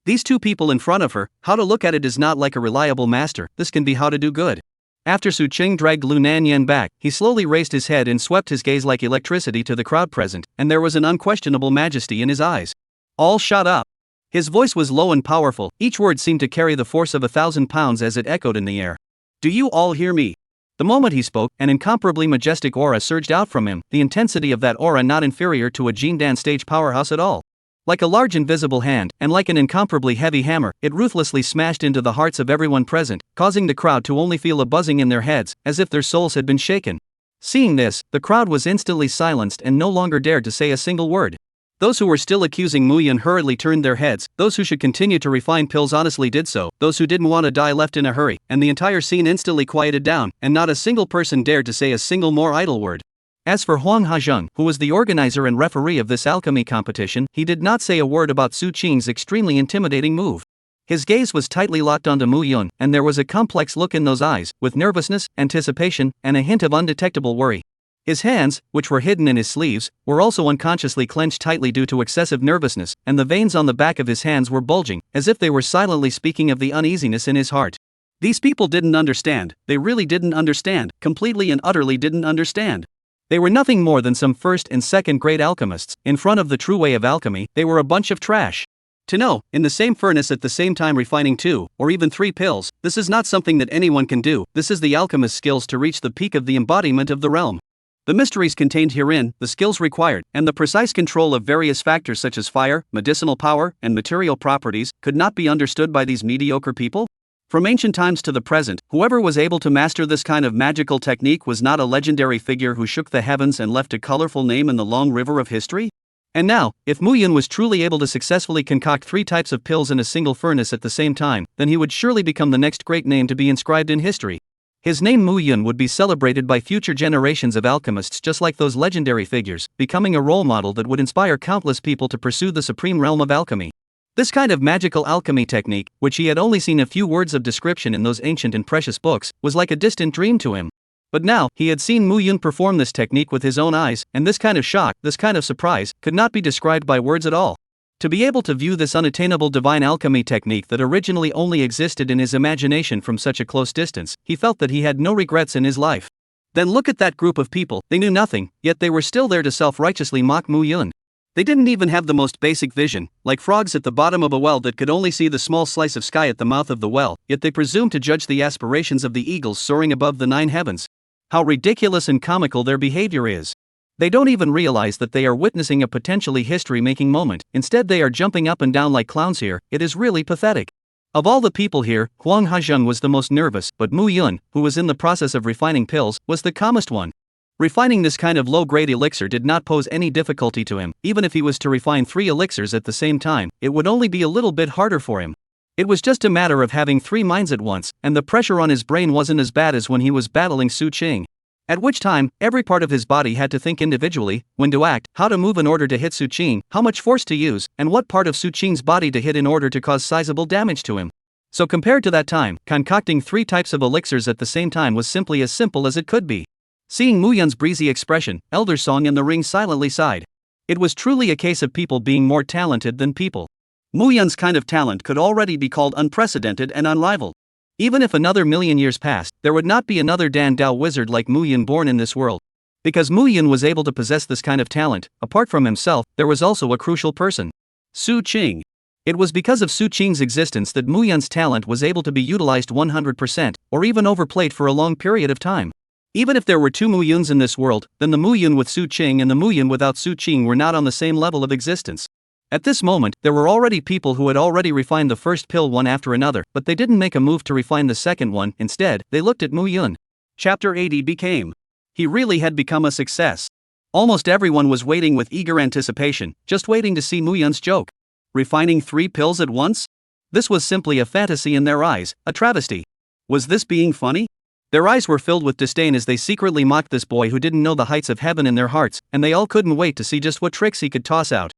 These 2 people in front of her, how to look at it is not like a reliable master, this can be how to do good. After Su Qing dragged Lu Nanyan back, he slowly raised his head and swept his gaze like electricity to the crowd present, and there was an unquestionable majesty in his eyes. All shut up. His voice was low and powerful, each word seemed to carry the force of 1,000 pounds as it echoed in the air. Do you all hear me? The moment he spoke, an incomparably majestic aura surged out from him, the intensity of that aura not inferior to a Jindan stage powerhouse at all. Like a large invisible hand, and like an incomparably heavy hammer, it ruthlessly smashed into the hearts of everyone present, causing the crowd to only feel a buzzing in their heads, as if their souls had been shaken. Seeing this, the crowd was instantly silenced and no longer dared to say a single word. Those who were still accusing Mu Yun hurriedly turned their heads, those who should continue to refine pills honestly did so, those who didn't want to die left in a hurry, and the entire scene instantly quieted down, and not a single person dared to say a single more idle word. As for Huang Hajung, who was the organizer and referee of this alchemy competition, he did not say a word about Su Qing's extremely intimidating move. His gaze was tightly locked onto Mu Yun, and there was a complex look in those eyes, with nervousness, anticipation, and a hint of undetectable worry. His hands, which were hidden in his sleeves, were also unconsciously clenched tightly due to excessive nervousness, and the veins on the back of his hands were bulging, as if they were silently speaking of the uneasiness in his heart. These people didn't understand, they really didn't understand, completely and utterly didn't understand. They were nothing more than some first and second grade alchemists. In front of the true way of alchemy, they were a bunch of trash. To know, in the same furnace at the same time refining 2, or even 3 pills, this is not something that anyone can do. This is the alchemist's skills to reach the peak of the embodiment of the realm. The mysteries contained herein, the skills required, and the precise control of various factors such as fire, medicinal power, and material properties, could not be understood by these mediocre people? From ancient times to the present, whoever was able to master this kind of magical technique was not a legendary figure who shook the heavens and left a colorful name in the long river of history? And now, if Mu Yun was truly able to successfully concoct 3 types of pills in a single furnace at the same time, then he would surely become the next great name to be inscribed in history. His name Mu Yun would be celebrated by future generations of alchemists just like those legendary figures, becoming a role model that would inspire countless people to pursue the supreme realm of alchemy. This kind of magical alchemy technique, which he had only seen a few words of description in those ancient and precious books, was like a distant dream to him. But now, he had seen Mu Yun perform this technique with his own eyes, and this kind of shock, this kind of surprise, could not be described by words at all. To be able to view this unattainable divine alchemy technique that originally only existed in his imagination from such a close distance, he felt that he had no regrets in his life. Then look at that group of people, they knew nothing, yet they were still there to self-righteously mock Mu Yun. They didn't even have the most basic vision, like frogs at the bottom of a well that could only see the small slice of sky at the mouth of the well, yet they presumed to judge the aspirations of the eagles soaring above the 9 heavens. How ridiculous and comical their behavior is. They don't even realize that they are witnessing a potentially history-making moment, instead they are jumping up and down like clowns here. It is really pathetic. Of all the people here, Huang Hajun was the most nervous, but Mu Yun, who was in the process of refining pills, was the calmest one. Refining this kind of low-grade elixir did not pose any difficulty to him. Even if he was to refine 3 elixirs at the same time, it would only be a little bit harder for him. It was just a matter of having 3 minds at once, and the pressure on his brain wasn't as bad as when he was battling Su Qing. At which time, every part of his body had to think individually, when to act, how to move in order to hit Su Qing, how much force to use, and what part of Su Qing's body to hit in order to cause sizable damage to him. So compared to that time, concocting 3 types of elixirs at the same time was simply as simple as it could be. Seeing Mu Yun's breezy expression, Elder Song in the ring silently sighed. It was truly a case of people being more talented than people. Mu Yun's kind of talent could already be called unprecedented and unrivaled. Even if another 1,000,000 years passed, there would not be another Dan Dao wizard like Mu Yun born in this world. Because Mu Yun was able to possess this kind of talent, apart from himself, there was also a crucial person. Su Qing. It was because of Su Qing's existence that Mu Yun's talent was able to be utilized 100%, or even overplayed for a long period of time. Even if there were 2 Mu Yuns in this world, then the Mu Yun with Su Qing and the Mu Yun without Su Qing were not on the same level of existence. At this moment, there were already people who had already refined the first pill one after another, but they didn't make a move to refine the second one. Instead, they looked at Mu Yun. Chapter 80 became. He really had become a success. Almost everyone was waiting with eager anticipation, just waiting to see Mu Yun's joke. Refining 3 pills at once? This was simply a fantasy in their eyes, a travesty. Was this being funny? Their eyes were filled with disdain as they secretly mocked this boy who didn't know the heights of heaven in their hearts, and they all couldn't wait to see just what tricks he could toss out.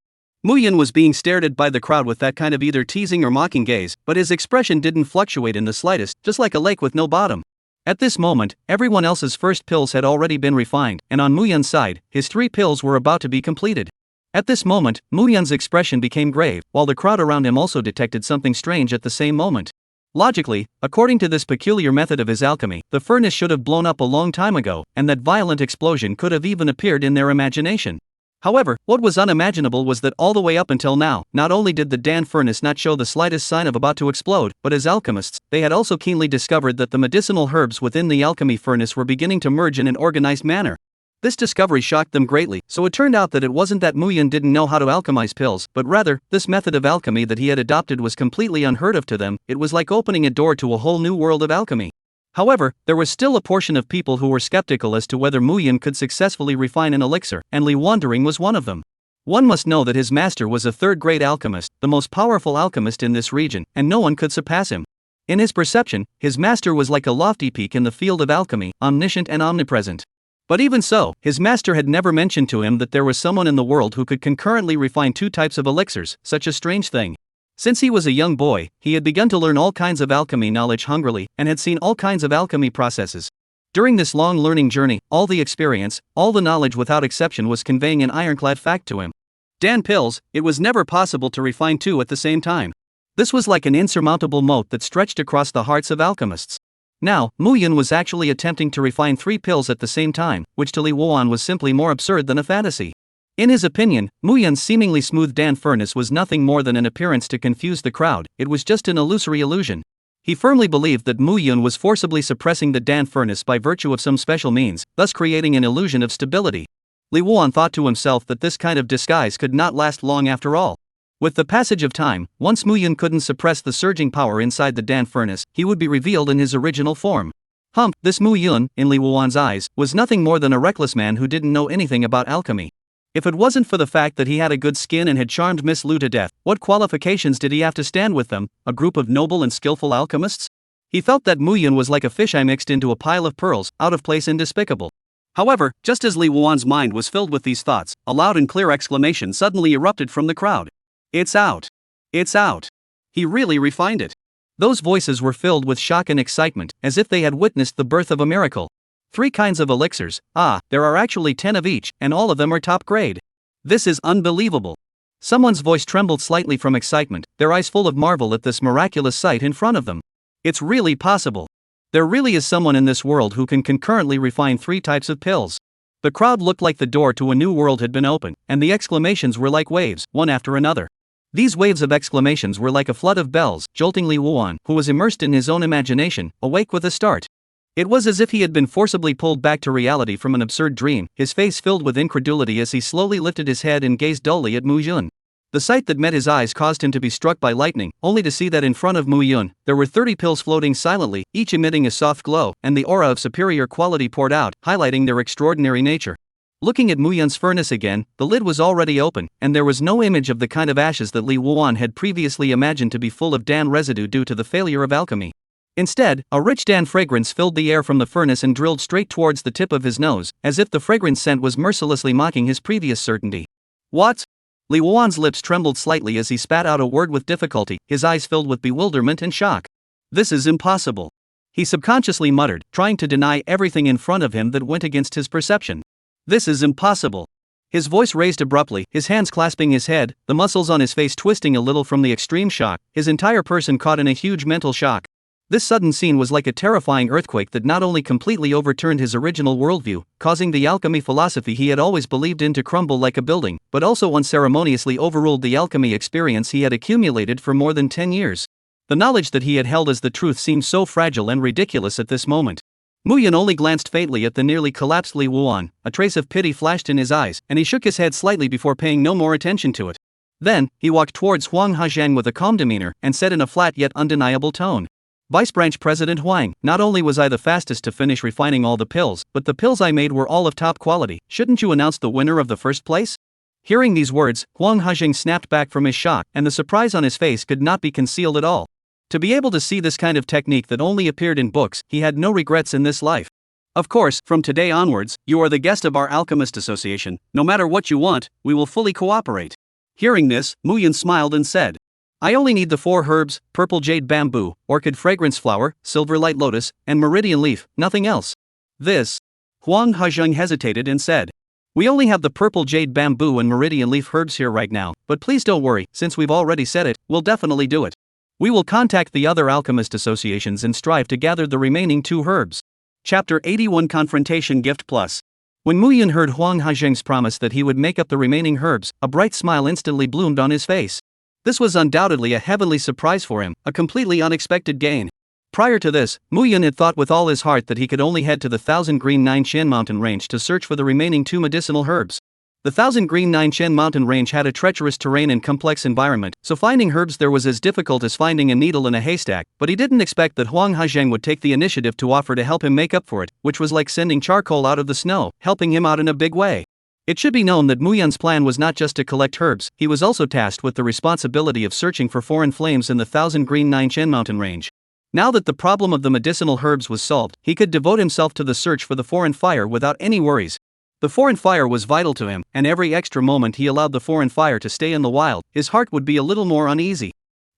Mu Yun was being stared at by the crowd with that kind of either teasing or mocking gaze, but his expression didn't fluctuate in the slightest, just like a lake with no bottom. At this moment, everyone else's first pills had already been refined, and on Mu Yun's side, his 3 pills were about to be completed. At this moment, Mu Yun's expression became grave, while the crowd around him also detected something strange at the same moment. Logically, according to this peculiar method of his alchemy, the furnace should have blown up a long time ago, and that violent explosion could have even appeared in their imagination. However, what was unimaginable was that all the way up until now, not only did the Dan furnace not show the slightest sign of about to explode, but as alchemists, they had also keenly discovered that the medicinal herbs within the alchemy furnace were beginning to merge in an organized manner. This discovery shocked them greatly, so it turned out that it wasn't that Mu Yun didn't know how to alchemize pills, but rather, this method of alchemy that he had adopted was completely unheard of to them. It was like opening a door to a whole new world of alchemy. However, there was still a portion of people who were skeptical as to whether Mu Yun could successfully refine an elixir, and Li Wandering was one of them. One must know that his master was a 3rd-grade alchemist, the most powerful alchemist in this region, and no one could surpass him. In his perception, his master was like a lofty peak in the field of alchemy, omniscient and omnipresent. But even so, his master had never mentioned to him that there was someone in the world who could concurrently refine 2 types of elixirs, such a strange thing. Since he was a young boy, he had begun to learn all kinds of alchemy knowledge hungrily, and had seen all kinds of alchemy processes. During this long learning journey, all the experience, all the knowledge without exception was conveying an ironclad fact to him. Dan pills, it was never possible to refine two at the same time. This was like an insurmountable moat that stretched across the hearts of alchemists. Now, Mu Yun was actually attempting to refine 3 pills at the same time, which to Li Wuan was simply more absurd than a fantasy. In his opinion, Mu Yun's seemingly smooth Dan furnace was nothing more than an appearance to confuse the crowd, it was just an illusory illusion. He firmly believed that Mu Yun was forcibly suppressing the Dan furnace by virtue of some special means, thus creating an illusion of stability. Li Wuan thought to himself that this kind of disguise could not last long after all. With the passage of time, once Mu Yun couldn't suppress the surging power inside the Dan furnace, he would be revealed in his original form. This Mu Yun, in Li Wuan's eyes, was nothing more than a reckless man who didn't know anything about alchemy. If it wasn't for the fact that he had a good skin and had charmed Miss Lu to death, what qualifications did he have to stand with them, a group of noble and skillful alchemists? He felt that Mu Yun was like a fisheye mixed into a pile of pearls, out of place and despicable. However, just as Li Wuan's mind was filled with these thoughts, a loud and clear exclamation suddenly erupted from the crowd. It's out! It's out! He really refined it. Those voices were filled with shock and excitement, as if they had witnessed the birth of a miracle. 3 kinds of elixirs, there are actually 10 of each, and all of them are top grade. This is unbelievable. Someone's voice trembled slightly from excitement, their eyes full of marvel at this miraculous sight in front of them. It's really possible. There really is someone in this world who can concurrently refine 3 types of pills. The crowd looked like the door to a new world had been opened, and the exclamations were like waves, one after another. These waves of exclamations were like a flood of bells, jolting Li Wuan, who was immersed in his own imagination, awake with a start. It was as if he had been forcibly pulled back to reality from an absurd dream, his face filled with incredulity as he slowly lifted his head and gazed dully at Mu Yun. The sight that met his eyes caused him to be struck by lightning, only to see that in front of Mu Yun, there were 30 pills floating silently, each emitting a soft glow, and the aura of superior quality poured out, highlighting their extraordinary nature. Looking at Mu Yun's furnace again, the lid was already open, and there was no image of the kind of ashes that Li Wuan had previously imagined to be full of Dan residue due to the failure of alchemy. Instead, a rich Dan fragrance filled the air from the furnace and drilled straight towards the tip of his nose, as if the fragrance scent was mercilessly mocking his previous certainty. What? Li Wuan's lips trembled slightly as he spat out a word with difficulty, his eyes filled with bewilderment and shock. This is impossible. He subconsciously muttered, trying to deny everything in front of him that went against his perception. This is impossible. His voice raised abruptly, his hands clasping his head, the muscles on his face twisting a little from the extreme shock, his entire person caught in a huge mental shock. This sudden scene was like a terrifying earthquake that not only completely overturned his original worldview, causing the alchemy philosophy he had always believed in to crumble like a building, but also unceremoniously overruled the alchemy experience he had accumulated for more than 10 years. The knowledge that he had held as the truth seemed so fragile and ridiculous at this moment. Mu Yun only glanced faintly at the nearly collapsed Li Wuan, a trace of pity flashed in his eyes, and he shook his head slightly before paying no more attention to it. Then, he walked towards Huang Hezhang with a calm demeanor, and said in a flat yet undeniable tone. Vice Branch President Huang, not only was I the fastest to finish refining all the pills, but the pills I made were all of top quality. Shouldn't you announce the winner of the first place? Hearing these words, Huang Hezhang snapped back from his shock, and the surprise on his face could not be concealed at all. To be able to see this kind of technique that only appeared in books, he had no regrets in this life. Of course, from today onwards, you are the guest of our Alchemist Association. No matter what you want, we will fully cooperate. Hearing this, Mu Yun smiled and said, I only need the 4 herbs, purple jade bamboo, orchid fragrance flower, silver light lotus, and meridian leaf, nothing else. This. Huang Hezhang hesitated and said, we only have the purple jade bamboo and meridian leaf herbs here right now, but please don't worry, since we've already said it, we'll definitely do it. We will contact the other alchemist associations and strive to gather the remaining 2 herbs. Chapter 81 Confrontation Gift Plus. When Mu Yun heard Huang Hezhang's promise that he would make up the remaining herbs, a bright smile instantly bloomed on his face. This was undoubtedly a heavenly surprise for him, a completely unexpected gain. Prior to this, Mu Yun had thought with all his heart that he could only head to the 1000 Green Nine Shen mountain range to search for the remaining 2 medicinal herbs. The 1000 Green Nine Shen mountain range had a treacherous terrain and complex environment, so finding herbs there was as difficult as finding a needle in a haystack, but he didn't expect that Huang Hezhang would take the initiative to offer to help him make up for it, which was like sending charcoal out of the snow, helping him out in a big way. It should be known that Mu Yun's plan was not just to collect herbs, he was also tasked with the responsibility of searching for foreign flames in the 1000 Green Nine Shen mountain range. Now that the problem of the medicinal herbs was solved, he could devote himself to the search for the foreign fire without any worries. The foreign fire was vital to him, and every extra moment he allowed the foreign fire to stay in the wild, his heart would be a little more uneasy.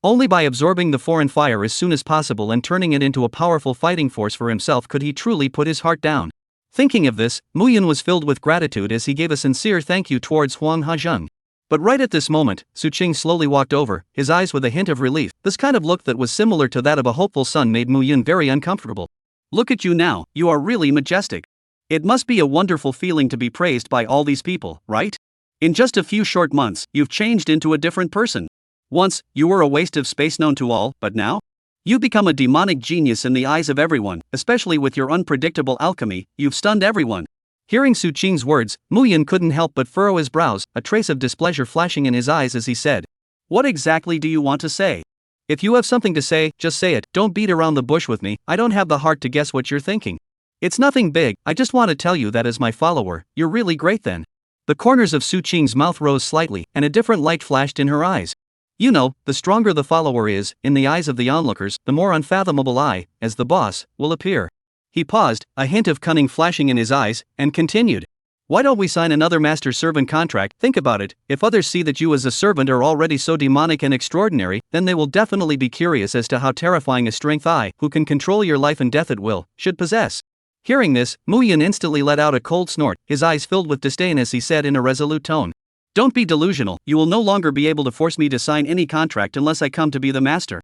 Only by absorbing the foreign fire as soon as possible and turning it into a powerful fighting force for himself could he truly put his heart down. Thinking of this, Muyun was filled with gratitude as he gave a sincere thank you towards Huang Hajeng. But right at this moment, Su Qing slowly walked over, his eyes with a hint of relief. This kind of look that was similar to that of a hopeful son made Muyun very uncomfortable. Look at you now, you are really majestic. It must be a wonderful feeling to be praised by all these people, right? In just a few short months, you've changed into a different person. Once, you were a waste of space known to all, but now? You become a demonic genius in the eyes of everyone, especially with your unpredictable alchemy, you've stunned everyone. Hearing Su Qing's words, Muyun couldn't help but furrow his brows, a trace of displeasure flashing in his eyes as he said, "What exactly do you want to say?" "If you have something to say, just say it, don't beat around the bush with me, I don't have the heart to guess what you're thinking. It's nothing big, I just want to tell you that as my follower, you're really great then." The corners of Su Qing's mouth rose slightly, and a different light flashed in her eyes. You know, the stronger the follower is, in the eyes of the onlookers, the more unfathomable I, as the boss, will appear. He paused, a hint of cunning flashing in his eyes, and continued. "Why don't we sign another master-servant contract? Think about it, if others see that you as a servant are already so demonic and extraordinary, then they will definitely be curious as to how terrifying a strength I, who can control your life and death at will, should possess." Hearing this, Muyun instantly let out a cold snort, his eyes filled with disdain as he said in a resolute tone. "Don't be delusional, you will no longer be able to force me to sign any contract unless I come to be the master."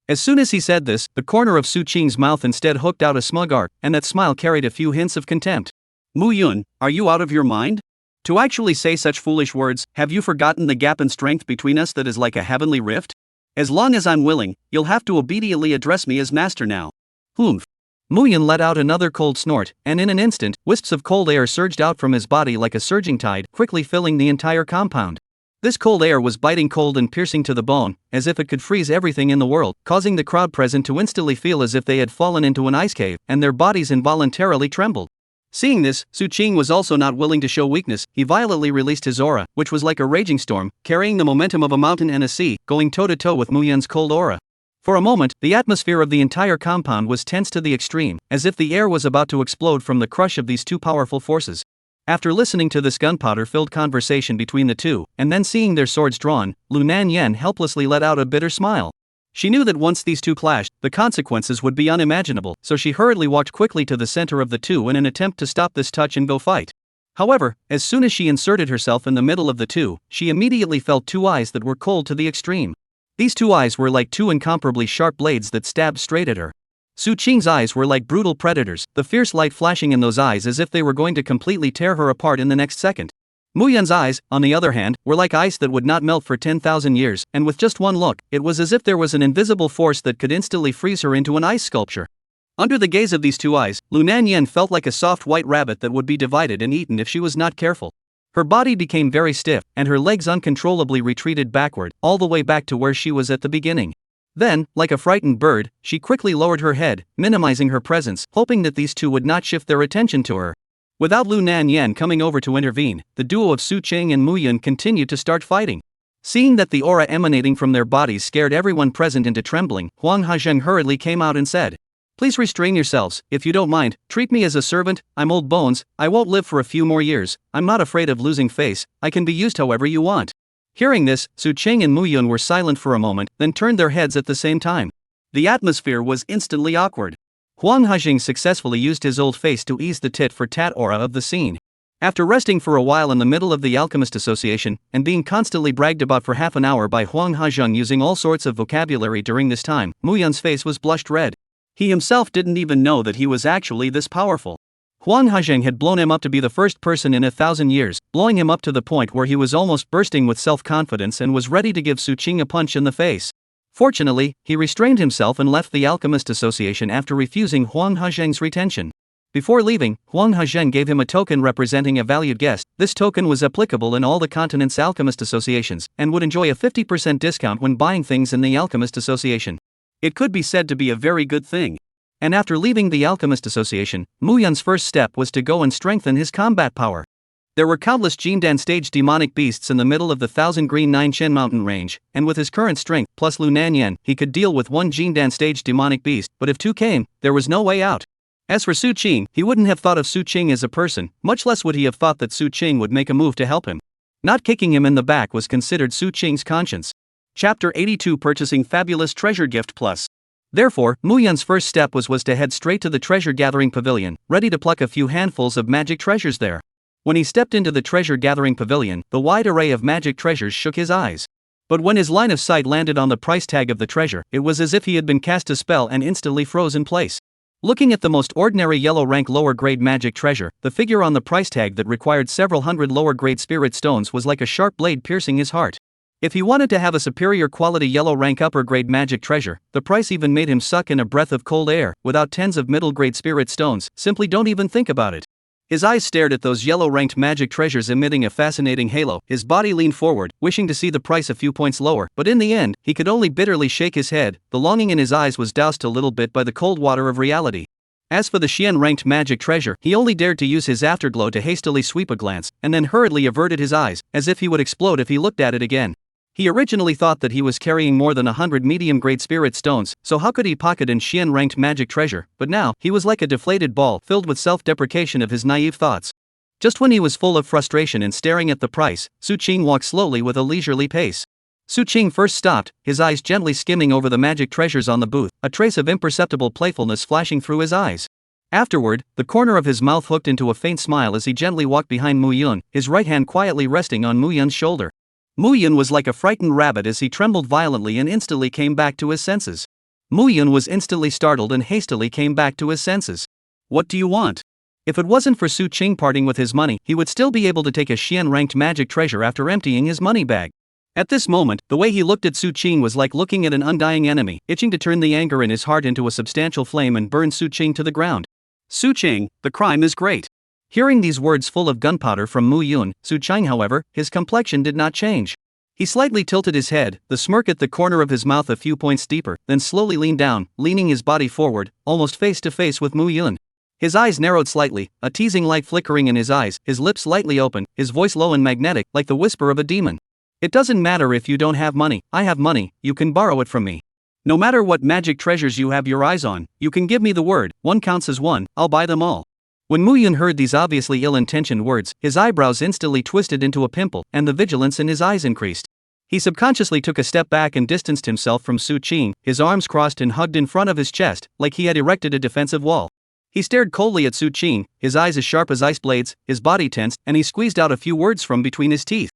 As soon as he said this, the corner of Su Qing's mouth instead hooked out a smug arc, and that smile carried a few hints of contempt. "Muyun, are you out of your mind? To actually say such foolish words, have you forgotten the gap in strength between us that is like a heavenly rift? As long as I'm willing, you'll have to obediently address me as master now." "Humph." Muyun let out another cold snort, and in an instant, wisps of cold air surged out from his body like a surging tide, quickly filling the entire compound. This cold air was biting cold and piercing to the bone, as if it could freeze everything in the world, causing the crowd present to instantly feel as if they had fallen into an ice cave, and their bodies involuntarily trembled. Seeing this, Su Qing was also not willing to show weakness. He violently released his aura, which was like a raging storm, carrying the momentum of a mountain and a sea, going toe-to-toe with Muyun's cold aura. For a moment, the atmosphere of the entire compound was tense to the extreme, as if the air was about to explode from the crush of these two powerful forces. After listening to this gunpowder-filled conversation between the two, and then seeing their swords drawn, Lu Nanyan helplessly let out a bitter smile. She knew that once these two clashed, the consequences would be unimaginable, so she hurriedly walked quickly to the center of the two in an attempt to stop this touch and go fight. However, as soon as she inserted herself in the middle of the two, she immediately felt two eyes that were cold to the extreme. These two eyes were like two incomparably sharp blades that stabbed straight at her. Su Qing's eyes were like brutal predators, the fierce light flashing in those eyes as if they were going to completely tear her apart in the next second. Muyun's eyes, on the other hand, were like ice that would not melt for 10,000 years, and with just one look, it was as if there was an invisible force that could instantly freeze her into an ice sculpture. Under the gaze of these two eyes, Lu Nanyan felt like a soft white rabbit that would be divided and eaten if she was not careful. Her body became very stiff, and her legs uncontrollably retreated backward, all the way back to where she was at the beginning. Then, like a frightened bird, she quickly lowered her head, minimizing her presence, hoping that these two would not shift their attention to her. Without Lu Nanyan coming over to intervene, the duo of Su Qing and Muyun continued to start fighting. Seeing that the aura emanating from their bodies scared everyone present into trembling, Huang Hajeng hurriedly came out and said, "Please restrain yourselves, if you don't mind, treat me as a servant, I'm old bones, I won't live for a few more years, I'm not afraid of losing face, I can be used however you want." Hearing this, Su Qing and Muyun were silent for a moment, then turned their heads at the same time. The atmosphere was instantly awkward. Huang Hajing successfully used his old face to ease the tit-for-tat aura of the scene. After resting for a while in the middle of the Alchemist Association, and being constantly bragged about for half an hour by Huang Hajing using all sorts of vocabulary during this time, Muyun's face was blushed red. He himself didn't even know that he was actually this powerful. Huang Hajing had blown him up to be the first person in 1,000 years, blowing him up to the point where he was almost bursting with self-confidence and was ready to give Su Qing a punch in the face. Fortunately, he restrained himself and left the Alchemist Association after refusing Huang Hajing's retention. Before leaving, Huang Hajing gave him a token representing a valued guest. This token was applicable in all the continent's Alchemist Associations, and would enjoy a 50% discount when buying things in the Alchemist Association. It could be said to be a very good thing. And after leaving the Alchemist Association, Muyun's first step was to go and strengthen his combat power. There were countless Jindan stage demonic beasts in the middle of the 1,000 Green Nine Chen mountain range, and with his current strength plus Lu Nanyan, he could deal with one Jindan stage demonic beast, but if two came, there was no way out. As for Su Qing, he wouldn't have thought of Su Qing as a person, much less would he have thought that Su Qing would make a move to help him. Not kicking him in the back was considered Su Qing's conscience. Chapter 82 Purchasing Fabulous Treasure Gift Plus. Therefore, Muyun's first step was to head straight to the treasure-gathering pavilion, ready to pluck a few handfuls of magic treasures there. When he stepped into the treasure-gathering pavilion, the wide array of magic treasures shook his eyes. But when his line of sight landed on the price tag of the treasure, it was as if he had been cast a spell and instantly froze in place. Looking at the most ordinary yellow-rank lower-grade magic treasure, the figure on the price tag that required several hundred lower-grade spirit stones was like a sharp blade piercing his heart. If he wanted to have a superior quality yellow-rank upper-grade magic treasure, the price even made him suck in a breath of cold air. Without tens of middle-grade spirit stones, simply don't even think about it. His eyes stared at those yellow-ranked magic treasures emitting a fascinating halo. His body leaned forward, wishing to see the price a few points lower, but in the end, he could only bitterly shake his head. The longing in his eyes was doused a little bit by the cold water of reality. As for the Xian-ranked magic treasure, he only dared to use his afterglow to hastily sweep a glance, and then hurriedly averted his eyes, as if he would explode if he looked at it again. He originally thought that he was carrying more than 100 medium-grade spirit stones, so how could he pocket an Xian-ranked magic treasure? But now, he was like a deflated ball filled with self-deprecation of his naive thoughts. Just when he was full of frustration and staring at the price, Su Qing walked slowly with a leisurely pace. Su Qing first stopped, his eyes gently skimming over the magic treasures on the booth, a trace of imperceptible playfulness flashing through his eyes. Afterward, the corner of his mouth hooked into a faint smile as he gently walked behind Muyun, his right hand quietly resting on Muyun's shoulder. Muyun was like a frightened rabbit as he trembled violently and instantly came back to his senses. Muyun was instantly startled and hastily came back to his senses. What do you want? If it wasn't for Su Qing parting with his money, he would still be able to take a Xian-ranked magic treasure after emptying his money bag. At this moment, the way he looked at Su Qing was like looking at an undying enemy, itching to turn the anger in his heart into a substantial flame and burn Su Qing to the ground. Su Qing, the crime is great. Hearing these words full of gunpowder from Muyun, Su Qing, however, his complexion did not change. He slightly tilted his head, the smirk at the corner of his mouth a few points deeper, then slowly leaned down, leaning his body forward, almost face to face with Muyun. His eyes narrowed slightly, a teasing light flickering in his eyes, his lips slightly open, his voice low and magnetic, like the whisper of a demon. It doesn't matter if you don't have money, I have money, you can borrow it from me. No matter what magic treasures you have your eyes on, you can give me the word, one counts as one, I'll buy them all. When Muyun heard these obviously ill-intentioned words, his eyebrows instantly twisted into a pimple, and the vigilance in his eyes increased. He subconsciously took a step back and distanced himself from Su Qing, his arms crossed and hugged in front of his chest, like he had erected a defensive wall. He stared coldly at Su Qing, his eyes as sharp as ice blades, his body tensed, and he squeezed out a few words from between his teeth.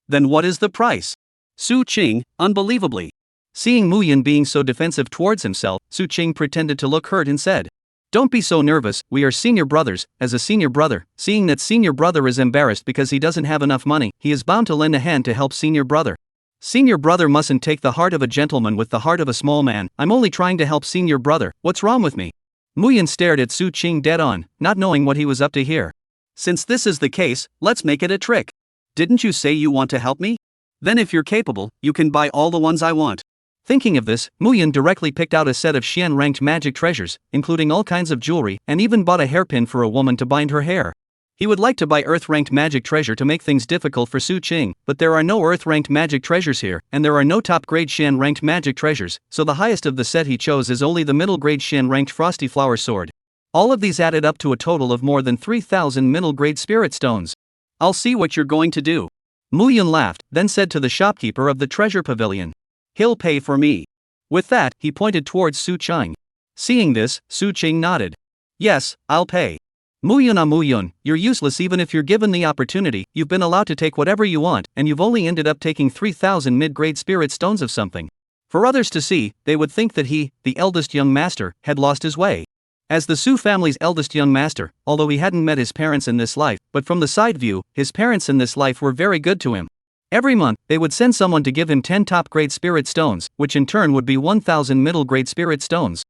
Then what is the price? Su Qing, unbelievably. Seeing Muyun being so defensive towards himself, Su Qing pretended to look hurt and said, "Don't be so nervous, we are senior brothers." As a senior brother, seeing that senior brother is embarrassed because he doesn't have enough money, he is bound to lend a hand to help senior brother. Senior brother mustn't take the heart of a gentleman with the heart of a small man. I'm only trying to help senior brother, what's wrong with me? Muyun stared at Su Qing dead on, not knowing what he was up to here. Since this is the case, let's make it a trick. Didn't you say you want to help me? Then if you're capable, you can buy all the ones I want. Thinking of this, Muyun directly picked out a set of Xian-ranked magic treasures, including all kinds of jewelry, and even bought a hairpin for a woman to bind her hair. He would like to buy Earth-ranked magic treasure to make things difficult for Su Qing, but there are no Earth-ranked magic treasures here, and there are no top-grade Xian-ranked magic treasures, so the highest of the set he chose is only the middle-grade Xian-ranked Frosty Flower Sword. All of these added up to a total of more than 3,000 middle-grade spirit stones. I'll see what you're going to do. Muyun laughed, then said to the shopkeeper of the treasure pavilion, "He'll pay for me." With that, he pointed towards Su Qing. Seeing this, Su Qing nodded. "Yes, I'll pay." Muyun, you're useless even if you're given the opportunity. You've been allowed to take whatever you want, and you've only ended up taking 3,000 mid-grade spirit stones of something. For others to see, they would think that he, the eldest young master, had lost his way. As the Su family's eldest young master, although he hadn't met his parents in this life, but from the side view, his parents in this life were very good to him. Every month, they would send someone to give him 10 top-grade spirit stones, which in turn would be 1,000 middle-grade spirit stones.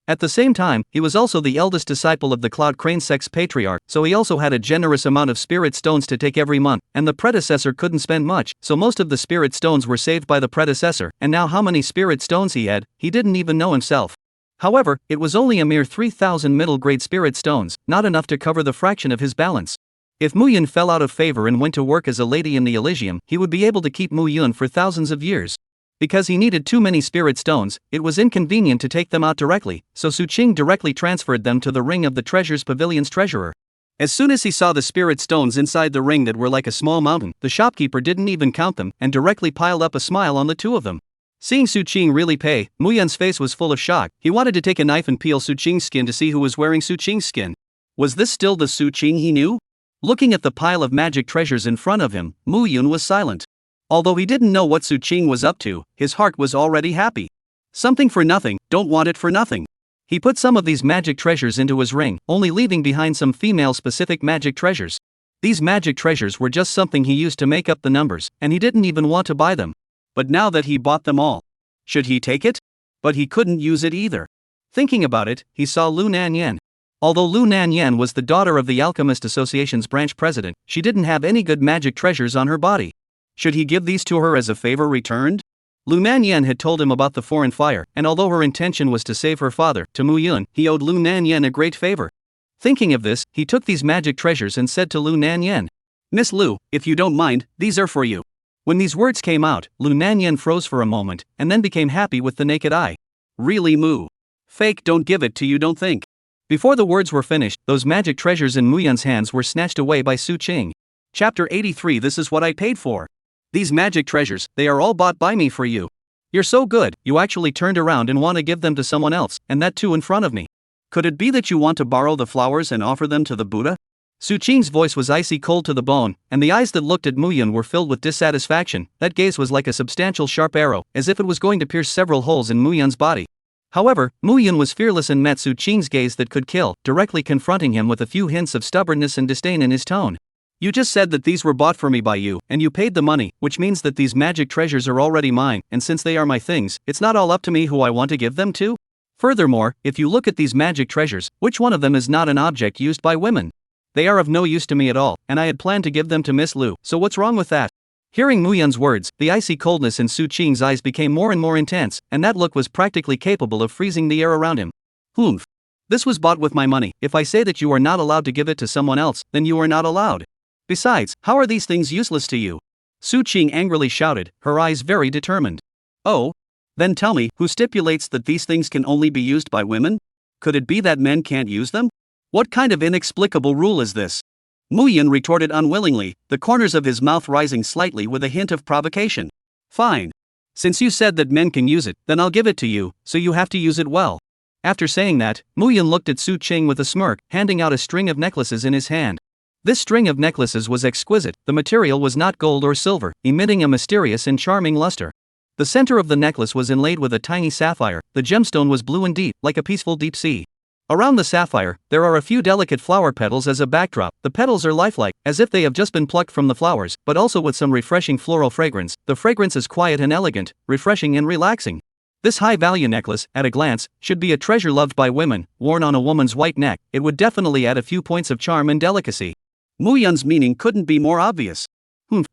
At the same time, he was also the eldest disciple of the Cloud Crane Sex Patriarch, so he also had a generous amount of spirit stones to take every month, and the predecessor couldn't spend much, so most of the spirit stones were saved by the predecessor, and now how many spirit stones he had, he didn't even know himself. However, it was only a mere 3,000 middle-grade spirit stones, not enough to cover the fraction of his balance. If Muyun fell out of favor and went to work as a lady in the Elysium, he would be able to keep Muyun for thousands of years. Because he needed too many spirit stones, it was inconvenient to take them out directly, so Su Qing directly transferred them to the ring of the treasures pavilion's treasurer. As soon as he saw the spirit stones inside the ring that were like a small mountain, the shopkeeper didn't even count them, and directly piled up a smile on the two of them. Seeing Su Qing really pay, Mu Yun's face was full of shock. He wanted to take a knife and peel Su Qing's skin to see who was wearing Su Qing's skin. Was this still the Su Qing he knew? Looking at the pile of magic treasures in front of him, Mu Yun was silent. Although he didn't know what Su Qing was up to, his heart was already happy. Something for nothing, don't want it for nothing. He put some of these magic treasures into his ring, only leaving behind some female-specific magic treasures. These magic treasures were just something he used to make up the numbers, and he didn't even want to buy them. But now that he bought them all, should he take it? But he couldn't use it either. Thinking about it, he saw Lu Nanyan. Although Lu Nanyan was the daughter of the Alchemist Association's branch president, she didn't have any good magic treasures on her body. Should he give these to her as a favor returned? Lu Nanyan had told him about the foreign fire, and although her intention was to save her father, to Mu Yun, he owed Lu Nanyan a great favor. Thinking of this, he took these magic treasures and said to Lu Nanyan, "Miss Lu, if you don't mind, these are for you." When these words came out, Lu Nanyan froze for a moment, and then became happy with the naked eye. "Really, Mu? Fake don't give it to you, don't think." Before the words were finished, those magic treasures in Mu Yun's hands were snatched away by Su Qing. Chapter 83. This is what I paid for. These magic treasures, they are all bought by me for you. You're so good, you actually turned around and want to give them to someone else, and that too in front of me. Could it be that you want to borrow the flowers and offer them to the Buddha? Su Qing's voice was icy cold to the bone, and the eyes that looked at Mu Yun were filled with dissatisfaction. That gaze was like a substantial sharp arrow, as if it was going to pierce several holes in Mu Yun's body. However, Mu Yun was fearless and met Su Qing's gaze that could kill, directly confronting him with a few hints of stubbornness and disdain in his tone. "You just said that these were bought for me by you, and you paid the money, which means that these magic treasures are already mine, and since they are my things, it's not all up to me who I want to give them to? Furthermore, if you look at these magic treasures, which one of them is not an object used by women? They are of no use to me at all, and I had planned to give them to Miss Lu, so what's wrong with that?" Hearing Mu Yun's words, the icy coldness in Su Qing's eyes became more and more intense, and that look was practically capable of freezing the air around him. "Humph. This was bought with my money. If I say that you are not allowed to give it to someone else, then you are not allowed. Besides, how are these things useless to you?" Su Qing angrily shouted, her eyes very determined. "Oh? Then tell me, who stipulates that these things can only be used by women? Could it be that men can't use them? What kind of inexplicable rule is this?" Mu Yun retorted unwillingly, the corners of his mouth rising slightly with a hint of provocation. "Fine. Since you said that men can use it, then I'll give it to you, so you have to use it well." After saying that, Mu Yun looked at Su Qing with a smirk, handing out a string of necklaces in his hand. This string of necklaces was exquisite. The material was not gold or silver, emitting a mysterious and charming luster. The center of the necklace was inlaid with a tiny sapphire. The gemstone was blue and deep, like a peaceful deep sea. Around the sapphire, there are a few delicate flower petals as a backdrop. The petals are lifelike, as if they have just been plucked from the flowers, but also with some refreshing floral fragrance. The fragrance is quiet and elegant, refreshing and relaxing. This high-value necklace, at a glance, should be a treasure loved by women. Worn on a woman's white neck, it would definitely add a few points of charm and delicacy. Mu Yun's meaning couldn't be more obvious.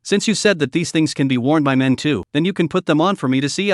Since you said that these things can be worn by men too, then you can put them on for me to see.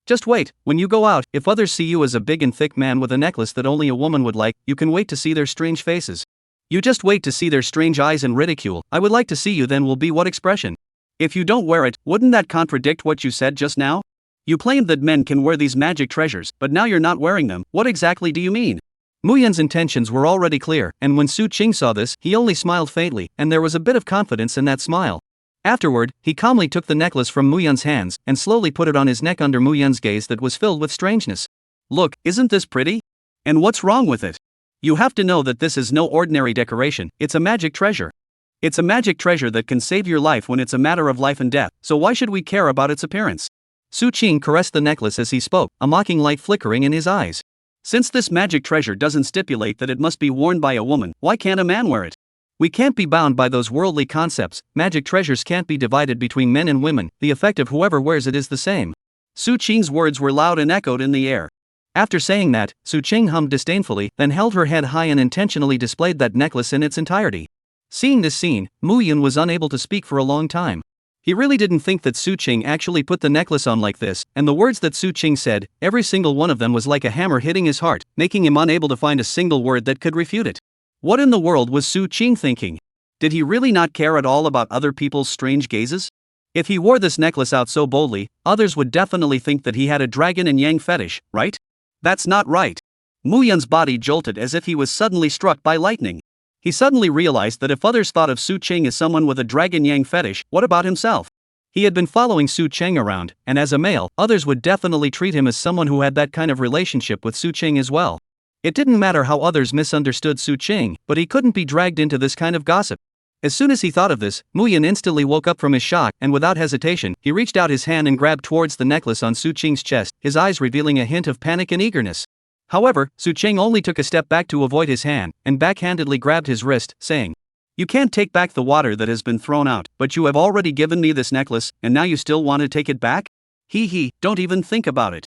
Just wait, when you go out, if others see you as a big and thick man with a necklace that only a woman would like, you can wait to see their strange faces. You just wait to see their strange eyes and ridicule. I would like to see you then will be what expression. If you don't wear it, wouldn't that contradict what you said just now? You claimed that men can wear these magic treasures, but now you're not wearing them. What exactly do you mean? Mu Yun's intentions were already clear, and when Su Qing saw this, he only smiled faintly, and there was a bit of confidence in that smile. Afterward, he calmly took the necklace from Mu Yun's hands, and slowly put it on his neck under Mu Yun's gaze that was filled with strangeness. "Look, isn't this pretty? And what's wrong with it? You have to know that this is no ordinary decoration, it's a magic treasure. It's a magic treasure that can save your life when it's a matter of life and death, so why should we care about its appearance?" Su Qing caressed the necklace as he spoke, a mocking light flickering in his eyes. "Since this magic treasure doesn't stipulate that it must be worn by a woman, why can't a man wear it? We can't be bound by those worldly concepts. Magic treasures can't be divided between men and women. The effect of whoever wears it is the same." Su Qing's words were loud and echoed in the air. After saying that, Su Qing hummed disdainfully, then held her head high and intentionally displayed that necklace in its entirety. Seeing this scene, Mu Yun was unable to speak for a long time. He really didn't think that Su Qing actually put the necklace on like this, and the words that Su Qing said, every single one of them was like a hammer hitting his heart, making him unable to find a single word that could refute it. What in the world was Su Qing thinking? Did he really not care at all about other people's strange gazes? If he wore this necklace out so boldly, others would definitely think that he had a dragon and yang fetish, right? That's not right. Mu Yun's body jolted as if he was suddenly struck by lightning. He suddenly realized that if others thought of Su Qing as someone with a dragon yang fetish, what about himself? He had been following Su Cheng around, and as a male, others would definitely treat him as someone who had that kind of relationship with Su Cheng as well. It didn't matter how others misunderstood Su Cheng, but he couldn't be dragged into this kind of gossip. As soon as he thought of this, Muyan instantly woke up from his shock, and without hesitation, he reached out his hand and grabbed towards the necklace on Su Cheng's chest, his eyes revealing a hint of panic and eagerness. However, Su Cheng only took a step back to avoid his hand, and backhandedly grabbed his wrist, saying, "You can't take back the water that has been thrown out, but you have already given me this necklace, and now you still want to take it back? Don't even think about it."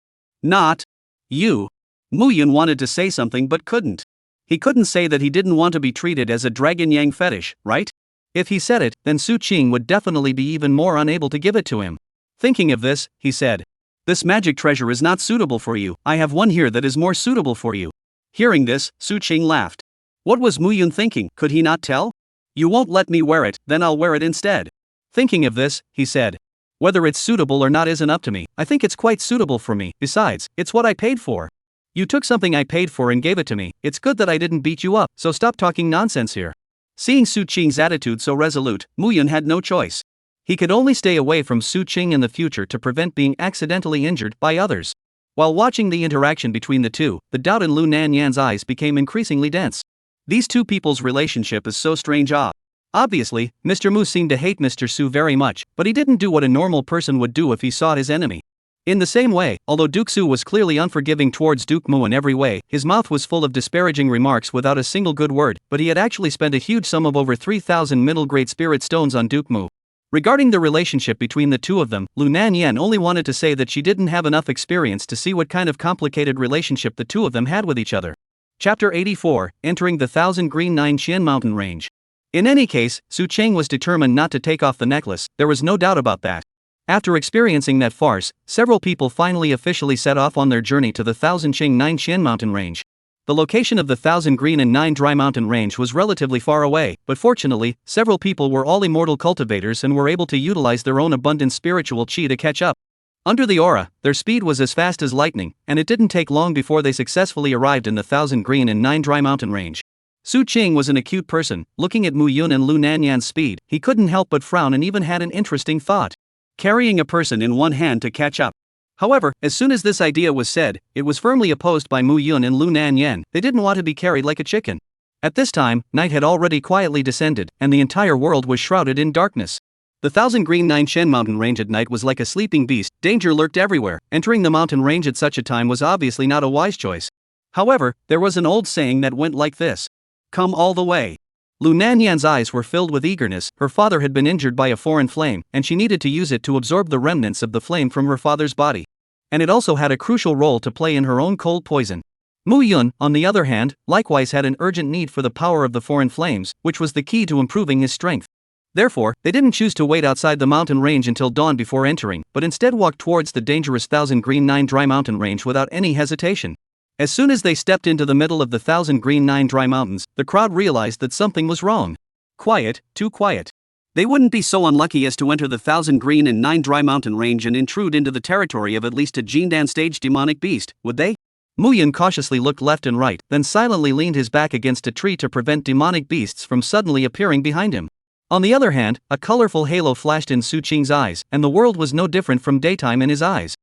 "Not you." Muyan wanted to say something but couldn't. He couldn't say that he didn't want to be treated as a dragon yang fetish, right? If he said it, then Su Cheng would definitely be even more unable to give it to him. Thinking of this, he said, "This magic treasure is not suitable for you, I have one here that is more suitable for you." Hearing this, Su Cheng laughed. What was Muyan thinking, could he not tell? "You won't let me wear it, then I'll wear it instead." Thinking of this, he said, "Whether it's suitable or not isn't up to me, I think it's quite suitable for me, besides, it's what I paid for. You took something I paid for and gave it to me, it's good that I didn't beat you up, so stop talking nonsense here." Seeing Su Cheng's attitude so resolute, Muyan had no choice. He could only stay away from Su Cheng in the future to prevent being accidentally injured by others. While watching the interaction between the two, the doubt in Lu Nanyan's eyes became increasingly dense. These two people's relationship is so strange. Obviously, Mr. Mu seemed to hate Mr. Su very much, but he didn't do what a normal person would do if he saw his enemy. In the same way, although Duke Su was clearly unforgiving towards Duke Mu in every way, his mouth was full of disparaging remarks without a single good word, but he had actually spent a huge sum of over 3,000 middle-grade spirit stones on Duke Mu. Regarding the relationship between the two of them, Lu Nanyan only wanted to say that she didn't have enough experience to see what kind of complicated relationship the two of them had with each other. Chapter 84, Entering the Thousand Green Nine Qian Mountain Range. In any case, Su Cheng was determined not to take off the necklace, there was no doubt about that. After experiencing that farce, several people finally officially set off on their journey to the Thousand Qing Nine Qian Mountain Range. The location of the Thousand Green and Nine Dry Mountain Range was relatively far away, but fortunately, several people were all immortal cultivators and were able to utilize their own abundant spiritual chi to catch up. Under the aura, their speed was as fast as lightning, and it didn't take long before they successfully arrived in the Thousand Green and Nine Dry Mountain Range. Su Cheng was an acute person. Looking at Mu Yun and Lu Nanyan's speed, he couldn't help but frown and even had an interesting thought. Carrying a person in one hand to catch up. However, as soon as this idea was said, it was firmly opposed by Mu Yun and Lu Nanyan. They didn't want to be carried like a chicken. At this time, night had already quietly descended, and the entire world was shrouded in darkness. The Thousand Green Nine Shen Mountain Range at night was like a sleeping beast. Danger lurked everywhere. Entering the mountain range at such a time was obviously not a wise choice. However, there was an old saying that went like this: "Come all the way." Lu Nanyan's eyes were filled with eagerness. Her father had been injured by a foreign flame, and she needed to use it to absorb the remnants of the flame from her father's body. And it also had a crucial role to play in her own cold poison. Mu Yun, on the other hand, likewise had an urgent need for the power of the foreign flames, which was the key to improving his strength. Therefore, they didn't choose to wait outside the mountain range until dawn before entering, but instead walked towards the dangerous Thousand Green Nine Dry Mountain Range without any hesitation. As soon as they stepped into the middle of the Thousand Green Nine Dry Mountains, the crowd realized that something was wrong. Quiet, too quiet. They wouldn't be so unlucky as to enter the Thousand Green and Nine Dry Mountain Range and intrude into the territory of at least a Jindan stage demonic beast, would they? Mu Yun cautiously looked left and right, then silently leaned his back against a tree to prevent demonic beasts from suddenly appearing behind him. On the other hand, a colorful halo flashed in Su Qing's eyes, and the world was no different from daytime in his eyes.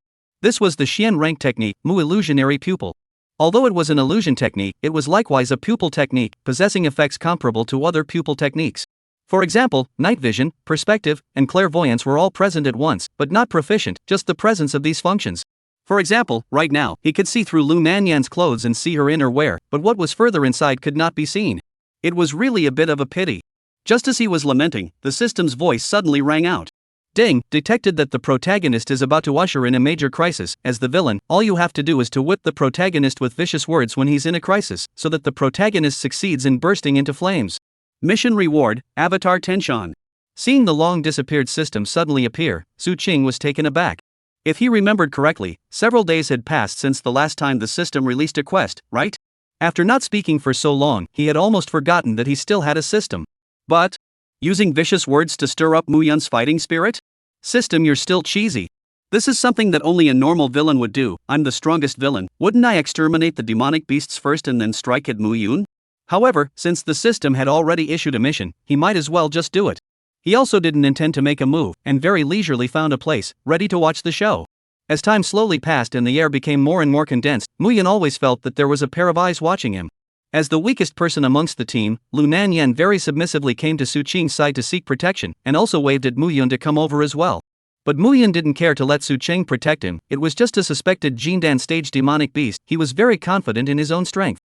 This was the Xian rank technique, Mu Illusionary Pupil. Although it was an illusion technique, it was likewise a pupil technique, possessing effects comparable to other pupil techniques. For example, night vision, perspective, and clairvoyance were all present at once, but not proficient, just the presence of these functions. For example, right now, he could see through Lu Nanyan's clothes and see her inner wear, but what was further inside could not be seen. It was really a bit of a pity. Just as he was lamenting, the system's voice suddenly rang out. Ding, detected that the protagonist is about to usher in a major crisis. As the villain, all you have to do is to whip the protagonist with vicious words when he's in a crisis, so that the protagonist succeeds in bursting into flames. Mission reward, Avatar Tenshan. Seeing the long-disappeared system suddenly appear, Su Cheng was taken aback. If he remembered correctly, several days had passed since the last time the system released a quest, right? After not speaking for so long, he had almost forgotten that he still had a system. But using vicious words to stir up Mu Yun's fighting spirit? System, you're still cheesy. This is something that only a normal villain would do. I'm the strongest villain. Wouldn't I exterminate the demonic beasts first and then strike at Mu Yun? However, since the system had already issued a mission, he might as well just do it. He also didn't intend to make a move, and very leisurely found a place, ready to watch the show. As time slowly passed and the air became more and more condensed, Muyan always felt that there was a pair of eyes watching him. As the weakest person amongst the team, Lu Nanyan very submissively came to Su Qing's side to seek protection, and also waved at Muyan to come over as well. But Muyan didn't care to let Su Qing protect him. It was just a suspected Jindan stage demonic beast. He was very confident in his own strength.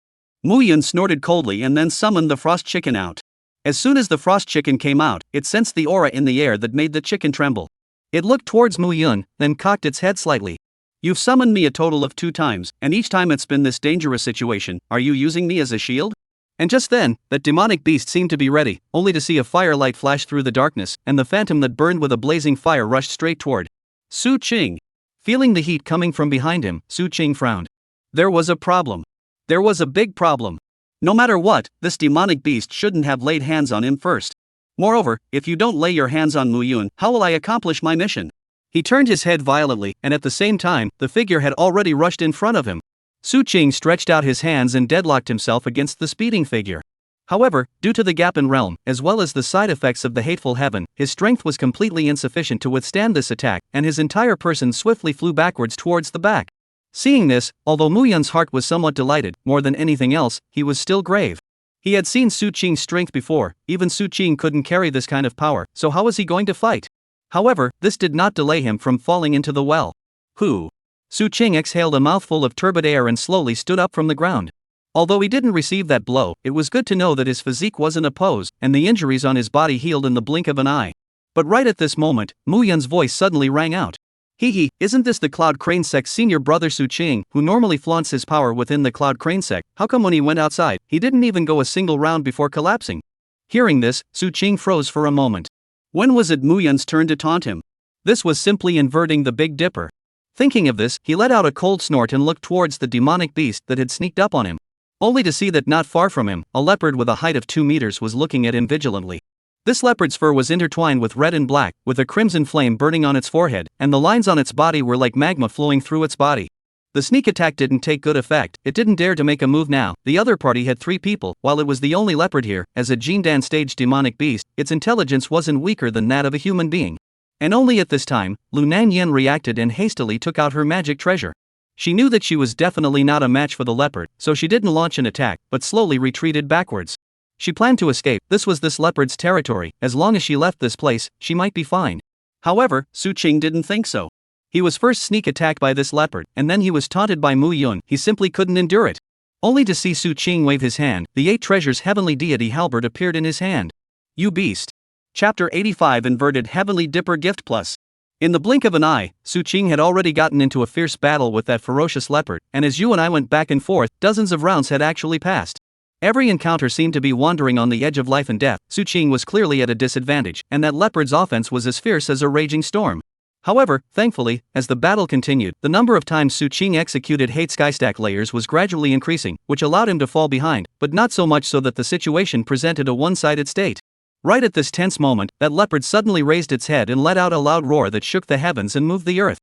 Muyan snorted coldly and then summoned the frost chicken out. As soon as the frost chicken came out, it sensed the aura in the air that made the chicken tremble. It looked towards Muyan, then cocked its head slightly. You've summoned me a total of 2 times, and each time it's been this dangerous situation. Are you using me as a shield? And just then, that demonic beast seemed to be ready, only to see a firelight flash through the darkness, and the phantom that burned with a blazing fire rushed straight toward Su Qing. Feeling the heat coming from behind him, Su Qing frowned. There was a problem. There was a big problem. No matter what, this demonic beast shouldn't have laid hands on him first. Moreover, if you don't lay your hands on Muyan, how will I accomplish my mission? He turned his head violently, and at the same time, the figure had already rushed in front of him. Su Qing stretched out his hands and deadlocked himself against the speeding figure. However, due to the gap in realm, as well as the side effects of the hateful heaven, his strength was completely insufficient to withstand this attack, and his entire person swiftly flew backwards towards the back. Seeing this, although Muyan's heart was somewhat delighted, more than anything else, he was still grave. He had seen Su Qing's strength before. Even Su Qing couldn't carry this kind of power, so how was he going to fight? However, this did not delay him from falling into the well. Who? Su Qing exhaled a mouthful of turbid air and slowly stood up from the ground. Although he didn't receive that blow, it was good to know that his physique wasn't opposed, and the injuries on his body healed in the blink of an eye. But right at this moment, Muyan's voice suddenly rang out. Hee, isn't this the Cloud Crane Sect's senior brother Su Qing, who normally flaunts his power within the Cloud Crane Sect? How come when he went outside, he didn't even go a single round before collapsing? Hearing this, Su Qing froze for a moment. When was it Muyan's turn to taunt him? This was simply inverting the Big Dipper. Thinking of this, he let out a cold snort and looked towards the demonic beast that had sneaked up on him. Only to see that not far from him, a leopard with a height of 2 meters was looking at him vigilantly. This leopard's fur was intertwined with red and black, with a crimson flame burning on its forehead, and the lines on its body were like magma flowing through its body. The sneak attack didn't take good effect. It didn't dare to make a move now. The other party had 3 people, while it was the only leopard here. As a Jindan stage demonic beast, its intelligence wasn't weaker than that of a human being. And only at this time, Lu Nanyan reacted and hastily took out her magic treasure. She knew that she was definitely not a match for the leopard, so she didn't launch an attack, but slowly retreated backwards. She planned to escape. This was this leopard's territory. As long as she left this place, she might be fine. However, Su Qing didn't think so. He was first sneak attacked by this leopard, and then he was taunted by Muyan. He simply couldn't endure it. Only to see Su Qing wave his hand, the 8 treasures heavenly deity halberd appeared in his hand. You beast. Chapter 85 Inverted Heavenly Dipper Gift Plus. In the blink of an eye, Su Qing had already gotten into a fierce battle with that ferocious leopard, and as you and I went back and forth, dozens of rounds had actually passed. Every encounter seemed to be wandering on the edge of life and death. Su Qing was clearly at a disadvantage, and that leopard's offense was as fierce as a raging storm. However, thankfully, as the battle continued, the number of times Su Qing executed hate skystack layers was gradually increasing, which allowed him to fall behind, but not so much so that the situation presented a one-sided state. Right at this tense moment, that leopard suddenly raised its head and let out a loud roar that shook the heavens and moved the earth.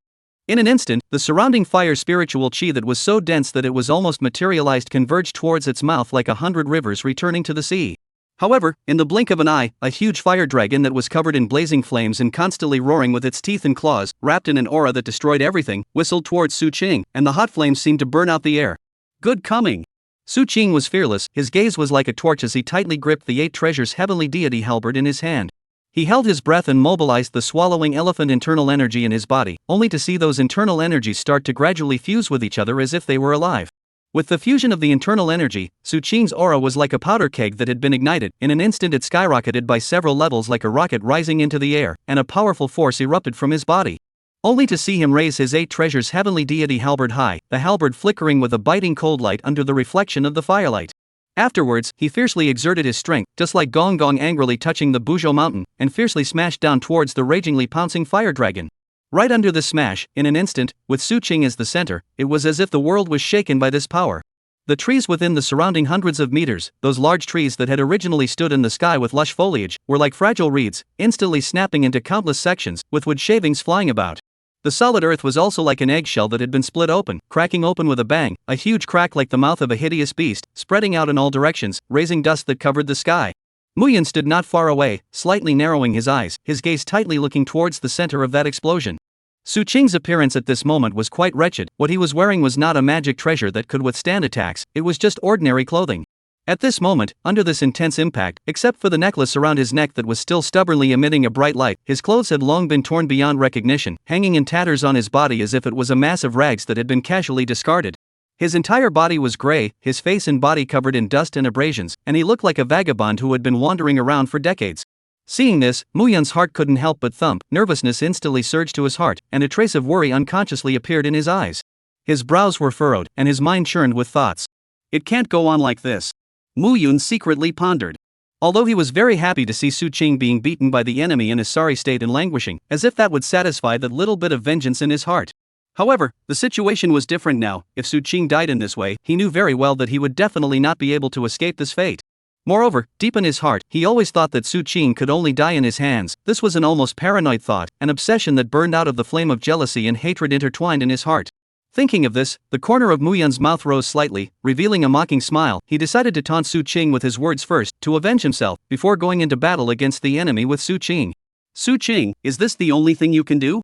In an instant, the surrounding fire spiritual chi that was so dense that it was almost materialized converged towards its mouth like 100 rivers returning to the sea. However, in the blink of an eye, a huge fire dragon that was covered in blazing flames and constantly roaring with its teeth and claws, wrapped in an aura that destroyed everything, whistled towards Su Qing, and the hot flames seemed to burn out the air. Good coming! Su Qing was fearless. His gaze was like a torch as he tightly gripped the 8 treasures heavenly deity halberd in his hand. He held his breath and mobilized the swallowing elephant internal energy in his body, only to see those internal energies start to gradually fuse with each other as if they were alive. With the fusion of the internal energy, Su Qing's aura was like a powder keg that had been ignited. In an instant it skyrocketed by several levels like a rocket rising into the air, and a powerful force erupted from his body. Only to see him raise his 8 treasures heavenly deity halberd high, the halberd flickering with a biting cold light under the reflection of the firelight. Afterwards, he fiercely exerted his strength, just like Gong Gong angrily touching the Buzhou mountain, and fiercely smashed down towards the ragingly pouncing fire dragon. Right under the smash, in an instant, with Su Qing as the center, it was as if the world was shaken by this power. The trees within the surrounding hundreds of meters, those large trees that had originally stood in the sky with lush foliage, were like fragile reeds, instantly snapping into countless sections, with wood shavings flying about. The solid earth was also like an eggshell that had been split open, cracking open with a bang, a huge crack like the mouth of a hideous beast, spreading out in all directions, raising dust that covered the sky. Muyan stood not far away, slightly narrowing his eyes, his gaze tightly looking towards the center of that explosion. Su Qing's appearance at this moment was quite wretched. What he was wearing was not a magic treasure that could withstand attacks, it was just ordinary clothing. At this moment, under this intense impact, except for the necklace around his neck that was still stubbornly emitting a bright light, his clothes had long been torn beyond recognition, hanging in tatters on his body as if it was a mass of rags that had been casually discarded. His entire body was gray, his face and body covered in dust and abrasions, and he looked like a vagabond who had been wandering around for decades. Seeing this, Muyan's heart couldn't help but thump, nervousness instantly surged to his heart, and a trace of worry unconsciously appeared in his eyes. His brows were furrowed, and his mind churned with thoughts. It can't go on like this. Muyun secretly pondered. Although he was very happy to see Su Qing being beaten by the enemy in a sorry state and languishing, as if that would satisfy that little bit of vengeance in his heart. However, the situation was different now. If Su Qing died in this way, he knew very well that he would definitely not be able to escape this fate. Moreover, deep in his heart, he always thought that Su Qing could only die in his hands. This was an almost paranoid thought, an obsession that burned out of the flame of jealousy and hatred intertwined in his heart. Thinking of this, the corner of Muyan's mouth rose slightly, revealing a mocking smile. He decided to taunt Su Qing with his words first, to avenge himself, before going into battle against the enemy with Su Qing. Su Qing, is this the only thing you can do?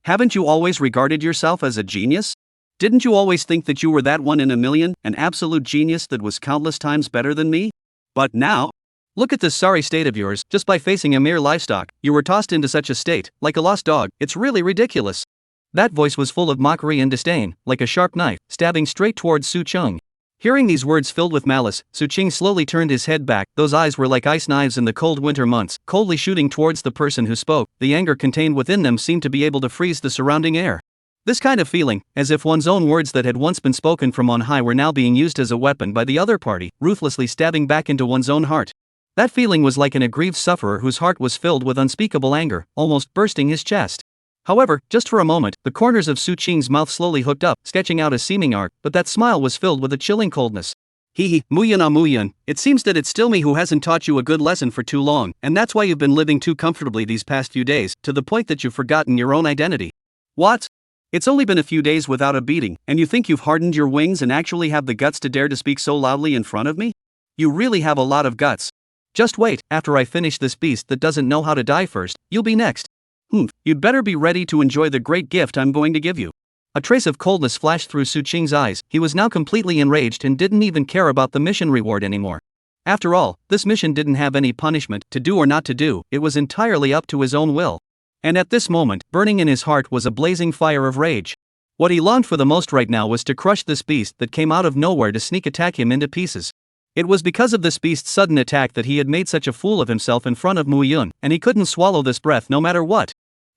Haven't you always regarded yourself as a genius? Didn't you always think that you were that one in a million, an absolute genius that was countless times better than me? But now, look at this sorry state of yours. Just by facing a mere livestock, you were tossed into such a state, like a lost dog. It's really ridiculous. That voice was full of mockery and disdain, like a sharp knife, stabbing straight towards Su Qing. Hearing these words filled with malice, Su Qing slowly turned his head back. Those eyes were like ice knives in the cold winter months, coldly shooting towards the person who spoke. The anger contained within them seemed to be able to freeze the surrounding air. This kind of feeling, as if one's own words that had once been spoken from on high were now being used as a weapon by the other party, ruthlessly stabbing back into one's own heart. That feeling was like an aggrieved sufferer whose heart was filled with unspeakable anger, almost bursting his chest. However, just for a moment, the corners of Su Qing's mouth slowly hooked up, sketching out a seeming arc, but that smile was filled with a chilling coldness. Muyan Muyan, it seems that it's still me who hasn't taught you a good lesson for too long, and that's why you've been living too comfortably these past few days, to the point that you've forgotten your own identity. What? It's only been a few days without a beating, and you think you've hardened your wings and actually have the guts to dare to speak so loudly in front of me? You really have a lot of guts. Just wait, after I finish this beast that doesn't know how to die first, you'll be next. You'd better be ready to enjoy the great gift I'm going to give you. A trace of coldness flashed through Su Qing's eyes. He was now completely enraged and didn't even care about the mission reward anymore. After all, this mission didn't have any punishment, to do or not to do, it was entirely up to his own will. And at this moment, burning in his heart was a blazing fire of rage. What he longed for the most right now was to crush this beast that came out of nowhere to sneak attack him into pieces. It was because of this beast's sudden attack that he had made such a fool of himself in front of Muyun, and he couldn't swallow this breath no matter what.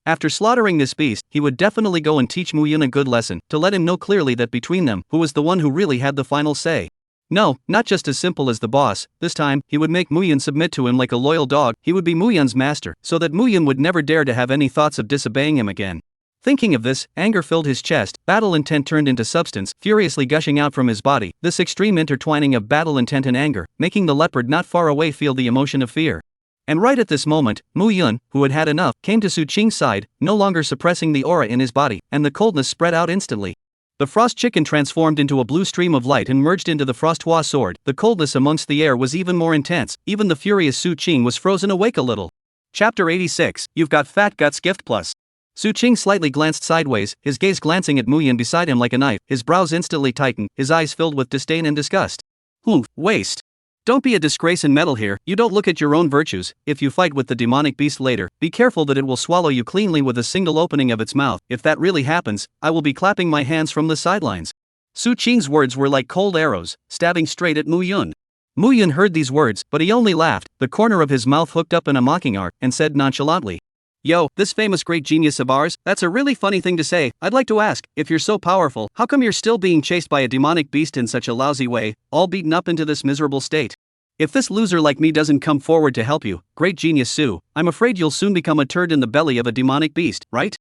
After slaughtering this beast, he would definitely go and teach Muyun a good lesson, to let him know clearly that between them, who was the one who really had the final say. No, not just as simple as the boss. This time, he would make Muyun submit to him like a loyal dog. He would be Muyun's master, so that Muyun would never dare to have any thoughts of disobeying him again. Thinking of this, anger filled his chest, battle intent turned into substance, furiously gushing out from his body, this extreme intertwining of battle intent and anger, making the leopard not far away feel the emotion of fear. And right at this moment, Muyun, who had had enough, came to Su Qing's side, no longer suppressing the aura in his body, and the coldness spread out instantly. The frost chicken transformed into a blue stream of light and merged into the Frostois sword. The coldness amongst the air was even more intense, even the furious Su Qing was frozen awake a little. Chapter 86, You've Got Fat Guts Gift Plus. Su Qing slightly glanced sideways, his gaze glancing at Muyun beside him like a knife, his brows instantly tightened, his eyes filled with disdain and disgust. Waste. Don't be a disgrace and meddle here. You don't look at your own virtues. If you fight with the demonic beast later, be careful that it will swallow you cleanly with a single opening of its mouth. If that really happens, I will be clapping my hands from the sidelines. Su Qing's words were like cold arrows, stabbing straight at Muyun. Muyun heard these words, but he only laughed, the corner of his mouth hooked up in a mocking arc, and said nonchalantly, Yo, this famous great genius of ours, that's a really funny thing to say. I'd like to ask, if you're so powerful, how come you're still being chased by a demonic beast in such a lousy way, all beaten up into this miserable state? If this loser like me doesn't come forward to help you, great genius Su, I'm afraid you'll soon become a turd in the belly of a demonic beast, right?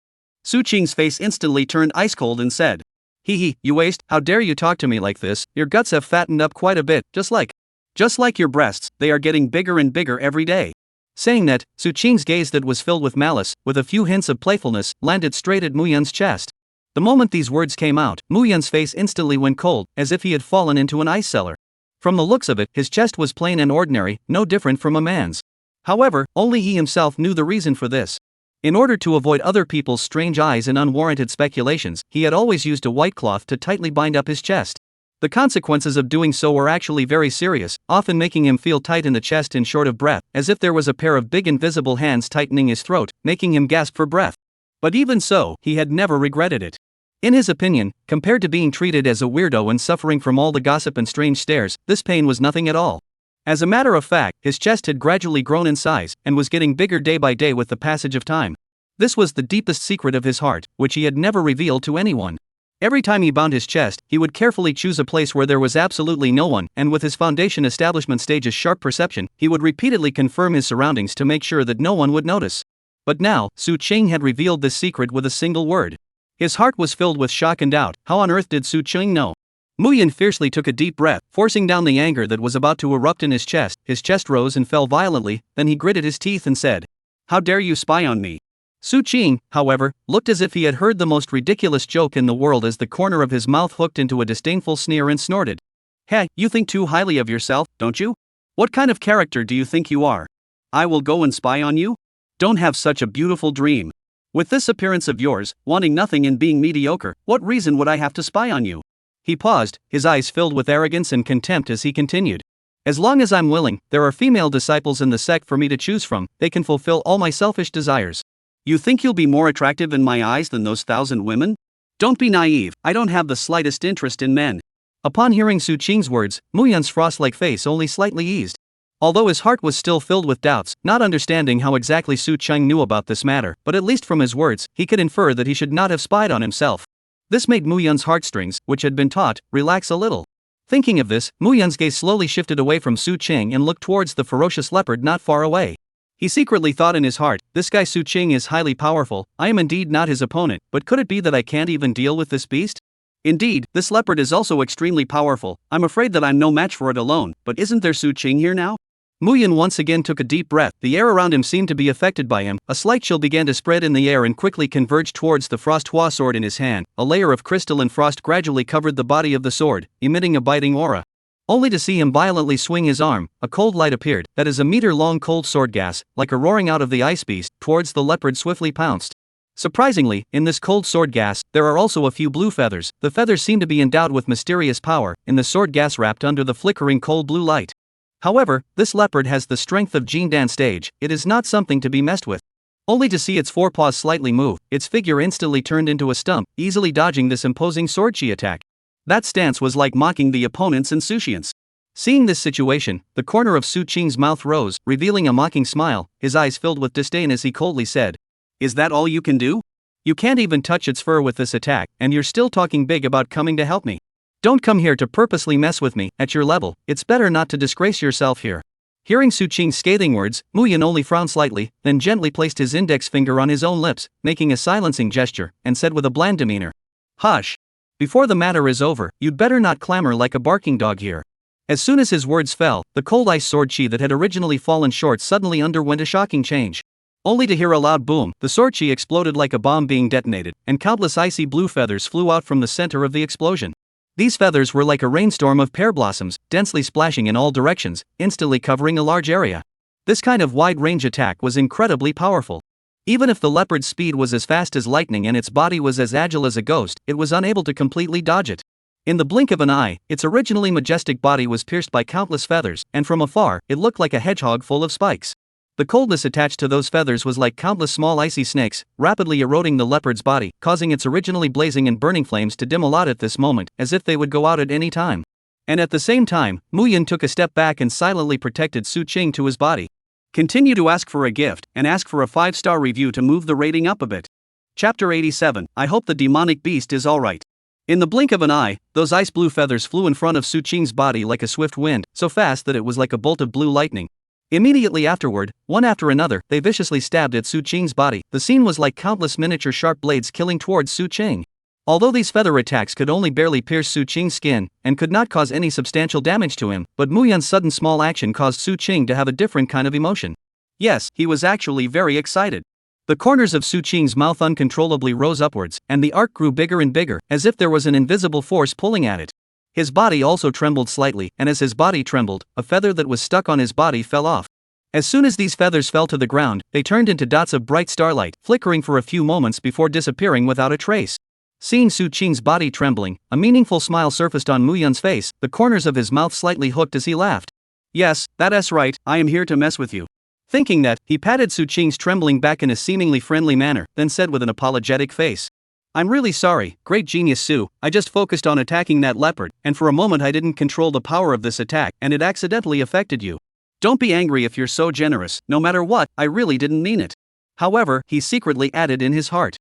Su Qing's face instantly turned ice cold and said, You waste, how dare you talk to me like this? Your guts have fattened up quite a bit, just like your breasts, they are getting bigger and bigger every day. Saying that, Su Qing's gaze that was filled with malice, with a few hints of playfulness, landed straight at Muyun's chest. The moment these words came out, Muyun's face instantly went cold, as if he had fallen into an ice cellar. From the looks of it, his chest was plain and ordinary, no different from a man's. However, only he himself knew the reason for this. In order to avoid other people's strange eyes and unwarranted speculations, he had always used a white cloth to tightly bind up his chest. The consequences of doing so were actually very serious, often making him feel tight in the chest and short of breath, as if there was a pair of big invisible hands tightening his throat, making him gasp for breath. But even so, he had never regretted it. In his opinion, compared to being treated as a weirdo and suffering from all the gossip and strange stares, this pain was nothing at all. As a matter of fact, his chest had gradually grown in size, and was getting bigger day by day with the passage of time. This was the deepest secret of his heart, which he had never revealed to anyone. Every time he bound his chest, he would carefully choose a place where there was absolutely no one, and with his foundation establishment stage's sharp perception, he would repeatedly confirm his surroundings to make sure that no one would notice. But now, Su Ching had revealed this secret with a single word. His heart was filled with shock and doubt. How on earth did Su Ching know? Muyan fiercely took a deep breath, forcing down the anger that was about to erupt in his chest. His chest rose and fell violently, then he gritted his teeth and said, "How dare you spy on me?" Su Ching, however, looked as if he had heard the most ridiculous joke in the world as the corner of his mouth hooked into a disdainful sneer and snorted. "Hey, you think too highly of yourself, don't you? What kind of character do you think you are? I will go and spy on you? Don't have such a beautiful dream. With this appearance of yours, wanting nothing and being mediocre, what reason would I have to spy on you?" He paused, his eyes filled with arrogance and contempt as he continued. "As long as I'm willing, there are female disciples in the sect for me to choose from. They can fulfill all my selfish desires. You think you'll be more attractive in my eyes than those 1,000 women? Don't be naive, I don't have the slightest interest in men." Upon hearing Su Ching's words, Muyan's frost-like face only slightly eased. Although his heart was still filled with doubts, not understanding how exactly Su Ching knew about this matter, but at least from his words, he could infer that he should not have spied on himself. This made Muyan's heartstrings, which had been taut, relax a little. Thinking of this, Muyan's gaze slowly shifted away from Su Ching and looked towards the ferocious leopard not far away. He secretly thought in his heart, "This guy Su Ching is highly powerful, I am indeed not his opponent, but could it be that I can't even deal with this beast? Indeed, this leopard is also extremely powerful, I'm afraid that I'm no match for it alone, but isn't there Su Ching here now?" Muyan once again took a deep breath. The air around him seemed to be affected by him. A slight chill began to spread in the air and quickly converged towards the frost hua sword in his hand. A layer of crystal and frost gradually covered the body of the sword, emitting a biting aura. Only to see him violently swing his arm, a cold light appeared. That is a meter-long cold sword gas, like a roaring out of the ice beast, towards the leopard swiftly pounced. Surprisingly, in this cold sword gas, there are also a few blue feathers. The feathers seem to be endowed with mysterious power, in the sword gas wrapped under the flickering cold blue light. However, this leopard has the strength of Jindan stage, it is not something to be messed with. Only to see its forepaws slightly move, its figure instantly turned into a stump, easily dodging this imposing sword chi attack. That stance was like mocking the opponent's insouciance. Seeing this situation, the corner of Su Ching's mouth rose, revealing a mocking smile, his eyes filled with disdain as he coldly said, "Is that all you can do? You can't even touch its fur with this attack, and you're still talking big about coming to help me. Don't come here to purposely mess with me, at your level, it's better not to disgrace yourself here." Hearing Su Ching's scathing words, Muyan only frowned slightly, then gently placed his index finger on his own lips, making a silencing gesture, and said with a bland demeanor, "Hush. Before the matter is over, you'd better not clamor like a barking dog here." As soon as his words fell, the cold ice sword chi that had originally fallen short suddenly underwent a shocking change. Only to hear a loud boom, the sword chi exploded like a bomb being detonated, and countless icy blue feathers flew out from the center of the explosion. These feathers were like a rainstorm of pear blossoms, densely splashing in all directions, instantly covering a large area. This kind of wide-range attack was incredibly powerful. Even if the leopard's speed was as fast as lightning and its body was as agile as a ghost, it was unable to completely dodge it. In the blink of an eye, its originally majestic body was pierced by countless feathers, and from afar, it looked like a hedgehog full of spikes. The coldness attached to those feathers was like countless small icy snakes, rapidly eroding the leopard's body, causing its originally blazing and burning flames to dim a lot at this moment, as if they would go out at any time. And at the same time, Muyan took a step back and silently protected Su Ching to his body. Continue to ask for a gift, and ask for a 5-star review to move the rating up a bit. Chapter 87, I hope the demonic beast is alright. In the blink of an eye, those ice blue feathers flew in front of Su Ching's body like a swift wind, so fast that it was like a bolt of blue lightning. Immediately afterward, one after another, they viciously stabbed at Su Ching's body. The scene was like countless miniature sharp blades killing towards Su Ching. Although these feather attacks could only barely pierce Su Ching's skin, and could not cause any substantial damage to him, but Muyan's sudden small action caused Su Ching to have a different kind of emotion. Yes, he was actually very excited. The corners of Su Ching's mouth uncontrollably rose upwards, and the arc grew bigger and bigger, as if there was an invisible force pulling at it. His body also trembled slightly, and as his body trembled, a feather that was stuck on his body fell off. As soon as these feathers fell to the ground, they turned into dots of bright starlight, flickering for a few moments before disappearing without a trace. Seeing Su Qing's body trembling, a meaningful smile surfaced on Mu Yun's face, the corners of his mouth slightly hooked as he laughed. Yes, that's right, I am here to mess with you. Thinking that, he patted Su Qing's trembling back in a seemingly friendly manner, then said with an apologetic face. I'm really sorry, great genius Su, I just focused on attacking that leopard, and for a moment I didn't control the power of this attack, and it accidentally affected you. Don't be angry if you're so generous, no matter what, I really didn't mean it. However, he secretly added in his heart.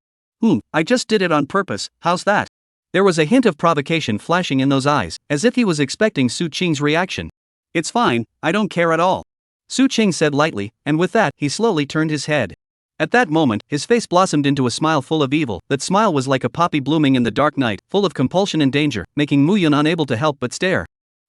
I just did it on purpose, how's that? There was a hint of provocation flashing in those eyes, as if he was expecting Su Qing's reaction. It's fine, I don't care at all. Su Qing said lightly, and with that, he slowly turned his head. At that moment, his face blossomed into a smile full of evil. That smile was like a poppy blooming in the dark night, full of compulsion and danger, making Mu Yun unable to help but stare.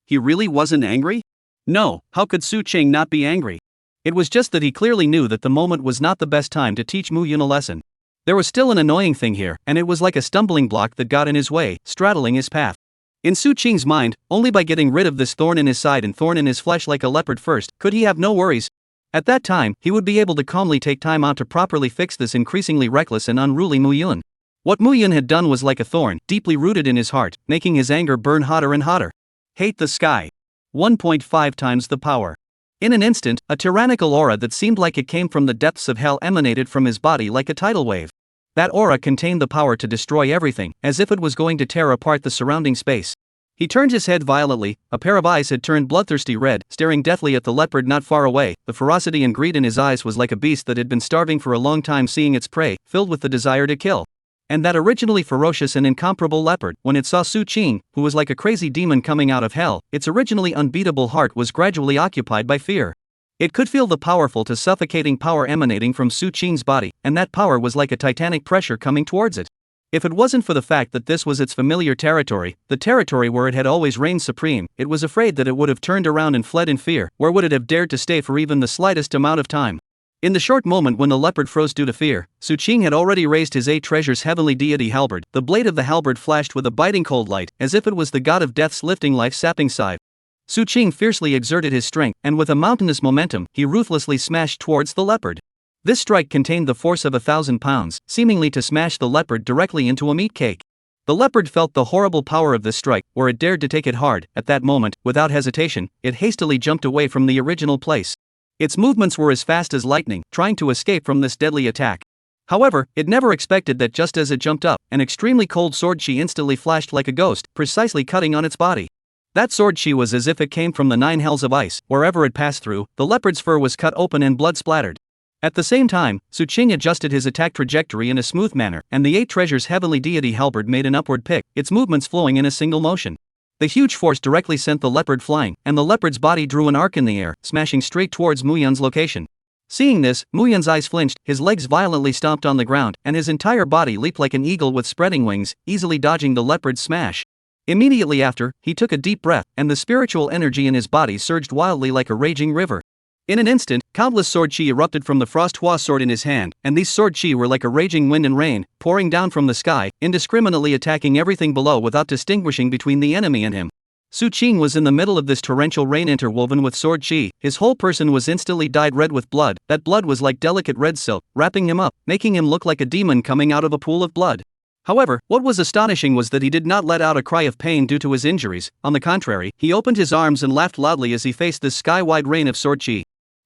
He really wasn't angry? No, how could Su Qing not be angry? It was just that he clearly knew that the moment was not the best time to teach Mu Yun a lesson. There was still an annoying thing here, and it was like a stumbling block that got in his way, straddling his path. In Su Qing's mind, only by getting rid of this thorn in his side and thorn in his flesh like a leopard first, could he have no worries. At that time, he would be able to calmly take time out to properly fix this increasingly reckless and unruly Mu Yun. What Mu Yun had done was like a thorn, deeply rooted in his heart, making his anger burn hotter and hotter. Hate the sky. 1.5 times the power. In an instant, a tyrannical aura that seemed like it came from the depths of hell emanated from his body like a tidal wave. That aura contained the power to destroy everything, as if it was going to tear apart the surrounding space. He turned his head violently, a pair of eyes had turned bloodthirsty red, staring deathly at the leopard not far away. The ferocity and greed in his eyes was like a beast that had been starving for a long time seeing its prey, filled with the desire to kill. And that originally ferocious and incomparable leopard, when it saw Su Qing, who was like a crazy demon coming out of hell, its originally unbeatable heart was gradually occupied by fear. It could feel the powerful to suffocating power emanating from Su Qing's body, and that power was like a titanic pressure coming towards it. If it wasn't for the fact that this was its familiar territory, the territory where it had always reigned supreme, it was afraid that it would have turned around and fled in fear. Where would it have dared to stay for even the slightest amount of time? In the short moment when the leopard froze due to fear, Su Qing had already raised his 8 treasures heavenly deity halberd. The blade of the halberd flashed with a biting cold light, as if it was the god of death's lifting life-sapping scythe. Su Qing fiercely exerted his strength, and with a mountainous momentum, he ruthlessly smashed towards the leopard. This strike contained the force of 1,000 pounds, seemingly to smash the leopard directly into a meat cake. The leopard felt the horrible power of this strike, where it dared to take it hard. At that moment, without hesitation, it hastily jumped away from the original place. Its movements were as fast as lightning, trying to escape from this deadly attack. However, it never expected that just as it jumped up, an extremely cold sword chi instantly flashed like a ghost, precisely cutting on its body. That sword chi was as if it came from the 9 hells of ice. Wherever it passed through, the leopard's fur was cut open and blood splattered. At the same time, Su Qing adjusted his attack trajectory in a smooth manner, and the 8 treasures heavenly deity halberd made an upward pick, its movements flowing in a single motion. The huge force directly sent the leopard flying, and the leopard's body drew an arc in the air, smashing straight towards Mu Yun's location. Seeing this, Mu Yun's eyes flinched, his legs violently stomped on the ground, and his entire body leaped like an eagle with spreading wings, easily dodging the leopard's smash. Immediately after, he took a deep breath, and the spiritual energy in his body surged wildly like a raging river. In an instant, countless sword chi erupted from the frost hua sword in his hand, and these sword chi were like a raging wind and rain, pouring down from the sky, indiscriminately attacking everything below without distinguishing between the enemy and him. Su Qing was in the middle of this torrential rain interwoven with sword chi. His whole person was instantly dyed red with blood. That blood was like delicate red silk, wrapping him up, making him look like a demon coming out of a pool of blood. However, what was astonishing was that he did not let out a cry of pain due to his injuries. On the contrary, he opened his arms and laughed loudly as he faced this sky-wide rain of sword chi.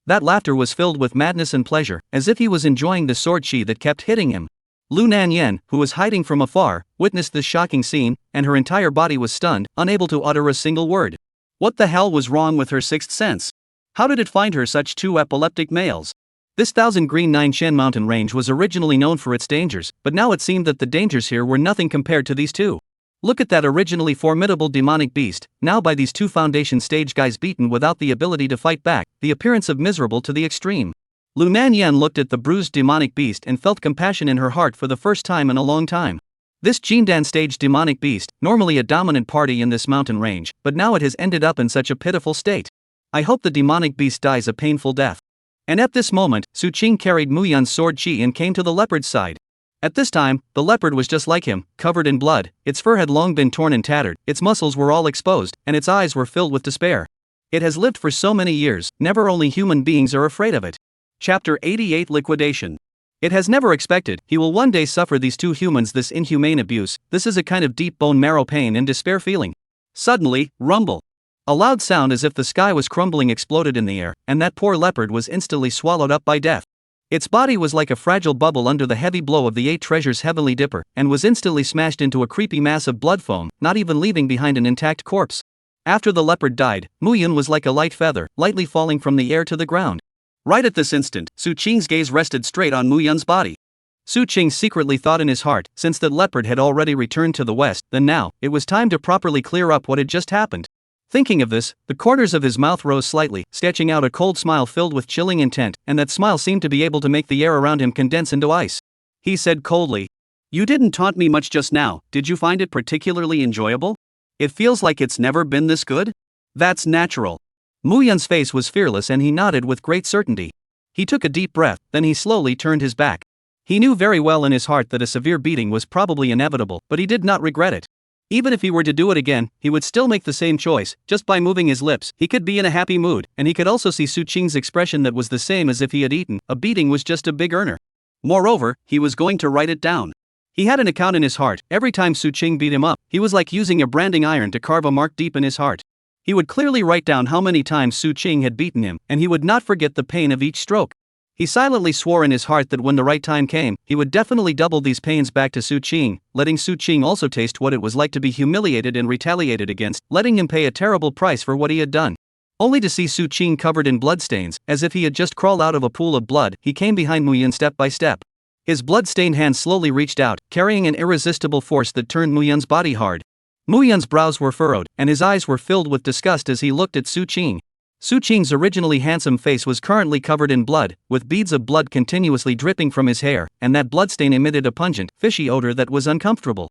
That laughter was filled with madness and pleasure, as if he was enjoying the sword chi that kept hitting him. Lu Nanyan, who was hiding from afar, witnessed this shocking scene, and her entire body was stunned, unable to utter a single word. What the hell was wrong with her sixth sense? How did it find her such 2 epileptic males? This 1000 Green 9 Shen mountain range was originally known for its dangers, but now it seemed that the dangers here were nothing compared to these 2. Look at that originally formidable demonic beast, now by these 2 foundation stage guys beaten without the ability to fight back, the appearance of miserable to the extreme. Lu Nanyan looked at the bruised demonic beast and felt compassion in her heart for the first time in a long time. This Jindan stage demonic beast, normally a dominant party in this mountain range, but now it has ended up in such a pitiful state. I hope the demonic beast dies a painful death. And at this moment, Su Qing carried Mu Yun's sword chi and came to the leopard's side. At this time, the leopard was just like him, covered in blood, its fur had long been torn and tattered, its muscles were all exposed, and its eyes were filled with despair. It has lived for so many years, never only human beings are afraid of it. Chapter 88 Liquidation. It has never expected he will one day suffer these two humans this inhumane abuse. This is a kind of deep bone marrow pain and despair feeling. Suddenly, rumble. A loud sound as if the sky was crumbling exploded in the air, and that poor leopard was instantly swallowed up by death. Its body was like a fragile bubble under the heavy blow of the 8 treasures heavenly dipper, and was instantly smashed into a creepy mass of blood foam, not even leaving behind an intact corpse. After the leopard died, Muyun was like a light feather, lightly falling from the air to the ground. Right at this instant, Su Qing's gaze rested straight on Muyun's body. Su Qing secretly thought in his heart, since that leopard had already returned to the west, then now, it was time to properly clear up what had just happened. Thinking of this, the corners of his mouth rose slightly, sketching out a cold smile filled with chilling intent, and that smile seemed to be able to make the air around him condense into ice. He said coldly, "You didn't taunt me much just now, did you find it particularly enjoyable? It feels like it's never been this good?" "That's natural." Muyun's face was fearless and he nodded with great certainty. He took a deep breath, then he slowly turned his back. He knew very well in his heart that a severe beating was probably inevitable, but he did not regret it. Even if he were to do it again, he would still make the same choice. Just by moving his lips, he could be in a happy mood, and he could also see Su Qing's expression that was the same as if he had eaten. A beating was just a big earner. Moreover, he was going to write it down. He had an account in his heart. Every time Su Qing beat him up, he was like using a branding iron to carve a mark deep in his heart. He would clearly write down how many times Su Qing had beaten him, and he would not forget the pain of each stroke. He silently swore in his heart that when the right time came, he would definitely double these pains back to Su Qing, letting Su Qing also taste what it was like to be humiliated and retaliated against, letting him pay a terrible price for what he had done. Only to see Su Qing covered in bloodstains, as if he had just crawled out of a pool of blood. He came behind Muyun step by step. His blood-stained hand slowly reached out, carrying an irresistible force that turned Muyun's body hard. Muyun's brows were furrowed, and his eyes were filled with disgust as he looked at Su Qing. Su Qing's originally handsome face was currently covered in blood, with beads of blood continuously dripping from his hair, and that bloodstain emitted a pungent, fishy odor that was uncomfortable.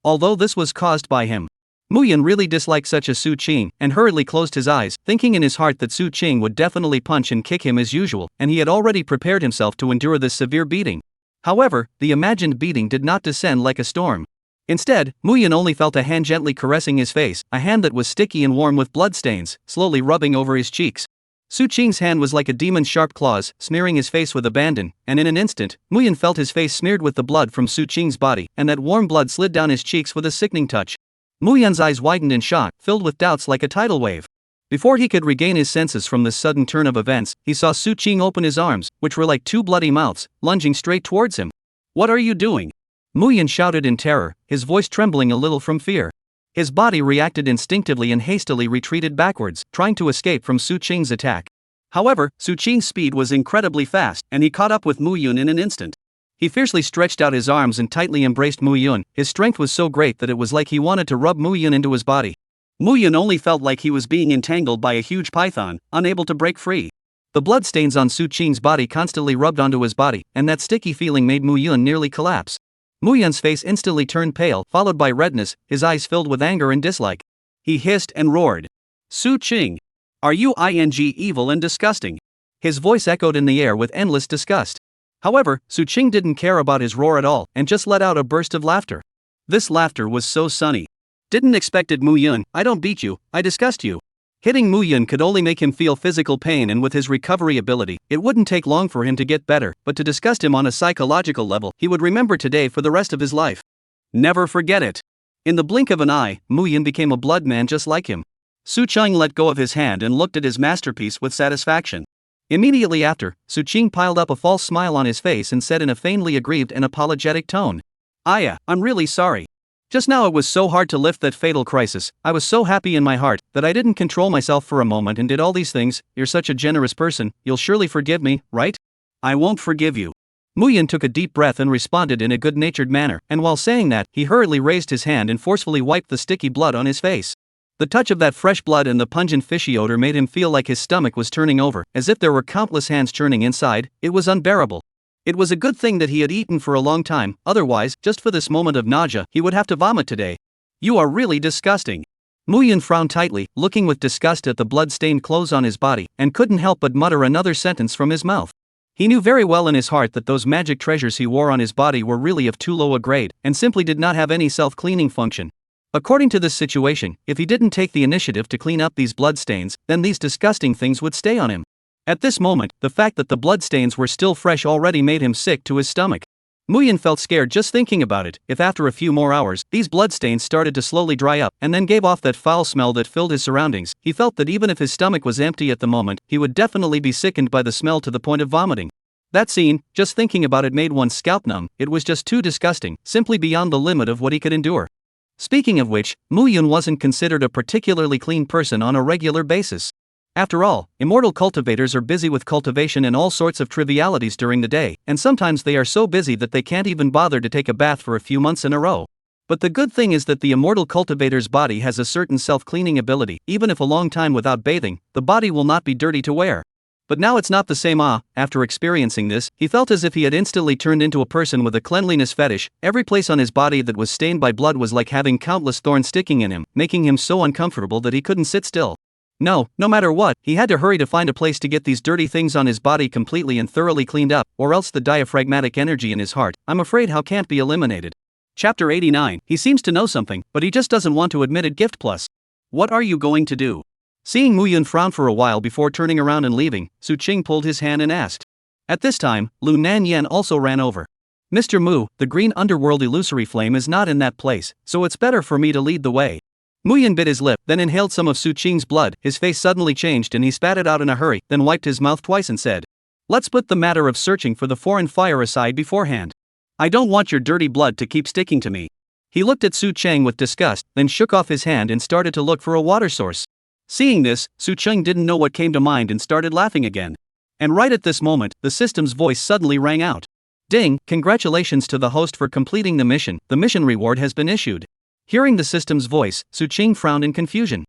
Although this was caused by him, Muyun really disliked such a Su Qing, and hurriedly closed his eyes, thinking in his heart that Su Qing would definitely punch and kick him as usual, and he had already prepared himself to endure this severe beating. However, the imagined beating did not descend like a storm. Instead, Muyun only felt a hand gently caressing his face, a hand that was sticky and warm with bloodstains, slowly rubbing over his cheeks. Su Qing's hand was like a demon's sharp claws, smearing his face with abandon, and in an instant, Muyun felt his face smeared with the blood from Su Qing's body, and that warm blood slid down his cheeks with a sickening touch. Muyun's eyes widened in shock, filled with doubts like a tidal wave. Before he could regain his senses from this sudden turn of events, he saw Su Qing open his arms, which were like two bloody mouths, lunging straight towards him. "What are you doing?" Muyun shouted in terror, his voice trembling a little from fear. His body reacted instinctively and hastily retreated backwards, trying to escape from Su Qing's attack. However, Su Qing's speed was incredibly fast, and he caught up with Muyun in an instant. He fiercely stretched out his arms and tightly embraced Muyun. His strength was so great that it was like he wanted to rub Muyun into his body. Muyun only felt like he was being entangled by a huge python, unable to break free. The bloodstains on Su Qing's body constantly rubbed onto his body, and that sticky feeling made Muyun nearly collapse. Muyun's face instantly turned pale, followed by redness, his eyes filled with anger and dislike. He hissed and roared, "Su Qing! Are you evil and disgusting?" His voice echoed in the air with endless disgust. However, Su Qing didn't care about his roar at all, and just let out a burst of laughter. This laughter was so sunny. "Didn't expect it, Muyun. I don't beat you, I disgust you." Hitting Muyun could only make him feel physical pain, and with his recovery ability, it wouldn't take long for him to get better, but to disgust him on a psychological level, he would remember today for the rest of his life. Never forget it. In the blink of an eye, Muyun became a blood man just like him. Su Qing let go of his hand and looked at his masterpiece with satisfaction. Immediately after, Su Qing piled up a false smile on his face and said in a faintly aggrieved and apologetic tone, "Aya, I'm really sorry. Just now it was so hard to lift that fatal crisis. I was so happy in my heart that I didn't control myself for a moment and did all these things. You're such a generous person, you'll surely forgive me, right?" "I won't forgive you." Muyun took a deep breath and responded in a good-natured manner, and while saying that, he hurriedly raised his hand and forcefully wiped the sticky blood on his face. The touch of that fresh blood and the pungent fishy odor made him feel like his stomach was turning over, as if there were countless hands churning inside. It was unbearable. It was a good thing that he had eaten for a long time, otherwise, just for this moment of nausea, he would have to vomit today. "You are really disgusting." Muyun frowned tightly, looking with disgust at the blood-stained clothes on his body, and couldn't help but mutter another sentence from his mouth. He knew very well in his heart that those magic treasures he wore on his body were really of too low a grade, and simply did not have any self-cleaning function. According to this situation, if he didn't take the initiative to clean up these bloodstains, then these disgusting things would stay on him. At this moment, the fact that the bloodstains were still fresh already made him sick to his stomach. Muyin felt scared just thinking about it. If after a few more hours, these bloodstains started to slowly dry up, and then gave off that foul smell that filled his surroundings, he felt that even if his stomach was empty at the moment, he would definitely be sickened by the smell to the point of vomiting. That scene, just thinking about it made one's scalp numb. It was just too disgusting, simply beyond the limit of what he could endure. Speaking of which, Muyun wasn't considered a particularly clean person on a regular basis. After all, immortal cultivators are busy with cultivation and all sorts of trivialities during the day, and sometimes they are so busy that they can't even bother to take a bath for a few months in a row. But the good thing is that the immortal cultivator's body has a certain self-cleaning ability. Even if a long time without bathing, the body will not be dirty to wear. But now it's not the same. After experiencing this, he felt as if he had instantly turned into a person with a cleanliness fetish. Every place on his body that was stained by blood was like having countless thorns sticking in him, making him so uncomfortable that he couldn't sit still. No matter what, he had to hurry to find a place to get these dirty things on his body completely and thoroughly cleaned up, or else the diaphragmatic energy in his heart, I'm afraid, can't be eliminated. Chapter 89. He seems to know something, but he just doesn't want to admit it. Gift plus. What are you going to do? Seeing Muyun frown for a while before turning around and leaving, Su Qing pulled his hand and asked. At this time, Lu Nanyan also ran over. Mr. Mu, the green underworld illusory flame is not in that place, so it's better for me to lead the way. Muyun bit his lip, then inhaled some of Su Qing's blood. His face suddenly changed and he spat it out in a hurry, then wiped his mouth twice and said, let's put the matter of searching for the foreign fire aside beforehand. I don't want your dirty blood to keep sticking to me. He looked at Su Cheng with disgust, then shook off his hand and started to look for a water source. Seeing this, Su Cheng didn't know what came to mind and started laughing again. And right at this moment, the system's voice suddenly rang out. Ding, congratulations to the host for completing the mission. The mission reward has been issued. Hearing the system's voice, Su Qing frowned in confusion.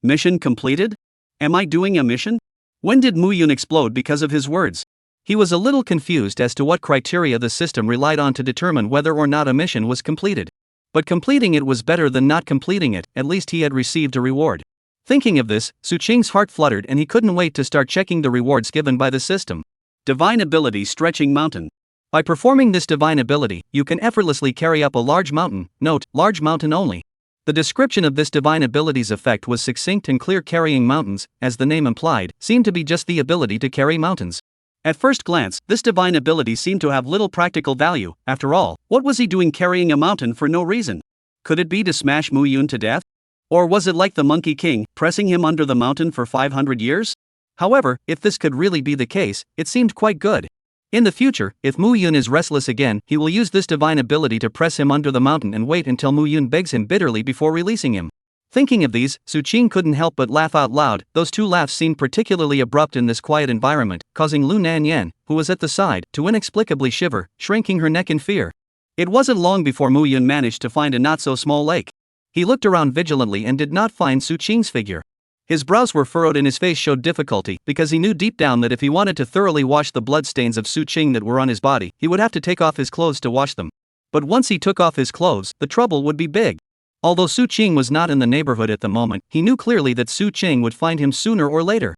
Mission completed? Am I doing a mission? When did Muyun explode because of his words? He was a little confused as to what criteria the system relied on to determine whether or not a mission was completed. But completing it was better than not completing it. At least he had received a reward. Thinking of this, Su Qing's heart fluttered and he couldn't wait to start checking the rewards given by the system. Divine ability stretching mountain. By performing this divine ability, you can effortlessly carry up a large mountain. Note, large mountain only. The description of this divine ability's effect was succinct and clear. Carrying mountains, as the name implied, seemed to be just the ability to carry mountains. At first glance, this divine ability seemed to have little practical value. After all, what was he doing carrying a mountain for no reason? Could it be to smash Muyun to death? Or was it like the Monkey King, pressing him under the mountain for 500 years? However, if this could really be the case, it seemed quite good. In the future, if Muyun is restless again, he will use this divine ability to press him under the mountain and wait until Muyun begs him bitterly before releasing him. Thinking of these, Su Qing couldn't help but laugh out loud. Those two laughs seemed particularly abrupt in this quiet environment, causing Lu Nanyan, who was at the side, to inexplicably shiver, shrinking her neck in fear. It wasn't long before Muyun managed to find a not-so-small lake. He looked around vigilantly and did not find Su Qing's figure. His brows were furrowed and his face showed difficulty, because he knew deep down that if he wanted to thoroughly wash the bloodstains of Su Qing that were on his body, he would have to take off his clothes to wash them. But once he took off his clothes, the trouble would be big. Although Su Qing was not in the neighborhood at the moment, he knew clearly that Su Qing would find him sooner or later.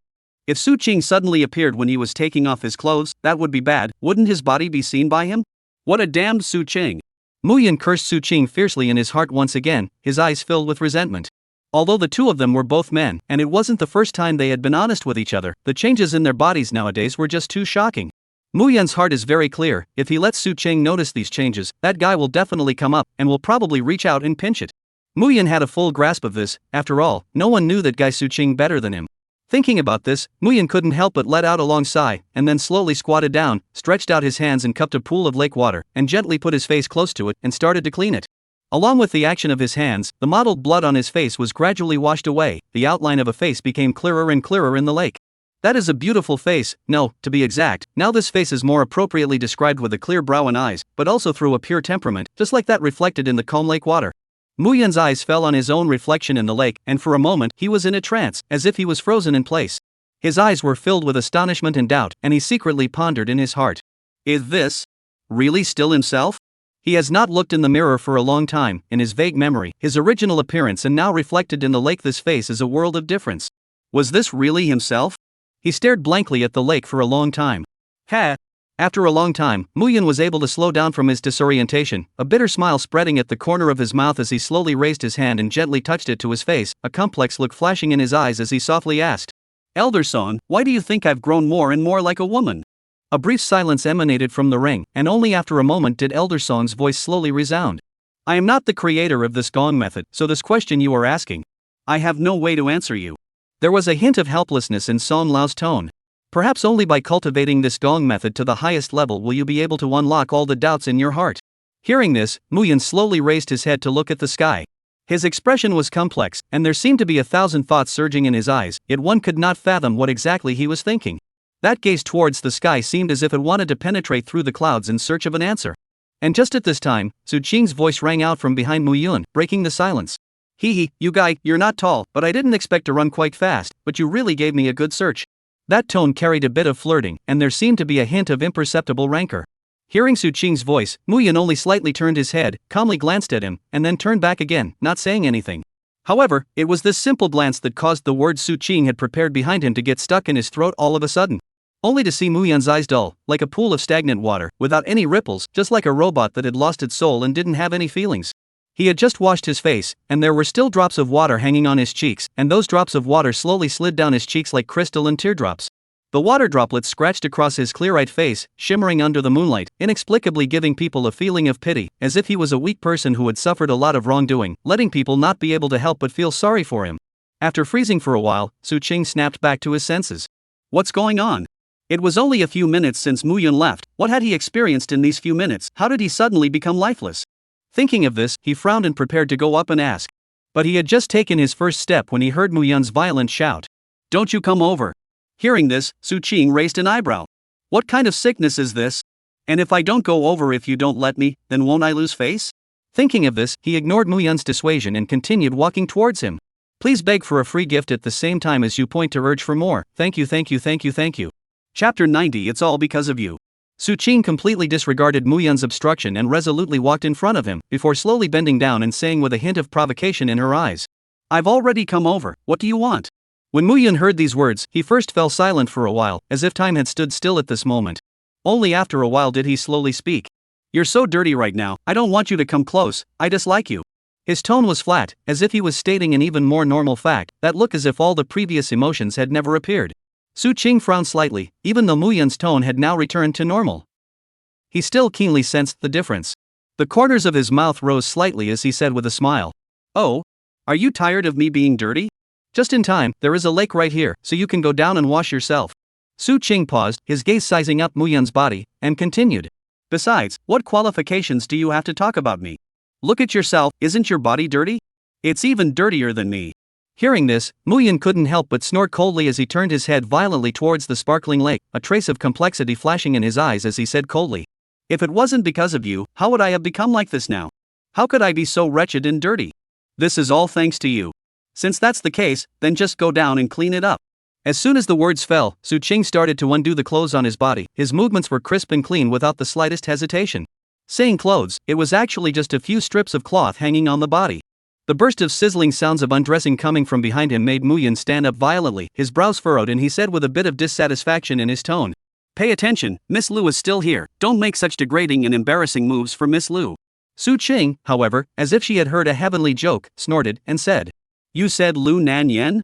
If Su Qing suddenly appeared when he was taking off his clothes, that would be bad. Wouldn't his body be seen by him? What a damned Su Qing! Muyun cursed Su Qing fiercely in his heart once again, his eyes filled with resentment. Although the two of them were both men, and it wasn't the first time they had been honest with each other, the changes in their bodies nowadays were just too shocking. Muyun's heart is very clear. If he lets Su Qing notice these changes, that guy will definitely come up, and will probably reach out and pinch it. Muyun had a full grasp of this. After all, no one knew that guy Su Qing better than him. Thinking about this, Muyun couldn't help but let out a long sigh, and then slowly squatted down, stretched out his hands and cupped a pool of lake water, and gently put his face close to it, and started to clean it. Along with the action of his hands, the mottled blood on his face was gradually washed away. The outline of a face became clearer and clearer in the lake. That is a beautiful face. No, to be exact, now this face is more appropriately described with a clear brow and eyes, but also through a pure temperament, just like that reflected in the calm lake water. Muyun's eyes fell on his own reflection in the lake, and for a moment he was in a trance, as if he was frozen in place. His eyes were filled with astonishment and doubt, and he secretly pondered in his heart. Is this really still himself? He has not looked in the mirror for a long time. In his vague memory, his original appearance and now reflected in the lake, this face is a world of difference. Was this really himself? He stared blankly at the lake for a long time. Ha! After a long time, Muyun was able to slow down from his disorientation, a bitter smile spreading at the corner of his mouth as he slowly raised his hand and gently touched it to his face, a complex look flashing in his eyes as he softly asked, Elder Son, why do you think I've grown more and more like a woman? A brief silence emanated from the ring, and only after a moment did Elder Song's voice slowly resound. I am not the creator of this gong method, so this question you are asking, I have no way to answer you. There was a hint of helplessness in Song Lao's tone. Perhaps only by cultivating this gong method to the highest level will you be able to unlock all the doubts in your heart. Hearing this, Muyun slowly raised his head to look at the sky. His expression was complex, and there seemed to be 1,000 thoughts surging in his eyes, yet one could not fathom what exactly he was thinking. That gaze towards the sky seemed as if it wanted to penetrate through the clouds in search of an answer. And just at this time, Su Qing's voice rang out from behind Muyun, breaking the silence. Hee, you guy, you're not tall, but I didn't expect to run quite fast, but you really gave me a good search. That tone carried a bit of flirting, and there seemed to be a hint of imperceptible rancor. Hearing Su Qing's voice, Muyun only slightly turned his head, calmly glanced at him, and then turned back again, not saying anything. However, it was this simple glance that caused the words Su Qing had prepared behind him to get stuck in his throat all of a sudden. Only to see Muyun's eyes dull, like a pool of stagnant water, without any ripples, just like a robot that had lost its soul and didn't have any feelings. He had just washed his face, and there were still drops of water hanging on his cheeks, and those drops of water slowly slid down his cheeks like crystalline teardrops. The water droplets scratched across his clear-eyed face, shimmering under the moonlight, inexplicably giving people a feeling of pity, as if he was a weak person who had suffered a lot of wrongdoing, letting people not be able to help but feel sorry for him. After freezing for a while, Su Qing snapped back to his senses. What's going on? It was only a few minutes since Muyun left. What had he experienced in these few minutes? How did he suddenly become lifeless? Thinking of this, he frowned and prepared to go up and ask. But he had just taken his first step when he heard Muyun's violent shout. Don't you come over. Hearing this, Su Qing raised an eyebrow. What kind of sickness is this? And if I don't go over if you don't let me, then won't I lose face? Thinking of this, he ignored Muyun's dissuasion and continued walking towards him. Please beg for a free gift at the same time as you point to urge for more. Thank you. Chapter 90 It's all because of you. Su Qing completely disregarded Muyun's obstruction and resolutely walked in front of him, before slowly bending down and saying with a hint of provocation in her eyes. I've already come over, what do you want? When Muyun heard these words, he first fell silent for a while, as if time had stood still at this moment. Only after a while did he slowly speak. You're so dirty right now, I don't want you to come close, I dislike you. His tone was flat, as if he was stating an even more normal fact, that look as if all the previous emotions had never appeared. Su Qing frowned slightly, even though Muyun's tone had now returned to normal. He still keenly sensed the difference. The corners of his mouth rose slightly as he said with a smile. Oh? Are you tired of me being dirty? Just in time, there is a lake right here, so you can go down and wash yourself. Su Qing paused, his gaze sizing up Muyun's body, and continued. Besides, what qualifications do you have to talk about me? Look at yourself, isn't your body dirty? It's even dirtier than me. Hearing this, Muyun couldn't help but snort coldly as he turned his head violently towards the sparkling lake, a trace of complexity flashing in his eyes as he said coldly. If it wasn't because of you, how would I have become like this now? How could I be so wretched and dirty? This is all thanks to you. Since that's the case, then just go down and clean it up. As soon as the words fell, Su Qing started to undo the clothes on his body. His movements were crisp and clean without the slightest hesitation. Saying clothes, it was actually just a few strips of cloth hanging on the body. The burst of sizzling sounds of undressing coming from behind him made Muyun stand up violently, his brows furrowed, and he said with a bit of dissatisfaction in his tone. Pay attention, Miss Lu is still here, don't make such degrading and embarrassing moves for Miss Lu. Su Qing, however, as if she had heard a heavenly joke, snorted and said. You said Lu Nanyan?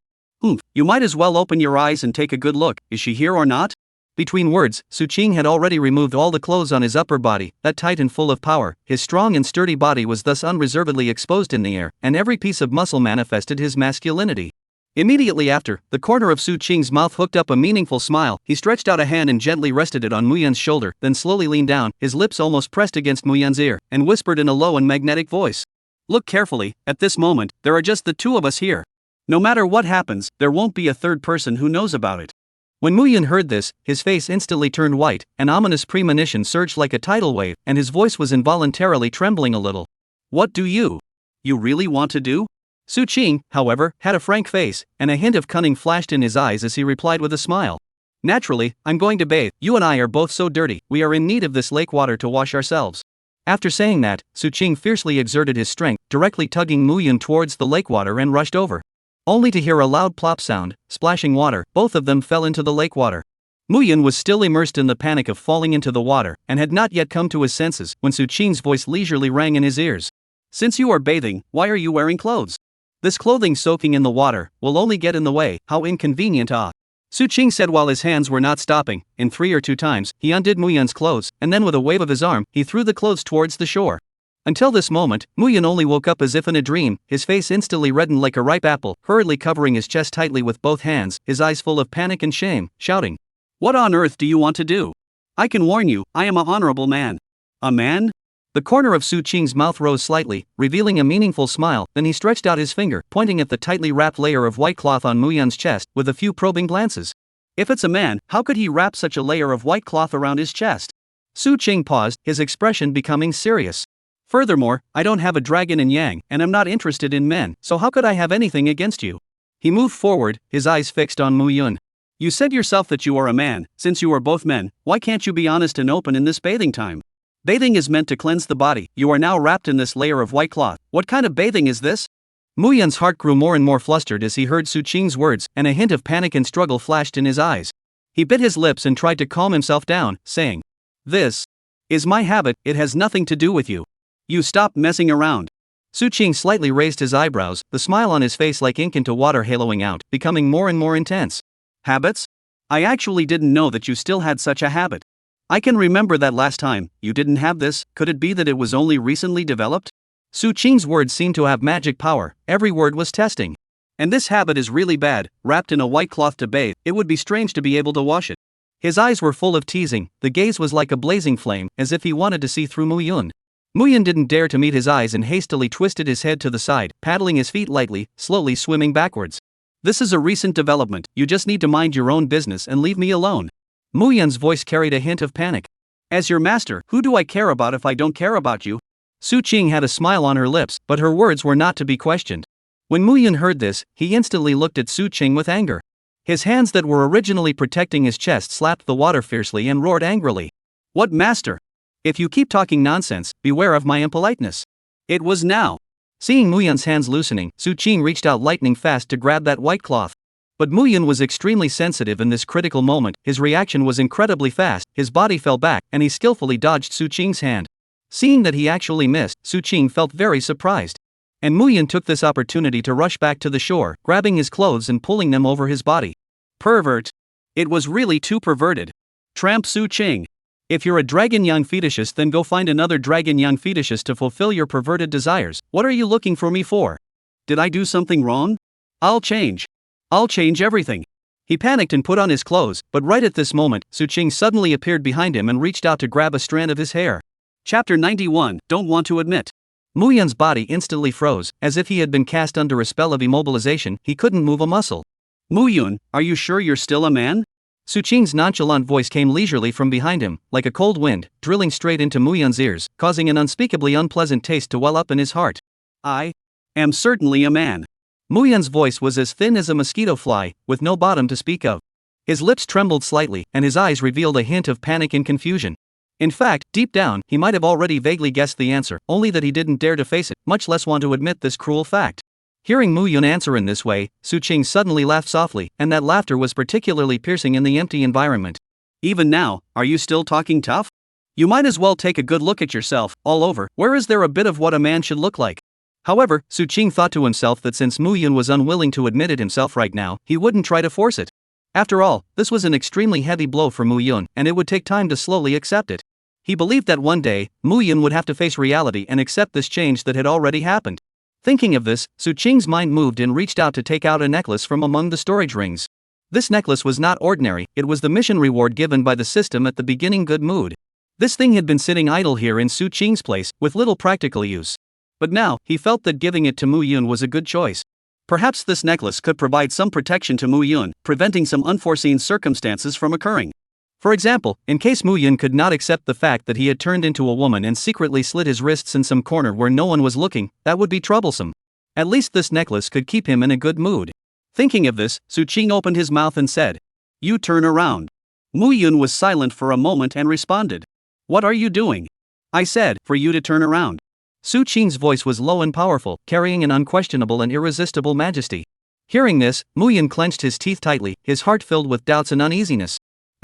You might as well open your eyes and take a good look, is she here or not? Between words, Su Qing had already removed all the clothes on his upper body, that tight and full of power. His strong and sturdy body was thus unreservedly exposed in the air, and every piece of muscle manifested his masculinity. Immediately after, the corner of Su Qing's mouth hooked up a meaningful smile. He stretched out a hand and gently rested it on Muyun's shoulder, then slowly leaned down, his lips almost pressed against Muyun's ear, and whispered in a low and magnetic voice. Look carefully, at this moment, there are just the two of us here. No matter what happens, there won't be a third person who knows about it. When Muyun heard this, his face instantly turned white, an ominous premonition surged like a tidal wave, and his voice was involuntarily trembling a little. What do you really want to do? Su Qing, however, had a frank face, and a hint of cunning flashed in his eyes as he replied with a smile. Naturally, I'm going to bathe. You and I are both so dirty, we are in need of this lake water to wash ourselves. After saying that, Su Qing fiercely exerted his strength, directly tugging Muyun towards the lake water and rushed over. Only to hear a loud plop sound, splashing water, both of them fell into the lake water. Mu Yun was still immersed in the panic of falling into the water and had not yet come to his senses when Su Qing's voice leisurely rang in his ears. Since you are bathing, why are you wearing clothes? This clothing soaking in the water will only get in the way, how inconvenient ah. Su Qing said while his hands were not stopping. In 3 or 2 times, he undid Mu Yun's clothes, and then with a wave of his arm, he threw the clothes towards the shore. Until this moment, Mu Yun only woke up as if in a dream, his face instantly reddened like a ripe apple, hurriedly covering his chest tightly with both hands, his eyes full of panic and shame, shouting, "What on earth do you want to do? I can warn you, I am an honorable man." "A man?" The corner of Su Qing's mouth rose slightly, revealing a meaningful smile, then he stretched out his finger, pointing at the tightly wrapped layer of white cloth on Mu Yun's chest, with a few probing glances. If it's a man, how could he wrap such a layer of white cloth around his chest? Su Qing paused, his expression becoming serious. "Furthermore, I don't have a dragon in Yang, and I'm not interested in men, so how could I have anything against you?" He moved forward, his eyes fixed on Mu Yun. "You said yourself that you are a man. Since you are both men, why can't you be honest and open in this bathing time? Bathing is meant to cleanse the body. You are now wrapped in this layer of white cloth. What kind of bathing is this?" Mu Yun's heart grew more and more flustered as he heard Su Qing's words, and a hint of panic and struggle flashed in his eyes. He bit his lips and tried to calm himself down, saying, "This is my habit, it has nothing to do with you. You stop messing around." Su Qing slightly raised his eyebrows, the smile on his face like ink into water haloing out, becoming more and more intense. "Habits? I actually didn't know that you still had such a habit. I can remember that last time, you didn't have this. Could it be that it was only recently developed?" Su Qing's words seemed to have magic power, every word was testing. "And this habit is really bad, wrapped in a white cloth to bathe, it would be strange to be able to wash it." His eyes were full of teasing, the gaze was like a blazing flame, as if he wanted to see through Mu Yun. Mu Yun didn't dare to meet his eyes and hastily twisted his head to the side, paddling his feet lightly, slowly swimming backwards. "This is a recent development, you just need to mind your own business and leave me alone." Mu Yun's voice carried a hint of panic. "As your master, who do I care about if I don't care about you?" Su Qing had a smile on her lips, but her words were not to be questioned. When Mu Yun heard this, he instantly looked at Su Qing with anger. His hands that were originally protecting his chest slapped the water fiercely and roared angrily. "What master? If you keep talking nonsense, beware of my impoliteness." It was now. Seeing Mu Yun's hands loosening, Su Qing reached out lightning fast to grab that white cloth. But Mu Yun was extremely sensitive in this critical moment, his reaction was incredibly fast, his body fell back, and he skillfully dodged Su Qing's hand. Seeing that he actually missed, Su Qing felt very surprised. And Mu Yun took this opportunity to rush back to the shore, grabbing his clothes and pulling them over his body. Pervert. It was really too perverted. Tramp Su Qing. If you're a dragon young fetishist, then go find another dragon young fetishist to fulfill your perverted desires. What are you looking for me for? Did I do something wrong? I'll change everything. He panicked and put on his clothes, but right at this moment, Su Qing suddenly appeared behind him and reached out to grab a strand of his hair. Chapter 91, Don't Want to Admit. Mu Yun's body instantly froze, as if he had been cast under a spell of immobilization, he couldn't move a muscle. "Mu Yun, are you sure you're still a man?" Su Qing's nonchalant voice came leisurely from behind him, like a cold wind, drilling straight into Mu Yun's ears, causing an unspeakably unpleasant taste to well up in his heart. "I am certainly a man." Mu Yun's voice was as thin as a mosquito fly, with no bottom to speak of. His lips trembled slightly, and his eyes revealed a hint of panic and confusion. In fact, deep down, he might have already vaguely guessed the answer, only that he didn't dare to face it, much less want to admit this cruel fact. Hearing Mu Yun answer in this way, Su Qing suddenly laughed softly, and that laughter was particularly piercing in the empty environment. "Even now, are you still talking tough? You might as well take a good look at yourself, all over. Where is there a bit of what a man should look like?" However, Su Qing thought to himself that since Mu Yun was unwilling to admit it himself right now, he wouldn't try to force it. After all, this was an extremely heavy blow for Mu Yun, and it would take time to slowly accept it. He believed that one day, Mu Yun would have to face reality and accept this change that had already happened. Thinking of this, Su Qing's mind moved and reached out to take out a necklace from among the storage rings. This necklace was not ordinary, it was the mission reward given by the system at the beginning good mood. This thing had been sitting idle here in Su Qing's place, with little practical use. But now, he felt that giving it to Mu Yun was a good choice. Perhaps this necklace could provide some protection to Mu Yun, preventing some unforeseen circumstances from occurring. For example, in case Mu Yun could not accept the fact that he had turned into a woman and secretly slit his wrists in some corner where no one was looking, that would be troublesome. At least this necklace could keep him in a good mood. Thinking of this, Su Qing opened his mouth and said, "You turn around." Mu Yun was silent for a moment and responded, "What are you doing?" "I said, for you to turn around." Su Qing's voice was low and powerful, carrying an unquestionable and irresistible majesty. Hearing this, Mu Yun clenched his teeth tightly, his heart filled with doubts and uneasiness.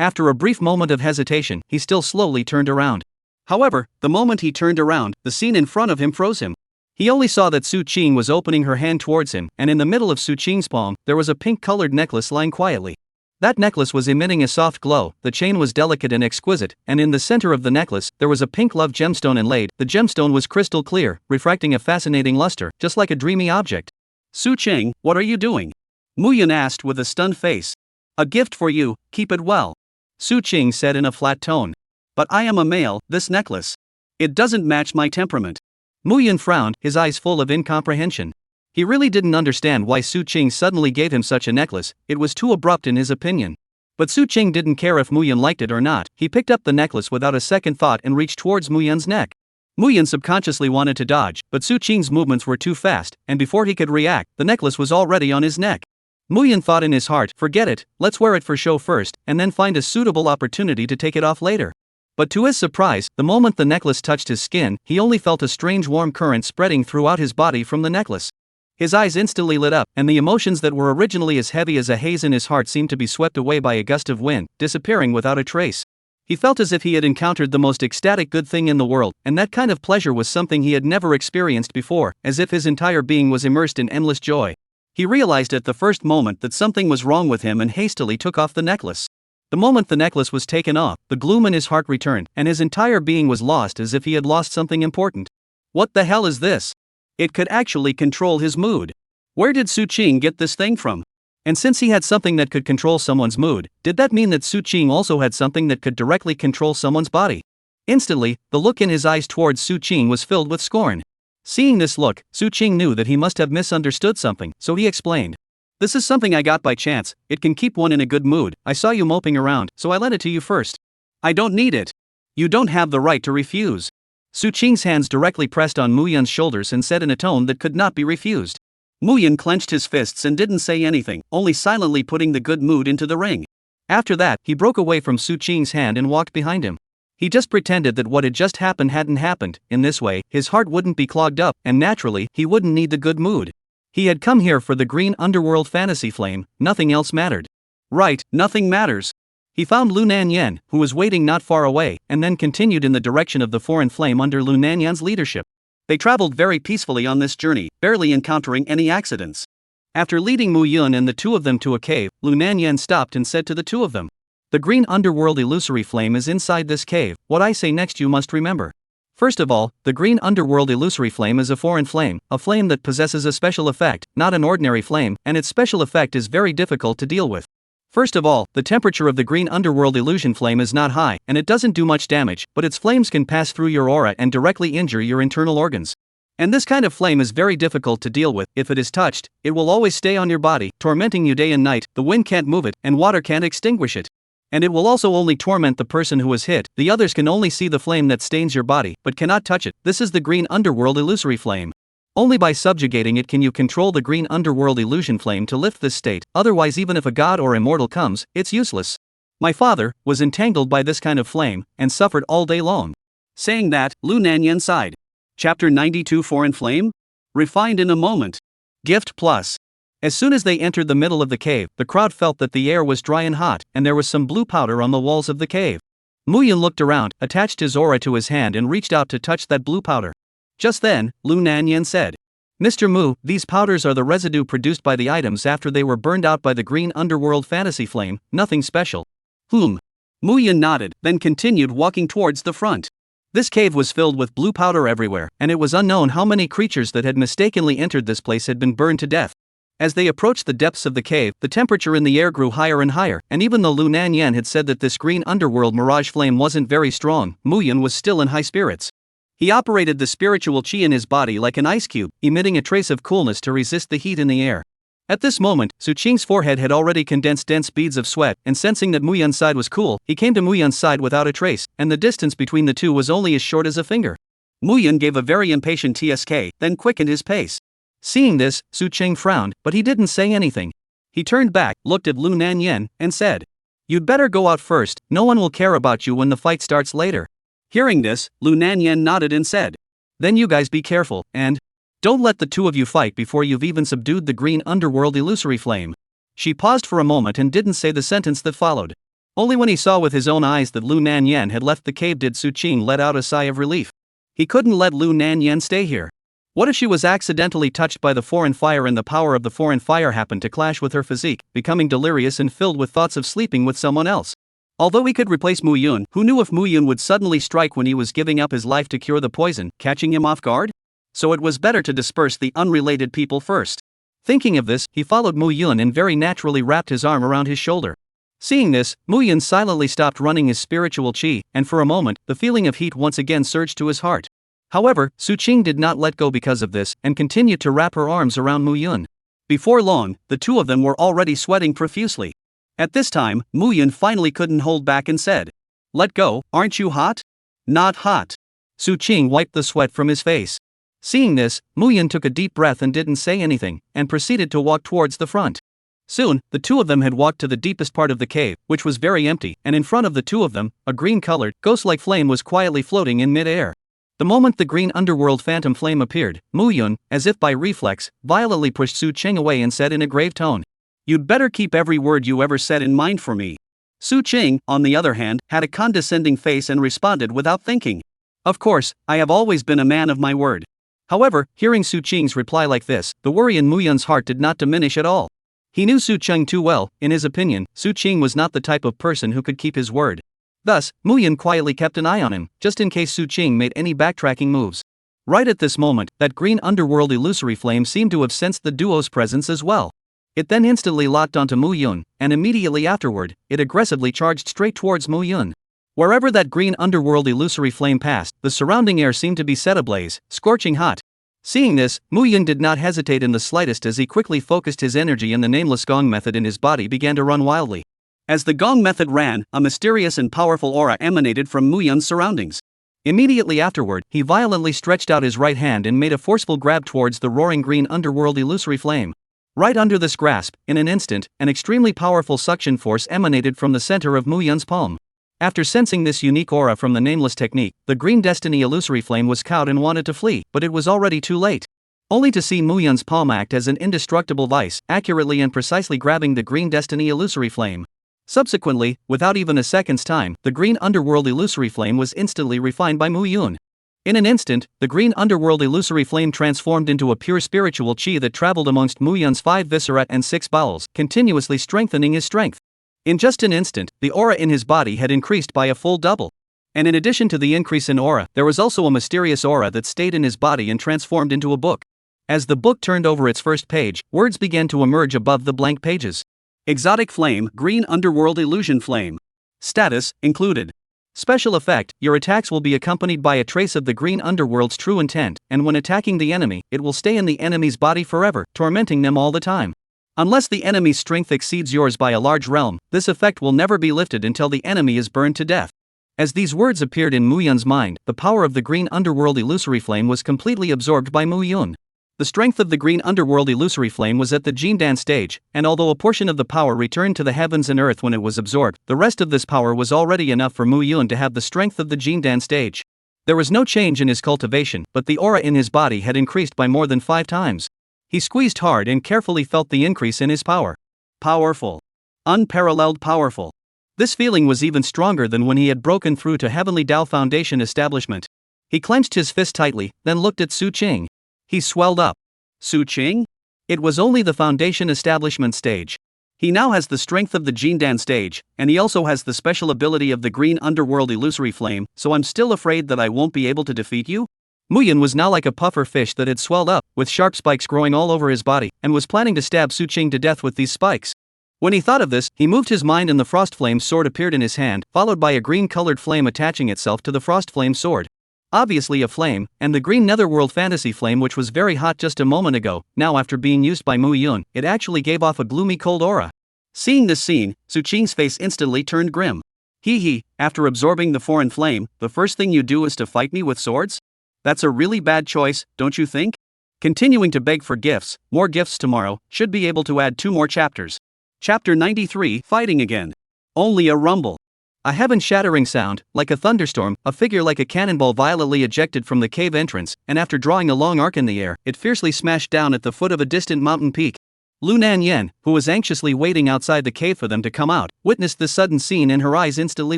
After a brief moment of hesitation, he still slowly turned around. However, the moment he turned around, the scene in front of him froze him. He only saw that Su Qing was opening her hand towards him, and in the middle of Su Qing's palm, there was a pink-colored necklace lying quietly. That necklace was emitting a soft glow, the chain was delicate and exquisite, and in the center of the necklace, there was a pink love gemstone inlaid. The gemstone was crystal clear, refracting a fascinating luster, just like a dreamy object. Su Qing, what are you doing? Mu Yun asked with a stunned face. A gift for you, keep it well. Su Qing said in a flat tone. But I am a male, this necklace. It doesn't match my temperament. Mu Yun frowned, his eyes full of incomprehension. He really didn't understand why Su Qing suddenly gave him such a necklace, it was too abrupt in his opinion. But Su Qing didn't care if Mu Yun liked it or not, he picked up the necklace without a second thought and reached towards Mu Yun's neck. Mu Yun subconsciously wanted to dodge, but Su Qing's movements were too fast, and before he could react, the necklace was already on his neck. Mu Yun thought in his heart, forget it, let's wear it for show first, and then find a suitable opportunity to take it off later. But to his surprise, the moment the necklace touched his skin, he only felt a strange warm current spreading throughout his body from the necklace. His eyes instantly lit up, and the emotions that were originally as heavy as a haze in his heart seemed to be swept away by a gust of wind, disappearing without a trace. He felt as if he had encountered the most ecstatic good thing in the world, and that kind of pleasure was something he had never experienced before, as if his entire being was immersed in endless joy. He realized at the first moment that something was wrong with him and hastily took off the necklace. The moment the necklace was taken off, the gloom in his heart returned, and his entire being was lost as if he had lost something important. What the hell is this? It could actually control his mood. Where did Su Qing get this thing from? And since he had something that could control someone's mood, did that mean that Su Qing also had something that could directly control someone's body? Instantly, the look in his eyes towards Su Qing was filled with scorn. Seeing this look, Su Qing knew that he must have misunderstood something, so he explained. This is something I got by chance, it can keep one in a good mood, I saw you moping around, so I lent it to you first. I don't need it. You don't have the right to refuse. Su Qing's hands directly pressed on Mu Yun's shoulders and said in a tone that could not be refused. Mu Yun clenched his fists and didn't say anything, only silently putting the good mood into the ring. After that, he broke away from Su Qing's hand and walked behind him. He just pretended that what had just happened hadn't happened. In this way, his heart wouldn't be clogged up, and naturally, he wouldn't need the good mood. He had come here for the green underworld fantasy flame, nothing else mattered. Right, nothing matters. He found Lu Nanyan, who was waiting not far away, and then continued in the direction of the foreign flame under Lu Nanyan's leadership. They traveled very peacefully on this journey, barely encountering any accidents. After leading Mu Yun and the two of them to a cave, Lu Nanyan stopped and said to the two of them, "The green underworld illusory flame is inside this cave, what I say next you must remember. First of all, the green underworld illusory flame is a foreign flame, a flame that possesses a special effect, not an ordinary flame, and its special effect is very difficult to deal with. First of all, the temperature of the green underworld illusion flame is not high, and it doesn't do much damage, but its flames can pass through your aura and directly injure your internal organs. And this kind of flame is very difficult to deal with. If it is touched, it will always stay on your body, tormenting you day and night, the wind can't move it, and water can't extinguish it. And it will also only torment the person who is hit, the others can only see the flame that stains your body, but cannot touch it. This is the green underworld illusory flame. Only by subjugating it can you control the green underworld illusion flame to lift this state, otherwise even if a god or immortal comes, it's useless. My father was entangled by this kind of flame, and suffered all day long." Saying that, Lu Nanyan sighed. Chapter 92 Foreign Flame? Refined in a moment. Gift Plus. As soon as they entered the middle of the cave, the crowd felt that the air was dry and hot, and there was some blue powder on the walls of the cave. Mu Yun looked around, attached his aura to his hand and reached out to touch that blue powder. Just then, Lu Nanyan said, "Mr. Mu, these powders are the residue produced by the items after they were burned out by the green underworld fantasy flame, nothing special." Mu Yun nodded, then continued walking towards the front. This cave was filled with blue powder everywhere, and it was unknown how many creatures that had mistakenly entered this place had been burned to death. As they approached the depths of the cave, the temperature in the air grew higher and higher, and even though Lu Nanyan had said that this green underworld mirage flame wasn't very strong, Mu Yun was still in high spirits. He operated the spiritual chi in his body like an ice cube, emitting a trace of coolness to resist the heat in the air. At this moment, Su Qing's forehead had already condensed dense beads of sweat, and sensing that Mu Yun's side was cool, he came to Mu Yun's side without a trace, and the distance between the two was only as short as a finger. Mu Yun gave a very impatient TSK, then quickened his pace. Seeing this, Su Qing frowned, but he didn't say anything. He turned back, looked at Lu Nanyan, and said, "You'd better go out first, no one will care about you when the fight starts later." Hearing this, Lu Nanyan nodded and said, "Then you guys be careful, and don't let the two of you fight before you've even subdued the green underworld illusory flame." She paused for a moment and didn't say the sentence that followed. Only when he saw with his own eyes that Lu Nanyan had left the cave did Su Qing let out a sigh of relief. He couldn't let Lu Nanyan stay here. What if she was accidentally touched by the foreign fire and the power of the foreign fire happened to clash with her physique, becoming delirious and filled with thoughts of sleeping with someone else? Although he could replace Mu Yun, who knew if Mu Yun would suddenly strike when he was giving up his life to cure the poison, catching him off guard? So it was better to disperse the unrelated people first. Thinking of this, he followed Mu Yun and very naturally wrapped his arm around his shoulder. Seeing this, Mu Yun silently stopped running his spiritual qi, and for a moment, the feeling of heat once again surged to his heart. However, Su Qing did not let go because of this, and continued to wrap her arms around Mu Yun. Before long, the two of them were already sweating profusely. At this time, Mu Yun finally couldn't hold back and said, "Let go, aren't you hot?" "Not hot." Su Qing wiped the sweat from his face. Seeing this, Mu Yun took a deep breath and didn't say anything, and proceeded to walk towards the front. Soon, the two of them had walked to the deepest part of the cave, which was very empty, and in front of the two of them, a green-colored, ghost-like flame was quietly floating in mid-air. The moment the green underworld phantom flame appeared, Mu Yun, as if by reflex, violently pushed Su Qing away and said in a grave tone, "You'd better keep every word you ever said in mind for me." Su Qing, on the other hand, had a condescending face and responded without thinking, "Of course, I have always been a man of my word." However, hearing Su Qing's reply like this, the worry in Mu Yun's heart did not diminish at all. He knew Su Qing too well. In his opinion, Su Qing was not the type of person who could keep his word. Thus, Mu Yun quietly kept an eye on him, just in case Su Qing made any backtracking moves. Right at this moment, that green underworld illusory flame seemed to have sensed the duo's presence as well. It then instantly locked onto Mu Yun, and immediately afterward, it aggressively charged straight towards Mu Yun. Wherever that green underworld illusory flame passed, the surrounding air seemed to be set ablaze, scorching hot. Seeing this, Mu Yun did not hesitate in the slightest as he quickly focused his energy and the nameless gong method in his body began to run wildly. As the gong method ran, a mysterious and powerful aura emanated from Mu Yun's surroundings. Immediately afterward, he violently stretched out his right hand and made a forceful grab towards the roaring green underworld illusory flame. Right under this grasp, in an instant, an extremely powerful suction force emanated from the center of Mu Yun's palm. After sensing this unique aura from the nameless technique, the green destiny illusory flame was cowed and wanted to flee, but it was already too late. Only to see Mu Yun's palm act as an indestructible vice, accurately and precisely grabbing the green destiny illusory flame. Subsequently, without even a second's time, the green underworld illusory flame was instantly refined by Mu Yun. In an instant, the green underworld illusory flame transformed into a pure spiritual qi that traveled amongst Mu Yun's 5 viscera and 6 bowels, continuously strengthening his strength. In just an instant, the aura in his body had increased by a full double. And in addition to the increase in aura, there was also a mysterious aura that stayed in his body and transformed into a book. As the book turned over its first page, words began to emerge above the blank pages. Exotic flame, green underworld illusion flame. Status, included. Special effect, your attacks will be accompanied by a trace of the green underworld's true intent, and when attacking the enemy, it will stay in the enemy's body forever, tormenting them all the time. Unless the enemy's strength exceeds yours by a large realm, this effect will never be lifted until the enemy is burned to death. As these words appeared in Mu Yun's mind, the power of the green underworld illusory flame was completely absorbed by Mu Yun. The strength of the green underworld illusory flame was at the Jindan stage, and although a portion of the power returned to the heavens and earth when it was absorbed, the rest of this power was already enough for Mu Yun to have the strength of the Jindan stage. There was no change in his cultivation, but the aura in his body had increased by more than 5 times. He squeezed hard and carefully felt the increase in his power. Powerful. Unparalleled powerful. This feeling was even stronger than when he had broken through to Heavenly Tao Foundation establishment. He clenched his fist tightly, then looked at Su Qing. He swelled up. Su Qing? It was only the Foundation establishment stage. He now has the strength of the Jindan stage, and he also has the special ability of the green underworld illusory flame, so I'm still afraid that I won't be able to defeat you? Mu Yun was now like a puffer fish that had swelled up, with sharp spikes growing all over his body, and was planning to stab Su Qing to death with these spikes. When he thought of this, he moved his mind and the frost flame sword appeared in his hand, followed by a green-colored flame attaching itself to the frost flame sword. Obviously a flame, and the green netherworld fantasy flame which was very hot just a moment ago, now after being used by Mu Yun, it actually gave off a gloomy cold aura. Seeing this scene, Su Qing's face instantly turned grim. He, after absorbing the foreign flame, the first thing you do is to fight me with swords? That's a really bad choice, don't you think? Continuing to beg for gifts, more gifts tomorrow, should be able to add 2 more chapters. Chapter 93, Fighting Again. Only a rumble. A heaven-shattering sound, like a thunderstorm, a figure like a cannonball violently ejected from the cave entrance, and after drawing a long arc in the air, it fiercely smashed down at the foot of a distant mountain peak. Lu Nanyan, who was anxiously waiting outside the cave for them to come out, witnessed this sudden scene and her eyes instantly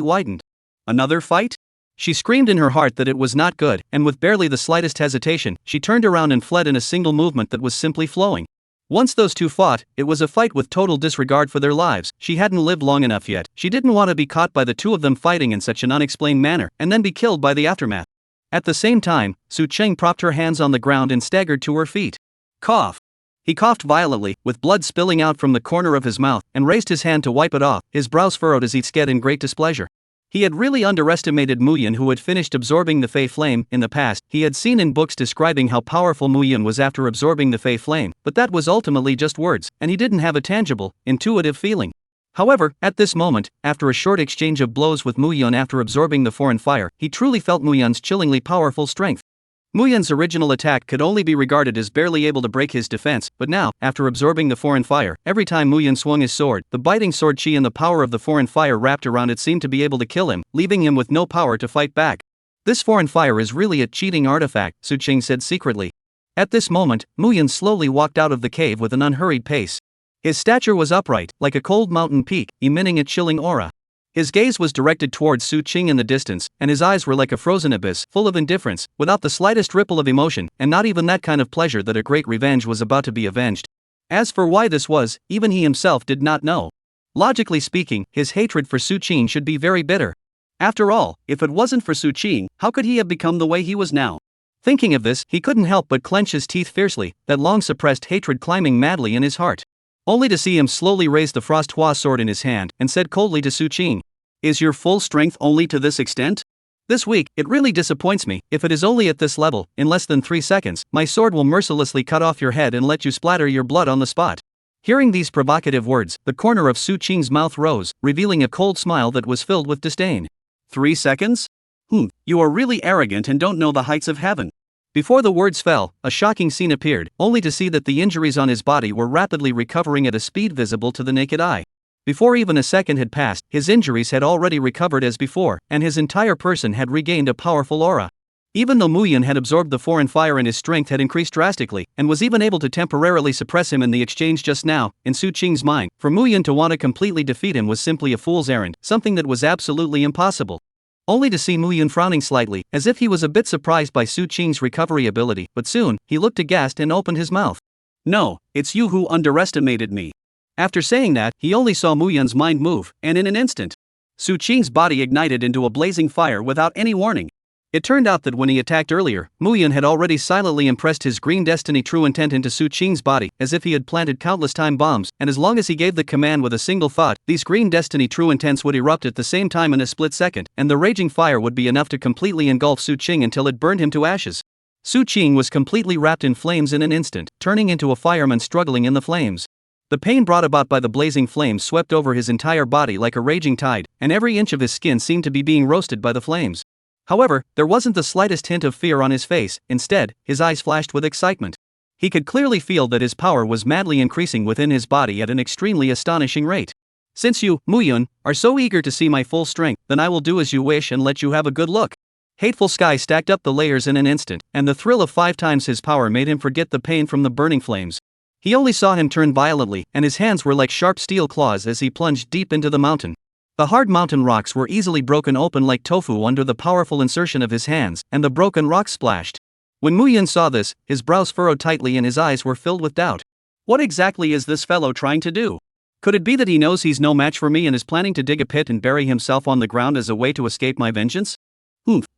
widened. Another fight? She screamed in her heart that it was not good, and with barely the slightest hesitation, she turned around and fled in a single movement that was simply flowing. Once those two fought, it was a fight with total disregard for their lives. She hadn't lived long enough yet. She didn't want to be caught by the two of them fighting in such an unexplained manner, and then be killed by the aftermath. At the same time, Su Cheng propped her hands on the ground and staggered to her feet. Cough. He coughed violently, with blood spilling out from the corner of his mouth, and raised his hand to wipe it off, his brows furrowed as he scared in great displeasure. He had really underestimated Muyan, who had finished absorbing the Fey Flame. In the past, he had seen in books describing how powerful Muyan was after absorbing the Fey Flame, but that was ultimately just words, and he didn't have a tangible, intuitive feeling. However, at this moment, after a short exchange of blows with Muyan after absorbing the foreign fire, he truly felt Muyan's chillingly powerful strength. Muyan's original attack could only be regarded as barely able to break his defense, but now, after absorbing the foreign fire, every time Muyan swung his sword, the biting sword chi and the power of the foreign fire wrapped around it seemed to be able to kill him, leaving him with no power to fight back. This foreign fire is really a cheating artifact, Su Cheng said secretly. At this moment, Muyan slowly walked out of the cave with an unhurried pace. His stature was upright, like a cold mountain peak, emitting a chilling aura. His gaze was directed towards Su Cheng in the distance, and his eyes were like a frozen abyss, full of indifference, without the slightest ripple of emotion, and not even that kind of pleasure that a great revenge was about to be avenged. As for why this was, even he himself did not know. Logically speaking, his hatred for Su Cheng should be very bitter. After all, if it wasn't for Su Cheng, how could he have become the way he was now? Thinking of this, he couldn't help but clench his teeth fiercely, that long-suppressed hatred climbing madly in his heart. Only to see him slowly raise the Frost Hua sword in his hand, and said coldly to Su Cheng, "Is your full strength only to this extent? This weak, it really disappoints me. If it is only at this level, in less than 3 seconds, my sword will mercilessly cut off your head and let you splatter your blood on the spot." Hearing these provocative words, the corner of Su Cheng's mouth rose, revealing a cold smile that was filled with disdain. 3 seconds? You are really arrogant and don't know the heights of heaven. Before the words fell, a shocking scene appeared, only to see that the injuries on his body were rapidly recovering at a speed visible to the naked eye. Before even a second had passed, his injuries had already recovered as before, and his entire person had regained a powerful aura. Even though Muyan had absorbed the foreign fire and his strength had increased drastically, and was even able to temporarily suppress him in the exchange just now, in Su Cheng's mind, for Muyan to want to completely defeat him was simply a fool's errand, something that was absolutely impossible. Only to see Muyan frowning slightly, as if he was a bit surprised by Su Cheng's recovery ability, but soon, he looked aghast and opened his mouth. "No, it's you who underestimated me." After saying that, he only saw Muyan's mind move, and in an instant, Su Cheng's body ignited into a blazing fire without any warning. It turned out that when he attacked earlier, Muyan had already silently impressed his green destiny true intent into Su Cheng's body, as if he had planted countless time bombs, and as long as he gave the command with a single thought, these green destiny true intents would erupt at the same time in a split second, and the raging fire would be enough to completely engulf Su Cheng until it burned him to ashes. Su Cheng was completely wrapped in flames in an instant, turning into a fireman struggling in the flames. The pain brought about by the blazing flames swept over his entire body like a raging tide, and every inch of his skin seemed to be being roasted by the flames. However, there wasn't the slightest hint of fear on his face. Instead, his eyes flashed with excitement. He could clearly feel that his power was madly increasing within his body at an extremely astonishing rate. "Since you, Muyan, are so eager to see my full strength, then I will do as you wish and let you have a good look." Hateful Sky stacked up the layers in an instant, and the thrill of 5 times his power made him forget the pain from the burning flames. He only saw him turn violently, and his hands were like sharp steel claws as he plunged deep into the mountain. The hard mountain rocks were easily broken open like tofu under the powerful insertion of his hands, and the broken rocks splashed. When Muyan saw this, his brows furrowed tightly and his eyes were filled with doubt. What exactly is this fellow trying to do? Could it be that he knows he's no match for me and is planning to dig a pit and bury himself on the ground as a way to escape my vengeance?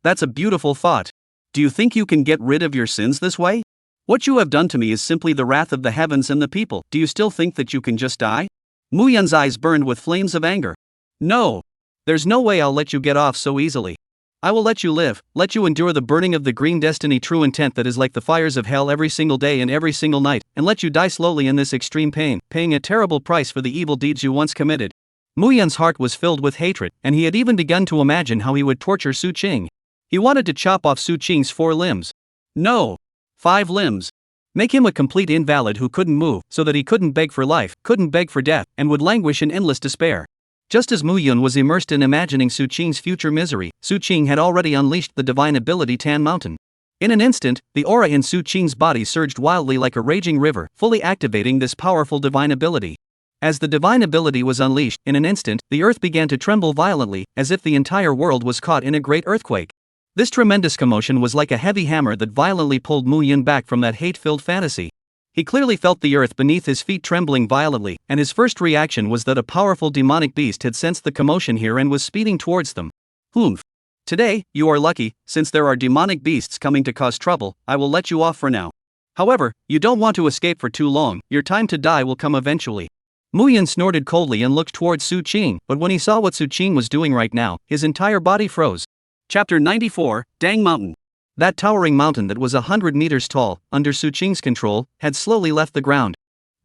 That's a beautiful thought. Do you think you can get rid of your sins this way? What you have done to me is simply the wrath of the heavens and the people. Do you still think that you can just die? Muyan's eyes burned with flames of anger. No. There's no way I'll let you get off so easily. I will let you live, let you endure the burning of the green destiny true intent that is like the fires of hell every single day and every single night, and let you die slowly in this extreme pain, paying a terrible price for the evil deeds you once committed. Muyan's heart was filled with hatred, and he had even begun to imagine how he would torture Su Cheng. He wanted to chop off Su Cheng's 4 limbs. No. 5 limbs. Make him a complete invalid who couldn't move, so that he couldn't beg for life, couldn't beg for death, and would languish in endless despair. Just as Muyan was immersed in imagining Su Cheng's future misery, Su Cheng had already unleashed the divine ability Tan Mountain. In an instant, the aura in Su Qing's body surged wildly like a raging river, fully activating this powerful divine ability. As the divine ability was unleashed, in an instant, the earth began to tremble violently, as if the entire world was caught in a great earthquake. This tremendous commotion was like a heavy hammer that violently pulled Mu Yun back from that hate-filled fantasy. He clearly felt the earth beneath his feet trembling violently, and his first reaction was that a powerful demonic beast had sensed the commotion here and was speeding towards them. Humph. Today, you are lucky, since there are demonic beasts coming to cause trouble, I will let you off for now. However, you don't want to escape for too long, your time to die will come eventually. Mu Yun snorted coldly and looked towards Su Qing, but when he saw what Su Qing was doing right now, his entire body froze. Chapter 94, Dang Mountain. That towering mountain that was 100 meters tall, under Su Qing's control, had slowly left the ground.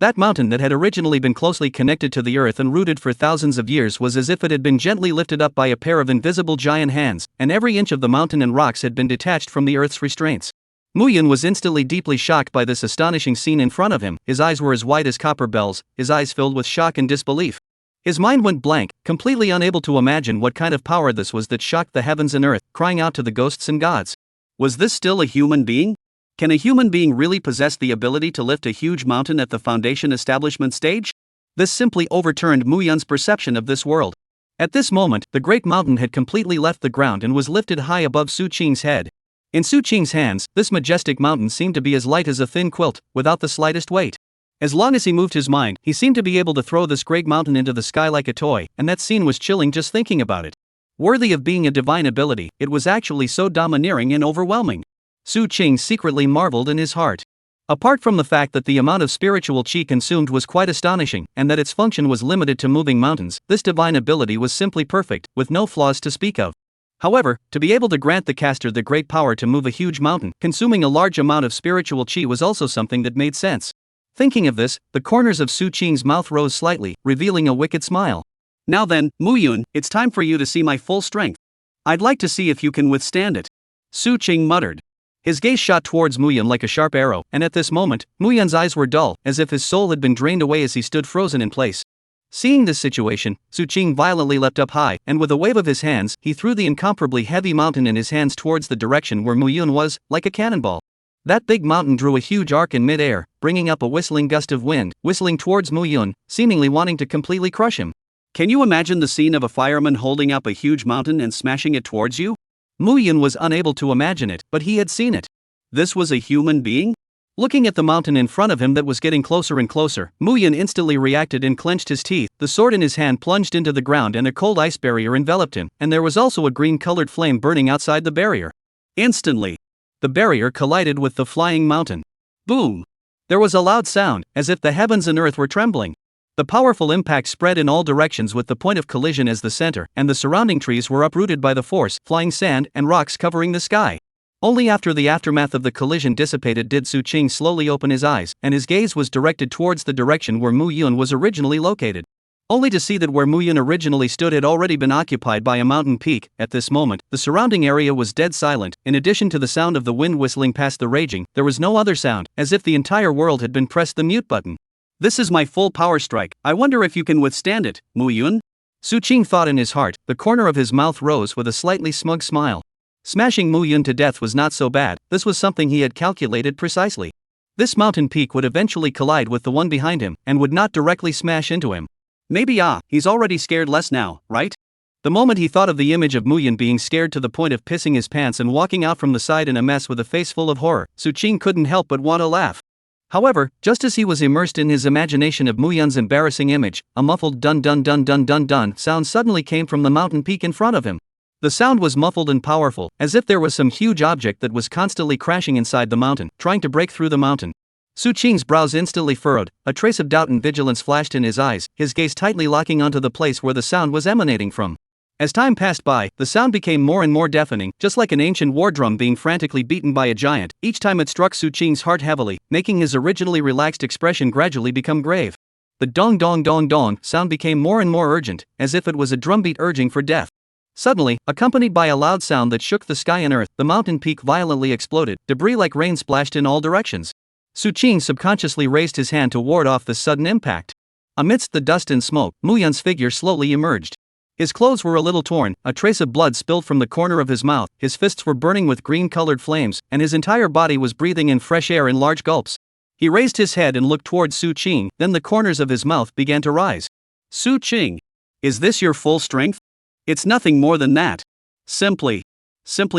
That mountain that had originally been closely connected to the earth and rooted for thousands of years was as if it had been gently lifted up by a pair of invisible giant hands, and every inch of the mountain and rocks had been detached from the earth's restraints. Mu Yun was instantly deeply shocked by this astonishing scene in front of him. His eyes were as white as copper bells, his eyes filled with shock and disbelief. His mind went blank, completely unable to imagine what kind of power this was that shocked the heavens and earth, crying out to the ghosts and gods. Was this still a human being? Can a human being really possess the ability to lift a huge mountain at the foundation establishment stage? This simply overturned Mu Yun's perception of this world. At this moment, the great mountain had completely left the ground and was lifted high above Su Qing's head. In Su Qing's hands, this majestic mountain seemed to be as light as a thin quilt, without the slightest weight. As long as he moved his mind, he seemed to be able to throw this great mountain into the sky like a toy, and that scene was chilling just thinking about it. Worthy of being a divine ability, it was actually so domineering and overwhelming. Su Qing secretly marveled in his heart. Apart from the fact that the amount of spiritual qi consumed was quite astonishing, and that its function was limited to moving mountains, this divine ability was simply perfect, with no flaws to speak of. However, to be able to grant the caster the great power to move a huge mountain, consuming a large amount of spiritual qi was also something that made sense. Thinking of this, the corners of Su Qing's mouth rose slightly, revealing a wicked smile. Now then, Mu Yun, it's time for you to see my full strength. I'd like to see if you can withstand it. Su Qing muttered. His gaze shot towards Mu Yun like a sharp arrow, and at this moment, Mu Yun's eyes were dull, as if his soul had been drained away as he stood frozen in place. Seeing this situation, Su Qing violently leapt up high, and with a wave of his hands, he threw the incomparably heavy mountain in his hands towards the direction where Mu Yun was, like a cannonball. That big mountain drew a huge arc in mid-air, bringing up a whistling gust of wind, whistling towards Mu Yun, seemingly wanting to completely crush him. Can you imagine the scene of a fireman holding up a huge mountain and smashing it towards you? Mu Yun was unable to imagine it, but he had seen it. This was a human being? Looking at the mountain in front of him that was getting closer and closer, Mu Yun instantly reacted and clenched his teeth. The sword in his hand plunged into the ground and a cold ice barrier enveloped him, and there was also a green-colored flame burning outside the barrier. Instantly, the barrier collided with the flying mountain. Boom! There was a loud sound, as if the heavens and earth were trembling. The powerful impact spread in all directions with the point of collision as the center, and the surrounding trees were uprooted by the force, flying sand and rocks covering the sky. Only after the aftermath of the collision dissipated did Su Qing slowly open his eyes, and his gaze was directed towards the direction where Mu Yun was originally located. Only to see that where Mu Yun originally stood had already been occupied by a mountain peak. At this moment, the surrounding area was dead silent. In addition to the sound of the wind whistling past the raging, there was no other sound, as if the entire world had been pressed the mute button. This is my full power strike. I wonder if you can withstand it, Mu Yun? Su Qing thought in his heart. The corner of his mouth rose with a slightly smug smile. Smashing Mu Yun to death was not so bad. This was something he had calculated precisely. This mountain peak would eventually collide with the one behind him, and would not directly smash into him. Maybe he's already scared less now, right? The moment he thought of the image of Mu Yun being scared to the point of pissing his pants and walking out from the side in a mess with a face full of horror, Su Qing couldn't help but want to laugh. However, just as he was immersed in his imagination of Mu Yun's embarrassing image, a muffled dun dun dun dun dun dun sound suddenly came from the mountain peak in front of him. The sound was muffled and powerful, as if there was some huge object that was constantly crashing inside the mountain, trying to break through the mountain. Su Qing's brows instantly furrowed, a trace of doubt and vigilance flashed in his eyes, his gaze tightly locking onto the place where the sound was emanating from. As time passed by, the sound became more and more deafening, just like an ancient war drum being frantically beaten by a giant. Each time it struck Su Qing's heart heavily, making his originally relaxed expression gradually become grave. The dong dong dong dong sound became more and more urgent, as if it was a drumbeat urging for death. Suddenly, accompanied by a loud sound that shook the sky and earth, the mountain peak violently exploded, debris like rain splashed in all directions. Su Qing subconsciously raised his hand to ward off this sudden impact. Amidst the dust and smoke, Mu Yun's figure slowly emerged. His clothes were a little torn, a trace of blood spilled from the corner of his mouth, his fists were burning with green-colored flames, and his entire body was breathing in fresh air in large gulps. He raised his head and looked toward Su Qing, then the corners of his mouth began to rise. Su Qing, is this your full strength? It's nothing more than that. Simply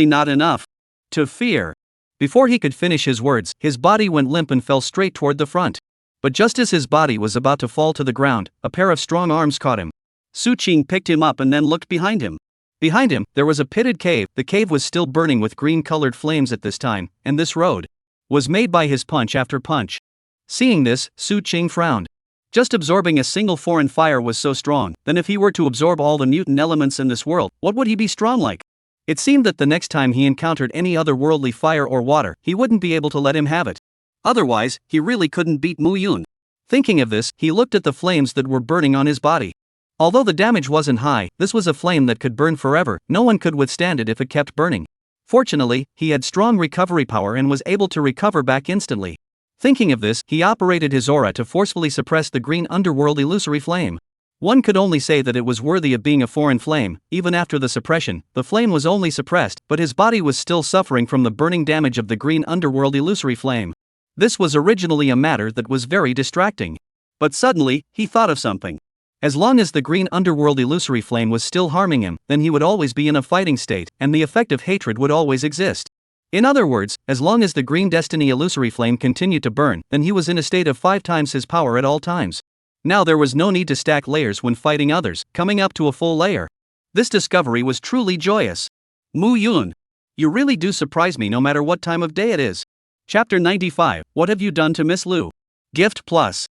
not enough. To fear. Before he could finish his words, his body went limp and fell straight toward the front. But just as his body was about to fall to the ground, a pair of strong arms caught him. Su Qing picked him up and then looked behind him. Behind him, there was a pitted cave. The cave was still burning with green-colored flames at this time, and this road was made by his punch after punch. Seeing this, Su Qing frowned. Just absorbing a single foreign fire was so strong, then if he were to absorb all the mutant elements in this world, what would he be strong like? It seemed that the next time he encountered any otherworldly fire or water, he wouldn't be able to let him have it. Otherwise, he really couldn't beat Mu Yun. Thinking of this, he looked at the flames that were burning on his body. Although the damage wasn't high, this was a flame that could burn forever. No one could withstand it if it kept burning. Fortunately, he had strong recovery power and was able to recover back instantly. Thinking of this, he operated his aura to forcefully suppress the green underworld illusory flame. One could only say that it was worthy of being a foreign flame. Even after the suppression, the flame was only suppressed, but his body was still suffering from the burning damage of the green underworld illusory flame. This was originally a matter that was very distracting. But suddenly, he thought of something. As long as the green underworld illusory flame was still harming him, then he would always be in a fighting state, and the effect of hatred would always exist. In other words, as long as the green destiny illusory flame continued to burn, then he was in a state of 5 times his power at all times. Now there was no need to stack layers when fighting others, coming up to a full layer. This discovery was truly joyous. Mu Yun, you really do surprise me no matter what time of day it is. Chapter 95, What Have You Done to Miss Lu? Gift Plus.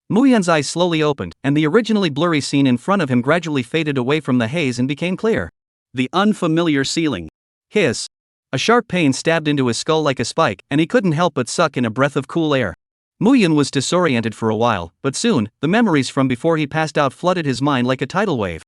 Mu Yun's eyes slowly opened, and the originally blurry scene in front of him gradually faded away from the haze and became clear. The unfamiliar ceiling. Hiss. A sharp pain stabbed into his skull like a spike, and he couldn't help but suck in a breath of cool air. Mu Yun was disoriented for a while, but soon, the memories from before he passed out flooded his mind like a tidal wave.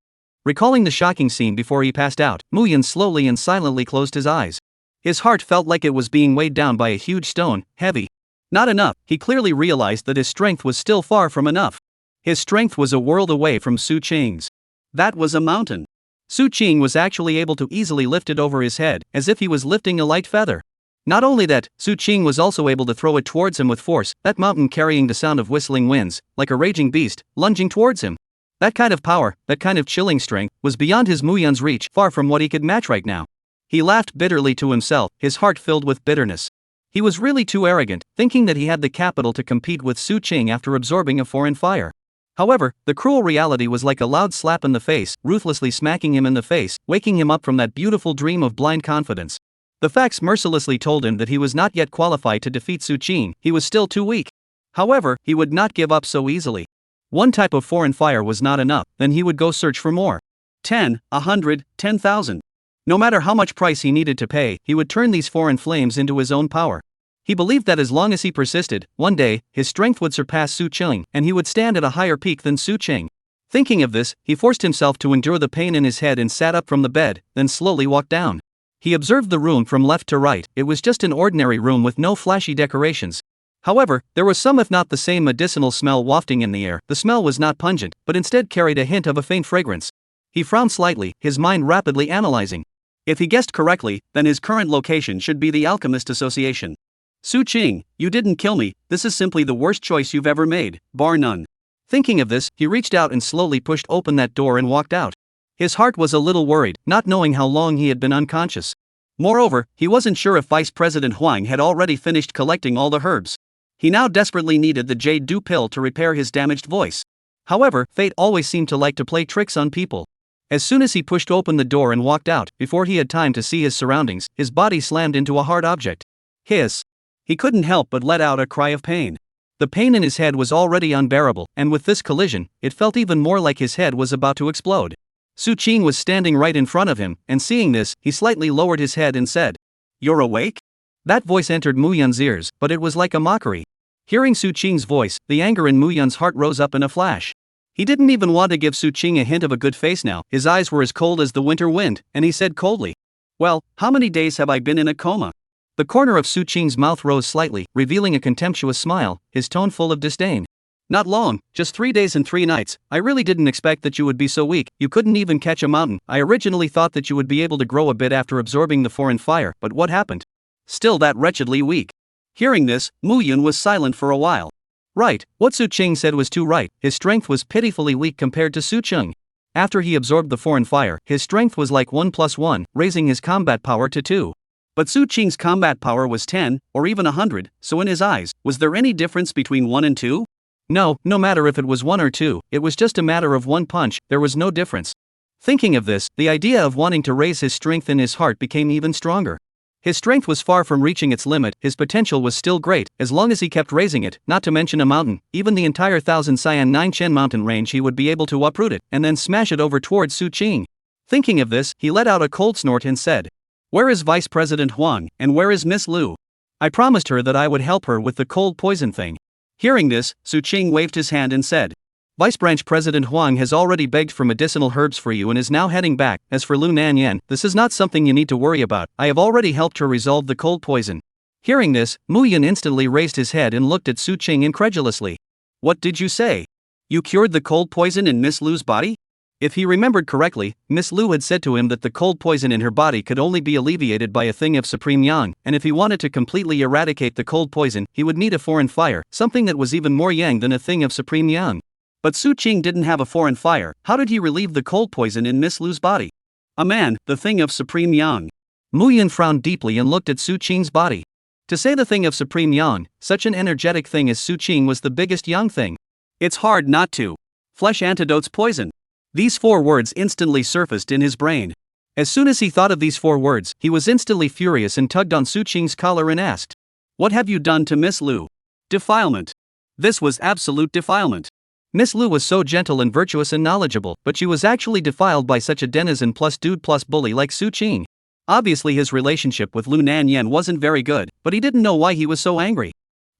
Recalling the shocking scene before he passed out, Mu Yun slowly and silently closed his eyes. His heart felt like it was being weighed down by a huge stone, heavy. Not enough, he clearly realized that his strength was still far from enough. His strength was a world away from Su Qing's. That was a mountain. Su Qing was actually able to easily lift it over his head, as if he was lifting a light feather. Not only that, Su Qing was also able to throw it towards him with force, that mountain carrying the sound of whistling winds, like a raging beast, lunging towards him. That kind of power, that kind of chilling strength, was beyond his Mu Yun's reach, far from what he could match right now. He laughed bitterly to himself, his heart filled with bitterness. He was really too arrogant, thinking that he had the capital to compete with Su Qing after absorbing a foreign fire. However, the cruel reality was like a loud slap in the face, ruthlessly smacking him in the face, waking him up from that beautiful dream of blind confidence. The facts mercilessly told him that he was not yet qualified to defeat Su Qing, he was still too weak. However, he would not give up so easily. One type of foreign fire was not enough, then he would go search for more. 10, 100, 10,000. No matter how much price he needed to pay, he would turn these foreign flames into his own power. He believed that as long as he persisted, one day, his strength would surpass Su Qing, and he would stand at a higher peak than Su Qing. Thinking of this, he forced himself to endure the pain in his head and sat up from the bed, then slowly walked down. He observed the room from left to right. It was just an ordinary room with no flashy decorations. However, there was some if not the same medicinal smell wafting in the air. The smell was not pungent, but instead carried a hint of a faint fragrance. He frowned slightly, his mind rapidly analyzing. If he guessed correctly, then his current location should be the Alchemist Association. Su Qing, you didn't kill me, this is simply the worst choice you've ever made, bar none. Thinking of this, he reached out and slowly pushed open that door and walked out. His heart was a little worried, not knowing how long he had been unconscious. Moreover, he wasn't sure if Vice President Huang had already finished collecting all the herbs. He now desperately needed the Jade Dew pill to repair his damaged voice. However, fate always seemed to like to play tricks on people. As soon as he pushed open the door and walked out, before he had time to see his surroundings, his body slammed into a hard object. Hiss. He couldn't help but let out a cry of pain. The pain in his head was already unbearable, and with this collision, it felt even more like his head was about to explode. Su Qing was standing right in front of him, and seeing this, he slightly lowered his head and said, "You're awake?" That voice entered Mu Yun's ears, but it was like a mockery. Hearing Su Qing's voice, the anger in Mu Yun's heart rose up in a flash. He didn't even want to give Su Qing a hint of a good face now. His eyes were as cold as the winter wind, and he said coldly, "Well, how many days have I been in a coma?" The corner of Su Qing's mouth rose slightly, revealing a contemptuous smile, his tone full of disdain. Not long, just 3 days and 3 nights. I really didn't expect that you would be so weak, you couldn't even catch a mountain. I originally thought that you would be able to grow a bit after absorbing the foreign fire, but what happened? Still that wretchedly weak. Hearing this, Mu Yun was silent for a while. Right, what Su Qing said was too right, his strength was pitifully weak compared to Su Cheng. After he absorbed the foreign fire, his strength was like 1 plus 1, raising his combat power to 2. But Su Qing's combat power was 10, or even 100, so in his eyes, was there any difference between 1 and 2? No, no matter if it was 1 or 2, it was just a matter of 1 punch, there was no difference. Thinking of this, the idea of wanting to raise his strength in his heart became even stronger. His strength was far from reaching its limit, his potential was still great, as long as he kept raising it, not to mention a mountain, even the entire 1000 Cyan 9 Chen mountain range he would be able to uproot it, and then smash it over towards Su Qing. Thinking of this, he let out a cold snort and said, "Where is Vice President Huang, and where is Miss Lu? I promised her that I would help her with the cold poison thing." Hearing this, Su Qing waved his hand and said, "Vice Branch President Huang has already begged for medicinal herbs for you and is now heading back. As for Lu Nanyan, this is not something you need to worry about, I have already helped her resolve the cold poison." Hearing this, Mu Yun instantly raised his head and looked at Su Qing incredulously. "What did you say? You cured the cold poison in Miss Lu's body?" If he remembered correctly, Miss Lu had said to him that the cold poison in her body could only be alleviated by a thing of supreme yang, and if he wanted to completely eradicate the cold poison, he would need a foreign fire, something that was even more yang than a thing of supreme yang. But Su Qing didn't have a foreign fire, how did he relieve the cold poison in Miss Lu's body? A man, the thing of supreme yang. Mu Yun frowned deeply and looked at Su Qing's body. To say the thing of supreme yang, such an energetic thing as Su Qing was the biggest yang thing. It's hard not to. Flesh antidotes poison. These 4 words instantly surfaced in his brain. As soon as he thought of these 4 words, he was instantly furious and tugged on Su Qing's collar and asked, "What have you done to Miss Lu?" Defilement. This was absolute defilement. Miss Lu was so gentle and virtuous and knowledgeable, but she was actually defiled by such a denizen plus dude plus bully like Su Qing. Obviously his relationship with Lu Nanyan wasn't very good, but he didn't know why he was so angry.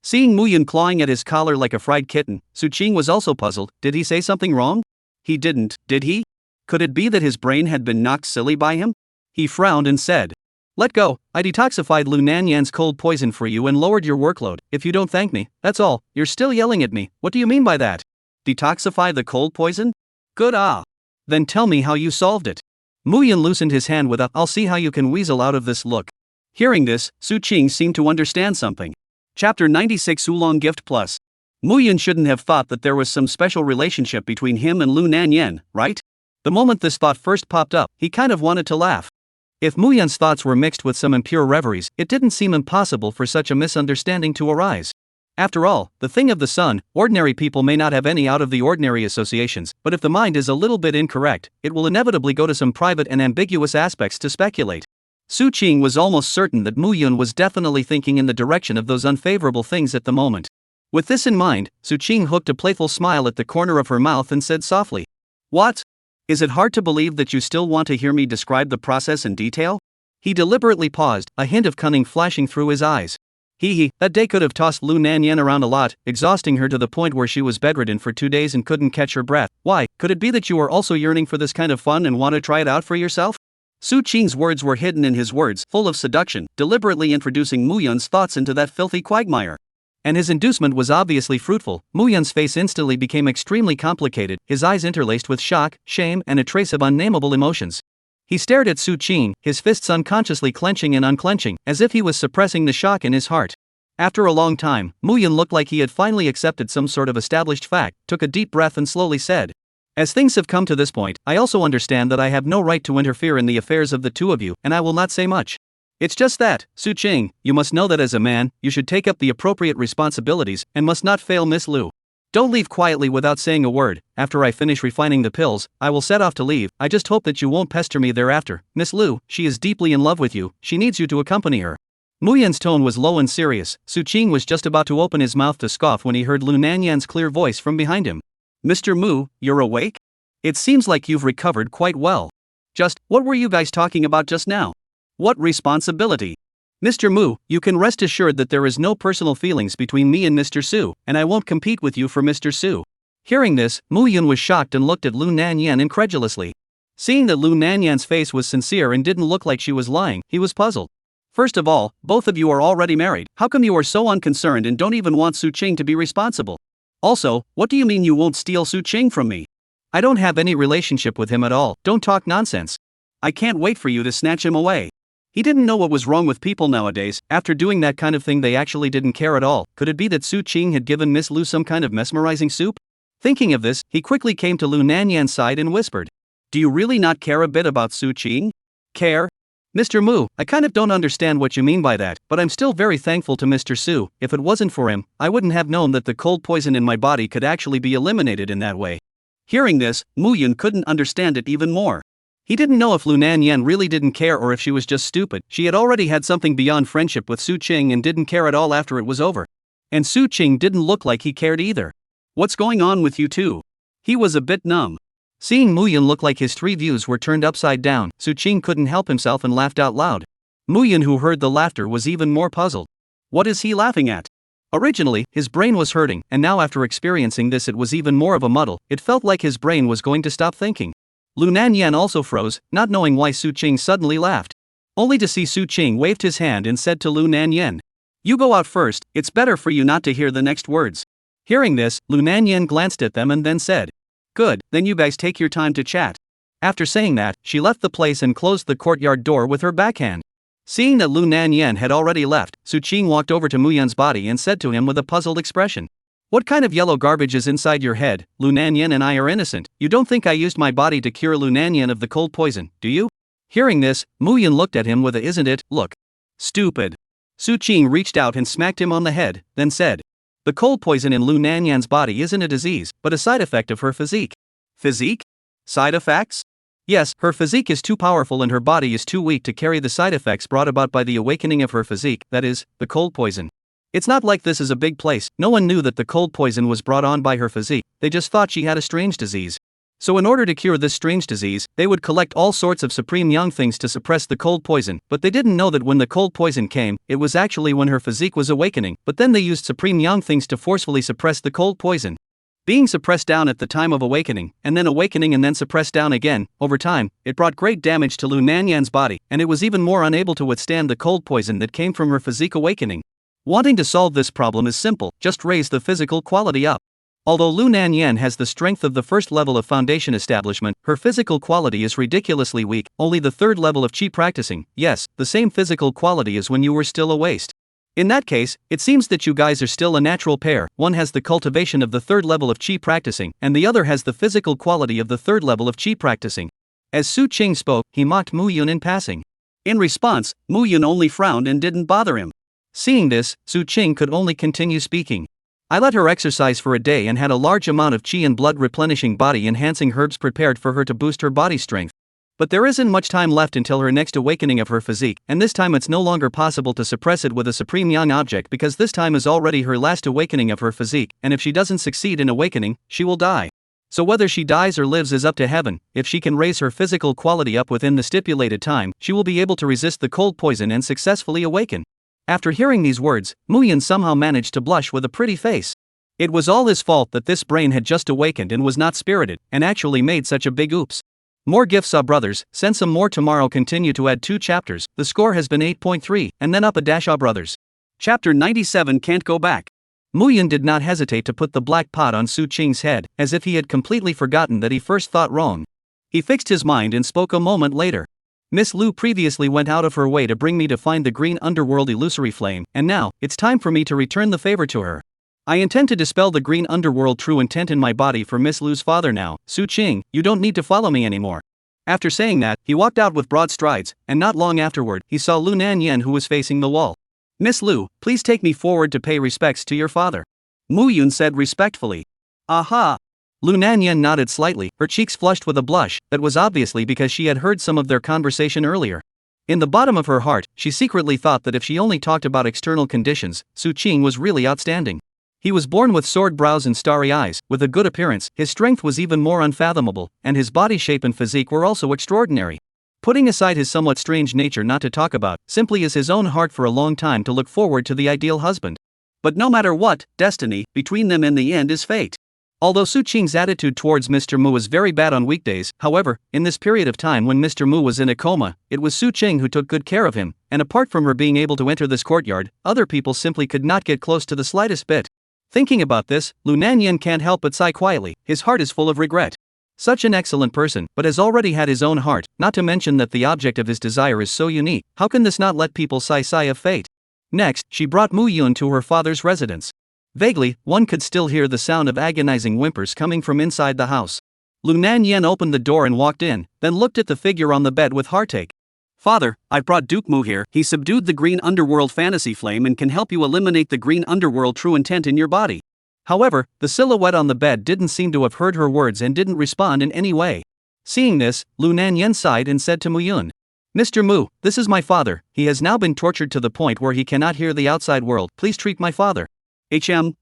Seeing Mu Yun clawing at his collar like a fried kitten, Su Qing was also puzzled. Did he say something wrong? He didn't, did he? Could it be that his brain had been knocked silly by him? He frowned and said, "Let go, I detoxified Lu Nanyan's cold poison for you and lowered your workload. If you don't thank me, that's all." "You're still yelling at me, what do you mean by that?" "Detoxify the cold poison? Good Then tell me how you solved it." Mu Yun loosened his hand with a "I'll see how you can weasel out of this" look. Hearing this, Su Qing seemed to understand something. Chapter 96 Oolong Gift Plus. Mu Yun shouldn't have thought that there was some special relationship between him and Lu Nanyan, right? The moment this thought first popped up, he kind of wanted to laugh. If Mu Yun's thoughts were mixed with some impure reveries, it didn't seem impossible for such a misunderstanding to arise. After all, the thing of the sun, ordinary people may not have any out-of-the-ordinary associations, but if the mind is a little bit incorrect, it will inevitably go to some private and ambiguous aspects to speculate. Su Qing was almost certain that Mu Yun was definitely thinking in the direction of those unfavorable things at the moment. With this in mind, Su Qing hooked a playful smile at the corner of her mouth and said softly, "What? Is it hard to believe that you still want to hear me describe the process in detail?" He deliberately paused, a hint of cunning flashing through his eyes. That day could have tossed Lu Nanyan around a lot, exhausting her to the point where she was bedridden for 2 days and couldn't catch her breath. "Why, could it be that you are also yearning for this kind of fun and want to try it out for yourself?" Su Qing's words were hidden in his words, full of seduction, deliberately introducing Mu Yun's thoughts into that filthy quagmire. And his inducement was obviously fruitful. Mu Yun's face instantly became extremely complicated, his eyes interlaced with shock, shame, and a trace of unnameable emotions. He stared at Su Qing, his fists unconsciously clenching and unclenching, as if he was suppressing the shock in his heart. After a long time, Mu Yun looked like he had finally accepted some sort of established fact, took a deep breath and slowly said, "As things have come to this point, I also understand that I have no right to interfere in the affairs of the two of you, and I will not say much. It's just that, Su Qing, you must know that as a man, you should take up the appropriate responsibilities, and must not fail Miss Lu. Don't leave quietly without saying a word. After I finish refining the pills, I will set off to leave. I just hope that you won't pester me thereafter. Miss Lu, she is deeply in love with you, she needs you to accompany her." Mu Yun's tone was low and serious. Su Qing was just about to open his mouth to scoff when he heard Lu Nanyan's clear voice from behind him. "Mr. Mu, you're awake? It seems like you've recovered quite well. What were you guys talking about just now? What responsibility? Mr. Mu, you can rest assured that there is no personal feelings between me and Mr. Su, and I won't compete with you for Mr. Su." Hearing this, Mu Yun was shocked and looked at Lu Nanyan incredulously. Seeing that Lu Nanyan's face was sincere and didn't look like she was lying, he was puzzled. "First of all, both of you are already married. How come you are so unconcerned and don't even want Su Qing to be responsible?" Also, what do you mean you won't steal Su Qing from me? I don't have any relationship with him at all, don't talk nonsense. I can't wait for you to snatch him away. He didn't know what was wrong with people nowadays. After doing that kind of thing, they actually didn't care at all. Could it be that Su Qing had given Miss Lu some kind of mesmerizing soup? Thinking of this, he quickly came to Lu Nanyan's side and whispered, Do you really not care a bit about Su Qing? Care? Mr. Mu, I kind of don't understand what you mean by that, but I'm still very thankful to Mr. Su. If it wasn't for him, I wouldn't have known that the cold poison in my body could actually be eliminated in that way. Hearing this, Mu Yun couldn't understand it even more. He didn't know if Lu Nanyan really didn't care or if she was just stupid. She had already had something beyond friendship with Su Qing and didn't care at all after it was over. And Su Qing didn't look like he cared either. What's going on with you two? He was a bit numb. Seeing Mu Yun look like his three views were turned upside down, Su Qing couldn't help himself and laughed out loud. Mu Yun, who heard the laughter, was even more puzzled. What is he laughing at? Originally, his brain was hurting, and now after experiencing this it was even more of a muddle. It felt like his brain was going to stop thinking. Lu Nanyan also froze, not knowing why Su Qing suddenly laughed. Only to see Su Qing waved his hand and said to Lu Nanyan, You go out first, it's better for you not to hear the next words. Hearing this, Lu Nanyan glanced at them and then said, Good, then you guys take your time to chat. After saying that, she left the place and closed the courtyard door with her backhand. Seeing that Lu Nanyan had already left, Su Qing walked over to Mu Yun's body and said to him with a puzzled expression, What kind of yellow garbage is inside your head? Lu Nanyan and I are innocent. You don't think I used my body to cure Lu Nanyan of the cold poison, do you? Hearing this, Mu Yun looked at him with a isn't it look. Stupid. Su Qing reached out and smacked him on the head, then said, The cold poison in Lu Nanyan's body isn't a disease, but a side effect of her physique. Physique? Side effects? Yes, her physique is too powerful and her body is too weak to carry the side effects brought about by the awakening of her physique, that is, the cold poison. It's not like this is a big place, no one knew that the cold poison was brought on by her physique, they just thought she had a strange disease. So in order to cure this strange disease, they would collect all sorts of supreme young things to suppress the cold poison, but they didn't know that when the cold poison came, it was actually when her physique was awakening, but then they used supreme young things to forcefully suppress the cold poison. Being suppressed down at the time of awakening, and then suppressed down again, over time, it brought great damage to Lu Nanyan's body, and it was even more unable to withstand the cold poison that came from her physique awakening. Wanting to solve this problem is simple, just raise the physical quality up. Although Lu Nanyan has the strength of the first level of foundation establishment, her physical quality is ridiculously weak, only the third level of chi practicing, yes, the same physical quality as when you were still a waste. In that case, it seems that you guys are still a natural pair, one has the cultivation of the third level of chi practicing, and the other has the physical quality of the third level of chi practicing. As Su Qing spoke, he mocked Mu Yun in passing. In response, Mu Yun only frowned and didn't bother him. Seeing this, Su Qing could only continue speaking. I let her exercise for a day and had a large amount of chi and blood replenishing body enhancing herbs prepared for her to boost her body strength. But there isn't much time left until her next awakening of her physique, and this time it's no longer possible to suppress it with a supreme young object because this time is already her last awakening of her physique, and if she doesn't succeed in awakening, she will die. So whether she dies or lives is up to heaven. If she can raise her physical quality up within the stipulated time, she will be able to resist the cold poison and successfully awaken. After hearing these words, Mu Yun somehow managed to blush with a pretty face. It was all his fault that this brain had just awakened and was not spirited, and actually made such a big oops. More gifts, brothers, send some more tomorrow. Continue to add 2 chapters, the score has been 8.3, and then up a dash, brothers. Chapter 97 Can't Go Back. Mu Yun did not hesitate to put the black pot on Su Qing's head, as if he had completely forgotten that he first thought wrong. He fixed his mind and spoke a moment later. Miss Lu previously went out of her way to bring me to find the green underworld illusory flame, and now, it's time for me to return the favor to her. I intend to dispel the green underworld true intent in my body for Miss Lu's father now. Su Qing, you don't need to follow me anymore. After saying that, he walked out with broad strides, and not long afterward, he saw Lu Nanyan who was facing the wall. Miss Lu, please take me forward to pay respects to your father. Mu Yun said respectfully. Aha! Lu Nanyan nodded slightly, her cheeks flushed with a blush, that was obviously because she had heard some of their conversation earlier. In the bottom of her heart, she secretly thought that if she only talked about external conditions, Su Qing was really outstanding. He was born with sword brows and starry eyes, with a good appearance, his strength was even more unfathomable, and his body shape and physique were also extraordinary. Putting aside his somewhat strange nature not to talk about, simply as his own heart for a long time to look forward to the ideal husband. But no matter what, destiny, between them in the end is fate. Although Su Qing's attitude towards Mr. Mu was very bad on weekdays, however, in this period of time when Mr. Mu was in a coma, it was Su Qing who took good care of him, and apart from her being able to enter this courtyard, other people simply could not get close to the slightest bit. Thinking about this, Lu Nanyan can't help but sigh quietly. His heart is full of regret. Such an excellent person, but has already had his own heart, not to mention that the object of his desire is so unique. How can this not let people sigh of fate? Next, she brought Mu Yun to her father's residence. Vaguely, one could still hear the sound of agonizing whimpers coming from inside the house. Lu Nanyan opened the door and walked in, then looked at the figure on the bed with heartache. Father, I brought Duke Mu here. He subdued the green underworld fantasy flame and can help you eliminate the green underworld true intent in your body. However, the silhouette on the bed didn't seem to have heard her words and didn't respond in any way. Seeing this, Lu Nanyan sighed and said to Mu Yun, Mr. Mu, this is my father. He has now been tortured to the point where he cannot hear the outside world. Please treat my father.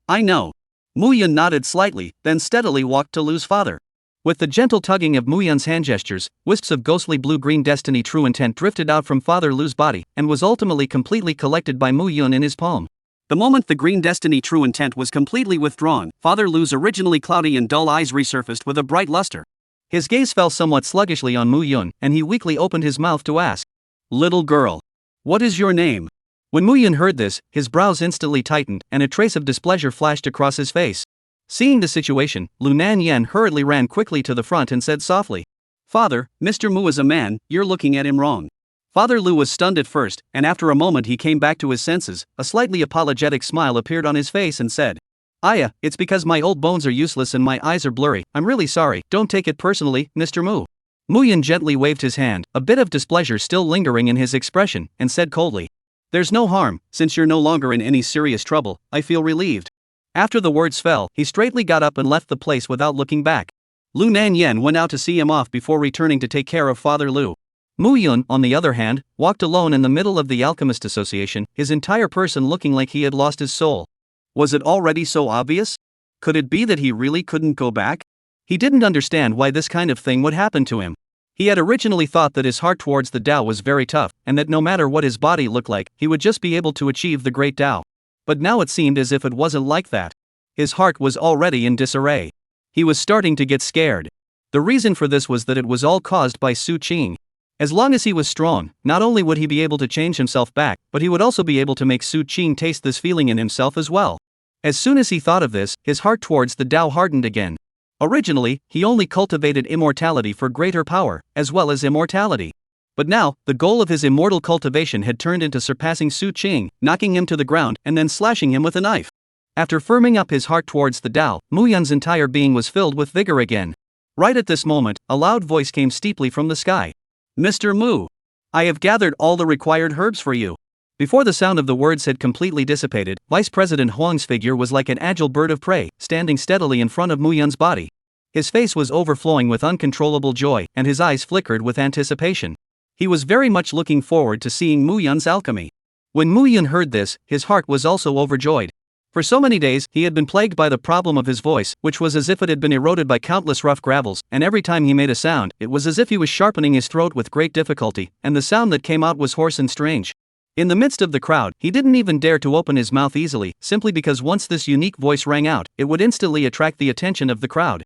I know. Mu Yun nodded slightly, then steadily walked to Lu's father. With the gentle tugging of Mu Yun's hand gestures, wisps of ghostly blue-green destiny true intent drifted out from Father Lu's body and was ultimately completely collected by Mu Yun in his palm. The moment the green destiny true intent was completely withdrawn, Father Lu's originally cloudy and dull eyes resurfaced with a bright luster. His gaze fell somewhat sluggishly on Mu Yun, and he weakly opened his mouth to ask, Little girl, what is your name? When Mu Yun heard this, his brows instantly tightened, and a trace of displeasure flashed across his face. Seeing the situation, Lu Nanyan hurriedly ran quickly to the front and said softly, Father, Mr. Mu is a man, you're looking at him wrong. Father Lu was stunned at first, and after a moment he came back to his senses. A slightly apologetic smile appeared on his face and said, Aya, it's because my old bones are useless and my eyes are blurry. I'm really sorry, don't take it personally, Mr. Mu. Mu Yun gently waved his hand, a bit of displeasure still lingering in his expression, and said coldly, There's no harm, since you're no longer in any serious trouble, I feel relieved. After the words fell, he straightly got up and left the place without looking back. Lu Nanyan went out to see him off before returning to take care of Father Lu. Mu Yun, on the other hand, walked alone in the middle of the Alchemist Association, his entire person looking like he had lost his soul. Was it already so obvious? Could it be that he really couldn't go back? He didn't understand why this kind of thing would happen to him. He had originally thought that his heart towards the Tao was very tough, and that no matter what his body looked like, he would just be able to achieve the great Tao. But now it seemed as if it wasn't like that. His heart was already in disarray. He was starting to get scared. The reason for this was that it was all caused by Su Qing. As long as he was strong, not only would he be able to change himself back, but he would also be able to make Su Qing taste this feeling in himself as well. As soon as he thought of this, his heart towards the Tao hardened again. Originally, he only cultivated immortality for greater power, as well as immortality. But now, the goal of his immortal cultivation had turned into surpassing Su Qing, knocking him to the ground and then slashing him with a knife. After firming up his heart towards the Tao, Mu Yun's entire being was filled with vigor again. Right at this moment, a loud voice came steeply from the sky. Mr. Mu, I have gathered all the required herbs for you. Before the sound of the words had completely dissipated, Vice President Huang's figure was like an agile bird of prey, standing steadily in front of Mu Yun's body. His face was overflowing with uncontrollable joy, and his eyes flickered with anticipation. He was very much looking forward to seeing Mu Yun's alchemy. When Mu Yun heard this, his heart was also overjoyed. For so many days, he had been plagued by the problem of his voice, which was as if it had been eroded by countless rough gravels, and every time he made a sound, it was as if he was sharpening his throat with great difficulty, and the sound that came out was hoarse and strange. In the midst of the crowd, he didn't even dare to open his mouth easily, simply because once this unique voice rang out, it would instantly attract the attention of the crowd.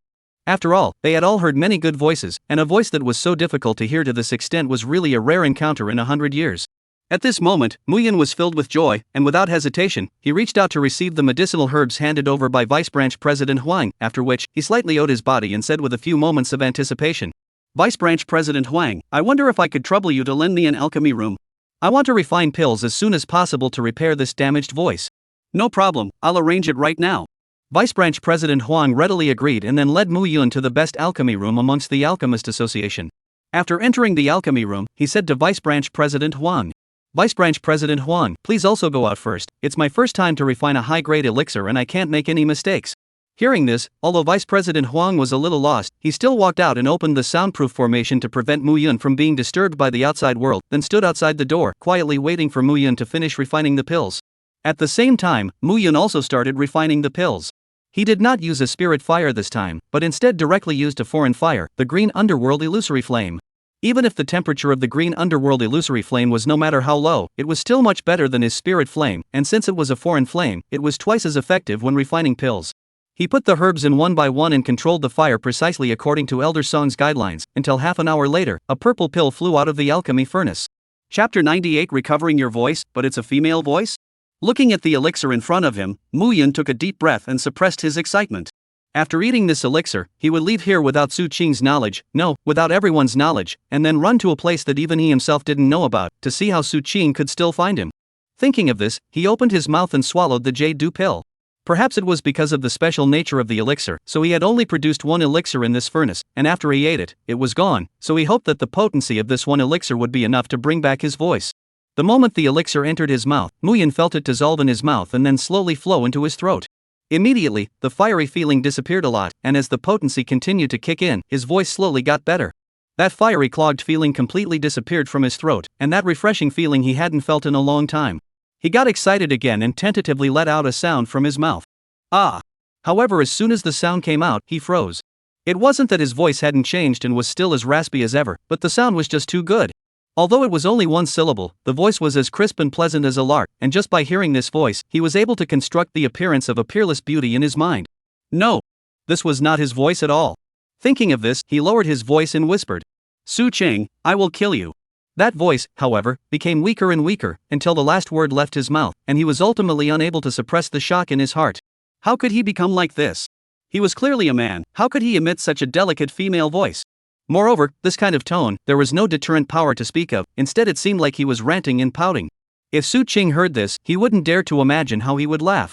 After all, they had all heard many good voices, and a voice that was so difficult to hear to this extent was really a rare encounter in 100 years. At this moment, Mu Yun was filled with joy, and without hesitation, he reached out to receive the medicinal herbs handed over by Vice Branch President Huang, after which, he slightly owed his body and said with a few moments of anticipation, Vice Branch President Huang, I wonder if I could trouble you to lend me an alchemy room. I want to refine pills as soon as possible to repair this damaged voice. No problem, I'll arrange it right now. Vice Branch President Huang readily agreed and then led Mu Yun to the best alchemy room amongst the Alchemist Association. After entering the alchemy room, he said to Vice Branch President Huang, Vice Branch President Huang, please also go out first. It's my first time to refine a high-grade elixir and I can't make any mistakes. Hearing this, although Vice President Huang was a little lost, he still walked out and opened the soundproof formation to prevent Mu Yun from being disturbed by the outside world, then stood outside the door, quietly waiting for Mu Yun to finish refining the pills. At the same time, Mu Yun also started refining the pills. He did not use a spirit fire this time, but instead directly used a foreign fire, the green underworld illusory flame. Even if the temperature of the green underworld illusory flame was no matter how low, it was still much better than his spirit flame, and since it was a foreign flame, it was twice as effective when refining pills. He put the herbs in one by one and controlled the fire precisely according to Elder Song's guidelines, until half an hour later, a purple pill flew out of the alchemy furnace. Chapter 98 Recovering Your Voice, but it's a female voice? Looking at the elixir in front of him, Muyan took a deep breath and suppressed his excitement. After eating this elixir, he would leave here without Su Qing's knowledge, no, without everyone's knowledge, and then run to a place that even he himself didn't know about, to see how Su Qing could still find him. Thinking of this, he opened his mouth and swallowed the jade dew pill. Perhaps it was because of the special nature of the elixir, so he had only produced one elixir in this furnace, and after he ate it, it was gone, so he hoped that the potency of this one elixir would be enough to bring back his voice. The moment the elixir entered his mouth, Muyan felt it dissolve in his mouth and then slowly flow into his throat. Immediately, the fiery feeling disappeared a lot, and as the potency continued to kick in, his voice slowly got better. That fiery clogged feeling completely disappeared from his throat, and that refreshing feeling he hadn't felt in a long time. He got excited again and tentatively let out a sound from his mouth. Ah! However, as soon as the sound came out, he froze. It wasn't that his voice hadn't changed and was still as raspy as ever, but the sound was just too good. Although it was only one syllable, the voice was as crisp and pleasant as a lark, and just by hearing this voice, he was able to construct the appearance of a peerless beauty in his mind. No! This was not his voice at all. Thinking of this, he lowered his voice and whispered, "Su Qing, I will kill you." That voice, however, became weaker and weaker, until the last word left his mouth, and he was ultimately unable to suppress the shock in his heart. How could he become like this? He was clearly a man, how could he emit such a delicate female voice? Moreover, this kind of tone, there was no deterrent power to speak of, instead it seemed like he was ranting and pouting. If Su Qing heard this, he wouldn't dare to imagine how he would laugh.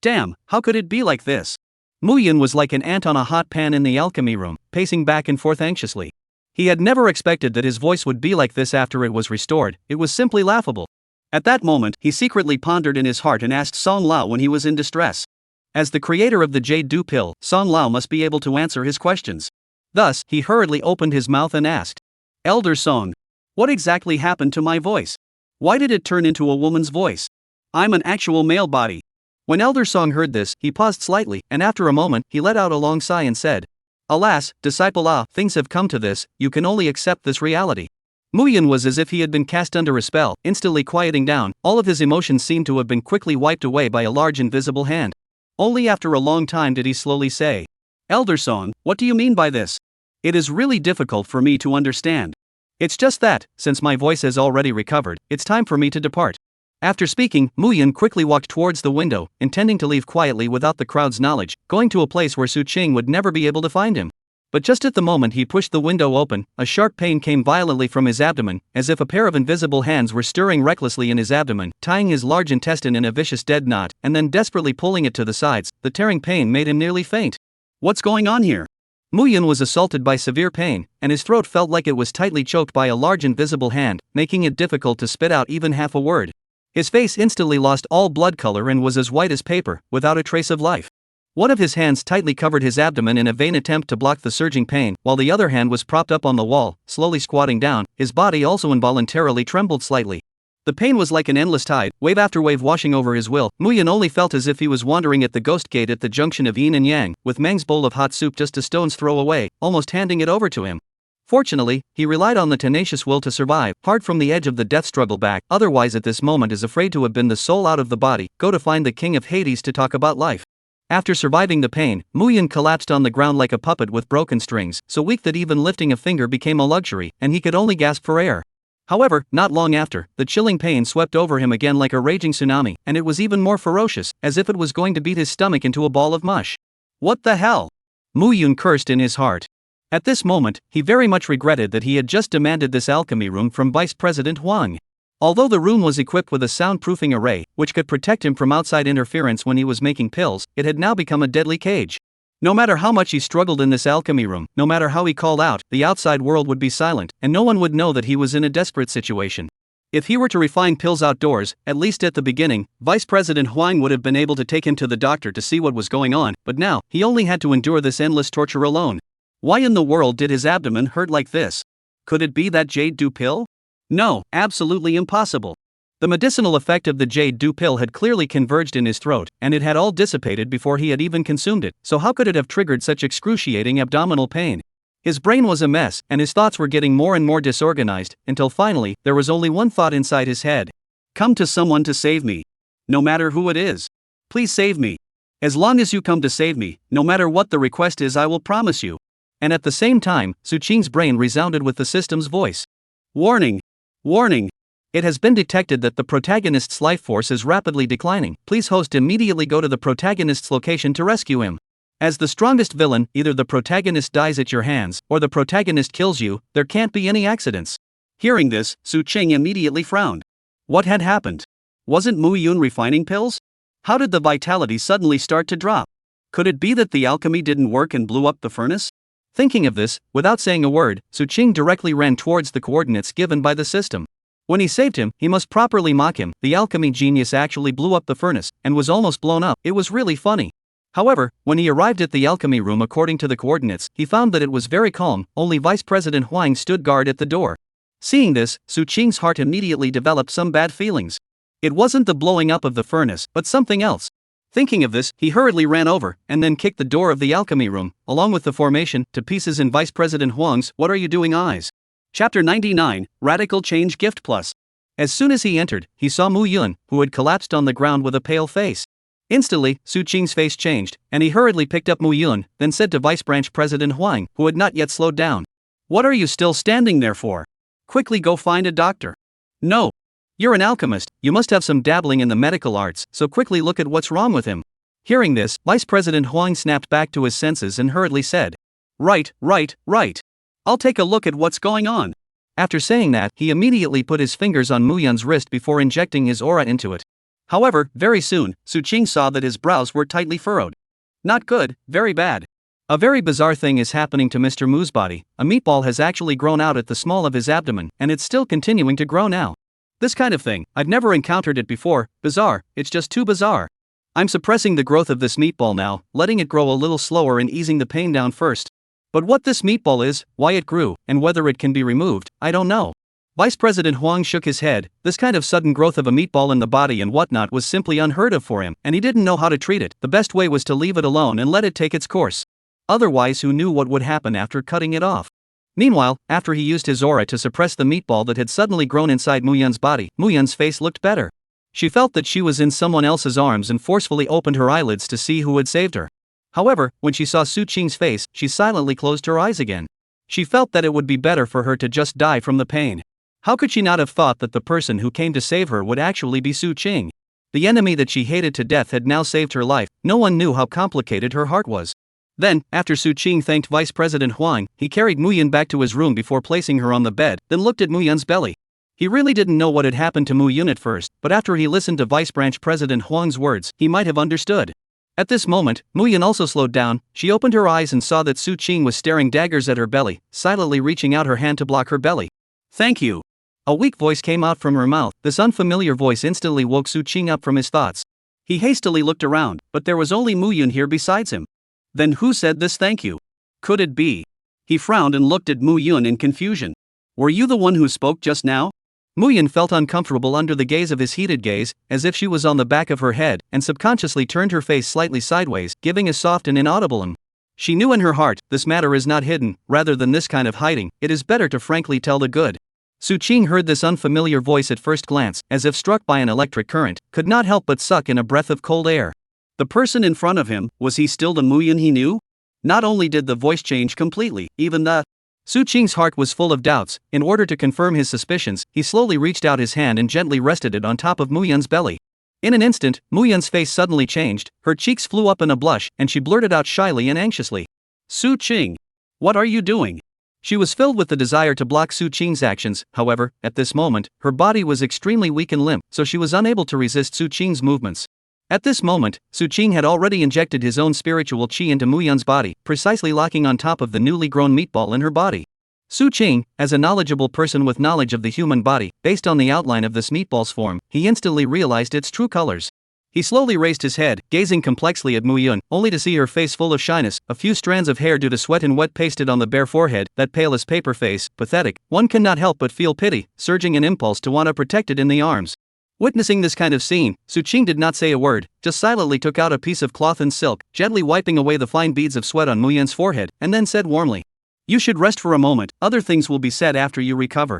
Damn, how could it be like this? Muyan was like an ant on a hot pan in the alchemy room, pacing back and forth anxiously. He had never expected that his voice would be like this after it was restored, it was simply laughable. At that moment, he secretly pondered in his heart and asked Song Lao when he was in distress. As the creator of the jade dew pill, Song Lao must be able to answer his questions. Thus, he hurriedly opened his mouth and asked, "Elder Song, what exactly happened to my voice? Why did it turn into a woman's voice? I'm an actual male body." When Elder Song heard this, he paused slightly, and after a moment, he let out a long sigh and said, "Alas, disciple Ah, things have come to this, you can only accept this reality." Muyan was as if he had been cast under a spell, instantly quieting down, all of his emotions seemed to have been quickly wiped away by a large invisible hand. Only after a long time did he slowly say, "Elder Song, what do you mean by this? It is really difficult for me to understand. It's just that, since my voice has already recovered, it's time for me to depart." After speaking, Muyan quickly walked towards the window, intending to leave quietly without the crowd's knowledge, going to a place where Su Qing would never be able to find him. But just at the moment he pushed the window open, a sharp pain came violently from his abdomen, as if a pair of invisible hands were stirring recklessly in his abdomen, tying his large intestine in a vicious dead knot, and then desperately pulling it to the sides. The tearing pain made him nearly faint. What's going on here? Muyan was assaulted by severe pain, and his throat felt like it was tightly choked by a large invisible hand, making it difficult to spit out even half a word. His face instantly lost all blood color and was as white as paper, without a trace of life. One of his hands tightly covered his abdomen in a vain attempt to block the surging pain, while the other hand was propped up on the wall, slowly squatting down. His body also involuntarily trembled slightly. The pain was like an endless tide, wave after wave washing over his will. Muyan only felt as if he was wandering at the ghost gate at the junction of yin and yang, with Meng's bowl of hot soup just a stone's throw away, almost handing it over to him. Fortunately, he relied on the tenacious will to survive, hard from the edge of the death struggle back, otherwise at this moment is afraid to have been the soul out of the body, go to find the king of Hades to talk about life. After surviving the pain, Muyan collapsed on the ground like a puppet with broken strings, so weak that even lifting a finger became a luxury, and he could only gasp for air. However, not long after, the chilling pain swept over him again like a raging tsunami, and it was even more ferocious, as if it was going to beat his stomach into a ball of mush. What the hell? Muyan cursed in his heart. At this moment, he very much regretted that he had just demanded this alchemy room from Vice President Huang. Although the room was equipped with a soundproofing array, which could protect him from outside interference when he was making pills, it had now become a deadly cage. No matter how much he struggled in this alchemy room, no matter how he called out, the outside world would be silent, and no one would know that he was in a desperate situation. If he were to refine pills outdoors, at least at the beginning, Vice President Huang would have been able to take him to the doctor to see what was going on, but now, he only had to endure this endless torture alone. Why in the world did his abdomen hurt like this? Could it be that jade dew pill? No, absolutely impossible. The medicinal effect of the jade dew pill had clearly converged in his throat, and it had all dissipated before he had even consumed it, so how could it have triggered such excruciating abdominal pain? His brain was a mess, and his thoughts were getting more and more disorganized, until finally, there was only one thought inside his head. Come to someone to save me. No matter who it is. Please save me. As long as you come to save me, no matter what the request is, I will promise you. And at the same time, Su Qing's brain resounded with the system's voice. Warning! Warning! It has been detected that the protagonist's life force is rapidly declining. Please host immediately go to the protagonist's location to rescue him. As the strongest villain, either the protagonist dies at your hands, or the protagonist kills you, there can't be any accidents. Hearing this, Su Qing immediately frowned. What had happened? Wasn't Mu Yun refining pills? How did the vitality suddenly start to drop? Could it be that the alchemy didn't work and blew up the furnace? Thinking of this, without saying a word, Su Qing directly ran towards the coordinates given by the system. When he saved him, he must properly mock him. The alchemy genius actually blew up the furnace, and was almost blown up. It was really funny. However, when he arrived at the alchemy room according to the coordinates, he found that it was very calm. Only Vice President Huang stood guard at the door. Seeing this, Su Qing's heart immediately developed some bad feelings. It wasn't the blowing up of the furnace, but something else. Thinking of this, he hurriedly ran over, and then kicked the door of the alchemy room, along with the formation, to pieces in Vice President Huang's "What are you doing" eyes. Chapter 99, Radical Change Gift Plus. As soon as he entered, he saw Mu Yun, who had collapsed on the ground with a pale face. Instantly, Su Qing's face changed, and he hurriedly picked up Mu Yun, then said to Vice Branch President Huang, who had not yet slowed down, "What are you still standing there for? Quickly go find a doctor." "No. You're an alchemist, you must have some dabbling in the medical arts, so quickly look at what's wrong with him." Hearing this, Vice President Huang snapped back to his senses and hurriedly said, Right. I'll take a look at what's going on." After saying that, he immediately put his fingers on Mu Yun's wrist before injecting his aura into it. However, very soon, Su Qing saw that his brows were tightly furrowed. Not good, very bad. A very bizarre thing is happening to Mr. Mu's body. A meatball has actually grown out at the small of his abdomen, and it's still continuing to grow now. This kind of thing, I've never encountered it before. Bizarre, it's just too bizarre. I'm suppressing the growth of this meatball now, letting it grow a little slower and easing the pain down first. But what this meatball is, why it grew, and whether it can be removed, I don't know. Vice President Huang shook his head. This kind of sudden growth of a meatball in the body and whatnot was simply unheard of for him, and he didn't know how to treat it. The best way was to leave it alone and let it take its course. Otherwise, who knew what would happen after cutting it off? Meanwhile, after he used his aura to suppress the meatball that had suddenly grown inside Mu Yun's body, Mu Yun's face looked better. She felt that she was in someone else's arms and forcefully opened her eyelids to see who had saved her. However, when she saw Su Qing's face, she silently closed her eyes again. She felt that it would be better for her to just die from the pain. How could she not have thought that the person who came to save her would actually be Su Qing? The enemy that she hated to death had now saved her life. No one knew how complicated her heart was. Then, after Su Qing thanked Vice President Huang, he carried Mu Yun back to his room before placing her on the bed, then looked at Mu Yun's belly. He really didn't know what had happened to Mu Yun at first, but after he listened to Vice Branch President Huang's words, he might have understood. At this moment, Mu Yun also slowed down. She opened her eyes and saw that Su Qing was staring daggers at her belly, silently reaching out her hand to block her belly. "Thank you." A weak voice came out from her mouth. This unfamiliar voice instantly woke Su Qing up from his thoughts. He hastily looked around, but there was only Mu Yun here besides him. Then who said this "thank you"? Could it be? He frowned and looked at Mu Yun in confusion. "Were you the one who spoke just now?" Mu Yun felt uncomfortable under the gaze of his heated gaze, as if she was on the back of her head, and subconsciously turned her face slightly sideways, giving a soft and inaudible She knew in her heart, this matter is not hidden. Rather than this kind of hiding, it is better to frankly tell the good. Su Qing heard this unfamiliar voice at first glance, as if struck by an electric current, could not help but suck in a breath of cold air. The person in front of him, was he still the Mu Yun he knew? Not only did the voice change completely, even the... Su Qing's heart was full of doubts. In order to confirm his suspicions, he slowly reached out his hand and gently rested it on top of Mu Yun's belly. In an instant, Mu Yun's face suddenly changed, her cheeks flew up in a blush, and she blurted out shyly and anxiously, "Su Qing, what are you doing?" She was filled with the desire to block Su Qing's actions. However, at this moment, her body was extremely weak and limp, so she was unable to resist Su Qing's movements. At this moment, Su Qing had already injected his own spiritual qi into Mu Yun's body, precisely locking on top of the newly grown meatball in her body. Su Qing, as a knowledgeable person with knowledge of the human body, based on the outline of this meatball's form, he instantly realized its true colors. He slowly raised his head, gazing complexly at Mu Yun, only to see her face full of shyness, a few strands of hair due to sweat and wet pasted on the bare forehead, that pale as paper face, pathetic. One cannot help but feel pity, surging an impulse to want to protect it in the arms. Witnessing this kind of scene, Su Qing did not say a word, just silently took out a piece of cloth and silk, gently wiping away the fine beads of sweat on Mu Yun's forehead, and then said warmly, "You should rest for a moment, other things will be said after you recover."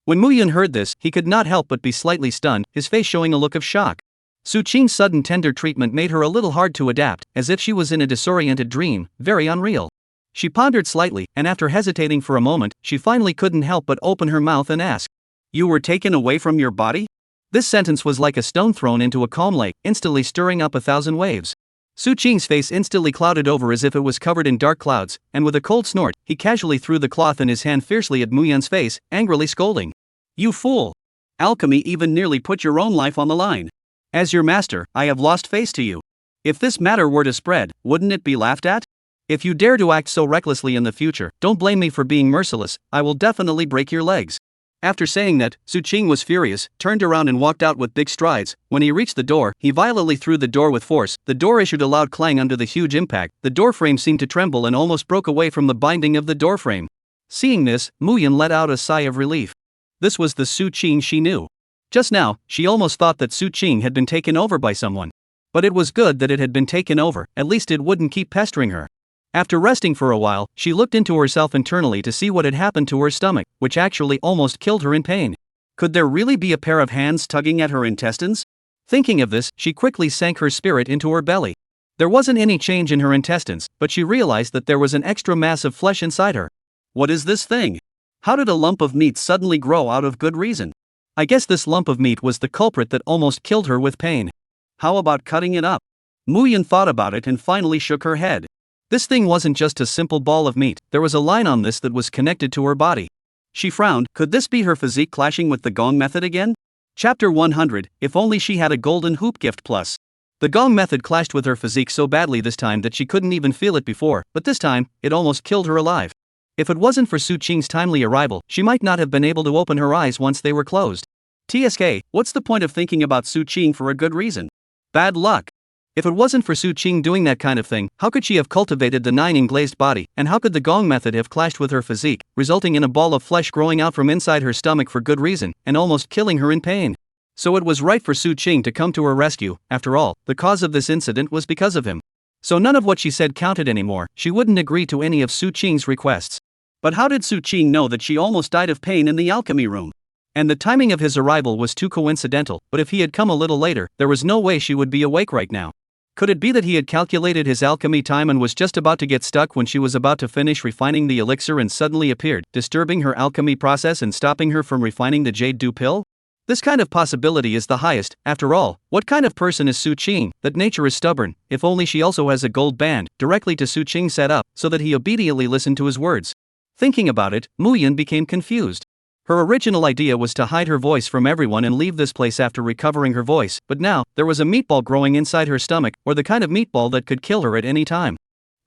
When Mu Yun heard this, he could not help but be slightly stunned, his face showing a look of shock. Su Qing's sudden tender treatment made her a little hard to adapt, as if she was in a disoriented dream, very unreal. She pondered slightly, and after hesitating for a moment, she finally couldn't help but open her mouth and ask, You were taken away from your body? This sentence was like a stone thrown into a calm lake, instantly stirring up 1,000 waves. Su Qing's face instantly clouded over as if it was covered in dark clouds, and with a cold snort, he casually threw the cloth in his hand fiercely at Mu Yun's face, angrily scolding. You fool! Alchemy even nearly put your own life on the line. As your master, I have lost face to you. If this matter were to spread, wouldn't it be laughed at? If you dare to act so recklessly in the future, don't blame me for being merciless, I will definitely break your legs. After saying that, Su Qing was furious, turned around and walked out with big strides. When he reached the door, he violently threw the door with force. The door issued a loud clang under the huge impact. The door frame seemed to tremble and almost broke away from the binding of the door frame. Seeing this, Mu Yun let out a sigh of relief. This was the Su Qing she knew. Just now, she almost thought that Su Qing had been taken over by someone. But it was good that it had been taken over, at least it wouldn't keep pestering her. After resting for a while, she looked into herself internally to see what had happened to her stomach, which actually almost killed her in pain. Could there really be a pair of hands tugging at her intestines? Thinking of this, she quickly sank her spirit into her belly. There wasn't any change in her intestines, but she realized that there was an extra mass of flesh inside her. What is this thing? How did a lump of meat suddenly grow out of good reason? I guess this lump of meat was the culprit that almost killed her with pain. How about cutting it up? Mu Yun thought about it and finally shook her head. This thing wasn't just a simple ball of meat, there was a line on this that was connected to her body. She frowned, could this be her physique clashing with the Gong method again? Chapter 100, If only she had a golden hoop gift plus. The Gong method clashed with her physique so badly this time that she couldn't even feel it before, but this time, it almost killed her alive. If it wasn't for Su Qing's timely arrival, she might not have been able to open her eyes once they were closed. TSK, what's the point of thinking about Su Qing for a good reason? Bad luck. If it wasn't for Su Qing doing that kind of thing, how could she have cultivated the 9 glazed body, and how could the Gong method have clashed with her physique, resulting in a ball of flesh growing out from inside her stomach for good reason, and almost killing her in pain? So it was right for Su Qing to come to her rescue. After all, the cause of this incident was because of him. So none of what she said counted anymore, she wouldn't agree to any of Su Qing's requests. But how did Su Qing know that she almost died of pain in the alchemy room? And the timing of his arrival was too coincidental, but if he had come a little later, there was no way she would be awake right now. Could it be that he had calculated his alchemy time and was just about to get stuck when she was about to finish refining the elixir and suddenly appeared, disturbing her alchemy process and stopping her from refining the jade dew pill? This kind of possibility is the highest. After all, what kind of person is Su Qing, that nature is stubborn? If only she also has a gold band, directly to Su Qing set up, so that he obediently listened to his words. Thinking about it, Mu Yun became confused. Her original idea was to hide her voice from everyone and leave this place after recovering her voice, but now, there was a meatball growing inside her stomach, or the kind of meatball that could kill her at any time.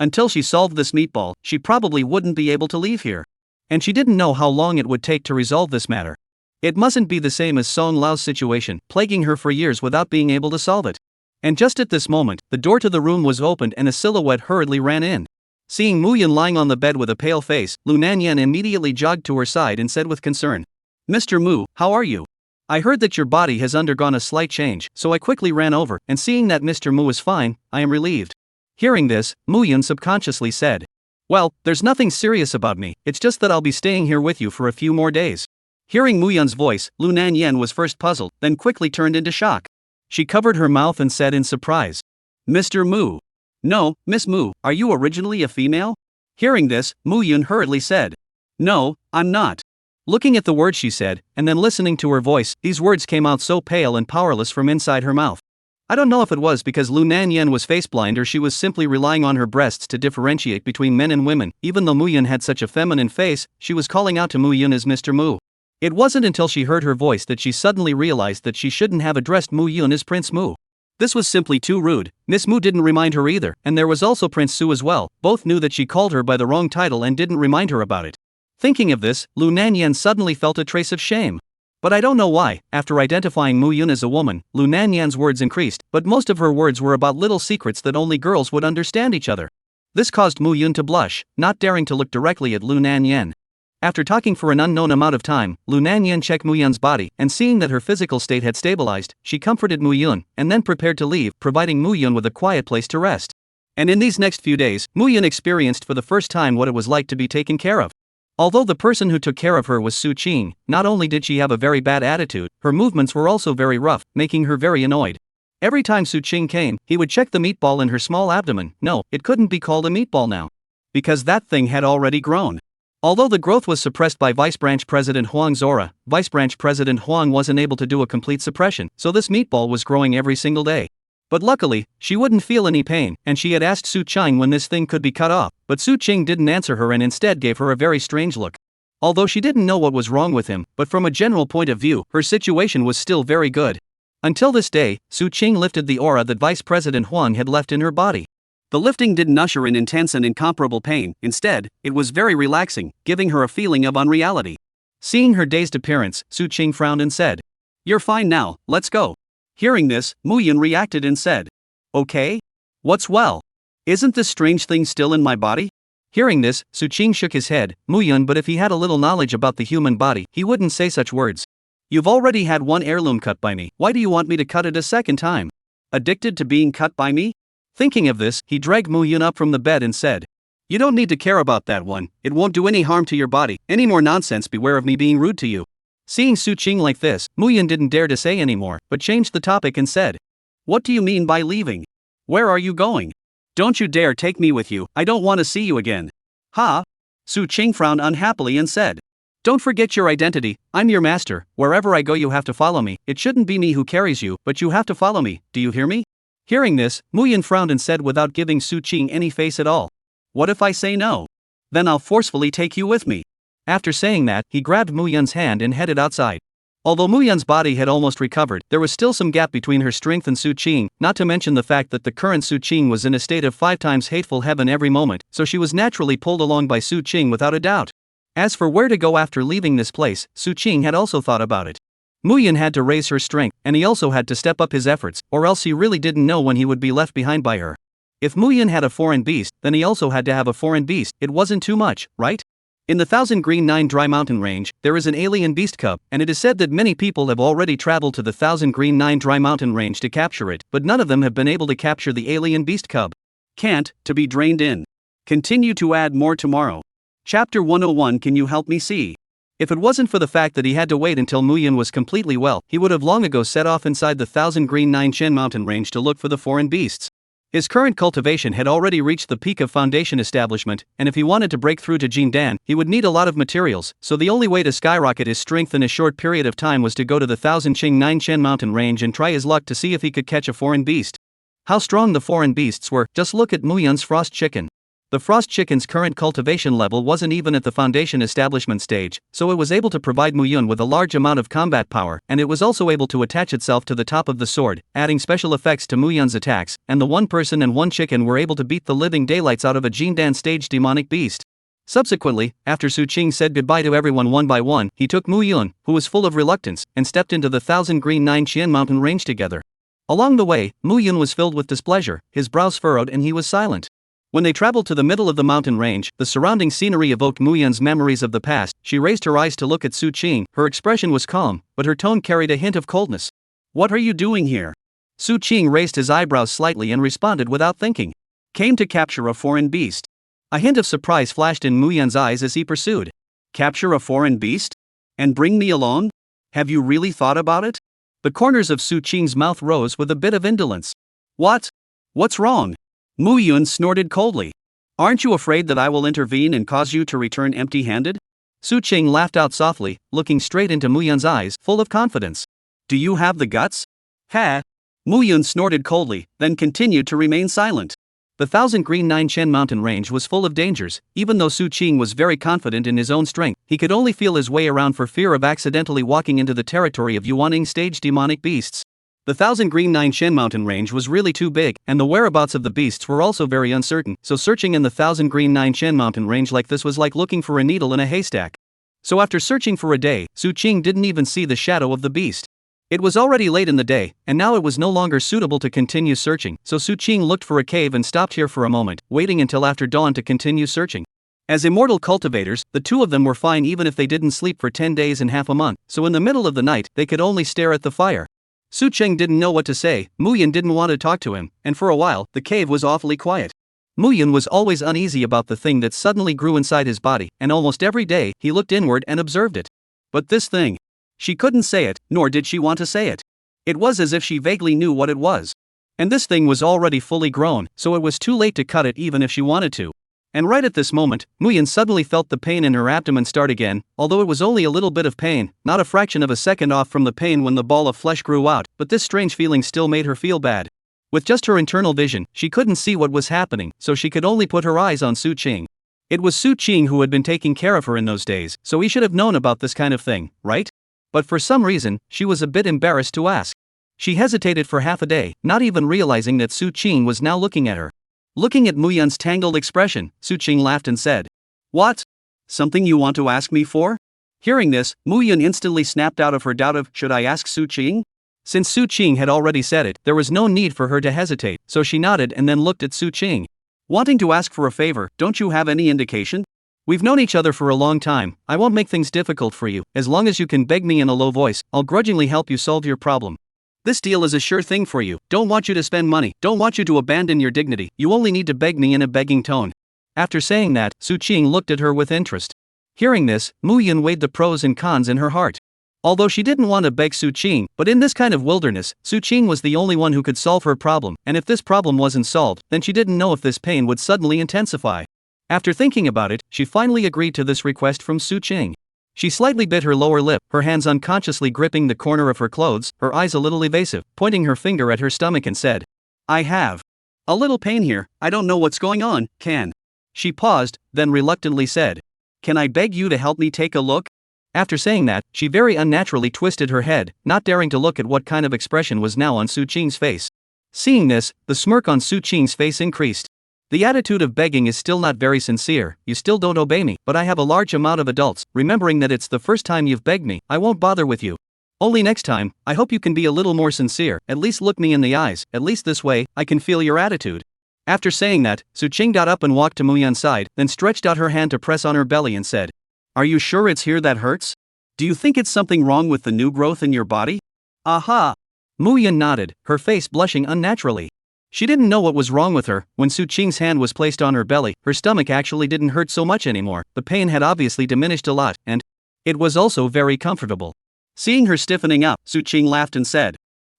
Until she solved this meatball, she probably wouldn't be able to leave here. And she didn't know how long it would take to resolve this matter. It mustn't be the same as Song Lao's situation, plaguing her for years without being able to solve it. And just at this moment, the door to the room was opened and a silhouette hurriedly ran in. Seeing Mu Yun lying on the bed with a pale face, Lu Nanyan immediately jogged to her side and said with concern, "Mr. Mu, how are you? I heard that your body has undergone a slight change, so I quickly ran over, and seeing that Mr. Mu is fine, I am relieved." Hearing this, Mu Yun subconsciously said, "Well, there's nothing serious about me, it's just that I'll be staying here with you for a few more days." Hearing Mu Yun's voice, Lu Nanyan was first puzzled, then quickly turned into shock. She covered her mouth and said in surprise, "Mr. Mu. No, Miss Mu, are you originally a female?" Hearing this, Mu Yun hurriedly said, "No, I'm not." Looking at the words she said, and then listening to her voice, these words came out so pale and powerless from inside her mouth. I don't know if it was because Lu Nanyan was face-blind or she was simply relying on her breasts to differentiate between men and women. Even though Mu Yun had such a feminine face, she was calling out to Mu Yun as Mr. Mu. It wasn't until she heard her voice that she suddenly realized that she shouldn't have addressed Mu Yun as Prince Mu. This was simply too rude. Miss Mu didn't remind her either, and there was also Prince Su as well. Both knew that she called her by the wrong title and didn't remind her about it. Thinking of this, Lu Nanyan suddenly felt a trace of shame. But I don't know why. After identifying Mu Yun as a woman, Lu Nanyan's words increased, but most of her words were about little secrets that only girls would understand each other. This caused Mu Yun to blush, not daring to look directly at Lu Nanyan. After talking for an unknown amount of time, Lu Nanyan checked Mu Yun's body, and seeing that her physical state had stabilized, she comforted Mu Yun, and then prepared to leave, providing Mu Yun with a quiet place to rest. And in these next few days, Mu Yun experienced for the first time what it was like to be taken care of. Although the person who took care of her was Su Qing, not only did she have a very bad attitude, her movements were also very rough, making her very annoyed. Every time Su Qing came, he would check the meatball in her small abdomen. No, it couldn't be called a meatball now. Because that thing had already grown. Although the growth was suppressed by Vice Branch President Huang's aura, Vice Branch President Huang wasn't able to do a complete suppression, so this meatball was growing every single day. But luckily, she wouldn't feel any pain, and she had asked Su Ching when this thing could be cut off, but Su Ching didn't answer her and instead gave her a very strange look. Although she didn't know what was wrong with him, but from a general point of view, her situation was still very good. Until this day, Su Ching lifted the aura that Vice President Huang had left in her body. The lifting didn't usher in intense and incomparable pain, instead, it was very relaxing, giving her a feeling of unreality. Seeing her dazed appearance, Su Ching frowned and said, "You're fine now, let's go." Hearing this, Mu Yun reacted and said, "Okay? What's well? Isn't this strange thing still in my body?" Hearing this, Su Ching shook his head, Mu Yun, but if he had a little knowledge about the human body, he wouldn't say such words. "You've already had one heirloom cut by me, why do you want me to cut it a second time? Addicted to being cut by me?" Thinking of this, he dragged Mu Yun up from the bed and said, "You don't need to care about that one, it won't do any harm to your body, any more nonsense, beware of me being rude to you." Seeing Su Ching like this, Mu Yun didn't dare to say anymore, but changed the topic and said, "What do you mean by leaving? Where are you going? Don't you dare take me with you, I don't want to see you again." "Ha?" Su Ching frowned unhappily and said, "Don't forget your identity, I'm your master, wherever I go you have to follow me, it shouldn't be me who carries you, but you have to follow me, do you hear me?" Hearing this, Mu Yun frowned and said without giving Su Ching any face at all, "What if I say no? Then I'll forcefully take you with me." After saying that, he grabbed Mu Yun's hand and headed outside. Although Mu Yun's body had almost recovered, there was still some gap between her strength and Su Ching, not to mention the fact that the current Su Ching was in a state of 5 times hateful heaven every moment, so she was naturally pulled along by Su Ching without a doubt. As for where to go after leaving this place, Su Ching had also thought about it. Mu Yun had to raise her strength, and he also had to step up his efforts, or else he really didn't know when he would be left behind by her. If Mu Yun had a foreign beast, then he also had to have a foreign beast, it wasn't too much, right? In the 1000 Green 9 Dry Mountain Range, there is an alien beast cub, and it is said that many people have already traveled to the 1000 Green 9 Dry Mountain Range to capture it, but none of them have been able to capture the alien beast cub. Can't, to be drained in. Continue to add more tomorrow. Chapter 101. Can you help me see? If it wasn't for the fact that he had to wait until Mu Yun was completely well, he would have long ago set off inside the 1000 Green 9 Shen Mountain Range to look for the foreign beasts. His current cultivation had already reached the peak of foundation establishment, and if he wanted to break through to Jindan, he would need a lot of materials, so the only way to skyrocket his strength in a short period of time was to go to the 1000 Qing 9 Shen Mountain Range and try his luck to see if he could catch a foreign beast. How strong the foreign beasts were, just look at Mu Yun's frost chicken. The frost chicken's current cultivation level wasn't even at the foundation establishment stage, so it was able to provide Mu Yun with a large amount of combat power, and it was also able to attach itself to the top of the sword, adding special effects to Mu Yun's attacks, and the one person and one chicken were able to beat the living daylights out of a Jindan stage demonic beast. Subsequently, after Su Ching said goodbye to everyone one by one, he took Mu Yun, who was full of reluctance, and stepped into the 1000 Green 9 Qian Mountain Range together. Along the way, Mu Yun was filled with displeasure, his brows furrowed and he was silent. When they traveled to the middle of the mountain range, the surrounding scenery evoked Mu Yun's memories of the past. She raised her eyes to look at Su Ching. Her expression was calm, but her tone carried a hint of coldness. "What are you doing here?" Su Ching raised his eyebrows slightly and responded without thinking. "Came to capture a foreign beast." A hint of surprise flashed in Mu Yun's eyes as he pursued. "Capture a foreign beast? And bring me along? Have you really thought about it?" The corners of Su Ching's mouth rose with a bit of indolence. "What? What's wrong?" Mu Yun snorted coldly. "Aren't you afraid that I will intervene and cause you to return empty-handed?" Su Ching laughed out softly, looking straight into Mu Yun's eyes, full of confidence. "Do you have the guts?" "Ha!" Mu Yun snorted coldly, then continued to remain silent. The 1000 Green 9 Shen Mountain Range was full of dangers. Even though Su Ching was very confident in his own strength, he could only feel his way around for fear of accidentally walking into the territory of Yuaning stage demonic beasts. The 1000 Green 9 Shen Mountain Range was really too big, and the whereabouts of the beasts were also very uncertain, so searching in the 1000 Green 9 Shen Mountain Range like this was like looking for a needle in a haystack. So after searching for a day, Su Ching didn't even see the shadow of the beast. It was already late in the day, and now it was no longer suitable to continue searching, so Su Ching looked for a cave and stopped here for a moment, waiting until after dawn to continue searching. As immortal cultivators, the two of them were fine even if they didn't sleep for 10 days and half a month, so in the middle of the night, they could only stare at the fire. Su Ching didn't know what to say. Mu Yun didn't want to talk to him, and for a while, the cave was awfully quiet. Mu Yun was always uneasy about the thing that suddenly grew inside his body, and almost every day, he looked inward and observed it. But this thing. She couldn't say it, nor did she want to say it. It was as if she vaguely knew what it was. And this thing was already fully grown, so it was too late to cut it even if she wanted to. And right at this moment, Muyan suddenly felt the pain in her abdomen start again, although it was only a little bit of pain, not a fraction of a second off from the pain when the ball of flesh grew out, but this strange feeling still made her feel bad. With just her internal vision, she couldn't see what was happening, so she could only put her eyes on Su Qing. It was Su Qing who had been taking care of her in those days, so he should have known about this kind of thing, right? But for some reason, she was a bit embarrassed to ask. She hesitated for half a day, not even realizing that Su Qing was now looking at her. Looking at Muyan's tangled expression, Su Qing laughed and said, "What? Something you want to ask me for?" Hearing this, Muyan instantly snapped out of her doubt of, should I ask Su Qing? Since Su Qing had already said it, there was no need for her to hesitate, so she nodded and then looked at Su Qing. Wanting to ask for a favor, don't you have any indication? We've known each other for a long time, I won't make things difficult for you, as long as you can beg me in a low voice, I'll grudgingly help you solve your problem. This deal is a sure thing for you, don't want you to spend money, don't want you to abandon your dignity, you only need to beg me in a begging tone. After saying that, Su Qing looked at her with interest. Hearing this, Muyan weighed the pros and cons in her heart. Although she didn't want to beg Su Qing, but in this kind of wilderness, Su Qing was the only one who could solve her problem, and if this problem wasn't solved, then she didn't know if this pain would suddenly intensify. After thinking about it, she finally agreed to this request from Su Qing. She slightly bit her lower lip, her hands unconsciously gripping the corner of her clothes, her eyes a little evasive, pointing her finger at her stomach and said, "I have a little pain here, I don't know what's going on, can." She paused, then reluctantly said, "Can I beg you to help me take a look?" After saying that, she very unnaturally twisted her head, not daring to look at what kind of expression was now on Su Qing's face. Seeing this, the smirk on Su Qing's face increased. The attitude of begging is still not very sincere, you still don't obey me, but I have a large amount of adults, remembering that it's the first time you've begged me, I won't bother with you. Only next time, I hope you can be a little more sincere, at least look me in the eyes, at least this way, I can feel your attitude. After saying that, Su Qing got up and walked to Muyan's side, then stretched out her hand to press on her belly and said, "Are you sure it's here that hurts? Do you think it's something wrong with the new growth in your body?" "Aha!" Muyan nodded, her face blushing unnaturally. She didn't know what was wrong with her. When Su Qing's hand was placed on her belly, her stomach actually didn't hurt so much anymore, the pain had obviously diminished a lot, and it was also very comfortable. Seeing her stiffening up, Su Qing laughed and said,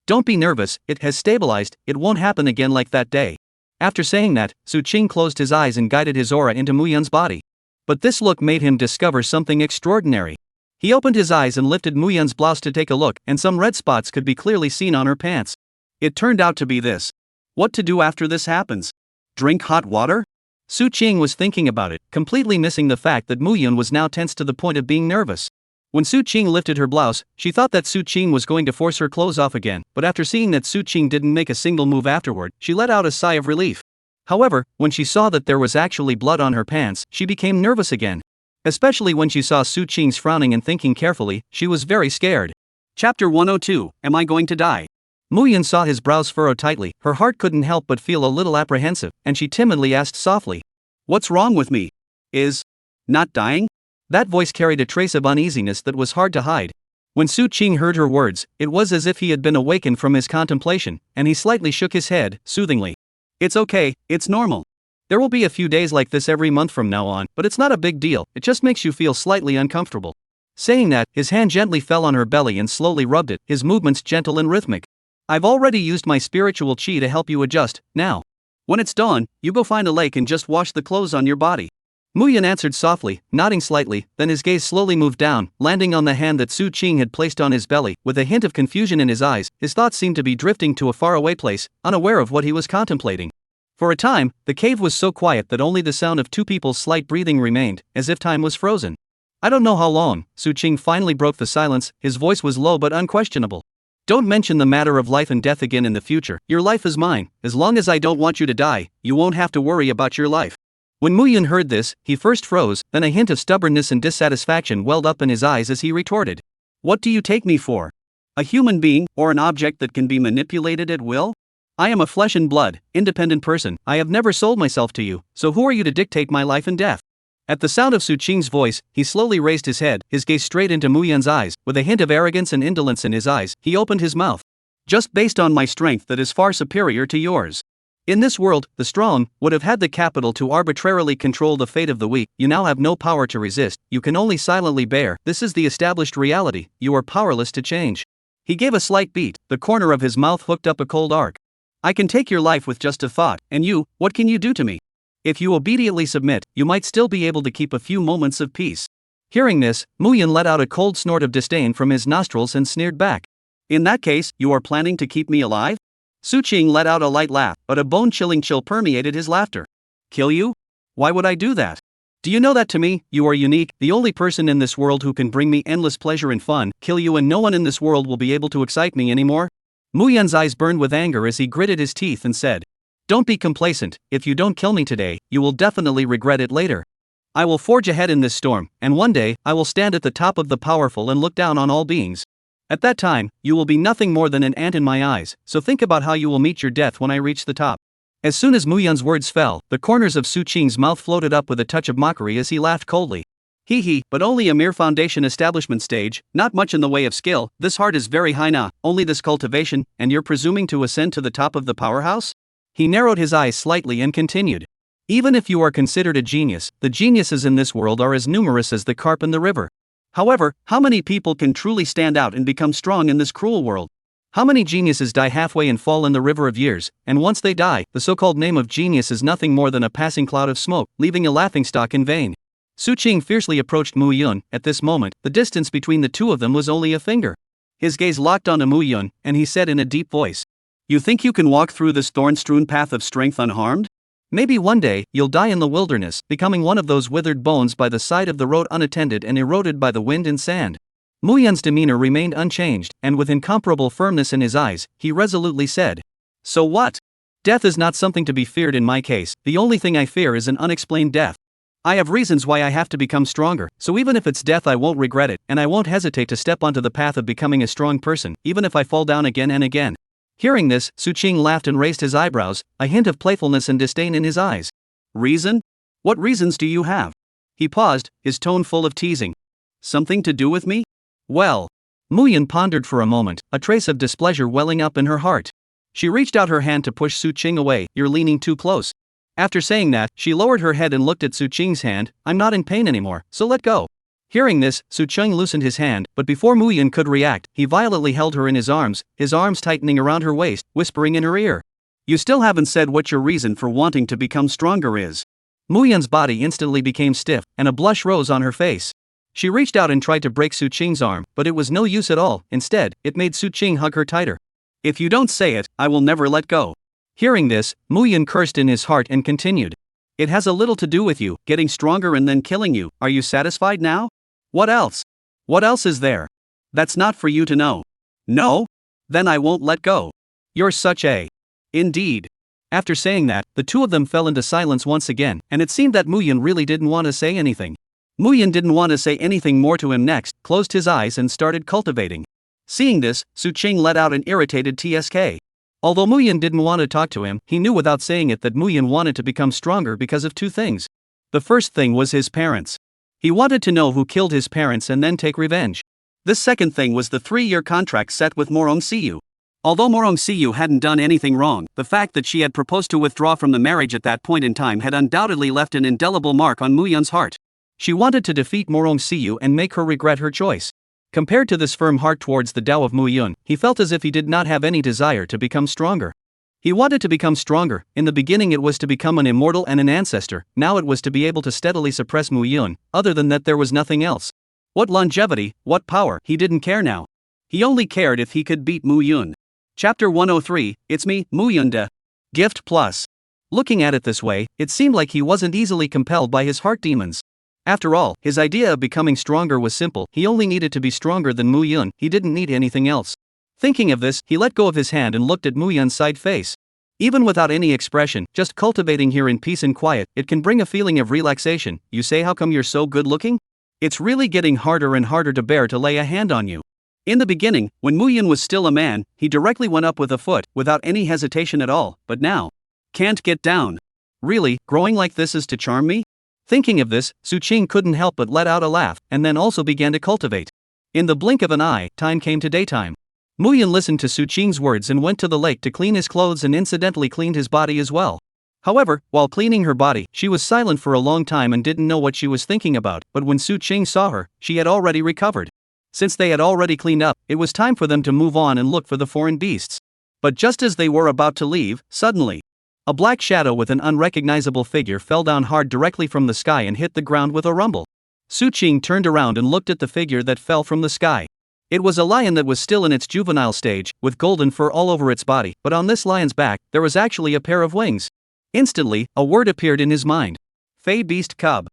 "Don't be nervous, it has stabilized, it won't happen again like that day." After saying that, Su Qing closed his eyes and guided his aura into Muyan's body. But this look made him discover something extraordinary. He opened his eyes and lifted Muyan's blouse to take a look, and some red spots could be clearly seen on her pants. It turned out to be this. What to do after this happens? Drink hot water? Su Qing was thinking about it, completely missing the fact that Muyan was now tense to the point of being nervous. When Su Qing lifted her blouse, she thought that Su Qing was going to force her clothes off again, but after seeing that Su Qing didn't make a single move afterward, she let out a sigh of relief. However, when she saw that there was actually blood on her pants, she became nervous again. Especially when she saw Su Qing's frowning and thinking carefully, she was very scared. Chapter 102, Am I Going to Die? Muyan saw his brows furrow tightly, her heart couldn't help but feel a little apprehensive, and she timidly asked softly, "What's wrong with me? Is not dying?" That voice carried a trace of uneasiness that was hard to hide. When Su Qing heard her words, it was as if he had been awakened from his contemplation, and he slightly shook his head, soothingly. "It's okay, it's normal. There will be a few days like this every month from now on, but it's not a big deal, it just makes you feel slightly uncomfortable." Saying that, his hand gently fell on her belly and slowly rubbed it, his movements gentle and rhythmic. "I've already used my spiritual chi to help you adjust, now. When it's dawn, you go find a lake and just wash the clothes on your body." Muyan answered softly, nodding slightly, then his gaze slowly moved down, landing on the hand that Su Qing had placed on his belly. With a hint of confusion in his eyes, his thoughts seemed to be drifting to a faraway place, unaware of what he was contemplating. For a time, the cave was so quiet that only the sound of two people's slight breathing remained, as if time was frozen. "I don't know how long," Su Qing finally broke the silence, his voice was low but unquestionable. "Don't mention the matter of life and death again in the future, your life is mine, as long as I don't want you to die, you won't have to worry about your life." When Muyan heard this, he first froze, then a hint of stubbornness and dissatisfaction welled up in his eyes as he retorted, "What do you take me for? A human being, or an object that can be manipulated at will? I am a flesh and blood, independent person, I have never sold myself to you, so who are you to dictate my life and death?" At the sound of Su Qing's voice, he slowly raised his head, his gaze straight into Muyan's eyes, with a hint of arrogance and indolence in his eyes, he opened his mouth. "Just based on my strength that is far superior to yours. In this world, the strong would have had the capital to arbitrarily control the fate of the weak, you now have no power to resist, you can only silently bear, this is the established reality, you are powerless to change." He gave a slight beat, the corner of his mouth hooked up a cold arc. "I can take your life with just a thought, and you, what can you do to me? If you obediently submit, you might still be able to keep a few moments of peace. Hearing this, Muyan let out a cold snort of disdain from his nostrils and sneered back. In that case, you are planning to keep me alive? Suqing let out a light laugh, but a bone-chilling chill permeated his laughter. Kill you? Why would I do that? Do you know that to me, you are unique, the only person in this world who can bring me endless pleasure and fun, kill you and no one in this world will be able to excite me anymore? Muyan's eyes burned with anger as he gritted his teeth and said, Don't be complacent, if you don't kill me today, you will definitely regret it later. I will forge ahead in this storm, and one day, I will stand at the top of the powerful and look down on all beings. At that time, you will be nothing more than an ant in my eyes, so think about how you will meet your death when I reach the top. As soon as Muyan's words fell, the corners of Suqing's mouth floated up with a touch of mockery as he laughed coldly. Hee, but only a mere foundation establishment stage, not much in the way of skill, this heart is very high now, only this cultivation, and you're presuming to ascend to the top of the powerhouse? He narrowed his eyes slightly and continued. Even if you are considered a genius, the geniuses in this world are as numerous as the carp in the river. However, how many people can truly stand out and become strong in this cruel world? How many geniuses die halfway and fall in the river of years, and once they die, the so-called name of genius is nothing more than a passing cloud of smoke, leaving a laughingstock in vain? Suqing fiercely approached Mu Yun. At this moment, the distance between the two of them was only a finger. His gaze locked onto Mu Yun, and he said in a deep voice, You think you can walk through this thorn-strewn path of strength unharmed? Maybe one day, you'll die in the wilderness, becoming one of those withered bones by the side of the road unattended and eroded by the wind and sand. Mu Yun's demeanor remained unchanged, and with incomparable firmness in his eyes, he resolutely said, So what? Death is not something to be feared in my case, the only thing I fear is an unexplained death. I have reasons why I have to become stronger, so even if it's death I won't regret it, and I won't hesitate to step onto the path of becoming a strong person, even if I fall down again and again. Hearing this, Suqing laughed and raised his eyebrows, a hint of playfulness and disdain in his eyes. Reason? What reasons do you have? He paused, his tone full of teasing. Something to do with me? Well. Mu Yun pondered for a moment, a trace of displeasure welling up in her heart. She reached out her hand to push Suqing away. You're leaning too close. After saying that, she lowered her head and looked at Suqing's hand. I'm not in pain anymore, so let go. Hearing this, Suqing loosened his hand, but before Mu Yun could react, he violently held her in his arms tightening around her waist, whispering in her ear. You still haven't said what your reason for wanting to become stronger is. Mu Yun's body instantly became stiff, and a blush rose on her face. She reached out and tried to break Suqing's arm, but it was no use at all. Instead, it made Suqing hug her tighter. If you don't say it, I will never let go. Hearing this, Mu Yun cursed in his heart and continued. It has a little to do with you, getting stronger and then killing you. Are you satisfied now? What else? What else is there? That's not for you to know. No? Then I won't let go. You're such a... Indeed. After saying that, the two of them fell into silence once again, and it seemed that Mu Yun really didn't want to say anything. Mu Yun didn't want to say anything more to him next, closed his eyes and started cultivating. Seeing this, Suqing let out an irritated tsk. Although Mu Yun didn't want to talk to him, he knew without saying it that Mu Yun wanted to become stronger because of two things. The first thing was his parents. He wanted to know who killed his parents and then take revenge. The second thing was the 3-year contract set with Morong Siyu. Although Morong Siyu hadn't done anything wrong, the fact that she had proposed to withdraw from the marriage at that point in time had undoubtedly left an indelible mark on Mu Yun's heart. She wanted to defeat Morong Siyu and make her regret her choice. Compared to this firm heart towards the Tao of Mu Yun, he felt as if he did not have any desire to become stronger. He wanted to become stronger. In the beginning it was to become an immortal and an ancestor, now it was to be able to steadily suppress Mu Yun. Other than that there was nothing else. What longevity, what power, he didn't care now. He only cared if he could beat Mu Yun. Chapter 103, It's Me, Mu Yun de. Gift Plus. Looking at it this way, it seemed like he wasn't easily compelled by his heart demons. After all, his idea of becoming stronger was simple, he only needed to be stronger than Mu Yun, he didn't need anything else. Thinking of this, he let go of his hand and looked at Mu Yun's side face. Even without any expression, just cultivating here in peace and quiet, it can bring a feeling of relaxation. You say how come you're so good looking? It's really getting harder and harder to bear to lay a hand on you. In the beginning, when Mu Yun was still a man, he directly went up with a foot, without any hesitation at all, but now. Can't get down. Really, growing like this is to charm me? Thinking of this, Suqing couldn't help but let out a laugh, and then also began to cultivate. In the blink of an eye, time came to daytime. Mu Yun listened to Suqing's words and went to the lake to clean his clothes and incidentally cleaned his body as well. However, while cleaning her body, she was silent for a long time and didn't know what she was thinking about, but when Suqing saw her, she had already recovered. Since they had already cleaned up, it was time for them to move on and look for the foreign beasts. But just as they were about to leave, suddenly, A black shadow with an unrecognizable figure fell down hard directly from the sky and hit the ground with a rumble. Su Qing turned around and looked at the figure that fell from the sky. It was a lion that was still in its juvenile stage, with golden fur all over its body, but on this lion's back, there was actually a pair of wings. Instantly, a word appeared in his mind. Fey beast cub.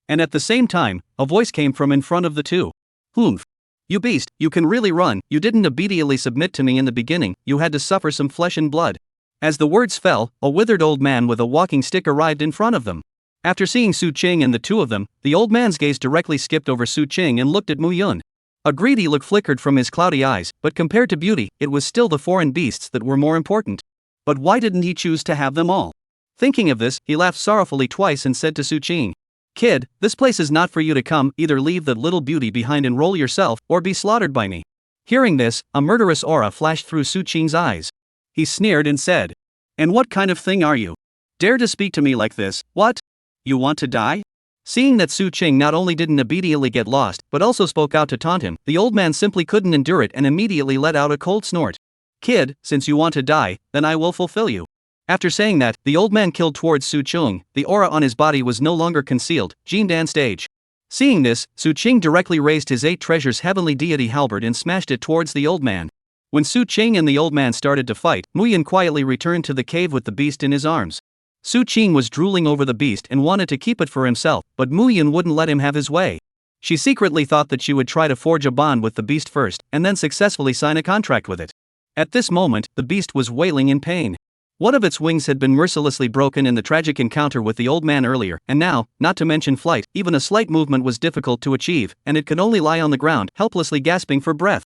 And at the same time, a voice came from in front of the two. Humph. You beast, you can really run, you didn't immediately submit to me in the beginning, you had to suffer some flesh and blood. As the words fell, a withered old man with a walking stick arrived in front of them. After seeing Su Qing and the two of them, the old man's gaze directly skipped over Su Qing and looked at Mu Yun. A greedy look flickered from his cloudy eyes, but compared to beauty, it was still the foreign beasts that were more important. But why didn't he choose to have them all? Thinking of this, he laughed sorrowfully twice and said to Su Qing, "Kid, this place is not for you to come, either leave that little beauty behind and roll yourself, or be slaughtered by me." Hearing this, a murderous aura flashed through Su Qing's eyes. He sneered and said, "And what kind of thing are you? Dare to speak to me like this, what? You want to die?" Seeing that Su Qing not only didn't immediately get lost, but also spoke out to taunt him, the old man simply couldn't endure it and immediately let out a cold snort. "Kid, since you want to die, then I will fulfill you." After saying that, the old man killed towards Su Qing. The aura on his body was no longer concealed, Jindan stage. Seeing this, Su Qing directly raised his 8 treasures heavenly deity halberd and smashed it towards the old man. When Su Qing and the old man started to fight, Mu Yun quietly returned to the cave with the beast in his arms. Su Qing was drooling over the beast and wanted to keep it for himself, but Mu Yun wouldn't let him have his way. She secretly thought that she would try to forge a bond with the beast first, and then successfully sign a contract with it. At this moment, the beast was wailing in pain. One of its wings had been mercilessly broken in the tragic encounter with the old man earlier, and now, not to mention flight, even a slight movement was difficult to achieve, and it could only lie on the ground, helplessly gasping for breath.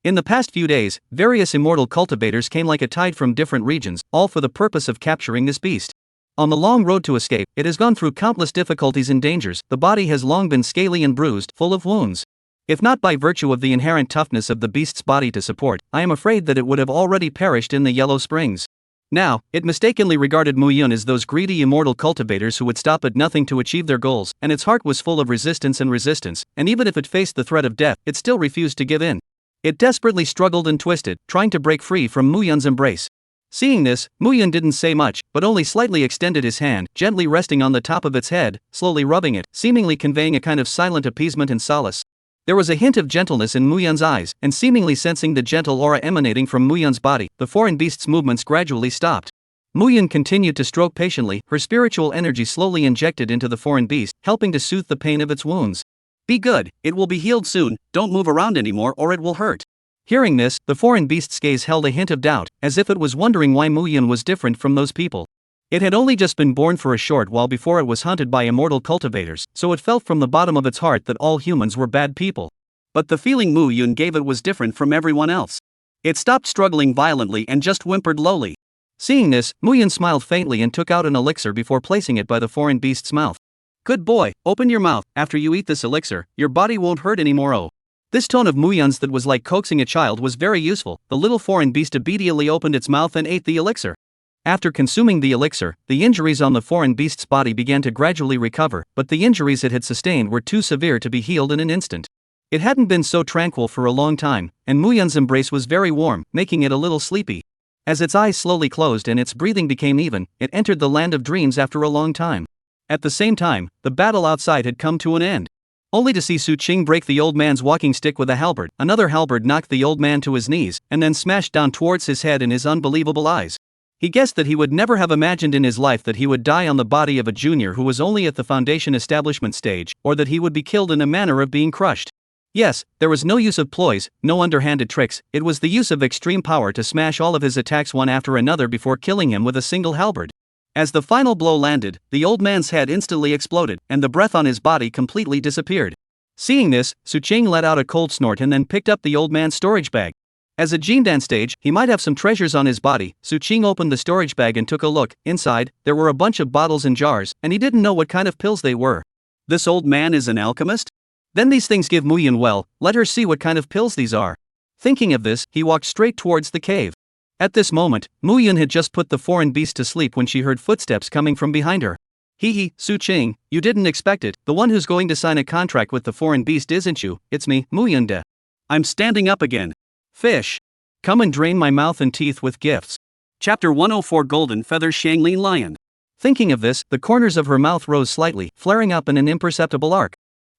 In the past few days, various immortal cultivators came like a tide from different regions, all for the purpose of capturing this beast. On the long road to escape, it has gone through countless difficulties and dangers. The body has long been scaly and bruised, full of wounds. If not by virtue of the inherent toughness of the beast's body to support, I am afraid that it would have already perished in the Yellow Springs. Now, it mistakenly regarded Mu Yun as those greedy immortal cultivators who would stop at nothing to achieve their goals, and its heart was full of resistance, and even if it faced the threat of death, it still refused to give in. It desperately struggled and twisted, trying to break free from Mu Yun's embrace. Seeing this, Mu Yun didn't say much, but only slightly extended his hand, gently resting on the top of its head, slowly rubbing it, seemingly conveying a kind of silent appeasement and solace. There was a hint of gentleness in Mu Yun's eyes, and seemingly sensing the gentle aura emanating from Mu Yun's body, the foreign beast's movements gradually stopped. Mu Yun continued to stroke patiently, her spiritual energy slowly injected into the foreign beast, helping to soothe the pain of its wounds. "Be good, it will be healed soon, don't move around anymore or it will hurt." Hearing this, the foreign beast's gaze held a hint of doubt, as if it was wondering why Mu Yun was different from those people. It had only just been born for a short while before it was hunted by immortal cultivators, so it felt from the bottom of its heart that all humans were bad people. But the feeling Mu Yun gave it was different from everyone else. It stopped struggling violently and just whimpered lowly. Seeing this, Mu Yun smiled faintly and took out an elixir before placing it by the foreign beast's mouth. "Good boy, open your mouth, after you eat this elixir, your body won't hurt anymore." Oh. This tone of Mu Yun's that was like coaxing a child was very useful. The little foreign beast immediately opened its mouth and ate the elixir. After consuming the elixir, the injuries on the foreign beast's body began to gradually recover, but the injuries it had sustained were too severe to be healed in an instant. It hadn't been so tranquil for a long time, and Mu Yun's embrace was very warm, making it a little sleepy. As its eyes slowly closed and its breathing became even, it entered the land of dreams after a long time. At the same time, the battle outside had come to an end. Only to see Su Qing break the old man's walking stick with a halberd, another halberd knocked the old man to his knees, and then smashed down towards his head in his unbelievable eyes. He guessed that he would never have imagined in his life that he would die on the body of a junior who was only at the foundation establishment stage, or that he would be killed in a manner of being crushed. Yes, there was no use of ploys, no underhanded tricks, it was the use of extreme power to smash all of his attacks one after another before killing him with a single halberd. As the final blow landed, the old man's head instantly exploded, and the breath on his body completely disappeared. Seeing this, Su Qing let out a cold snort and then picked up the old man's storage bag. As a Jindan stage, he might have some treasures on his body. Su Qing opened the storage bag and took a look. Inside, there were a bunch of bottles and jars, and he didn't know what kind of pills they were. This old man is an alchemist? Then these things give Mu Yun well, let her see what kind of pills these are. Thinking of this, he walked straight towards the cave. At this moment, Mu Yun had just put the foreign beast to sleep when she heard footsteps coming from behind her. Hee, Su Qing, you didn't expect it, the one who's going to sign a contract with the foreign beast isn't you, it's me, Mu Yun de. I'm standing up again. Fish. Come and drain my mouth and teeth with gifts. Chapter 104 Golden Feather Xianglin Lion. Thinking of this, the corners of her mouth rose slightly, flaring up in an imperceptible arc.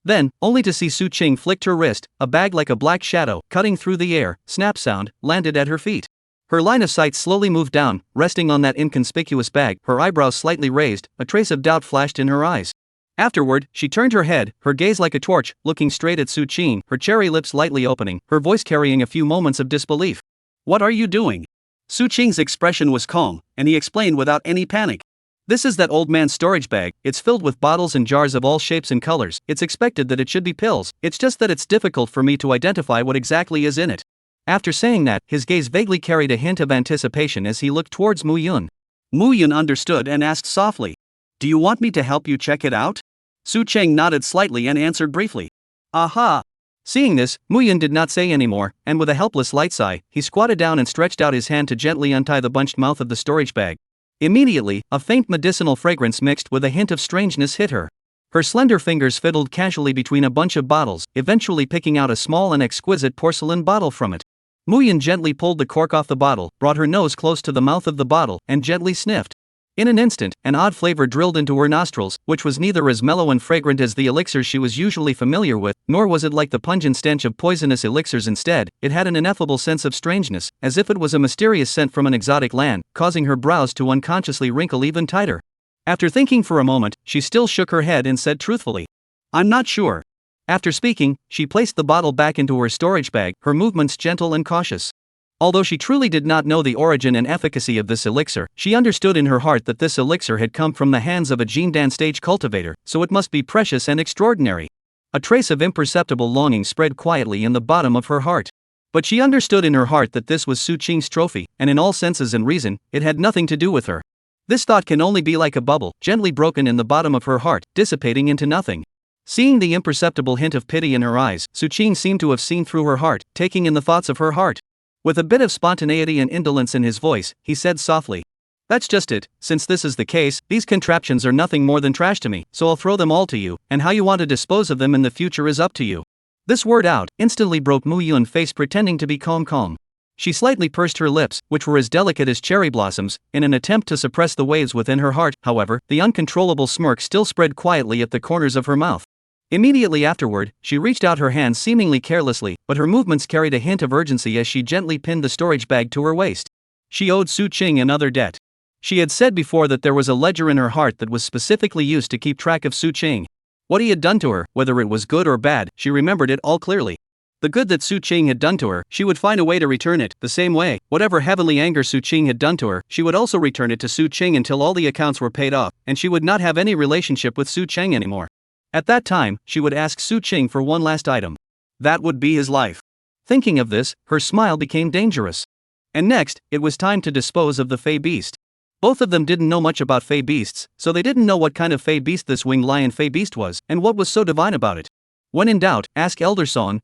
Then, only to see Su Qing flicked her wrist, a bag like a black shadow, cutting through the air, snap sound, landed at her feet. Her line of sight slowly moved down, resting on that inconspicuous bag, her eyebrows slightly raised, a trace of doubt flashed in her eyes. Afterward, she turned her head, her gaze like a torch, looking straight at Su Qing, her cherry lips lightly opening, her voice carrying a few moments of disbelief. What are you doing? Su Qing's expression was calm, and he explained without any panic. This is that old man's storage bag, it's filled with bottles and jars of all shapes and colors, it's expected that it should be pills, it's just that it's difficult for me to identify what exactly is in it. After saying that, his gaze vaguely carried a hint of anticipation as he looked towards Mu Yun. Mu Yun understood and asked softly, "Do you want me to help you check it out?" Su Qing nodded slightly and answered briefly, "Aha." Seeing this, Mu Yun did not say any more, and with a helpless light sigh, he squatted down and stretched out his hand to gently untie the bunched mouth of the storage bag. Immediately, a faint medicinal fragrance mixed with a hint of strangeness hit her. Her slender fingers fiddled casually between a bunch of bottles, eventually picking out a small and exquisite porcelain bottle from it. Mu Yun gently pulled the cork off the bottle, brought her nose close to the mouth of the bottle, and gently sniffed. In an instant, an odd flavor drilled into her nostrils, which was neither as mellow and fragrant as the elixirs she was usually familiar with, nor was it like the pungent stench of poisonous elixirs. Instead, it had an ineffable sense of strangeness, as if it was a mysterious scent from an exotic land, causing her brows to unconsciously wrinkle even tighter. After thinking for a moment, she still shook her head and said truthfully, "I'm not sure." After speaking, she placed the bottle back into her storage bag, her movements gentle and cautious. Although she truly did not know the origin and efficacy of this elixir, she understood in her heart that this elixir had come from the hands of a Jindan stage cultivator, so it must be precious and extraordinary. A trace of imperceptible longing spread quietly in the bottom of her heart. But she understood in her heart that this was Su Qing's trophy, and in all senses and reason, it had nothing to do with her. This thought can only be like a bubble, gently broken in the bottom of her heart, dissipating into nothing. Seeing the imperceptible hint of pity in her eyes, Su Qing seemed to have seen through her heart, taking in the thoughts of her heart. With a bit of spontaneity and indolence in his voice, he said softly, "That's just it, since this is the case, these contraptions are nothing more than trash to me, so I'll throw them all to you, and how you want to dispose of them in the future is up to you." This word out, instantly broke Mu Yun's face, pretending to be calm. She slightly pursed her lips, which were as delicate as cherry blossoms, in an attempt to suppress the waves within her heart. However, the uncontrollable smirk still spread quietly at the corners of her mouth. Immediately afterward, she reached out her hand seemingly carelessly, but her movements carried a hint of urgency as she gently pinned the storage bag to her waist. She owed Su Qing another debt. She had said before that there was a ledger in her heart that was specifically used to keep track of Su Qing. What he had done to her, whether it was good or bad, she remembered it all clearly. The good that Su Qing had done to her, she would find a way to return it, the same way, whatever heavenly anger Su Qing had done to her, she would also return it to Su Qing until all the accounts were paid off, and she would not have any relationship with Su Qing anymore. At that time, she would ask Su Qing for one last item. That would be his life. Thinking of this, her smile became dangerous. And next, it was time to dispose of the Fey Beast. Both of them didn't know much about Fey Beasts, so they didn't know what kind of Fey Beast this winged lion Fey Beast was, and what was so divine about it. When in doubt, ask Elder Song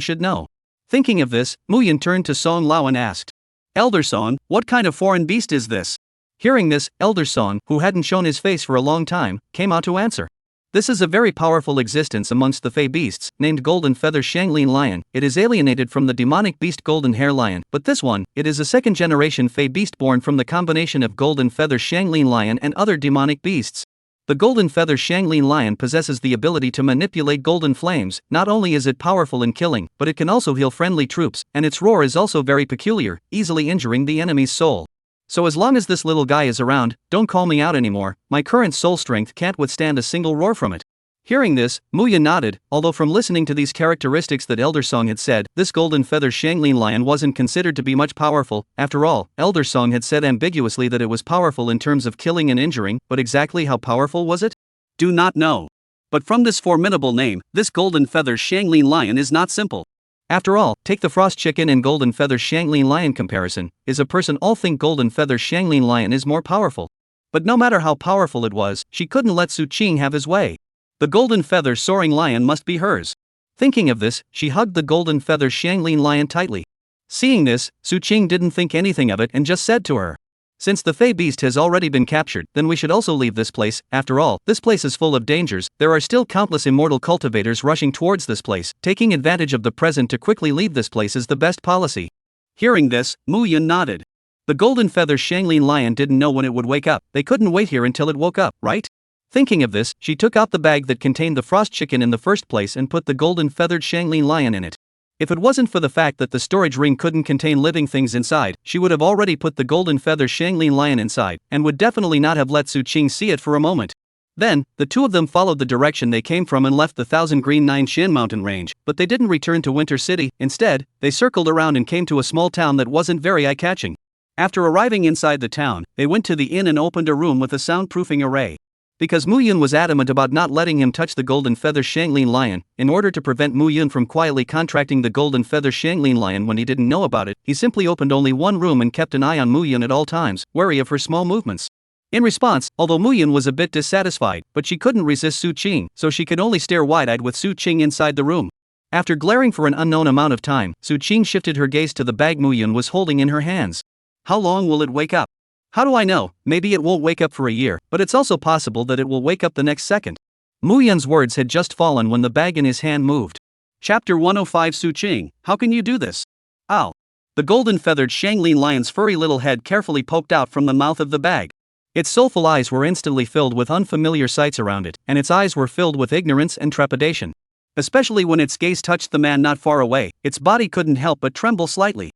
should know. Thinking of this, Mu Yun turned to Song Lao and asked, "Elder Song, what kind of foreign beast is this?" Hearing this, Elder Song, who hadn't shown his face for a long time, came out to answer. "This is a very powerful existence amongst the Fey Beasts, named Golden Feather Xianglin Lion. It is alienated from the demonic beast Golden Hair Lion, but this one, it is a second-generation Fey Beast born from the combination of Golden Feather Xianglin Lion and other demonic beasts. The Golden Feather Xianglin Lion possesses the ability to manipulate golden flames. Not only is it powerful in killing, but it can also heal friendly troops, and its roar is also very peculiar, easily injuring the enemy's soul. So as long as this little guy is around, don't call me out anymore, my current soul strength can't withstand a single roar from it." Hearing this, Mu Yun nodded, although from listening to these characteristics that Elder Song had said, this Golden Feather Xianglin Lion wasn't considered to be much powerful. After all, Elder Song had said ambiguously that it was powerful in terms of killing and injuring, but exactly how powerful was it? Do not know. But from this formidable name, this Golden Feather Xianglin Lion is not simple. After all, take the Frost Chicken and Golden Feather Xianglin Lion comparison. Is a person all think Golden Feather Xianglin Lion is more powerful? But no matter how powerful it was, she couldn't let Su Qing have his way. The Golden Feather Soaring Lion must be hers. Thinking of this, she hugged the Golden Feather Xianglin Lion tightly. Seeing this, Su Qing didn't think anything of it and just said to her, "Since the Fey Beast has already been captured, then we should also leave this place. After all, this place is full of dangers. There are still countless immortal cultivators rushing towards this place. Taking advantage of the present to quickly leave this place is the best policy." Hearing this, Mu Yun nodded. The golden feather Shanglin lion didn't know when it would wake up. They couldn't wait here until it woke up, right? Thinking of this, she took out the bag that contained the frost chicken in the first place and put the golden feathered Shanglin lion in it. If it wasn't for the fact that the storage ring couldn't contain living things inside, she would have already put the golden feather Shanglin lion inside, and would definitely not have let Su Qing see it for a moment. Then, the two of them followed the direction they came from and left the Thousand Green Nine Shin mountain range, but they didn't return to Winter City. Instead, they circled around and came to a small town that wasn't very eye-catching. After arriving inside the town, they went to the inn and opened a room with a soundproofing array. Because Mu Yun was adamant about not letting him touch the golden feather Shanglin lion, in order to prevent Mu Yun from quietly contracting the golden feather Shanglin lion when he didn't know about it, he simply opened only one room and kept an eye on Mu Yun at all times, wary of her small movements. In response, although Mu Yun was a bit dissatisfied, but she couldn't resist Su Qing, so she could only stare wide-eyed with Su Qing inside the room. After glaring for an unknown amount of time, Su Qing shifted her gaze to the bag Mu Yun was holding in her hands. How long will it wake up? How do I know? Maybe it won't wake up for a year, but it's also possible that it will wake up the next second. Mu Yun's words had just fallen when the bag in his hand moved. Chapter 105 Su Qing, how can you do this? Ow. The golden-feathered Shanglin lion's furry little head carefully poked out from the mouth of the bag. Its soulful eyes were instantly filled with unfamiliar sights around it, and its eyes were filled with ignorance and trepidation. Especially when its gaze touched the man not far away, its body couldn't help but tremble slightly.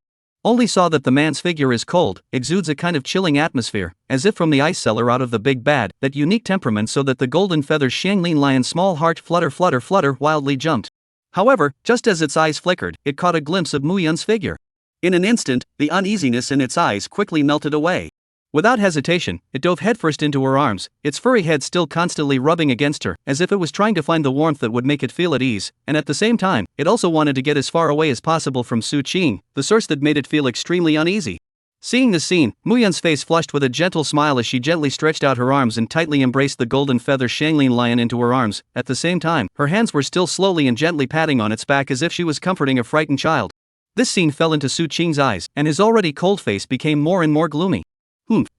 Only saw that the man's figure is cold, exudes a kind of chilling atmosphere, as if from the ice cellar out of the big bad, that unique temperament so that the golden feather Shanglin lion's small heart flutter wildly jumped. However, just as its eyes flickered, it caught a glimpse of Mu Yun's figure. In an instant, the uneasiness in its eyes quickly melted away. Without hesitation, it dove headfirst into her arms, its furry head still constantly rubbing against her, as if it was trying to find the warmth that would make it feel at ease, and at the same time, it also wanted to get as far away as possible from Su Qing, the source that made it feel extremely uneasy. Seeing the scene, Mu Yun's face flushed with a gentle smile as she gently stretched out her arms and tightly embraced the golden feather Shanglin lion into her arms. At the same time, her hands were still slowly and gently patting on its back as if she was comforting a frightened child. This scene fell into Su Qing's eyes, and his already cold face became more and more gloomy.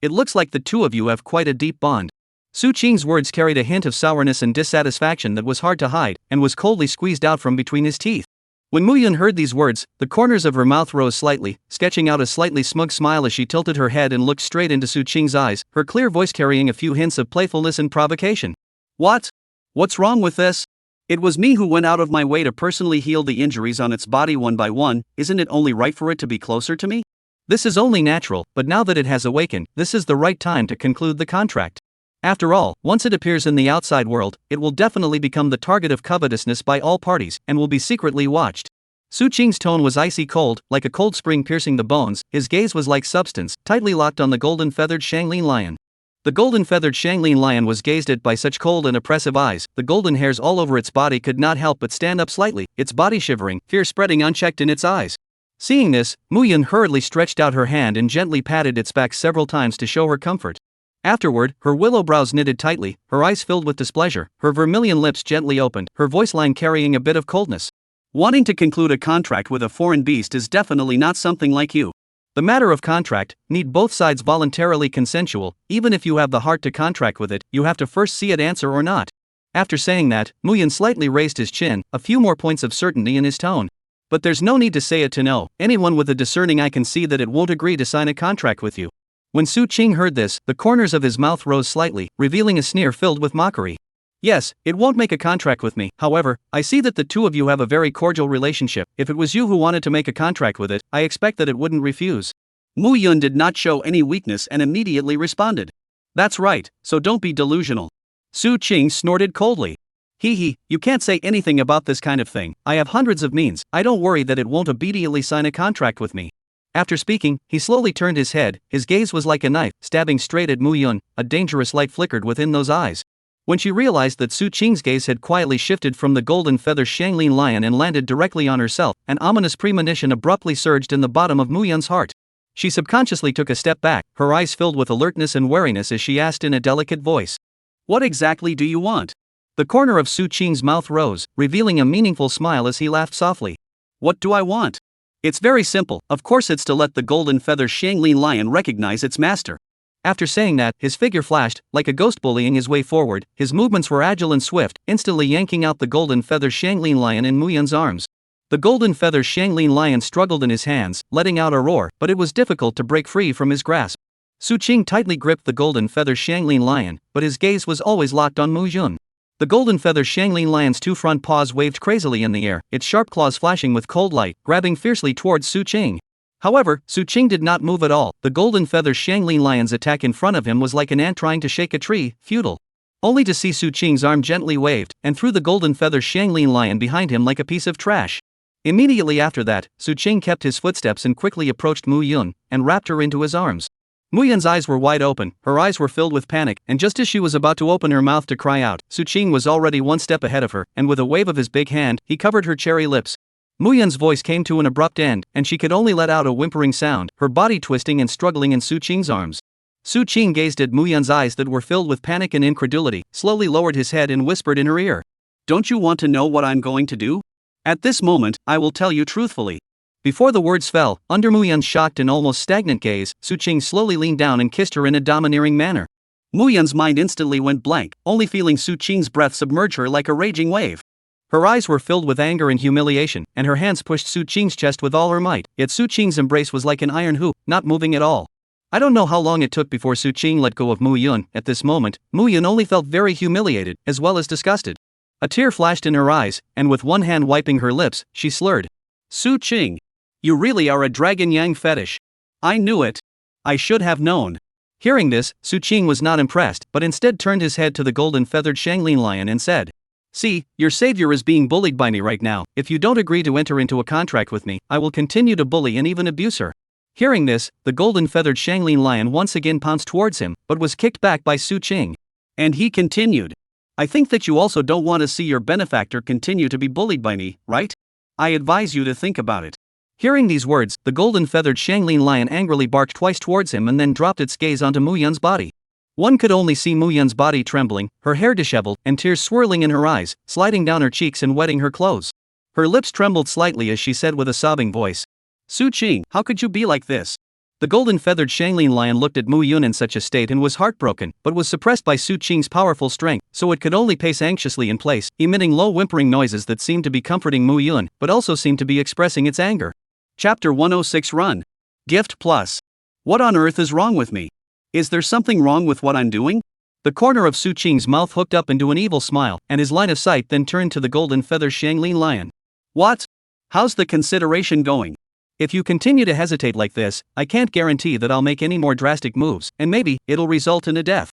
It looks like the two of you have quite a deep bond. Su Qing's words carried a hint of sourness and dissatisfaction that was hard to hide, and was coldly squeezed out from between his teeth. When Mu Yun heard these words, the corners of her mouth rose slightly, sketching out a slightly smug smile as she tilted her head and looked straight into Su Qing's eyes, her clear voice carrying a few hints of playfulness and provocation. What? What's wrong with this? It was me who went out of my way to personally heal the injuries on its body one by one. Isn't it only right for it to be closer to me? This is only natural, but now that it has awakened, this is the right time to conclude the contract. After all, once it appears in the outside world, it will definitely become the target of covetousness by all parties, and will be secretly watched. Su Qing's tone was icy cold, like a cold spring piercing the bones. His gaze was like substance, tightly locked on the golden-feathered Shanglin lion. The golden-feathered Shanglin lion was gazed at by such cold and oppressive eyes, the golden hairs all over its body could not help but stand up slightly, its body shivering, fear spreading unchecked in its eyes. Seeing this, Mu Yun hurriedly stretched out her hand and gently patted its back several times to show her comfort. Afterward, her willow brows knitted tightly, her eyes filled with displeasure, her vermilion lips gently opened, her voice line carrying a bit of coldness. Wanting to conclude a contract with a foreign beast is definitely not something like you. The matter of contract need both sides voluntarily consensual. Even if you have the heart to contract with it, you have to first see it answer or not. After saying that, Mu Yun slightly raised his chin, a few more points of certainty in his tone. But there's no need to say it to know. Anyone with a discerning eye can see that it won't agree to sign a contract with you. When Su Qing heard this, the corners of his mouth rose slightly, revealing a sneer filled with mockery. Yes, it won't make a contract with me. However, I see that the two of you have a very cordial relationship. If it was you who wanted to make a contract with it, I expect that it wouldn't refuse. Mu Yun did not show any weakness and immediately responded. That's right, so don't be delusional. Su Qing snorted coldly. You can't say anything about this kind of thing. I have hundreds of means. I don't worry that it won't immediately sign a contract with me. After speaking, he slowly turned his head. His gaze was like a knife, stabbing straight at Mu Yun. A dangerous light flickered within those eyes. When she realized that Su Qing's gaze had quietly shifted from the golden feather Shanglin lion and landed directly on herself, an ominous premonition abruptly surged in the bottom of Mu Yun's heart. She subconsciously took a step back, her eyes filled with alertness and wariness as she asked in a delicate voice. What exactly do you want? The corner of Su Qing's mouth rose, revealing a meaningful smile as he laughed softly. What do I want? It's very simple. Of course it's to let the golden feather Shanglin lion recognize its master. After saying that, his figure flashed, like a ghost bullying his way forward. His movements were agile and swift, instantly yanking out the golden feather Shanglin lion in Mu Yun's arms. The golden feather Shanglin lion struggled in his hands, letting out a roar, but it was difficult to break free from his grasp. Su Qing tightly gripped the golden feather Shanglin lion, but his gaze was always locked on Mu Yun. The golden feather Shanglin lion's two front paws waved crazily in the air, its sharp claws flashing with cold light, grabbing fiercely towards Su Qing. However, Su Qing did not move at all. The golden feather Shanglin lion's attack in front of him was like an ant trying to shake a tree, futile. Only to see Su Qing's arm gently waved, and threw the golden feather Shanglin lion behind him like a piece of trash. Immediately after that, Su Qing kept his footsteps and quickly approached Mu Yun, and wrapped her into his arms. Mu Yun's eyes were wide open, her eyes were filled with panic, and just as she was about to open her mouth to cry out, Su Qing was already one step ahead of her, and with a wave of his big hand, he covered her cherry lips. Mu Yun's voice came to an abrupt end, and she could only let out a whimpering sound, her body twisting and struggling in Su Qing's arms. Su Qing gazed at Mu Yun's eyes that were filled with panic and incredulity, slowly lowered his head and whispered in her ear. Don't you want to know what I'm going to do? At this moment, I will tell you truthfully. Before the words fell, under Mu Yun's shocked and almost stagnant gaze, Su Qing slowly leaned down and kissed her in a domineering manner. Mu Yun's mind instantly went blank, only feeling Su Qing's breath submerge her like a raging wave. Her eyes were filled with anger and humiliation, and her hands pushed Su Qing's chest with all her might, yet Su Qing's embrace was like an iron hoop, not moving at all. I don't know how long it took before Su Qing let go of Mu Yun. At this moment, Mu Yun only felt very humiliated, as well as disgusted. A tear flashed in her eyes, and with one hand wiping her lips, she slurred. Su Qing. You really are a dragon yang fetish. I knew it. I should have known. Hearing this, Su Qing was not impressed, but instead turned his head to the golden-feathered Shanglin lion and said, See, your savior is being bullied by me right now. If you don't agree to enter into a contract with me, I will continue to bully and even abuse her. Hearing this, the golden-feathered Shanglin lion once again pounced towards him, but was kicked back by Su Qing. And he continued. I think that you also don't want to see your benefactor continue to be bullied by me, right? I advise you to think about it. Hearing these words, the golden-feathered Shanglin lion angrily barked twice towards him and then dropped its gaze onto Mu Yun's body. One could only see Mu Yun's body trembling, her hair disheveled, and tears swirling in her eyes, sliding down her cheeks and wetting her clothes. Her lips trembled slightly as she said with a sobbing voice, Su Qing, how could you be like this? The golden-feathered Shanglin lion looked at Mu Yun in such a state and was heartbroken, but was suppressed by Su Qing's powerful strength, so it could only pace anxiously in place, emitting low whimpering noises that seemed to be comforting Mu Yun, but also seemed to be expressing its anger. Chapter 106 Run. Gift Plus. What on earth is wrong with me? Is there something wrong with what I'm doing? The corner of Su Qing's mouth hooked up into an evil smile, and his line of sight then turned to the golden-feathered Shanglin lion. What? How's the consideration going? If you continue to hesitate like this, I can't guarantee that I'll make any more drastic moves, and maybe it'll result in a death.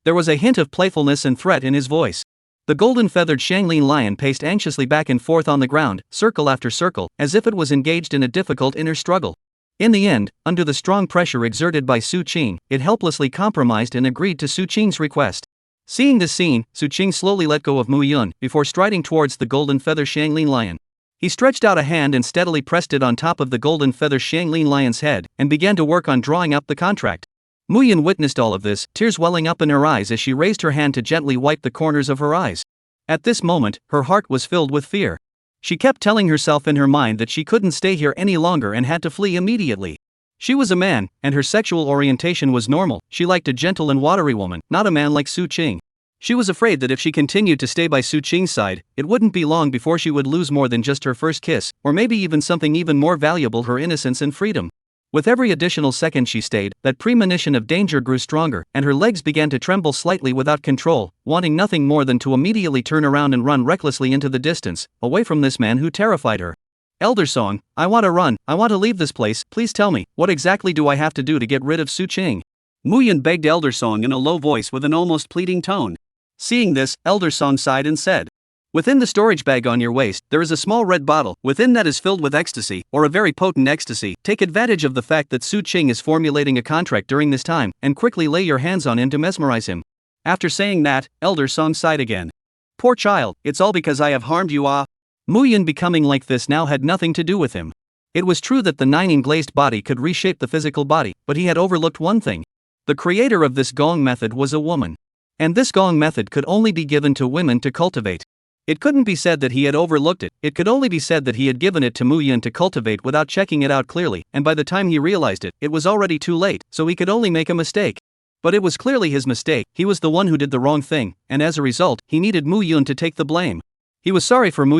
There was a hint of playfulness and threat in his voice. The golden-feathered Shanglin lion paced anxiously back and forth on the ground, circle after circle, as if it was engaged in a difficult inner struggle. In the end, under the strong pressure exerted by Su Qing, it helplessly compromised and agreed to Su Qing's request. Seeing this scene, Su Qing slowly let go of Mu Yun, before striding towards the golden-feathered Shanglin lion. He stretched out a hand and steadily pressed it on top of the golden-feathered Shanglin lion's head, and began to work on drawing up the contract. Mu Yun witnessed all of this, tears welling up in her eyes as she raised her hand to gently wipe the corners of her eyes. At this moment, her heart was filled with fear. She kept telling herself in her mind that she couldn't stay here any longer and had to flee immediately. She was a man, and her sexual orientation was normal. She liked a gentle and watery woman, not a man like Su Qing. She was afraid that if she continued to stay by Su Qing's side, it wouldn't be long before she would lose more than just her first kiss, or maybe even something even more valuable, her innocence and freedom. With every additional second she stayed, that premonition of danger grew stronger, and her legs began to tremble slightly without control, wanting nothing more than to immediately turn around and run recklessly into the distance, away from this man who terrified her. Elder Song, I want to run, I want to leave this place, please tell me, what exactly do I have to do to get rid of Su Qing? Mu Yun begged Elder Song in a low voice with an almost pleading tone. Seeing this, Elder Song sighed and said, Within the storage bag on your waist, there is a small red bottle. Within that is filled with ecstasy, or a very potent ecstasy. Take advantage of the fact that Su Qing is formulating a contract during this time, and quickly lay your hands on him to mesmerize him. After saying that, Elder Song sighed again. Poor child, it's all because I have harmed you, ah. Mu Yun becoming like this now had nothing to do with him. It was true that the nine-glazed body could reshape the physical body, but he had overlooked one thing. The creator of this gong method was a woman. And this gong method could only be given to women to cultivate. It couldn't be said that he had overlooked it, it could only be said that he had given it to Mu Yun to cultivate without checking it out clearly, and by the time he realized it, it was already too late, so he could only make a mistake. But it was clearly his mistake, he was the one who did the wrong thing, and as a result, he needed Mu Yun to take the blame. He was sorry for Mu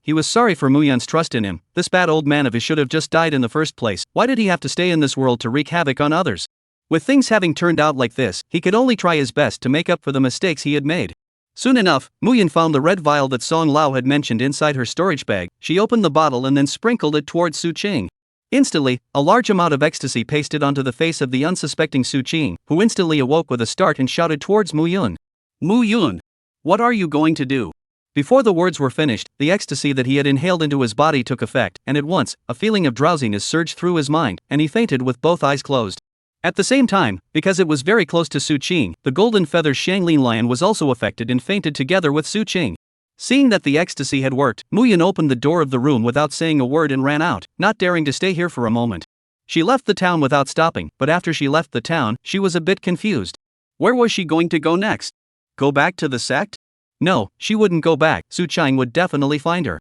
He was sorry for Mu Yun's trust in him. This bad old man of his should have just died in the first place. Why did he have to stay in this world to wreak havoc on others? With things having turned out like this, he could only try his best to make up for the mistakes he had made. Soon enough, Mu Yun found the red vial that Song Lao had mentioned inside her storage bag. She opened the bottle and then sprinkled it towards Su Qing. Instantly, a large amount of ecstasy pasted onto the face of the unsuspecting Su Qing, who instantly awoke with a start and shouted towards Mu Yun. Mu Yun, what are you going to do? Before the words were finished, the ecstasy that he had inhaled into his body took effect, and at once, a feeling of drowsiness surged through his mind, and he fainted with both eyes closed. At the same time, because it was very close to Su Qing, the golden feather Shanglin lion was also affected and fainted together with Su Qing. Seeing that the ecstasy had worked, Mu Yun opened the door of the room without saying a word and ran out, not daring to stay here for a moment. She left the town without stopping, but after she left the town, she was a bit confused. Where was she going to go next? Go back to the sect? No, she wouldn't go back. Su Qing would definitely find her.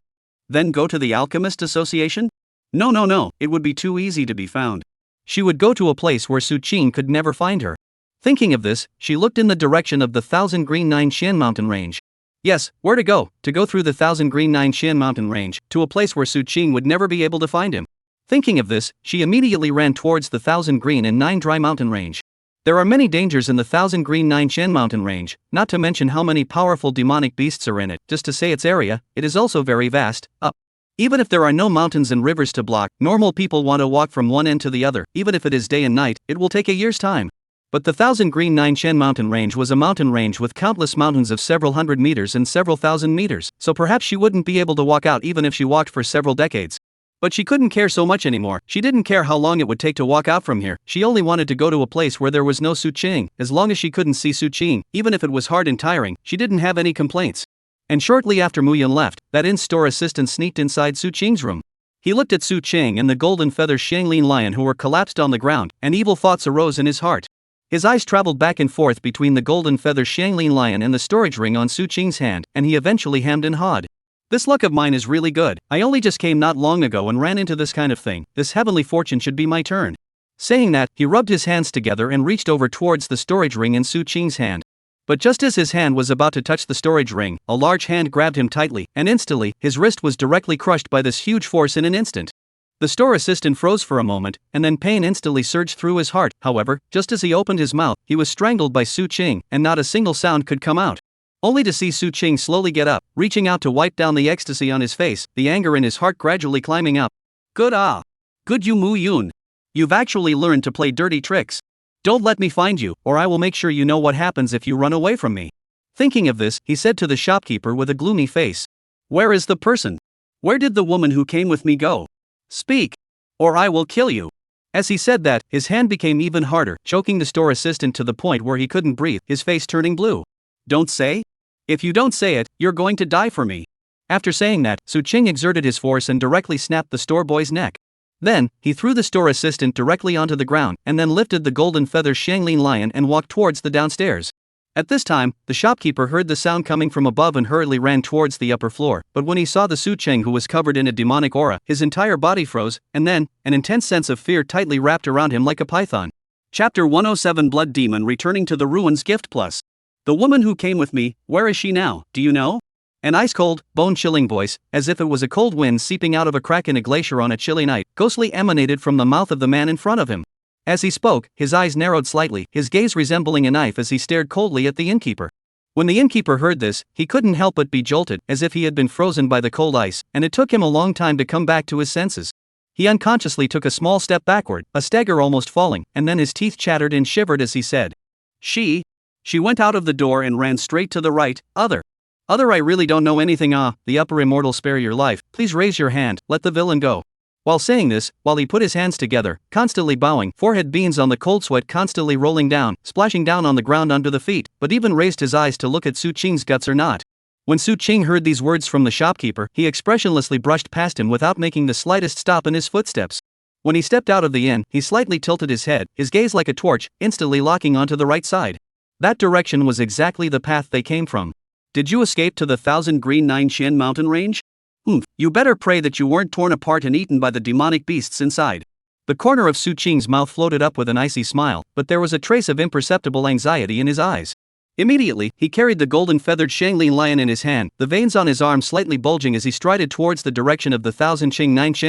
Then go to the Alchemist Association? No, it would be too easy to be found. She would go to a place where Su Qing could never find her. Thinking of this, she looked in the direction of the 1000 Green Nine Xian mountain range. Yes, where to go through the 1000 Green Nine Xian mountain range, to a place where Su Qing would never be able to find him. Thinking of this, she immediately ran towards the 1000 Green and 9 Dry mountain range. There are many dangers in the 1000 Green 9 Xian mountain range, not to mention how many powerful demonic beasts are in it. Just to say its area, it is also very vast. Even if there are no mountains and rivers to block, normal people want to walk from one end to the other. Even if it is day and night, it will take a year's time. But the 1000 Green 9 Xian mountain range was a mountain range with countless mountains of several hundred meters and several thousand meters, so perhaps she wouldn't be able to walk out even if she walked for several decades. But she couldn't care so much anymore. She didn't care how long it would take to walk out from here. She only wanted to go to a place where there was no Su Qing. As long as she couldn't see Su Qing, even if it was hard and tiring, she didn't have any complaints. And shortly after Mu Yun left, that in-store assistant sneaked inside Su Qing's room. He looked at Su Qing and the golden feather Shanglin lion who were collapsed on the ground, and evil thoughts arose in his heart. His eyes traveled back and forth between the golden feather Shanglin lion and the storage ring on Su Qing's hand, and he eventually hemmed and hawed. This luck of mine is really good. I only just came not long ago and ran into this kind of thing. This heavenly fortune should be my turn. Saying that, he rubbed his hands together and reached over towards the storage ring in Su Qing's hand. But just as his hand was about to touch the storage ring, a large hand grabbed him tightly, and instantly, his wrist was directly crushed by this huge force in an instant. The store assistant froze for a moment, and then pain instantly surged through his heart. However, just as he opened his mouth, he was strangled by Su Qing, and not a single sound could come out. Only to see Su Qing slowly get up, reaching out to wipe down the ecstasy on his face, the anger in his heart gradually climbing up. Good you Mu Yun. You've actually learned to play dirty tricks. Don't let me find you, or I will make sure you know what happens if you run away from me. Thinking of this, he said to the shopkeeper with a gloomy face. Where is the person? Where did the woman who came with me go? Speak, or I will kill you. As he said that, his hand became even harder, choking the store assistant to the point where he couldn't breathe, his face turning blue. Don't say? If you don't say it, you're going to die for me. After saying that, Su Qing exerted his force and directly snapped the store boy's neck. Then, he threw the store assistant directly onto the ground, and then lifted the golden feather Shanglin lion and walked towards the downstairs. At this time, the shopkeeper heard the sound coming from above and hurriedly ran towards the upper floor, but when he saw the Su Qing who was covered in a demonic aura, his entire body froze, and then, an intense sense of fear tightly wrapped around him like a python. Chapter 107 Blood Demon Returning to the Ruins Gift Plus. The woman who came with me, where is she now, do you know? An ice-cold, bone-chilling voice, as if it was a cold wind seeping out of a crack in a glacier on a chilly night, ghostly emanated from the mouth of the man in front of him. As he spoke, his eyes narrowed slightly, his gaze resembling a knife as he stared coldly at the innkeeper. When the innkeeper heard this, he couldn't help but be jolted, as if he had been frozen by the cold ice, and it took him a long time to come back to his senses. He unconsciously took a small step backward, a stagger almost falling, and then his teeth chattered and shivered as he said, She went out of the door and ran straight to the right. Other, I really don't know anything. The upper immortal, spare your life, please raise your hand, let the villain go. While saying this, while he put his hands together, constantly bowing, forehead beads on the cold sweat constantly rolling down, splashing down on the ground under the feet, but even raised his eyes to look at Su Qing's guts or not. When Su Qing heard these words from the shopkeeper, he expressionlessly brushed past him without making the slightest stop in his footsteps. When he stepped out of the inn, he slightly tilted his head, his gaze like a torch, instantly locking onto the right side. That direction was exactly the path they came from. Did you escape to the 1000 Green 9 Xian mountain range? You better pray that you weren't torn apart and eaten by the demonic beasts inside. The corner of Su Qing's mouth floated up with an icy smile, but there was a trace of imperceptible anxiety in his eyes. Immediately, he carried the golden-feathered Shanglin lion in his hand, the veins on his arm slightly bulging as he strided towards the direction of the 1000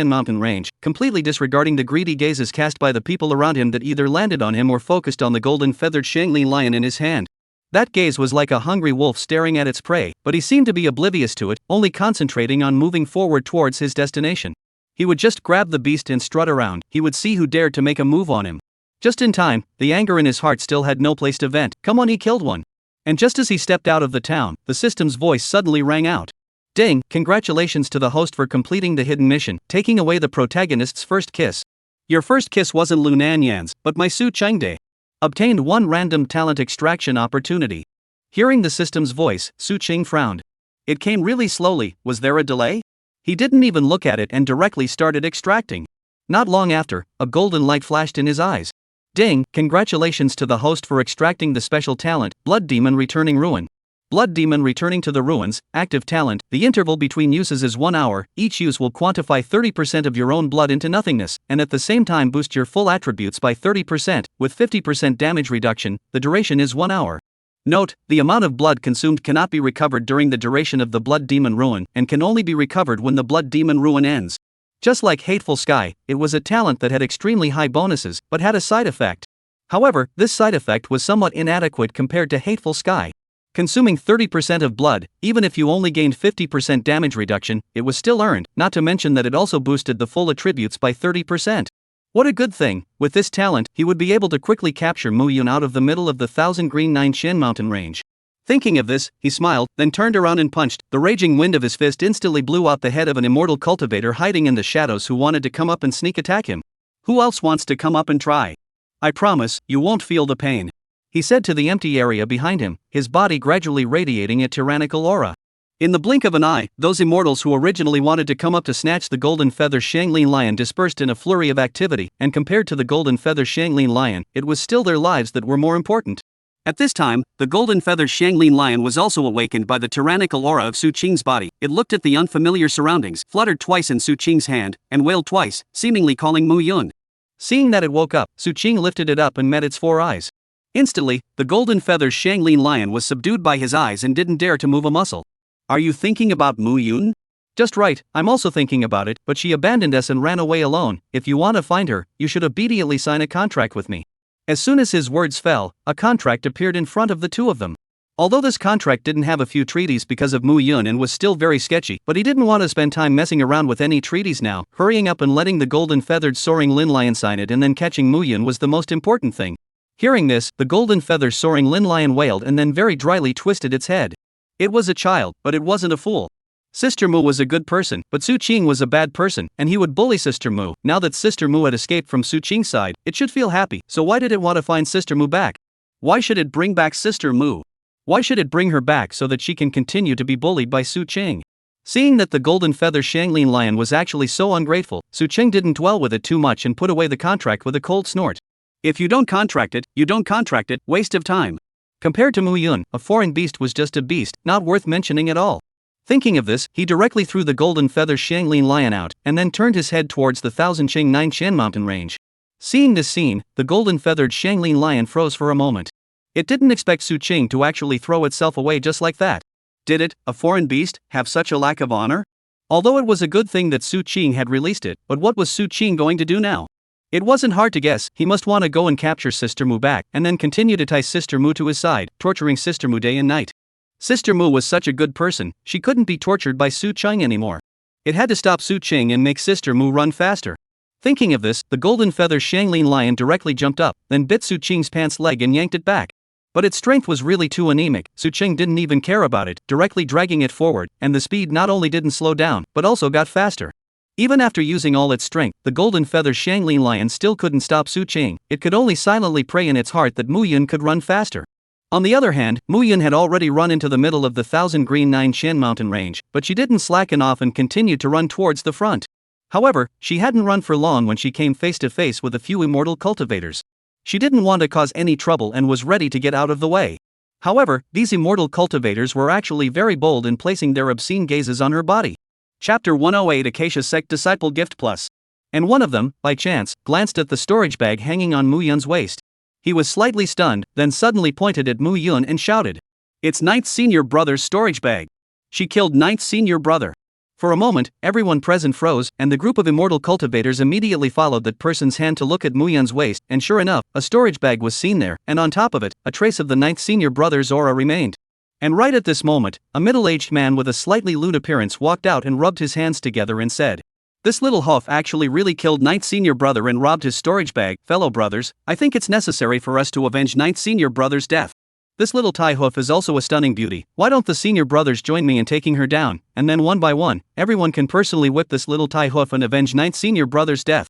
mountain range, completely disregarding the greedy gazes cast by the people around him that either landed on him or focused on the golden-feathered Shanglin lion in his hand. That gaze was like a hungry wolf staring at its prey, but he seemed to be oblivious to it, only concentrating on moving forward towards his destination. He would just grab the beast and strut around. He would see who dared to make a move on him. Just in time, the anger in his heart still had no place to vent. Come on, he killed one. And just as he stepped out of the town, the system's voice suddenly rang out. Ding, congratulations to the host for completing the hidden mission, taking away the protagonist's first kiss. Your first kiss wasn't Lu Nanyan's, but my Su Chengde. Obtained one random talent extraction opportunity. Hearing the system's voice, Su Ching frowned. It came really slowly. Was there a delay? He didn't even look at it and directly started extracting. Not long after, a golden light flashed in his eyes. Ding, congratulations to the host for extracting the special talent, Blood Demon Returning Ruin. Blood Demon Returning to the Ruins, active talent, the interval between uses is 1 hour, each use will quantify 30% of your own blood into nothingness, and at the same time boost your full attributes by 30%, with 50% damage reduction, the duration is 1 hour. Note, the amount of blood consumed cannot be recovered during the duration of the Blood Demon Ruin, and can only be recovered when the Blood Demon Ruin ends. Just like Hateful Sky, it was a talent that had extremely high bonuses, but had a side effect. However, this side effect was somewhat inadequate compared to Hateful Sky. Consuming 30% of blood, even if you only gained 50% damage reduction, it was still earned, not to mention that it also boosted the full attributes by 30%. What a good thing. With this talent, he would be able to quickly capture Mu Yun out of the middle of the 1000 mountain range. Thinking of this, he smiled, then turned around and punched. The raging wind of his fist instantly blew out the head of an immortal cultivator hiding in the shadows who wanted to come up and sneak attack him. Who else wants to come up and try? I promise, you won't feel the pain. He said to the empty area behind him, his body gradually radiating a tyrannical aura. In the blink of an eye, those immortals who originally wanted to come up to snatch the golden feather Shanglin lion dispersed in a flurry of activity, and compared to the golden feather Shanglin lion, it was still their lives that were more important. At this time, the golden feather Shanglin lion was also awakened by the tyrannical aura of Su Qing's body. It looked at the unfamiliar surroundings, fluttered twice in Su Qing's hand, and wailed twice, seemingly calling Mu Yun. Seeing that it woke up, Su Qing lifted it up and met its 4 eyes. Instantly, the golden feather Shanglin lion was subdued by his eyes and didn't dare to move a muscle. Are you thinking about Mu Yun? Just right, I'm also thinking about it, but she abandoned us and ran away alone. If you want to find her, you should immediately sign a contract with me. As soon as his words fell, a contract appeared in front of the two of them. Although this contract didn't have a few treaties because of Mu Yun and was still very sketchy, but he didn't want to spend time messing around with any treaties now. Hurrying up and letting the golden-feathered soaring Lin lion sign it and then catching Mu Yun was the most important thing. Hearing this, the golden-feathered soaring Lin lion wailed and then very dryly twisted its head. It was a child, but it wasn't a fool. Sister Mu was a good person, but Su Qing was a bad person, and he would bully Sister Mu. Now that Sister Mu had escaped from Su Qing's side, it should feel happy, so why did it want to find Sister Mu back? Why should it bring back Sister Mu? Why should it bring her back so that she can continue to be bullied by Su Qing? Seeing that the golden feather Shanglin lion was actually so ungrateful, Su Qing didn't dwell with it too much and put away the contract with a cold snort. If you don't contract it, you don't contract it, waste of time. Compared to Mu Yun, a foreign beast was just a beast, not worth mentioning at all. Thinking of this, he directly threw the golden feather Shanglin lion out, and then turned his head towards the 1000 mountain range. Seeing this scene, the golden-feathered Shanglin lion froze for a moment. It didn't expect Su Qing to actually throw itself away just like that. Did it, a foreign beast, have such a lack of honor? Although it was a good thing that Su Qing had released it, but what was Su Qing going to do now? It wasn't hard to guess. He must want to go and capture Sister Mu back, and then continue to tie Sister Mu to his side, torturing Sister Mu day and night. Sister Mu was such a good person, she couldn't be tortured by Su Qing anymore. It had to stop Su Qing and make Sister Mu run faster. Thinking of this, the golden feather Shanglin lion directly jumped up, then bit Su Qing's pants leg and yanked it back. But its strength was really too anemic. Su Qing didn't even care about it, directly dragging it forward, and the speed not only didn't slow down, but also got faster. Even after using all its strength, the golden feather Shanglin lion still couldn't stop Su Qing. It could only silently pray in its heart that Mu Yun could run faster. On the other hand, Mu Yun had already run into the middle of the 1000 mountain range, but she didn't slacken off and continued to run towards the front. However, she hadn't run for long when she came face to face with a few immortal cultivators. She didn't want to cause any trouble and was ready to get out of the way. However, these immortal cultivators were actually very bold in placing their obscene gazes on her body. Chapter 108 Acacia Sect Disciple Gift Plus. And one of them, by chance, glanced at the storage bag hanging on Mu Yun's waist. He was slightly stunned, then suddenly pointed at Mu Yun and shouted, "It's Ninth Senior Brother's storage bag. She killed Ninth Senior Brother." For a moment, everyone present froze, and the group of immortal cultivators immediately followed that person's hand to look at Mu Yun's waist, and sure enough, a storage bag was seen there, and on top of it, a trace of the Ninth Senior Brother's aura remained. And right at this moment, a middle-aged man with a slightly lewd appearance walked out and rubbed his hands together and said, "This little huff actually really killed Ninth Senior Brother and robbed his storage bag. Fellow brothers, I think it's necessary for us to avenge Ninth Senior Brother's death. This little tie hoof is also a stunning beauty. Why don't the senior brothers join me in taking her down, and then one by one, everyone can personally whip this little tie hoof and avenge Ninth Senior Brother's death."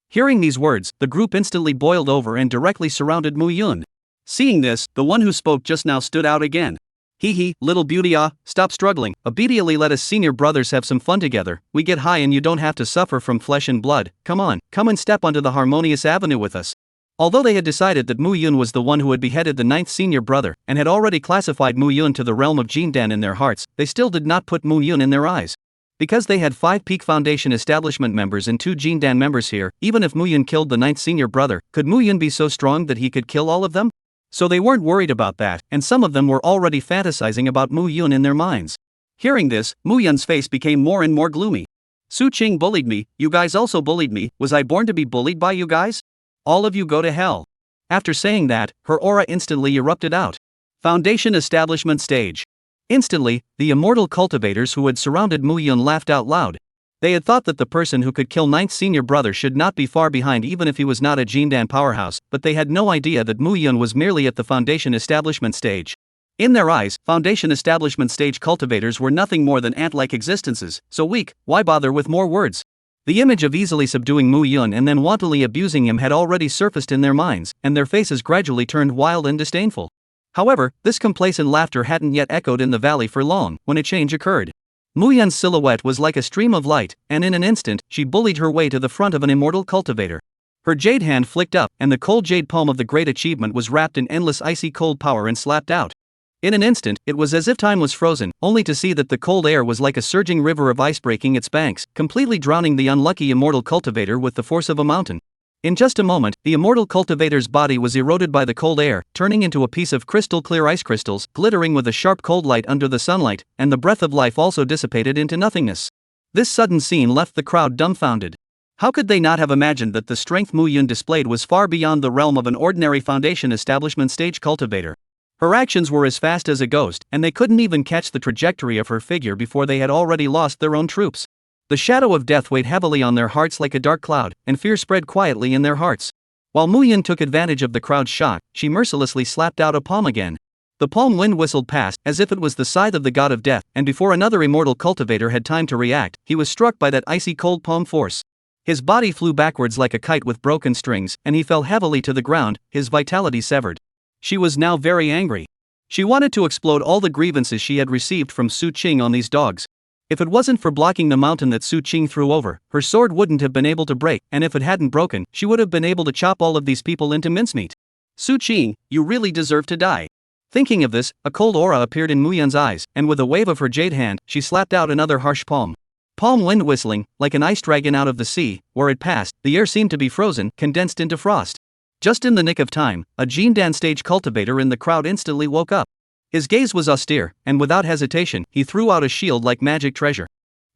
Hearing these words, the group instantly boiled over and directly surrounded Mu Yun. Seeing this, the one who spoke just now stood out again. "Hee, little beauty, stop struggling. Immediately let us senior brothers have some fun together. We get high and you don't have to suffer from flesh and blood. Come on, come and step onto the harmonious avenue with us." Although they had decided that Mu Yun was the one who had beheaded the ninth senior brother, and had already classified Mu Yun to the realm of Jindan in their hearts, they still did not put Mu Yun in their eyes. Because they had 5 Peak Foundation establishment members and 2 Jindan members here, even if Mu Yun killed the ninth senior brother, could Mu Yun be so strong that he could kill all of them? So they weren't worried about that, and some of them were already fantasizing about Mu Yun in their minds. Hearing this, Mu Yun's face became more and more gloomy. "Su Qing bullied me, you guys also bullied me. Was I born to be bullied by you guys? All of you go to hell." After saying that, her aura instantly erupted out. Foundation establishment stage. Instantly, the immortal cultivators who had surrounded Mu Yun laughed out loud. They had thought that the person who could kill ninth senior brother should not be far behind even if he was not a Jindan powerhouse, but they had no idea that Mu Yun was merely at the foundation establishment stage. In their eyes, foundation establishment stage cultivators were nothing more than ant-like existences, so weak, why bother with more words? The image of easily subduing Mu Yun and then wantonly abusing him had already surfaced in their minds, and their faces gradually turned wild and disdainful. However, this complacent laughter hadn't yet echoed in the valley for long, when a change occurred. Mu Yun's silhouette was like a stream of light, and in an instant, she bullied her way to the front of an immortal cultivator. Her jade hand flicked up, and the cold jade palm of the great achievement was wrapped in endless icy cold power and slapped out. In an instant, it was as if time was frozen, only to see that the cold air was like a surging river of ice breaking its banks, completely drowning the unlucky immortal cultivator with the force of a mountain. In just a moment, the immortal cultivator's body was eroded by the cold air, turning into a piece of crystal clear ice crystals, glittering with a sharp cold light under the sunlight, and the breath of life also dissipated into nothingness. This sudden scene left the crowd dumbfounded. How could they not have imagined that the strength Mu Yun displayed was far beyond the realm of an ordinary foundation establishment stage cultivator? Her actions were as fast as a ghost, and they couldn't even catch the trajectory of her figure before they had already lost their own troops. The shadow of death weighed heavily on their hearts like a dark cloud, and fear spread quietly in their hearts. While Mu Yun took advantage of the crowd's shock, she mercilessly slapped out a palm again. The palm wind whistled past, as if it was the scythe of the god of death, and before another immortal cultivator had time to react, he was struck by that icy cold palm force. His body flew backwards like a kite with broken strings, and he fell heavily to the ground, his vitality severed. She was now very angry. She wanted to explode all the grievances she had received from Su Qing on these dogs. If it wasn't for blocking the mountain that Su Qing threw over, her sword wouldn't have been able to break, and if it hadn't broken, she would have been able to chop all of these people into mincemeat. "Su Qing, you really deserve to die." Thinking of this, a cold aura appeared in Mu Yun's eyes, and with a wave of her jade hand, she slapped out another harsh palm. Palm wind whistling, like an ice dragon out of the sea, where it passed, the air seemed to be frozen, condensed into frost. Just in the nick of time, a Jindan stage cultivator in the crowd instantly woke up. His gaze was austere, and without hesitation, he threw out a shield like magic treasure.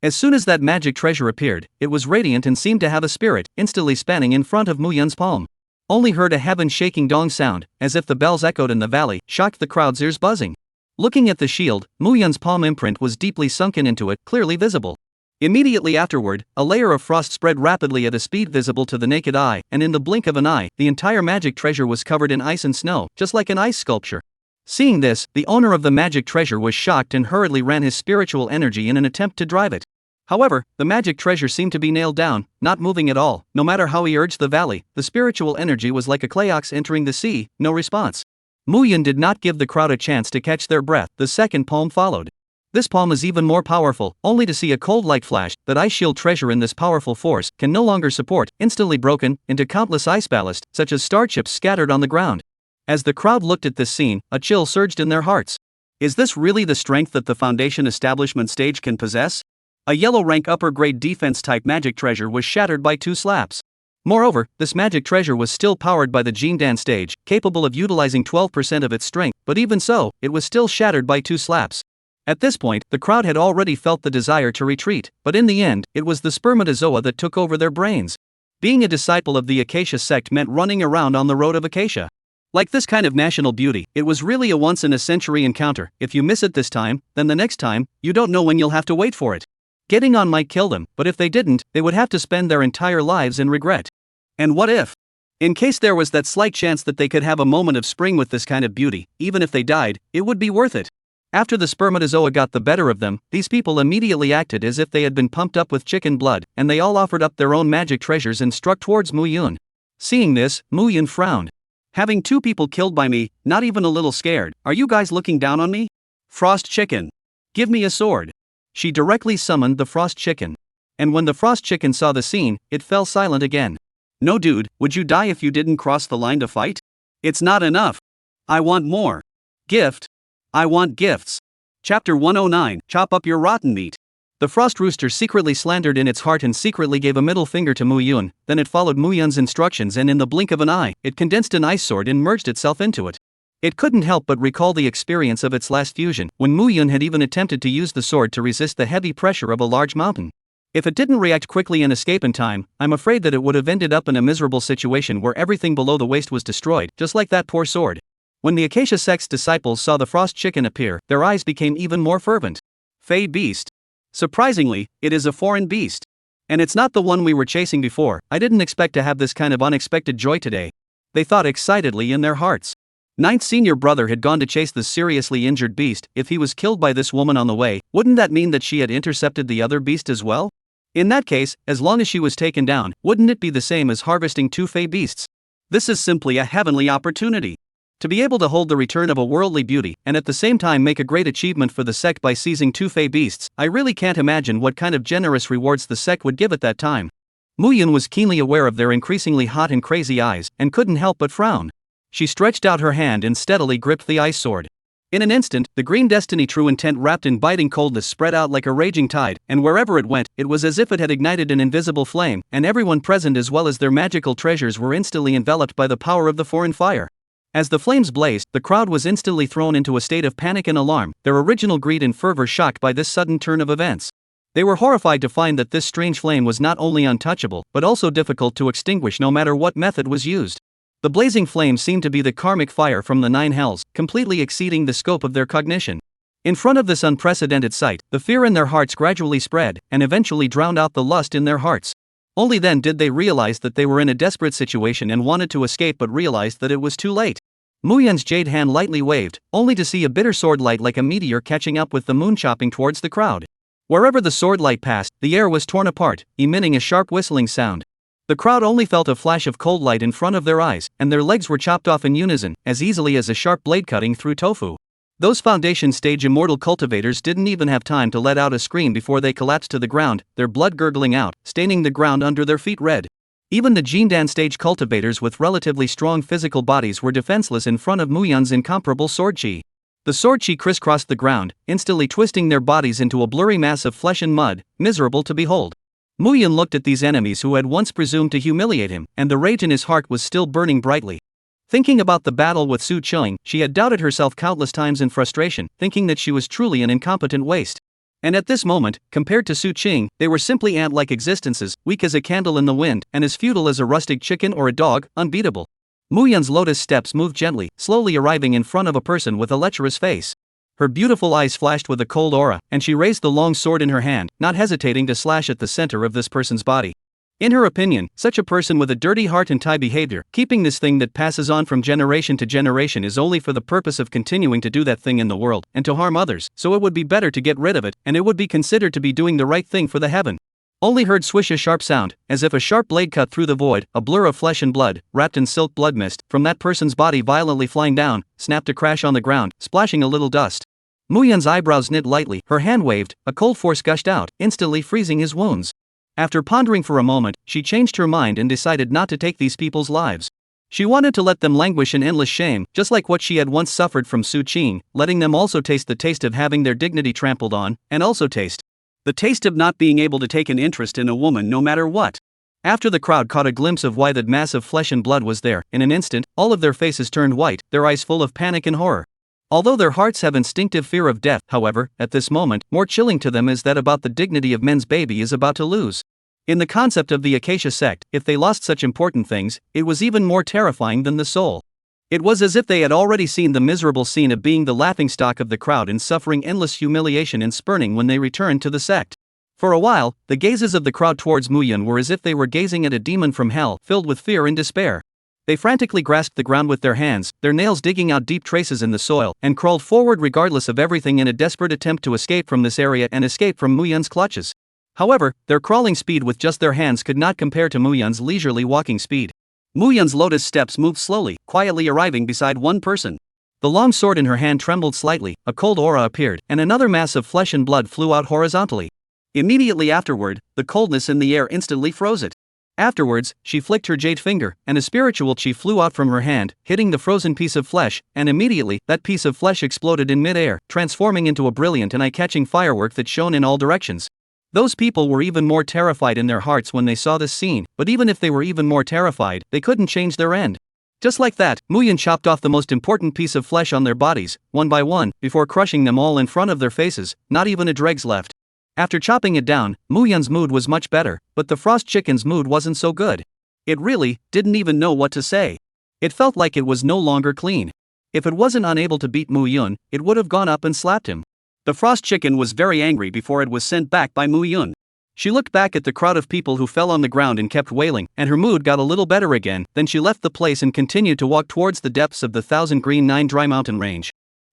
As soon as that magic treasure appeared, it was radiant and seemed to have a spirit, instantly spanning in front of Mu Yun's palm. Only heard a heaven-shaking dong sound, as if the bells echoed in the valley, shocked the crowd's ears buzzing. Looking at the shield, Mu Yun's palm imprint was deeply sunken into it, clearly visible. Immediately afterward, a layer of frost spread rapidly at a speed visible to the naked eye, and in the blink of an eye, the entire magic treasure was covered in ice and snow, just like an ice sculpture. Seeing this, the owner of the magic treasure was shocked and hurriedly ran his spiritual energy in an attempt to drive it. However, the magic treasure seemed to be nailed down, not moving at all. No matter how he urged the valley, the spiritual energy was like a clay ox entering the sea, no response. Mu Yun did not give the crowd a chance to catch their breath. The second palm followed. This palm is even more powerful, only to see a cold light flash. That ice shield treasure in this powerful force can no longer support, instantly broken into countless ice ballast, such as star chips scattered on the ground. As the crowd looked at this scene, a chill surged in their hearts. Is this really the strength that the foundation establishment stage can possess? A yellow rank upper grade defense type magic treasure was shattered by 2 slaps. Moreover, this magic treasure was still powered by the Jindan stage, capable of utilizing 12% of its strength, but even so, it was still shattered by 2 slaps. At this point, the crowd had already felt the desire to retreat, but in the end, it was the spermatozoa that took over their brains. Being a disciple of the Acacia sect meant running around on the road of Acacia. Like this kind of national beauty, it was really a once-in-a-century encounter. If you miss it this time, then the next time, you don't know when you'll have to wait for it. Getting on might kill them, but if they didn't, they would have to spend their entire lives in regret. And what if? In case there was that slight chance that they could have a moment of spring with this kind of beauty, even if they died, it would be worth it. After the spermatozoa got the better of them, these people immediately acted as if they had been pumped up with chicken blood, and they all offered up their own magic treasures and struck towards Mu Yun. Seeing this, Mu Yun frowned. Having 2 people killed by me, not even a little scared, are you guys looking down on me? Frost chicken. Give me a sword. She directly summoned the frost chicken. And when the frost chicken saw the scene, it fell silent again. No dude, would you die if you didn't cross the line to fight? It's not enough. I want more. Gift. I want gifts. Chapter 109, Chop Up Your Rotten Meat. The frost rooster secretly slandered in its heart and secretly gave a middle finger to Mu Yun, then it followed Mu Yun's instructions and in the blink of an eye, it condensed an ice sword and merged itself into it. It couldn't help but recall the experience of its last fusion, when Mu Yun had even attempted to use the sword to resist the heavy pressure of a large mountain. If it didn't react quickly and escape in time, I'm afraid that it would have ended up in a miserable situation where everything below the waist was destroyed, just like that poor sword. When the Acacia sect's disciples saw the frost chicken appear, their eyes became even more fervent. Fey beast. Surprisingly, it is a foreign beast. And it's not the one we were chasing before. I didn't expect to have this kind of unexpected joy today. They thought excitedly in their hearts. Ninth's senior brother had gone to chase the seriously injured beast. If he was killed by this woman on the way, wouldn't that mean that she had intercepted the other beast as well? In that case, as long as she was taken down, wouldn't it be the same as harvesting 2 fey beasts? This is simply a heavenly opportunity. To be able to hold the return of a worldly beauty, and at the same time make a great achievement for the sect by seizing 2 fey beasts, I really can't imagine what kind of generous rewards the sect would give at that time. Mu Yun was keenly aware of their increasingly hot and crazy eyes, and couldn't help but frown. She stretched out her hand and steadily gripped the ice sword. In an instant, the green destiny true intent wrapped in biting coldness spread out like a raging tide, and wherever it went, it was as if it had ignited an invisible flame, and everyone present as well as their magical treasures were instantly enveloped by the power of the foreign fire. As the flames blazed, the crowd was instantly thrown into a state of panic and alarm, their original greed and fervor shocked by this sudden turn of events. They were horrified to find that this strange flame was not only untouchable, but also difficult to extinguish no matter what method was used. The blazing flame seemed to be the karmic fire from the 9 hells, completely exceeding the scope of their cognition. In front of this unprecedented sight, the fear in their hearts gradually spread, and eventually drowned out the lust in their hearts. Only then did they realize that they were in a desperate situation and wanted to escape but realized that it was too late. Mu Yun's jade hand lightly waved, only to see a bitter sword light like a meteor catching up with the moon chopping towards the crowd. Wherever the sword light passed, the air was torn apart, emitting a sharp whistling sound. The crowd only felt a flash of cold light in front of their eyes, and their legs were chopped off in unison, as easily as a sharp blade cutting through tofu. Those foundation stage immortal cultivators didn't even have time to let out a scream before they collapsed to the ground, their blood gurgling out, staining the ground under their feet red. Even the Jindan stage cultivators with relatively strong physical bodies were defenseless in front of Mu Yun's incomparable sword chi. The sword chi crisscrossed the ground, instantly twisting their bodies into a blurry mass of flesh and mud, miserable to behold. Mu Yun looked at these enemies who had once presumed to humiliate him, and the rage in his heart was still burning brightly. Thinking about the battle with Su Cheng, she had doubted herself countless times in frustration, thinking that she was truly an incompetent waste. And at this moment, compared to Su Cheng, they were simply ant-like existences, weak as a candle in the wind, and as futile as a rustic chicken or a dog, unbeatable. Mu Yun's lotus steps moved gently, slowly arriving in front of a person with a lecherous face. Her beautiful eyes flashed with a cold aura, and she raised the long sword in her hand, not hesitating to slash at the center of this person's body. In her opinion, such a person with a dirty heart and Thai behavior, keeping this thing that passes on from generation to generation is only for the purpose of continuing to do that thing in the world, and to harm others, so it would be better to get rid of it, and it would be considered to be doing the right thing for the heaven. Only heard swish a sharp sound, as if a sharp blade cut through the void, a blur of flesh and blood, wrapped in silk blood mist, from that person's body violently flying down, snapped to crash on the ground, splashing a little dust. Mu Yun's eyebrows knit lightly, her hand waved, a cold force gushed out, instantly freezing his wounds. After pondering for a moment, she changed her mind and decided not to take these people's lives. She wanted to let them languish in endless shame, just like what she had once suffered from Su Cheng, letting them also taste the taste of having their dignity trampled on, and also taste the taste of not being able to take an interest in a woman no matter what. After the crowd caught a glimpse of why that mass of flesh and blood was there, in an instant, all of their faces turned white, their eyes full of panic and horror. Although their hearts have instinctive fear of death, however, at this moment, more chilling to them is that about the dignity of men's baby is about to lose. In the concept of the Acacia sect, if they lost such important things, it was even more terrifying than the soul. It was as if they had already seen the miserable scene of being the laughingstock of the crowd and suffering endless humiliation and spurning when they returned to the sect. For a while, the gazes of the crowd towards Muyun were as if they were gazing at a demon from hell, filled with fear and despair. They frantically grasped the ground with their hands, their nails digging out deep traces in the soil, and crawled forward regardless of everything in a desperate attempt to escape from this area and escape from Muyun's clutches. However, their crawling speed with just their hands could not compare to Muyun's leisurely walking speed. Muyun's lotus steps moved slowly, quietly arriving beside one person. The long sword in her hand trembled slightly, a cold aura appeared, and another mass of flesh and blood flew out horizontally. Immediately afterward, the coldness in the air instantly froze it. Afterwards, she flicked her jade finger, and a spiritual chi flew out from her hand, hitting the frozen piece of flesh, and immediately, that piece of flesh exploded in mid-air, transforming into a brilliant and eye-catching firework that shone in all directions. Those people were even more terrified in their hearts when they saw this scene, but even if they were even more terrified, they couldn't change their end. Just like that, Muyun chopped off the most important piece of flesh on their bodies, one by one, before crushing them all in front of their faces, not even a dregs left. After chopping it down, Muyun's mood was much better, but the frost chicken's mood wasn't so good. It really didn't even know what to say. It felt like it was no longer clean. If it wasn't unable to beat Muyun, it would have gone up and slapped him. The frost chicken was very angry before it was sent back by Muyun. She looked back at the crowd of people who fell on the ground and kept wailing, and her mood got a little better again. Then she left the place and continued to walk towards the depths of the Thousand Green Nine Dry Mountain Range.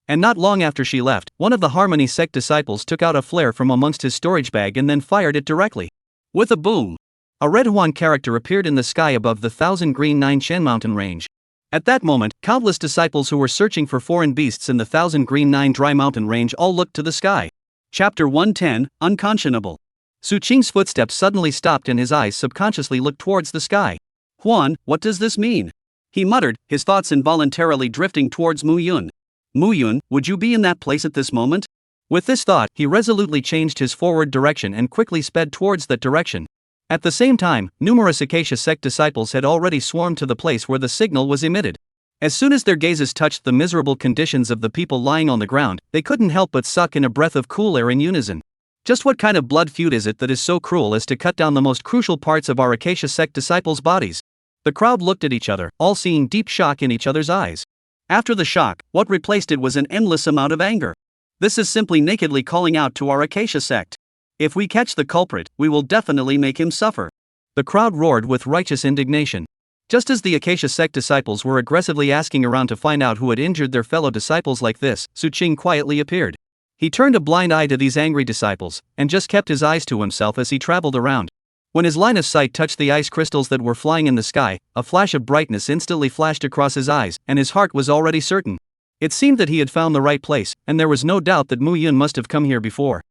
And not long after she left, one of the Harmony sect disciples took out a flare from amongst his storage bag and then fired it directly. With a boom, a red Huan character appeared in the sky above the Thousand Green Nine Shen Mountain Range. At that moment, countless disciples who were searching for foreign beasts in the Thousand Green Nine Dry Mountain Range all looked to the sky. Chapter 110, Unconscionable. Su Qing's footsteps suddenly stopped and his eyes subconsciously looked towards the sky. Huan, what does this mean? He muttered, his thoughts involuntarily drifting towards Muyun. Muyun, would you be in that place at this moment? With this thought, he resolutely changed his forward direction and quickly sped towards that direction. At the same time, numerous Acacia sect disciples had already swarmed to the place where the signal was emitted. As soon as their gazes touched the miserable conditions of the people lying on the ground, they couldn't help but suck in a breath of cool air in unison. Just what kind of blood feud is it that is so cruel as to cut down the most crucial parts of our Acacia sect disciples' bodies? The crowd looked at each other, all seeing deep shock in each other's eyes. After the shock, what replaced it was an endless amount of anger. This is simply nakedly calling out to our Acacia sect. If we catch the culprit, we will definitely make him suffer. The crowd roared with righteous indignation. Just as the Acacia sect disciples were aggressively asking around to find out who had injured their fellow disciples like this, Su Qing quietly appeared. He turned a blind eye to these angry disciples, and just kept his eyes to himself as he traveled around. When his line of sight touched the ice crystals that were flying in the sky, a flash of brightness instantly flashed across his eyes, and his heart was already certain. It seemed that he had found the right place, and there was no doubt that Muyun must have come here before.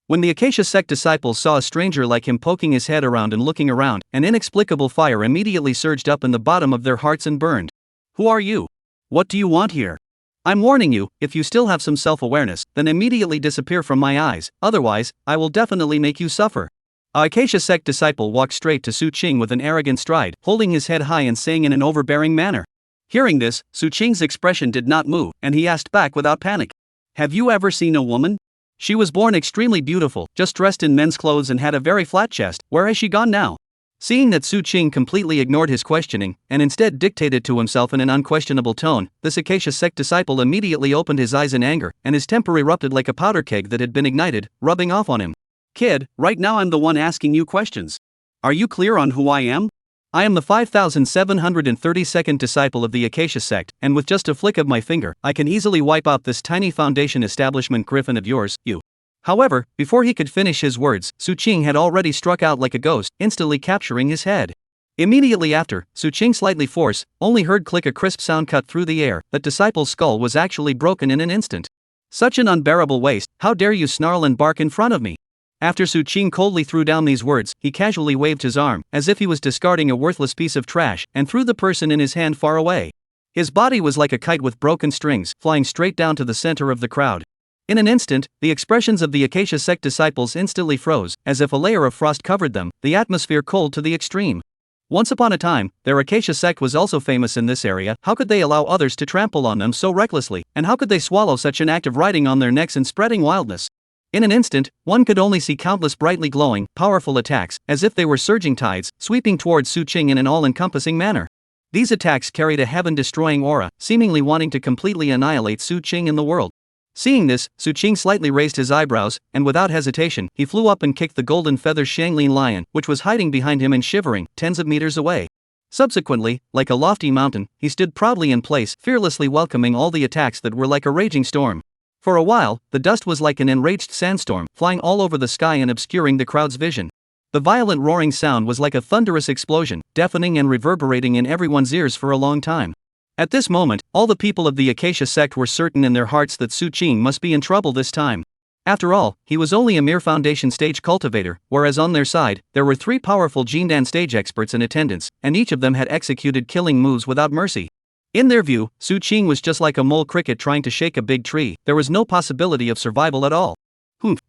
When the Acacia sect disciples saw a stranger like him poking his head around and looking around, an inexplicable fire immediately surged up in the bottom of their hearts and burned. Who are you? What do you want here? I'm warning you, if you still have some self-awareness, then immediately disappear from my eyes, otherwise, I will definitely make you suffer. A Acacia sect disciple walked straight to Su Qing with an arrogant stride, holding his head high and saying in an overbearing manner. Hearing this, Su Qing's expression did not move, and he asked back without panic. Have you ever seen a woman? She was born extremely beautiful, just dressed in men's clothes and had a very flat chest. Where has she gone now? Seeing that Su Qing completely ignored his questioning, and instead dictated to himself in an unquestionable tone, this Acacia sect disciple immediately opened his eyes in anger, and his temper erupted like a powder keg that had been ignited, rubbing off on him. Kid, right now I'm the one asking you questions. Are you clear on who I am? I am the 5732nd disciple of the Acacia sect, and with just a flick of my finger, I can easily wipe out this tiny foundation establishment griffin of yours, you. However, before he could finish his words, Su Qing had already struck out like a ghost, instantly capturing his head. Immediately after, Su Qing slightly forced, only heard click a crisp sound cut through the air. That disciple's skull was actually broken in an instant. Such an unbearable waste, how dare you snarl and bark in front of me? After Su Qing coldly threw down these words, he casually waved his arm, as if he was discarding a worthless piece of trash, and threw the person in his hand far away. His body was like a kite with broken strings, flying straight down to the center of the crowd. In an instant, the expressions of the Acacia sect disciples instantly froze, as if a layer of frost covered them, the atmosphere cold to the extreme. Once upon a time, their Acacia sect was also famous in this area. How could they allow others to trample on them so recklessly, and how could they swallow such an act of riding on their necks and spreading wildness? In an instant, one could only see countless brightly glowing, powerful attacks, as if they were surging tides, sweeping towards Su Qing in an all-encompassing manner. These attacks carried a heaven-destroying aura, seemingly wanting to completely annihilate Su Qing and the world. Seeing this, Su Qing slightly raised his eyebrows, and without hesitation, he flew up and kicked the golden feather Xianglin lion, which was hiding behind him and shivering, tens of meters away. Subsequently, like a lofty mountain, he stood proudly in place, fearlessly welcoming all the attacks that were like a raging storm. For a while, the dust was like an enraged sandstorm, flying all over the sky and obscuring the crowd's vision. The violent roaring sound was like a thunderous explosion, deafening and reverberating in everyone's ears for a long time. At this moment, all the people of the Acacia sect were certain in their hearts that Su Qing must be in trouble this time. After all, he was only a mere foundation stage cultivator, whereas on their side, there were 3 powerful Jindan stage experts in attendance, and each of them had executed killing moves without mercy. In their view, Su Qing was just like a mole cricket trying to shake a big tree. There was no possibility of survival at all.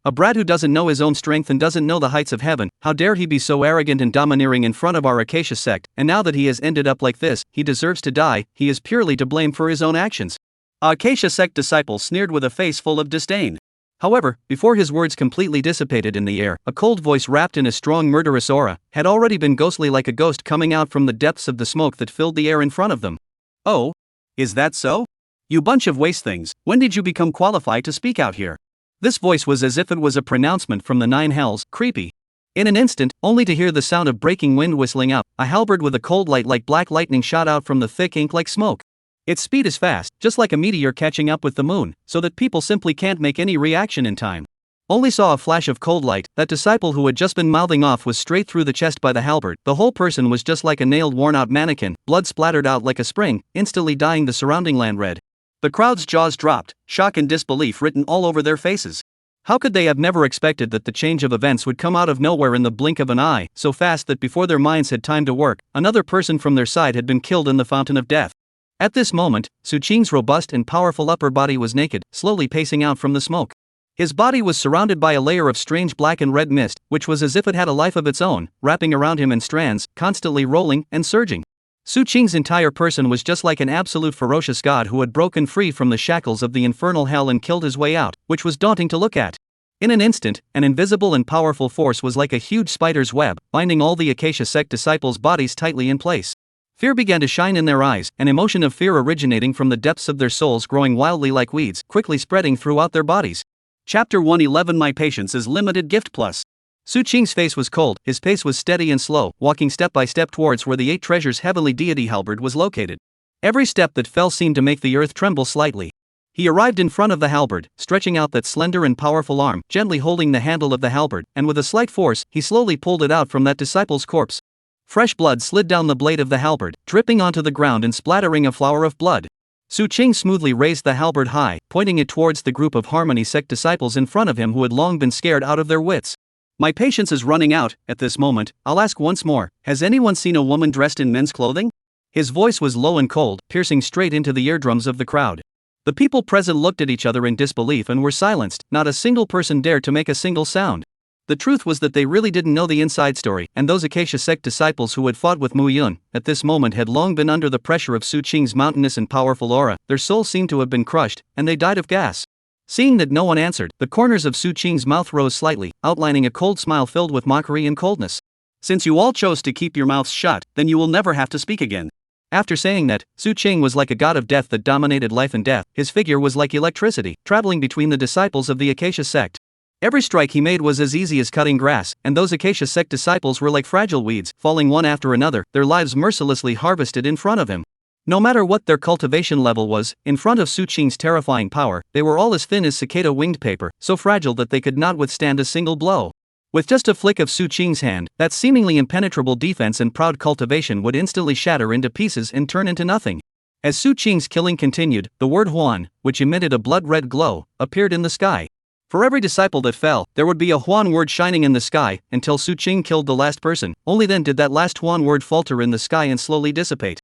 A brat who doesn't know his own strength and doesn't know the heights of heaven. How dare he be so arrogant and domineering in front of our Acacia sect, and now that he has ended up like this, he deserves to die. He is purely to blame for his own actions. A Acacia sect disciple sneered with a face full of disdain. However, before his words completely dissipated in the air, a cold voice wrapped in a strong murderous aura had already been ghostly like a ghost coming out from the depths of the smoke that filled the air in front of them. Oh? Is that so? You bunch of waste things, when did you become qualified to speak out here? This voice was as if it was a pronouncement from the 9 hells, creepy. In an instant, only to hear the sound of breaking wind whistling out, a halberd with a cold light like black lightning shot out from the thick ink like smoke. Its speed is fast, just like a meteor catching up with the moon, so that people simply can't make any reaction in time. Only saw a flash of cold light. That disciple who had just been mouthing off was straight through the chest by the halberd. The whole person was just like a nailed worn-out mannequin, blood splattered out like a spring, instantly dyeing the surrounding land red. The crowd's jaws dropped, shock and disbelief written all over their faces. How could they have never expected that the change of events would come out of nowhere in the blink of an eye, so fast that before their minds had time to work, another person from their side had been killed in the fountain of death? At this moment, Su Qing's robust and powerful upper body was naked, slowly pacing out from the smoke. His body was surrounded by a layer of strange black and red mist, which was as if it had a life of its own, wrapping around him in strands, constantly rolling and surging. Su Qing's entire person was just like an absolute ferocious god who had broken free from the shackles of the infernal hell and killed his way out, which was daunting to look at. In an instant, an invisible and powerful force was like a huge spider's web, binding all the Acacia sect disciples' bodies tightly in place. Fear began to shine in their eyes, an emotion of fear originating from the depths of their souls growing wildly like weeds, quickly spreading throughout their bodies. Chapter 111 My patience is limited gift plus. Su Qing's face was cold, his pace was steady and slow, walking step by step towards where the 8 treasures heavenly deity halberd was located. Every step that fell seemed to make the earth tremble slightly. He arrived in front of the halberd, stretching out that slender and powerful arm, gently holding the handle of the halberd, and with a slight force, he slowly pulled it out from that disciple's corpse. Fresh blood slid down the blade of the halberd, dripping onto the ground and splattering a flower of blood. Su Qing smoothly raised the halberd high, pointing it towards the group of Harmony sect disciples in front of him who had long been scared out of their wits. My patience is running out. At this moment, I'll ask once more, has anyone seen a woman dressed in men's clothing? His voice was low and cold, piercing straight into the eardrums of the crowd. The people present looked at each other in disbelief and were silenced. Not a single person dared to make a single sound. The truth was that they really didn't know the inside story, and those Acacia sect disciples who had fought with Mu Yun, at this moment had long been under the pressure of Su Qing's mountainous and powerful aura. Their souls seemed to have been crushed, and they died of gas. Seeing that no one answered, the corners of Su Qing's mouth rose slightly, outlining a cold smile filled with mockery and coldness. Since you all chose to keep your mouths shut, then you will never have to speak again. After saying that, Su Qing was like a god of death that dominated life and death. His figure was like electricity, traveling between the disciples of the Acacia sect. Every strike he made was as easy as cutting grass, and those Acacia sect disciples were like fragile weeds, falling one after another, their lives mercilessly harvested in front of him. No matter what their cultivation level was, in front of Su Qing's terrifying power, they were all as thin as cicada-winged paper, so fragile that they could not withstand a single blow. With just a flick of Su Qing's hand, that seemingly impenetrable defense and proud cultivation would instantly shatter into pieces and turn into nothing. As Su Qing's killing continued, the word Huan, which emitted a blood-red glow, appeared in the sky. For every disciple that fell, there would be a Huan word shining in the sky, until Su Qing killed the last person. Only then did that last Huan word falter in the sky and slowly dissipate.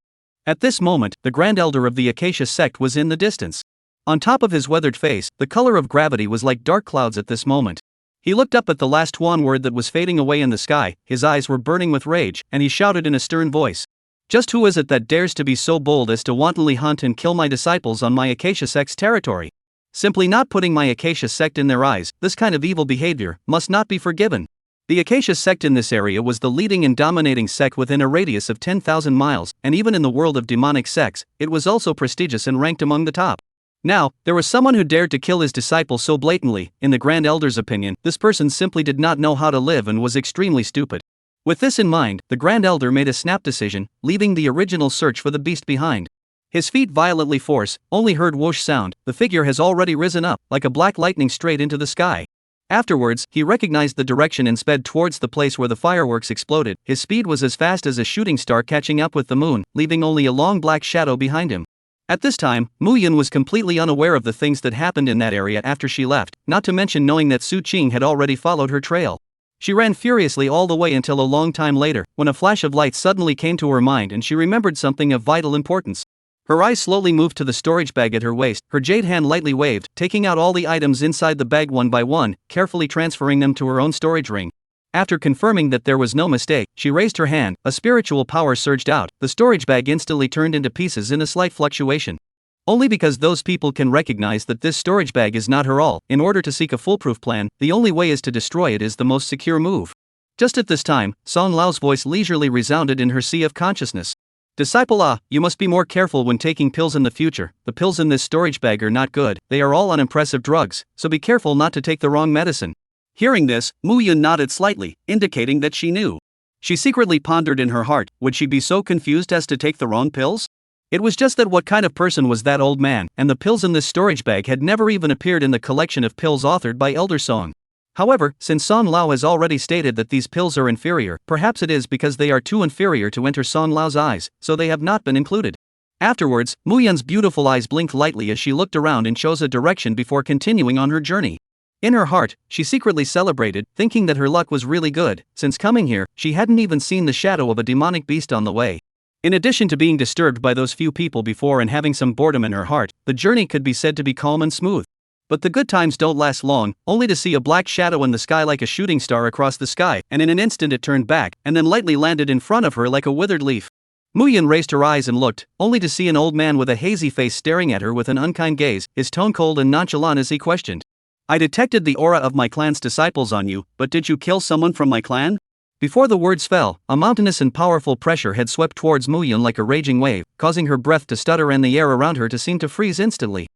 At this moment, the Grand Elder of the Acacia sect was in the distance. On top of his weathered face, the color of gravity was like dark clouds at this moment. He looked up at the last one word that was fading away in the sky, his eyes were burning with rage, and he shouted in a stern voice. Just who is it that dares to be so bold as to wantonly hunt and kill my disciples on my Acacia sect's territory? Simply not putting my Acacia sect in their eyes, this kind of evil behavior must not be forgiven. The Acacia sect in this area was the leading and dominating sect within a radius of 10,000 miles, and even in the world of demonic sects, it was also prestigious and ranked among the top. Now, there was someone who dared to kill his disciple so blatantly. In the Grand Elder's opinion, this person simply did not know how to live and was extremely stupid. With this in mind, the Grand Elder made a snap decision, leaving the original search for the beast behind. His feet violently force, only heard whoosh sound, the figure has already risen up, like a black lightning straight into the sky. Afterwards, he recognized the direction and sped towards the place where the fireworks exploded. His speed was as fast as a shooting star catching up with the moon, leaving only a long black shadow behind him. At this time, Mu Yun was completely unaware of the things that happened in that area after she left, not to mention knowing that Su Qing had already followed her trail. She ran furiously all the way until a long time later, when a flash of light suddenly came to her mind and she remembered something of vital importance. Her eyes slowly moved to the storage bag at her waist, her jade hand lightly waved, taking out all the items inside the bag one by one, carefully transferring them to her own storage ring. After confirming that there was no mistake, she raised her hand, a spiritual power surged out, the storage bag instantly turned into pieces in a slight fluctuation. Only because those people can recognize that this storage bag is not her all, in order to seek a foolproof plan, the only way is to destroy it is the most secure move. Just at this time, Song Lao's voice leisurely resounded in her sea of consciousness. Disciple Ah, you must be more careful when taking pills in the future. The pills in this storage bag are not good, they are all unimpressive drugs, so be careful not to take the wrong medicine. Hearing this, Mu Yun nodded slightly, indicating that she knew. She secretly pondered in her heart, would she be so confused as to take the wrong pills? It was just that what kind of person was that old man, and the pills in this storage bag had never even appeared in the collection of pills authored by Elder Song. However, since Song Lao has already stated that these pills are inferior, perhaps it is because they are too inferior to enter Song Lao's eyes, so they have not been included. Afterwards, Mu Yun's beautiful eyes blinked lightly as she looked around and chose a direction before continuing on her journey. In her heart, she secretly celebrated, thinking that her luck was really good. Since coming here, she hadn't even seen the shadow of a demonic beast on the way. In addition to being disturbed by those few people before and having some boredom in her heart, the journey could be said to be calm and smooth. But the good times don't last long, only to see a black shadow in the sky like a shooting star across the sky, and in an instant it turned back, and then lightly landed in front of her like a withered leaf. Mu Yun raised her eyes and looked, only to see an old man with a hazy face staring at her with an unkind gaze, his tone cold and nonchalant as he questioned. I detected the aura of my clan's disciples on you, but did you kill someone from my clan? Before the words fell, a mountainous and powerful pressure had swept towards Mu Yun like a raging wave, causing her breath to stutter and the air around her to seem to freeze instantly.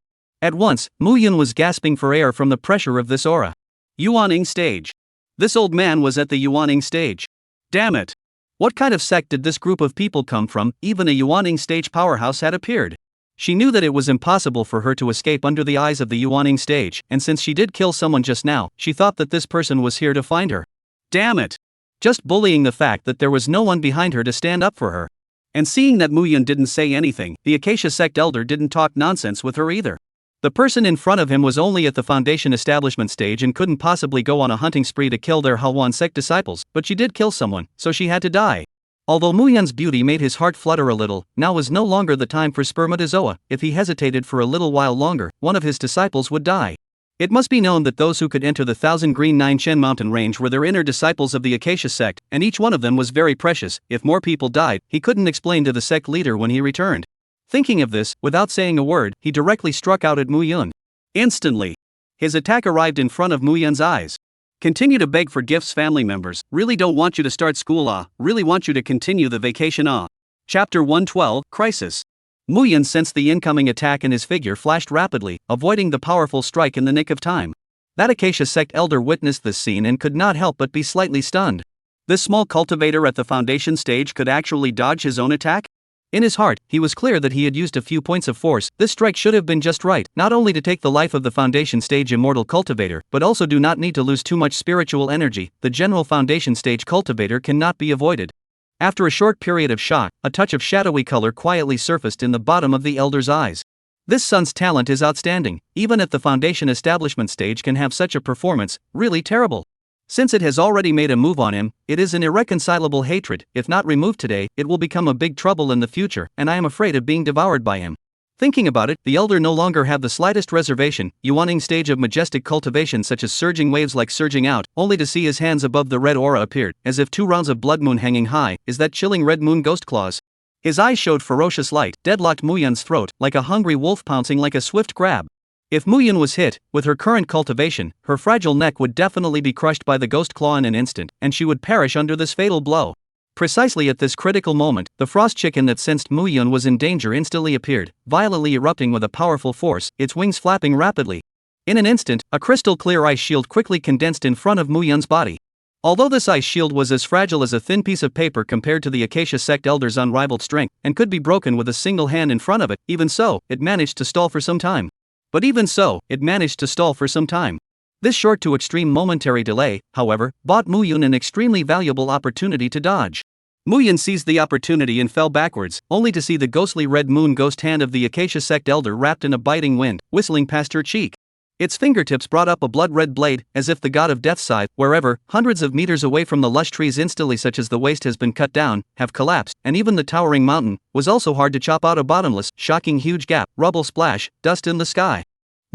At once, Mu Yun was gasping for air from the pressure of this aura. Yuaning stage. This old man was at the Yuaning stage. Damn it! What kind of sect did this group of people come from? Even a Yuaning stage powerhouse had appeared. She knew that it was impossible for her to escape under the eyes of the Yuaning stage, and since she did kill someone just now, she thought that this person was here to find her. Damn it! Just bullying the fact that there was no one behind her to stand up for her. And seeing that Mu Yun didn't say anything, the Acacia sect elder didn't talk nonsense with her either. The person in front of him was only at the Foundation establishment stage and couldn't possibly go on a hunting spree to kill their Hawan sect disciples, but she did kill someone, so she had to die. Although Mu Yun's beauty made his heart flutter a little, now was no longer the time for spermatozoa. If he hesitated for a little while longer, one of his disciples would die. It must be known that those who could enter the 1000 Green Nine Chen mountain range were their inner disciples of the Acacia sect, and each one of them was very precious. If more people died, he couldn't explain to the sect leader when he returned. Thinking of this, without saying a word, he directly struck out at Mu Yun. Instantly, his attack arrived in front of Mu Yun's eyes. Continue to beg for gifts, family members. Really don't want you to start school. Really want you to continue the vacation. Chapter 112, Crisis. Mu Yun sensed the incoming attack and his figure flashed rapidly, avoiding the powerful strike in the nick of time. That Acacia sect elder witnessed this scene and could not help but be slightly stunned. This small cultivator at the foundation stage could actually dodge his own attack? In his heart, he was clear that he had used a few points of force. This strike should have been just right, not only to take the life of the foundation stage immortal cultivator, but also do not need to lose too much spiritual energy. The general foundation stage cultivator cannot be avoided. After a short period of shock, a touch of shadowy color quietly surfaced in the bottom of the elder's eyes. This son's talent is outstanding, even at the foundation establishment stage can have such a performance, really terrible. Since it has already made a move on him, it is an irreconcilable hatred. If not removed today, it will become a big trouble in the future, and I am afraid of being devoured by him. Thinking about it, the elder no longer had the slightest reservation, yawning stage of majestic cultivation such as surging waves like surging out, only to see his hands above the red aura appeared, as if 2 rounds of blood moon hanging high, is that chilling red moon ghost claws. His eyes showed ferocious light, deadlocked Muyun's throat, like a hungry wolf pouncing like a swift grab. If Muyun was hit, with her current cultivation, her fragile neck would definitely be crushed by the ghost claw in an instant, and she would perish under this fatal blow. Precisely at this critical moment, the frost chicken that sensed Muyun was in danger instantly appeared, violently erupting with a powerful force, its wings flapping rapidly. In an instant, a crystal-clear ice shield quickly condensed in front of Muyun's body. Although this ice shield was as fragile as a thin piece of paper compared to the Acacia sect elder's unrivaled strength, and could be broken with a single hand in front of it, even so, it managed to stall for some time. This short to extreme momentary delay, however, bought Muyun an extremely valuable opportunity to dodge. Muyun seized the opportunity and fell backwards, only to see the ghostly red moon ghost hand of the Acacia sect elder wrapped in a biting wind, whistling past her cheek. Its fingertips brought up a blood-red blade, as if the god of death sighed, wherever, hundreds of meters away from the lush trees instantly such as the waste has been cut down, have collapsed, and even the towering mountain was also hard to chop out a bottomless, shocking huge gap, rubble splash, dust in the sky.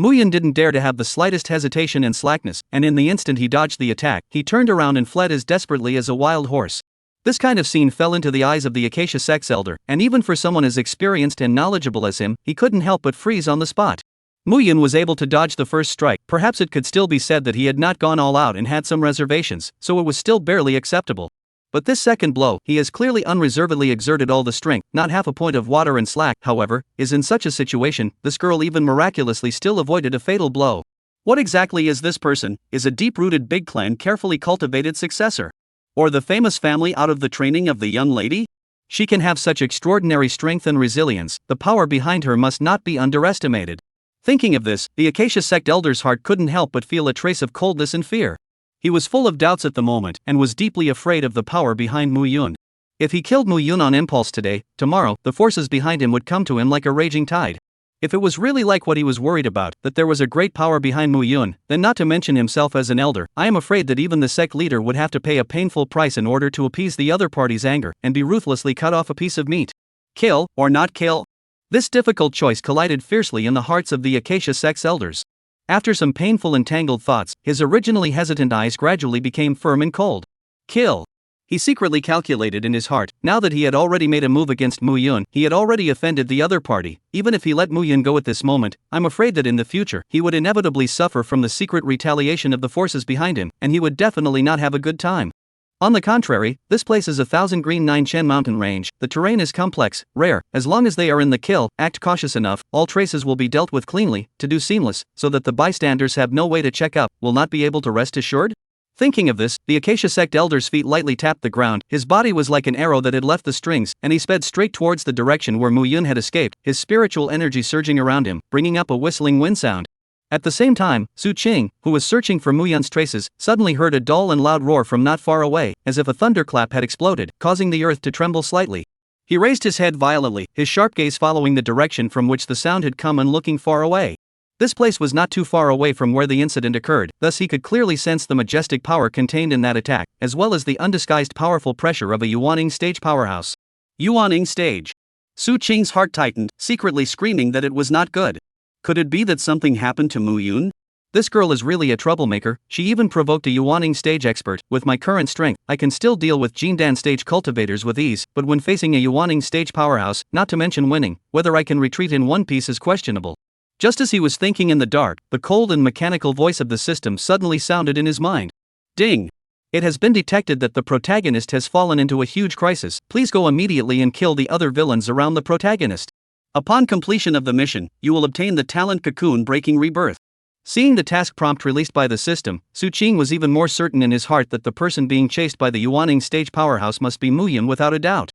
Muyun didn't dare to have the slightest hesitation and slackness, and in the instant he dodged the attack, he turned around and fled as desperately as a wild horse. This kind of scene fell into the eyes of the Acacia sect's elder, and even for someone as experienced and knowledgeable as him, he couldn't help but freeze on the spot. Muyun was able to dodge the first strike, perhaps it could still be said that he had not gone all out and had some reservations, so it was still barely acceptable. But this second blow, he has clearly unreservedly exerted all the strength, not half a point of water and slack, however, is in such a situation, this girl even miraculously still avoided a fatal blow. What exactly is this person? Is a deep-rooted big clan carefully cultivated successor? Or the famous family out of the training of the young lady? She can have such extraordinary strength and resilience, the power behind her must not be underestimated. Thinking of this, the Acacia sect elder's heart couldn't help but feel a trace of coldness and fear. He was full of doubts at the moment, and was deeply afraid of the power behind Muyun. If he killed Muyun on impulse today, tomorrow, the forces behind him would come to him like a raging tide. If it was really like what he was worried about, that there was a great power behind Muyun, then not to mention himself as an elder, I am afraid that even the sect leader would have to pay a painful price in order to appease the other party's anger, and be ruthlessly cut off a piece of meat. Kill, or not kill? This difficult choice collided fiercely in the hearts of the Acacia sect's elders. After some painful and tangled thoughts, his originally hesitant eyes gradually became firm and cold. Kill. He secretly calculated in his heart, now that he had already made a move against Muyun, he had already offended the other party. Even if he let Muyun go at this moment, I'm afraid that in the future, he would inevitably suffer from the secret retaliation of the forces behind him, and he would definitely not have a good time. On the contrary, this place is 1,000 green 9 Chen mountain range, the terrain is complex, rare, as long as they are in the kill, act cautious enough, all traces will be dealt with cleanly, to do seamless, so that the bystanders have no way to check up, will not be able to rest assured? Thinking of this, the Acacia sect elder's feet lightly tapped the ground, his body was like an arrow that had left the strings, and he sped straight towards the direction where Muyun had escaped, his spiritual energy surging around him, bringing up a whistling wind sound. At the same time, Su Qing, who was searching for Muyun's traces, suddenly heard a dull and loud roar from not far away, as if a thunderclap had exploded, causing the earth to tremble slightly. He raised his head violently, his sharp gaze following the direction from which the sound had come and looking far away. This place was not too far away from where the incident occurred, thus he could clearly sense the majestic power contained in that attack, as well as the undisguised powerful pressure of a Yuaning stage powerhouse. Yuaning stage. Su Qing's heart tightened, secretly screaming that it was not good. Could it be that something happened to Muyun? This girl is really a troublemaker, she even provoked a Yuaning stage expert. With my current strength, I can still deal with Jindan stage cultivators with ease, but when facing a Yuaning stage powerhouse, not to mention winning, whether I can retreat in one piece is questionable. Just as he was thinking in the dark, the cold and mechanical voice of the system suddenly sounded in his mind. Ding! It has been detected that the protagonist has fallen into a huge crisis. Please go immediately and kill the other villains around the protagonist. Upon completion of the mission, you will obtain the talent cocoon breaking rebirth. Seeing the task prompt released by the system, Su Qing was even more certain in his heart that the person being chased by the Yuaning stage powerhouse must be Muyun without a doubt.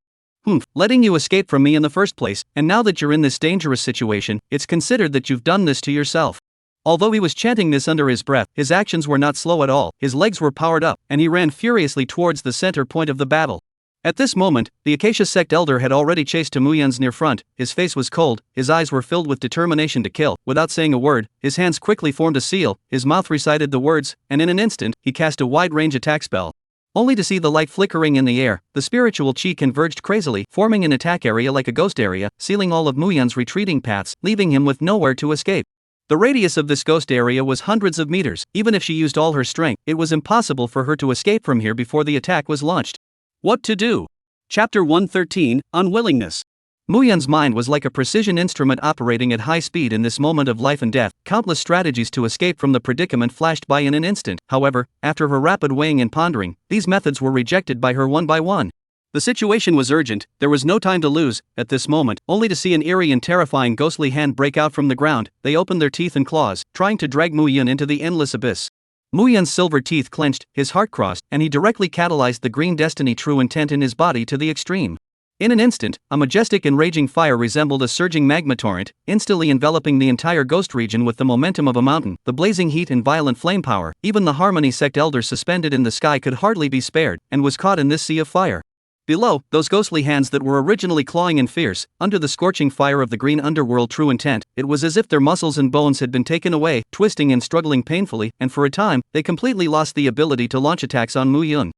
Letting you escape from me in the first place, and now that you're in this dangerous situation, it's considered that you've done this to yourself. Although he was chanting this under his breath, his actions were not slow at all, his legs were powered up, and he ran furiously towards the center point of the battle. At this moment, the Acacia sect elder had already chased to Muyun's near front, his face was cold, his eyes were filled with determination to kill. Without saying a word, his hands quickly formed a seal, his mouth recited the words, and in an instant, he cast a wide-range attack spell. Only to see the light flickering in the air, the spiritual chi converged crazily, forming an attack area like a ghost area, sealing all of Muyun's retreating paths, leaving him with nowhere to escape. The radius of this ghost area was hundreds of meters. Even if she used all her strength, it was impossible for her to escape from here before the attack was launched. What to do? Chapter 113, Unwillingness. Muyun's mind was like a precision instrument operating at high speed in this moment of life and death. Countless strategies to escape from the predicament flashed by in an instant. However, after her rapid weighing and pondering, these methods were rejected by her one by one. The situation was urgent, there was no time to lose. At this moment, only to see an eerie and terrifying ghostly hand break out from the ground, they opened their teeth and claws, trying to drag Muyun into the endless abyss. Muyun's silver teeth clenched, his heart crossed, and he directly catalyzed the green destiny true intent in his body to the extreme. In an instant, a majestic and raging fire resembled a surging magma torrent, instantly enveloping the entire ghost region with the momentum of a mountain. The blazing heat and violent flame power, even the Harmony Sect elder suspended in the sky could hardly be spared, and was caught in this sea of fire. Below, those ghostly hands that were originally clawing and fierce, under the scorching fire of the green underworld true intent, it was as if their muscles and bones had been taken away, twisting and struggling painfully, and for a time, they completely lost the ability to launch attacks on Muyun.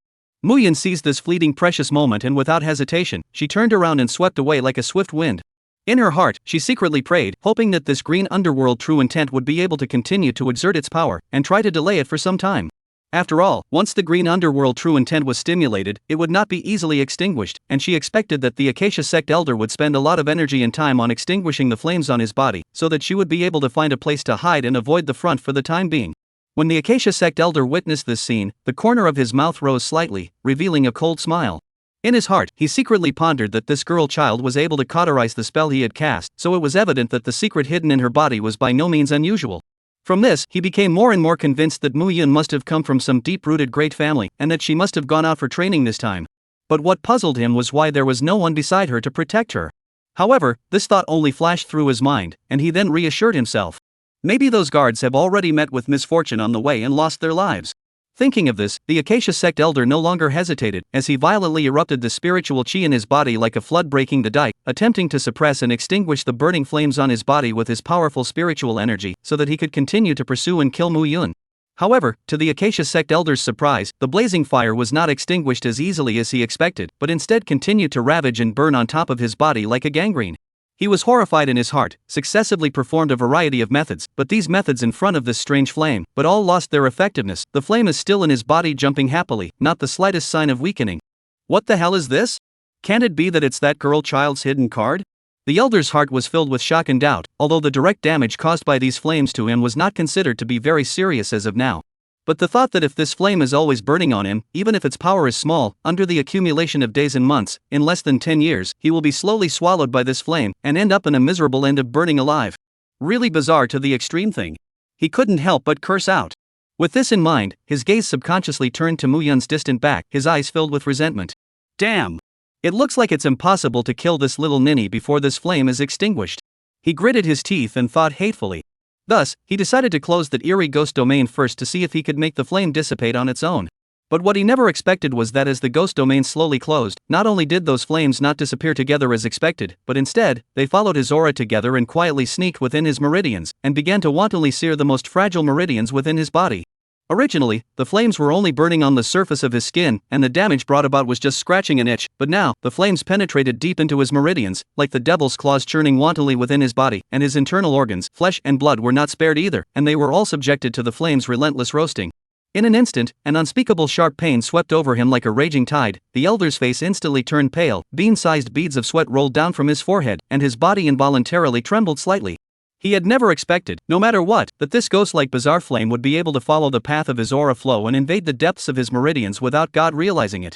Muyun seized this fleeting precious moment and without hesitation, she turned around and swept away like a swift wind. In her heart, she secretly prayed, hoping that this green underworld true intent would be able to continue to exert its power, and try to delay it for some time. After all, once the green underworld true intent was stimulated, it would not be easily extinguished, and she expected that the Acacia Sect elder would spend a lot of energy and time on extinguishing the flames on his body, so that she would be able to find a place to hide and avoid the front for the time being. When the Acacia Sect elder witnessed this scene, the corner of his mouth rose slightly, revealing a cold smile. In his heart, he secretly pondered that this girl child was able to cauterize the spell he had cast, so it was evident that the secret hidden in her body was by no means unusual. From this, he became more and more convinced that Muyun must have come from some deep-rooted great family, and that she must have gone out for training this time. But what puzzled him was why there was no one beside her to protect her. However, this thought only flashed through his mind, and he then reassured himself. Maybe those guards have already met with misfortune on the way and lost their lives. Thinking of this, the Acacia Sect elder no longer hesitated, as he violently erupted the spiritual chi in his body like a flood breaking the dike, attempting to suppress and extinguish the burning flames on his body with his powerful spiritual energy, so that he could continue to pursue and kill Muyun. However, to the Acacia Sect elder's surprise, the blazing fire was not extinguished as easily as he expected, but instead continued to ravage and burn on top of his body like a gangrene. He was horrified in his heart, successively performed a variety of methods, but these methods in front of this strange flame, but all lost their effectiveness. The flame is still in his body jumping happily, not the slightest sign of weakening. What the hell is this? Can it be that it's that girl child's hidden card? The elder's heart was filled with shock and doubt, although the direct damage caused by these flames to him was not considered to be very serious as of now. But the thought that if this flame is always burning on him, even if its power is small, under the accumulation of days and months, in less than 10 years, he will be slowly swallowed by this flame, and end up in a miserable end of burning alive. Really bizarre to the extreme thing. He couldn't help but curse out. With this in mind, his gaze subconsciously turned to Muyun's distant back, his eyes filled with resentment. Damn! It looks like it's impossible to kill this little ninny before this flame is extinguished. He gritted his teeth and thought hatefully. Thus, he decided to close that eerie ghost domain first to see if he could make the flame dissipate on its own. But what he never expected was that as the ghost domain slowly closed, not only did those flames not disappear together as expected, but instead, they followed his aura together and quietly sneaked within his meridians, and began to wantonly sear the most fragile meridians within his body. Originally, the flames were only burning on the surface of his skin, and the damage brought about was just scratching an itch, but now, the flames penetrated deep into his meridians, like the devil's claws churning wantonly within his body, and his internal organs, flesh and blood were not spared either, and they were all subjected to the flames' relentless roasting. In an instant, an unspeakable sharp pain swept over him like a raging tide. The elder's face instantly turned pale, bean-sized beads of sweat rolled down from his forehead, and his body involuntarily trembled slightly. He had never expected, no matter what, that this ghost-like bizarre flame would be able to follow the path of his aura flow and invade the depths of his meridians without God realizing it.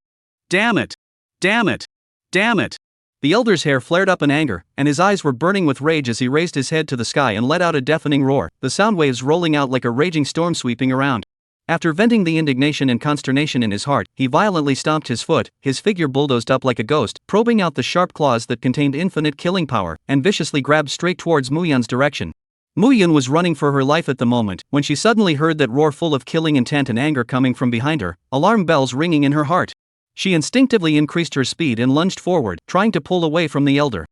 Damn it! Damn it! Damn it! The elder's hair flared up in anger, and his eyes were burning with rage as he raised his head to the sky and let out a deafening roar, the sound waves rolling out like a raging storm sweeping around. After venting the indignation and consternation in his heart, he violently stomped his foot, his figure bulldozed up like a ghost, probing out the sharp claws that contained infinite killing power, and viciously grabbed straight towards Muyun's direction. Muyun was running for her life at the moment, when she suddenly heard that roar full of killing intent and anger coming from behind her, alarm bells ringing in her heart. She instinctively increased her speed and lunged forward, trying to pull away from the elder.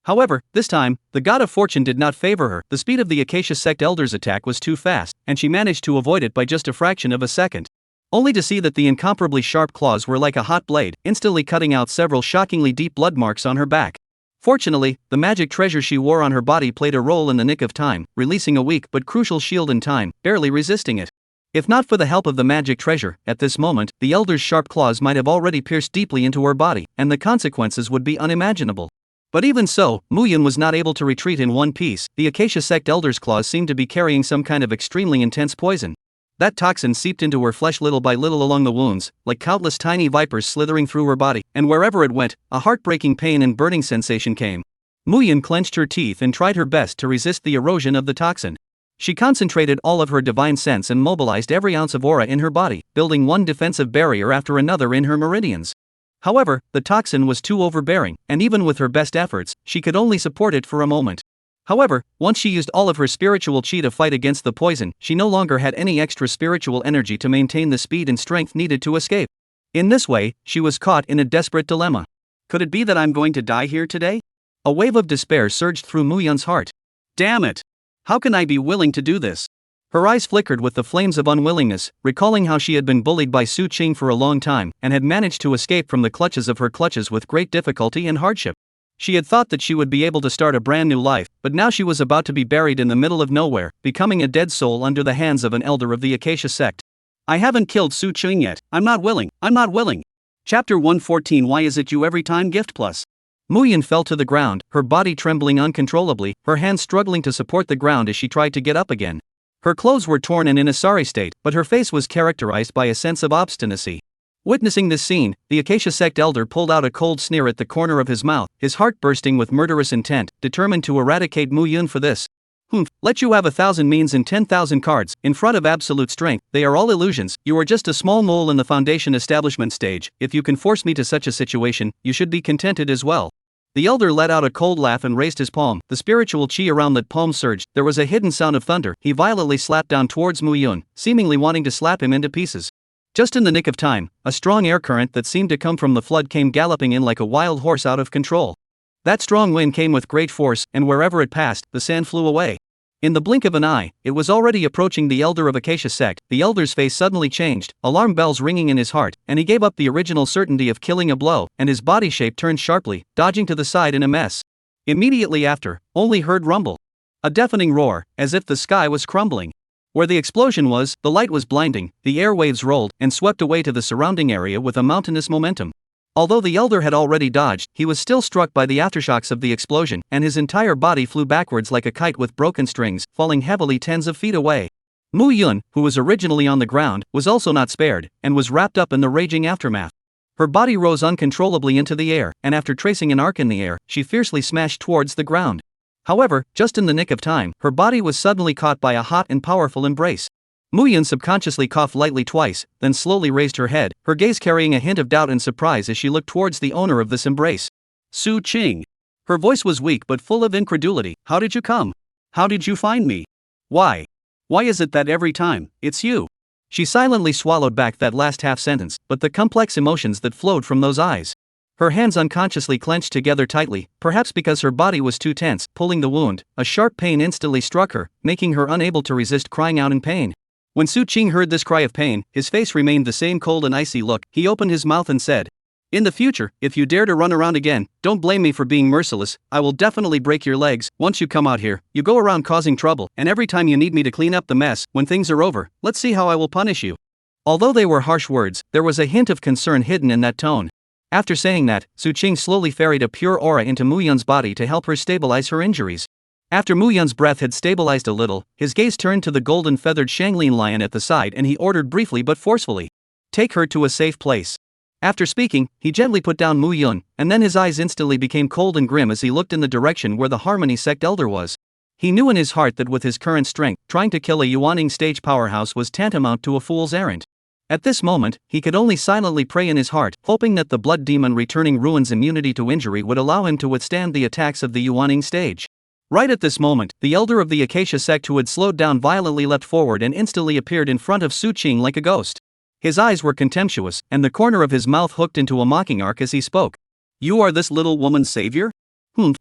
However, this time, the god of fortune did not favor her. The speed of the Acacia Sect elder's attack was too fast, and she managed to avoid it by just a fraction of a second. only to see that the incomparably sharp claws were like a hot blade, instantly cutting out several shockingly deep blood marks on her back. Fortunately, the magic treasure she wore on her body played a role in the nick of time, releasing a weak but crucial shield in time, barely resisting it. If not for the help of the magic treasure, at this moment, the elder's sharp claws might have already pierced deeply into her body, and the consequences would be unimaginable. But even so, Muyun was not able to retreat in one piece. The Acacia sect elder's claws seemed to be carrying some kind of extremely intense poison. That toxin seeped into her flesh little by little along the wounds, like countless tiny vipers slithering through her body, and wherever it went, a heartbreaking pain and burning sensation came. Muyun clenched her teeth and tried her best to resist the erosion of the toxin. She concentrated all of her divine sense and mobilized every ounce of aura in her body, building one defensive barrier after another in her meridians. However, the toxin was too overbearing, and even with her best efforts, she could only support it for a moment. However, once she used all of her spiritual chi to fight against the poison, she no longer had any extra spiritual energy to maintain the speed and strength needed to escape. In this way, she was caught in a desperate dilemma. Could it be that I'm going to die here today? A wave of despair surged through Muyun's heart. Damn it! How can I be willing to do this? Her eyes flickered with the flames of unwillingness, recalling how she had been bullied by Su Qing for a long time and had managed to escape from the clutches of her clutches with great difficulty and hardship. She had thought that she would be able to start a brand new life, but now she was about to be buried in the middle of nowhere, becoming a dead soul under the hands of an elder of the Acacia sect. I haven't killed Su Qing yet. I'm not willing. Chapter 114. Why is it you every time? Gift plus. Muyun fell to the ground, her body trembling uncontrollably, her hands struggling to support the ground as she tried to get up again. Her clothes were torn and in a sorry state, but her face was characterized by a sense of obstinacy. Witnessing this scene, the Acacia sect elder pulled out a cold sneer at the corner of his mouth, his heart bursting with murderous intent, determined to eradicate Muyun for this. Let you have 1,000 means and 10,000 cards, in front of absolute strength, they are all illusions. You are just a small mole in the foundation establishment stage. If you can force me to such a situation, you should be contented as well. The elder let out a cold laugh and raised his palm. The spiritual chi around that palm surged. There was a hidden sound of thunder. He violently slapped down towards Muyun, seemingly wanting to slap him into pieces. Just in the nick of time, a strong air current that seemed to come from the flood came galloping in like a wild horse out of control. That strong wind came with great force, and wherever it passed, the sand flew away. In the blink of an eye, it was already approaching the elder of Acacia sect. The elder's face suddenly changed, alarm bells ringing in his heart, and he gave up the original certainty of killing a blow, and his body shape turned sharply, dodging to the side in a mess. Immediately after, only heard rumble. A deafening roar, as if the sky was crumbling. Where the explosion was, the light was blinding, the airwaves rolled and swept away to the surrounding area with a mountainous momentum. Although the elder had already dodged, he was still struck by the aftershocks of the explosion, and his entire body flew backwards like a kite with broken strings, falling heavily tens of feet away. Muyun, who was originally on the ground, was also not spared, and was wrapped up in the raging aftermath. Her body rose uncontrollably into the air, and after tracing an arc in the air, she fiercely smashed towards the ground. However, just in the nick of time, her body was suddenly caught by a hot and powerful embrace. Muyun subconsciously coughed lightly twice, then slowly raised her head, her gaze carrying a hint of doubt and surprise as she looked towards the owner of this embrace. Su Qing. Her voice was weak but full of incredulity. How did you come? How did you find me? Why? Why is it that every time, it's you? She silently swallowed back that last half sentence, but the complex emotions that flowed from those eyes. Her hands unconsciously clenched together tightly, perhaps because her body was too tense, pulling the wound. A sharp pain instantly struck her, making her unable to resist crying out in pain. When Su Qing heard this cry of pain, his face remained the same cold and icy look. He opened his mouth and said, "In the future, if you dare to run around again, don't blame me for being merciless. I will definitely break your legs. Once you come out here, you go around causing trouble, and every time you need me to clean up the mess, when things are over, let's see how I will punish you." Although they were harsh words, there was a hint of concern hidden in that tone. After saying that, Su Qing slowly ferried a pure aura into Muyun's body to help her stabilize her injuries. After Muyun's breath had stabilized a little, his gaze turned to the golden feathered Shanglin lion at the side and he ordered briefly but forcefully, "Take her to a safe place." After speaking, he gently put down Muyun, and then his eyes instantly became cold and grim as he looked in the direction where the Harmony sect elder was. He knew in his heart that with his current strength, trying to kill a Yuaning stage powerhouse was tantamount to a fool's errand. At this moment, he could only silently pray in his heart, hoping that the blood demon returning Ruin's immunity to injury would allow him to withstand the attacks of the Yuaning stage. Right at this moment, the elder of the Acacia sect who had slowed down violently leapt forward and instantly appeared in front of Su Qing like a ghost. His eyes were contemptuous, and the corner of his mouth hooked into a mocking arc as he spoke. "You are this little woman's savior?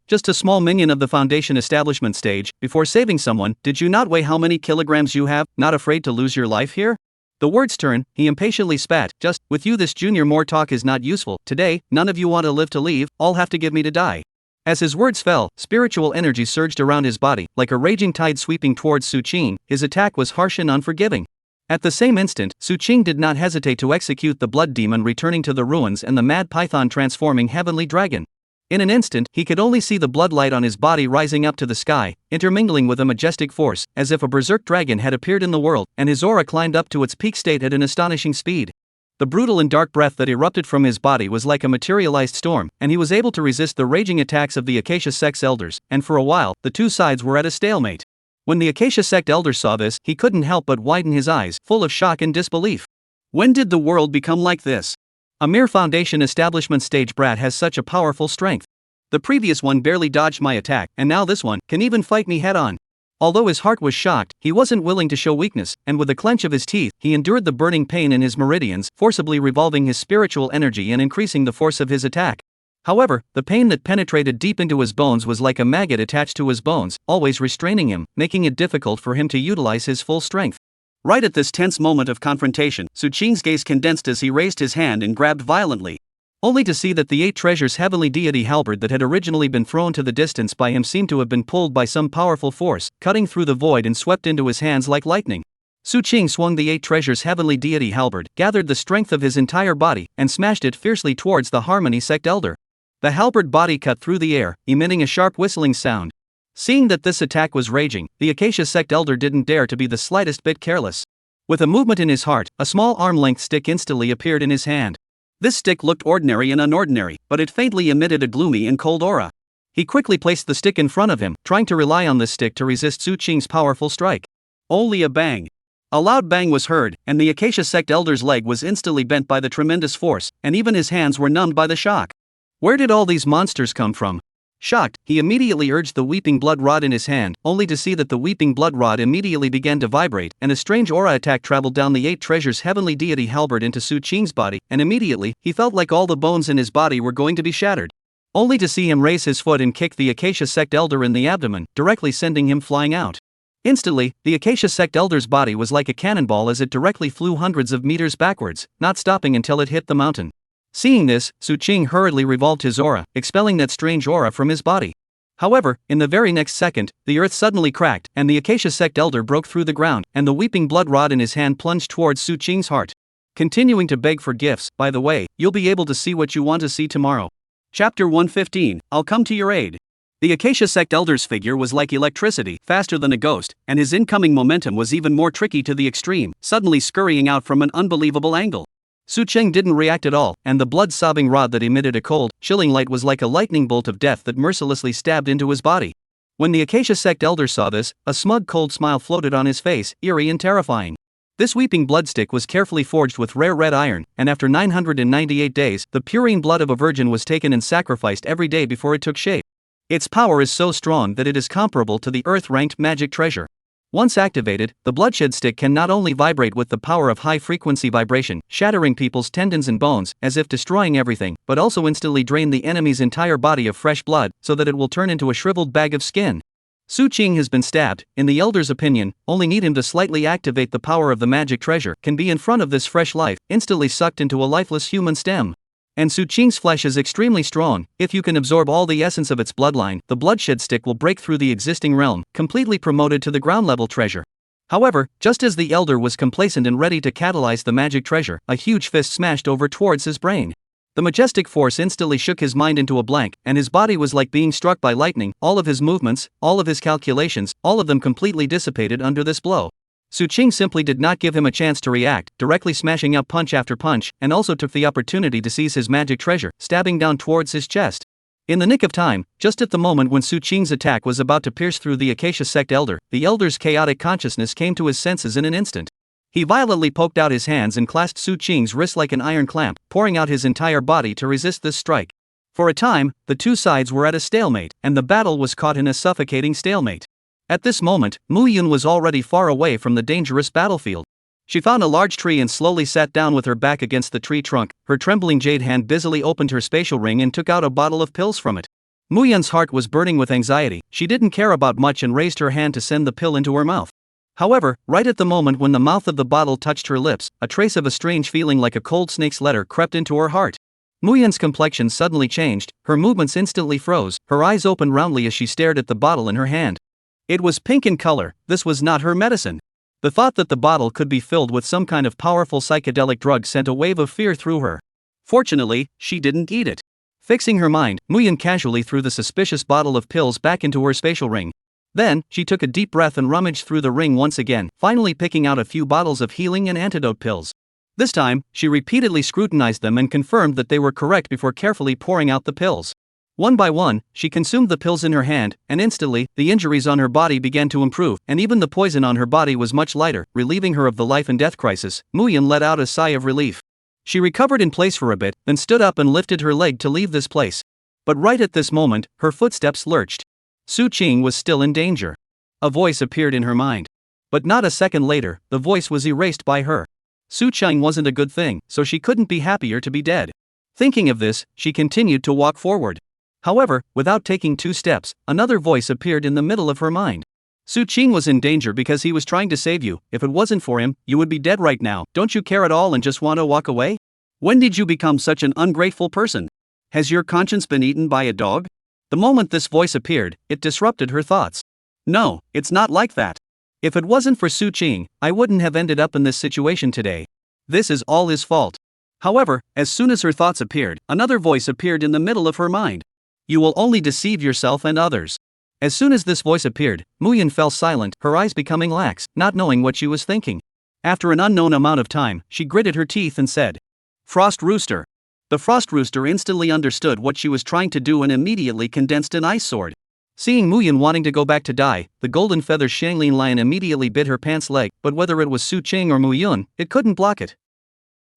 Just a small minion of the foundation establishment stage. Before saving someone, did you not weigh how many kilograms you have, not afraid to lose your life here? The words turn, he impatiently spat, "Just, with you this junior more talk is not useful, today, none of you want to live to leave, all have to give me to die." As his words fell, spiritual energy surged around his body, like a raging tide sweeping towards Su Qing. His attack was harsh and unforgiving. At the same instant, Su Qing did not hesitate to execute the blood demon returning to the ruins and the mad python transforming heavenly dragon. In an instant, he could only see the bloodlight on his body rising up to the sky, intermingling with a majestic force, as if a berserk dragon had appeared in the world, and his aura climbed up to its peak state at an astonishing speed. The brutal and dark breath that erupted from his body was like a materialized storm, and he was able to resist the raging attacks of the Acacia Sect's elders, and for a while, the two sides were at a stalemate. When the Acacia Sect elder saw this, he couldn't help but widen his eyes, full of shock and disbelief. When did the world become like this? A mere foundation establishment stage brat has such a powerful strength. The previous one barely dodged my attack, and now this one can even fight me head on. Although his heart was shocked, he wasn't willing to show weakness, and with a clench of his teeth, he endured the burning pain in his meridians, forcibly revolving his spiritual energy and increasing the force of his attack. However, the pain that penetrated deep into his bones was like a maggot attached to his bones, always restraining him, making it difficult for him to utilize his full strength. Right at this tense moment of confrontation, Su Qing's gaze condensed as he raised his hand and grabbed violently, only to see that the 8 treasures heavenly deity halberd that had originally been thrown to the distance by him seemed to have been pulled by some powerful force, cutting through the void and swept into his hands like lightning. Su Qing swung the 8 treasures heavenly deity halberd, gathered the strength of his entire body, and smashed it fiercely towards the Harmony Sect elder. The halberd body cut through the air, emitting a sharp whistling sound. Seeing that this attack was raging, the Acacia Sect elder didn't dare to be the slightest bit careless. With a movement in his heart, a small arm-length stick instantly appeared in his hand. This stick looked ordinary and unordinary, but it faintly emitted a gloomy and cold aura. He quickly placed the stick in front of him, trying to rely on this stick to resist Su Qing's powerful strike. Only a bang. A loud bang was heard, and the Acacia Sect elder's leg was instantly bent by the tremendous force, and even his hands were numbed by the shock. Where did all these monsters come from? Shocked, he immediately urged the weeping blood rod in his hand, only to see that the weeping blood rod immediately began to vibrate, and a strange aura attack traveled down the 8 treasures heavenly deity halberd into Su Qing's body, and immediately, he felt like all the bones in his body were going to be shattered. Only to see him raise his foot and kick the Acacia Sect elder in the abdomen, directly sending him flying out. Instantly, the Acacia Sect elder's body was like a cannonball as it directly flew hundreds of meters backwards, not stopping until it hit the mountain. Seeing this, Su Qing hurriedly revolved his aura, expelling that strange aura from his body. However, in the very next second, the earth suddenly cracked, and the Acacia Sect elder broke through the ground, and the weeping blood rod in his hand plunged towards Su Qing's heart. Continuing to beg for gifts, by the way, you'll be able to see what you want to see tomorrow. Chapter 115, I'll come to your aid. The Acacia Sect elder's figure was like electricity, faster than a ghost, and his incoming momentum was even more tricky to the extreme, suddenly scurrying out from an unbelievable angle. Su Qing didn't react at all, and the blood-sobbing rod that emitted a cold, chilling light was like a lightning bolt of death that mercilessly stabbed into his body. When the Acacia Sect elder saw this, a smug cold smile floated on his face, eerie and terrifying. This weeping bloodstick was carefully forged with rare red iron, and after 998 days, the purine blood of a virgin was taken and sacrificed every day before it took shape. Its power is so strong that it is comparable to the Earth-ranked magic treasure. Once activated, the bloodshed stick can not only vibrate with the power of high-frequency vibration, shattering people's tendons and bones, as if destroying everything, but also instantly drain the enemy's entire body of fresh blood, so that it will turn into a shriveled bag of skin. Su Qing has been stabbed, in the elder's opinion, only need him to slightly activate the power of the magic treasure, can be in front of this fresh life, instantly sucked into a lifeless human stem. And Su Qing's flesh is extremely strong. If you can absorb all the essence of its bloodline, the bloodshed stick will break through the existing realm, completely promoted to the ground-level treasure. However, just as the elder was complacent and ready to catalyze the magic treasure, a huge fist smashed over towards his brain. The majestic force instantly shook his mind into a blank, and his body was like being struck by lightning. All of his movements, all of his calculations, all of them completely dissipated under this blow. Su Qing simply did not give him a chance to react, directly smashing up punch after punch, and also took the opportunity to seize his magic treasure, stabbing down towards his chest. In the nick of time, just at the moment when Su Qing's attack was about to pierce through the Acacia Sect elder, the elder's chaotic consciousness came to his senses in an instant. He violently poked out his hands and clasped Su Qing's wrist like an iron clamp, pouring out his entire body to resist this strike. For a time, the two sides were at a stalemate, and the battle was caught in a suffocating stalemate. At this moment, Mu Yun was already far away from the dangerous battlefield. She found a large tree and slowly sat down with her back against the tree trunk. Her trembling jade hand busily opened her spatial ring and took out a bottle of pills from it. Mu Yun's heart was burning with anxiety. She didn't care about much and raised her hand to send the pill into her mouth. However, right at the moment when the mouth of the bottle touched her lips, a trace of a strange feeling like a cold snake's letter crept into her heart. Muyun's complexion suddenly changed, her movements instantly froze, her eyes opened roundly as she stared at the bottle in her hand. It was pink in color. This was not her medicine. The thought that the bottle could be filled with some kind of powerful psychedelic drug sent a wave of fear through her. Fortunately, she didn't eat it. Fixing her mind, Muyun casually threw the suspicious bottle of pills back into her spatial ring. Then, she took a deep breath and rummaged through the ring once again, finally picking out a few bottles of healing and antidote pills. This time, she repeatedly scrutinized them and confirmed that they were correct before carefully pouring out the pills. One by one, she consumed the pills in her hand, and instantly, the injuries on her body began to improve, and even the poison on her body was much lighter, relieving her of the life and death crisis. Muyun let out a sigh of relief. She recovered in place for a bit, then stood up and lifted her leg to leave this place. But right at this moment, her footsteps lurched. Su Qing was still in danger. A voice appeared in her mind. But not a second later, the voice was erased by her. Su Qing wasn't a good thing, so she couldn't be happier to be dead. Thinking of this, she continued to walk forward. However, without taking 2 steps, another voice appeared in the middle of her mind. Su Qing was in danger because he was trying to save you. If it wasn't for him, you would be dead right now. Don't you care at all and just want to walk away? When did you become such an ungrateful person? Has your conscience been eaten by a dog? The moment this voice appeared, it disrupted her thoughts. No, it's not like that. If it wasn't for Su Qing, I wouldn't have ended up in this situation today. This is all his fault. However, as soon as her thoughts appeared, another voice appeared in the middle of her mind. You will only deceive yourself and others. As soon as this voice appeared, Muyun fell silent, her eyes becoming lax, not knowing what she was thinking. After an unknown amount of time, she gritted her teeth and said, "Frost Rooster." The Frost Rooster instantly understood what she was trying to do and immediately condensed an ice sword. Seeing Muyun wanting to go back to die, the golden feather Xianglin lion immediately bit her pants leg, but whether it was Su Qing or Muyun, it couldn't block it.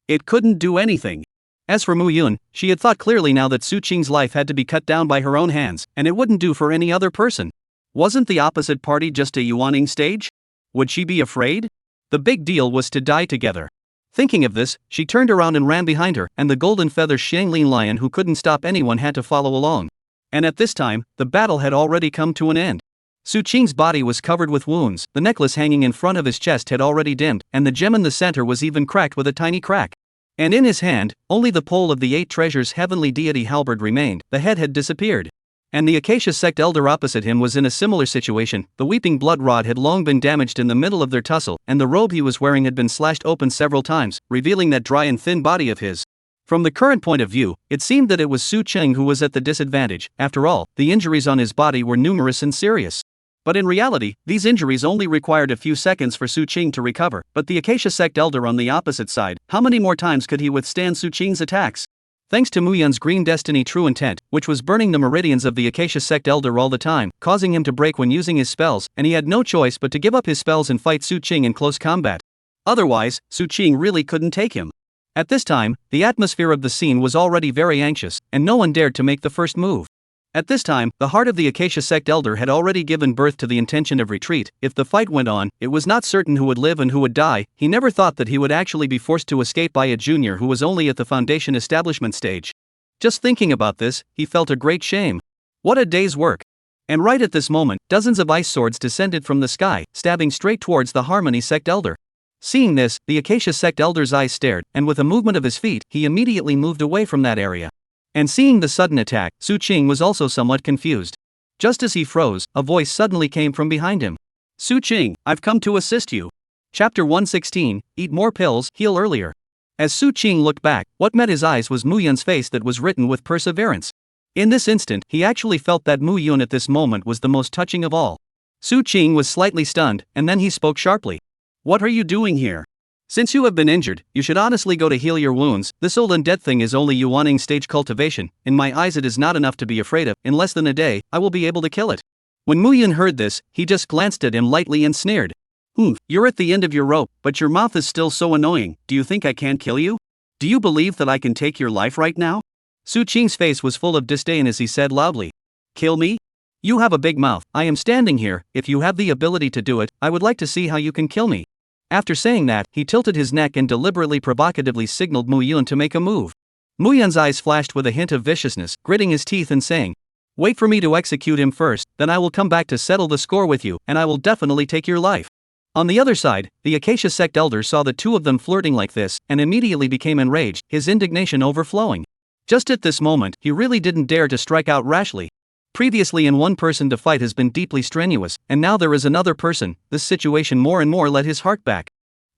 It couldn't do anything. As for Muyun, she had thought clearly now that Su Qing's life had to be cut down by her own hands, and it wouldn't do for any other person. Wasn't the opposite party just a yawning stage? Would she be afraid? The big deal was to die together. Thinking of this, she turned around and ran behind her, and the golden feather Xianglin lion who couldn't stop anyone had to follow along. And at this time, the battle had already come to an end. Su Qing's body was covered with wounds, the necklace hanging in front of his chest had already dimmed, and the gem in the center was even cracked with a tiny crack. And in his hand, only the pole of the 8 treasures heavenly deity halberd remained, the head had disappeared. And the Acacia sect elder opposite him was in a similar situation, the weeping blood rod had long been damaged in the middle of their tussle, and the robe he was wearing had been slashed open several times, revealing that dry and thin body of his. From the current point of view, it seemed that it was Su Qing who was at the disadvantage. After all, the injuries on his body were numerous and serious. But in reality, these injuries only required a few seconds for Su Qing to recover, but the Acacia sect elder on the opposite side, how many more times could he withstand Su Qing's attacks? Thanks to Muyun's green destiny true intent, which was burning the meridians of the Acacia sect elder all the time, causing him to break when using his spells, and he had no choice but to give up his spells and fight Su Qing in close combat. Otherwise, Su Qing really couldn't take him. At this time, the atmosphere of the scene was already very anxious, and no one dared to make the first move. At this time, the heart of the Acacia sect elder had already given birth to the intention of retreat. If the fight went on, it was not certain who would live and who would die. He never thought that he would actually be forced to escape by a junior who was only at the foundation establishment stage. Just thinking about this, he felt a great shame. What a day's work. And right at this moment, dozens of ice swords descended from the sky, stabbing straight towards the Harmony sect elder. Seeing this, the Acacia sect elder's eyes stared, and with a movement of his feet, he immediately moved away from that area. And seeing the sudden attack, Su Qing was also somewhat confused. Just as he froze, a voice suddenly came from behind him. Su Qing, I've come to assist you. Chapter 116, Eat More Pills, Heal Earlier. As Su Qing looked back, what met his eyes was Muyun's face that was written with perseverance. In this instant, he actually felt that Muyun at this moment was the most touching of all. Su Qing was slightly stunned, and then he spoke sharply. What are you doing here? Since you have been injured, you should honestly go to heal your wounds. This old undead thing is only Yuaning stage cultivation. In my eyes it is not enough to be afraid of. In less than a day, I will be able to kill it. When Muyun heard this, he just glanced at him lightly and sneered. You're at the end of your rope, but your mouth is still so annoying. Do you think I can't kill you? Do you believe that I can take your life right now? Su Qing's face was full of disdain as he said loudly. Kill me? You have a big mouth. I am standing here. If you have the ability to do it, I would like to see how you can kill me. After saying that, he tilted his neck and deliberately provocatively signaled Muyun to make a move. Muyun's eyes flashed with a hint of viciousness, gritting his teeth and saying, Wait for me to execute him first, then I will come back to settle the score with you, and I will definitely take your life. On the other side, the Acacia sect elder saw the two of them flirting like this and immediately became enraged, his indignation overflowing. Just at this moment, he really didn't dare to strike out rashly. Previously, in one person to fight has been deeply strenuous, and now there is another person. This situation more and more let his heart back.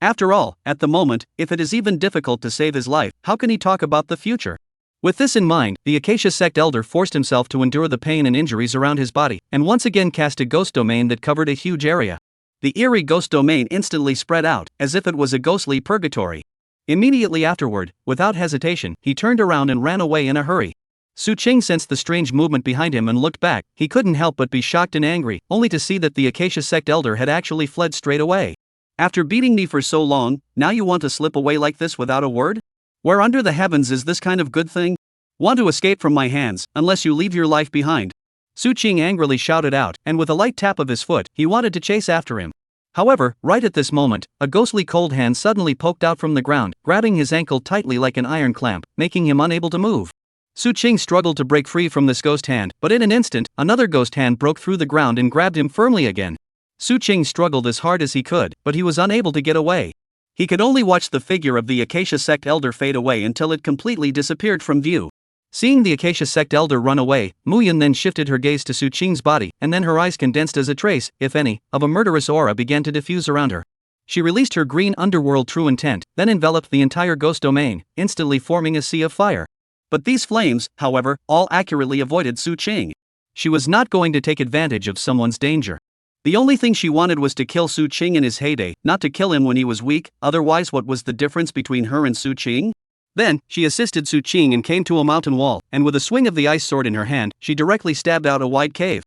After all, at the moment, if it is even difficult to save his life, how can he talk about the future? With this in mind, the Acacia sect elder forced himself to endure the pain and injuries around his body, and once again cast a ghost domain that covered a huge area. The eerie ghost domain instantly spread out, as if it was a ghostly purgatory. Immediately afterward, without hesitation, he turned around and ran away in a hurry. Su Qing sensed the strange movement behind him and looked back. He couldn't help but be shocked and angry, only to see that the Acacia sect elder had actually fled straight away. After beating me for so long, now you want to slip away like this without a word? Where under the heavens is this kind of good thing? Want to escape from my hands, unless you leave your life behind. Su Qing angrily shouted out, and with a light tap of his foot, he wanted to chase after him. However, right at this moment, a ghostly cold hand suddenly poked out from the ground, grabbing his ankle tightly like an iron clamp, making him unable to move. Su Qing struggled to break free from this ghost hand, but in an instant, another ghost hand broke through the ground and grabbed him firmly again. Su Qing struggled as hard as he could, but he was unable to get away. He could only watch the figure of the Acacia sect elder fade away until it completely disappeared from view. Seeing the Acacia sect elder run away, Muyun then shifted her gaze to Su Qing's body, and then her eyes condensed as a trace, if any, of a murderous aura began to diffuse around her. She released her green underworld true intent, then enveloped the entire ghost domain, instantly forming a sea of fire. But these flames, however, all accurately avoided Su Qing. She was not going to take advantage of someone's danger. The only thing she wanted was to kill Su Qing in his heyday, not to kill him when he was weak. Otherwise, what was the difference between her and Su Qing? Then, she assisted Su Qing and came to a mountain wall, and with a swing of the ice sword in her hand, she directly stabbed out a wide cave.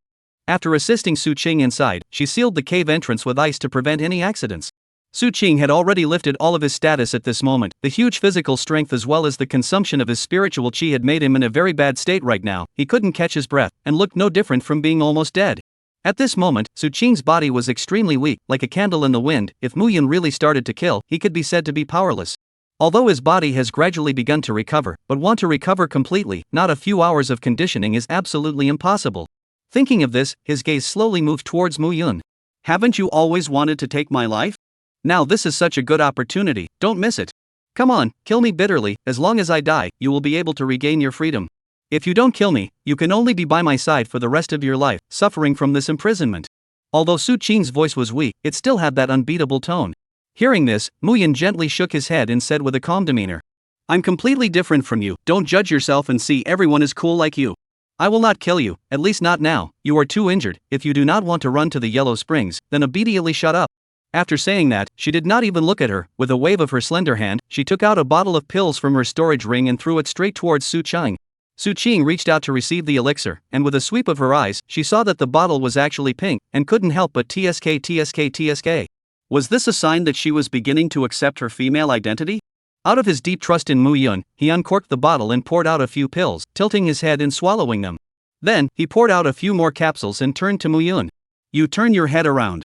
After assisting Su Qing inside, she sealed the cave entrance with ice to prevent any accidents. Su Qing had already lifted all of his status at this moment. The huge physical strength as well as the consumption of his spiritual chi had made him in a very bad state right now. He couldn't catch his breath, and looked no different from being almost dead. At this moment, Su Qing's body was extremely weak, like a candle in the wind. If Muyun really started to kill, he could be said to be powerless. Although his body has gradually begun to recover, but want to recover completely, not a few hours of conditioning is absolutely impossible. Thinking of this, his gaze slowly moved towards Muyun. Haven't you always wanted to take my life? Now this is such a good opportunity, don't miss it. Come on, kill me bitterly. As long as I die, you will be able to regain your freedom. If you don't kill me, you can only be by my side for the rest of your life, suffering from this imprisonment. Although Su Qing's voice was weak, it still had that unbeatable tone. Hearing this, Muyun gently shook his head and said with a calm demeanor, I'm completely different from you. Don't judge yourself and see everyone is cool like you. I will not kill you, at least not now. You are too injured. If you do not want to run to the Yellow Springs, then immediately shut up. After saying that, she did not even look at her. With a wave of her slender hand, she took out a bottle of pills from her storage ring and threw it straight towards Su Qing. Su Qing reached out to receive the elixir, and with a sweep of her eyes, she saw that the bottle was actually pink, and couldn't help but tsk. Was this a sign that she was beginning to accept her female identity? Out of his deep trust in Muyun, he uncorked the bottle and poured out a few pills, tilting his head and swallowing them. Then, he poured out a few more capsules and turned to Muyun. You turn your head around.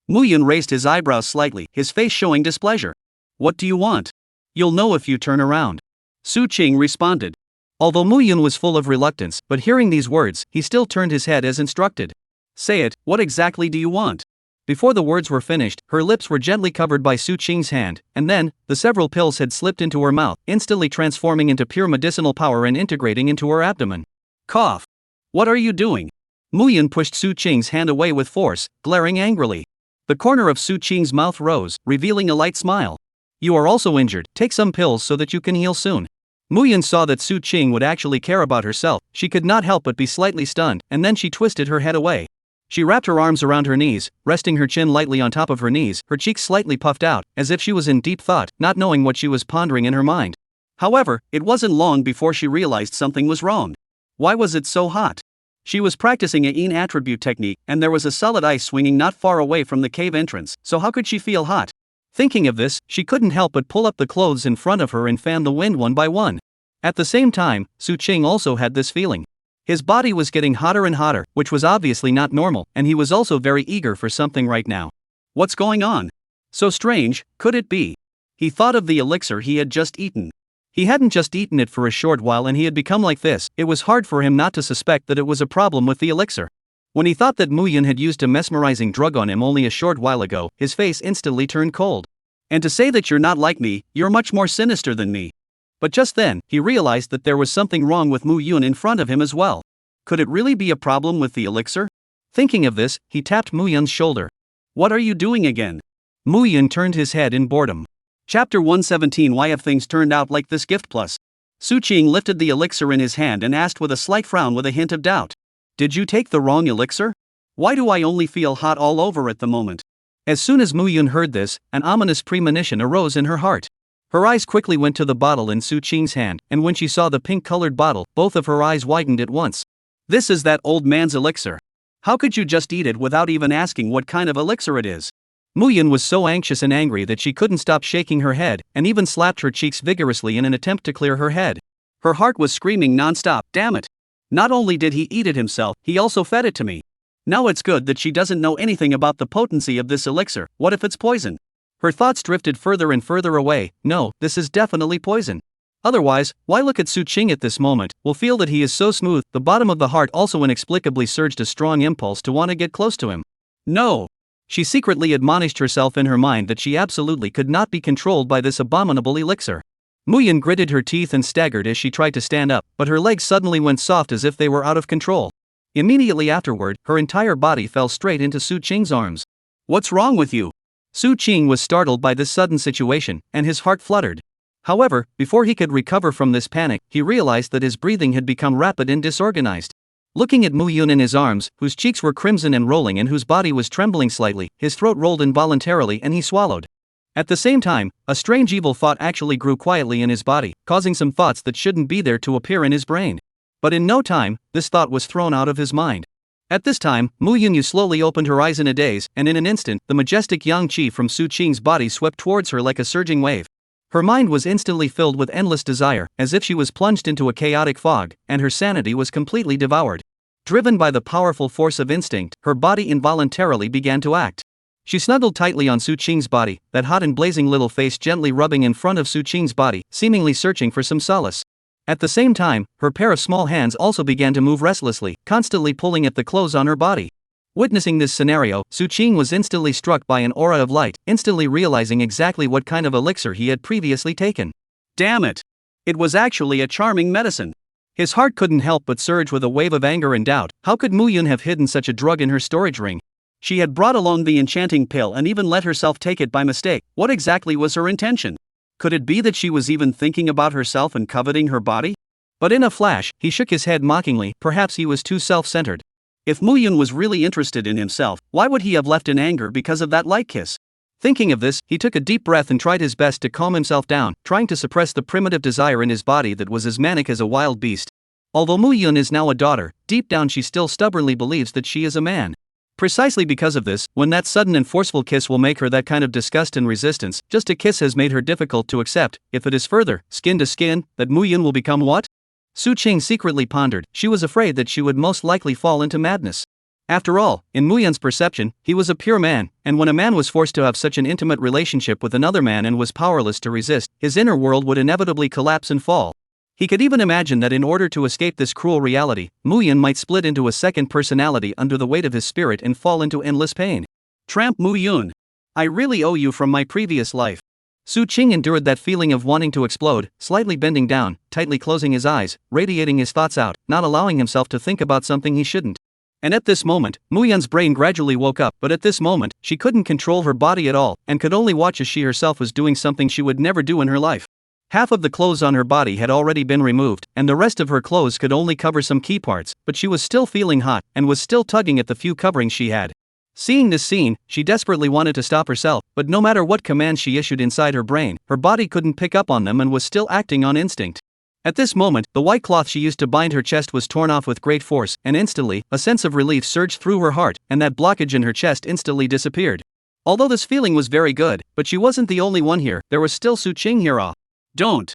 Muyun raised his eyebrows slightly, his face showing displeasure. What do you want? You'll know if you turn around. Su Qing responded. Although Muyun was full of reluctance, but hearing these words, he still turned his head as instructed. Say it, what exactly do you want? Before the words were finished, her lips were gently covered by Su Qing's hand, and then, the several pills had slipped into her mouth, instantly transforming into pure medicinal power and integrating into her abdomen. Cough! What are you doing? Muyun pushed Su Qing's hand away with force, glaring angrily. The corner of Su Qing's mouth rose, revealing a light smile. You are also injured, take some pills so that you can heal soon. Muyun saw that Su Qing would actually care about herself. She could not help but be slightly stunned, and then she twisted her head away. She wrapped her arms around her knees, resting her chin lightly on top of her knees, her cheeks slightly puffed out, as if she was in deep thought, not knowing what she was pondering in her mind. However, it wasn't long before she realized something was wrong. Why was it so hot? She was practicing a yin attribute technique, and there was a solid ice swinging not far away from the cave entrance, so how could she feel hot? Thinking of this, she couldn't help but pull up the clothes in front of her and fan the wind one by one. At the same time, Su Qing also had this feeling. His body was getting hotter and hotter, which was obviously not normal, and he was also very eager for something right now. What's going on? So strange, could it be? He thought of the elixir he had just eaten. He hadn't just eaten it for a short while and he had become like this. It was hard for him not to suspect that it was a problem with the elixir. When he thought that Mu Yun had used a mesmerizing drug on him only a short while ago, his face instantly turned cold. And to say that you're not like me, you're much more sinister than me. But just then, he realized that there was something wrong with Mu Yun in front of him as well. Could it really be a problem with the elixir? Thinking of this, he tapped Mu Yun's shoulder. What are you doing again? Mu Yun turned his head in boredom. Chapter 117 Why have things turned out like this? Gift plus. Su Qing lifted the elixir in his hand and asked with a slight frown with a hint of doubt. Did you take the wrong elixir? Why do I only feel hot all over at the moment? As soon as Mu Yun heard this, an ominous premonition arose in her heart. Her eyes quickly went to the bottle in Su Qing's hand, and when she saw the pink-colored bottle, both of her eyes widened at once. This is that old man's elixir. How could you just eat it without even asking what kind of elixir it is? Mu Yun was so anxious and angry that she couldn't stop shaking her head, and even slapped her cheeks vigorously in an attempt to clear her head. Her heart was screaming non-stop, damn it. Not only did he eat it himself, he also fed it to me. Now it's good that she doesn't know anything about the potency of this elixir. What if it's poison? Her thoughts drifted further and further away. No, this is definitely poison. Otherwise, why look at Su Qing at this moment? Will feel that he is so smooth. The bottom of the heart also inexplicably surged a strong impulse to want to get close to him. No. She secretly admonished herself in her mind that she absolutely could not be controlled by this abominable elixir. Mu Yun gritted her teeth and staggered as she tried to stand up, but her legs suddenly went soft as if they were out of control. Immediately afterward, her entire body fell straight into Su Qing's arms. What's wrong with you? Su Qing was startled by this sudden situation, and his heart fluttered. However, before he could recover from this panic, he realized that his breathing had become rapid and disorganized. Looking at Mu Yun in his arms, whose cheeks were crimson and rolling and whose body was trembling slightly, his throat rolled involuntarily and he swallowed. At the same time, a strange evil thought actually grew quietly in his body, causing some thoughts that shouldn't be there to appear in his brain. But in no time, this thought was thrown out of his mind. At this time, Mu Yun slowly opened her eyes in a daze, and in an instant, the majestic yang qi from Su Qing's body swept towards her like a surging wave. Her mind was instantly filled with endless desire, as if she was plunged into a chaotic fog, and her sanity was completely devoured. Driven by the powerful force of instinct, her body involuntarily began to act. She snuggled tightly on Su Qing's body, that hot and blazing little face gently rubbing in front of Su Qing's body, seemingly searching for some solace. At the same time, her pair of small hands also began to move restlessly, constantly pulling at the clothes on her body. Witnessing this scenario, Su Qing was instantly struck by an aura of light, instantly realizing exactly what kind of elixir he had previously taken. Damn it! It was actually a charming medicine. His heart couldn't help but surge with a wave of anger and doubt. How could Mu Yun have hidden such a drug in her storage ring? She had brought along the enchanting pill and even let herself take it by mistake. What exactly was her intention? Could it be that she was even thinking about herself and coveting her body? But in a flash, he shook his head mockingly. Perhaps he was too self-centered. If Mu Yun was really interested in himself, why would he have left in anger because of that light kiss? Thinking of this, he took a deep breath and tried his best to calm himself down, trying to suppress the primitive desire in his body that was as manic as a wild beast. Although Mu Yun is now a daughter, deep down she still stubbornly believes that she is a man. Precisely because of this, when that sudden and forceful kiss will make her that kind of disgust and resistance, just a kiss has made her difficult to accept. If it is further, skin to skin, that Mu Yun will become what? Su Qing secretly pondered. She was afraid that she would most likely fall into madness. After all, in Mu Yun's perception, he was a pure man, and when a man was forced to have such an intimate relationship with another man and was powerless to resist, his inner world would inevitably collapse and fall. He could even imagine that in order to escape this cruel reality, Mu Yun might split into a second personality under the weight of his spirit and fall into endless pain. Tramp Mu Yun. I really owe you from my previous life. Su Qing endured that feeling of wanting to explode, slightly bending down, tightly closing his eyes, radiating his thoughts out, not allowing himself to think about something he shouldn't. And at this moment, Mu Yun's brain gradually woke up, but at this moment, she couldn't control her body at all, and could only watch as she herself was doing something she would never do in her life. Half of the clothes on her body had already been removed, and the rest of her clothes could only cover some key parts, but she was still feeling hot, and was still tugging at the few coverings she had. Seeing this scene, she desperately wanted to stop herself, but no matter what commands she issued inside her brain, her body couldn't pick up on them and was still acting on instinct. At this moment, the white cloth she used to bind her chest was torn off with great force, and instantly, a sense of relief surged through her heart, and that blockage in her chest instantly disappeared. Although this feeling was very good, but she wasn't the only one here, there was still Su Qing here. Don't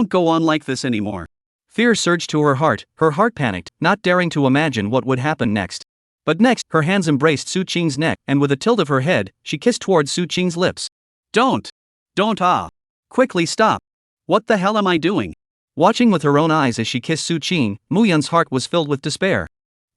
go on like this anymore. Fear surged to her heart panicked, not daring to imagine what would happen next. But next, her hands embraced Su Qing's neck, and with a tilt of her head, she kissed towards Su Qing's lips. Don't, quickly stop. What the hell am I doing? Watching with her own eyes as she kissed Su Qing, Mu Yun's heart was filled with despair.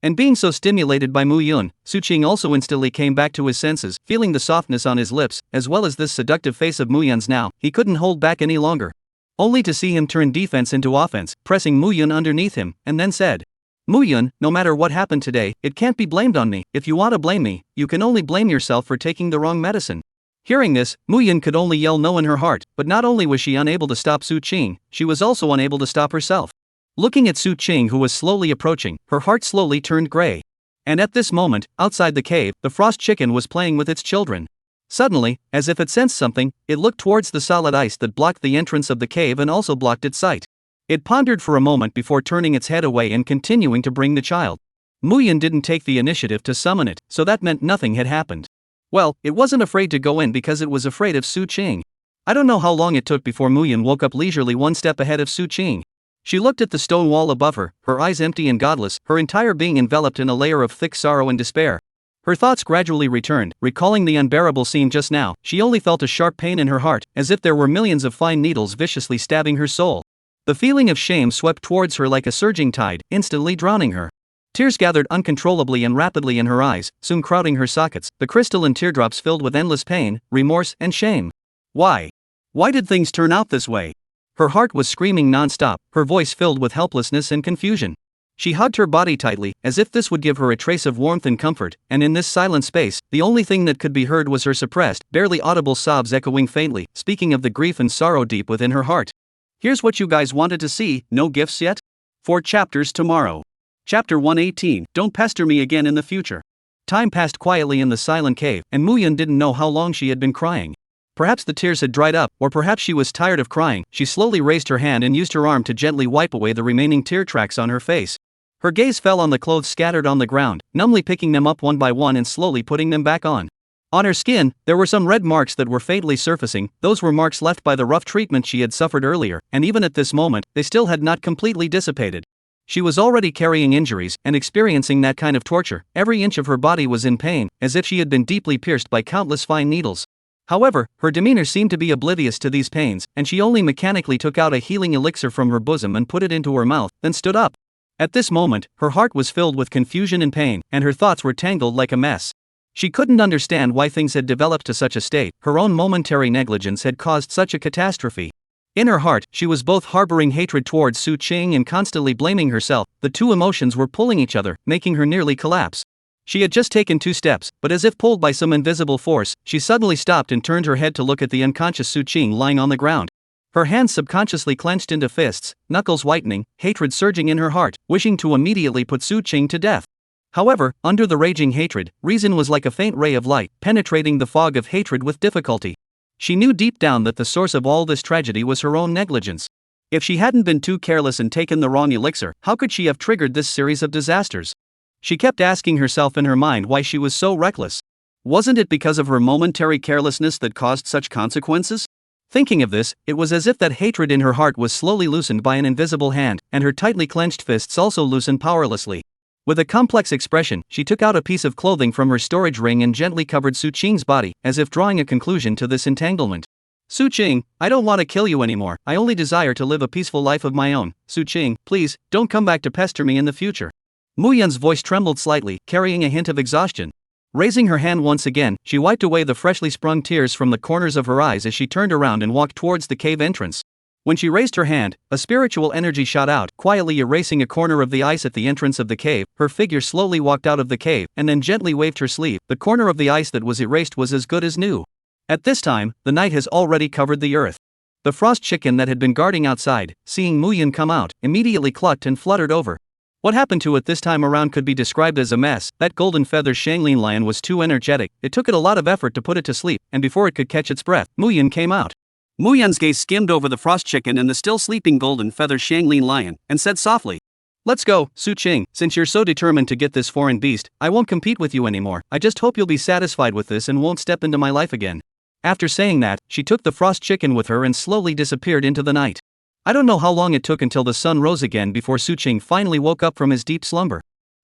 And being so stimulated by Mu Yun, Su Qing also instantly came back to his senses, feeling the softness on his lips, as well as this seductive face of Mu Yun's now. He couldn't hold back any longer. Only to see him turn defense into offense, pressing Mu Yun underneath him, and then said, Mu Yun, no matter what happened today, it can't be blamed on me. If you want to blame me, you can only blame yourself for taking the wrong medicine. Hearing this, Mu Yun could only yell no in her heart, but not only was she unable to stop Su Qing, she was also unable to stop herself. Looking at Su Qing, who was slowly approaching, her heart slowly turned gray. And at this moment, outside the cave, the frost chicken was playing with its children. Suddenly, as if it sensed something, it looked towards the solid ice that blocked the entrance of the cave and also blocked its sight. It pondered for a moment before turning its head away and continuing to bring the child. Mu Yun didn't take the initiative to summon it, so that meant nothing had happened. Well, it wasn't afraid to go in because it was afraid of Su Qing. I don't know how long it took before Mu Yun woke up leisurely one step ahead of Su Qing. She looked at the stone wall above her, her eyes empty and godless, her entire being enveloped in a layer of thick sorrow and despair. Her thoughts gradually returned, recalling the unbearable scene just now. She only felt a sharp pain in her heart, as if there were millions of fine needles viciously stabbing her soul. The feeling of shame swept towards her like a surging tide, instantly drowning her. Tears gathered uncontrollably and rapidly in her eyes, soon crowding her sockets, the crystalline teardrops filled with endless pain, remorse, and shame. Why? Why did things turn out this way? Her heart was screaming non-stop, her voice filled with helplessness and confusion. She hugged her body tightly, as if this would give her a trace of warmth and comfort, and in this silent space, the only thing that could be heard was her suppressed, barely audible sobs echoing faintly, speaking of the grief and sorrow deep within her heart. Here's what you guys wanted to see. No gifts yet? 4 chapters tomorrow. Chapter 118, Don't Pester Me Again in the Future. Time passed quietly in the silent cave, and Mu Yun didn't know how long she had been crying. Perhaps the tears had dried up, or perhaps she was tired of crying. She slowly raised her hand and used her arm to gently wipe away the remaining tear tracks on her face. Her gaze fell on the clothes scattered on the ground, numbly picking them up one by one and slowly putting them back on. On her skin, there were some red marks that were faintly surfacing. Those were marks left by the rough treatment she had suffered earlier, and even at this moment, they still had not completely dissipated. She was already carrying injuries and experiencing that kind of torture. Every inch of her body was in pain, as if she had been deeply pierced by countless fine needles. However, her demeanor seemed to be oblivious to these pains, and she only mechanically took out a healing elixir from her bosom and put it into her mouth, then stood up. At this moment, her heart was filled with confusion and pain, and her thoughts were tangled like a mess. She couldn't understand why things had developed to such a state. Her own momentary negligence had caused such a catastrophe. In her heart, she was both harboring hatred towards Su Qing and constantly blaming herself. The two emotions were pulling each other, making her nearly collapse. She had just taken 2 steps, but as if pulled by some invisible force, she suddenly stopped and turned her head to look at the unconscious Su Qing lying on the ground. Her hands subconsciously clenched into fists, knuckles whitening, hatred surging in her heart, wishing to immediately put Su Qing to death. However, under the raging hatred, reason was like a faint ray of light, penetrating the fog of hatred with difficulty. She knew deep down that the source of all this tragedy was her own negligence. If she hadn't been too careless and taken the wrong elixir, how could she have triggered this series of disasters? She kept asking herself in her mind why she was so reckless. Wasn't it because of her momentary carelessness that caused such consequences? Thinking of this, it was as if that hatred in her heart was slowly loosened by an invisible hand, and her tightly clenched fists also loosened powerlessly. With a complex expression, she took out a piece of clothing from her storage ring and gently covered Su Qing's body, as if drawing a conclusion to this entanglement. Su Qing, I don't want to kill you anymore. I only desire to live a peaceful life of my own. Su Qing, please, don't come back to pester me in the future. Mu Yun's voice trembled slightly, carrying a hint of exhaustion. Raising her hand once again, she wiped away the freshly sprung tears from the corners of her eyes as she turned around and walked towards the cave entrance. When she raised her hand, a spiritual energy shot out, quietly erasing a corner of the ice at the entrance of the cave. Her figure slowly walked out of the cave, and then gently waved her sleeve. The corner of the ice that was erased was as good as new. At this time, the night has already covered the earth. The frost chicken that had been guarding outside, seeing Mu Yun come out, immediately clucked and fluttered over. What happened to it this time around could be described as a mess. That golden feather Shanglin lion was too energetic. It took it a lot of effort to put it to sleep, and before it could catch its breath, Mu Yun came out. Mu Yun's gaze skimmed over the frost chicken and the still sleeping golden feather Shanglin lion, and said softly, "Let's go, Su Qing. Since you're so determined to get this foreign beast, I won't compete with you anymore. I just hope you'll be satisfied with this and won't step into my life again." After saying that, she took the frost chicken with her and slowly disappeared into the night. I don't know how long it took until the sun rose again before Su Qing finally woke up from his deep slumber.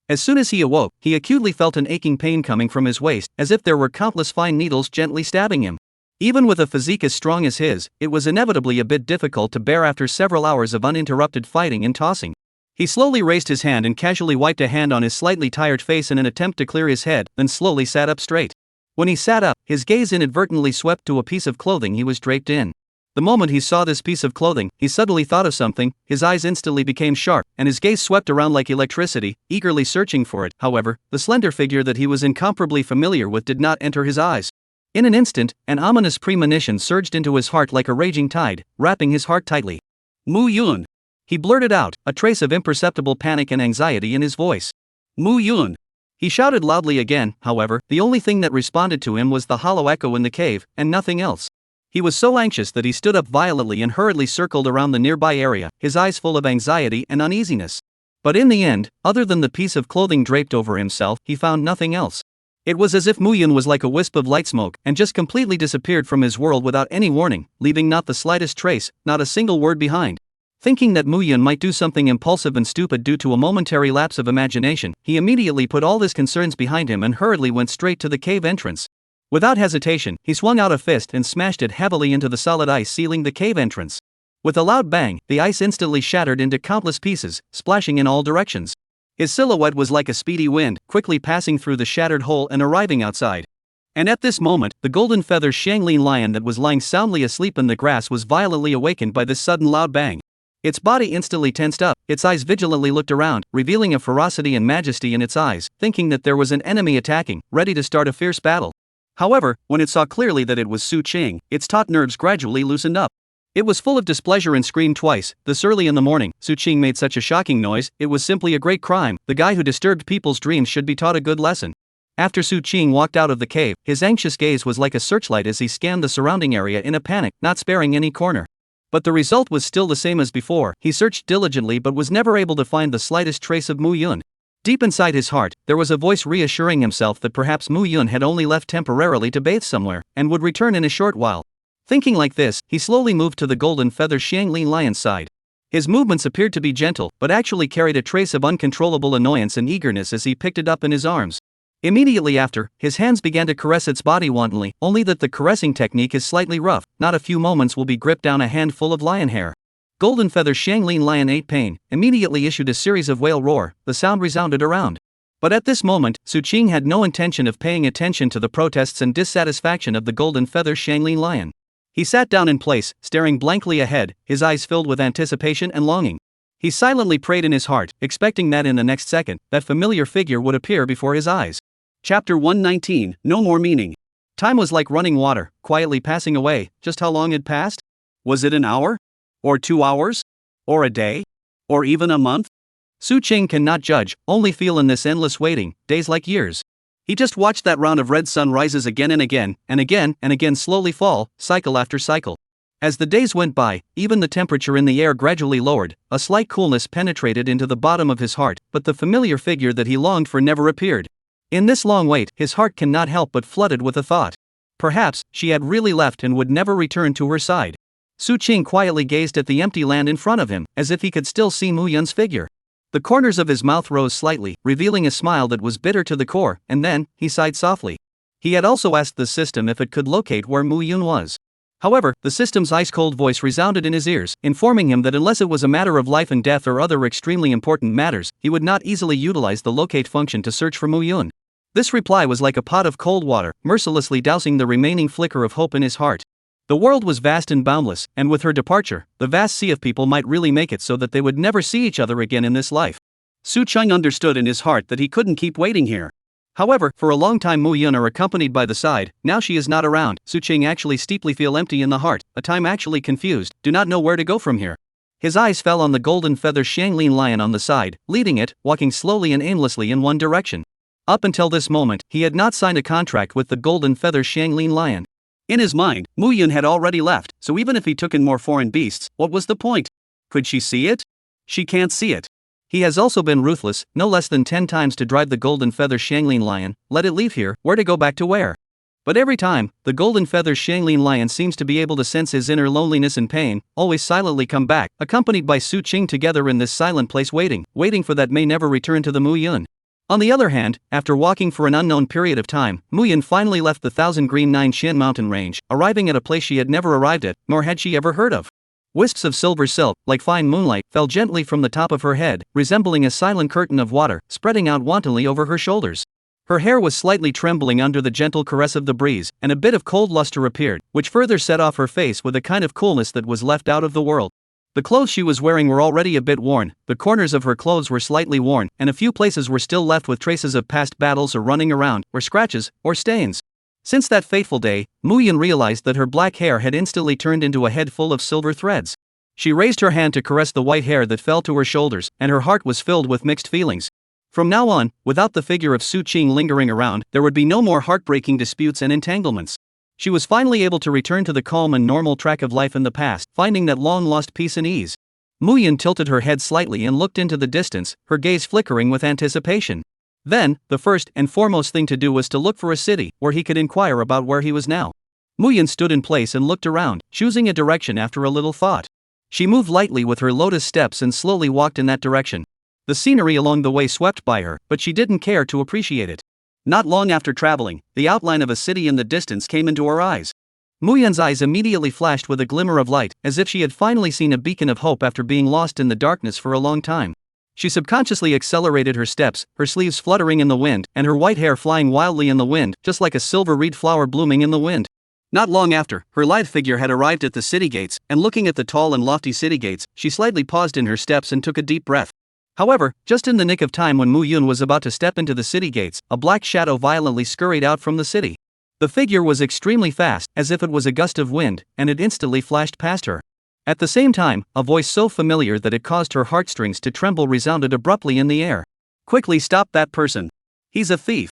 As soon as he awoke, he acutely felt an aching pain coming from his waist, as if there were countless fine needles gently stabbing him. Even with a physique as strong as his, it was inevitably a bit difficult to bear after several hours of uninterrupted fighting and tossing. He slowly raised his hand and casually wiped a hand on his slightly tired face in an attempt to clear his head, then slowly sat up straight. When he sat up, his gaze inadvertently swept to a piece of clothing he was draped in. The moment he saw this piece of clothing, he suddenly thought of something, his eyes instantly became sharp, and his gaze swept around like electricity, eagerly searching for it. However, the slender figure that he was incomparably familiar with did not enter his eyes. In an instant, an ominous premonition surged into his heart like a raging tide, wrapping his heart tightly. Mu Yun. He blurted out, a trace of imperceptible panic and anxiety in his voice. Mu Yun. He shouted loudly again, however, the only thing that responded to him was the hollow echo in the cave, and nothing else. He was so anxious that he stood up violently and hurriedly circled around the nearby area, his eyes full of anxiety and uneasiness. But in the end, other than the piece of clothing draped over himself, he found nothing else. It was as if Mu Yun was like a wisp of light smoke and just completely disappeared from his world without any warning, leaving not the slightest trace, not a single word behind. Thinking that Mu Yun might do something impulsive and stupid due to a momentary lapse of imagination, he immediately put all his concerns behind him and hurriedly went straight to the cave entrance. Without hesitation, he swung out a fist and smashed it heavily into the solid ice sealing the cave entrance. With a loud bang, the ice instantly shattered into countless pieces, splashing in all directions. His silhouette was like a speedy wind, quickly passing through the shattered hole and arriving outside. And at this moment, the golden feathered Xianglin lion that was lying soundly asleep in the grass was violently awakened by this sudden loud bang. Its body instantly tensed up, its eyes vigilantly looked around, revealing a ferocity and majesty in its eyes, thinking that there was an enemy attacking, ready to start a fierce battle. However, when it saw clearly that it was Su Qing, its taut nerves gradually loosened up. It was full of displeasure and screamed twice. This early in the morning, Su Qing made such a shocking noise, it was simply a great crime. The guy who disturbed people's dreams should be taught a good lesson. After Su Qing walked out of the cave, his anxious gaze was like a searchlight as he scanned the surrounding area in a panic, not sparing any corner. But the result was still the same as before. He searched diligently but was never able to find the slightest trace of Mu Yun. Deep inside his heart, there was a voice reassuring himself that perhaps Mu Yun had only left temporarily to bathe somewhere, and would return in a short while. Thinking like this, he slowly moved to the golden feather Xianglin lion's side. His movements appeared to be gentle, but actually carried a trace of uncontrollable annoyance and eagerness as he picked it up in his arms. Immediately after, his hands began to caress its body wantonly, only that the caressing technique is slightly rough. Not a few moments will be gripped down a handful of lion hair. Golden feather Xianglin lion ate pain, immediately issued a series of whale roar, the sound resounded around. But at this moment, Su Qing had no intention of paying attention to the protests and dissatisfaction of the golden feather Xianglin lion. He sat down in place, staring blankly ahead, his eyes filled with anticipation and longing. He silently prayed in his heart, expecting that in the next second, that familiar figure would appear before his eyes. Chapter 119, No More Meaning. Time was like running water, quietly passing away. Just how long had passed? Was it an hour? Or 2 hours? Or a day? Or even a month? Su Qing cannot judge, only feel in this endless waiting, days like years. He just watched that round of red sun rises again and again, and again and again slowly fall, cycle after cycle. As the days went by, even the temperature in the air gradually lowered, a slight coolness penetrated into the bottom of his heart, but the familiar figure that he longed for never appeared. In this long wait, his heart cannot help but flooded with a thought. Perhaps, she had really left and would never return to her side. Su Qing quietly gazed at the empty land in front of him, as if he could still see Mu Yun's figure. The corners of his mouth rose slightly, revealing a smile that was bitter to the core, and then, he sighed softly. He had also asked the system if it could locate where Mu Yun was. However, the system's ice-cold voice resounded in his ears, informing him that unless it was a matter of life and death or other extremely important matters, he would not easily utilize the locate function to search for Mu Yun. This reply was like a pot of cold water, mercilessly dousing the remaining flicker of hope in his heart. The world was vast and boundless, and with her departure, the vast sea of people might really make it so that they would never see each other again in this life. Su Qing understood in his heart that he couldn't keep waiting here. However, for a long time Mu Yun are accompanied by the side. Now she is not around. Su Qing actually steeply feel empty in the heart, a time actually confused, do not know where to go from here. His eyes fell on the golden feather Xianglin lion on the side, leading it, walking slowly and aimlessly in one direction. Up until this moment, he had not signed a contract with the golden feather Xianglin lion. In his mind, Mu Yun had already left, so even if he took in more foreign beasts, what was the point? Could she see it? She can't see it. He has also been ruthless, no less than 10 times to drive the golden feather Xianglin lion, let it leave here, where to go back to where? But every time, the golden feather Xianglin lion seems to be able to sense his inner loneliness and pain, always silently come back, accompanied by Su Qing together in this silent place waiting for that may never return to the Mu Yun. On the other hand, after walking for an unknown period of time, Mu Yun finally left the Thousand Green Nine Shin mountain range, arriving at a place she had never arrived at, nor had she ever heard of. Wisps of silver silk, like fine moonlight, fell gently from the top of her head, resembling a silent curtain of water, spreading out wantonly over her shoulders. Her hair was slightly trembling under the gentle caress of the breeze, and a bit of cold luster appeared, which further set off her face with a kind of coolness that was left out of the world. The clothes she was wearing were already a bit worn, the corners of her clothes were slightly worn, and a few places were still left with traces of past battles or running around, or scratches, or stains. Since that fateful day, Muyun realized that her black hair had instantly turned into a head full of silver threads. She raised her hand to caress the white hair that fell to her shoulders, and her heart was filled with mixed feelings. From now on, without the figure of Su Qing lingering around, there would be no more heartbreaking disputes and entanglements. She was finally able to return to the calm and normal track of life in the past, finding that long-lost peace and ease. Muyun tilted her head slightly and looked into the distance, her gaze flickering with anticipation. Then, the first and foremost thing to do was to look for a city, where he could inquire about where he was now. Muyun stood in place and looked around, choosing a direction after a little thought. She moved lightly with her lotus steps and slowly walked in that direction. The scenery along the way swept by her, but she didn't care to appreciate it. Not long after traveling, the outline of a city in the distance came into her eyes. Muyun's eyes immediately flashed with a glimmer of light, as if she had finally seen a beacon of hope after being lost in the darkness for a long time. She subconsciously accelerated her steps, her sleeves fluttering in the wind, and her white hair flying wildly in the wind, just like a silver reed flower blooming in the wind. Not long after, her lithe figure had arrived at the city gates, and looking at the tall and lofty city gates, she slightly paused in her steps and took a deep breath. However, just in the nick of time when Muyun was about to step into the city gates, a black shadow violently scurried out from the city. The figure was extremely fast, as if it was a gust of wind, and it instantly flashed past her. At the same time, a voice so familiar that it caused her heartstrings to tremble resounded abruptly in the air. "Quickly stop that person. He's a thief."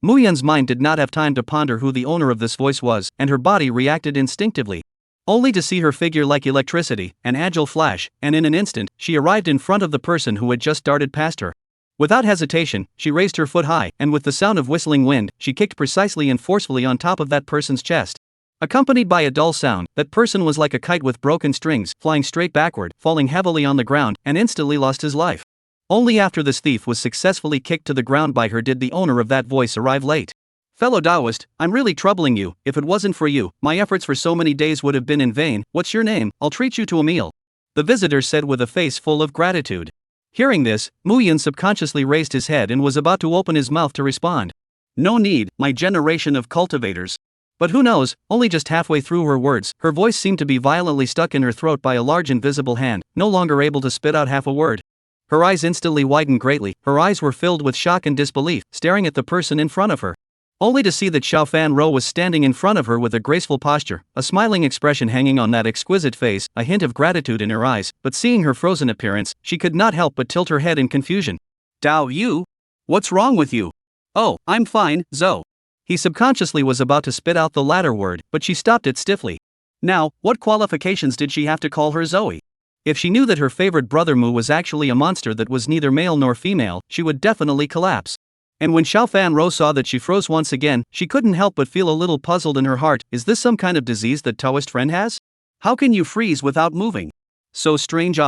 Muyun's mind did not have time to ponder who the owner of this voice was, and her body reacted instinctively. Only to see her figure like electricity, an agile flash, and in an instant, she arrived in front of the person who had just darted past her. Without hesitation, she raised her foot high, and with the sound of whistling wind, she kicked precisely and forcefully on top of that person's chest. Accompanied by a dull sound, that person was like a kite with broken strings, flying straight backward, falling heavily on the ground, and instantly lost his life. Only after this thief was successfully kicked to the ground by her did the owner of that voice arrive late. "Fellow Taoist, I'm really troubling you. If it wasn't for you, my efforts for so many days would have been in vain. What's your name? I'll treat you to a meal," the visitor said with a face full of gratitude. Hearing this, Muyun subconsciously raised his head and was about to open his mouth to respond. "No need, my generation of cultivators." But who knows, only just halfway through her words, her voice seemed to be violently stuck in her throat by a large invisible hand, no longer able to spit out half a word. Her eyes instantly widened greatly, her eyes were filled with shock and disbelief, staring at the person in front of her. Only to see that Xiao Fan Ro was standing in front of her with a graceful posture, a smiling expression hanging on that exquisite face, a hint of gratitude in her eyes, but seeing her frozen appearance, she could not help but tilt her head in confusion. "Dao you? What's wrong with you?" "Oh, I'm fine, Zo." He subconsciously was about to spit out the latter word, but she stopped it stiffly. Now, what qualifications did she have to call her Zoe? If she knew that her favorite brother Mu was actually a monster that was neither male nor female, she would definitely collapse. And when Xiao Fan Ro saw that she froze once again, she couldn't help but feel a little puzzled in her heart. Is this some kind of disease that Taoist friend has? How can you freeze without moving? So strange.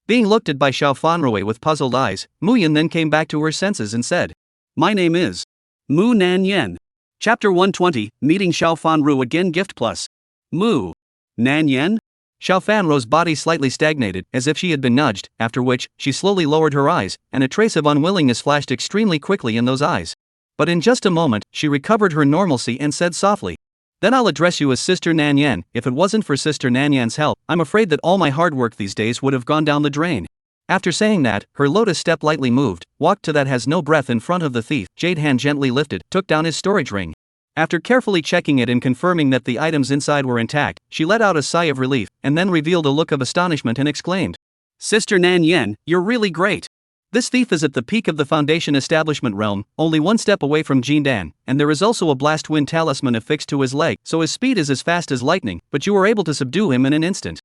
Being looked at by Xiao Fan Ro with puzzled eyes, Muyun then came back to her senses and said, "My name is Mu Nan Yen." Chapter 120, Meeting Xiao Fan Ru again. Gift plus. Mu Nan Yen? Xiao Fan Ro's body slightly stagnated, as if she had been nudged, after which, she slowly lowered her eyes, and a trace of unwillingness flashed extremely quickly in those eyes. But in just a moment, she recovered her normalcy and said softly, "Then I'll address you as Sister Nan Yen. If it wasn't for Sister Nan Yen's help, I'm afraid that all my hard work these days would have gone down the drain." After saying that, her lotus step lightly moved, walked to that has no breath in front of the thief, jade hand gently lifted, took down his storage ring. After carefully checking it and confirming that the items inside were intact, she let out a sigh of relief, and then revealed a look of astonishment and exclaimed, "Sister Nan Yen, you're really great. This thief is at the peak of the Foundation establishment realm, only one step away from Jindan, and there is also a blast wind talisman affixed to his leg, so his speed is as fast as lightning, but you were able to subdue him in an instant."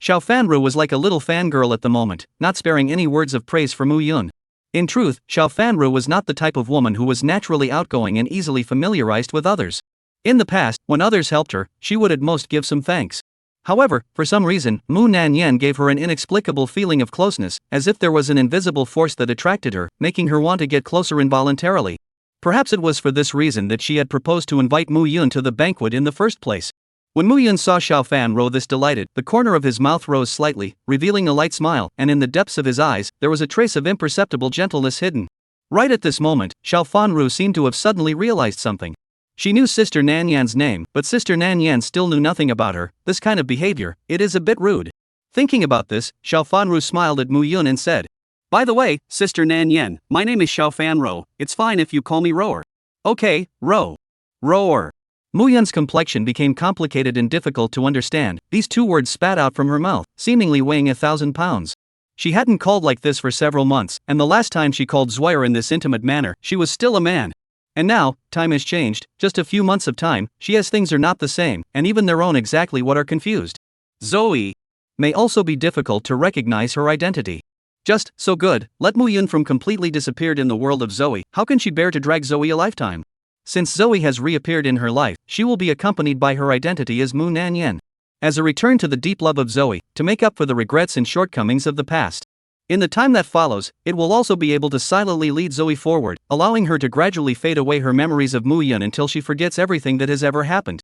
Xiao Fanru was like a little fangirl at the moment, not sparing any words of praise for Mu Yun. In truth, Xiao Fanru was not the type of woman who was naturally outgoing and easily familiarized with others. In the past, when others helped her, she would at most give some thanks. However, for some reason, Mu Nanyan gave her an inexplicable feeling of closeness, as if there was an invisible force that attracted her, making her want to get closer involuntarily. Perhaps it was for this reason that she had proposed to invite Mu Yun to the banquet in the first place. When Mu Yun saw Xiao Fan row this delighted, the corner of his mouth rose slightly, revealing a light smile, and in the depths of his eyes, there was a trace of imperceptible gentleness hidden. Right at this moment, Xiao Fanru seemed to have suddenly realized something. She knew Sister Nan Yan's name, but Sister Nan Yan still knew nothing about her. This kind of behavior, it is a bit rude. Thinking about this, Xiao Fanru smiled at Mu Yun and said, By the way, Sister Nan Yan, my name is Xiao Fan Ro. It's fine if you call me Rower. Okay, Ro. Rower. Mu Yun's complexion became complicated and difficult to understand. These two words spat out from her mouth, seemingly weighing 1,000 pounds. She hadn't called like this for several months, and the last time she called Zwire in this intimate manner, she was still a man. And now, time has changed, just a few months of time, things are not the same, and even their own exactly what are confused. Zoe may also be difficult to recognize her identity. Just so good, let Mu Yun from completely disappeared in the world of Zoe. How can she bear to drag Zoe a lifetime? Since Zoe has reappeared in her life, she will be accompanied by her identity as Mu Nan Yen. As a return to the deep love of Zoe, to make up for the regrets and shortcomings of the past. In the time that follows, it will also be able to silently lead Zoe forward, allowing her to gradually fade away her memories of Mu Yun until she forgets everything that has ever happened.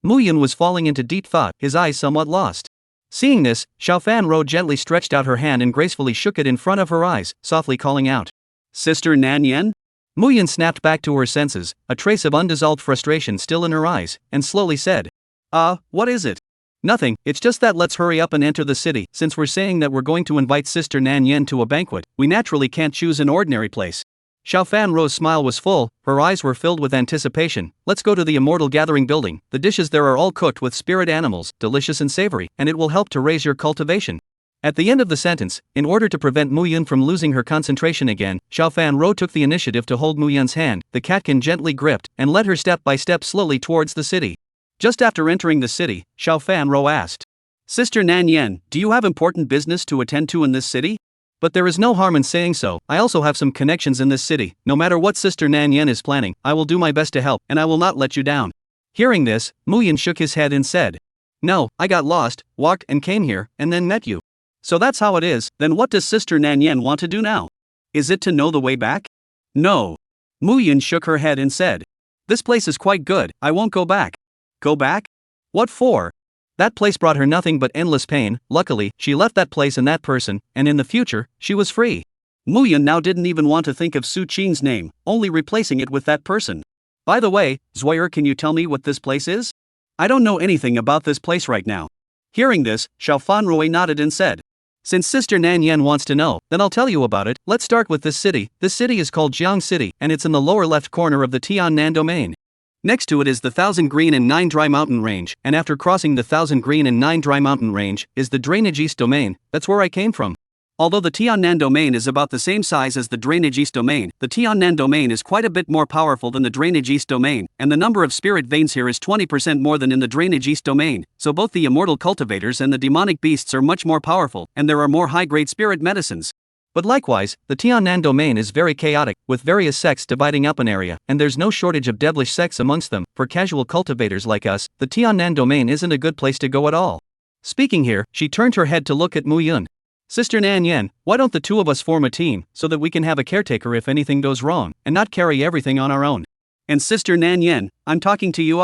Mu Yun was falling into deep thought, his eyes somewhat lost. Seeing this, Xiao Fan Ro gently stretched out her hand and gracefully shook it in front of her eyes, softly calling out, Sister Nan Yen? Mu Yun snapped back to her senses, a trace of undissolved frustration still in her eyes, and slowly said, What is it? Nothing, it's just that let's hurry up and enter the city. Since we're saying that we're going to invite Sister Nan Yen to a banquet, we naturally can't choose an ordinary place. Xiao Fan Ro's smile was full, her eyes were filled with anticipation. Let's go to the Immortal Gathering building. The dishes there are all cooked with spirit animals, delicious and savory, and it will help to raise your cultivation. At the end of the sentence, in order to prevent Mu Yun from losing her concentration again, Xiao Fan Ro took the initiative to hold Mu Yun's hand, the catkin gently gripped, and led her step by step slowly towards the city. Just after entering the city, Xiao Fan Ro asked, Sister Nan Yen, do you have important business to attend to in this city? But there is no harm in saying so. I also have some connections in this city. No matter what Sister Nan Yen is planning, I will do my best to help, and I will not let you down. Hearing this, Mu Yun shook his head and said, No, I got lost, walked and came here, and then met you. So that's how it is. Then what does Sister Nan Yen want to do now? Is it to know the way back? No. Mu Yun shook her head and said, This place is quite good, I won't go back. Go back? What for? That place brought her nothing but endless pain. Luckily, she left that place and that person, and in the future, she was free. Mu Yun now didn't even want to think of Su Qin's name, only replacing it with that person. By the way, Zwire, can you tell me what this place is? I don't know anything about this place right now. Hearing this, Xiao Fan Rui nodded and said, Since Sister Nan Yen wants to know, then I'll tell you about it. Let's start with this city. This city is called Jiang City, and it's in the lower left corner of the Tiannan domain. Next to it is the 1,000 Green and 9 Dry Mountain Range, and after crossing the 1,000 Green and 9 Dry Mountain Range, is the Drainage East Domain. That's where I came from. Although the Tiannan domain is about the same size as the Drainage East domain, the Tiannan domain is quite a bit more powerful than the Drainage East domain, and the number of spirit veins here is 20% more than in the Drainage East domain, so both the immortal cultivators and the demonic beasts are much more powerful, and there are more high-grade spirit medicines. But likewise, the Tiannan domain is very chaotic, with various sects dividing up an area, and there's no shortage of devilish sects amongst them. For casual cultivators like us, the Tiannan domain isn't a good place to go at all. Speaking here, she turned her head to look at Mu Yun. Sister Nan Yen, why don't the two of us form a team, so that we can have a caretaker if anything goes wrong, and not carry everything on our own? And Sister Nan Yen, I'm talking to you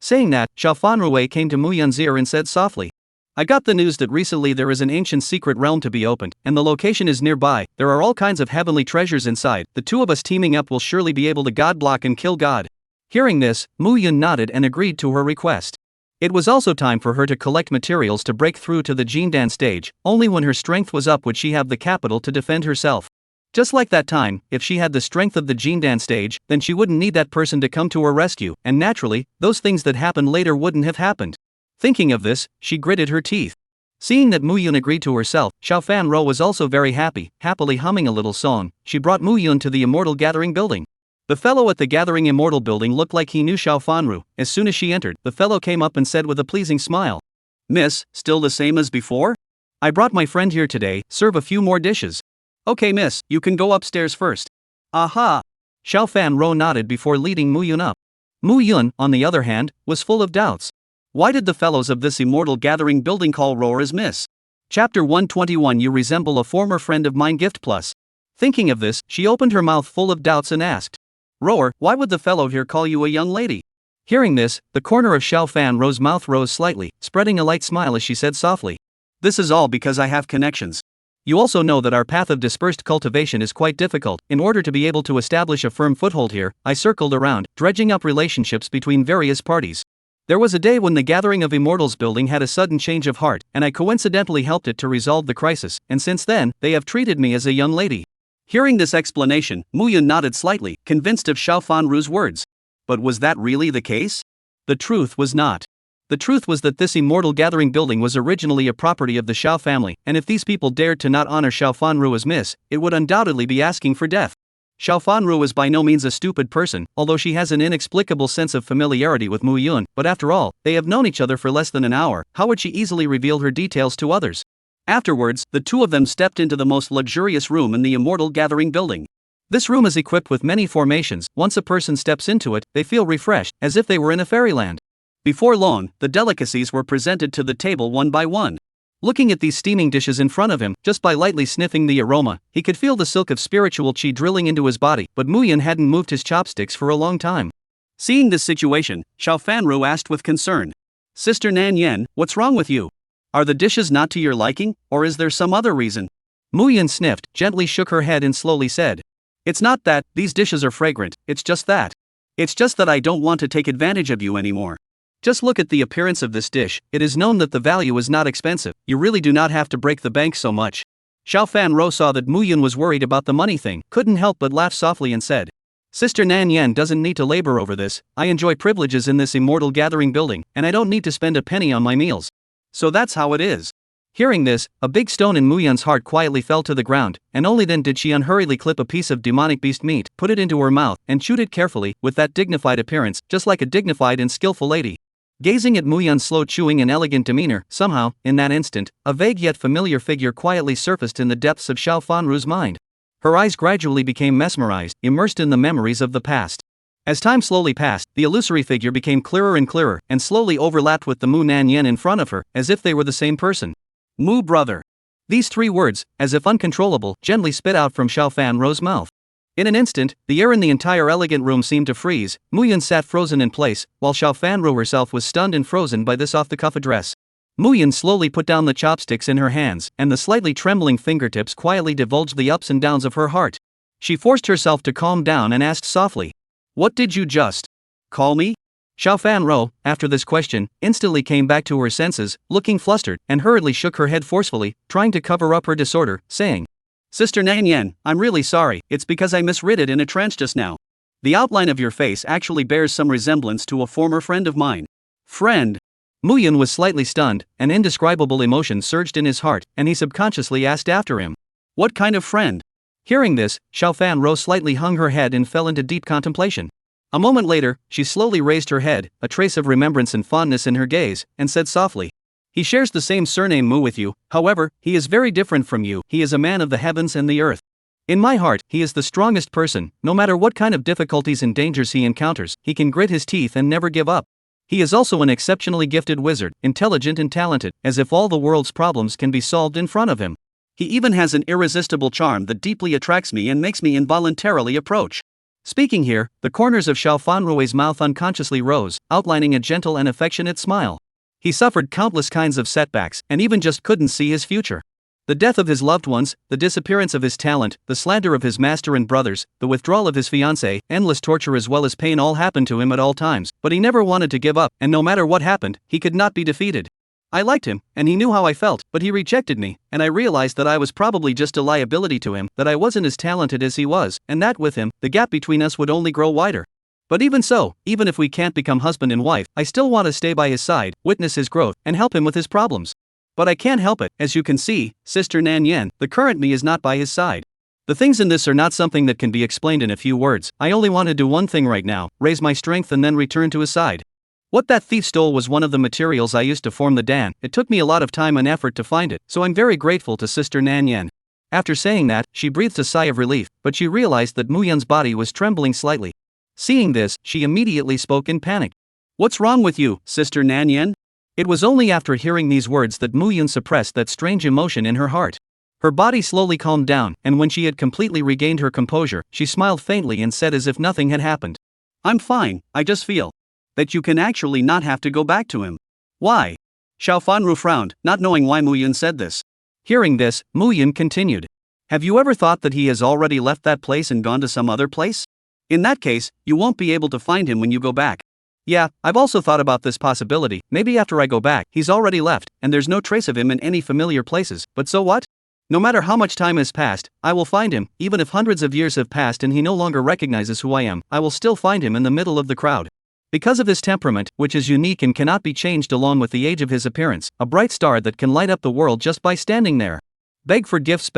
Saying that, Xiao Fan Rui came to Mu Yun's ear and said softly, I got the news that recently there is an ancient secret realm to be opened, and the location is nearby. There are all kinds of heavenly treasures inside. The two of us teaming up will surely be able to God block and kill God. Hearing this, Mu Yun nodded and agreed to her request. It was also time for her to collect materials to break through to the Jindan stage. Only when her strength was up would she have the capital to defend herself. Just like that time, if she had the strength of the Jindan stage, then she wouldn't need that person to come to her rescue, and naturally, those things that happened later wouldn't have happened. Thinking of this, she gritted her teeth. Seeing that Mu Yun agreed to herself, Xiao Fan Ro was also very happy, happily humming a little song. She brought Mu Yun to the Immortal Gathering building. The fellow at the Gathering Immortal building looked like he knew Xiao Fan Ru. As soon as she entered, the fellow came up and said with a pleasing smile, Miss, still the same as before? I brought my friend here today, serve a few more dishes. Okay miss, you can go upstairs first. Aha! Xiao Fan Ro nodded before leading Mu Yun up. Mu Yun, on the other hand, was full of doubts. Why did the fellows of this Immortal Gathering building call Roar as Miss? Chapter 121 You resemble a former friend of mine gift plus. Thinking of this, she opened her mouth full of doubts and asked, Roar, why would the fellow here call you a young lady? Hearing this, the corner of Xiao Fan Ro's mouth rose slightly, spreading a light smile as she said softly. This is all because I have connections. You also know that our path of dispersed cultivation is quite difficult. In order to be able to establish a firm foothold here, I circled around, dredging up relationships between various parties. There was a day when the Gathering of Immortals building had a sudden change of heart, and I coincidentally helped it to resolve the crisis, and since then, they have treated me as a young lady. Hearing this explanation, Muyun nodded slightly, convinced of Xiao Fanru's words. But was that really the case? The truth was not. The truth was that this Immortal Gathering building was originally a property of the Xiao family, and if these people dared to not honor Xiao Fanru as miss, it would undoubtedly be asking for death. Xiao Fanru is by no means a stupid person, although she has an inexplicable sense of familiarity with Mu Yun, but after all, they have known each other for less than an hour. How would she easily reveal her details to others? Afterwards, the two of them stepped into the most luxurious room in the Immortal Gathering building. This room is equipped with many formations. Once a person steps into it, they feel refreshed, as if they were in a fairyland. Before long, the delicacies were presented to the table one by one. Looking at these steaming dishes in front of him, just by lightly sniffing the aroma, he could feel the silk of spiritual qi drilling into his body, but Muyan hadn't moved his chopsticks for a long time. Seeing this situation, Xiao Fanru asked with concern. Sister Nan Yen, what's wrong with you? Are the dishes not to your liking, or is there some other reason? Muyan sniffed, gently shook her head and slowly said. It's not that, these dishes are fragrant, it's just that. It's just that I don't want to take advantage of you anymore. Just look at the appearance of this dish. It is known that the value is not expensive. You really do not have to break the bank so much. Xiao Fanru saw that Muyun was worried about the money thing, couldn't help but laugh softly and said, Sister Nan Yen doesn't need to labor over this. I enjoy privileges in this Immortal Gathering building, and I don't need to spend a penny on my meals. So that's how it is. Hearing this, a big stone in Muyun's heart quietly fell to the ground, and only then did she unhurriedly clip a piece of demonic beast meat, put it into her mouth, and chewed it carefully, with that dignified appearance, just like a dignified and skillful lady. Gazing at Muyun's slow chewing and elegant demeanor, somehow, in that instant, a vague yet familiar figure quietly surfaced in the depths of Xiao Fanru's mind. Her eyes gradually became mesmerized, immersed in the memories of the past. As time slowly passed, the illusory figure became clearer and clearer, and slowly overlapped with the Mu Nan Yen in front of her, as if they were the same person. Mu brother. These three words, as if uncontrollable, gently spit out from Xiao Fanru's mouth. In an instant, the air in the entire elegant room seemed to freeze. Muyun sat frozen in place, while Xiao Fanru herself was stunned and frozen by this off-the-cuff address. Muyun slowly put down the chopsticks in her hands, and the slightly trembling fingertips quietly divulged the ups and downs of her heart. She forced herself to calm down and asked softly, What did you just call me? Xiao Fanru, after this question, instantly came back to her senses, looking flustered, and hurriedly shook her head forcefully, trying to cover up her disorder, saying, Sister Nan Yen, I'm really sorry, it's because I misread it in a trance just now. The outline of your face actually bears some resemblance to a former friend of mine. Friend? Muyun was slightly stunned, an indescribable emotion surged in his heart, and he subconsciously asked after him. What kind of friend? Hearing this, Xiao Fanru slightly hung her head and fell into deep contemplation. A moment later, she slowly raised her head, a trace of remembrance and fondness in her gaze, and said softly, He shares the same surname Mu with you, however, he is very different from you. He is a man of the heavens and the earth. In my heart, he is the strongest person. No matter what kind of difficulties and dangers he encounters, he can grit his teeth and never give up. He is also an exceptionally gifted wizard, intelligent and talented, as if all the world's problems can be solved in front of him. He even has an irresistible charm that deeply attracts me and makes me involuntarily approach. Speaking here, the corners of Xiao Fanru's mouth unconsciously rose, outlining a gentle and affectionate smile. He suffered countless kinds of setbacks, and even just couldn't see his future. The death of his loved ones, the disappearance of his talent, the slander of his master and brothers, the withdrawal of his fiancée, endless torture as well as pain all happened to him at all times, but he never wanted to give up, and no matter what happened, he could not be defeated. I liked him, and he knew how I felt, but he rejected me, and I realized that I was probably just a liability to him, that I wasn't as talented as he was, and that with him, the gap between us would only grow wider. But even so, even if we can't become husband and wife, I still want to stay by his side, witness his growth, and help him with his problems. But I can't help it, as you can see, Sister Nan Yen, the current me is not by his side. The things in this are not something that can be explained in a few words. I only want to do one thing right now, raise my strength and then return to his side. What that thief stole was one of the materials I used to form the Dan. It took me a lot of time and effort to find it, so I'm very grateful to Sister Nan Yen. After saying that, she breathed a sigh of relief, but she realized that Muyun's body was trembling slightly. Seeing this, she immediately spoke in panic. What's wrong with you, Sister Nan Yen? It was only after hearing these words that Muyun suppressed that strange emotion in her heart. Her body slowly calmed down, and when she had completely regained her composure, she smiled faintly and said as if nothing had happened. I'm fine, I just feel That you can actually not have to go back to him. Why? Xiao Fanru frowned, not knowing why Mu Yun said this. Hearing this, Mu Yun continued. Have you ever thought that he has already left that place and gone to some other place? In that case, you won't be able to find him when you go back. Yeah, I've also thought about this possibility. Maybe after I go back, he's already left, and there's no trace of him in any familiar places, but so what? No matter how much time has passed, I will find him. Even if hundreds of years have passed and he no longer recognizes who I am, I will still find him in the middle of the crowd. Because of his temperament, which is unique and cannot be changed along with the age of his appearance, a bright star that can light up the world just by standing there. Beg for gifts,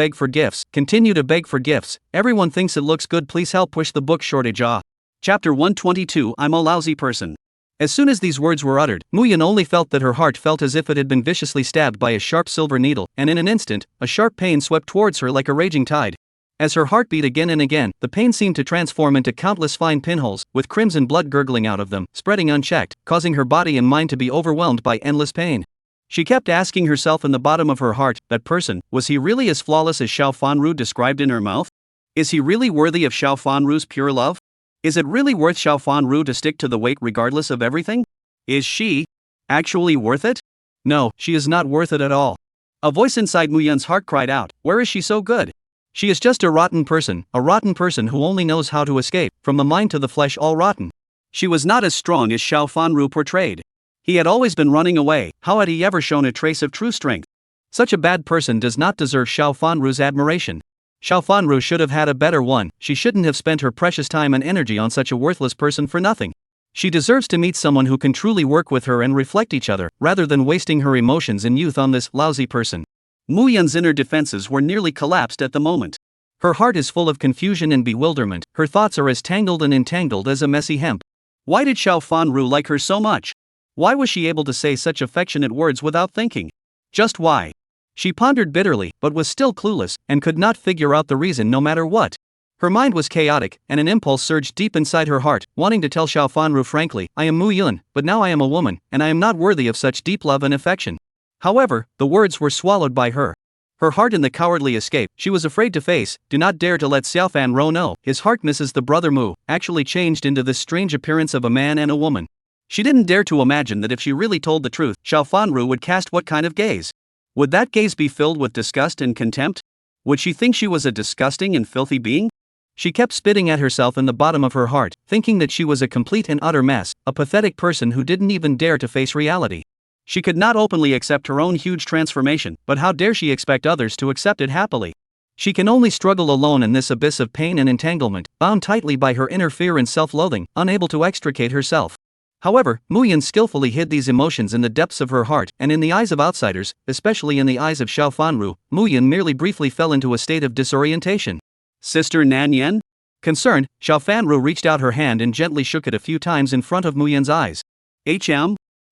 continue to beg for gifts. Everyone thinks it looks good, please help push the book shortage off. Chapter 122 I'm a lousy person. As soon as these words were uttered, Mu Yun only felt that her heart felt as if it had been viciously stabbed by a sharp silver needle, and in an instant, a sharp pain swept towards her like a raging tide. As her heart beat again and again, the pain seemed to transform into countless fine pinholes, with crimson blood gurgling out of them, spreading unchecked, causing her body and mind to be overwhelmed by endless pain. She kept asking herself in the bottom of her heart, that person, was he really as flawless as Xiao Fanru described in her mouth? Is he really worthy of Xiao Fanru's pure love? Is it really worth Xiao Fanru to stick to the wait regardless of everything? Is she actually worth it? No, she is not worth it at all. A voice inside Mu Yun's heart cried out, where is she so good? She is just a rotten person who only knows how to escape, from the mind to the flesh all rotten. She was not as strong as Xiao Fanru portrayed. He had always been running away, how had he ever shown a trace of true strength? Such a bad person does not deserve Xiao Fanru's admiration. Xiao Fanru should have had a better one, she shouldn't have spent her precious time and energy on such a worthless person for nothing. She deserves to meet someone who can truly work with her and reflect each other, rather than wasting her emotions and youth on this lousy person. Mu Yun's inner defenses were nearly collapsed at the moment. Her heart is full of confusion and bewilderment, her thoughts are as tangled and entangled as a messy hemp. Why did Xiao Fanru like her so much? Why was she able to say such affectionate words without thinking? Just why? She pondered bitterly, but was still clueless, and could not figure out the reason no matter what. Her mind was chaotic, and an impulse surged deep inside her heart, wanting to tell Xiao Fanru frankly, I am Mu Yun, but now I am a woman, and I am not worthy of such deep love and affection. However, the words were swallowed by her. Her heart in the cowardly escape, she was afraid to face, do not dare to let Xiao Fanru know, his heart misses the brother Mu, actually changed into this strange appearance of a man and a woman. She didn't dare to imagine that if she really told the truth, Xiao Fanru would cast what kind of gaze? Would that gaze be filled with disgust and contempt? Would she think she was a disgusting and filthy being? She kept spitting at herself in the bottom of her heart, thinking that she was a complete and utter mess, a pathetic person who didn't even dare to face reality. She could not openly accept her own huge transformation, but how dare she expect others to accept it happily? She can only struggle alone in this abyss of pain and entanglement, bound tightly by her inner fear and self-loathing, unable to extricate herself. However, Mu Yun skillfully hid these emotions in the depths of her heart, and in the eyes of outsiders, especially in the eyes of Xiao Fanru, Mu Yun merely briefly fell into a state of disorientation. Sister Nan Yen? Concerned, Xiao Fanru reached out her hand and gently shook it a few times in front of Mu Yun's eyes.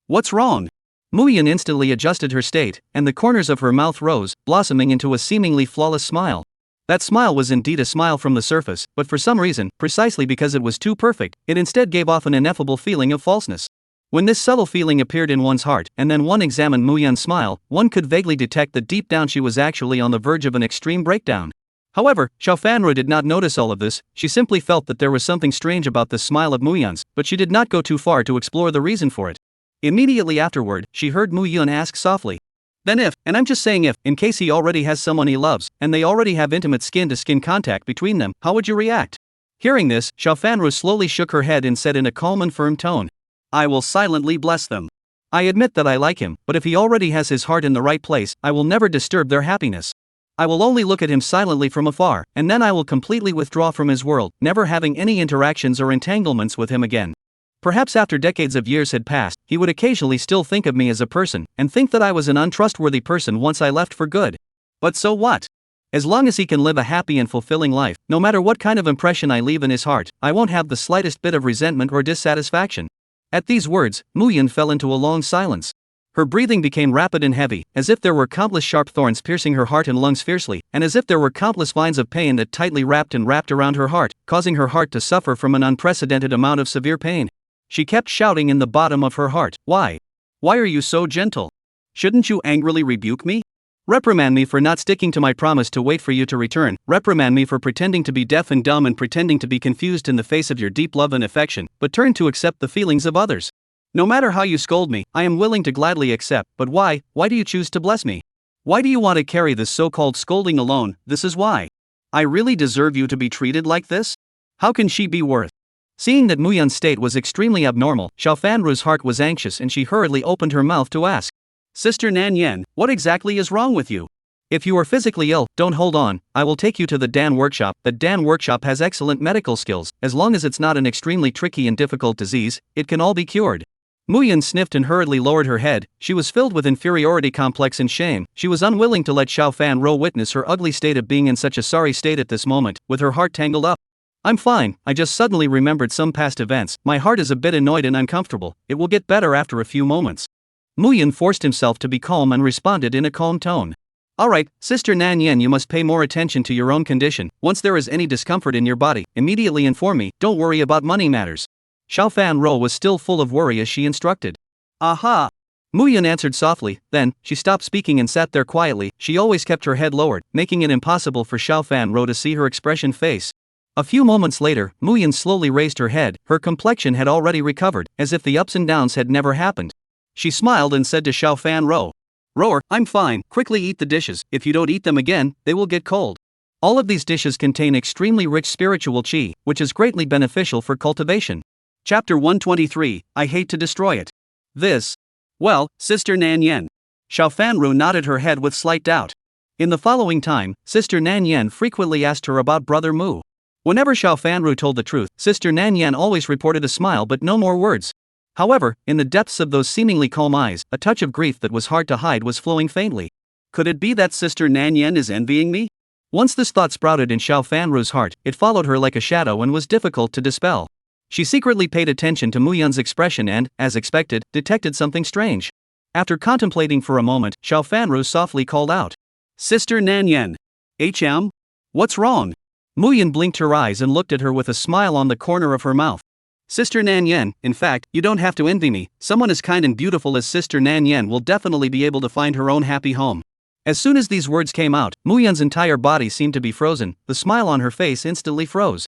What's wrong? Mu Yun instantly adjusted her state, and the corners of her mouth rose, blossoming into a seemingly flawless smile. That smile was indeed a smile from the surface, but for some reason, precisely because it was too perfect, it instead gave off an ineffable feeling of falseness. When this subtle feeling appeared in one's heart, and then one examined Mu Yun's smile, one could vaguely detect that deep down she was actually on the verge of an extreme breakdown. However, Xiao Fanru did not notice all of this, she simply felt that there was something strange about the smile of Mu Yun's, but she did not go too far to explore the reason for it. Immediately afterward, she heard Mu Yun ask softly, then if, and I'm just saying if, in case he already has someone he loves, and they already have intimate skin-to-skin contact between them, how would you react? Hearing this, Xiao Fanru slowly shook her head and said in a calm and firm tone, I will silently bless them. I admit that I like him, but if he already has his heart in the right place, I will never disturb their happiness. I will only look at him silently from afar, and then I will completely withdraw from his world, never having any interactions or entanglements with him again. Perhaps after decades of years had passed, he would occasionally still think of me as a person, and think that I was an untrustworthy person once I left for good. But so what? As long as he can live a happy and fulfilling life, no matter what kind of impression I leave in his heart, I won't have the slightest bit of resentment or dissatisfaction. At these words, Mu Yun fell into a long silence. Her breathing became rapid and heavy, as if there were countless sharp thorns piercing her heart and lungs fiercely, and as if there were countless vines of pain that tightly wrapped around her heart, causing her heart to suffer from an unprecedented amount of severe pain. She kept shouting in the bottom of her heart, Why? Why are you so gentle? Shouldn't you angrily rebuke me? Reprimand me for not sticking to my promise to wait for you to return. Reprimand me for pretending to be deaf and dumb and pretending to be confused in the face of your deep love and affection, but turn to accept the feelings of others. No matter how you scold me, I am willing to gladly accept, but why? Why do you choose to bless me? Why do you want to carry this so-called scolding alone? This is why. I really deserve you to be treated like this? How can she be worth? Seeing that Muyun's state was extremely abnormal, Xiao Fanru's heart was anxious and she hurriedly opened her mouth to ask. Sister Nan Yen, what exactly is wrong with you? If you are physically ill, don't hold on, I will take you to the Dan workshop. The Dan workshop has excellent medical skills. As long as it's not an extremely tricky and difficult disease, it can all be cured. Muyun sniffed and hurriedly lowered her head. She was filled with inferiority complex and shame. She was unwilling to let Xiao Fanru witness her ugly state of being in such a sorry state at this moment, with her heart tangled up. I'm fine, I just suddenly remembered some past events. My heart is a bit annoyed and uncomfortable. It will get better after a few moments. Muyun forced himself to be calm and responded in a calm tone. Alright, Sister Nan Yen, you must pay more attention to your own condition. Once there is any discomfort in your body, immediately inform me. Don't worry about money matters. Xiao Fanru was still full of worry as she instructed. Aha! Muyun answered softly, then, she stopped speaking and sat there quietly. She always kept her head lowered, making it impossible for Xiao Fanru to see her expression face. A few moments later, Muyun slowly raised her head. Her complexion had already recovered, as if the ups and downs had never happened. She smiled and said to Xiao Fanru, Roar, I'm fine, quickly eat the dishes. If you don't eat them again, they will get cold. All of these dishes contain extremely rich spiritual qi, which is greatly beneficial for cultivation. Chapter 123, I hate to destroy it. This. Well, Sister Nan Yen. Xiao Fanru nodded her head with slight doubt. In the following time, Sister Nan Yen frequently asked her about Brother Mu. Whenever Xiao Fanru told the truth, Sister Nan Yen always reported a smile but no more words. However, in the depths of those seemingly calm eyes, a touch of grief that was hard to hide was flowing faintly. Could it be that Sister Nan Yen is envying me? Once this thought sprouted in Xiao Fanru's heart, it followed her like a shadow and was difficult to dispel. She secretly paid attention to Muyun's expression and, as expected, detected something strange. After contemplating for a moment, Xiao Fanru softly called out. Sister Nan Yen. HM? What's wrong? Muyun blinked her eyes and looked at her with a smile on the corner of her mouth. Sister Nan Yen, in fact, you don't have to envy me. Someone as kind and beautiful as Sister Nan Yen will definitely be able to find her own happy home. As soon as these words came out, Muyun's entire body seemed to be frozen. The smile on her face instantly froze.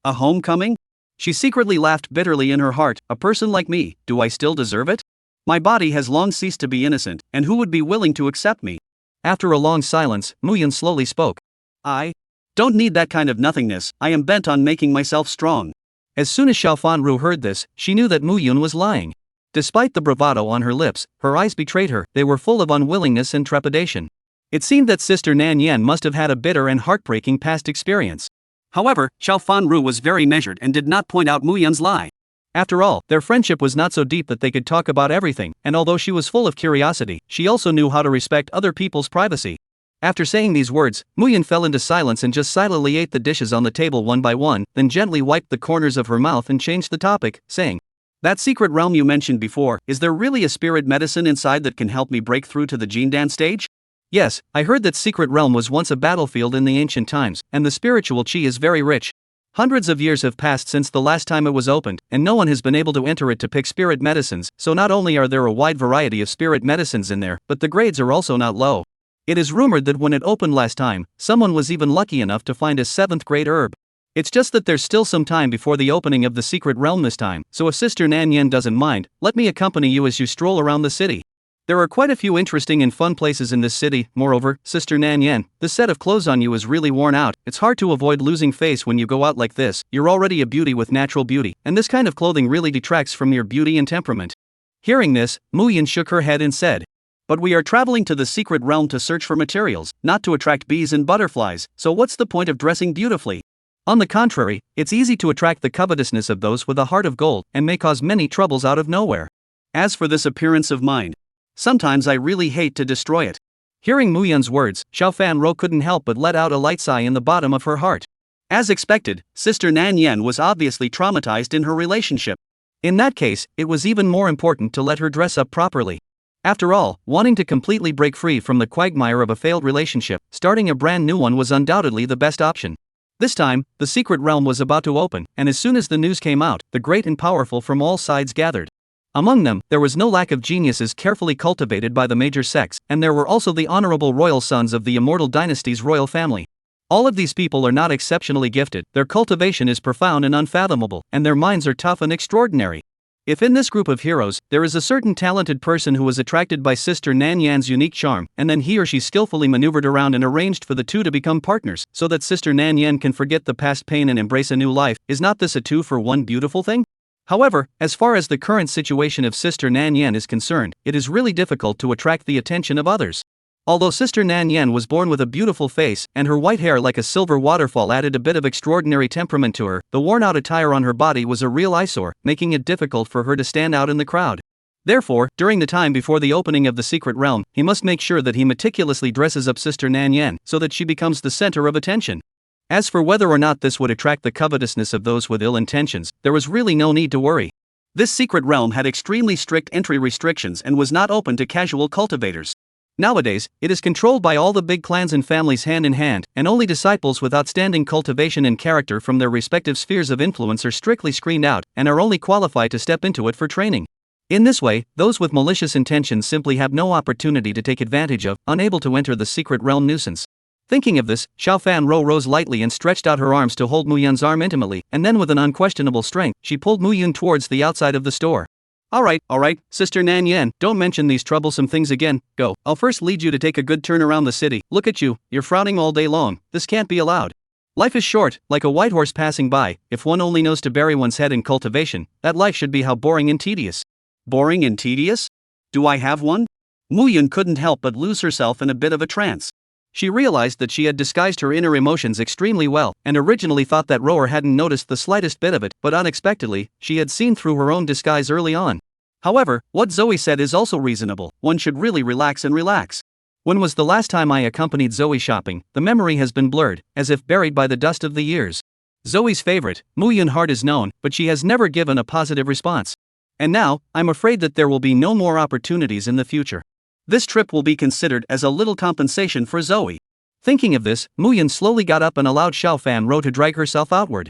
A homecoming? She secretly laughed bitterly in her heart. A person like me, do I still deserve it? My body has long ceased to be innocent, and who would be willing to accept me? After a long silence, Muyun slowly spoke. I don't need that kind of nothingness. I am bent on making myself strong. As soon as Xiao Fanru heard this, she knew that Muyun was lying. Despite the bravado on her lips, her eyes betrayed her. They were full of unwillingness and trepidation. It seemed that Sister Nan Yen must have had a bitter and heartbreaking past experience. However, Xiao Fanru was very measured and did not point out Muyun's lie. After all, their friendship was not so deep that they could talk about everything, and although she was full of curiosity, she also knew how to respect other people's privacy. After saying these words, Muyun fell into silence and just silently ate the dishes on the table one by one, then gently wiped the corners of her mouth and changed the topic, saying, That secret realm you mentioned before, is there really a spirit medicine inside that can help me break through to the Jindan stage? Yes, I heard that secret realm was once a battlefield in the ancient times, and the spiritual qi is very rich. Hundreds of years have passed since the last time it was opened, and no one has been able to enter it to pick spirit medicines, so not only are there a wide variety of spirit medicines in there, but the grades are also not low. It is rumored that when it opened last time, someone was even lucky enough to find a 7th grade herb. It's just that there's still some time before the opening of the secret realm this time, so if Sister Nan Yen doesn't mind, let me accompany you as you stroll around the city. There are quite a few interesting and fun places in this city. Moreover, Sister Nan Yen, the set of clothes on you is really worn out. It's hard to avoid losing face when you go out like this. You're already a beauty with natural beauty, and this kind of clothing really detracts from your beauty and temperament. Hearing this, Muyun shook her head and said, But we are traveling to the secret realm to search for materials, not to attract bees and butterflies, so what's the point of dressing beautifully? On the contrary, it's easy to attract the covetousness of those with a heart of gold, and may cause many troubles out of nowhere. As for this appearance of mine, sometimes I really hate to destroy it. Hearing Muyun's words, Xiao Fanru couldn't help but let out a light sigh in the bottom of her heart. As expected, Sister Nan Yen was obviously traumatized in her relationship. In that case, it was even more important to let her dress up properly. After all, wanting to completely break free from the quagmire of a failed relationship, starting a brand new one was undoubtedly the best option. This time, the secret realm was about to open, and as soon as the news came out, the great and powerful from all sides gathered. Among them, there was no lack of geniuses carefully cultivated by the major sects, and there were also the honorable royal sons of the immortal dynasty's royal family. All of these people are not exceptionally gifted, their cultivation is profound and unfathomable, and their minds are tough and extraordinary. If in this group of heroes, there is a certain talented person who was attracted by Sister Nan Yan's unique charm, and then he or she skillfully maneuvered around and arranged for the two to become partners, so that Sister Nan Yan can forget the past pain and embrace a new life, is not this a two-for-one beautiful thing? However, as far as the current situation of Sister Nan Yan is concerned, it is really difficult to attract the attention of others. Although Sister Nan Yan was born with a beautiful face, and her white hair like a silver waterfall added a bit of extraordinary temperament to her, the worn-out attire on her body was a real eyesore, making it difficult for her to stand out in the crowd. Therefore, during the time before the opening of the secret realm, he must make sure that he meticulously dresses up Sister Nan Yan, so that she becomes the center of attention. As for whether or not this would attract the covetousness of those with ill intentions, there was really no need to worry. This secret realm had extremely strict entry restrictions and was not open to casual cultivators. Nowadays, it is controlled by all the big clans and families hand in hand, and only disciples with outstanding cultivation and character from their respective spheres of influence are strictly screened out, and are only qualified to step into it for training. In this way, those with malicious intentions simply have no opportunity to take advantage of, unable to enter the secret realm nuisance. Thinking of this, Xiao Fan rose lightly and stretched out her arms to hold Mu Yun's arm intimately, and then with an unquestionable strength, she pulled Mu Yun towards the outside of the store. Alright, Sister Nan Yan, don't mention these troublesome things again, go. I'll first lead you to take a good turn around the city. Look at you, you're frowning all day long, this can't be allowed. Life is short, like a white horse passing by, if one only knows to bury one's head in cultivation, that life should be how boring and tedious. Boring and tedious? Do I have one? Mu Yun couldn't help but lose herself in a bit of a trance. She realized that she had disguised her inner emotions extremely well, and originally thought that Rower hadn't noticed the slightest bit of it, but unexpectedly, she had seen through her own disguise early on. However, what Zoe said is also reasonable, one should really relax. When was the last time I accompanied Zoe shopping? The memory has been blurred, as if buried by the dust of the years. Zoe's favorite, Mu Yun Heart is known, but she has never given a positive response. And now, I'm afraid that there will be no more opportunities in the future. This trip will be considered as a little compensation for Zoe. Thinking of this, Mu Yun slowly got up and allowed Xiao Fan to drag herself outward.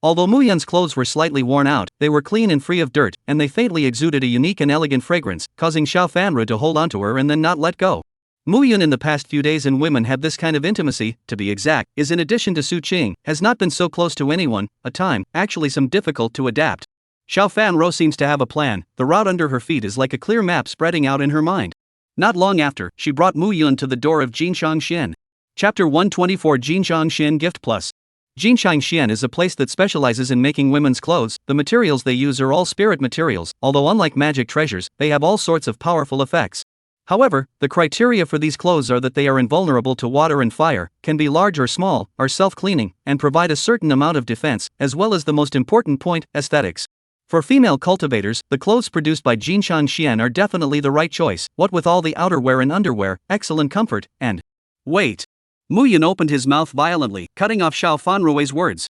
Although Mu Yun's clothes were slightly worn out, they were clean and free of dirt, and they faintly exuded a unique and elegant fragrance, causing Xiao Fan to hold onto her and then not let go. Mu Yun in the past few days and women had this kind of intimacy, to be exact, is in addition to Su Qing, has not been so close to anyone, a time, actually some difficult to adapt. Xiao Fan seems to have a plan, the route under her feet is like a clear map spreading out in her mind. Not long after, she brought Mu Yun to the door of Jinshang Xian. Chapter 124 Jinshang Xian Gift Plus. Jinshang Xian is a place that specializes in making women's clothes. The materials they use are all spirit materials, although unlike magic treasures, they have all sorts of powerful effects. However, the criteria for these clothes are that they are invulnerable to water and fire, can be large or small, are self-cleaning, and provide a certain amount of defense, as well as the most important point, aesthetics. For female cultivators, the clothes produced by Jinshang Xian are definitely the right choice, what with all the outerwear and underwear, excellent comfort, and… Wait! Mu Yun opened his mouth violently, cutting off Xiao Fanrui's words.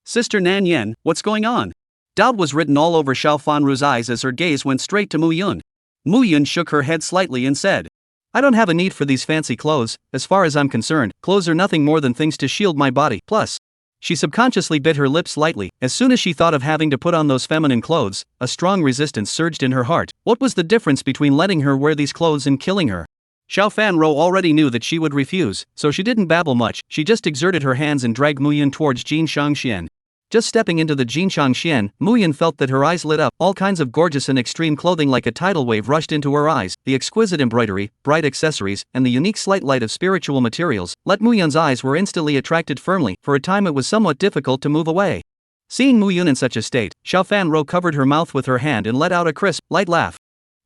Sister Nan Yan, what's going on? Doubt was written all over Xiao Fanru's eyes as her gaze went straight to Mu Yun. Mu Yun shook her head slightly and said, I don't have a need for these fancy clothes, as far as I'm concerned, clothes are nothing more than things to shield my body, plus… She subconsciously bit her lips lightly. As soon as she thought of having to put on those feminine clothes, a strong resistance surged in her heart. What was the difference between letting her wear these clothes and killing her? Xiao Fan already knew that she would refuse, so she didn't babble much, she just exerted her hands and dragged Mu Yun towards Jinshang Xian. Just stepping into the Jinshang Xian, Mu Yun felt that her eyes lit up, all kinds of gorgeous and extreme clothing like a tidal wave rushed into her eyes, the exquisite embroidery, bright accessories, and the unique slight light of spiritual materials, let Mu Yun's eyes were instantly attracted firmly, for a time it was somewhat difficult to move away. Seeing Mu Yun in such a state, Xiao Fan covered her mouth with her hand and let out a crisp, light laugh.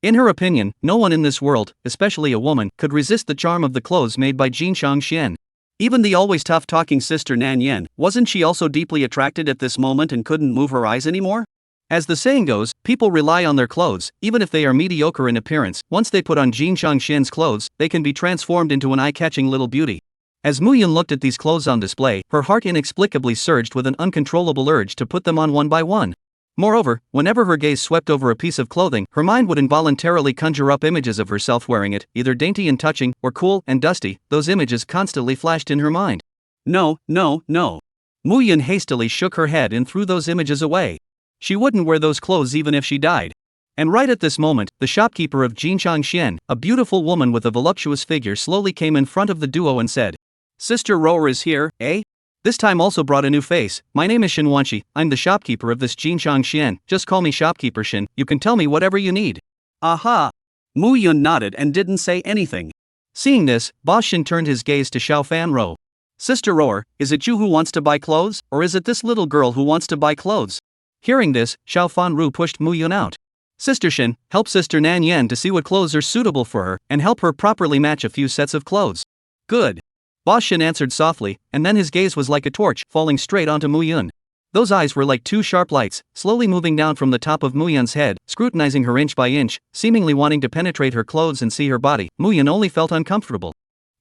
In her opinion, no one in this world, especially a woman, could resist the charm of the clothes made by Jinshang Xian. Even the always tough-talking Sister Nan Yan, wasn't she also deeply attracted at this moment and couldn't move her eyes anymore? As the saying goes, people rely on their clothes, even if they are mediocre in appearance. Once they put on Jinshang Xian's clothes, they can be transformed into an eye-catching little beauty. As Mu Yun looked at these clothes on display, her heart inexplicably surged with an uncontrollable urge to put them on one by one. Moreover, whenever her gaze swept over a piece of clothing, her mind would involuntarily conjure up images of herself wearing it, either dainty and touching, or cool and dusty. Those images constantly flashed in her mind. No. Mu Yun hastily shook her head and threw those images away. She wouldn't wear those clothes even if she died. And right at this moment, the shopkeeper of Jinchang Xian, a beautiful woman with a voluptuous figure, slowly came in front of the duo and said, "Sister Rower is here, eh?" This time also brought a new face. "My name is Shin Wanshi, I'm the shopkeeper of this Jinchang Xian, just call me Shopkeeper Shin, you can tell me whatever you need." Aha! Mu Yun nodded and didn't say anything. Seeing this, Boss Shin turned his gaze to Xiao Fan Ro. "Sister Rower, is it you who wants to buy clothes, or is it this little girl who wants to buy clothes?" Hearing this, Xiao Fan Ru pushed Mu Yun out. "Sister Shin, help Sister Nan Yan to see what clothes are suitable for her, and help her properly match a few sets of clothes." "Good." Boss Shin answered softly, and then his gaze was like a torch, falling straight onto Mu Yun. Those eyes were like two sharp lights, slowly moving down from the top of Mu Yun's head, scrutinizing her inch by inch, seemingly wanting to penetrate her clothes and see her body. Mu Yun only felt uncomfortable.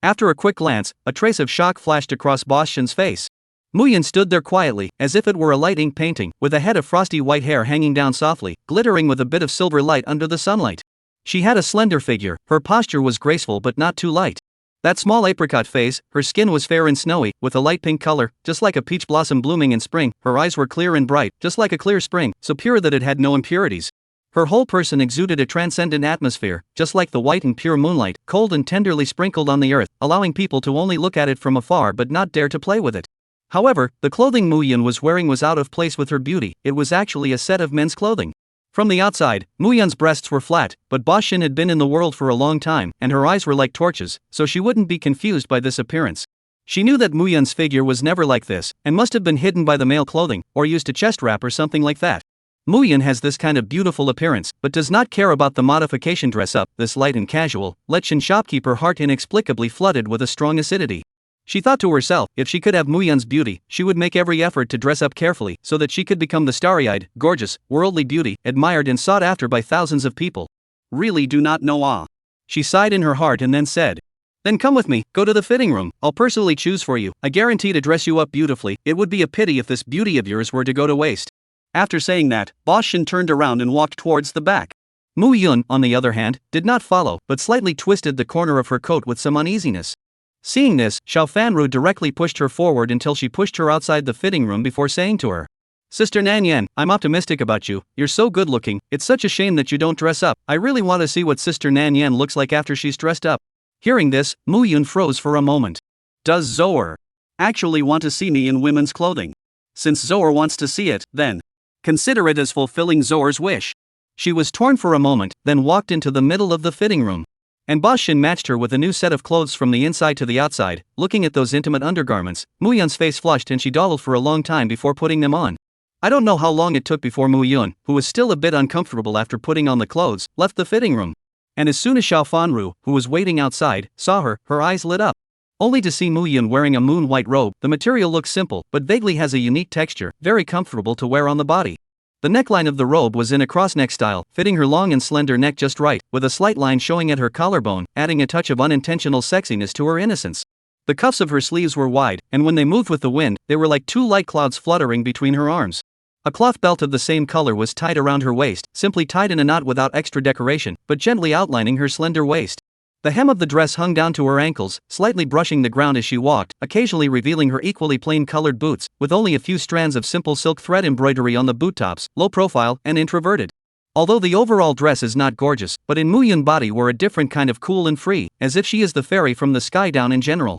After a quick glance, a trace of shock flashed across Boss Shin's face. Mu Yun stood there quietly, as if it were a light ink painting, with a head of frosty white hair hanging down softly, glittering with a bit of silver light under the sunlight. She had a slender figure, her posture was graceful but not too light. That small apricot face, her skin was fair and snowy, with a light pink color, just like a peach blossom blooming in spring. Her eyes were clear and bright, just like a clear spring, so pure that it had no impurities. Her whole person exuded a transcendent atmosphere, just like the white and pure moonlight, cold and tenderly sprinkled on the earth, allowing people to only look at it from afar but not dare to play with it. However, the clothing Mu Yun was wearing was out of place with her beauty. It was actually a set of men's clothing. From the outside, Mu Yun's breasts were flat, but Boss Shin had been in the world for a long time, and her eyes were like torches, so she wouldn't be confused by this appearance. She knew that Mu Yun's figure was never like this, and must have been hidden by the male clothing, or used a chest wrap or something like that. Mu Yun has this kind of beautiful appearance, but does not care about the modification dress-up. This light and casual, let Shin shopkeeper heart inexplicably flooded with a strong acidity. She thought to herself, if she could have Mu Yun's beauty, she would make every effort to dress up carefully, so that she could become the starry-eyed, gorgeous, worldly beauty, admired and sought after by thousands of people. "Really do not know ah." She sighed in her heart and then said, "Then come with me, go to the fitting room, I'll personally choose for you, I guarantee to dress you up beautifully, it would be a pity if this beauty of yours were to go to waste." After saying that, Boss Shin turned around and walked towards the back. Mu Yun, on the other hand, did not follow, but slightly twisted the corner of her coat with some uneasiness. Seeing this, Xiao Fanru directly pushed her forward until she pushed her outside the fitting room before saying to her, "Sister Nan Yan, I'm optimistic about you, you're so good looking, it's such a shame that you don't dress up, I really want to see what Sister Nan Yan looks like after she's dressed up." Hearing this, Mu Yun froze for a moment. Does Zoer actually want to see me in women's clothing? Since Zoer wants to see it, then consider it as fulfilling Zoer's wish. She was torn for a moment, then walked into the middle of the fitting room. And Boss Shin matched her with a new set of clothes from the inside to the outside. Looking at those intimate undergarments, Mu Yun's face flushed and she dawdled for a long time before putting them on. I don't know how long it took before Mu Yun, who was still a bit uncomfortable after putting on the clothes, left the fitting room. And as soon as Xiao Fanru, who was waiting outside, saw her, her eyes lit up. Only to see Mu Yun wearing a moon-white robe. The material looks simple, but vaguely has a unique texture, very comfortable to wear on the body. The neckline of the robe was in a cross-neck style, fitting her long and slender neck just right, with a slight line showing at her collarbone, adding a touch of unintentional sexiness to her innocence. The cuffs of her sleeves were wide, and when they moved with the wind, they were like two light clouds fluttering between her arms. A cloth belt of the same color was tied around her waist, simply tied in a knot without extra decoration, but gently outlining her slender waist. The hem of the dress hung down to her ankles, slightly brushing the ground as she walked, occasionally revealing her equally plain-colored boots, with only a few strands of simple silk thread embroidery on the boot tops, low profile and introverted. Although the overall dress is not gorgeous, but in Mu Yun's body were a different kind of cool and free, as if she is the fairy from the sky down in general.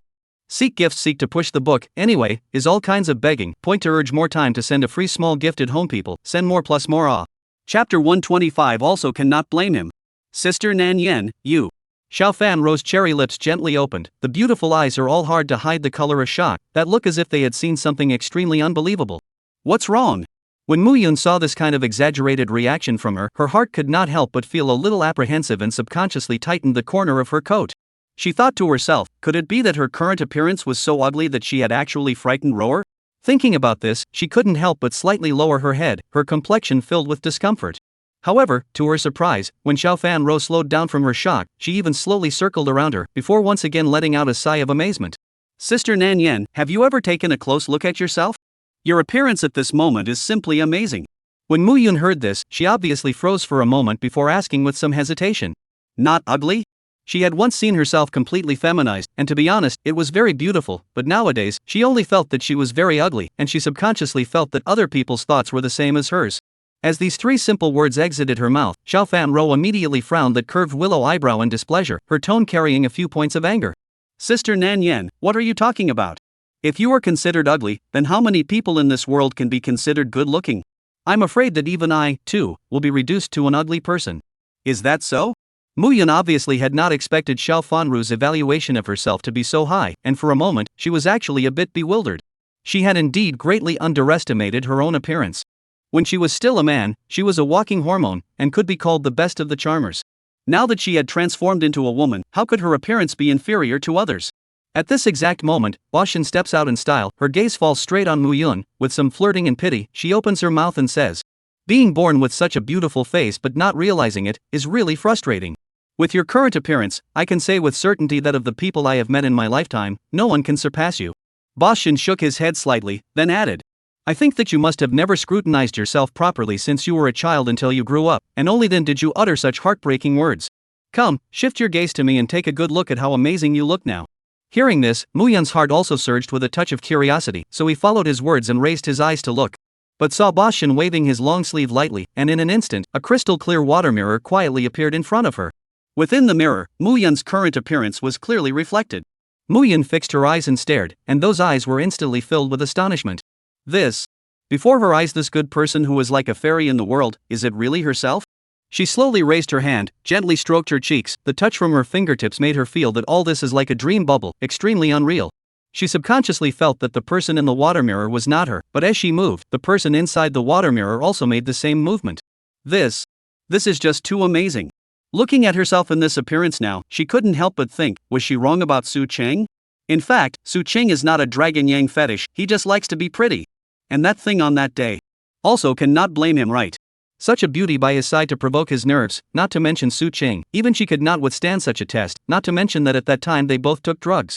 Seek gifts, seek to push the book, anyway, is all kinds of begging, point to urge more time to send a free small gift at home people, send more plus more ah. Chapter 125 also cannot blame him. Sister Nan Yan, you. Xiao Fan Ro's cherry lips gently opened, the beautiful eyes are all hard to hide the color of shock, that look as if they had seen something extremely unbelievable. What's wrong? When Mu Yun saw this kind of exaggerated reaction from her, her heart could not help but feel a little apprehensive and subconsciously tightened the corner of her coat. She thought to herself, could it be that her current appearance was so ugly that she had actually frightened Roar? Thinking about this, she couldn't help but slightly lower her head, her complexion filled with discomfort. However, to her surprise, when Xiao Fan Ro slowed down from her shock, she even slowly circled around her, before once again letting out a sigh of amazement. Sister Nan Yan, have you ever taken a close look at yourself? Your appearance at this moment is simply amazing. When Mu Yun heard this, she obviously froze for a moment before asking with some hesitation. Not ugly? She had once seen herself completely feminized, and to be honest, it was very beautiful, but nowadays, she only felt that she was very ugly, and she subconsciously felt that other people's thoughts were the same as hers. As these three simple words exited her mouth, Xiao Fanro immediately frowned that curved willow eyebrow in displeasure, her tone carrying a few points of anger. Sister Nan Yen, what are you talking about? If you are considered ugly, then how many people in this world can be considered good-looking? I'm afraid that even I, too, will be reduced to an ugly person. Is that so? Muyun obviously had not expected Xiao Fanru's evaluation of herself to be so high, and for a moment, she was actually a bit bewildered. She had indeed greatly underestimated her own appearance. When she was still a man, she was a walking hormone, and could be called the best of the charmers. Now that she had transformed into a woman, how could her appearance be inferior to others? At this exact moment, Bashan steps out in style, her gaze falls straight on Muyun, with some flirting and pity, she opens her mouth and says, "Being born with such a beautiful face but not realizing it, is really frustrating. With your current appearance, I can say with certainty that of the people I have met in my lifetime, no one can surpass you." Bashan shook his head slightly, then added, "I think that you must have never scrutinized yourself properly since you were a child until you grew up, and only then did you utter such heartbreaking words. Come, shift your gaze to me and take a good look at how amazing you look now." Hearing this, Muyun's heart also surged with a touch of curiosity, so he followed his words and raised his eyes to look. But saw Bashan waving his long sleeve lightly, and in an instant, a crystal clear water mirror quietly appeared in front of her. Within the mirror, Muyun's current appearance was clearly reflected. Muyun fixed her eyes and stared, and those eyes were instantly filled with astonishment. Before her eyes, this good person who was like a fairy in the world, is it really herself? She slowly raised her hand, gently stroked her cheeks, the touch from her fingertips made her feel that all this is like a dream bubble, extremely unreal. She subconsciously felt that the person in the water mirror was not her, but as she moved, the person inside the water mirror also made the same movement. This is just too amazing. Looking at herself in this appearance now, she couldn't help but think, was she wrong about Su Cheng? In fact, Su Cheng is not a dragon yang fetish, he just likes to be pretty. And that thing on that day also cannot blame him, right? Such a beauty by his side to provoke his nerves, not to mention Su Cheng, even she could not withstand such a test, not to mention that at that time they both took drugs.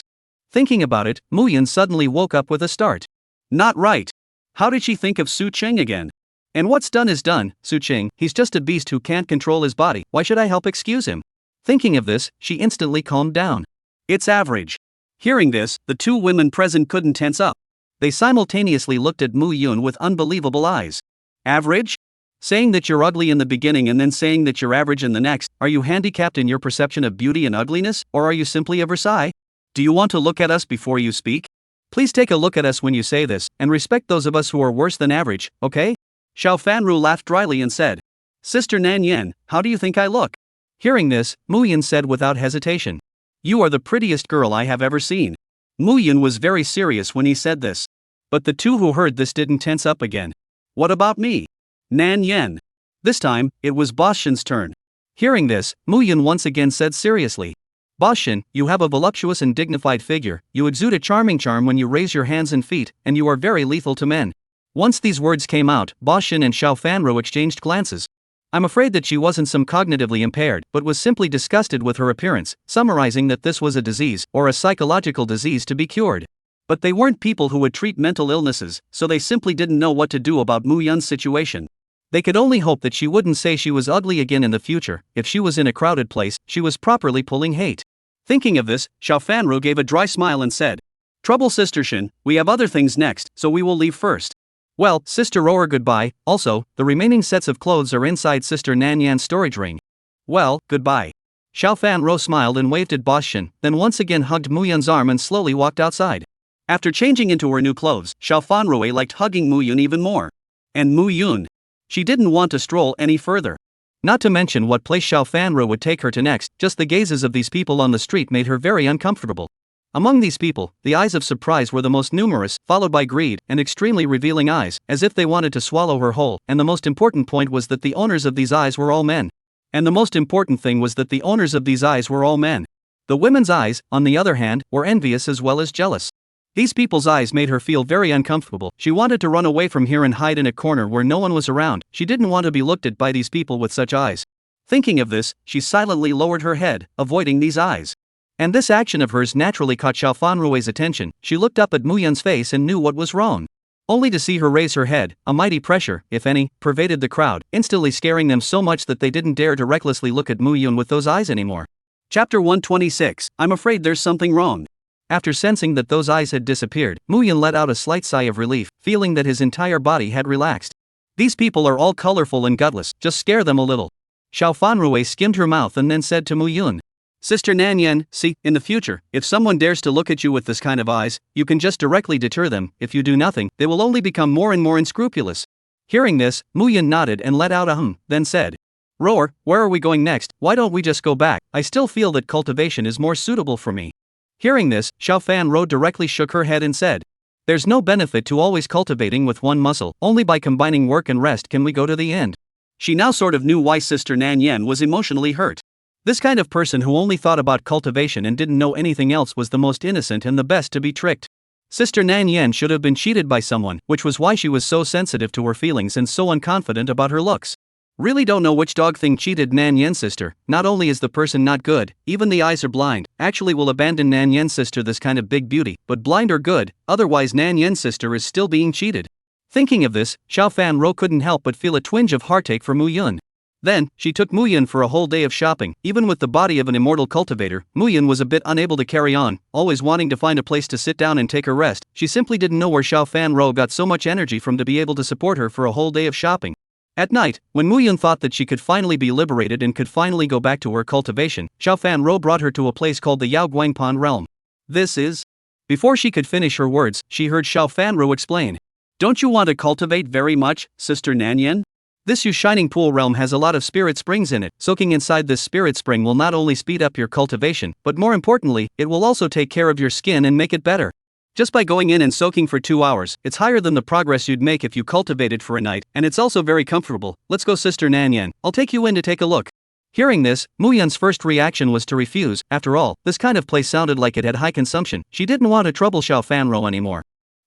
Thinking about it, Muyun suddenly woke up with a start. Not right. How did she think of Su Cheng again? And what's done is done, Su Cheng, he's just a beast who can't control his body, why should I help excuse him? Thinking of this, she instantly calmed down. It's average. Hearing this, the two women present couldn't tense up. They simultaneously looked at Muyun with unbelievable eyes. Average? Saying that you're ugly in the beginning and then saying that you're average in the next, are you handicapped in your perception of beauty and ugliness, or are you simply a Versailles? Do you want to look at us before you speak? Please take a look at us when you say this, and respect those of us who are worse than average, okay? Xiao Fanru laughed dryly and said, "Sister Nan Yen, how do you think I look?" Hearing this, Muyun said without hesitation, "You are the prettiest girl I have ever seen." Muyun was very serious when he said this. But the two who heard this didn't tense up again. "What about me? Nan Yen?" This time, it was Bashan's turn. Hearing this, Muyun once again said seriously, "Bashan, you have a voluptuous and dignified figure, you exude a charming charm when you raise your hands and feet, and you are very lethal to men." Once these words came out, Bashan and Xiao Fanro exchanged glances. I'm afraid that she wasn't some cognitively impaired, but was simply disgusted with her appearance, summarizing that this was a disease, or a psychological disease to be cured. But they weren't people who would treat mental illnesses, so they simply didn't know what to do about Muyun's situation. They could only hope that she wouldn't say she was ugly again in the future. If she was in a crowded place, she was properly pulling hate. Thinking of this, Xiao Fanru gave a dry smile and said, "Trouble Sister Shin, we have other things next, so we will leave first." Well, Sister Rower, goodbye. Also, the remaining sets of clothes are inside Sister Nanyan's storage ring. Well, goodbye. Xiao Fanro smiled and waved at Bashan, then once again hugged Muyun's arm and slowly walked outside. After changing into her new clothes, Xiao Fanrui liked hugging Muyun even more. And Muyun, she didn't want to stroll any further. Not to mention what place Xiao Fanro would take her to next, just the gazes of these people on the street made her very uncomfortable. Among these people, the eyes of surprise were the most numerous, followed by greed, and extremely revealing eyes, as if they wanted to swallow her whole, and the most important point was that the owners of these eyes were all men. And the most important thing was that the owners of these eyes were all men. The women's eyes, on the other hand, were envious as well as jealous. These people's eyes made her feel very uncomfortable. She wanted to run away from here and hide in a corner where no one was around. She didn't want to be looked at by these people with such eyes. Thinking of this, she silently lowered her head, avoiding these eyes. And this action of hers naturally caught Xiao Fanrui's attention. She looked up at Muyun's face and knew what was wrong. Only to see her raise her head, a mighty pressure, if any, pervaded the crowd, instantly scaring them so much that they didn't dare to recklessly look at Muyun with those eyes anymore. Chapter 126, I'm afraid there's something wrong. After sensing that those eyes had disappeared, Muyun let out a slight sigh of relief, feeling that his entire body had relaxed. These people are all colorful and gutless, just scare them a little. Xiao Fanrui skimmed her mouth and then said to Mu Yun. Sister Nan Yen, see, in the future, if someone dares to look at you with this kind of eyes, you can just directly deter them. If you do nothing, they will only become more and more unscrupulous. Hearing this, Mu Yun nodded and let out a then said, Roar, where are we going next? Why don't we just go back? I still feel that cultivation is more suitable for me. Hearing this, Xiao Fanrui directly shook her head and said, There's no benefit to always cultivating with one muscle, only by combining work and rest can we go to the end. She now sort of knew why Sister Nan Yen was emotionally hurt. This kind of person who only thought about cultivation and didn't know anything else was the most innocent and the best to be tricked. Sister Nan Yen should have been cheated by someone, which was why she was so sensitive to her feelings and so unconfident about her looks. Really don't know which dog thing cheated Nan Yen's sister. Not only is the person not good, even the eyes are blind. Actually will abandon Nan Yen's sister, this kind of big beauty, but blind or good, otherwise Nan Yen's sister is still being cheated. Thinking of this, Xiao Fanrui couldn't help but feel a twinge of heartache for Mu Yun. Then, she took Mu Yun for a whole day of shopping. Even with the body of an immortal cultivator, Mu Yun was a bit unable to carry on, always wanting to find a place to sit down and take a rest. She simply didn't know where Xiao Fanrui got so much energy from to be able to support her for a whole day of shopping. At night, when Mu Yun thought that she could finally be liberated and could finally go back to her cultivation, Xiao Fanrui brought her to a place called the Yao Guangpan realm. This is... Before she could finish her words, she heard Xiao Fanrui explain. Don't you want to cultivate very much, Sister Nan Yen? This Yu Shining Pool realm has a lot of spirit springs in it. Soaking inside this spirit spring will not only speed up your cultivation, but more importantly, it will also take care of your skin and make it better. Just by going in and soaking for 2 hours, it's higher than the progress you'd make if you cultivated for a night, and it's also very comfortable. Let's go, Sister Nan Yen, I'll take you in to take a look. Hearing this, Mu Yun's first reaction was to refuse. After all, this kind of place sounded like it had high consumption. She didn't want to trouble Xiao Fanrui anymore.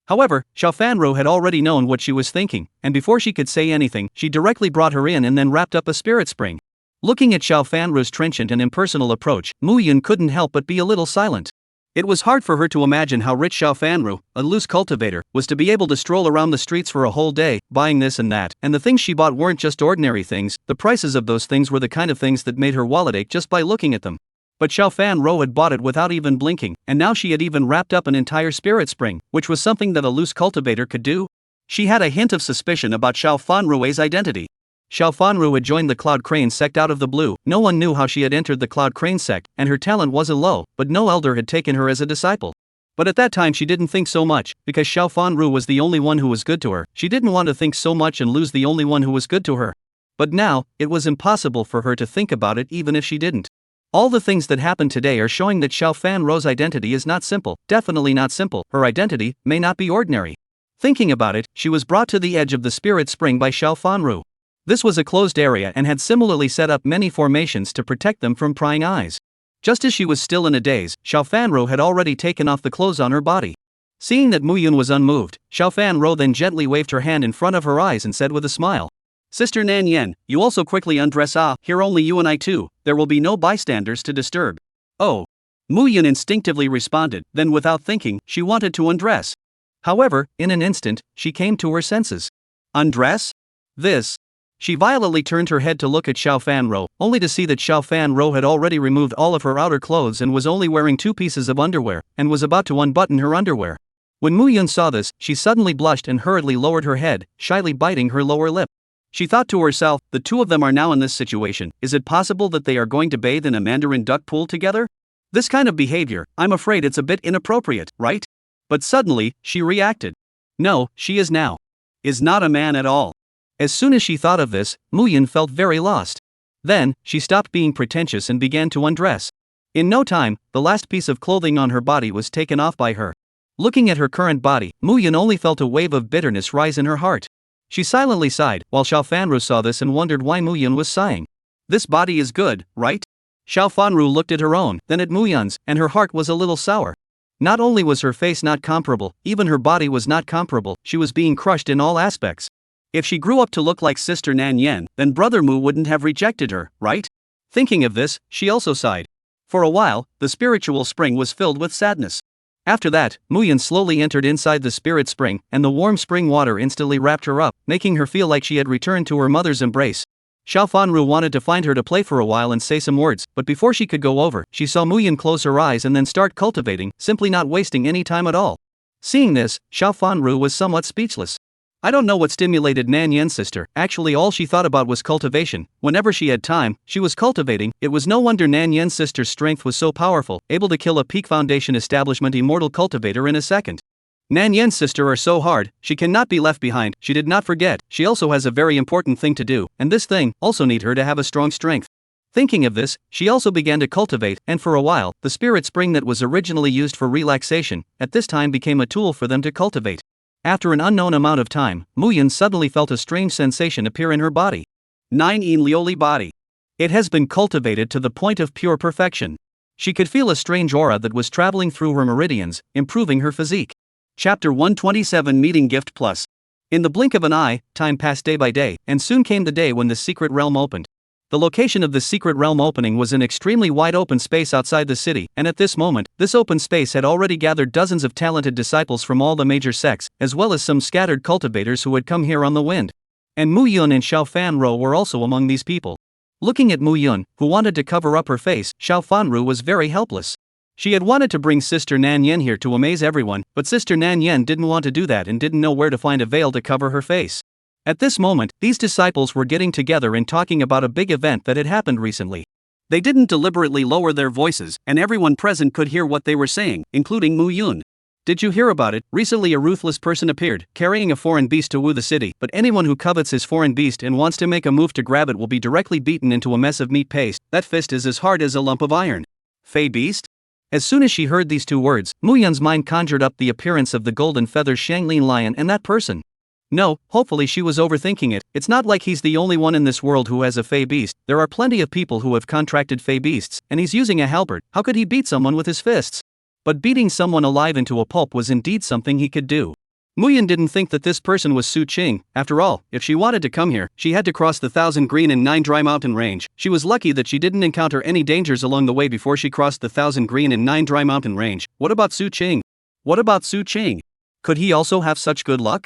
However, Xiao Fanrui had already known what she was thinking, and before she could say anything, she directly brought her in and then wrapped up a spirit spring. Looking at Xiao Fanrui's trenchant and impersonal approach, Mu Yun couldn't help but be a little silent. It was hard for her to imagine how rich Xiao Fanrui, a loose cultivator, was to be able to stroll around the streets for a whole day, buying this and that, and the things she bought weren't just ordinary things. The prices of those things were the kind of things that made her wallet ache just by looking at them. But Xiao Fanrui had bought it without even blinking, and now she had even wrapped up an entire spirit spring, which was something that a loose cultivator could do. She had a hint of suspicion about Xiao Fanrui's identity. Xiao Fanrui had joined the Cloud Crane sect out of the blue. No one knew how she had entered the Cloud Crane sect, and her talent wasn't low, but no elder had taken her as a disciple. But at that time she didn't think so much, because Xiao Fanrui was the only one who was good to her. She didn't want to think so much and lose the only one who was good to her. But now, it was impossible for her to think about it even if she didn't. All the things that happened today are showing that Xiao Fanrui's identity is not simple, definitely not simple. Her identity may not be ordinary. Thinking about it, she was brought to the edge of the spirit spring by Xiao Fanrui. This was a closed area and had similarly set up many formations to protect them from prying eyes. Just as she was still in a daze, Xiao Fanrui had already taken off the clothes on her body. Seeing that Mu Yun was unmoved, Xiao Fanrui then gently waved her hand in front of her eyes and said with a smile, Sister Nan Yen, you also quickly undress. Here only you and I two, there will be no bystanders to disturb. Oh. Mu Yun instinctively responded, then without thinking, she wanted to undress. However, in an instant, she came to her senses. Undress? This. She violently turned her head to look at Xiao Fanrui, only to see that Xiao Fanrui had already removed all of her outer clothes and was only wearing 2 pieces of underwear, and was about to unbutton her underwear. When Mu Yun saw this, she suddenly blushed and hurriedly lowered her head, shyly biting her lower lip. She thought to herself, the two of them are now in this situation. Is it possible that they are going to bathe in a mandarin duck pool together? This kind of behavior, I'm afraid it's a bit inappropriate, right? But suddenly, she reacted. No, she is now. Is not a man at all. As soon as she thought of this, Mu Yun felt very lost. Then, she stopped being pretentious and began to undress. In no time, the last piece of clothing on her body was taken off by her. Looking at her current body, Mu Yun only felt a wave of bitterness rise in her heart. She silently sighed, while Xiao Fanrui saw this and wondered why Mu Yun was sighing. This body is good, right? Xiao Fanrui looked at her own, then at Mu Yun's, and her heart was a little sour. Not only was her face not comparable, even her body was not comparable. She was being crushed in all aspects. If she grew up to look like Sister Nan Yen, then Brother Mu wouldn't have rejected her, right? Thinking of this, she also sighed. For a while, the spiritual spring was filled with sadness. After that, Mu Yun slowly entered inside the spirit spring, and the warm spring water instantly wrapped her up, making her feel like she had returned to her mother's embrace. Xiao Fanrui wanted to find her to play for a while and say some words, but before she could go over, she saw Mu Yun close her eyes and then start cultivating, simply not wasting any time at all. Seeing this, Xiao Fanrui was somewhat speechless. I don't know what stimulated Nan Yen's sister, actually all she thought about was cultivation. Whenever she had time, she was cultivating. It was no wonder Nan Yen's sister's strength was so powerful, able to kill a peak foundation establishment immortal cultivator in a second. Nan Yen's sister are so hard, she cannot be left behind. She did not forget, she also has a very important thing to do, and this thing also need her to have a strong strength. Thinking of this, she also began to cultivate, and for a while, the spirit spring that was originally used for relaxation, at this time became a tool for them to cultivate. After an unknown amount of time, Muyun suddenly felt a strange sensation appear in her body. 9 in Lioli body. It has been cultivated to the point of pure perfection. She could feel a strange aura that was traveling through her meridians, improving her physique. Chapter 127 Meeting Gift Plus. In the blink of an eye, time passed day by day, and soon came the day when the secret realm opened. The location of the secret realm opening was an extremely wide open space outside the city, and at this moment, this open space had already gathered dozens of talented disciples from all the major sects, as well as some scattered cultivators who had come here on the wind. And Mu Yun and Xiao Fanru were also among these people. Looking at Mu Yun, who wanted to cover up her face, Xiao Fanru was very helpless. She had wanted to bring Sister Nan Yen here to amaze everyone, but Sister Nan Yen didn't want to do that and didn't know where to find a veil to cover her face. At this moment, these disciples were getting together and talking about a big event that had happened recently. They didn't deliberately lower their voices, and everyone present could hear what they were saying, including Mu Yun. Did you hear about it? Recently a ruthless person appeared, carrying a foreign beast to woo the city, but anyone who covets his foreign beast and wants to make a move to grab it will be directly beaten into a mess of meat paste. That fist is as hard as a lump of iron. Fey beast? As soon as she heard these two words, Mu Yun's mind conjured up the appearance of the golden feather Shanglin lion and that person. No, hopefully she was overthinking it. It's not like he's the only one in this world who has a fey beast. There are plenty of people who have contracted fey beasts, and he's using a halberd. How could he beat someone with his fists? But beating someone alive into a pulp was indeed something he could do. Muyin didn't think that this person was Su Qing. After all, if she wanted to come here, she had to cross the 1,000 Green and 9 Dry Mountain range. She was lucky that she didn't encounter any dangers along the way before she crossed the 1,000 Green and 9 Dry Mountain range. What about Su Qing? What about Su Qing? Could he also have such good luck?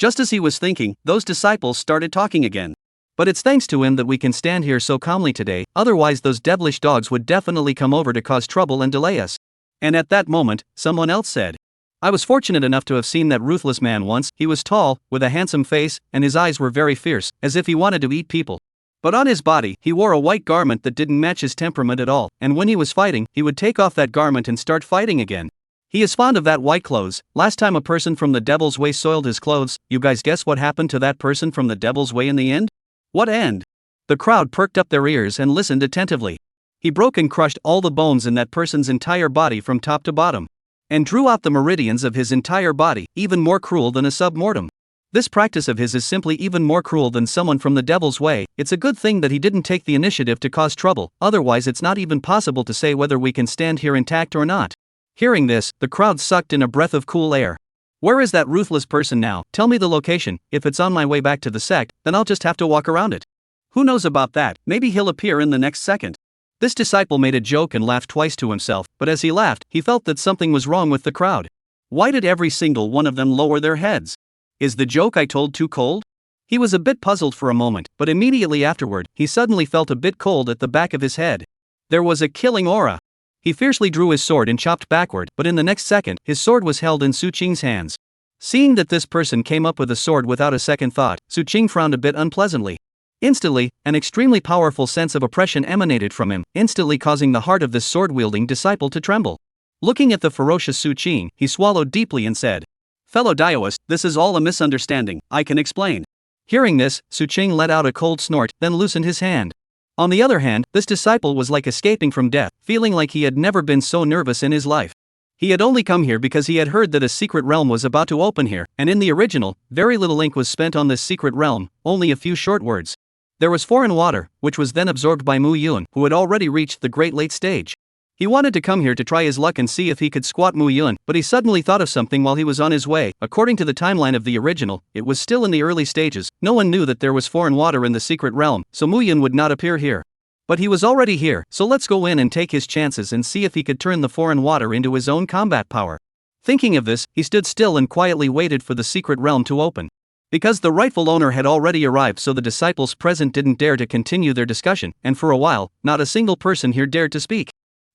Just as he was thinking, those disciples started talking again. But it's thanks to him that we can stand here so calmly today, otherwise those devilish dogs would definitely come over to cause trouble and delay us. And at that moment, someone else said, I was fortunate enough to have seen that ruthless man once. He was tall, with a handsome face, and his eyes were very fierce, as if he wanted to eat people. But on his body, he wore a white garment that didn't match his temperament at all, and when he was fighting, he would take off that garment and start fighting again. He is fond of that white clothes. Last time a person from the Devil's Way soiled his clothes, you guys guess what happened to that person from the Devil's Way in the end? What end? The crowd perked up their ears and listened attentively. He broke and crushed all the bones in that person's entire body from top to bottom, and drew out the meridians of his entire body, even more cruel than a sub-mortem. This practice of his is simply even more cruel than someone from the Devil's Way. It's a good thing that he didn't take the initiative to cause trouble, otherwise it's not even possible to say whether we can stand here intact or not. Hearing this, the crowd sucked in a breath of cool air. Where is that ruthless person now? Tell me the location. If it's on my way back to the sect, then I'll just have to walk around it. Who knows about that? Maybe he'll appear in the next second. This disciple made a joke and laughed twice to himself, but as he laughed, he felt that something was wrong with the crowd. Why did every single one of them lower their heads? Is the joke I told too cold? He was a bit puzzled for a moment, but immediately afterward, he suddenly felt a bit cold at the back of his head. There was a killing aura. He fiercely drew his sword and chopped backward, but in the next second, his sword was held in Su Qing's hands. Seeing that this person came up with a sword without a second thought, Su Qing frowned a bit unpleasantly. Instantly, an extremely powerful sense of oppression emanated from him, instantly causing the heart of this sword-wielding disciple to tremble. Looking at the ferocious Su Qing, he swallowed deeply and said, Fellow Daoist, this is all a misunderstanding, I can explain. Hearing this, Su Qing let out a cold snort, then loosened his hand. On the other hand, this disciple was like escaping from death, feeling like he had never been so nervous in his life. He had only come here because he had heard that a secret realm was about to open here, and in the original, very little ink was spent on this secret realm, only a few short words. There was foreign water, which was then absorbed by Mu Yun, who had already reached the great late stage. He wanted to come here to try his luck and see if he could squat Mu Yun, but he suddenly thought of something while he was on his way. According to the timeline of the original, it was still in the early stages. No one knew that there was foreign water in the secret realm, so Mu Yun would not appear here. But he was already here, so let's go in and take his chances and see if he could turn the foreign water into his own combat power. Thinking of this, he stood still and quietly waited for the secret realm to open. Because the rightful owner had already arrived, so the disciples present didn't dare to continue their discussion, and for a while, not a single person here dared to speak.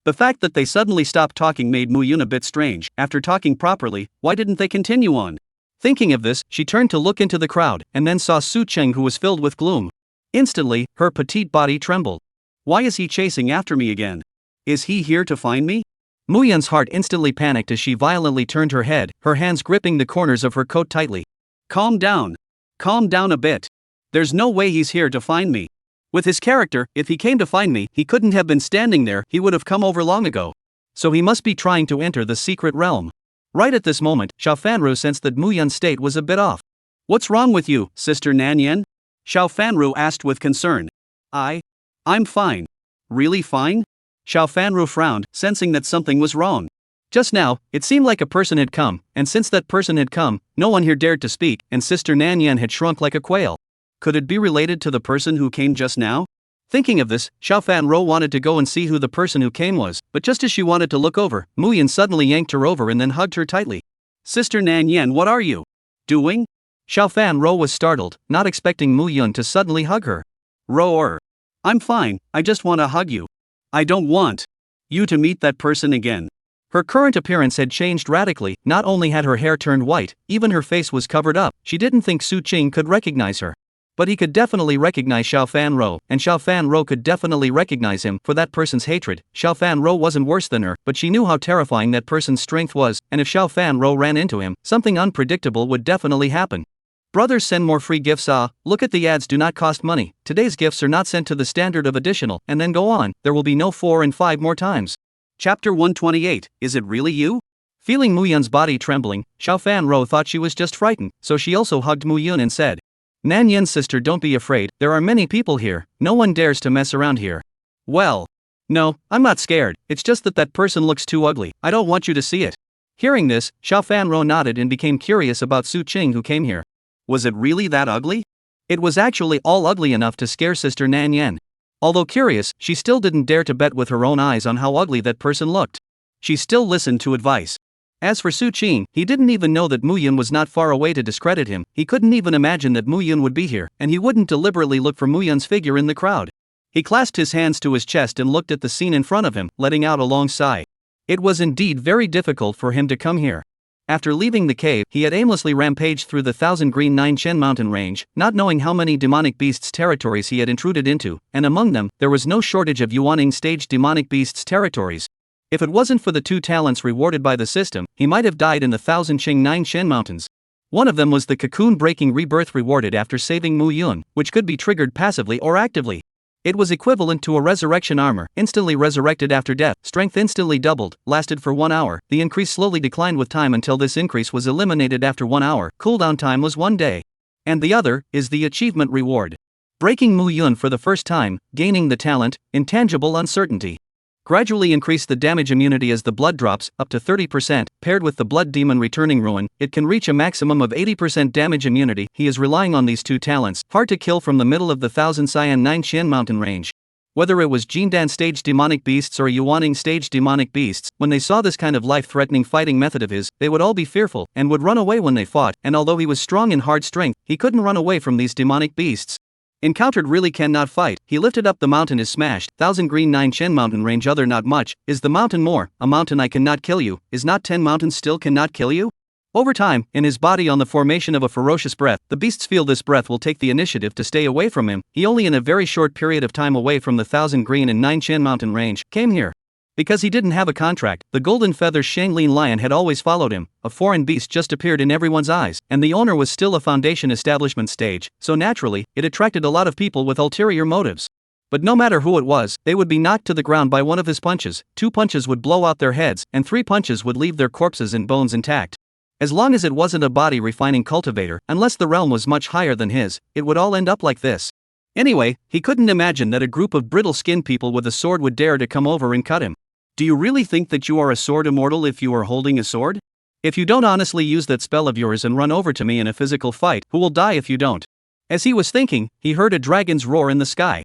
The fact that they suddenly stopped talking made Mu Yun a bit strange. After talking properly, why didn't they continue on? Thinking of this, she turned to look into the crowd, and then saw Su Cheng, who was filled with gloom. Instantly, her petite body trembled. Why is he chasing after me again? Is he here to find me? Mu Yun's heart instantly panicked as she violently turned her head, her hands gripping the corners of her coat tightly. Calm down. Calm down a bit. There's no way he's here to find me. With his character, if he came to find me, he couldn't have been standing there, he would have come over long ago. So he must be trying to enter the secret realm. Right at this moment, Xiao Fanru sensed that Mu Yun's state was a bit off. What's wrong with you, Sister Nan Yen? Xiao Fanru asked with concern. I'm fine. Really fine? Xiao Fanru frowned, sensing that something was wrong. Just now, it seemed like a person had come, and since that person had come, no one here dared to speak, and Sister Nan Yen had shrunk like a quail. Could it be related to the person who came just now? Thinking of this, Xiao Fanru wanted to go and see who the person who came was, but just as she wanted to look over, Mu Yun suddenly yanked her over and then hugged her tightly. Sister Nan Yen, what are you doing? Xiao Fanru was startled, not expecting Mu Yun to suddenly hug her. Roar. I'm fine, I just want to hug you. I don't want you to meet that person again. Her current appearance had changed radically, not only had her hair turned white, even her face was covered up. She didn't think Su Qing could recognize her. But he could definitely recognize Xiao Fanru, and Xiao Fanru could definitely recognize him for that person's hatred. Xiao Fanru wasn't worse than her, but she knew how terrifying that person's strength was, and if Xiao Fanru ran into him, something unpredictable would definitely happen. Brothers, send more free gifts. Look at the ads, do not cost money. Today's gifts are not sent to the standard of additional, and then go on, there will be no 4 and 5 more times. Chapter 128, is it really you? Feeling Mu Yun's body trembling, Xiao Fanru thought she was just frightened, so she also hugged Mu Yun and said, Nan Yen's sister, don't be afraid, there are many people here, no one dares to mess around here. Well, no, I'm not scared, it's just that person looks too ugly, I don't want you to see it. Hearing this, Xiao Fanru nodded and became curious about Su Qing who came here. Was it really that ugly? It was actually all ugly enough to scare Sister Nan Yen. Although curious, she still didn't dare to bet with her own eyes on how ugly that person looked. She still listened to advice. As for Su Qing, he didn't even know that Mu Yun was not far away to discredit him. He couldn't even imagine that Mu Yun would be here, and he wouldn't deliberately look for Mu Yun's figure in the crowd. He clasped his hands to his chest and looked at the scene in front of him, letting out a long sigh. It was indeed very difficult for him to come here. After leaving the cave, he had aimlessly rampaged through the 1,000 Green Nine Chen mountain range, not knowing how many demonic beasts' territories he had intruded into, and among them, there was no shortage of Yuaning stage demonic beasts' territories. If it wasn't for the 2 talents rewarded by the system, he might have died in the 1,000 Qing Nine Chen mountains. One of them was the cocoon-breaking rebirth rewarded after saving Mu Yun, which could be triggered passively or actively. It was equivalent to a resurrection armor, instantly resurrected after death, strength instantly doubled, lasted for 1 hour, the increase slowly declined with time until this increase was eliminated after 1 hour, cooldown time was 1 day. And the other is the achievement reward. Breaking Mu Yun for the first time, gaining the talent, Intangible Uncertainty. Gradually increase the damage immunity as the blood drops, up to 30%, paired with the blood demon returning ruin, it can reach a maximum of 80% damage immunity. He is relying on these 2 talents, hard to kill from the middle of the 1,000 Cyan 9 Qian mountain range. Whether it was Jindan stage demonic beasts or Yuaning stage demonic beasts, when they saw this kind of life-threatening fighting method of his, they would all be fearful, and would run away when they fought, and although he was strong in hard strength, he couldn't run away from these demonic beasts. Encountered really cannot fight, he lifted up the mountain is smashed, 1,000 Green 9 Chen mountain range other not much, is the mountain more, a mountain I cannot kill you, is not 10 mountains still cannot kill you? Over time, in his body on the formation of a ferocious breath, the beasts feel this breath will take the initiative to stay away from him, he only in a very short period of time away from the 1,000 Green and 9 Chen mountain range, came here. Because he didn't have a contract, the golden feather Shanglin lion had always followed him. A foreign beast just appeared in everyone's eyes, and the owner was still a foundation establishment stage, so naturally, it attracted a lot of people with ulterior motives. But no matter who it was, they would be knocked to the ground by one of his punches, 2 punches would blow out their heads, and 3 punches would leave their corpses and bones intact. As long as it wasn't a body refining cultivator, unless the realm was much higher than his, it would all end up like this. Anyway, he couldn't imagine that a group of brittle-skinned people with a sword would dare to come over and cut him. Do you really think that you are a sword immortal if you are holding a sword? If you don't honestly use that spell of yours and run over to me in a physical fight, who will die if you don't? As he was thinking, he heard a dragon's roar in the sky.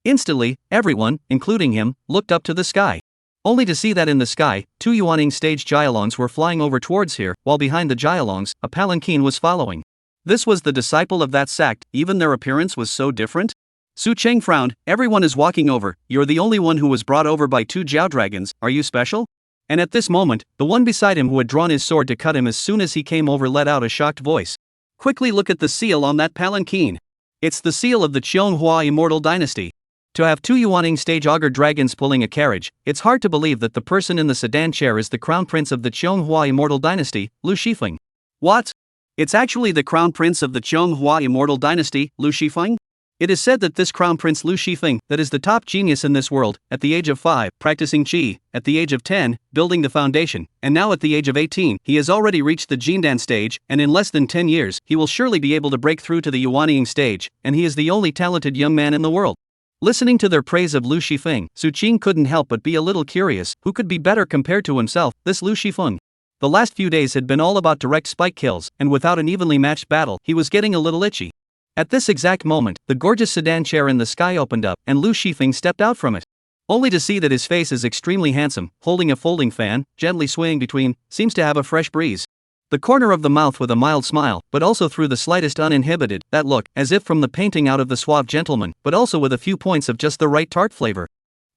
Instantly, everyone, including him, looked up to the sky. Only to see that in the sky, 2 Yuaning stage Gyalongs were flying over towards here, while behind the Gyalongs, a palanquin was following. This was the disciple of that sect, even their appearance was so different? Su Cheng frowned, everyone is walking over, you're the only one who was brought over by 2 Jiao dragons, are you special? And at this moment, the one beside him who had drawn his sword to cut him as soon as he came over let out a shocked voice. Quickly look at the seal on that palanquin. It's the seal of the Cheonghua Immortal Dynasty. To have two Yuaning stage auger dragons pulling a carriage, it's hard to believe that the person in the sedan chair is the crown prince of the Cheonghua Immortal Dynasty, Lu Shifeng. What? It's actually the crown prince of the Cheonghua Immortal Dynasty, Lu Shifeng? It is said that this crown prince Lu Shifeng, that is the top genius in this world, at the age of 5, practicing qi, at the age of 10, building the foundation, and now at the age of 18, he has already reached the Jindan stage, and in less than 10 years, he will surely be able to break through to the Yuanying stage, and he is the only talented young man in the world. Listening to their praise of Lu Shifeng, Su Qing couldn't help but be a little curious, who could be better compared to himself, this Lu Shifeng. The last few days had been all about direct spike kills, and without an evenly matched battle, he was getting a little itchy. At this exact moment, the gorgeous sedan chair in the sky opened up, and Lu Shifeng stepped out from it. Only to see that his face is extremely handsome, holding a folding fan, gently swaying between, seems to have a fresh breeze. The corner of the mouth with a mild smile, but also through the slightest uninhibited, that look, as if from the painting out of the suave gentleman, but also with a few points of just the right tart flavor.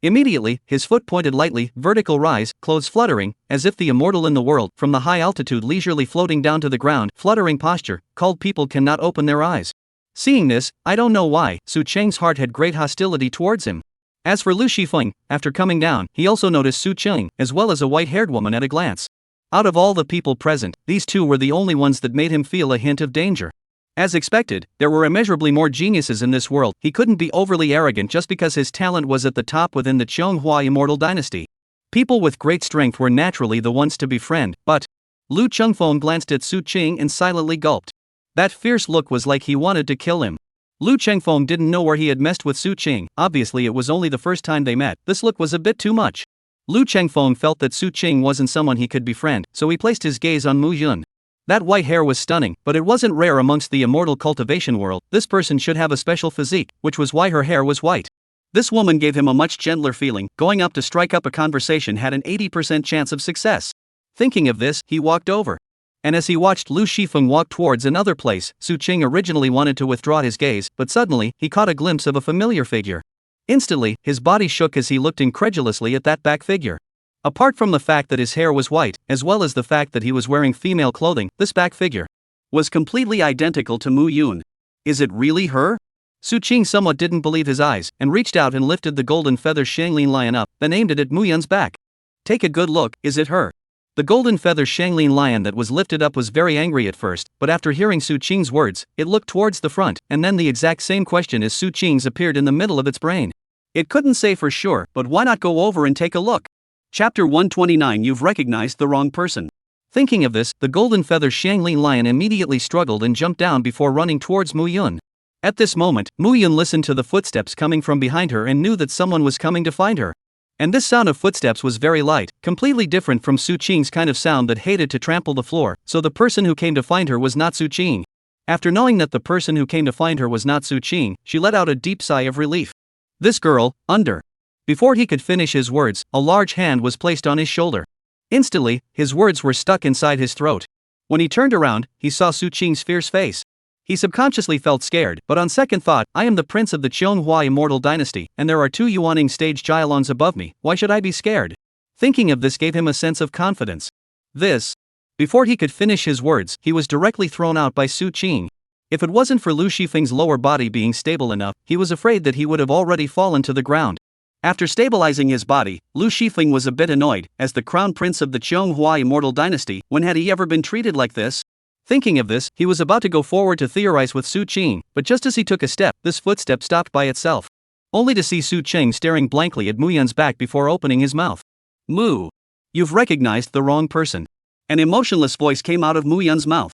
Immediately, his foot pointed lightly, vertical rise, clothes fluttering, as if the immortal in the world, from the high altitude leisurely floating down to the ground, fluttering posture, called people cannot open their eyes. Seeing this, I don't know why, Su Cheng's heart had great hostility towards him. As for Lu Shifeng, after coming down, he also noticed Su Cheng, as well as a white-haired woman at a glance. Out of all the people present, these two were the only ones that made him feel a hint of danger. As expected, there were immeasurably more geniuses in this world. He couldn't be overly arrogant just because his talent was at the top within the Cheonghua Immortal Dynasty. People with great strength were naturally the ones to befriend, but Lu Chengfeng glanced at Su Qing and silently gulped. That fierce look was like he wanted to kill him. Lu Chengfeng didn't know where he had messed with Su Qing. Obviously it was only the first time they met. This look was a bit too much. Lu Chengfeng felt that Su Qing wasn't someone he could befriend, so he placed his gaze on Mu Yun. That white hair was stunning, but it wasn't rare amongst the immortal cultivation world. This person should have a special physique, which was why her hair was white. This woman gave him a much gentler feeling. Going up to strike up a conversation had an 80% chance of success. Thinking of this, he walked over. And as he watched Lu Shifeng walk towards another place, Su Qing originally wanted to withdraw his gaze, but suddenly, he caught a glimpse of a familiar figure. Instantly, his body shook as he looked incredulously at that back figure. Apart from the fact that his hair was white, as well as the fact that he was wearing female clothing, this back figure was completely identical to Mu Yun. Is it really her? Su Qing somewhat didn't believe his eyes, and reached out and lifted the golden feather Shanglin lion up, then aimed it at Mu Yun's back. Take a good look, is it her? The golden feather Shanglin lion that was lifted up was very angry at first, but after hearing Su Qing's words, it looked towards the front, and then the exact same question as Su Qing's appeared in the middle of its brain. It couldn't say for sure, but why not go over and take a look? Chapter 129. You've recognized the wrong person. Thinking of this, the golden feather Shanglin lion immediately struggled and jumped down before running towards Mu Yun. At this moment, Mu Yun listened to the footsteps coming from behind her and knew that someone was coming to find her. And this sound of footsteps was very light, completely different from Su Qing's kind of sound that hated to trample the floor, so the person who came to find her was not Su Qing. After knowing that the person who came to find her was not Su Qing, she let out a deep sigh of relief. This girl, under. Before he could finish his words, a large hand was placed on his shoulder. Instantly, his words were stuck inside his throat. When he turned around, he saw Su Qing's fierce face. He subconsciously felt scared, but on second thought, I am the prince of the Cheonghua Immortal Dynasty, and there are two Yuaning stage Jialons above me, why should I be scared? Thinking of this gave him a sense of confidence. Before he could finish his words, he was directly thrown out by Su Qing. If it wasn't for Lu Shifeng's lower body being stable enough, he was afraid that he would have already fallen to the ground. After stabilizing his body, Lu Shifeng was a bit annoyed. As the crown prince of the Cheonghua Immortal Dynasty, when had he ever been treated like this? Thinking of this, he was about to go forward to theorize with Su Qing, but just as he took a step, this footstep stopped by itself. Only to see Su Qing staring blankly at Mu Yun's back before opening his mouth. Mu. You've recognized the wrong person. An emotionless voice came out of Mu Yun's mouth.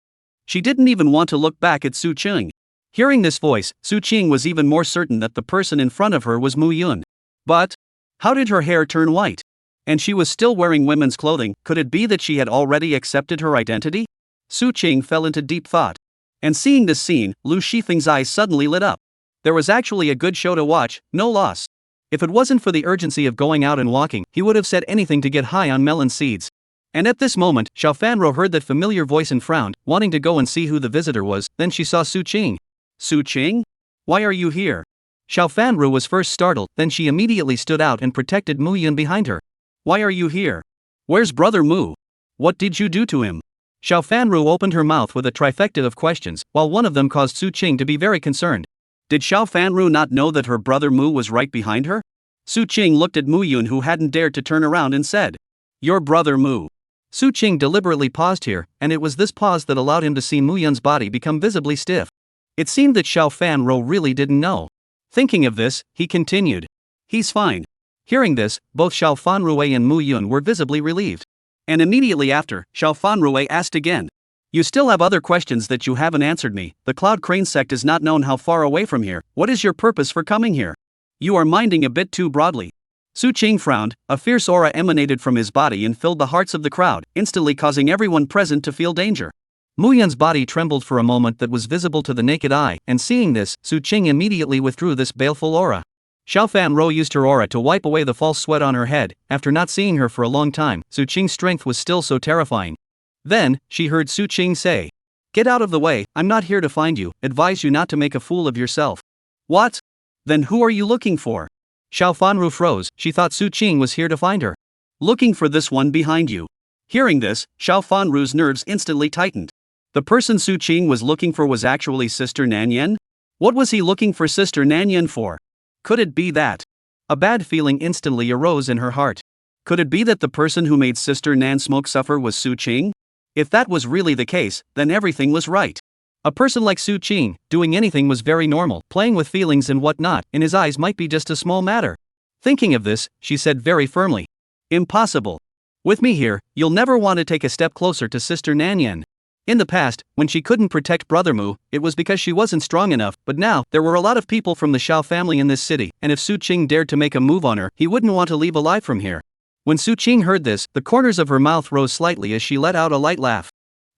She didn't even want to look back at Su Qing. Hearing this voice, Su Qing was even more certain that the person in front of her was Mu Yun. But how did her hair turn white? And she was still wearing women's clothing. Could it be that she had already accepted her identity? Su Qing fell into deep thought. And seeing this scene, Lu Shifeng's eyes suddenly lit up. There was actually a good show to watch, no loss. If it wasn't for the urgency of going out and walking, he would have said anything to get high on melon seeds. And at this moment, Xiao Fanro heard that familiar voice and frowned, wanting to go and see who the visitor was. Then she saw Su Qing. Su Qing? Why are you here? Xiao Fanru was first startled, then she immediately stood out and protected Mu Yun behind her. Why are you here? Where's Brother Mu? What did you do to him? Xiao Fanru opened her mouth with a trifecta of questions, while one of them caused Su Qing to be very concerned. Did Xiao Fanru not know that her brother Mu was right behind her? Su Qing looked at Mu Yun, who hadn't dared to turn around, and said, "Your brother Mu." Su Qing deliberately paused here, and it was this pause that allowed him to see Mu Yun's body become visibly stiff. It seemed that Xiao Fanru really didn't know. Thinking of this, he continued, "He's fine." Hearing this, both Xiao Fanrui and Mu Yun were visibly relieved. And immediately after, Xiao Fanrui asked again, "You still have other questions that you haven't answered me. The Cloud Crane sect is not known how far away from here. What is your purpose for coming here? You are minding a bit too broadly." Su Qing frowned. A fierce aura emanated from his body and filled the hearts of the crowd, instantly causing everyone present to feel danger. Mu Yun's body trembled for a moment that was visible to the naked eye, and seeing this, Su Qing immediately withdrew this baleful aura. Xiao Fanro used her aura to wipe away the false sweat on her head. After not seeing her for a long time, Su Qing's strength was still so terrifying. Then, she heard Su Qing say, "Get out of the way, I'm not here to find you, advise you not to make a fool of yourself." "What? Then who are you looking for?" Xiao Fanru froze. She thought Su Qing was here to find her. "Looking for this one behind you." Hearing this, Xiao Fanru's nerves instantly tightened. The person Su Qing was looking for was actually Sister Nanyan? What was he looking for Sister Nanyan for? Could it be that? A bad feeling instantly arose in her heart. Could it be that the person who made Sister Nan Smoke suffer was Su Qing? If that was really the case, then everything was right. A person like Su Qing, doing anything was very normal. Playing with feelings and whatnot, in his eyes might be just a small matter. Thinking of this, she said very firmly, "Impossible. With me here, you'll never want to take a step closer to Sister Nanyan." In the past, when she couldn't protect Brother Mu, it was because she wasn't strong enough, but now, there were a lot of people from the Xiao family in this city, and if Su Qing dared to make a move on her, he wouldn't want to leave alive from here. When Su Qing heard this, the corners of her mouth rose slightly as she let out a light laugh.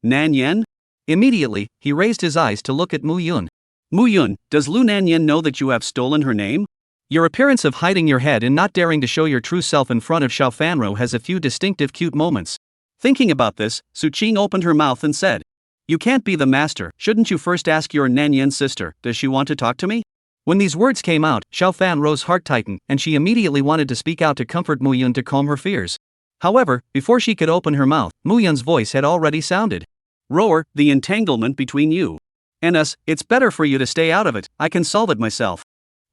"Nanyan?" Immediately, he raised his eyes to look at Mu Yun. "Mu Yun, does Lu Nanyan know that you have stolen her name?" Your appearance of hiding your head and not daring to show your true self in front of Xiao Fanro has a few distinctive cute moments. Thinking about this, Su Qing opened her mouth and said, "You can't be the master. Shouldn't you first ask your Nanyan sister, does she want to talk to me?" When these words came out, Xiao Fanro's heart tightened, and she immediately wanted to speak out to comfort Mu Yun to calm her fears. However, before she could open her mouth, Mu Yun's voice had already sounded. "Rower, the entanglement between you and us, it's better for you to stay out of it. I can solve it myself."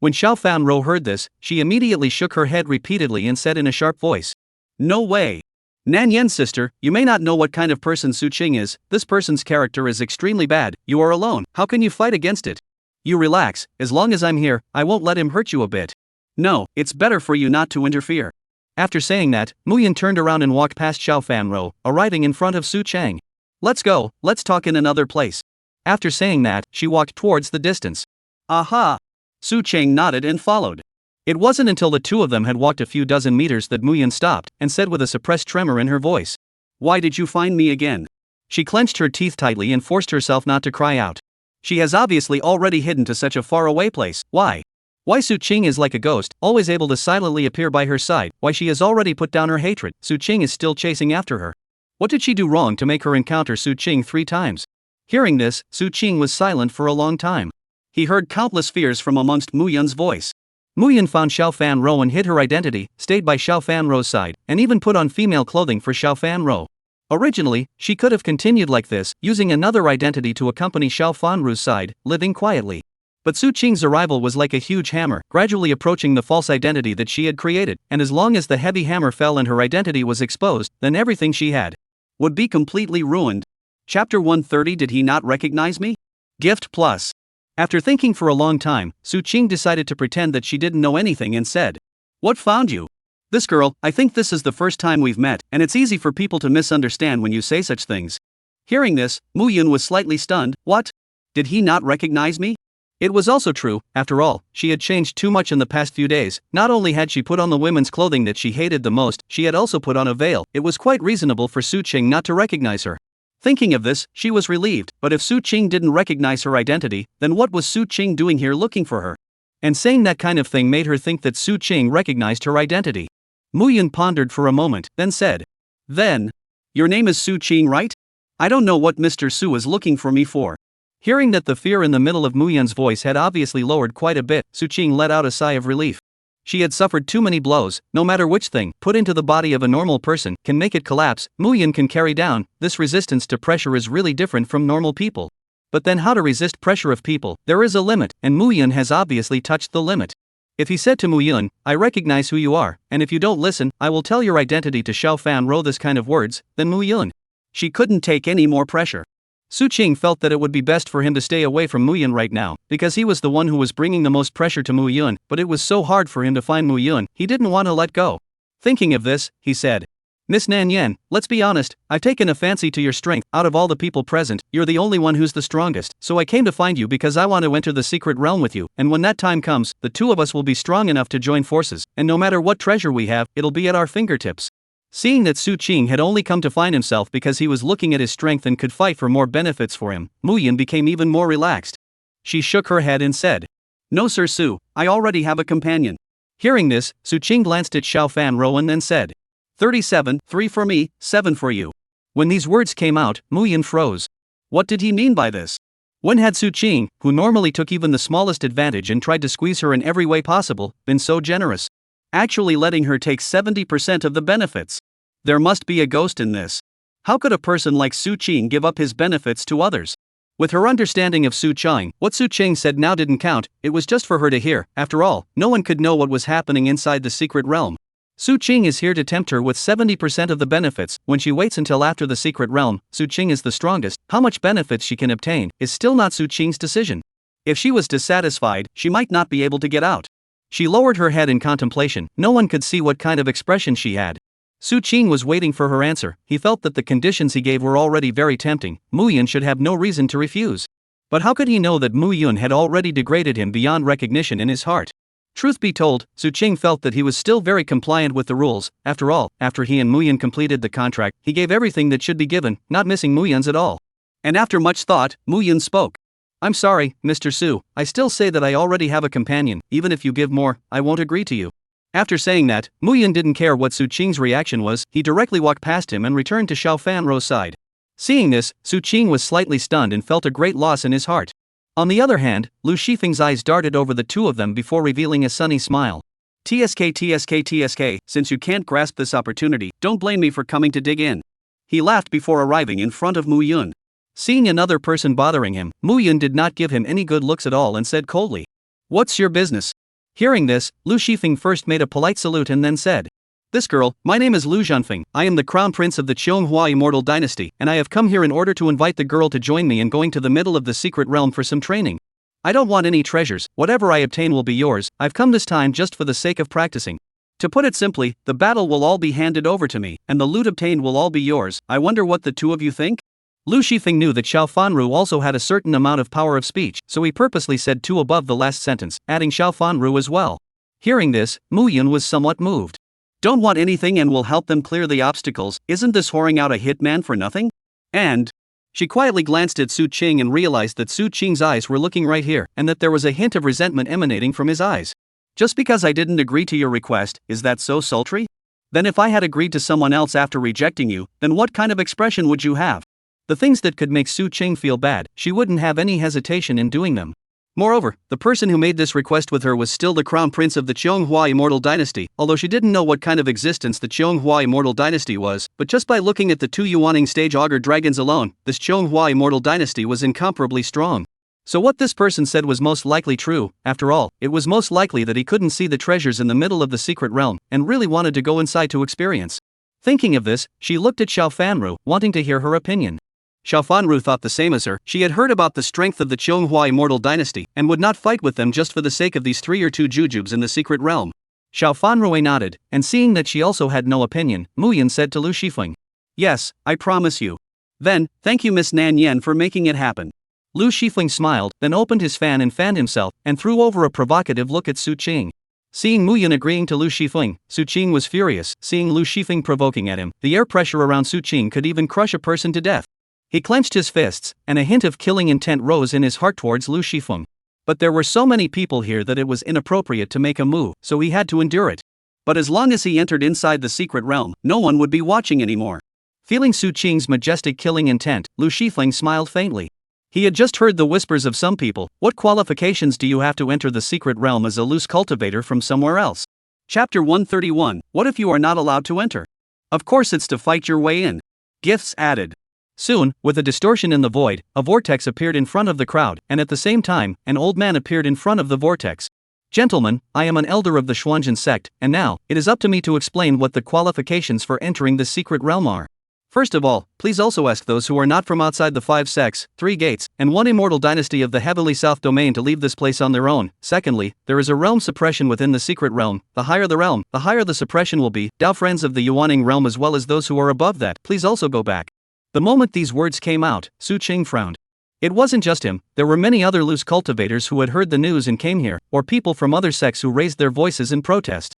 When Xiao Fanro heard this, she immediately shook her head repeatedly and said in a sharp voice, "No way. Nanyan's sister, you may not know what kind of person Su Qing is. This person's character is extremely bad. You are alone. How can you fight against it? You relax, as long as I'm here, I won't let him hurt you a bit." "No, it's better for you not to interfere." After saying that, Mu Yun turned around and walked past Xiao Fanro, arriving in front of Su Chang. "Let's go, let's talk in another place." After saying that, she walked towards the distance. "Aha!" Su Chang nodded and followed. It wasn't until the two of them had walked a few dozen meters that Mu Yun stopped, and said with a suppressed tremor in her voice, "Why did you find me again?" She clenched her teeth tightly and forced herself not to cry out. She has obviously already hidden to such a faraway place. Why? Why Su Qing is like a ghost, always able to silently appear by her side. Why she has already put down her hatred. Su Qing is still chasing after her. What did she do wrong to make her encounter Su Qing 3 times? Hearing this, Su Qing was silent for a long time. He heard countless fears from amongst Mu Yun's voice. Mu Yun found Xiao Fanro and hid her identity, stayed by Xiao Fanro's side, and even put on female clothing for Xiao Fanro. Originally, she could have continued like this, using another identity to accompany Xiao Fanru's side, living quietly. But Su Qing's arrival was like a huge hammer, gradually approaching the false identity that she had created, and as long as the heavy hammer fell and her identity was exposed, then everything she had would be completely ruined. Chapter 130. Did he not recognize me? Gift plus. After thinking for a long time, Su Qing decided to pretend that she didn't know anything and said, "What found you?" "This girl, I think this is the first time we've met, and it's easy for people to misunderstand when you say such things." Hearing this, Mu Yun was slightly stunned. What? Did he not recognize me? It was also true. After all, she had changed too much in the past few days. Not only had she put on the women's clothing that she hated the most, she had also put on a veil. It was quite reasonable for Su Qing not to recognize her. Thinking of this, she was relieved, but if Su Qing didn't recognize her identity, then what was Su Qing doing here looking for her? And saying that kind of thing made her think that Su Qing recognized her identity. Mu Yun pondered for a moment, then said, "Then, your name is Su Qing, right? I don't know what Mr. Su is looking for me for." Hearing that the fear in the middle of Mu Yun's voice had obviously lowered quite a bit, Su Qing let out a sigh of relief. She had suffered too many blows. No matter which thing put into the body of a normal person can make it collapse, Muyin can carry down. This resistance to pressure is really different from normal people. But then how to resist pressure of people? There is a limit, and Muyin has obviously touched the limit. If he said to Muyin, I recognize who you are, and if you don't listen, I will tell your identity to Xiao Fanro, this kind of words, then Muyin. She couldn't take any more pressure. Su Qing felt that it would be best for him to stay away from Muyin right now, because he was the one who was bringing the most pressure to Muyin, but it was so hard for him to find Muyin, he didn't want to let go. Thinking of this, he said, Miss Nan Yan, let's be honest, I've taken a fancy to your strength. Out of all the people present, you're the only one who's the strongest, so I came to find you because I want to enter the secret realm with you, and when that time comes, the two of us will be strong enough to join forces, and no matter what treasure we have, it'll be at our fingertips. Seeing that Su Qing had only come to find himself because he was looking at his strength and could fight for more benefits for him, Muyin became even more relaxed. She shook her head and said, No sir Su, I already have a companion. Hearing this, Su Qing glanced at Xiao Fanro and then said, 37, 3 for me, 7 for you. When these words came out, Muyin froze. What did he mean by this? When had Su Qing, who normally took even the smallest advantage and tried to squeeze her in every way possible, been so generous? Actually letting her take 70% of the benefits. There must be a ghost in this. How could a person like Su Qing give up his benefits to others? With her understanding of Su Qing, what Su Qing said now didn't count, it was just for her to hear. After all, no one could know what was happening inside the secret realm. Su Qing is here to tempt her with 70% of the benefits. When she waits until after the secret realm, Su Qing is the strongest. How much benefits she can obtain is still not Su Qing's decision. If she was dissatisfied, she might not be able to get out. She lowered her head in contemplation. No one could see what kind of expression she had. Su Qing was waiting for her answer. He felt that the conditions he gave were already very tempting. Muyin should have no reason to refuse. But how could he know that Muyin had already degraded him beyond recognition in his heart? Truth be told, Su Qing felt that he was still very compliant with the rules. After all, after he and Muyin completed the contract, he gave everything that should be given, not missing Muyin's at all. And after much thought, Muyin spoke. I'm sorry, Mr. Su, I still say that I already have a companion. Even if you give more, I won't agree to you. After saying that, Muyin didn't care what Su Qing's reaction was. He directly walked past him and returned to Xiao Fanro's side. Seeing this, Su Qing was slightly stunned and felt a great loss in his heart. On the other hand, Lu Shifeng's eyes darted over the two of them before revealing a sunny smile. TSK, since you can't grasp this opportunity, don't blame me for coming to dig in. He laughed before arriving in front of Muyin. Seeing another person bothering him, Muyin did not give him any good looks at all and said coldly, What's your business? Hearing this, Lu Shifeng first made a polite salute and then said, This girl, my name is Lu Zhanfeng, I am the crown prince of the Qianghua immortal dynasty, and I have come here in order to invite the girl to join me in going to the middle of the secret realm for some training. I don't want any treasures, whatever I obtain will be yours. I've come this time just for the sake of practicing. To put it simply, the battle will all be handed over to me, and the loot obtained will all be yours. I wonder what the two of you think? Lu Shifeng knew that Xiao Fanru also had a certain amount of power of speech, so he purposely said two above the last sentence, adding Xiao Fanru as well. Hearing this, Muyin was somewhat moved. Don't want anything and will help them clear the obstacles. Isn't this whoring out a hitman for nothing? And she quietly glanced at Su Qing and realized that Su Qing's eyes were looking right here, and that there was a hint of resentment emanating from his eyes. Just because I didn't agree to your request, is that so sultry? Then if I had agreed to someone else after rejecting you, then what kind of expression would you have? The things that could make Su Qing feel bad, she wouldn't have any hesitation in doing them. Moreover, the person who made this request with her was still the crown prince of the Qianghua immortal dynasty, although she didn't know what kind of existence the Qianghua immortal dynasty was, but just by looking at the two Yuaning stage augur dragons alone, this Qianghua immortal dynasty was incomparably strong. So what this person said was most likely true. After all, it was most likely that he couldn't see the treasures in the middle of the secret realm, and really wanted to go inside to experience. Thinking of this, she looked at Xiao Fanru, wanting to hear her opinion. Xiao Fanru thought the same as her. She had heard about the strength of the Qianghua immortal dynasty, and would not fight with them just for the sake of these 3 or 2 jujubes in the secret realm. Xiao Fanru nodded, and seeing that she also had no opinion, Muyin said to Lu Shifeng, Yes, I promise you. Then, thank you Miss Nan Yan for making it happen. Lu Shifeng smiled, then opened his fan and fanned himself, and threw over a provocative look at Su Qing. Seeing Muyin agreeing to Lu Shifeng, Su Qing was furious. Seeing Lu Shifeng provoking at him, the air pressure around Su Qing could even crush a person to death. He clenched his fists, and a hint of killing intent rose in his heart towards Lu Shifeng. But there were so many people here that it was inappropriate to make a move, so he had to endure it. But as long as he entered inside the secret realm, no one would be watching anymore. Feeling Su Qing's majestic killing intent, Lu Shifeng smiled faintly. He had just heard the whispers of some people. What qualifications do you have to enter the secret realm as a loose cultivator from somewhere else? Chapter 131, What if you are not allowed to enter? Of course it's to fight your way in. Gifts added. Soon, with a distortion in the void, a vortex appeared in front of the crowd, and at the same time, an old man appeared in front of the vortex. Gentlemen, I am an elder of the Xuanzhen sect, and now, it is up to me to explain what the qualifications for entering the secret realm are. First of all, please also ask those who are not from outside the 5 sects, 3 gates, and 1 immortal dynasty of the heavenly south domain to leave this place on their own. Secondly, there is a realm suppression within the secret realm. The higher the realm, the higher the suppression will be. Dao friends of the Yuaning realm as well as those who are above that, please also go back. The moment these words came out, Su Qing frowned. It wasn't just him, there were many other loose cultivators who had heard the news and came here, or people from other sects who raised their voices in protest.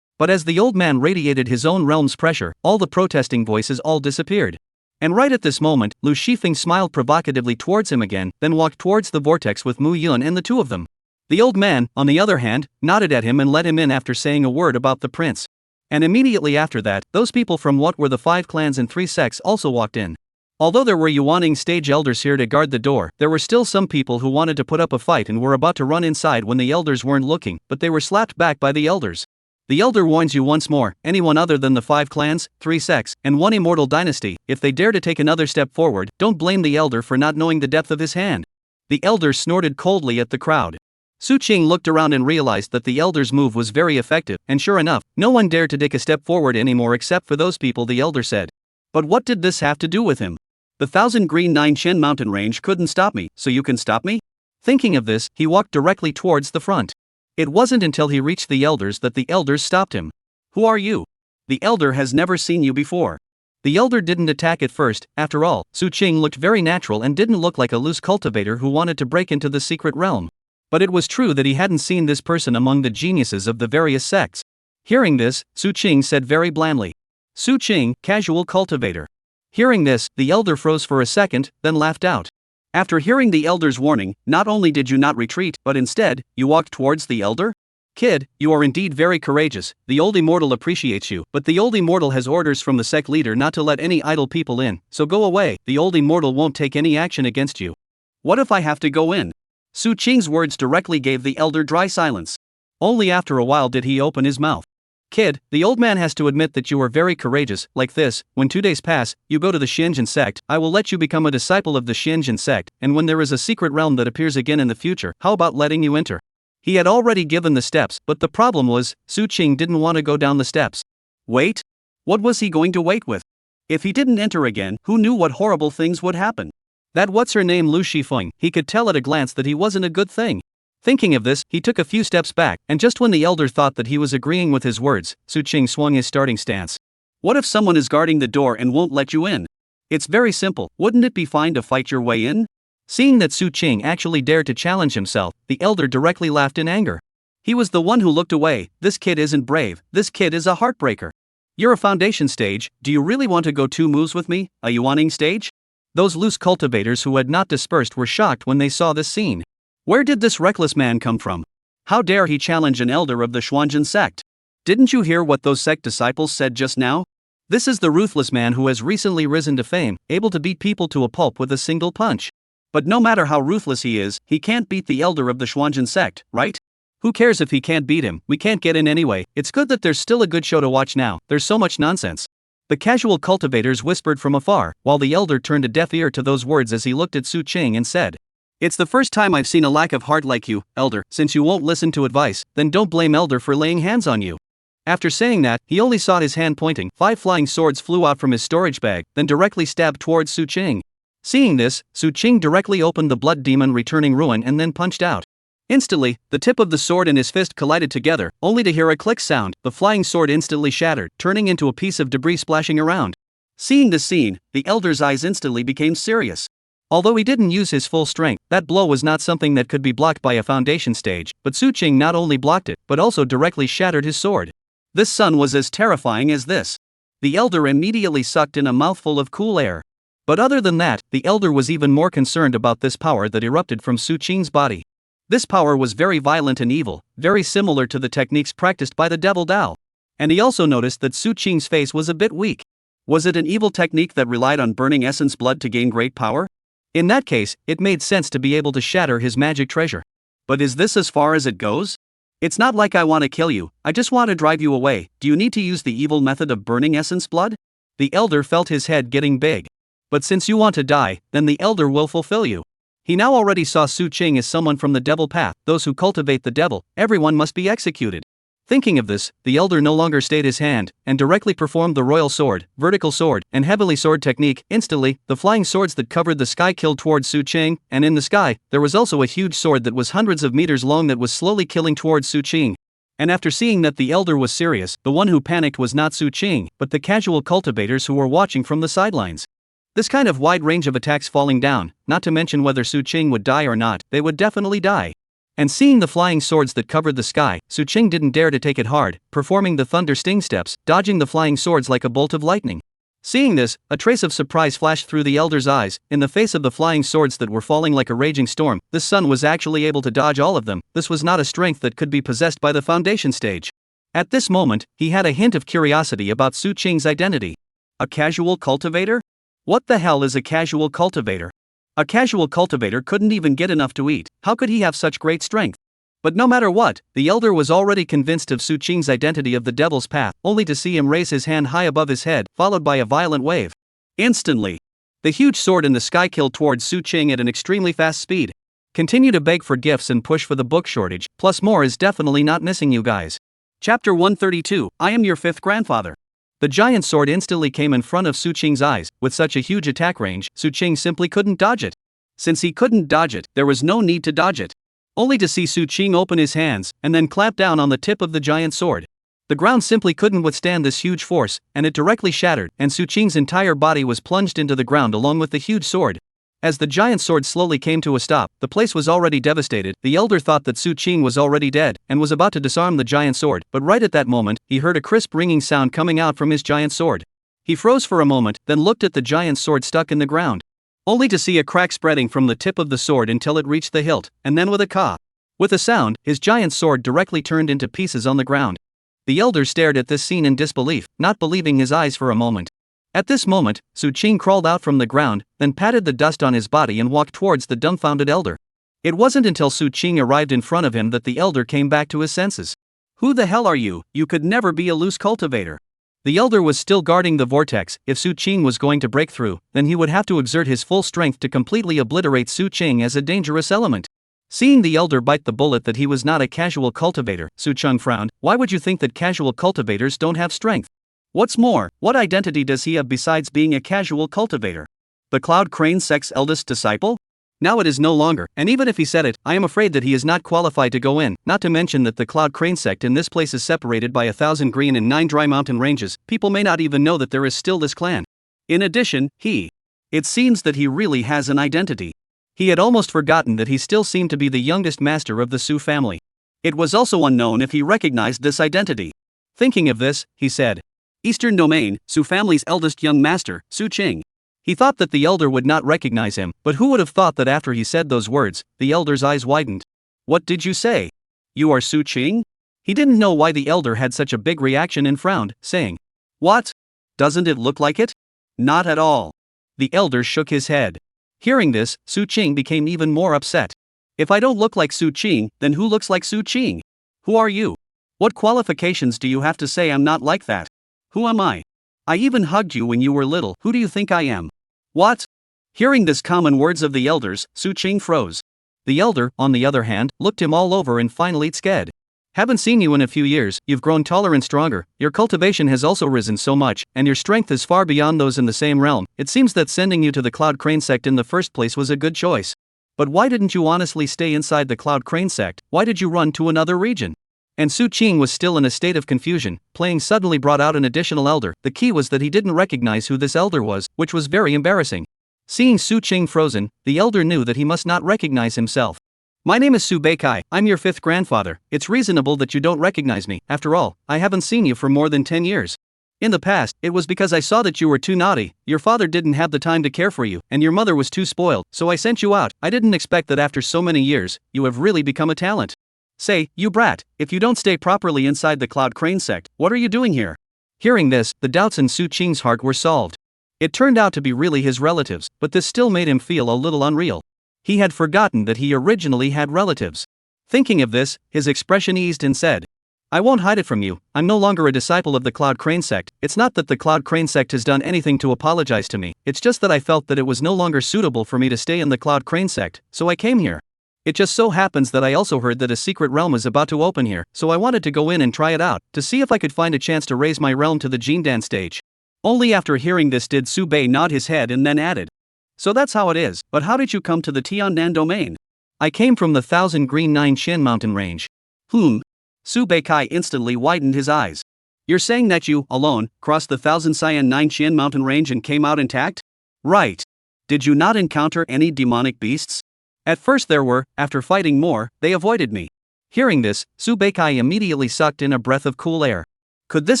But as the old man radiated his own realm's pressure, all the protesting voices all disappeared. And right at this moment, Lu Shifeng smiled provocatively towards him again, then walked towards the vortex with Mu Yun and the two of them. The old man, on the other hand, nodded at him and let him in after saying a word about the prince. And immediately after that, those people from what were the 5 clans and 3 sects also walked in. Although there were Yuaning stage elders here to guard the door, there were still some people who wanted to put up a fight and were about to run inside when the elders weren't looking, but they were slapped back by the elders. The elder warns you once more, anyone other than the 5 clans, 3 sects, and 1 immortal dynasty, if they dare to take another step forward, don't blame the elder for not knowing the depth of his hand. The elder snorted coldly at the crowd. Su Qing looked around and realized that the elder's move was very effective, and sure enough, no one dared to take a step forward anymore except for those people, the elder said. But what did this have to do with him? The 1000 Green 9 Shen mountain range couldn't stop me, so you can stop me? Thinking of this, he walked directly towards the front. It wasn't until he reached the elders that the elders stopped him. Who are you? The elder has never seen you before. The elder didn't attack at first. After all, Su Qing looked very natural and didn't look like a loose cultivator who wanted to break into the secret realm. But it was true that he hadn't seen this person among the geniuses of the various sects. Hearing this, Su Qing said very blandly. Su Qing, casual cultivator. Hearing this, the elder froze for a second, then laughed out. After hearing the elder's warning, not only did you not retreat, but instead, you walked towards the elder? Kid, you are indeed very courageous. The old immortal appreciates you, but the old immortal has orders from the sect leader not to let any idle people in, so go away. The old immortal won't take any action against you. What if I have to go in? Su Qing's words directly gave the elder dry silence. Only after a while did he open his mouth. Kid, the old man has to admit that you are very courageous. Like this, when 2 days pass, you go to the Xuanzhen sect, I will let you become a disciple of the Xuanzhen sect, and when there is a secret realm that appears again in the future, how about letting you enter? He had already given the steps, but the problem was, Su Qing didn't want to go down the steps. Wait? What was he going to wait with? If he didn't enter again, who knew what horrible things would happen? That what's-her-name Lu Shifeng, he could tell at a glance that he wasn't a good thing. Thinking of this, he took a few steps back, and just when the elder thought that he was agreeing with his words, Su Qing swung his starting stance. What if someone is guarding the door and won't let you in? It's very simple, wouldn't it be fine to fight your way in? Seeing that Su Qing actually dared to challenge himself, the elder directly laughed in anger. He was the one who looked away. This kid isn't brave, this kid is a heartbreaker. You're a foundation stage, do you really want to go 2 moves with me, a Yuaning stage? Those loose cultivators who had not dispersed were shocked when they saw this scene. Where did this reckless man come from? How dare he challenge an elder of the Xuanzhen sect? Didn't you hear what those sect disciples said just now? This is the ruthless man who has recently risen to fame, able to beat people to a pulp with a single punch. But no matter how ruthless he is, he can't beat the elder of the Xuanzhen sect, right? Who cares if he can't beat him, we can't get in anyway. It's good that there's still a good show to watch now, there's so much nonsense. The casual cultivators whispered from afar, while the elder turned a deaf ear to those words as he looked at Su Qing and said, It's the first time I've seen a lack of heart like you, elder. Since you won't listen to advice, then don't blame elder for laying hands on you. After saying that, he only saw his hand pointing. 5 flying swords flew out from his storage bag, then directly stabbed towards Su Qing. Seeing this, Su Qing directly opened the blood demon returning ruin and then punched out. Instantly, the tip of the sword and his fist collided together, only to hear a click sound. The flying sword instantly shattered, turning into a piece of debris splashing around. Seeing this scene, the elder's eyes instantly became serious. Although he didn't use his full strength, that blow was not something that could be blocked by a foundation stage, but Su Qing not only blocked it, but also directly shattered his sword. This sun was as terrifying as this. The elder immediately sucked in a mouthful of cool air. But other than that, the elder was even more concerned about this power that erupted from Su Qing's body. This power was very violent and evil, very similar to the techniques practiced by the devil Dao. And he also noticed that Su Qing's face was a bit weak. Was it an evil technique that relied on burning essence blood to gain great power? In that case, it made sense to be able to shatter his magic treasure. But is this as far as it goes? It's not like I want to kill you, I just want to drive you away. Do you need to use the evil method of burning essence blood? The elder felt his head getting big. But since you want to die, then the elder will fulfill you. He now already saw Su Qing as someone from the devil path. Those who cultivate the devil, everyone must be executed. Thinking of this, the elder no longer stayed his hand, and directly performed the royal sword, vertical sword, and heavenly sword technique. Instantly, the flying swords that covered the sky killed towards Su Qing, and in the sky, there was also a huge sword that was hundreds of meters long that was slowly killing towards Su Qing. And after seeing that the elder was serious, the one who panicked was not Su Qing, but the casual cultivators who were watching from the sidelines. This kind of wide range of attacks falling down, not to mention whether Su Qing would die or not, they would definitely die. And seeing the flying swords that covered the sky, Su Qing didn't dare to take it hard, performing the thunder sting steps, dodging the flying swords like a bolt of lightning. Seeing this, a trace of surprise flashed through the elder's eyes. In the face of the flying swords that were falling like a raging storm, this son was actually able to dodge all of them. This was not a strength that could be possessed by the foundation stage. At this moment, he had a hint of curiosity about Su Qing's identity. A casual cultivator? What the hell is a casual cultivator? A casual cultivator couldn't even get enough to eat. How could he have such great strength? But no matter what, the elder was already convinced of Su Qing's identity of the devil's path, only to see him raise his hand high above his head, followed by a violent wave. Instantly, the huge sword in the sky killed towards Su Qing at an extremely fast speed. Continue to beg for gifts and push for the book shortage, plus more is definitely not missing you guys. Chapter 132, I am your fifth grandfather. The giant sword instantly came in front of Su Qing's eyes. With such a huge attack range, Su Qing simply couldn't dodge it. Since he couldn't dodge it, there was no need to dodge it. Only to see Su Qing open his hands, and then clamp down on the tip of the giant sword. The ground simply couldn't withstand this huge force, and it directly shattered, and Su Qing's entire body was plunged into the ground along with the huge sword. As the giant sword slowly came to a stop, the place was already devastated. The elder thought that Su Qing was already dead, and was about to disarm the giant sword, but right at that moment, he heard a crisp ringing sound coming out from his giant sword. He froze for a moment, then looked at the giant sword stuck in the ground. Only to see a crack spreading from the tip of the sword until it reached the hilt, and then with a caw. With a sound, his giant sword directly turned into pieces on the ground. The elder stared at this scene in disbelief, not believing his eyes for a moment. At this moment, Su Qing crawled out from the ground, then patted the dust on his body and walked towards the dumbfounded elder. It wasn't until Su Qing arrived in front of him that the elder came back to his senses. Who the hell are you? You could never be a loose cultivator. The elder was still guarding the vortex. If Su Qing was going to break through, then he would have to exert his full strength to completely obliterate Su Qing as a dangerous element. Seeing the elder bite the bullet that he was not a casual cultivator, Su Qing frowned. Why would you think that casual cultivators don't have strength? What's more, what identity does he have besides being a casual cultivator? The Cloud Crane sect's eldest disciple? Now it is no longer, and even if he said it, I am afraid that he is not qualified to go in, not to mention that the Cloud Crane sect in this place is separated by 1,000 green and 9 dry mountain ranges. People may not even know that there is still this clan. In addition, it seems that he really has an identity. He had almost forgotten that he still seemed to be the youngest master of the Su family. It was also unknown if he recognized this identity. Thinking of this, he said, Eastern Domain, Su family's eldest young master, Su Qing. He thought that the elder would not recognize him, but who would have thought that after he said those words, the elder's eyes widened. What did you say? You are Su Qing? He didn't know why the elder had such a big reaction and frowned, saying, What? Doesn't it look like it? Not at all. The elder shook his head. Hearing this, Su Qing became even more upset. If I don't look like Su Qing, then who looks like Su Qing? Who are you? What qualifications do you have to say I'm not like that? Who am I? I even hugged you when you were little. Who do you think I am? What? Hearing this common words of the elders, Su Qing froze. The elder, on the other hand, looked him all over and finally sked. Haven't seen you in a few years, you've grown taller and stronger, your cultivation has also risen so much, and your strength is far beyond those in the same realm. It seems that sending you to the Cloud Crane sect in the first place was a good choice. But why didn't you honestly stay inside the Cloud Crane sect? Why did you run to another region? And Su Qing was still in a state of confusion. Playing suddenly brought out an additional elder. The key was that he didn't recognize who this elder was, which was very embarrassing. Seeing Su Qing frozen, the elder knew that he must not recognize himself. My name is Su Beikai, I'm your fifth grandfather. It's reasonable that you don't recognize me. After all, I haven't seen you for more than 10 years. In the past, it was because I saw that you were too naughty, your father didn't have the time to care for you, and your mother was too spoiled, so I sent you out. I didn't expect that after so many years, you have really become a talent. Say, you brat, if you don't stay properly inside the Cloud Crane sect, what are you doing here? Hearing this, the doubts in Su Qing's heart were solved. It turned out to be really his relatives, but this still made him feel a little unreal. He had forgotten that he originally had relatives. Thinking of this, his expression eased and said, I won't hide it from you, I'm no longer a disciple of the Cloud Crane sect. It's not that the Cloud Crane sect has done anything to apologize to me, it's just that I felt that it was no longer suitable for me to stay in the Cloud Crane sect, so I came here. It just so happens that I also heard that a secret realm is about to open here, so I wanted to go in and try it out, to see if I could find a chance to raise my realm to the Jindan stage. Only after hearing this did Su Bei nod his head and then added, So that's how it is, but how did you come to the Tiannan domain? I came from the 1000 Green 9 Shin mountain range. Su Beikai instantly widened his eyes. You're saying that you, alone, crossed the 1000 Cyan 9 Shin mountain range and came out intact? Right. Did you not encounter any demonic beasts? At first there were, after fighting more, they avoided me. Hearing this, Su Beikai immediately sucked in a breath of cool air. Could this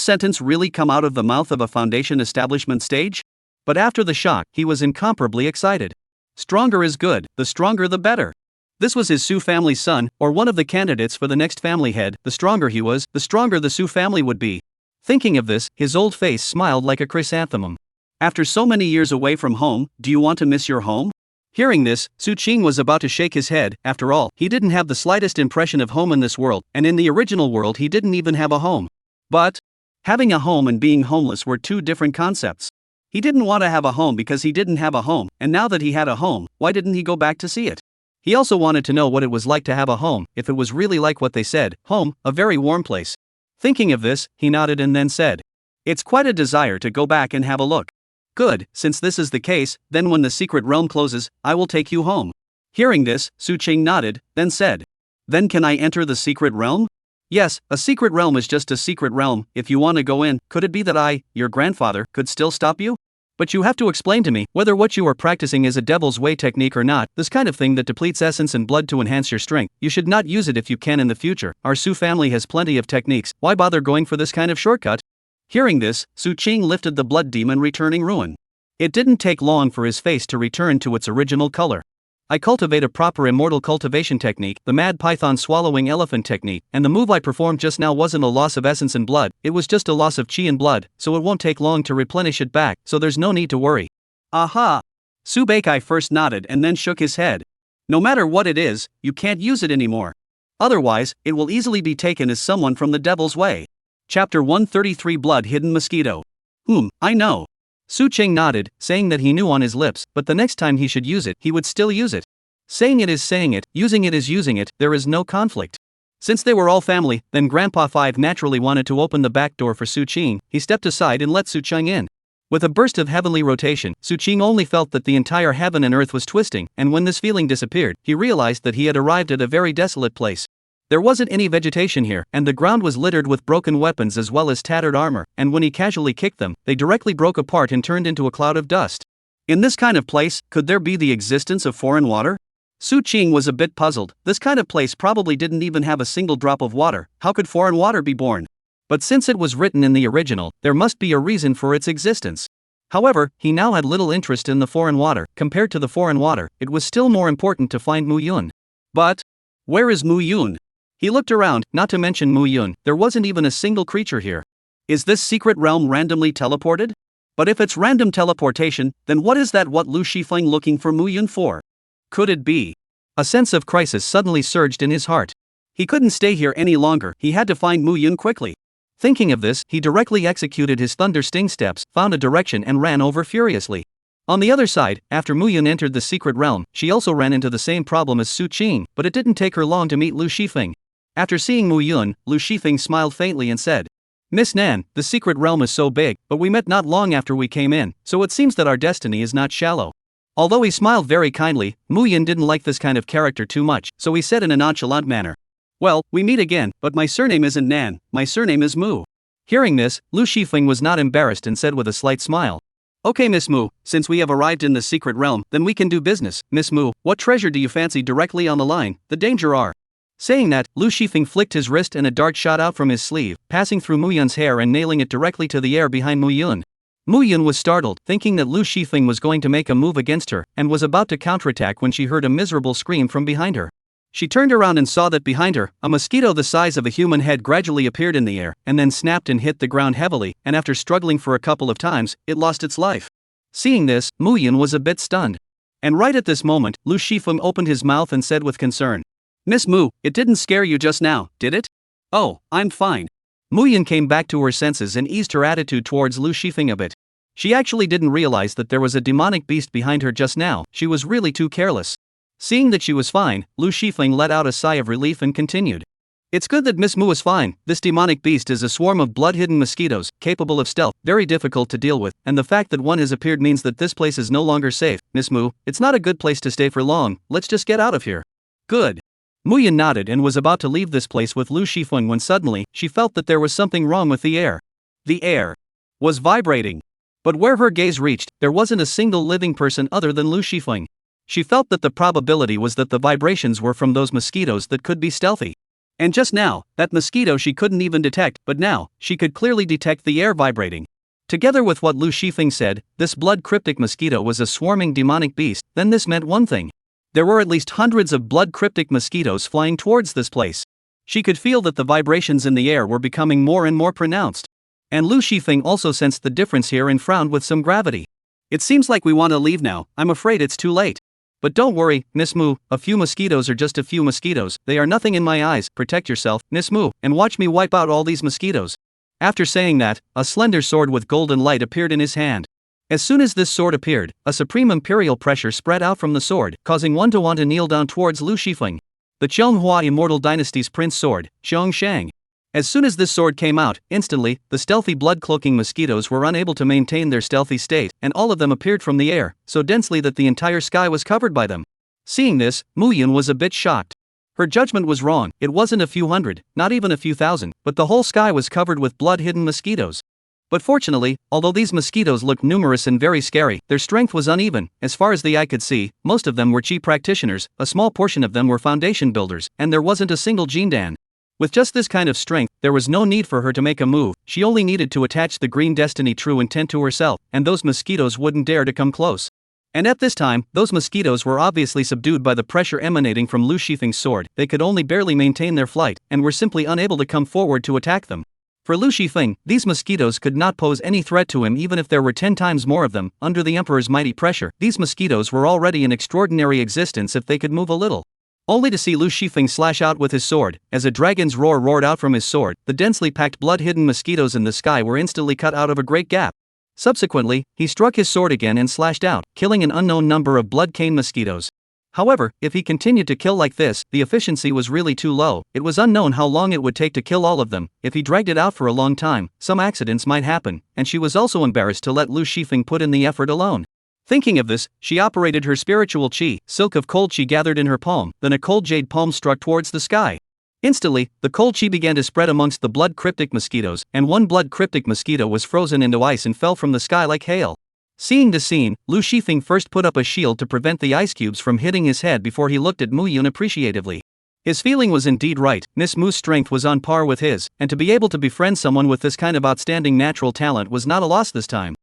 sentence really come out of the mouth of a foundation establishment stage? But after the shock, he was incomparably excited. Stronger is good, the stronger the better. This was his Su family's son, or one of the candidates for the next family head. The stronger he was, the stronger the Su family would be. Thinking of this, his old face smiled like a chrysanthemum. After so many years away from home, do you want to miss your home? Hearing this, Su Qing was about to shake his head. After all, he didn't have the slightest impression of home in this world, and in the original world he didn't even have a home. But having a home and being homeless were two different concepts. He didn't want to have a home because he didn't have a home, and now that he had a home, why didn't he go back to see it? He also wanted to know what it was like to have a home, if it was really like what they said, home, a very warm place. Thinking of this, he nodded and then said, It's quite a desire to go back and have a look. Good, since this is the case, then when the secret realm closes, I will take you home. Hearing this, Su Qing nodded, then said, Then can I enter the secret realm? Yes, a secret realm is just a secret realm. If you want to go in, could it be that I, your grandfather, could still stop you? But you have to explain to me whether what you are practicing is a devil's way technique or not. This kind of thing that depletes essence and blood to enhance your strength. You should not use it if you can in the future. Our Su family has plenty of techniques. Why bother going for this kind of shortcut? Hearing this, Su Qing lifted the blood demon, returning ruin. It didn't take long for his face to return to its original color. I cultivate a proper immortal cultivation technique, the mad python swallowing elephant technique, and the move I performed just now wasn't a loss of essence and blood, it was just a loss of chi and blood, so it won't take long to replenish it back, so there's no need to worry. Aha! Su Beikai first nodded and then shook his head. No matter what it is, you can't use it anymore. Otherwise, it will easily be taken as someone from the devil's way. Chapter 133 Blood Hidden Mosquito. I know. Su Qing nodded, saying that he knew on his lips, but the next time he should use it, he would still use it. Saying it is saying it, using it is using it, there is no conflict. Since they were all family, then Grandpa Five naturally wanted to open the back door for Su Qing. He stepped aside and let Su Qing in. With a burst of heavenly rotation, Su Qing only felt that the entire heaven and earth was twisting, and when this feeling disappeared, he realized that he had arrived at a very desolate place. There wasn't any vegetation here, and the ground was littered with broken weapons as well as tattered armor, and when he casually kicked them, they directly broke apart and turned into a cloud of dust. In this kind of place, could there be the existence of foreign water? Su Qing was a bit puzzled. This kind of place probably didn't even have a single drop of water. How could foreign water be born? But since it was written in the original, there must be a reason for its existence. However, he now had little interest in the foreign water. Compared to the foreign water, it was still more important to find Mu Yun. But where is Mu Yun? He looked around, not to mention Mu Yun, there wasn't even a single creature here. Is this secret realm randomly teleported? But if it's random teleportation, then what is that what Lu Shifeng looking for Mu Yun for? Could it be? A sense of crisis suddenly surged in his heart. He couldn't stay here any longer, he had to find Mu Yun quickly. Thinking of this, he directly executed his thunder sting steps, found a direction and ran over furiously. On the other side, after Mu Yun entered the secret realm, she also ran into the same problem as Su Qing, but it didn't take her long to meet Lu Shifeng. After seeing Mu Yun, Lu Shifeng smiled faintly and said, Miss Nan, the secret realm is so big, but we met not long after we came in, so it seems that our destiny is not shallow. Although he smiled very kindly, Mu Yun didn't like this kind of character too much, so he said in a nonchalant manner, Well, we meet again, but my surname isn't Nan, my surname is Mu. Hearing this, Lu Shifeng was not embarrassed and said with a slight smile, Okay Miss Mu, since we have arrived in the secret realm, then we can do business. Miss Mu, what treasure do you fancy directly on the line? The danger are. Saying that, Lu Shifeng flicked his wrist and a dart shot out from his sleeve, passing through Mu Yun's hair and nailing it directly to the air behind Mu Yun. Mu Yun was startled, thinking that Lu Shifeng was going to make a move against her, and was about to counterattack when she heard a miserable scream from behind her. She turned around and saw that behind her, a mosquito the size of a human head gradually appeared in the air, and then snapped and hit the ground heavily, and after struggling for a couple of times, it lost its life. Seeing this, Mu Yun was a bit stunned. And right at this moment, Lu Shifeng opened his mouth and said with concern, Miss Mu, it didn't scare you just now, did it? Oh, I'm fine. Mu Yun came back to her senses and eased her attitude towards Lu Shifeng a bit. She actually didn't realize that there was a demonic beast behind her just now, she was really too careless. Seeing that she was fine, Lu Shifeng let out a sigh of relief and continued. It's good that Miss Mu is fine. This demonic beast is a swarm of blood-hidden mosquitoes, capable of stealth, very difficult to deal with, and the fact that one has appeared means that this place is no longer safe. Miss Mu, it's not a good place to stay for long, let's just get out of here. Good. Mu Yun nodded and was about to leave this place with Lu Shifeng when suddenly, she felt that there was something wrong with the air. The air was vibrating. But where her gaze reached, there wasn't a single living person other than Lu Shifeng. She felt that the probability was that the vibrations were from those mosquitoes that could be stealthy. And just now, that mosquito she couldn't even detect, but now, she could clearly detect the air vibrating. Together with what Lu Shifeng said, this blood cryptic mosquito was a swarming demonic beast, then this meant one thing. There were at least hundreds of blood cryptic mosquitoes flying towards this place. She could feel that the vibrations in the air were becoming more and more pronounced. And Lu Shifeng also sensed the difference here and frowned with some gravity. It seems like we want to leave now, I'm afraid it's too late. But don't worry, Miss Mu, a few mosquitoes are just a few mosquitoes, they are nothing in my eyes, protect yourself, Miss Mu, and watch me wipe out all these mosquitoes. After saying that, a slender sword with golden light appeared in his hand. As soon as this sword appeared, a supreme imperial pressure spread out from the sword, causing one to want to kneel down towards Lu Shifeng. The Cheonghua Immortal Dynasty's prince sword, Xiong Shang. As soon as this sword came out, instantly, the stealthy blood-cloaking mosquitoes were unable to maintain their stealthy state, and all of them appeared from the air, so densely that the entire sky was covered by them. Seeing this, Mu Yun was a bit shocked. Her judgment was wrong, it wasn't a few hundred, not even a few thousand, but the whole sky was covered with blood-hidden mosquitoes. But fortunately, although these mosquitoes looked numerous and very scary, their strength was uneven. As far as the eye could see, most of them were chi practitioners, a small portion of them were foundation builders, and there wasn't a single Jindan. With just this kind of strength, there was no need for her to make a move, she only needed to attach the green destiny true intent to herself, and those mosquitoes wouldn't dare to come close. And at this time, those mosquitoes were obviously subdued by the pressure emanating from Lu Shifeng's sword, they could only barely maintain their flight, and were simply unable to come forward to attack them. For Lu Shifeng, these mosquitoes could not pose any threat to him even if there were 10 times more of them. Under the Emperor's mighty pressure, these mosquitoes were already in extraordinary existence if they could move a little. Only to see Lu Shifeng slash out with his sword. As a dragon's roar roared out from his sword, the densely packed blood-hidden mosquitoes in the sky were instantly cut out of a great gap. Subsequently, he struck his sword again and slashed out, killing an unknown number of blood-cane mosquitoes. However, if he continued to kill like this, the efficiency was really too low. It was unknown how long it would take to kill all of them. If he dragged it out for a long time, some accidents might happen, and she was also embarrassed to let Lu Shifeng put in the effort alone. Thinking of this, she operated her spiritual chi, silk of cold chi gathered in her palm, then a cold jade palm struck towards the sky. Instantly, the cold chi began to spread amongst the blood cryptic mosquitoes, and one blood cryptic mosquito was frozen into ice and fell from the sky like hail. Seeing the scene, Lu Shifeng first put up a shield to prevent the ice cubes from hitting his head before he looked at Mu Yun appreciatively. His feeling was indeed right, Miss Mu's strength was on par with his, and to be able to befriend someone with this kind of outstanding natural talent was not a loss this time.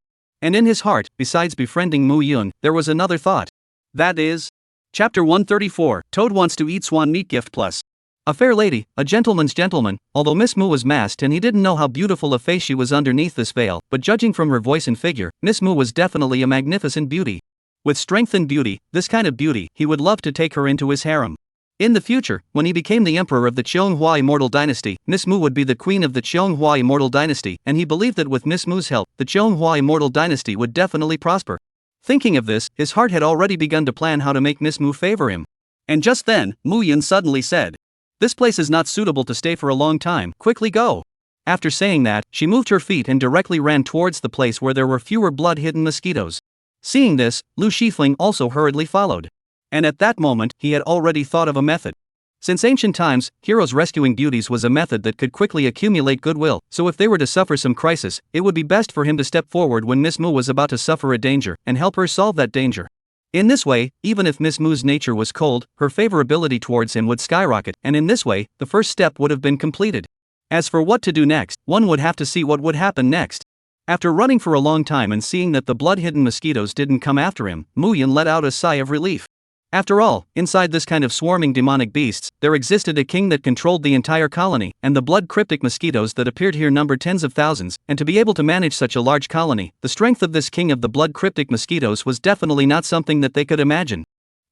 And in his heart, besides befriending Mu Yun, there was another thought. That is... Chapter 134, Toad Wants to Eat Swan Meat Gift Plus. A fair lady, a gentleman's gentleman, although Miss Mu was masked and he didn't know how beautiful a face she was underneath this veil, but judging from her voice and figure, Miss Mu was definitely a magnificent beauty. With strength and beauty, this kind of beauty, he would love to take her into his harem. In the future, when he became the emperor of the Cheonghua Immortal Dynasty, Miss Mu would be the queen of the Cheonghua Immortal Dynasty, and he believed that with Miss Mu's help, the Cheonghua Immortal Dynasty would definitely prosper. Thinking of this, his heart had already begun to plan how to make Miss Mu favor him. And just then, Mu Yun suddenly said, "This place is not suitable to stay for a long time, quickly go." After saying that, she moved her feet and directly ran towards the place where there were fewer blood-hidden mosquitoes. Seeing this, Lu Shifeng also hurriedly followed. And at that moment, he had already thought of a method. Since ancient times, heroes rescuing beauties was a method that could quickly accumulate goodwill, so if they were to suffer some crisis, it would be best for him to step forward when Miss Mu was about to suffer a danger, and help her solve that danger. In this way, even if Miss Mu's nature was cold, her favorability towards him would skyrocket, and in this way, the first step would have been completed. As for what to do next, one would have to see what would happen next. After running for a long time and seeing that the blood-hidden mosquitoes didn't come after him, Mu Yun let out a sigh of relief. After all, inside this kind of swarming demonic beasts, there existed a king that controlled the entire colony, and the blood-cryptic mosquitoes that appeared here numbered tens of thousands, and to be able to manage such a large colony, the strength of this king of the blood-cryptic mosquitoes was definitely not something that they could imagine.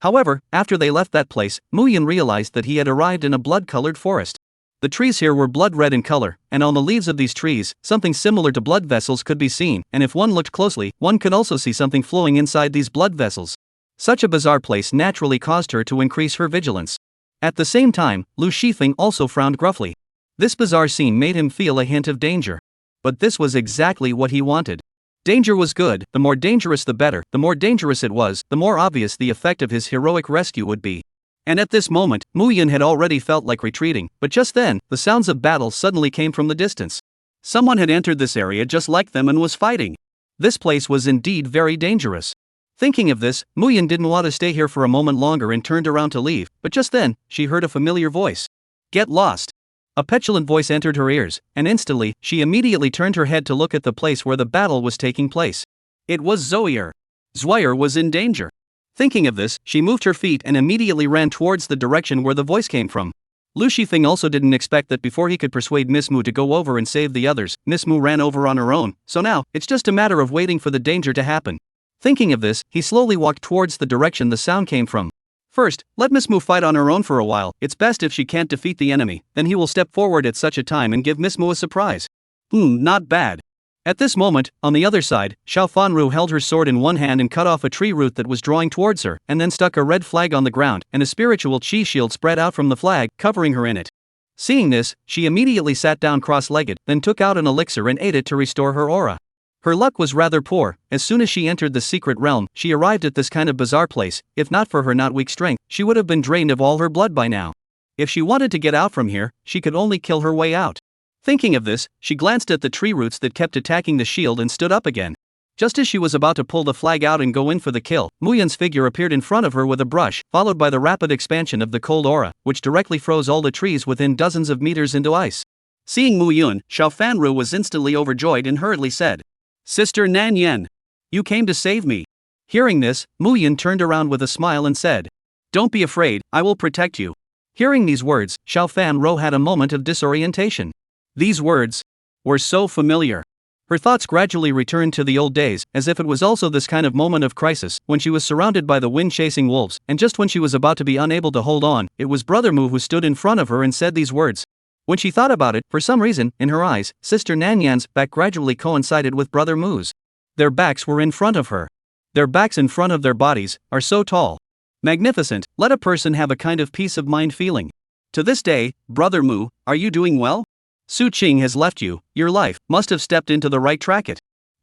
However, after they left that place, Muyan realized that he had arrived in a blood-colored forest. The trees here were blood red in color, and on the leaves of these trees, something similar to blood vessels could be seen, and if one looked closely, one could also see something flowing inside these blood vessels. Such a bizarre place naturally caused her to increase her vigilance. At the same time, Lu Shifeng also frowned gruffly. This bizarre scene made him feel a hint of danger. But this was exactly what he wanted. Danger was good, the more dangerous the better. The more dangerous it was, the more obvious the effect of his heroic rescue would be. And at this moment, Muyan had already felt like retreating, but just then, the sounds of battle suddenly came from the distance. Someone had entered this area just like them and was fighting. This place was indeed very dangerous. Thinking of this, Muyan didn't want to stay here for a moment longer and turned around to leave, but just then, she heard a familiar voice. "Get lost." A petulant voice entered her ears, and instantly, she immediately turned her head to look at the place where the battle was taking place. It was Zoyer. Zoyer was in danger. Thinking of this, she moved her feet and immediately ran towards the direction where the voice came from. Lu Shifeng also didn't expect that before he could persuade Miss Mu to go over and save the others, Miss Mu ran over on her own, so now, it's just a matter of waiting for the danger to happen. Thinking of this, he slowly walked towards the direction the sound came from. First, let Miss Mu fight on her own for a while. It's best if she can't defeat the enemy, then he will step forward at such a time and give Miss Mu a surprise. Not bad. At this moment, on the other side, Xiao Fanru held her sword in one hand and cut off a tree root that was drawing towards her, and then stuck a red flag on the ground, and a spiritual chi shield spread out from the flag, covering her in it. Seeing this, she immediately sat down cross-legged, then took out an elixir and ate it to restore her aura. Her luck was rather poor. As soon as she entered the secret realm, she arrived at this kind of bizarre place. If not for her not weak strength, she would have been drained of all her blood by now. If she wanted to get out from here, she could only kill her way out. Thinking of this, she glanced at the tree roots that kept attacking the shield and stood up again. Just as she was about to pull the flag out and go in for the kill, Muyan's figure appeared in front of her with a brush, followed by the rapid expansion of the cold aura, which directly froze all the trees within dozens of meters into ice. Seeing Muyan, Xiao Fanru was instantly overjoyed and hurriedly said, "Sister Nan Yen, you came to save me." Hearing this, Muyan turned around with a smile and said, "Don't be afraid, I will protect you." Hearing these words, Xiao Fanru had a moment of disorientation. These words were so familiar. Her thoughts gradually returned to the old days, as if it was also this kind of moment of crisis, when she was surrounded by the wind-chasing wolves, and just when she was about to be unable to hold on, it was Brother Mu who stood in front of her and said these words. When she thought about it, for some reason, in her eyes, Sister Nanyan's back gradually coincided with Brother Mu's. Their backs were in front of her. Their backs in front of their bodies are so tall. Magnificent, let a person have a kind of peace of mind feeling. To this day, Brother Mu, are you doing well? Su Qing has left you, your life must have stepped into the right track.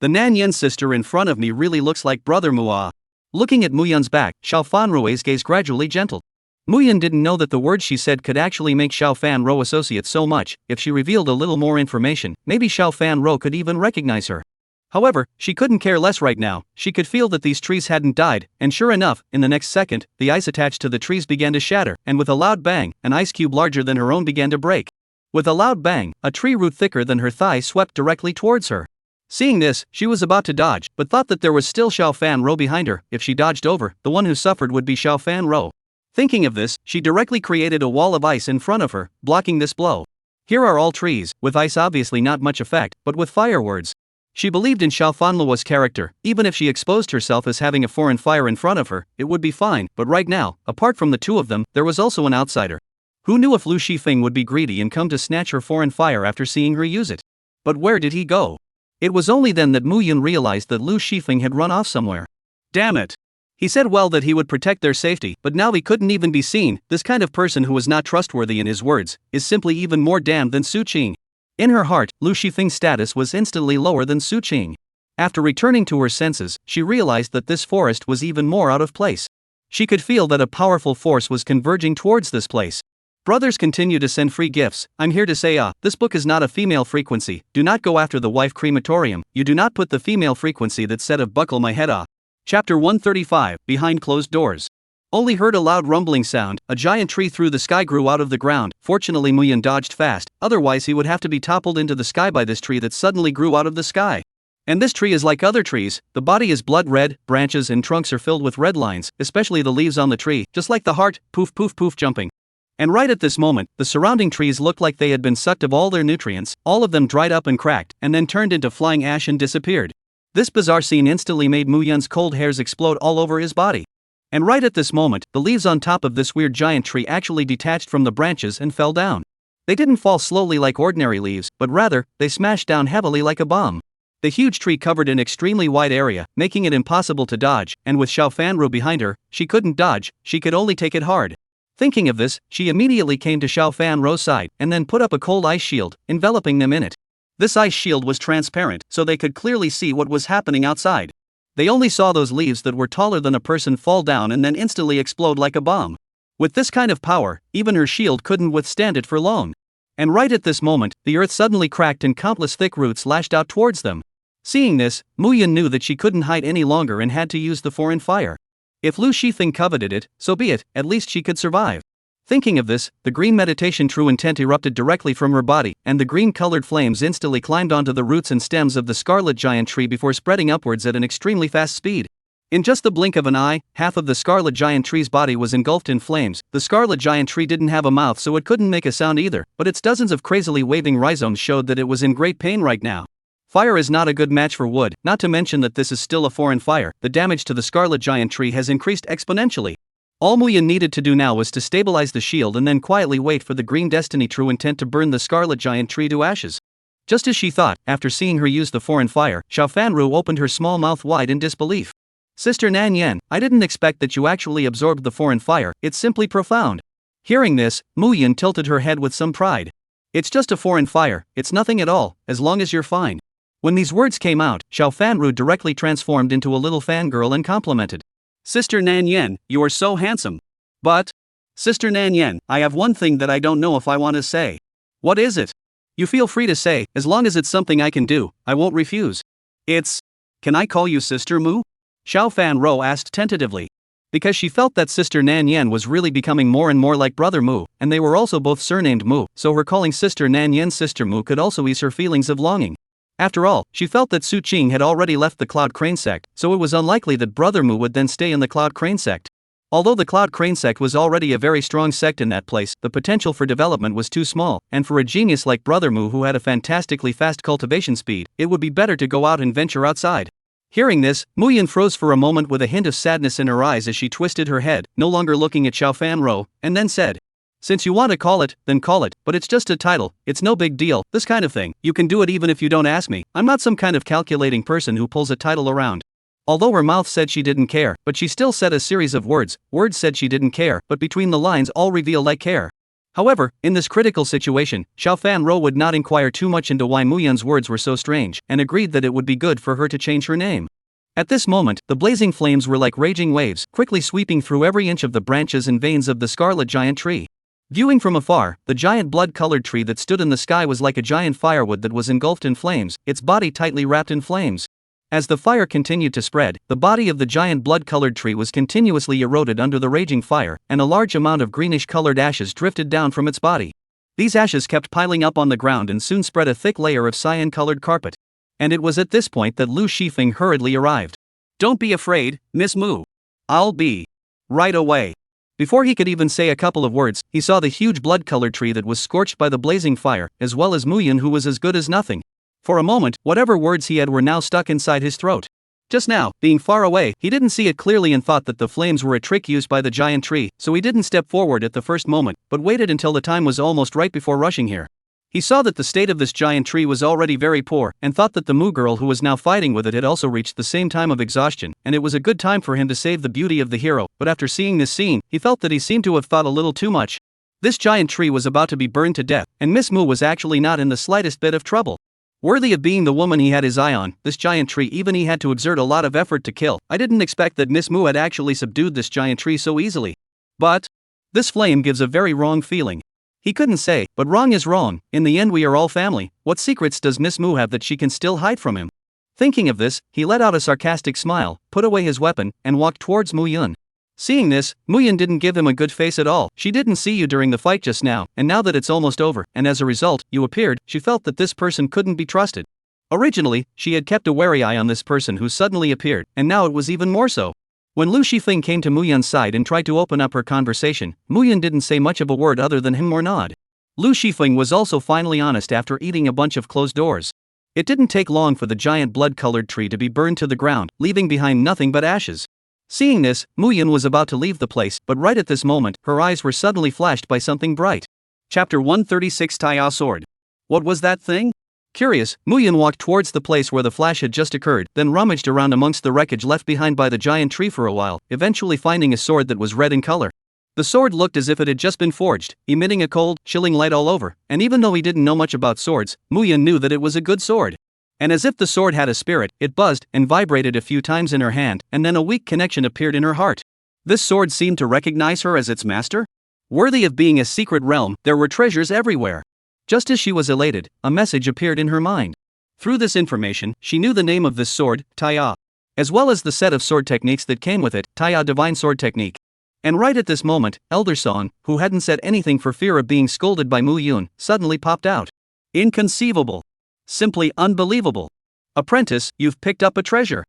The Nan Yen sister in front of me really looks like Brother Mu. Looking at Muyan's back, Xiao Fanru's gaze gradually gentled. Muyan didn't know that the words she said could actually make Xiao Fanru associate so much. If she revealed a little more information, maybe Xiao Fanru could even recognize her. However, she couldn't care less right now. She could feel that these trees hadn't died, and sure enough, in the next second, the ice attached to the trees began to shatter, and with a loud bang, an ice cube larger than her own began to break. With a loud bang, a tree root thicker than her thigh swept directly towards her. Seeing this, she was about to dodge, but thought that there was still Xiao Fanru behind her. If she dodged over, the one who suffered would be Xiao Fanru. Thinking of this, she directly created a wall of ice in front of her, blocking this blow. Here are all trees, with ice obviously not much effect, but with firewords. She believed in Xiao Fanluo's character. Even if she exposed herself as having a foreign fire in front of her, it would be fine, but right now, apart from the two of them, there was also an outsider. Who knew if Lu Shifeng would be greedy and come to snatch her foreign fire after seeing her use it? But where did he go? It was only then that Muyan realized that Lu Shifeng had run off somewhere. Damn it! He said well that he would protect their safety, but now he couldn't even be seen. This kind of person who was not trustworthy in his words is simply even more damned than Su Qing. In her heart, Lu Shifeng's status was instantly lower than Su Qing. After returning to her senses, she realized that this forest was even more out of place. She could feel that a powerful force was converging towards this place. Brothers continue to send free gifts. I'm here to say this book is not a female frequency. Do not go after the wife crematorium. You do not put the female frequency that said of buckle my head off. Chapter 135, Behind Closed Doors. Only heard a loud rumbling sound. A giant tree through the sky grew out of the ground. Fortunately Muyan dodged fast, otherwise he would have to be toppled into the sky by this tree that suddenly grew out of the sky. And this tree is like other trees. The body is blood red, branches and trunks are filled with red lines, especially the leaves on the tree, just like the heart, poof poof poof jumping. And right at this moment, the surrounding trees looked like they had been sucked of all their nutrients. All of them dried up and cracked, and then turned into flying ash and disappeared. This bizarre scene instantly made Muyan's cold hairs explode all over his body. And right at this moment, the leaves on top of this weird giant tree actually detached from the branches and fell down. They didn't fall slowly like ordinary leaves, but rather, they smashed down heavily like a bomb. The huge tree covered an extremely wide area, making it impossible to dodge, and with Xiao Fanru behind her, she couldn't dodge, she could only take it hard. Thinking of this, she immediately came to Xiao Fanru's side and then put up a cold ice shield, enveloping them in it. This ice shield was transparent, so they could clearly see what was happening outside. They only saw those leaves that were taller than a person fall down and then instantly explode like a bomb. With this kind of power, even her shield couldn't withstand it for long. And right at this moment, the earth suddenly cracked and countless thick roots lashed out towards them. Seeing this, Mu Yun knew that she couldn't hide any longer and had to use the foreign fire. If Lu Shifeng coveted it, so be it, at least she could survive. Thinking of this, the green meditation true intent erupted directly from her body, and the green-colored flames instantly climbed onto the roots and stems of the scarlet giant tree before spreading upwards at an extremely fast speed. In just the blink of an eye, half of the scarlet giant tree's body was engulfed in flames. The scarlet giant tree didn't have a mouth, so it couldn't make a sound either, but its dozens of crazily waving rhizomes showed that it was in great pain right now. Fire is not a good match for wood, not to mention that this is still a foreign fire. The damage to the scarlet giant tree has increased exponentially. All Mu Yun needed to do now was to stabilize the shield and then quietly wait for the green destiny true intent to burn the scarlet giant tree to ashes. Just as she thought, after seeing her use the foreign fire, Xiao Fanru opened her small mouth wide in disbelief. Sister Nan Yan, I didn't expect that you actually absorbed the foreign fire, it's simply profound. Hearing this, Mu Yun tilted her head with some pride. It's just a foreign fire, it's nothing at all, as long as you're fine. When these words came out, Xiao Fanru directly transformed into a little fangirl and complimented. Sister Nan Yan, you are so handsome. But, Sister Nan Yan, I have one thing that I don't know if I want to say. What is it? You feel free to say, as long as it's something I can do, I won't refuse. It's, can I call you Sister Mu? Xiao Fanru asked tentatively. Because she felt that Sister Nan Yan was really becoming more and more like Brother Mu, and they were also both surnamed Mu, so her calling Sister Nan Yan Sister Mu could also ease her feelings of longing. After all, she felt that Su Qing had already left the Cloud Crane sect, so it was unlikely that Brother Mu would then stay in the Cloud Crane sect. Although the Cloud Crane sect was already a very strong sect in that place, the potential for development was too small, and for a genius like Brother Mu who had a fantastically fast cultivation speed, it would be better to go out and venture outside. Hearing this, Mu Yun froze for a moment with a hint of sadness in her eyes as she twisted her head, no longer looking at Xiao Fanru, and then said, since you want to call it, then call it, but it's just a title, it's no big deal, this kind of thing, you can do it even if you don't ask me, I'm not some kind of calculating person who pulls a title around. Although her mouth said she didn't care, but she still said a series of words said she didn't care, but between the lines all reveal like care. However, in this critical situation, Xiao Fanru would not inquire too much into why Mu Yun's words were so strange, and agreed that it would be good for her to change her name. At this moment, the blazing flames were like raging waves, quickly sweeping through every inch of the branches and veins of the scarlet giant tree. Viewing from afar, the giant blood-colored tree that stood in the sky was like a giant firewood that was engulfed in flames, its body tightly wrapped in flames. As the fire continued to spread, the body of the giant blood-colored tree was continuously eroded under the raging fire, and a large amount of greenish-colored ashes drifted down from its body. These ashes kept piling up on the ground and soon spread a thick layer of cyan-colored carpet. And it was at this point that Lu Shifeng hurriedly arrived. Don't be afraid, Miss Mu. I'll be right away. Before he could even say a couple of words, he saw the huge blood-colored tree that was scorched by the blazing fire, as well as Mu Yun who was as good as nothing. For a moment, whatever words he had were now stuck inside his throat. Just now, being far away, he didn't see it clearly and thought that the flames were a trick used by the giant tree, so he didn't step forward at the first moment, but waited until the time was almost right before rushing here. He saw that the state of this giant tree was already very poor, and thought that the Mu girl who was now fighting with it had also reached the same time of exhaustion, and it was a good time for him to save the beauty of the hero, but after seeing this scene, he felt that he seemed to have thought a little too much. This giant tree was about to be burned to death, and Miss Mu was actually not in the slightest bit of trouble. Worthy of being the woman he had his eye on, this giant tree even he had to exert a lot of effort to kill. I didn't expect that Miss Mu had actually subdued this giant tree so easily. But this flame gives a very wrong feeling. He couldn't say, but wrong is wrong, in the end we are all family, what secrets does Miss Mu have that she can still hide from him? Thinking of this, he let out a sarcastic smile, put away his weapon, and walked towards Mu Yun. Seeing this, Mu Yun didn't give him a good face at all. She didn't see you during the fight just now, and now that it's almost over, and as a result, you appeared, she felt that this person couldn't be trusted. Originally, she had kept a wary eye on this person who suddenly appeared, and now it was even more so. When Lu Shifeng came to Mu Yun's side and tried to open up her conversation, Mu Yun didn't say much of a word other than him or nod. Lu Shifeng was also finally honest after eating a bunch of closed doors. It didn't take long for the giant blood-colored tree to be burned to the ground, leaving behind nothing but ashes. Seeing this, Mu Yun was about to leave the place, but right at this moment, her eyes were suddenly flashed by something bright. Chapter 136 Taya Sword. What was that thing? Curious, Mu Yun walked towards the place where the flash had just occurred, then rummaged around amongst the wreckage left behind by the giant tree for a while, eventually finding a sword that was red in color. The sword looked as if it had just been forged, emitting a cold, chilling light all over, and even though he didn't know much about swords, Mu Yun knew that it was a good sword. And as if the sword had a spirit, it buzzed and vibrated a few times in her hand, and then a weak connection appeared in her heart. This sword seemed to recognize her as its master? Worthy of being a secret realm, there were treasures everywhere. Just as she was elated, a message appeared in her mind. Through this information, she knew the name of this sword, Taya, as well as the set of sword techniques that came with it, Taya Divine Sword Technique. And right at this moment, Elder Song, who hadn't said anything for fear of being scolded by Mu Yun, suddenly popped out. Inconceivable. Simply unbelievable. Apprentice, you've picked up a treasure.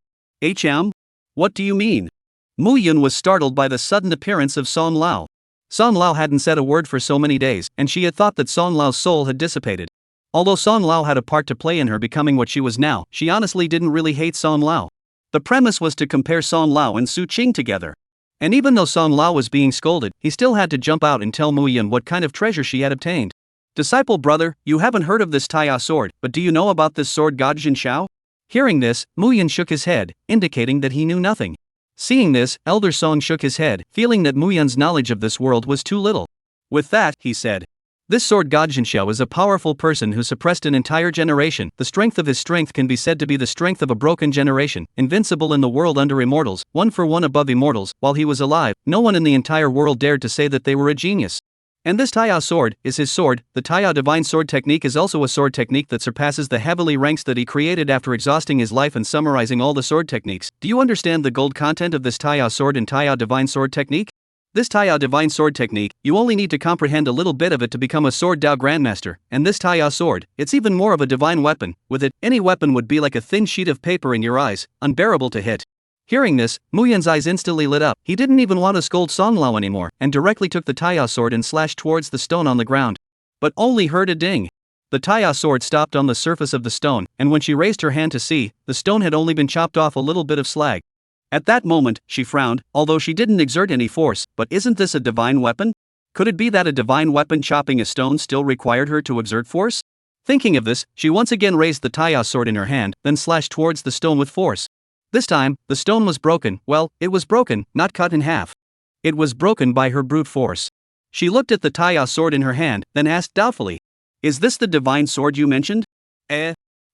What do you mean? Mu Yun was startled by the sudden appearance of Song Lao. Song Lao hadn't said a word for so many days, and she had thought that Song Lao's soul had dissipated. Although Song Lao had a part to play in her becoming what she was now, she honestly didn't really hate Song Lao. The premise was to compare Song Lao and Su Qing together. And even though Song Lao was being scolded, he still had to jump out and tell Mu Yun what kind of treasure she had obtained. Disciple brother, you haven't heard of this Taya sword, but do you know about this sword Gajin Xiao? Hearing this, Mu Yun shook his head, indicating that he knew nothing. Seeing this, Elder Song shook his head, feeling that Mu Yun's knowledge of this world was too little. With that, he said, this sword Gajin Xiao is a powerful person who suppressed an entire generation. The strength of his strength can be said to be the strength of a broken generation, invincible in the world under immortals, one for one above immortals. While he was alive, no one in the entire world dared to say that they were a genius. And this Taya sword is his sword. The Taya Divine Sword Technique is also a sword technique that surpasses the heavenly ranks that he created after exhausting his life and summarizing all the sword techniques. Do you understand the gold content of this Taya sword and Taya Divine Sword Technique? This Taya Divine Sword Technique, you only need to comprehend a little bit of it to become a Sword Dao Grandmaster, and this Taya sword, it's even more of a divine weapon. With it, any weapon would be like a thin sheet of paper in your eyes, unbearable to hit. Hearing this, Mu Yun's eyes instantly lit up. He didn't even want to scold Song Lao anymore, and directly took the Taya sword and slashed towards the stone on the ground. But only heard a ding. The Taya sword stopped on the surface of the stone, and when she raised her hand to see, the stone had only been chopped off a little bit of slag. At that moment, she frowned, although she didn't exert any force. But isn't this a divine weapon? Could it be that a divine weapon chopping a stone still required her to exert force? Thinking of this, she once again raised the Taya sword in her hand, then slashed towards the stone with force. This time, the stone was broken. Well, it was broken, not cut in half. It was broken by her brute force. She looked at the Taya sword in her hand, then asked doubtfully, is this the divine sword you mentioned?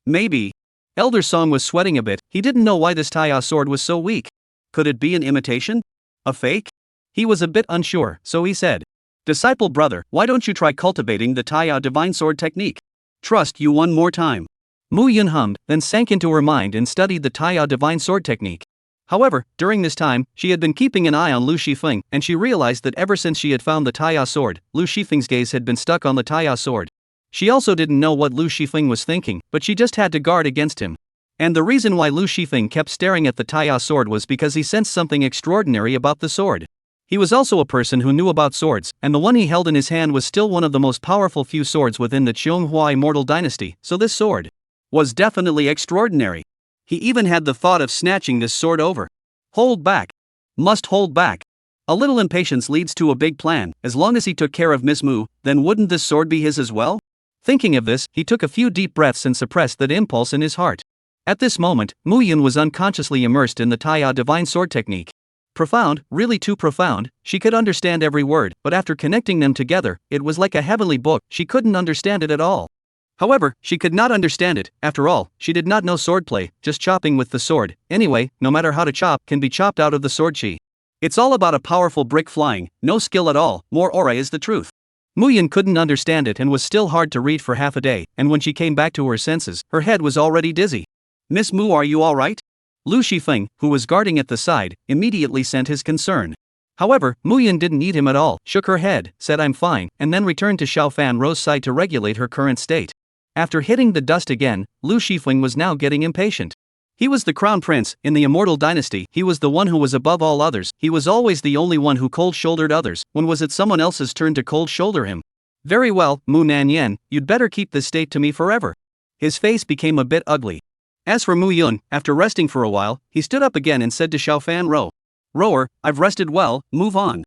Maybe. Elder Song was sweating a bit. He didn't know why this Taya sword was so weak. Could it be an imitation? A fake? He was a bit unsure, so he said, disciple brother, why don't you try cultivating the Taya Divine Sword Technique? Trust you one more time. Mu Yun hummed, then sank into her mind and studied the Taya Divine Sword Technique. However, during this time, she had been keeping an eye on Lu Shifeng, and she realized that ever since she had found the Taya sword, Lu Shifeng's gaze had been stuck on the Taya sword. She also didn't know what Lu Shifeng was thinking, but she just had to guard against him. And the reason why Lu Shifeng kept staring at the Taya sword was because he sensed something extraordinary about the sword. He was also a person who knew about swords, and the one he held in his hand was still one of the most powerful few swords within the Qianghua immortal dynasty, so this sword was definitely extraordinary. He even had the thought of snatching this sword over. Hold back. Must hold back. A little impatience leads to a big plan. As long as he took care of Miss Mu, then wouldn't this sword be his as well? Thinking of this, he took a few deep breaths and suppressed that impulse in his heart. At this moment, Mu Yun was unconsciously immersed in the Taya Divine Sword Technique. Profound, really too profound. She could understand every word, but after connecting them together, it was like a heavenly book. She couldn't understand it at all. However, she could not understand it. After all, she did not know swordplay, just chopping with the sword. Anyway, no matter how to chop, can be chopped out of the sword chi. It's all about a powerful brick flying, no skill at all, more aura is the truth. Mu Yun couldn't understand it and was still hard to read for half a day, and when she came back to her senses, her head was already dizzy. Miss Mu, are you alright? Lu Shifeng, who was guarding at the side, immediately sent his concern. However, Mu Yun didn't need him at all, shook her head, said I'm fine, and then returned to Xiao Fan Ro's side to regulate her current state. After hitting the dust again, Lu Shifeng was now getting impatient. He was the crown prince, in the immortal dynasty. He was the one who was above all others. He was always the only one who cold-shouldered others. When was it someone else's turn to cold-shoulder him? Very well, Mu Nanyan, you'd better keep this state to me forever. His face became a bit ugly. As for Mu Yun, after resting for a while, he stood up again and said to Xiao Fan Ro, Rower, I've rested well, move on.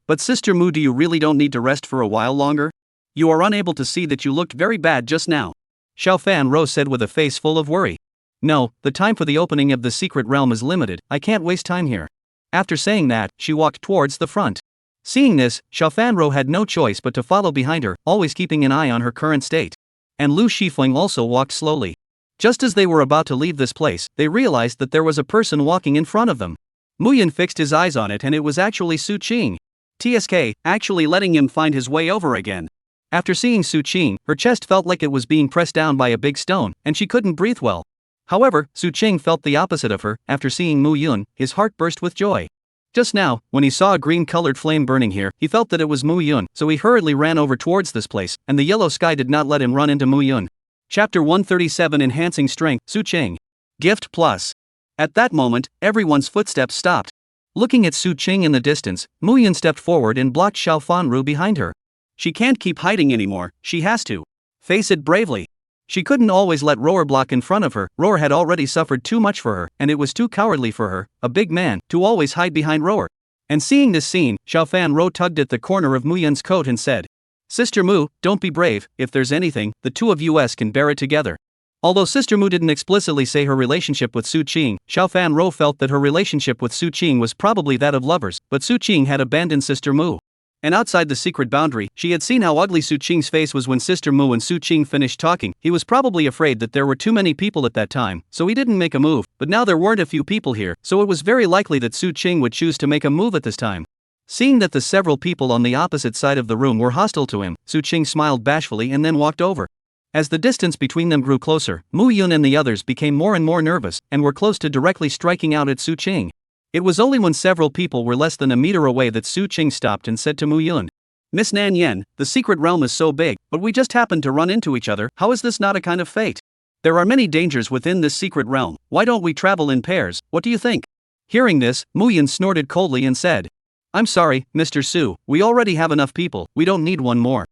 But Sister Mu, do you really don't need to rest for a while longer? You are unable to see that you looked very bad just now. Xiao Fan Rou said with a face full of worry. No, the time for the opening of the secret realm is limited, I can't waste time here. After saying that, she walked towards the front. Seeing this, Xiao Fan Rou had no choice but to follow behind her, always keeping an eye on her current state. And Lu Shifeng also walked slowly. Just as they were about to leave this place, they realized that there was a person walking in front of them. Mu Yun fixed his eyes on it and it was actually Su Qing. TSK, actually letting him find his way over again. After seeing Su Qing, her chest felt like it was being pressed down by a big stone, and she couldn't breathe well. However, Su Qing felt the opposite of her. After seeing Mu Yun, his heart burst with joy. Just now, when he saw a green-colored flame burning here, he felt that it was Mu Yun, so he hurriedly ran over towards this place, and the yellow sky did not let him run into Mu Yun. Chapter 137 Enhancing Strength, Su Qing. Gift Plus. At that moment, everyone's footsteps stopped. Looking at Su Qing in the distance, Mu Yun stepped forward and blocked Xiao Fan Rou behind her. She can't keep hiding anymore, she has to face it bravely. She couldn't always let Roar block in front of her. Roar had already suffered too much for her, and it was too cowardly for her, a big man, to always hide behind Roar. And seeing this scene, Xiao Fan Rou tugged at the corner of Mu Yun's coat and said, Sister Mu, don't be brave, if there's anything, the two of us can bear it together. Although Sister Mu didn't explicitly say her relationship with Su Qing, Xiao Fan Rou felt that her relationship with Su Qing was probably that of lovers, but Su Qing had abandoned Sister Mu. And outside the secret boundary, she had seen how ugly Su Qing's face was when Sister Mu and Su Qing finished talking. He was probably afraid that there were too many people at that time, so he didn't make a move, but now there weren't a few people here, so it was very likely that Su Qing would choose to make a move at this time. Seeing that the several people on the opposite side of the room were hostile to him, Su Qing smiled bashfully and then walked over. As the distance between them grew closer, Mu Yun and the others became more and more nervous, and were close to directly striking out at Su Qing. It was only when several people were less than a meter away that Su Qing stopped and said to Mu Yun, Miss Nan Yen, the secret realm is so big, but we just happened to run into each other. How is this not a kind of fate? There are many dangers within this secret realm. Why don't we travel in pairs? What do you think? Hearing this, Mu Yun snorted coldly and said, I'm sorry, Mr. Su, we already have enough people, we don't need one more.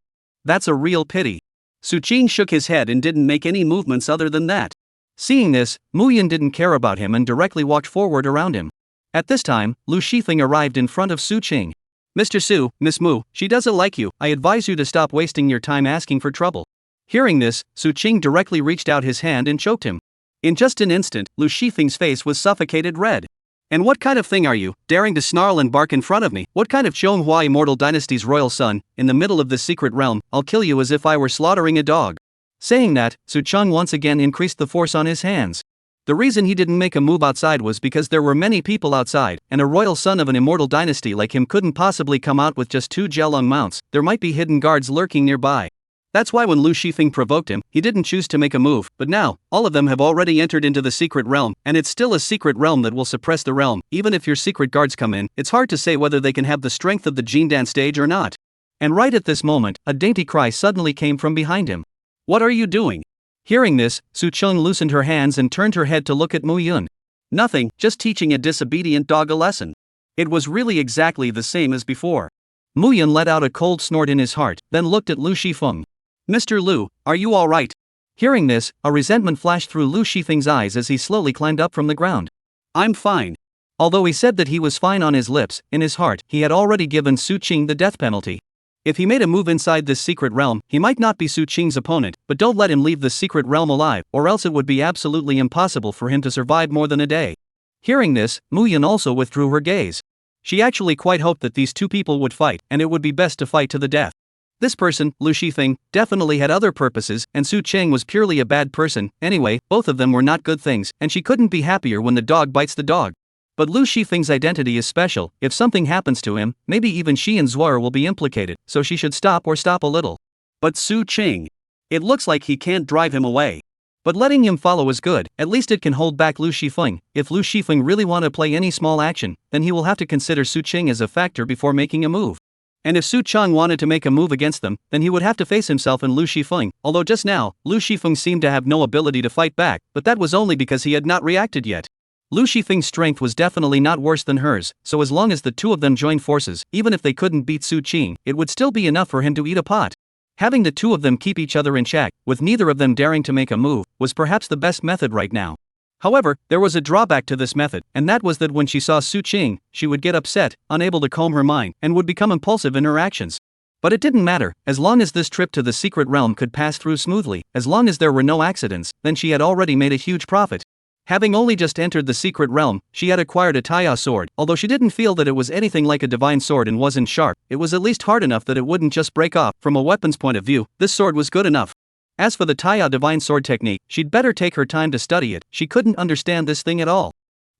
That's a real pity. Su Qing shook his head and didn't make any movements other than that. Seeing this, Mu Yun didn't care about him and directly walked forward around him. At this time, Lu Shifeng arrived in front of Su Qing. Mr. Su, Miss Mu, she doesn't like you, I advise you to stop wasting your time asking for trouble. Hearing this, Su Qing directly reached out his hand and choked him. In just an instant, Lu Shifeng's face was suffocated red. And what kind of thing are you, daring to snarl and bark in front of me? What kind of Chonghua Immortal Dynasty's royal son, in the middle of the secret realm? I'll kill you as if I were slaughtering a dog. Saying that, Su Cheng once again increased the force on his hands. The reason he didn't make a move outside was because there were many people outside, and a royal son of an immortal dynasty like him couldn't possibly come out with just 2 Jelung mounts. There might be hidden guards lurking nearby. That's why when Lu Shifeng provoked him, he didn't choose to make a move, but now, all of them have already entered into the secret realm, and it's still a secret realm that will suppress the realm. Even if your secret guards come in, it's hard to say whether they can have the strength of the Jindan stage or not. And right at this moment, a dainty cry suddenly came from behind him. What are you doing? Hearing this, Su Cheng loosened her hands and turned her head to look at Mu Yun. Nothing, just teaching a disobedient dog a lesson. It was really exactly the same as before. Mu Yun let out a cold snort in his heart, then looked at Lu Shifeng. Mr. Lu, are you all right? Hearing this, a resentment flashed through Lu Shifeng's eyes as he slowly climbed up from the ground. I'm fine. Although he said that he was fine on his lips, in his heart, he had already given Su Qing the death penalty. If he made a move inside this secret realm, he might not be Su Qing's opponent, but don't let him leave the secret realm alive, or else it would be absolutely impossible for him to survive more than a day. Hearing this, Mu Yun also withdrew her gaze. She actually quite hoped that these two people would fight, and it would be best to fight to the death. This person, Lu Shifeng, definitely had other purposes, and Su Qing was purely a bad person. Anyway, both of them were not good things, and she couldn't be happier when the dog bites the dog. But Lu Shifeng's identity is special. If something happens to him, maybe even she and Zuer will be implicated, so she should stop a little. But Su Qing. It looks like he can't drive him away. But letting him follow is good, at least it can hold back Lu Shifeng. If Lu Shifeng really want to play any small action, then he will have to consider Su Qing as a factor before making a move. And if Su Cheng wanted to make a move against them, then he would have to face himself and Lu Shifeng. Although just now, Lu Shifeng seemed to have no ability to fight back, but that was only because he had not reacted yet. Lu Shifeng's strength was definitely not worse than hers, so as long as the two of them joined forces, even if they couldn't beat Su Qing, it would still be enough for him to eat a pot. Having the two of them keep each other in check, with neither of them daring to make a move, was perhaps the best method right now. However, there was a drawback to this method, and that was that when she saw Su Qing, she would get upset, unable to calm her mind, and would become impulsive in her actions. But it didn't matter, as long as this trip to the secret realm could pass through smoothly, as long as there were no accidents, then she had already made a huge profit. Having only just entered the secret realm, she had acquired a Taiya sword. Although she didn't feel that it was anything like a divine sword and wasn't sharp, it was at least hard enough that it wouldn't just break off. From a weapon's point of view, this sword was good enough. As for the Taiya divine sword technique, she'd better take her time to study it. She couldn't understand this thing at all.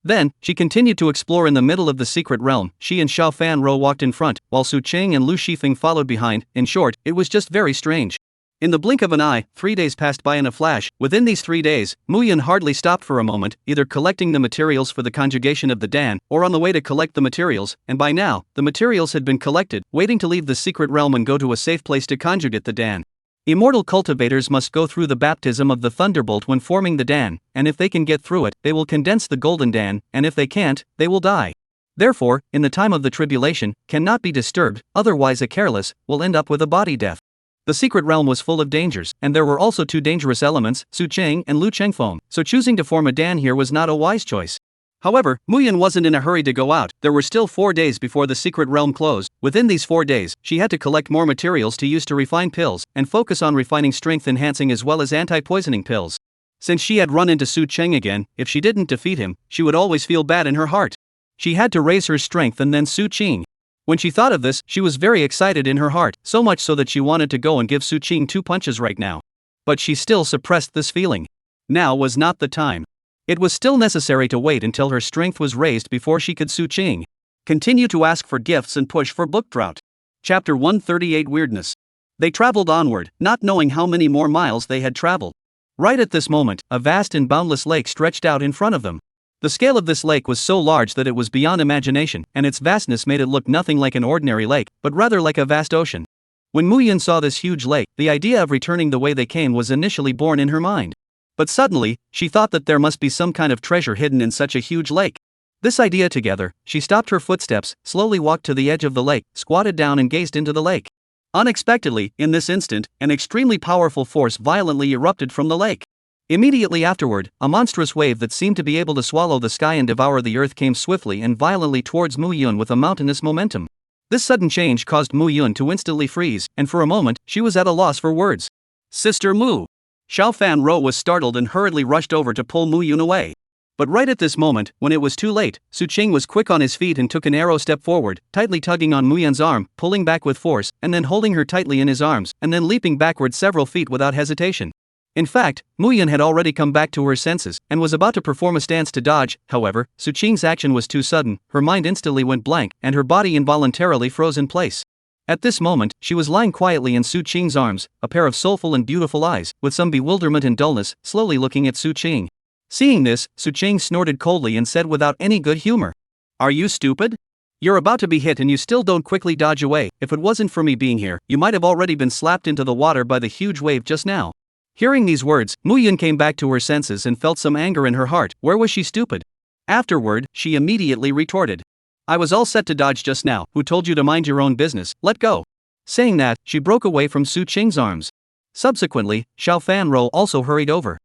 Then, she continued to explore in the middle of the secret realm. She and Xiao Fanro walked in front, while Su Qing and Lu Shifeng followed behind. In short, it was just very strange. In the blink of an eye, 3 days passed by in a flash. Within these 3 days, Mu Yun hardly stopped for a moment, either collecting the materials for the conjugation of the Dan, or on the way to collect the materials, and by now, the materials had been collected, waiting to leave the secret realm and go to a safe place to conjugate the Dan. Immortal cultivators must go through the baptism of the thunderbolt when forming the Dan, and if they can get through it, they will condense the golden Dan, and if they can't, they will die. Therefore, in the time of the tribulation, cannot be disturbed, otherwise a careless will end up with a body death. The secret realm was full of dangers, and there were also 2 dangerous elements, Su Cheng and Lu Chengfeng, so choosing to form a Dan here was not a wise choice. However, Mu Yun wasn't in a hurry to go out. There were still 4 days before the secret realm closed. Within these 4 days, she had to collect more materials to use to refine pills, and focus on refining strength-enhancing as well as anti-poisoning pills. Since she had run into Su Cheng again, if she didn't defeat him, she would always feel bad in her heart. She had to raise her strength and then Su Qing. When she thought of this, she was very excited in her heart, so much so that she wanted to go and give Su Qing 2 punches right now. But she still suppressed this feeling. Now was not the time. It was still necessary to wait until her strength was raised before she could Su Qing. Continue to ask for gifts and push for book drought. Chapter 138 Weirdness. They traveled onward, not knowing how many more miles they had traveled. Right at this moment, a vast and boundless lake stretched out in front of them. The scale of this lake was so large that it was beyond imagination, and its vastness made it look nothing like an ordinary lake, but rather like a vast ocean. When Mu Yun saw this huge lake, the idea of returning the way they came was initially born in her mind. But suddenly, she thought that there must be some kind of treasure hidden in such a huge lake. This idea together, she stopped her footsteps, slowly walked to the edge of the lake, squatted down and gazed into the lake. Unexpectedly, in this instant, an extremely powerful force violently erupted from the lake. Immediately afterward, a monstrous wave that seemed to be able to swallow the sky and devour the earth came swiftly and violently towards Mu Yun with a mountainous momentum. This sudden change caused Mu Yun to instantly freeze, and for a moment, she was at a loss for words. Sister Mu! Xiao Fanro was startled and hurriedly rushed over to pull Mu Yun away. But right at this moment, when it was too late, Su Qing was quick on his feet and took an arrow step forward, tightly tugging on Mu Yun's arm, pulling back with force, and then holding her tightly in his arms, and then leaping backward several feet without hesitation. In fact, Mu Yun had already come back to her senses, and was about to perform a stance to dodge. However, Su Qing's action was too sudden, her mind instantly went blank, and her body involuntarily froze in place. At this moment, she was lying quietly in Su Qing's arms, a pair of soulful and beautiful eyes, with some bewilderment and dullness, slowly looking at Su Qing. Seeing this, Su Qing snorted coldly and said without any good humor, "Are you stupid? You're about to be hit and you still don't quickly dodge away. If it wasn't for me being here, you might have already been slapped into the water by the huge wave just now." Hearing these words, Mu Yun came back to her senses and felt some anger in her heart. Where was she stupid? Afterward, she immediately retorted, "I was all set to dodge just now. Who told you to mind your own business? Let go." Saying that, she broke away from Su Qing's arms. Subsequently, Xiao Fanro also hurried over.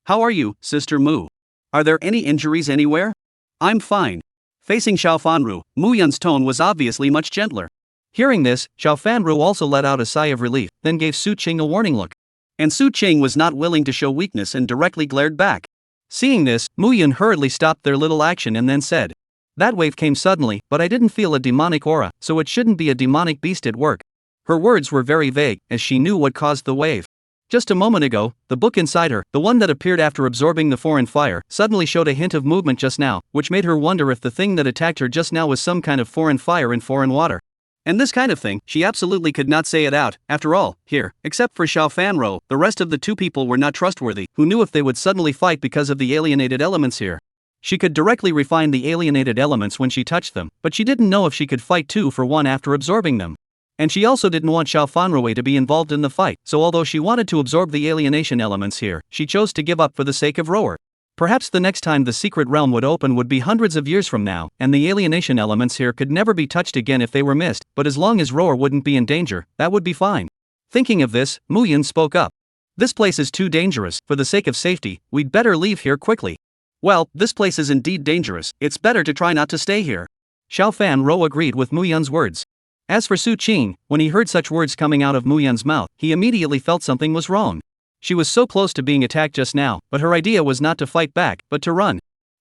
"How are you, Sister Mu? Are there any injuries anywhere?" "I'm fine." Facing Xiao Fanru, Mu Yun's tone was obviously much gentler. Hearing this, Xiao Fanru also let out a sigh of relief, then gave Su Qing a warning look. And Su Qing was not willing to show weakness and directly glared back. Seeing this, Mu Yun hurriedly stopped their little action and then said, "That wave came suddenly, but I didn't feel a demonic aura, so it shouldn't be a demonic beast at work." Her words were very vague, as she knew what caused the wave. Just a moment ago, the book inside her, the one that appeared after absorbing the foreign fire, suddenly showed a hint of movement just now, which made her wonder if the thing that attacked her just now was some kind of foreign fire in foreign water. And this kind of thing, she absolutely could not say it out. After all, here, except for Xiao Fanro, the rest of the 2 people were not trustworthy. Who knew if they would suddenly fight because of the alienated elements here? She could directly refine the alienated elements when she touched them, but she didn't know if she could fight 2 for 1 after absorbing them. And she also didn't want Xiao Fanro to be involved in the fight, so although she wanted to absorb the alienation elements here, she chose to give up for the sake of Rower. Perhaps the next time the secret realm would open would be hundreds of years from now, and the alienation elements here could never be touched again if they were missed, but as long as Rower wouldn't be in danger, that would be fine. Thinking of this, Mu Yun spoke up. "This place is too dangerous. For the sake of safety, we'd better leave here quickly." Well, this place is indeed dangerous, it's better to try not to stay here. Xiao Fan Ro agreed with Mu Yun's words. As for Su Qing, when he heard such words coming out of Mu Yun's mouth, he immediately felt something was wrong. She was so close to being attacked just now, but her idea was not to fight back, but to run.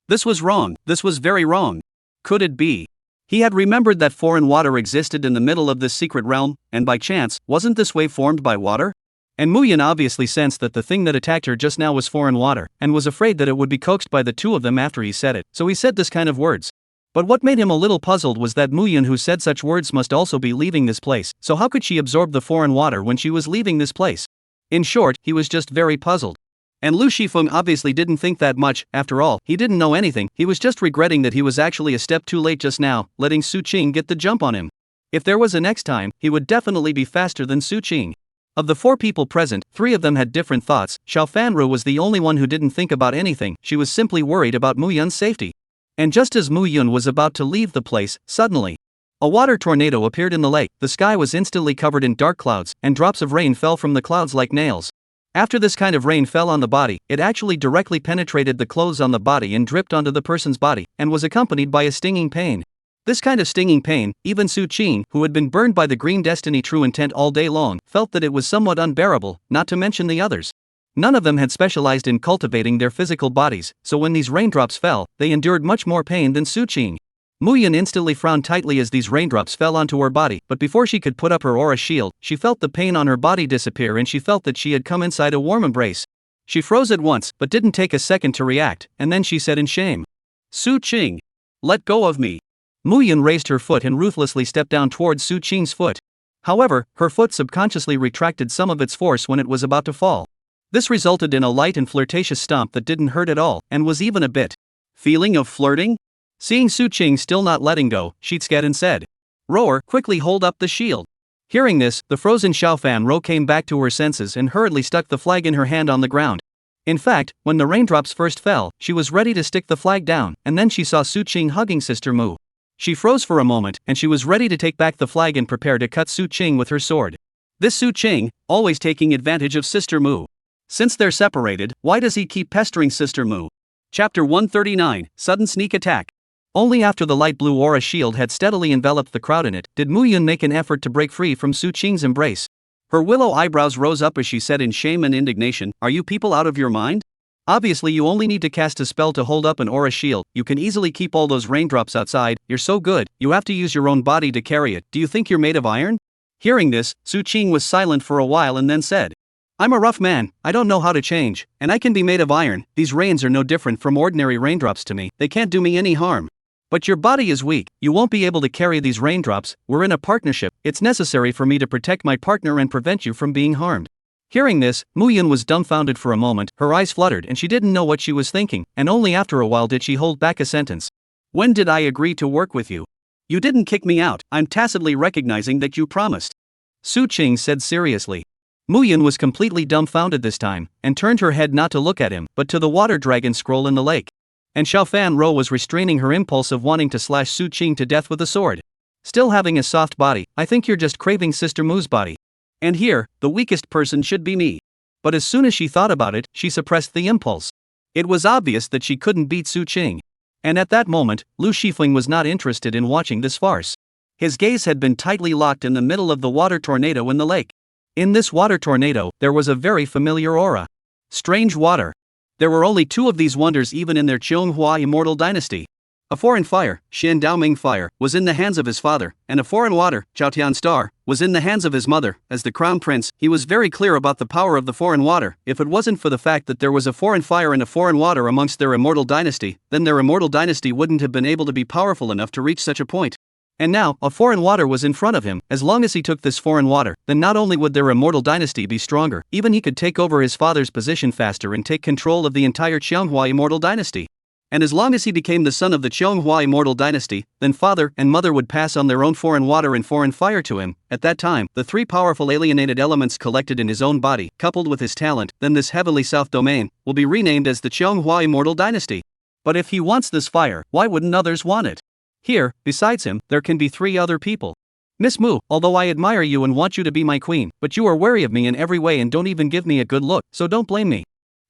This was wrong, this was very wrong. Could it be? He had remembered that foreign water existed in the middle of this secret realm, and by chance, wasn't this wave formed by water? And Mu Yun obviously sensed that the thing that attacked her just now was foreign water, and was afraid that it would be coaxed by the two of them after he said it, so he said this kind of words. But what made him a little puzzled was that Mu Yun who said such words must also be leaving this place, so how could she absorb the foreign water when she was leaving this place? In short, he was just very puzzled. And Lu Shifeng obviously didn't think that much, after all, he didn't know anything, he was just regretting that he was actually a step too late just now, letting Su Qing get the jump on him. If there was a next time, he would definitely be faster than Su Qing. Of the 4 people present, 3 of them had different thoughts. Xiao Fanru was the only one who didn't think about anything, she was simply worried about Mu Yun's safety. And just as Mu Yun was about to leave the place, suddenly, a water tornado appeared in the lake, the sky was instantly covered in dark clouds, and drops of rain fell from the clouds like nails. After this kind of rain fell on the body, it actually directly penetrated the clothes on the body and dripped onto the person's body, and was accompanied by a stinging pain. This kind of stinging pain, even Su Qing, who had been burned by the green destiny true intent all day long, felt that it was somewhat unbearable, not to mention the others. None of them had specialized in cultivating their physical bodies, so when these raindrops fell, they endured much more pain than Su Qing. Mu Yun instantly frowned tightly as these raindrops fell onto her body, but before she could put up her aura shield, she felt the pain on her body disappear and she felt that she had come inside a warm embrace. She froze at once, but didn't take a second to react, and then she said in shame, "Su Qing, let go of me." Mu Yun raised her foot and ruthlessly stepped down towards Su Qing's foot. However, her foot subconsciously retracted some of its force when it was about to fall. This resulted in a light and flirtatious stomp that didn't hurt at all, and was even a bit feeling of flirting? Seeing Su Qing still not letting go, Sheetscaden said, "Rower, quickly hold up the shield." Hearing this, the frozen Xiaofan Ro came back to her senses and hurriedly stuck the flag in her hand on the ground. In fact, when the raindrops first fell, she was ready to stick the flag down, and then she saw Su Qing hugging Sister Mu. She froze for a moment, and she was ready to take back the flag and prepare to cut Su Qing with her sword. This Su Qing, always taking advantage of Sister Mu. Since they're separated, why does he keep pestering Sister Mu? Chapter 139, Sudden Sneak Attack. Only after the light blue aura shield had steadily enveloped the crowd in it, did Mu Yun make an effort to break free from Su Qing's embrace. Her willow eyebrows rose up as she said in shame and indignation, "Are you people out of your mind? Obviously you only need to cast a spell to hold up an aura shield, you can easily keep all those raindrops outside, you're so good, you have to use your own body to carry it, do you think you're made of iron?" Hearing this, Su Qing was silent for a while and then said, "I'm a rough man, I don't know how to change, and I can be made of iron, these rains are no different from ordinary raindrops to me, they can't do me any harm. But your body is weak, you won't be able to carry these raindrops, we're in a partnership, it's necessary for me to protect my partner and prevent you from being harmed." Hearing this, Mu Yun was dumbfounded for a moment, her eyes fluttered and she didn't know what she was thinking, and only after a while did she hold back a sentence. "When did I agree to work with you? You didn't kick me out, I'm tacitly recognizing that you promised," Su Qing said seriously. Mu Yun was completely dumbfounded this time, and turned her head not to look at him, but to the water dragon scroll in the lake. And Xiaofan Ro was restraining her impulse of wanting to slash Su Qing to death with a sword. "Still having a soft body, I think you're just craving Sister Mu's body. And here, the weakest person should be me." But as soon as she thought about it, she suppressed the impulse. It was obvious that she couldn't beat Su Qing. And at that moment, Lu Shifeng was not interested in watching this farce. His gaze had been tightly locked in the middle of the water tornado in the lake. In this water tornado, there was a very familiar aura. Strange water. There were only 2 of these wonders even in their Cheonghua immortal dynasty. A foreign fire, Xian Daoming fire, was in the hands of his father, and a foreign water, Zhaotian star, was in the hands of his mother. As the crown prince, he was very clear about the power of the foreign water. If it wasn't for the fact that there was a foreign fire and a foreign water amongst their immortal dynasty, then their immortal dynasty wouldn't have been able to be powerful enough to reach such a point. And now, a foreign water was in front of him. As long as he took this foreign water, then not only would their immortal dynasty be stronger, even he could take over his father's position faster and take control of the entire Cheonghua immortal dynasty. And as long as he became the son of the Cheonghua immortal dynasty, then father and mother would pass on their own foreign water and foreign fire to him. At that time, the 3 powerful alienated elements collected in his own body, coupled with his talent, then this heavenly south domain, will be renamed as the Cheonghua immortal dynasty. But if he wants this fire, why wouldn't others want it? Here, besides him, there can be 3 other people. Miss Mu, although I admire you and want you to be my queen, but you are wary of me in every way and don't even give me a good look, so don't blame me.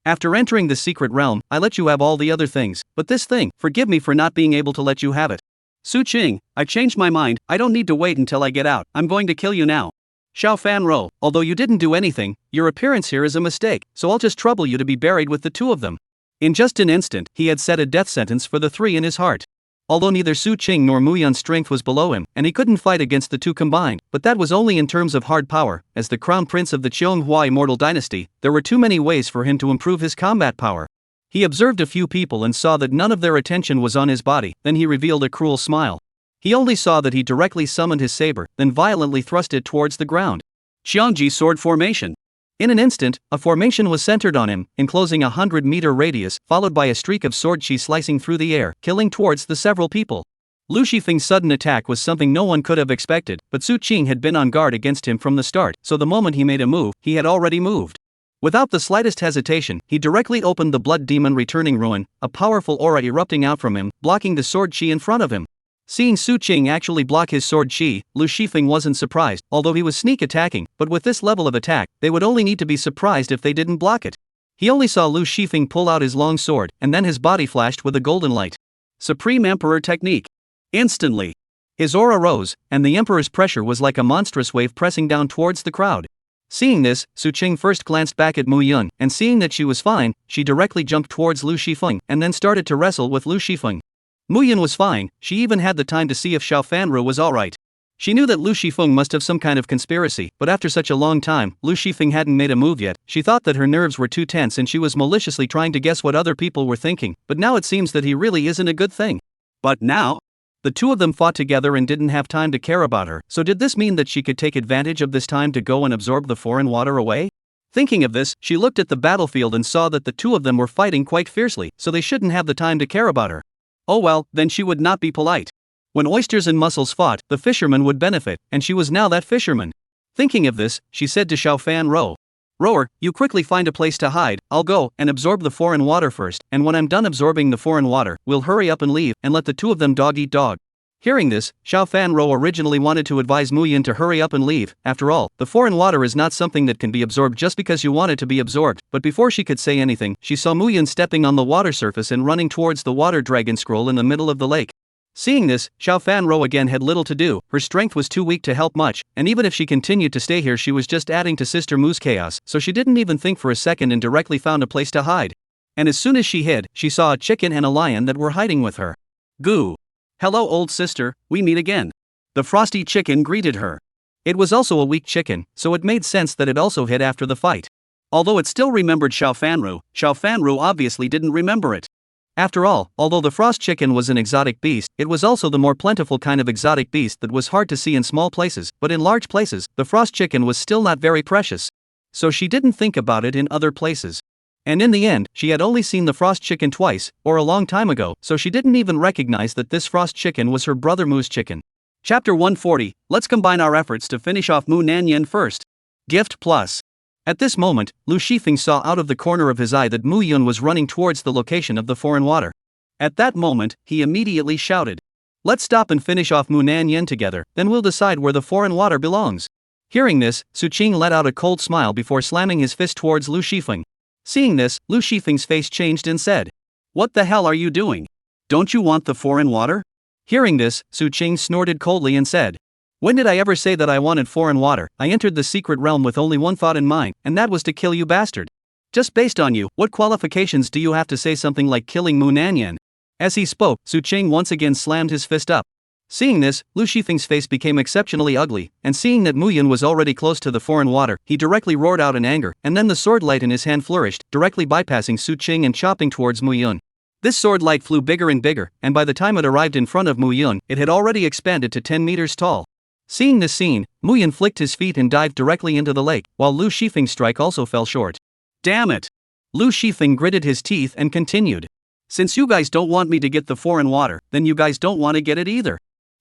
After entering the secret realm, I let you have all the other things, but this thing, forgive me for not being able to let you have it. Su Qing, I've changed my mind, I don't need to wait until I get out, I'm going to kill you now. Xiao Fan Ro, although you didn't do anything, your appearance here is a mistake, so I'll just trouble you to be buried with the two of them. In just an instant, he had set a death sentence for the three in his heart. Although neither Su Qing nor Mu Yun's strength was below him, and he couldn't fight against the two combined, but that was only in terms of hard power. As the crown prince of the Cheonghua immortal dynasty, there were too many ways for him to improve his combat power. He observed a few people and saw that none of their attention was on his body, then he revealed a cruel smile. He only saw that he directly summoned his saber, then violently thrust it towards the ground. Qiangji sword formation. In an instant, a formation was centered on him, enclosing a 100-meter radius, followed by a streak of sword chi slicing through the air, killing towards the several people. Lu Shifeng's sudden attack was something no one could have expected, but Su Qing had been on guard against him from the start, so the moment he made a move, he had already moved. Without the slightest hesitation, he directly opened the blood demon returning ruin, a powerful aura erupting out from him, blocking the sword chi in front of him. Seeing Su Qing actually block his sword chi, Lu Shifeng wasn't surprised, although he was sneak attacking, but with this level of attack, they would only need to be surprised if they didn't block it. He only saw Lu Shifeng pull out his long sword, and then his body flashed with a golden light. Supreme Emperor Technique. Instantly, his aura rose, and the Emperor's pressure was like a monstrous wave pressing down towards the crowd. Seeing this, Su Qing first glanced back at Mu Yun, and seeing that she was fine, she directly jumped towards Lu Shifeng, and then started to wrestle with Lu Shifeng. Mu Yun was fine, she even had the time to see if Xiao Fanru was alright. She knew that Lu Shifeng must have some kind of conspiracy, but after such a long time, Lu Shifeng hadn't made a move yet. She thought that her nerves were too tense and she was maliciously trying to guess what other people were thinking, but now it seems that he really isn't a good thing. But now? The two of them fought together and didn't have time to care about her, so did this mean that she could take advantage of this time to go and absorb the foreign water away? Thinking of this, she looked at the battlefield and saw that the two of them were fighting quite fiercely, so they shouldn't have the time to care about her. Oh well, then she would not be polite. When oysters and mussels fought, the fisherman would benefit, and she was now that fisherman. Thinking of this, she said to Xiao Fan Ro, "Rower, you quickly find a place to hide, I'll go and absorb the foreign water first, and when I'm done absorbing the foreign water, we'll hurry up and leave, and let the two of them dog eat dog." Hearing this, Xiao Fan Ro originally wanted to advise Mu Yun to hurry up and leave. After all, the foreign water is not something that can be absorbed just because you want it to be absorbed, but before she could say anything, she saw Mu Yun stepping on the water surface and running towards the water dragon scroll in the middle of the lake. Seeing this, Xiao Fan Ro again had little to do, her strength was too weak to help much, and even if she continued to stay here she was just adding to Sister Mu's chaos, so she didn't even think for a second and directly found a place to hide. And as soon as she hid, she saw a chicken and a lion that were hiding with her. Goo! "Hello old sister, we meet again." The frosty chicken greeted her. It was also a weak chicken, so it made sense that it also hid after the fight. Although it still remembered Xiao Fanru obviously didn't remember it. After all, although the frost chicken was an exotic beast, it was also the more plentiful kind of exotic beast that was hard to see in small places, but in large places, the frost chicken was still not very precious. So she didn't think about it in other places. And in the end, she had only seen the frost chicken twice, or a long time ago, so she didn't even recognize that this frost chicken was her brother Mu's chicken. Chapter 140, let's combine our efforts to finish off Mu Nanyan first. Gift Plus. At this moment, Lu Shifeng saw out of the corner of his eye that Mu Yun was running towards the location of the foreign water. At that moment, he immediately shouted, "Let's stop and finish off Mu Nanyan together, then we'll decide where the foreign water belongs." Hearing this, Su Qing let out a cold smile before slamming his fist towards Lu Shifeng. Seeing this, Lu Shifeng's face changed and said, "What the hell are you doing? Don't you want the foreign water?" Hearing this, Su Qing snorted coldly and said, "When did I ever say that I wanted foreign water? I entered the secret realm with only one thought in mind, and that was to kill you bastard. Just based on you, what qualifications do you have to say something like killing Mu Nanyan?" As he spoke, Su Qing once again slammed his fist up. Seeing this, Lu Shifeng's face became exceptionally ugly, and seeing that Mu Yun was already close to the foreign water, he directly roared out in anger, and then the sword light in his hand flourished, directly bypassing Su Qing and chopping towards Mu Yun. This sword light flew bigger and bigger, and by the time it arrived in front of Mu Yun, it had already expanded to 10 meters tall. Seeing this scene, Mu Yun flicked his feet and dived directly into the lake, while Lu Shifeng's strike also fell short. "Damn it!" Lu Shifeng gritted his teeth and continued. "Since you guys don't want me to get the foreign water, then you guys don't want to get it either."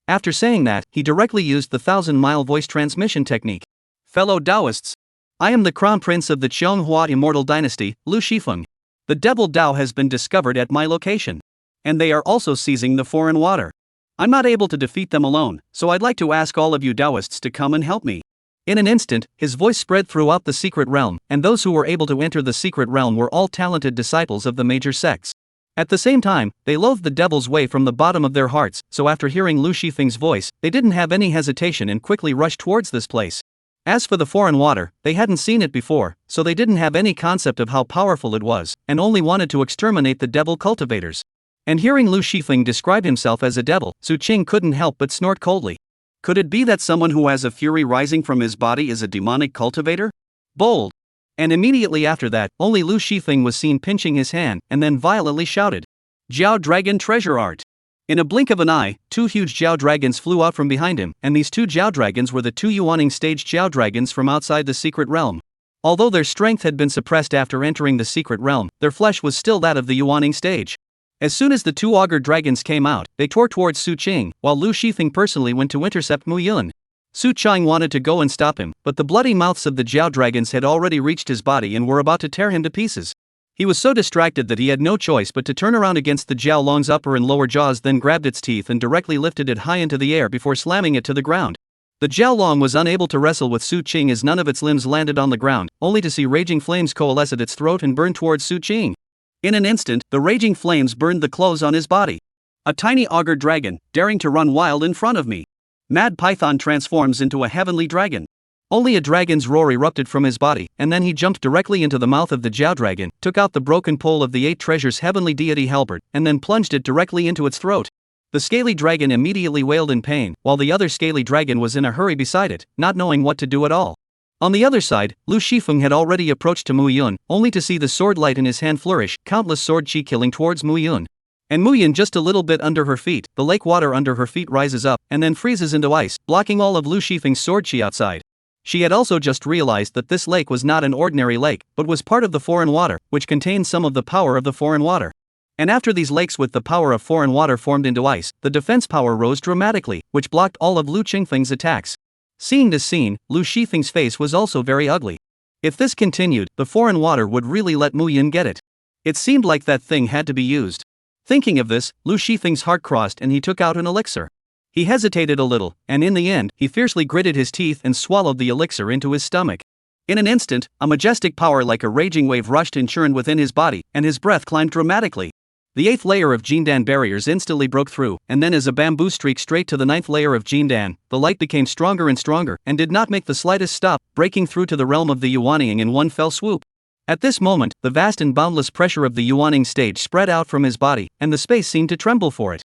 After saying that, he directly used the 1,000-mile voice transmission technique. "Fellow Taoists, I am the Crown Prince of the Cheonghua Immortal Dynasty, Lu Shifeng. The Devil Tao has been discovered at my location. And they are also seizing the foreign water. I'm not able to defeat them alone, so I'd like to ask all of you Taoists to come and help me. In an instant, his voice spread throughout the secret realm, and those who were able to enter the secret realm were all talented disciples of the major sects. At the same time, they loathed the devil's way from the bottom of their hearts, so after hearing Lu Shifeng's voice, they didn't have any hesitation and quickly rushed towards this place. As for the foreign water, they hadn't seen it before, so they didn't have any concept of how powerful it was, and only wanted to exterminate the devil cultivators. And hearing Lu Shifeng describe himself as a devil, Su Qing couldn't help but snort coldly. Could it be that someone who has a fury rising from his body is a demonic cultivator? Bold. And immediately after that, only Lu Shifeng was seen pinching his hand, and then violently shouted, Jiao Dragon Treasure Art! In a blink of an eye, 2 huge Jiao Dragons flew out from behind him, and these 2 Jiao Dragons were the 2 Yuaning stage Jiao Dragons from outside the secret realm. Although their strength had been suppressed after entering the secret realm, their flesh was still that of the Yuaning stage. As soon as the 2 augur dragons came out, they tore towards Su Qing, while Lu Shifeng personally went to intercept Mu Yun. Su Qing wanted to go and stop him, but the bloody mouths of the Jiao dragons had already reached his body and were about to tear him to pieces. He was so distracted that he had no choice but to turn around against the Jiao Long's upper and lower jaws, then grabbed its teeth and directly lifted it high into the air before slamming it to the ground. The Jiao Long was unable to wrestle with Su Qing as none of its limbs landed on the ground, only to see raging flames coalesce at its throat and burn towards Su Qing. In an instant, the raging flames burned the clothes on his body. A tiny augur dragon, daring to run wild in front of me. Mad Python transforms into a heavenly dragon. Only a dragon's roar erupted from his body, and then he jumped directly into the mouth of the Jiao dragon, took out the broken pole of the 8 treasures heavenly deity halberd, and then plunged it directly into its throat. The scaly dragon immediately wailed in pain, while the other scaly dragon was in a hurry beside it, not knowing what to do at all. On the other side, Lu Shifeng had already approached to Mu Yun, only to see the sword light in his hand flourish, countless sword chi killing towards Mu Yun. And Mu Yun just a little bit under her feet, the lake water under her feet rises up, and then freezes into ice, blocking all of Lu Shifeng's sword chi outside. She had also just realized that this lake was not an ordinary lake, but was part of the foreign water, which contained some of the power of the foreign water. And after these lakes with the power of foreign water formed into ice, the defense power rose dramatically, which blocked all of Lu Qingfeng's attacks. Seeing this scene, Lu Shifeng's face was also very ugly. If this continued, the foreign water would really let Mu Yun get it. It seemed like that thing had to be used. Thinking of this, Lu Shifeng's heart crossed and he took out an elixir. He hesitated a little, and in the end, he fiercely gritted his teeth and swallowed the elixir into his stomach. In an instant, a majestic power like a raging wave rushed and churned within his body, and his breath climbed dramatically. The 8th layer of Jindan barriers instantly broke through, and then as a bamboo streaked straight to the 9th layer of Jindan, the light became stronger and stronger, and did not make the slightest stop, breaking through to the realm of the Yuaning in one fell swoop. At this moment, the vast and boundless pressure of the Yuaning stage spread out from his body, and the space seemed to tremble for it.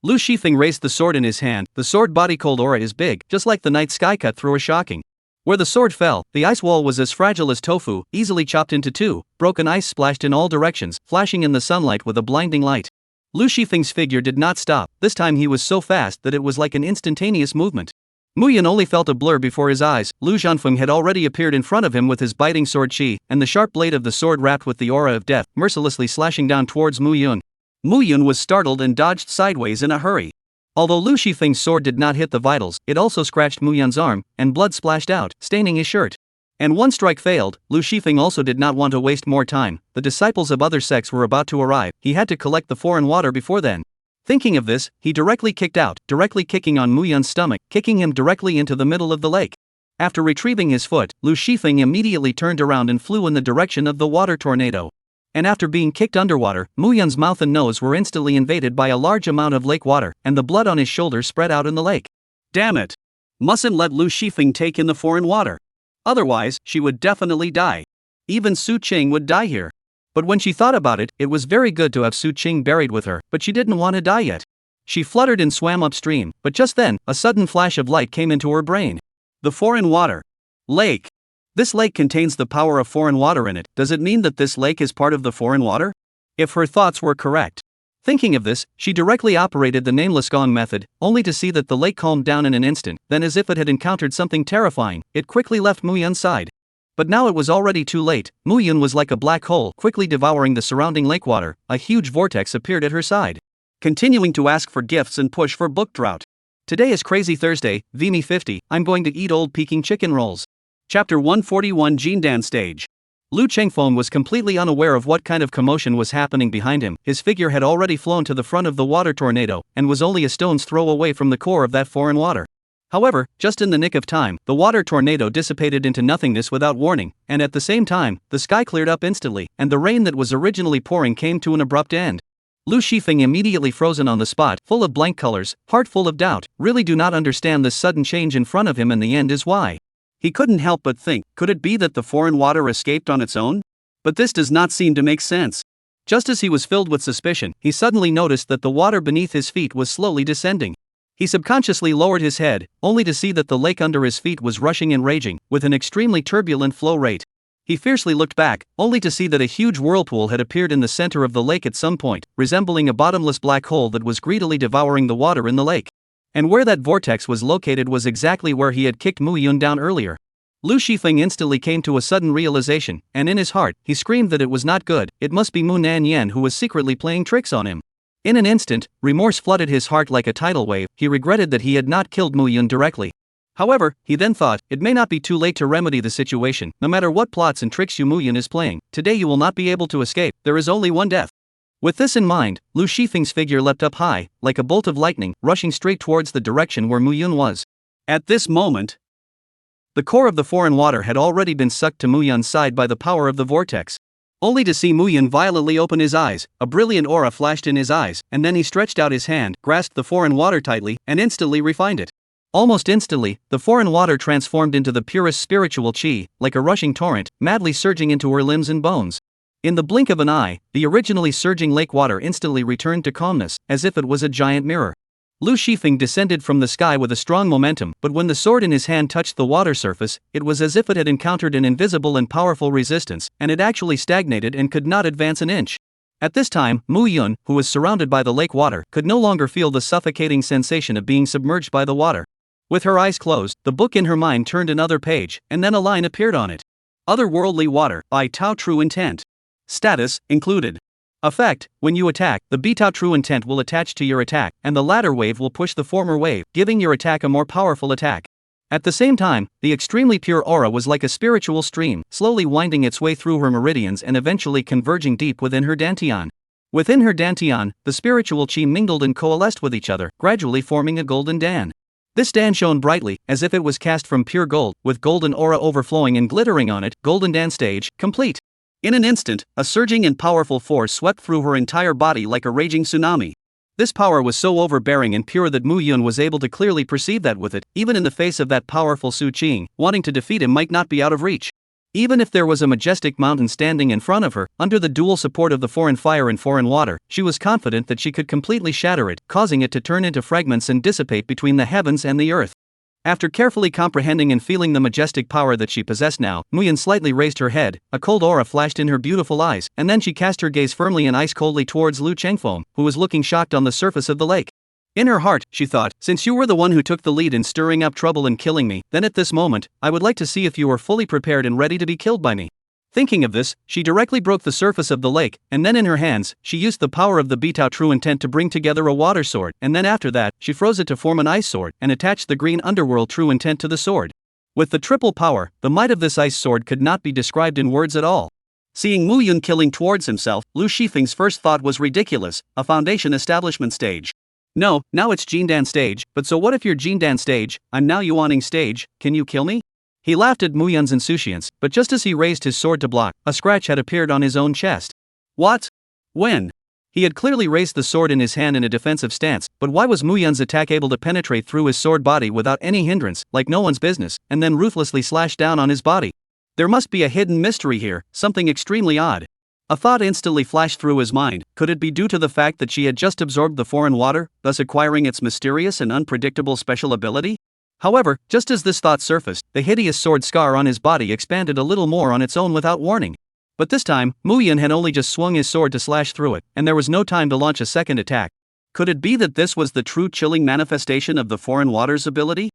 Lu Shifeng raised the sword in his hand. The sword body cold aura is big, just like the night sky cut through a shocking. Where the sword fell, the ice wall was as fragile as tofu, easily chopped into 2, broken ice splashed in all directions, flashing in the sunlight with a blinding light. Lu Shifeng's figure did not stop, this time he was so fast that it was like an instantaneous movement. Mu Yun only felt a blur before his eyes. Lu Zhanfeng had already appeared in front of him with his biting sword chi, and the sharp blade of the sword wrapped with the aura of death, mercilessly slashing down towards Mu Yun. Mu Yun was startled and dodged sideways in a hurry. Although Lu Shifeng's sword did not hit the vitals, it also scratched Mu Yun's arm, and blood splashed out, staining his shirt. And one strike failed. Lu Shifeng also did not want to waste more time. The disciples of other sects were about to arrive. He had to collect the foreign water before then. Thinking of this, he directly kicked out, directly kicking on Mu Yun's stomach, kicking him directly into the middle of the lake. After retrieving his foot, Lu Shifeng immediately turned around and flew in the direction of the water tornado. And after being kicked underwater, Mu Yun's mouth and nose were instantly invaded by a large amount of lake water, and the blood on his shoulders spread out in the lake. Damn it! Mustn't let Lu Shifeng take in the foreign water. Otherwise, she would definitely die. Even Su Qing would die here. But when she thought about it, it was very good to have Su Qing buried with her, but she didn't want to die yet. She fluttered and swam upstream, but just then, a sudden flash of light came into her brain. The foreign water. Lake. This lake contains the power of foreign water in it. Does it mean that this lake is part of the foreign water? If her thoughts were correct. Thinking of this, she directly operated the nameless gong method, only to see that the lake calmed down in an instant. Then, as if it had encountered something terrifying, it quickly left Mu Yun's side. But now it was already too late. Mu Yun was like a black hole, quickly devouring the surrounding lake water. A huge vortex appeared at her side, continuing to ask for gifts and push for book drought. Today is Crazy Thursday, VME 50. I'm going to eat old Peking chicken rolls. Chapter 141 Jindan Stage. Lu Chengfeng was completely unaware of what kind of commotion was happening behind him. His figure had already flown to the front of the water tornado, and was only a stone's throw away from the core of that foreign water. However, just in the nick of time, the water tornado dissipated into nothingness without warning, and at the same time, the sky cleared up instantly, and the rain that was originally pouring came to an abrupt end. Lu Shifeng immediately frozen on the spot, full of blank colors, heart full of doubt, really do not understand this sudden change in front of him, and the end is why. He couldn't help but think, could it be that the foreign water escaped on its own? But this does not seem to make sense. Just as he was filled with suspicion, he suddenly noticed that the water beneath his feet was slowly descending. He subconsciously lowered his head, only to see that the lake under his feet was rushing and raging, with an extremely turbulent flow rate. He fiercely looked back, only to see that a huge whirlpool had appeared in the center of the lake at some point, resembling a bottomless black hole that was greedily devouring the water in the lake. And where that vortex was located was exactly where he had kicked Mu Yun down earlier. Lu Shifeng instantly came to a sudden realization, and in his heart, he screamed that it was not good, it must be Mu Nanyan who was secretly playing tricks on him. In an instant, remorse flooded his heart like a tidal wave. He regretted that he had not killed Mu Yun directly. However, he then thought, it may not be too late to remedy the situation. No matter what plots and tricks Mu Yun is playing, today you will not be able to escape, there is only one death. With this in mind, Lu Shifeng's figure leapt up high, like a bolt of lightning, rushing straight towards the direction where Mu Yun was. At this moment, the core of the foreign water had already been sucked to Mu Yun's side by the power of the vortex. Only to see Mu Yun violently open his eyes, a brilliant aura flashed in his eyes, and then he stretched out his hand, grasped the foreign water tightly, and instantly refined it. Almost instantly, the foreign water transformed into the purest spiritual chi, like a rushing torrent, madly surging into her limbs and bones. In the blink of an eye, the originally surging lake water instantly returned to calmness, as if it was a giant mirror. Lu Shifeng descended from the sky with a strong momentum, but when the sword in his hand touched the water surface, it was as if it had encountered an invisible and powerful resistance, and it actually stagnated and could not advance an inch. At this time, Mu Yun, who was surrounded by the lake water, could no longer feel the suffocating sensation of being submerged by the water. With her eyes closed, the book in her mind turned another page, and then a line appeared on it. Otherworldly Water, by Tao True Intent. Status, included. Effect, when you attack, the Bitao True Intent will attach to your attack, and the latter wave will push the former wave, giving your attack a more powerful attack. At the same time, the extremely pure aura was like a spiritual stream, slowly winding its way through her meridians and eventually converging deep within her dantian. Within her dantian, the spiritual chi mingled and coalesced with each other, gradually forming a golden dan. This dan shone brightly, as if it was cast from pure gold, with golden aura overflowing and glittering on it. Golden dan stage, complete. In an instant, a surging and powerful force swept through her entire body like a raging tsunami. This power was so overbearing and pure that Mu Yun was able to clearly perceive that with it, even in the face of that powerful Su Qing, wanting to defeat him might not be out of reach. Even if there was a majestic mountain standing in front of her, under the dual support of the foreign fire and foreign water, she was confident that she could completely shatter it, causing it to turn into fragments and dissipate between the heavens and the earth. After carefully comprehending and feeling the majestic power that she possessed now, Mu Yun slightly raised her head, a cold aura flashed in her beautiful eyes, and then she cast her gaze firmly and ice-coldly towards Lu Chengfeng, who was looking shocked on the surface of the lake. In her heart, she thought, since you were the one who took the lead in stirring up trouble and killing me, then at this moment, I would like to see if you are fully prepared and ready to be killed by me. Thinking of this, she directly broke the surface of the lake, and then in her hands, she used the power of the Bitao True Intent to bring together a water sword, and then after that, she froze it to form an ice sword, and attached the green underworld True Intent to the sword. With the triple power, the might of this ice sword could not be described in words at all. Seeing Mu Yun killing towards himself, Lu Shifeng's first thought was ridiculous, a foundation establishment stage. No, now it's Jindan stage, but so what if you're Jindan stage, I'm now Yuaning stage, can you kill me? He laughed at Mu Yun's insouciance, but just as he raised his sword to block, a scratch had appeared on his own chest. What? When? He had clearly raised the sword in his hand in a defensive stance, but why was Mu Yun's attack able to penetrate through his sword body without any hindrance, like no one's business, and then ruthlessly slash down on his body? There must be a hidden mystery here, something extremely odd. A thought instantly flashed through his mind. Could it be due to the fact that she had just absorbed the foreign water, thus acquiring its mysterious and unpredictable special ability? However, just as this thought surfaced, the hideous sword scar on his body expanded a little more on its own without warning. But this time, Mu Yun had only just swung his sword to slash through it, and there was no time to launch a second attack. Could it be that this was the true chilling manifestation of the foreign water's ability?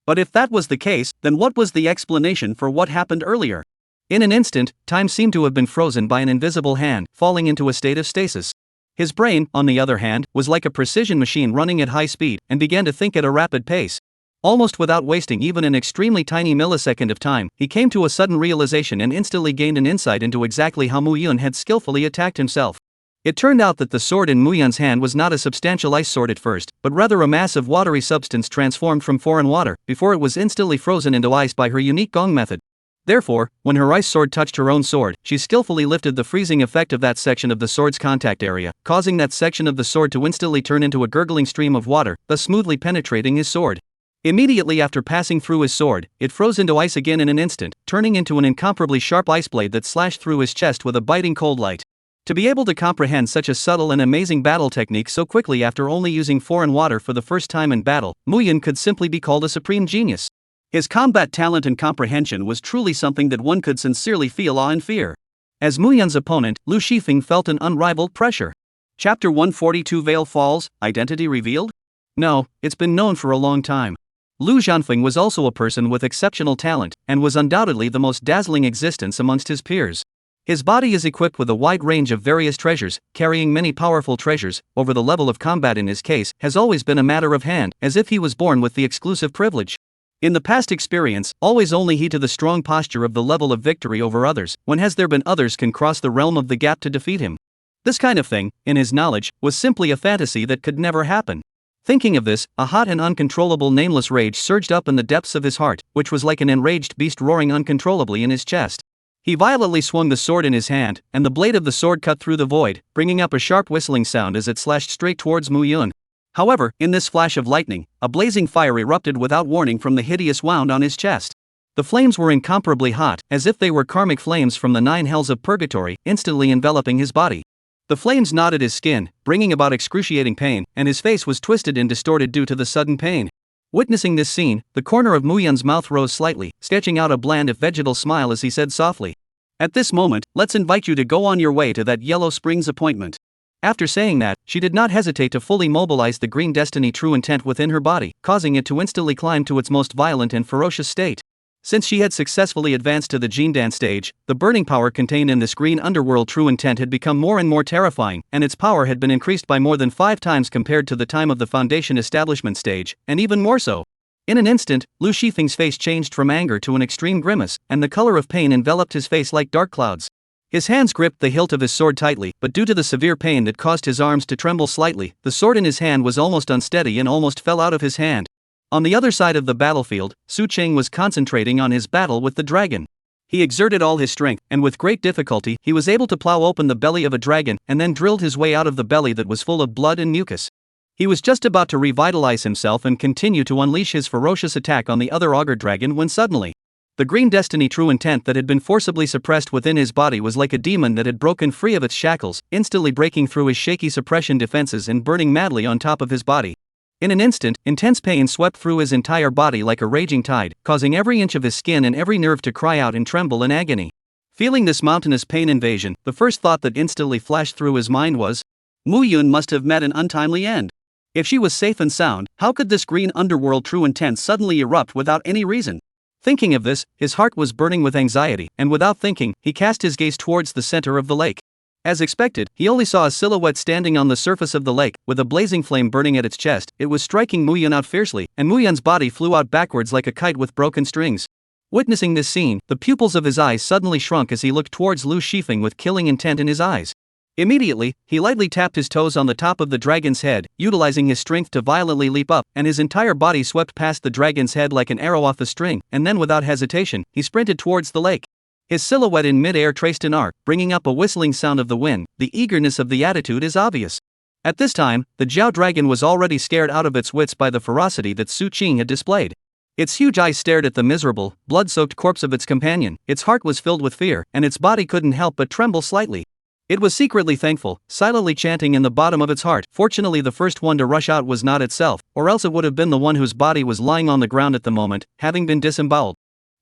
But if that was the case, then what was the explanation for what happened earlier? In an instant, time seemed to have been frozen by an invisible hand, falling into a state of stasis. His brain, on the other hand, was like a precision machine running at high speed, and began to think at a rapid pace. Almost without wasting even an extremely tiny millisecond of time, he came to a sudden realization and instantly gained an insight into exactly how Mu Yun had skillfully attacked himself. It turned out that the sword in Muyun's hand was not a substantial ice sword at first, but rather a mass of watery substance transformed from foreign water, before it was instantly frozen into ice by her unique gong method. Therefore, when her ice sword touched her own sword, she skillfully lifted the freezing effect of that section of the sword's contact area, causing that section of the sword to instantly turn into a gurgling stream of water, thus smoothly penetrating his sword. Immediately after passing through his sword, it froze into ice again in an instant, turning into an incomparably sharp ice blade that slashed through his chest with a biting cold light. To be able to comprehend such a subtle and amazing battle technique so quickly after only using foreign water for the first time in battle, Muyun could simply be called a supreme genius. His combat talent and comprehension was truly something that one could sincerely feel awe and fear. As Muyun's opponent, Lu Shifeng felt an unrivaled pressure. Chapter 142 Veil Falls, Identity Revealed? No, it's been known for a long time. Lu Zhanfeng was also a person with exceptional talent, and was undoubtedly the most dazzling existence amongst his peers. His body is equipped with a wide range of various treasures, carrying many powerful treasures. Over the level of combat in his case has always been a matter of hand, as if he was born with the exclusive privilege. In the past experience, always only he to the strong posture of the level of victory over others, when has there been others can cross the realm of the gap to defeat him. This kind of thing, in his knowledge, was simply a fantasy that could never happen. Thinking of this, a hot and uncontrollable nameless rage surged up in the depths of his heart, which was like an enraged beast roaring uncontrollably in his chest. He violently swung the sword in his hand, and the blade of the sword cut through the void, bringing up a sharp whistling sound as it slashed straight towards Muyun. However, in this flash of lightning, a blazing fire erupted without warning from the hideous wound on his chest. The flames were incomparably hot, as if they were karmic flames from the 9 hells of purgatory, instantly enveloping his body. The flames knotted his skin, bringing about excruciating pain, and his face was twisted and distorted due to the sudden pain. Witnessing this scene, the corner of Muyun's mouth rose slightly, sketching out a bland if vegetal smile as he said softly, "At this moment, let's invite you to go on your way to that Yellow Springs appointment." After saying that, she did not hesitate to fully mobilize the green destiny true intent within her body, causing it to instantly climb to its most violent and ferocious state. Since she had successfully advanced to the Jindan stage, the burning power contained in this green underworld true intent had become more and more terrifying, and its power had been increased by more than 5 times compared to the time of the foundation establishment stage, and even more so. In an instant, Lu Shifeng's face changed from anger to an extreme grimace, and the color of pain enveloped his face like dark clouds. His hands gripped the hilt of his sword tightly, but due to the severe pain that caused his arms to tremble slightly, the sword in his hand was almost unsteady and almost fell out of his hand. On the other side of the battlefield, Su Cheng was concentrating on his battle with the dragon. He exerted all his strength, and with great difficulty, he was able to plow open the belly of a dragon, and then drilled his way out of the belly that was full of blood and mucus. He was just about to revitalize himself and continue to unleash his ferocious attack on the other auger dragon when suddenly, the green destiny true intent that had been forcibly suppressed within his body was like a demon that had broken free of its shackles, instantly breaking through his shaky suppression defenses and burning madly on top of his body. In an instant, intense pain swept through his entire body like a raging tide, causing every inch of his skin and every nerve to cry out and tremble in agony. Feeling this mountainous pain invasion, the first thought that instantly flashed through his mind was, Muyun must have met an untimely end. If she was safe and sound, how could this green underworld true intent suddenly erupt without any reason? Thinking of this, his heart was burning with anxiety, and without thinking, he cast his gaze towards the center of the lake. As expected, he only saw a silhouette standing on the surface of the lake, with a blazing flame burning at its chest. It was striking Muyun out fiercely, and Muyun's body flew out backwards like a kite with broken strings. Witnessing this scene, the pupils of his eyes suddenly shrunk as he looked towards Lu Shifeng with killing intent in his eyes. Immediately, he lightly tapped his toes on the top of the dragon's head, utilizing his strength to violently leap up, and his entire body swept past the dragon's head like an arrow off a string, and then without hesitation, he sprinted towards the lake. His silhouette in mid-air traced an arc, bringing up a whistling sound of the wind. The eagerness of the attitude is obvious. At this time, the Jiao dragon was already scared out of its wits by the ferocity that Su Cheng had displayed. Its huge eyes stared at the miserable, blood-soaked corpse of its companion. Its heart was filled with fear, and its body couldn't help but tremble slightly. It was secretly thankful, silently chanting in the bottom of its heart. Fortunately, the first one to rush out was not itself, or else it would have been the one whose body was lying on the ground at the moment, having been disemboweled.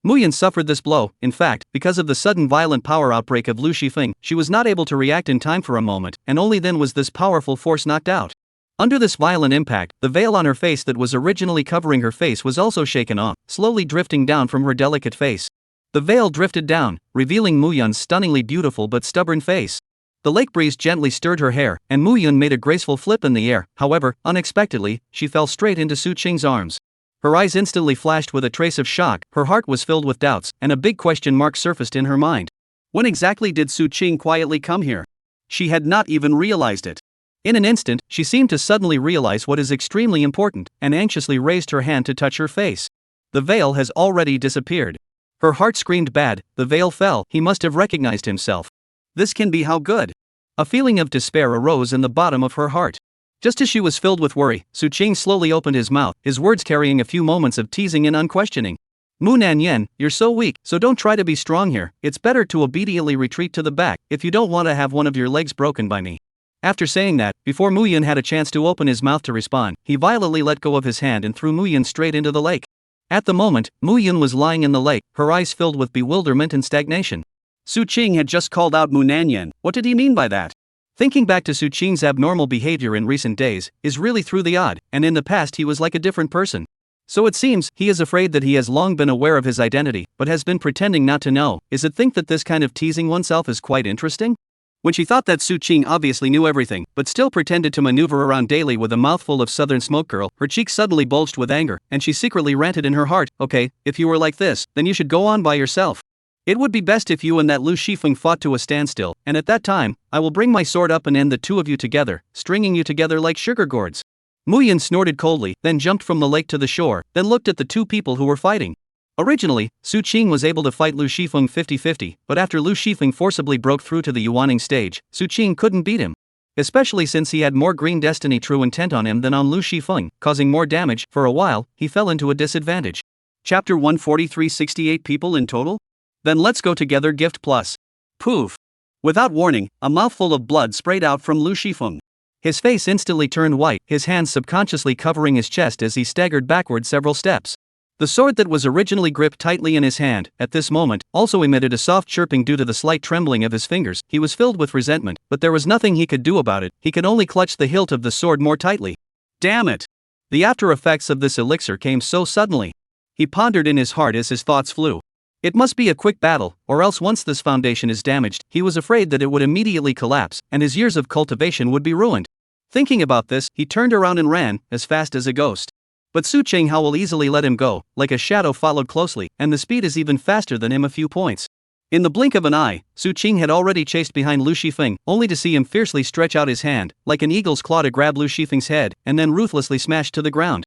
Muyun suffered this blow. In fact, because of the sudden violent power outbreak of Lu Shifeng, she was not able to react in time for a moment, and only then was this powerful force knocked out. Under this violent impact, the veil on her face that was originally covering her face was also shaken off, slowly drifting down from her delicate face. The veil drifted down, revealing Muyun's stunningly beautiful but stubborn face. The lake breeze gently stirred her hair, and Muyun made a graceful flip in the air. However, unexpectedly, she fell straight into Su Cheng's arms. Her eyes instantly flashed with a trace of shock, her heart was filled with doubts, and a big question mark surfaced in her mind. When exactly did Su Cheng quietly come here? She had not even realized it. In an instant, she seemed to suddenly realize what is extremely important, and anxiously raised her hand to touch her face. The veil has already disappeared. Her heart screamed bad, the veil fell, he must have recognized himself. This can be how good. A feeling of despair arose in the bottom of her heart. Just as she was filled with worry, Su Qing slowly opened his mouth, his words carrying a few moments of teasing and unquestioning. Mu Nanyan, you're so weak, so don't try to be strong here, it's better to obediently retreat to the back, if you don't want to have one of your legs broken by me. After saying that, before Mu Yan had a chance to open his mouth to respond, he violently let go of his hand and threw Mu Yan straight into the lake. At the moment, Mu Yan was lying in the lake, her eyes filled with bewilderment and stagnation. Su Qing had just called out Mu Nanyan, what did he mean by that? Thinking back to Su Qing's abnormal behavior in recent days, is really through the odd, and in the past he was like a different person. So it seems, he is afraid that he has long been aware of his identity, but has been pretending not to know. Is it think that this kind of teasing oneself is quite interesting? When she thought that Su Qing obviously knew everything, but still pretended to maneuver around daily with a mouthful of southern smoke girl, her cheeks suddenly bulged with anger, and she secretly ranted in her heart, okay, if you were like this, then you should go on by yourself. It would be best if you and that Lu Shifeng fought to a standstill, and at that time, I will bring my sword up and end the two of you together, stringing you together like sugar gourds. Mu Yan snorted coldly, then jumped from the lake to the shore, then looked at the two people who were fighting. Originally, Su Qing was able to fight Lu Shifeng 50-50, but after Lu Shifeng forcibly broke through to the Yuaning stage, Su Qing couldn't beat him. Especially since he had more green destiny true intent on him than on Lu Shifeng, causing more damage. For a while, he fell into a disadvantage. Chapter 143, 68 people in total? Then let's go together gift plus. Poof. Without warning, a mouthful of blood sprayed out from Lu Shifeng. His face instantly turned white, his hands subconsciously covering his chest as he staggered backward several steps. The sword that was originally gripped tightly in his hand, at this moment, also emitted a soft chirping due to the slight trembling of his fingers. He was filled with resentment, but there was nothing he could do about it, he could only clutch the hilt of the sword more tightly. Damn it! The after effects of this elixir came so suddenly. He pondered in his heart as his thoughts flew. It must be a quick battle, or else once this foundation is damaged, he was afraid that it would immediately collapse, and his years of cultivation would be ruined. Thinking about this, he turned around and ran, as fast as a ghost. But Su Qing will easily let him go, like a shadow followed closely, and the speed is even faster than him a few points. In the blink of an eye, Su Qing had already chased behind Lu Shifeng, only to see him fiercely stretch out his hand, like an eagle's claw to grab Lu Shifeng's head, and then ruthlessly smash to the ground.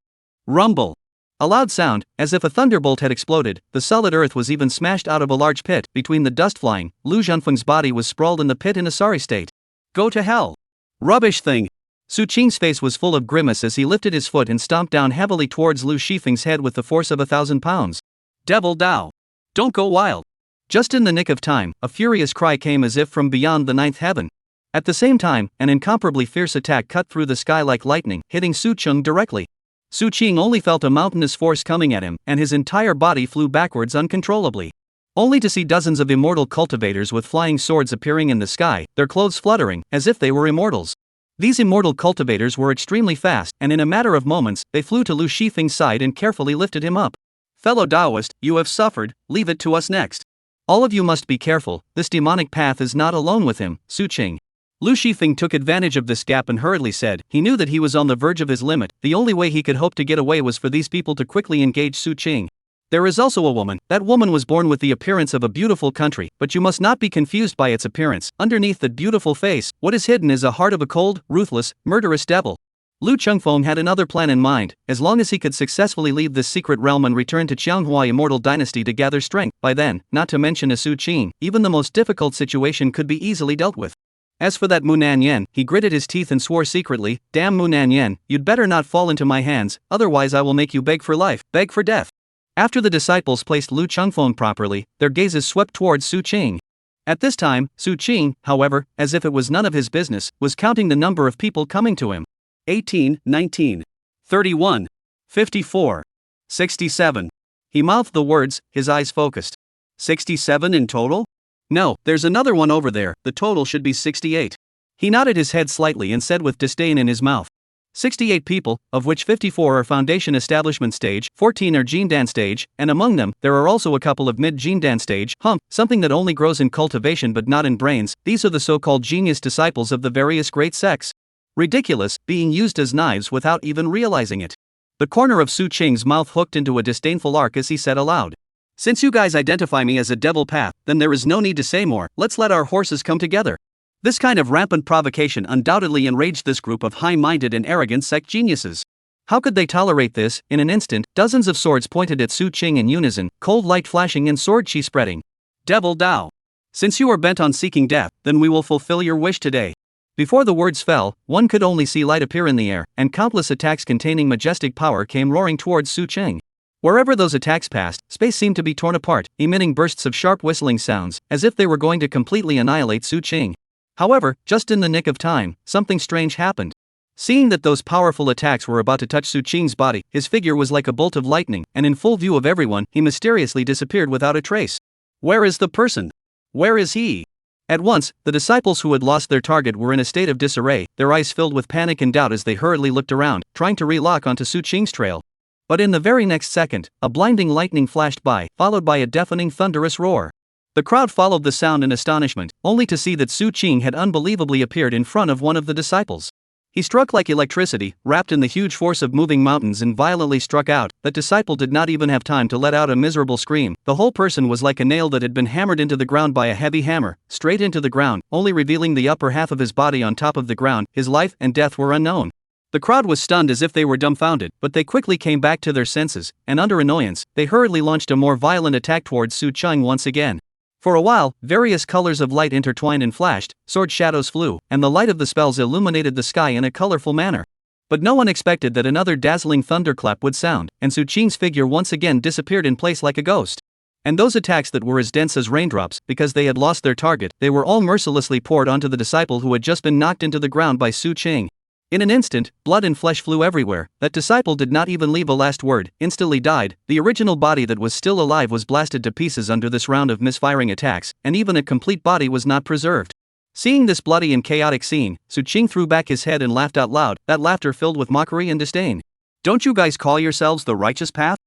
Rumble! A loud sound, as if a thunderbolt had exploded, the solid earth was even smashed out of a large pit. Between the dust flying, Lu Zhanfeng's body was sprawled in the pit in a sorry state. Go to hell! Rubbish thing! Su Qing's face was full of grimace as he lifted his foot and stomped down heavily towards Lu Shifeng's head with the force of 1,000 pounds. Devil Dao! Don't go wild! Just in the nick of time, a furious cry came as if from beyond the ninth heaven. At the same time, an incomparably fierce attack cut through the sky like lightning, hitting Su Qing directly. Su Qing only felt a mountainous force coming at him, and his entire body flew backwards uncontrollably. Only to see dozens of immortal cultivators with flying swords appearing in the sky, their clothes fluttering, as if they were immortals. These immortal cultivators were extremely fast, and in a matter of moments, they flew to Lu Shifeng's side and carefully lifted him up. Fellow Taoist, you have suffered, leave it to us next. All of you must be careful, this demonic path is not alone with him, Su Qing. Lu Shifeng took advantage of this gap and hurriedly said, he knew that he was on the verge of his limit, the only way he could hope to get away was for these people to quickly engage Su Qing. There is also a woman, that woman was born with the appearance of a beautiful country, but you must not be confused by its appearance. Underneath that beautiful face, what is hidden is a heart of a cold, ruthless, murderous devil. Lu Chengfeng had another plan in mind. As long as he could successfully leave this secret realm and return to Qianghua Immortal Dynasty to gather strength, by then, not to mention a Su Qing, even the most difficult situation could be easily dealt with. As for that Mu Nanyan, he gritted his teeth and swore secretly, damn Mu Nanyan, you'd better not fall into my hands, otherwise I will make you beg for life, beg for death. After the disciples placed Lu Chengfeng properly, their gazes swept towards Su Qing. At this time, Su Qing, however, as if it was none of his business, was counting the number of people coming to him. 18, 19, 31, 54, 67. He mouthed the words, his eyes focused. 67 in total? No, there's another one over there, the total should be 68. He nodded his head slightly and said with disdain in his mouth. 68 people, of which 54 are Foundation Establishment stage, 14 are Jindan stage, and among them, there are also a couple of mid-Jindan stage, something that only grows in cultivation but not in brains. These are the so-called genius disciples of the various great sects. Ridiculous, being used as knives without even realizing it. The corner of Su Qing's mouth hooked into a disdainful arc as he said aloud. Since you guys identify me as a devil path, then there is no need to say more, let's let our horses come together. This kind of rampant provocation undoubtedly enraged this group of high-minded and arrogant sect geniuses. How could they tolerate this? In an instant, dozens of swords pointed at Su Qing in unison, cold light flashing and sword chi spreading. Devil Dao. Since you are bent on seeking death, then we will fulfill your wish today. Before the words fell, one could only see light appear in the air, and countless attacks containing majestic power came roaring towards Su Qing. Wherever those attacks passed, space seemed to be torn apart, emitting bursts of sharp whistling sounds, as if they were going to completely annihilate Su Qing. However, just in the nick of time, something strange happened. Seeing that those powerful attacks were about to touch Su Qing's body, his figure was like a bolt of lightning, and in full view of everyone, he mysteriously disappeared without a trace. Where is the person? Where is he? At once, the disciples who had lost their target were in a state of disarray, their eyes filled with panic and doubt as they hurriedly looked around, trying to relock onto Su Qing's trail. But in the very next second, a blinding lightning flashed by, followed by a deafening thunderous roar. The crowd followed the sound in astonishment, only to see that Su Qing had unbelievably appeared in front of one of the disciples. He struck like electricity, wrapped in the huge force of moving mountains, and violently struck out. That disciple did not even have time to let out a miserable scream. The whole person was like a nail that had been hammered into the ground by a heavy hammer, straight into the ground, only revealing the upper half of his body on top of the ground. His life and death were unknown. The crowd was stunned as if they were dumbfounded, but they quickly came back to their senses, and under annoyance, they hurriedly launched a more violent attack towards Su Qing once again. For a while, various colors of light intertwined and flashed, sword shadows flew, and the light of the spells illuminated the sky in a colorful manner. But no one expected that another dazzling thunderclap would sound, and Su Qing's figure once again disappeared in place like a ghost. And those attacks that were as dense as raindrops, because they had lost their target, they were all mercilessly poured onto the disciple who had just been knocked into the ground by Su Qing. In an instant, blood and flesh flew everywhere. That disciple did not even leave a last word, instantly died. The original body that was still alive was blasted to pieces under this round of misfiring attacks, and even a complete body was not preserved. Seeing this bloody and chaotic scene, Su Qing threw back his head and laughed out loud, that laughter filled with mockery and disdain. Don't you guys call yourselves the righteous path?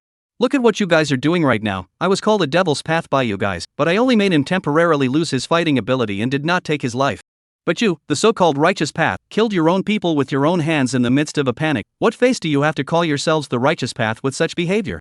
Look at what you guys are doing right now. I was called a devil's path by you guys, but I only made him temporarily lose his fighting ability and did not take his life. But you, the so-called righteous path, killed your own people with your own hands in the midst of a panic. What face do you have to call yourselves the righteous path with such behavior?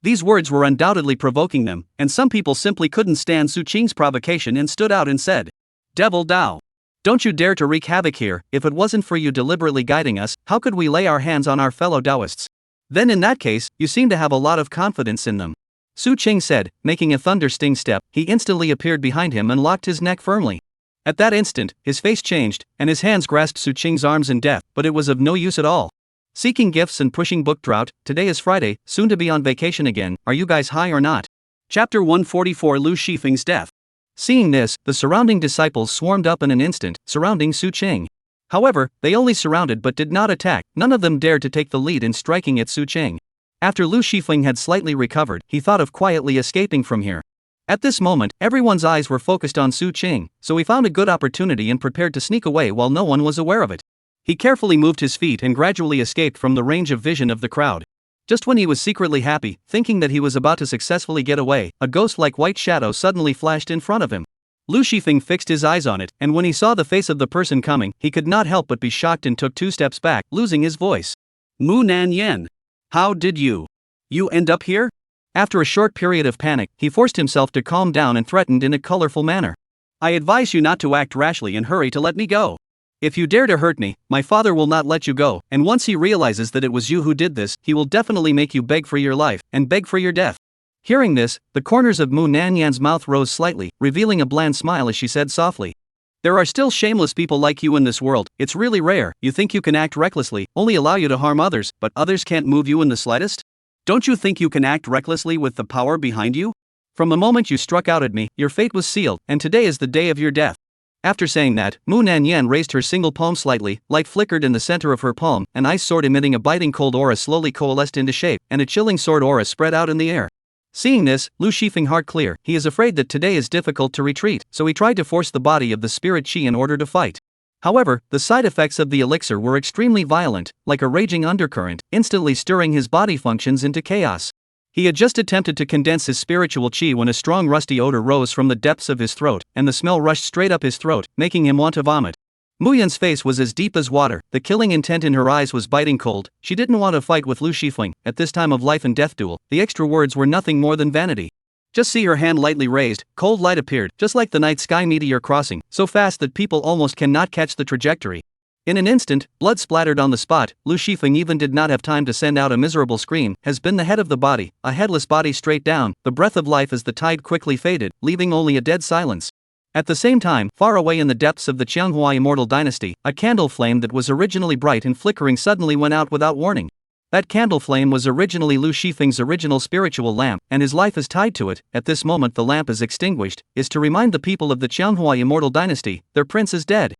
These words were undoubtedly provoking them, and some people simply couldn't stand Su Qing's provocation and stood out and said, Devil Dao. Don't you dare to wreak havoc here. If it wasn't for you deliberately guiding us, how could we lay our hands on our fellow Taoists? Then in that case, you seem to have a lot of confidence in them. Su Qing said, making a thunder sting step. He instantly appeared behind him and locked his neck firmly. At that instant, his face changed, and his hands grasped Su Qing's arms in death, but it was of no use at all. Seeking gifts and pushing book drought, today is Friday, soon to be on vacation again, are you guys high or not? Chapter 144 Lu Shifeng's Death. Seeing this, the surrounding disciples swarmed up in an instant, surrounding Su Qing. However, they only surrounded but did not attack. None of them dared to take the lead in striking at Su Qing. After Lu Shifeng had slightly recovered, he thought of quietly escaping from here. At this moment, everyone's eyes were focused on Su Qing, so he found a good opportunity and prepared to sneak away while no one was aware of it. He carefully moved his feet and gradually escaped from the range of vision of the crowd. Just when he was secretly happy, thinking that he was about to successfully get away, a ghost-like white shadow suddenly flashed in front of him. Lu Shifeng fixed his eyes on it, and when he saw the face of the person coming, he could not help but be shocked and took 2 steps back, losing his voice. Mu Nan Yen. How did you end up here? After a short period of panic, he forced himself to calm down and threatened in a colorful manner. I advise you not to act rashly and hurry to let me go. If you dare to hurt me, my father will not let you go, and once he realizes that it was you who did this, he will definitely make you beg for your life, and beg for your death. Hearing this, the corners of Mu Nanyan's mouth rose slightly, revealing a bland smile as she said softly. There are still shameless people like you in this world. It's really rare. You think you can act recklessly, only allow you to harm others, but others can't move you in the slightest? Don't you think you can act recklessly with the power behind you? From the moment you struck out at me, your fate was sealed, and today is the day of your death. After saying that, Mu Nanyan raised her single palm slightly, light flickered in the center of her palm, an ice sword emitting a biting cold aura slowly coalesced into shape, and a chilling sword aura spread out in the air. Seeing this, Lu Shifeng heart clear. He is afraid that today is difficult to retreat, so he tried to force the body of the spirit chi in order to fight. However, the side effects of the elixir were extremely violent, like a raging undercurrent, instantly stirring his body functions into chaos. He had just attempted to condense his spiritual chi when a strong rusty odor rose from the depths of his throat, and the smell rushed straight up his throat, making him want to vomit. Muyan's face was as deep as water, the killing intent in her eyes was biting cold. She didn't want to fight with Lu Shifeng. At this time of life and death duel, the extra words were nothing more than vanity. Just see her hand lightly raised, cold light appeared, just like the night sky meteor crossing, so fast that people almost cannot catch the trajectory. In an instant, blood splattered on the spot. Lu Shifeng even did not have time to send out a miserable scream. Has been the head of the body, a headless body straight down, the breath of life as the tide quickly faded, leaving only a dead silence. At the same time, far away in the depths of the Qianghua immortal dynasty, a candle flame that was originally bright and flickering suddenly went out without warning. That candle flame was originally Lu Shifeng's original spiritual lamp, and his life is tied to it. At this moment the lamp is extinguished, is to remind the people of the Qianghua immortal dynasty, their prince is dead.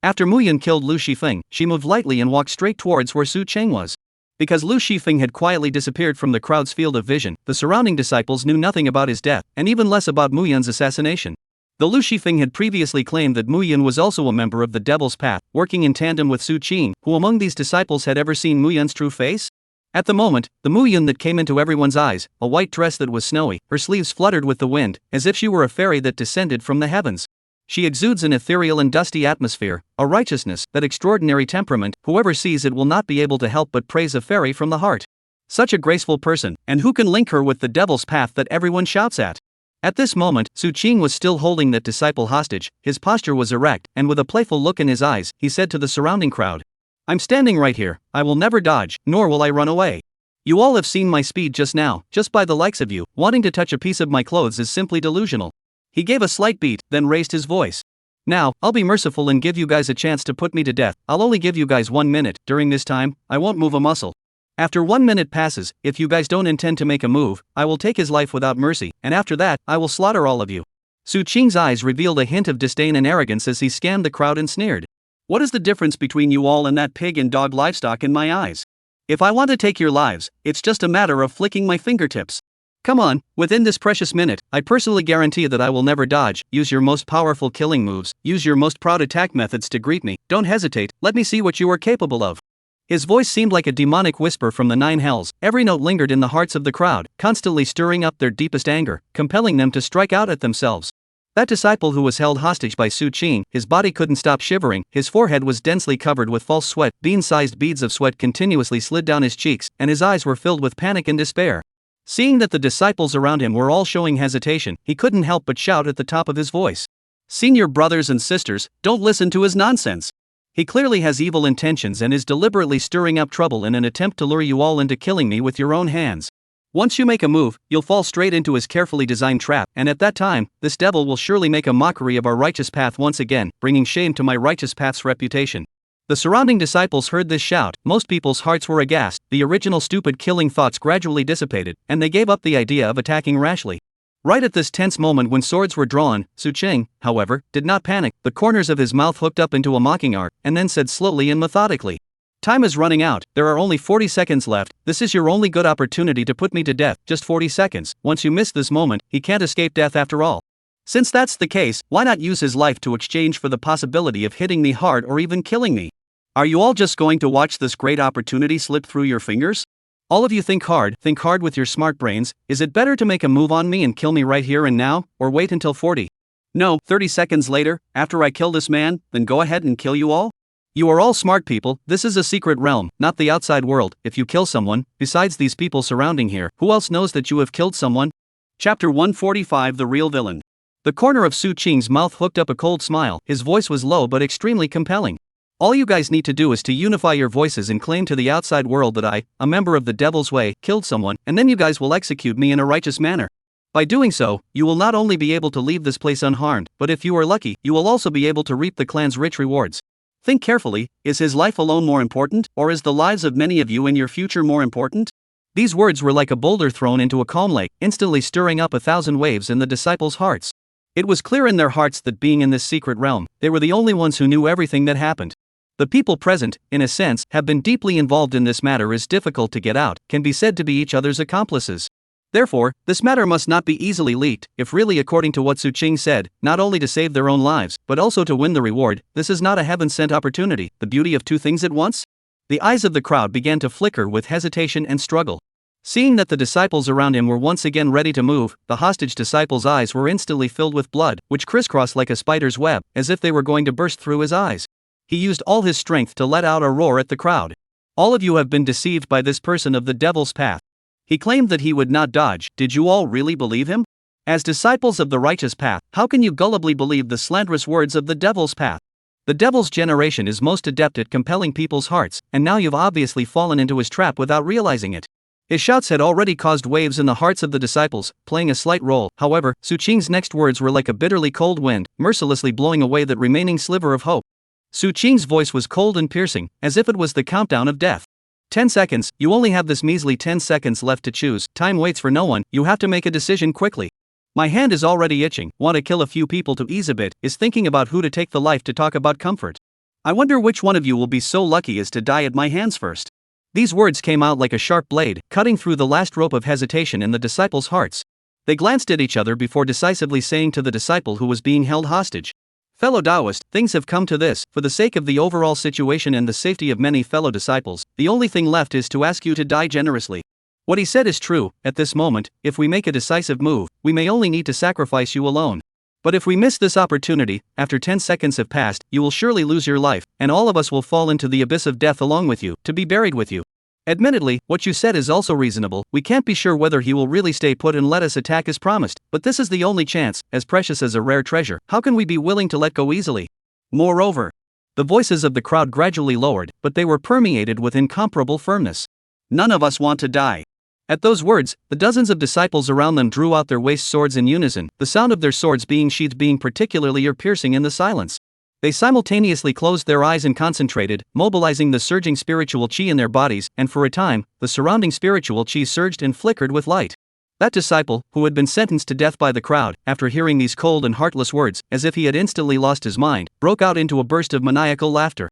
After Mu Yan killed Lu Shifeng, she moved lightly and walked straight towards where Su Cheng was. Because Lu Shifeng had quietly disappeared from the crowd's field of vision, the surrounding disciples knew nothing about his death, and even less about Mu Yan's assassination. Though Lu Shifeng had previously claimed that Mu Yan was also a member of the Devil's Path, working in tandem with Su Qing, who among these disciples had ever seen Mu Yan's true face? At the moment, the Mu Yan that came into everyone's eyes, a white dress that was snowy, her sleeves fluttered with the wind, as if she were a fairy that descended from the heavens. She exudes an ethereal and dusty atmosphere, a righteousness, that extraordinary temperament, whoever sees it will not be able to help but praise a fairy from the heart. Such a graceful person, and who can link her with the Devil's Path that everyone shouts at? At this moment, Su Qing was still holding that disciple hostage, his posture was erect, and with a playful look in his eyes, he said to the surrounding crowd, "I'm standing right here, I will never dodge, nor will I run away. You all have seen my speed just now, just by the likes of you, wanting to touch a piece of my clothes is simply delusional." He gave a slight beat, then raised his voice. "Now, I'll be merciful and give you guys a chance to put me to death. I'll only give you guys 1 minute, during this time, I won't move a muscle. After 1 minute passes, if you guys don't intend to make a move, I will take his life without mercy, and after that, I will slaughter all of you." Su Qing's eyes revealed a hint of disdain and arrogance as he scanned the crowd and sneered. "What is the difference between you all and that pig and dog livestock in my eyes? If I want to take your lives, it's just a matter of flicking my fingertips. Come on, within this precious minute, I personally guarantee that I will never dodge. Use your most powerful killing moves, use your most proud attack methods to greet me, don't hesitate, let me see what you are capable of." His voice seemed like a demonic whisper from the 9 hells, every note lingered in the hearts of the crowd, constantly stirring up their deepest anger, compelling them to strike out at themselves. That disciple who was held hostage by Su Qing, his body couldn't stop shivering, his forehead was densely covered with false sweat, bean-sized beads of sweat continuously slid down his cheeks, and his eyes were filled with panic and despair. Seeing that the disciples around him were all showing hesitation, he couldn't help but shout at the top of his voice, "Senior brothers and sisters, don't listen to his nonsense. He clearly has evil intentions and is deliberately stirring up trouble in an attempt to lure you all into killing me with your own hands. Once you make a move, you'll fall straight into his carefully designed trap, and at that time, this devil will surely make a mockery of our righteous path once again, bringing shame to my righteous path's reputation." The surrounding disciples heard this shout, most people's hearts were aghast, the original stupid killing thoughts gradually dissipated, and they gave up the idea of attacking rashly. Right at this tense moment when swords were drawn, Su Cheng, however, did not panic, the corners of his mouth hooked up into a mocking arc, and then said slowly and methodically, "Time is running out, there are only 40 seconds left, this is your only good opportunity to put me to death, just 40 seconds, once you miss this moment, he can't escape death after all. Since that's the case, why not use his life to exchange for the possibility of hitting me hard or even killing me? Are you all just going to watch this great opportunity slip through your fingers? All of you think hard with your smart brains. Is it better to make a move on me and kill me right here and now, or wait until 30 seconds later, after I kill this man, then go ahead and kill you all? You are all smart people, this is a secret realm, not the outside world. If you kill someone, besides these people surrounding here, who else knows that you have killed someone?" Chapter 145 The Real Villain. The corner of Su Qing's mouth hooked up a cold smile, his voice was low but extremely compelling. "All you guys need to do is to unify your voices and claim to the outside world that I, a member of the Devil's Way, killed someone, and then you guys will execute me in a righteous manner. By doing so, you will not only be able to leave this place unharmed, but if you are lucky, you will also be able to reap the clan's rich rewards. Think carefully, is his life alone more important, or is the lives of many of you and your future more important?" These words were like a boulder thrown into a calm lake, instantly stirring up 1,000 waves in the disciples' hearts. It was clear in their hearts that being in this secret realm, they were the only ones who knew everything that happened. The people present, in a sense, have been deeply involved in this matter is difficult to get out, can be said to be each other's accomplices. Therefore, this matter must not be easily leaked, if really according to what Su Qing said, not only to save their own lives, but also to win the reward. This is not a heaven-sent opportunity, the beauty of 2 things at once? The eyes of the crowd began to flicker with hesitation and struggle. Seeing that the disciples around him were once again ready to move, the hostage disciple's eyes were instantly filled with blood, which crisscrossed like a spider's web, as if they were going to burst through his eyes. He used all his strength to let out a roar at the crowd. "All of you have been deceived by this person of the Devil's Path. He claimed that he would not dodge, did you all really believe him? As disciples of the righteous path, how can you gullibly believe the slanderous words of the devil's path? The devil's generation is most adept at compelling people's hearts, and now you've obviously fallen into his trap without realizing it. His shouts had already caused waves in the hearts of the disciples, playing a slight role. However, Su Qing's next words were like a bitterly cold wind, mercilessly blowing away that remaining sliver of hope. Su Qing's voice was cold and piercing, as if it was the countdown of death. 10 seconds, you only have this measly 10 seconds left to choose. Time waits for no one, you have to make a decision quickly. My hand is already itching, want to kill a few people to ease a bit, is thinking about who to take the life to talk about comfort. I wonder which one of you will be so lucky as to die at my hands first. These words came out like a sharp blade, cutting through the last rope of hesitation in the disciples' hearts. They glanced at each other before decisively saying to the disciple who was being held hostage, "Fellow Taoist, things have come to this. For the sake of the overall situation and the safety of many fellow disciples, the only thing left is to ask you to die generously." What he said is true. At this moment, if we make a decisive move, we may only need to sacrifice you alone. But if we miss this opportunity, after 10 seconds have passed, you will surely lose your life, and all of us will fall into the abyss of death along with you, to be buried with you. Admittedly, what you said is also reasonable. We can't be sure whether he will really stay put and let us attack as promised, but this is the only chance, as precious as a rare treasure. How can we be willing to let go easily? Moreover, the voices of the crowd gradually lowered, but they were permeated with incomparable firmness. None of us want to die. At those words, the dozens of disciples around them drew out their waist swords in unison, the sound of their swords being sheathed being particularly ear-piercing in the silence. They simultaneously closed their eyes and concentrated, mobilizing the surging spiritual chi in their bodies, and for a time, the surrounding spiritual chi surged and flickered with light. That disciple, who had been sentenced to death by the crowd, after hearing these cold and heartless words, as if he had instantly lost his mind, broke out into a burst of maniacal laughter.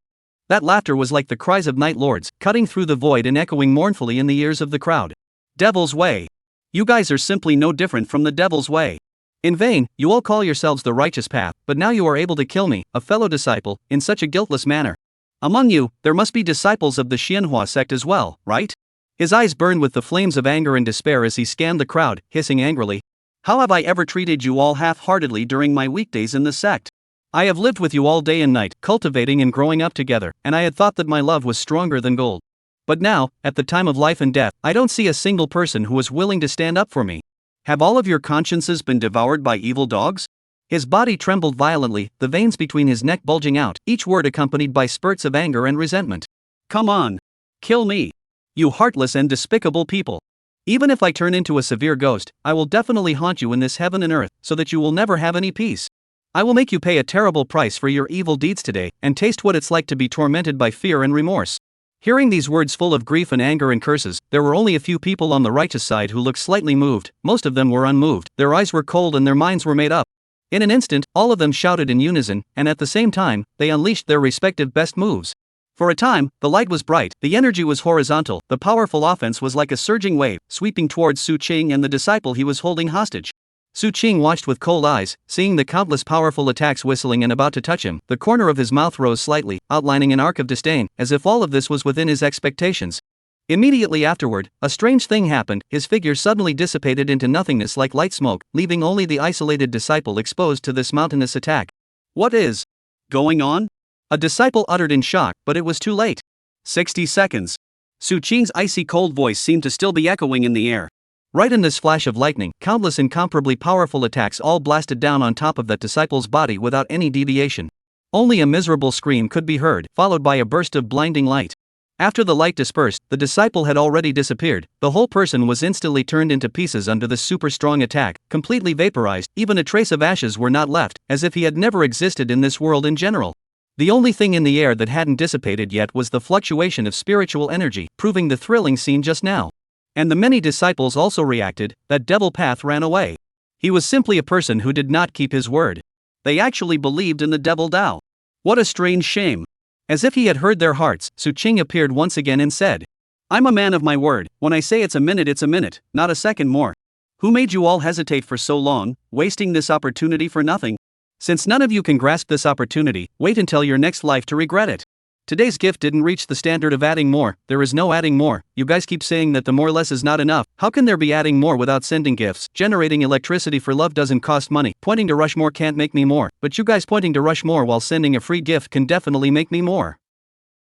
That laughter was like the cries of night lords, cutting through the void and echoing mournfully in the ears of the crowd. Devil's way. You guys are simply no different from the devil's way. In vain, you all call yourselves the righteous path, but now you are able to kill me, a fellow disciple, in such a guiltless manner. Among you, there must be disciples of the Xianhua sect as well, right? His eyes burned with the flames of anger and despair as he scanned the crowd, hissing angrily. How have I ever treated you all half-heartedly during my weekdays in the sect? I have lived with you all day and night, cultivating and growing up together, and I had thought that my love was stronger than gold. But now, at the time of life and death, I don't see a single person who is willing to stand up for me. Have all of your consciences been devoured by evil dogs? His body trembled violently, the veins between his neck bulging out, each word accompanied by spurts of anger and resentment. Come on. Kill me. You heartless and despicable people. Even if I turn into a severe ghost, I will definitely haunt you in this heaven and earth, so that you will never have any peace. I will make you pay a terrible price for your evil deeds today, and taste what it's like to be tormented by fear and remorse. Hearing these words full of grief and anger and curses, there were only a few people on the righteous side who looked slightly moved. Most of them were unmoved, their eyes were cold and their minds were made up. In an instant, all of them shouted in unison, and at the same time, they unleashed their respective best moves. For a time, the light was bright, the energy was horizontal, the powerful offense was like a surging wave, sweeping towards Su Qing and the disciple he was holding hostage. Su Qing watched with cold eyes, seeing the countless powerful attacks whistling and about to touch him. The corner of his mouth rose slightly, outlining an arc of disdain, as if all of this was within his expectations. Immediately afterward, a strange thing happened. His figure suddenly dissipated into nothingness like light smoke, leaving only the isolated disciple exposed to this mountainous attack. What is going on? A disciple uttered in shock, but it was too late. 60 seconds. Su Qing's icy cold voice seemed to still be echoing in the air. Right in this flash of lightning, countless incomparably powerful attacks all blasted down on top of that disciple's body without any deviation. Only a miserable scream could be heard, followed by a burst of blinding light. After the light dispersed, the disciple had already disappeared. The whole person was instantly turned into pieces under the super strong attack, completely vaporized. Even a trace of ashes were not left, as if he had never existed in this world in general. The only thing in the air that hadn't dissipated yet was the fluctuation of spiritual energy, proving the thrilling scene just now. And the many disciples also reacted. That devil path ran away. He was simply a person who did not keep his word. They actually believed in the devil Tao. What a strange shame. As if he had heard their hearts, Su Qing appeared once again and said, I'm a man of my word. When I say it's a minute, not a second more. Who made you all hesitate for so long, wasting this opportunity for nothing? Since none of you can grasp this opportunity, wait until your next life to regret it. Today's gift didn't reach the standard of adding more. There is no adding more. You guys keep saying that the more less is not enough. How can there be adding more without sending gifts? Generating electricity for love doesn't cost money. Pointing to Rushmore can't make me more. But you guys pointing to Rushmore while sending a free gift can definitely make me more.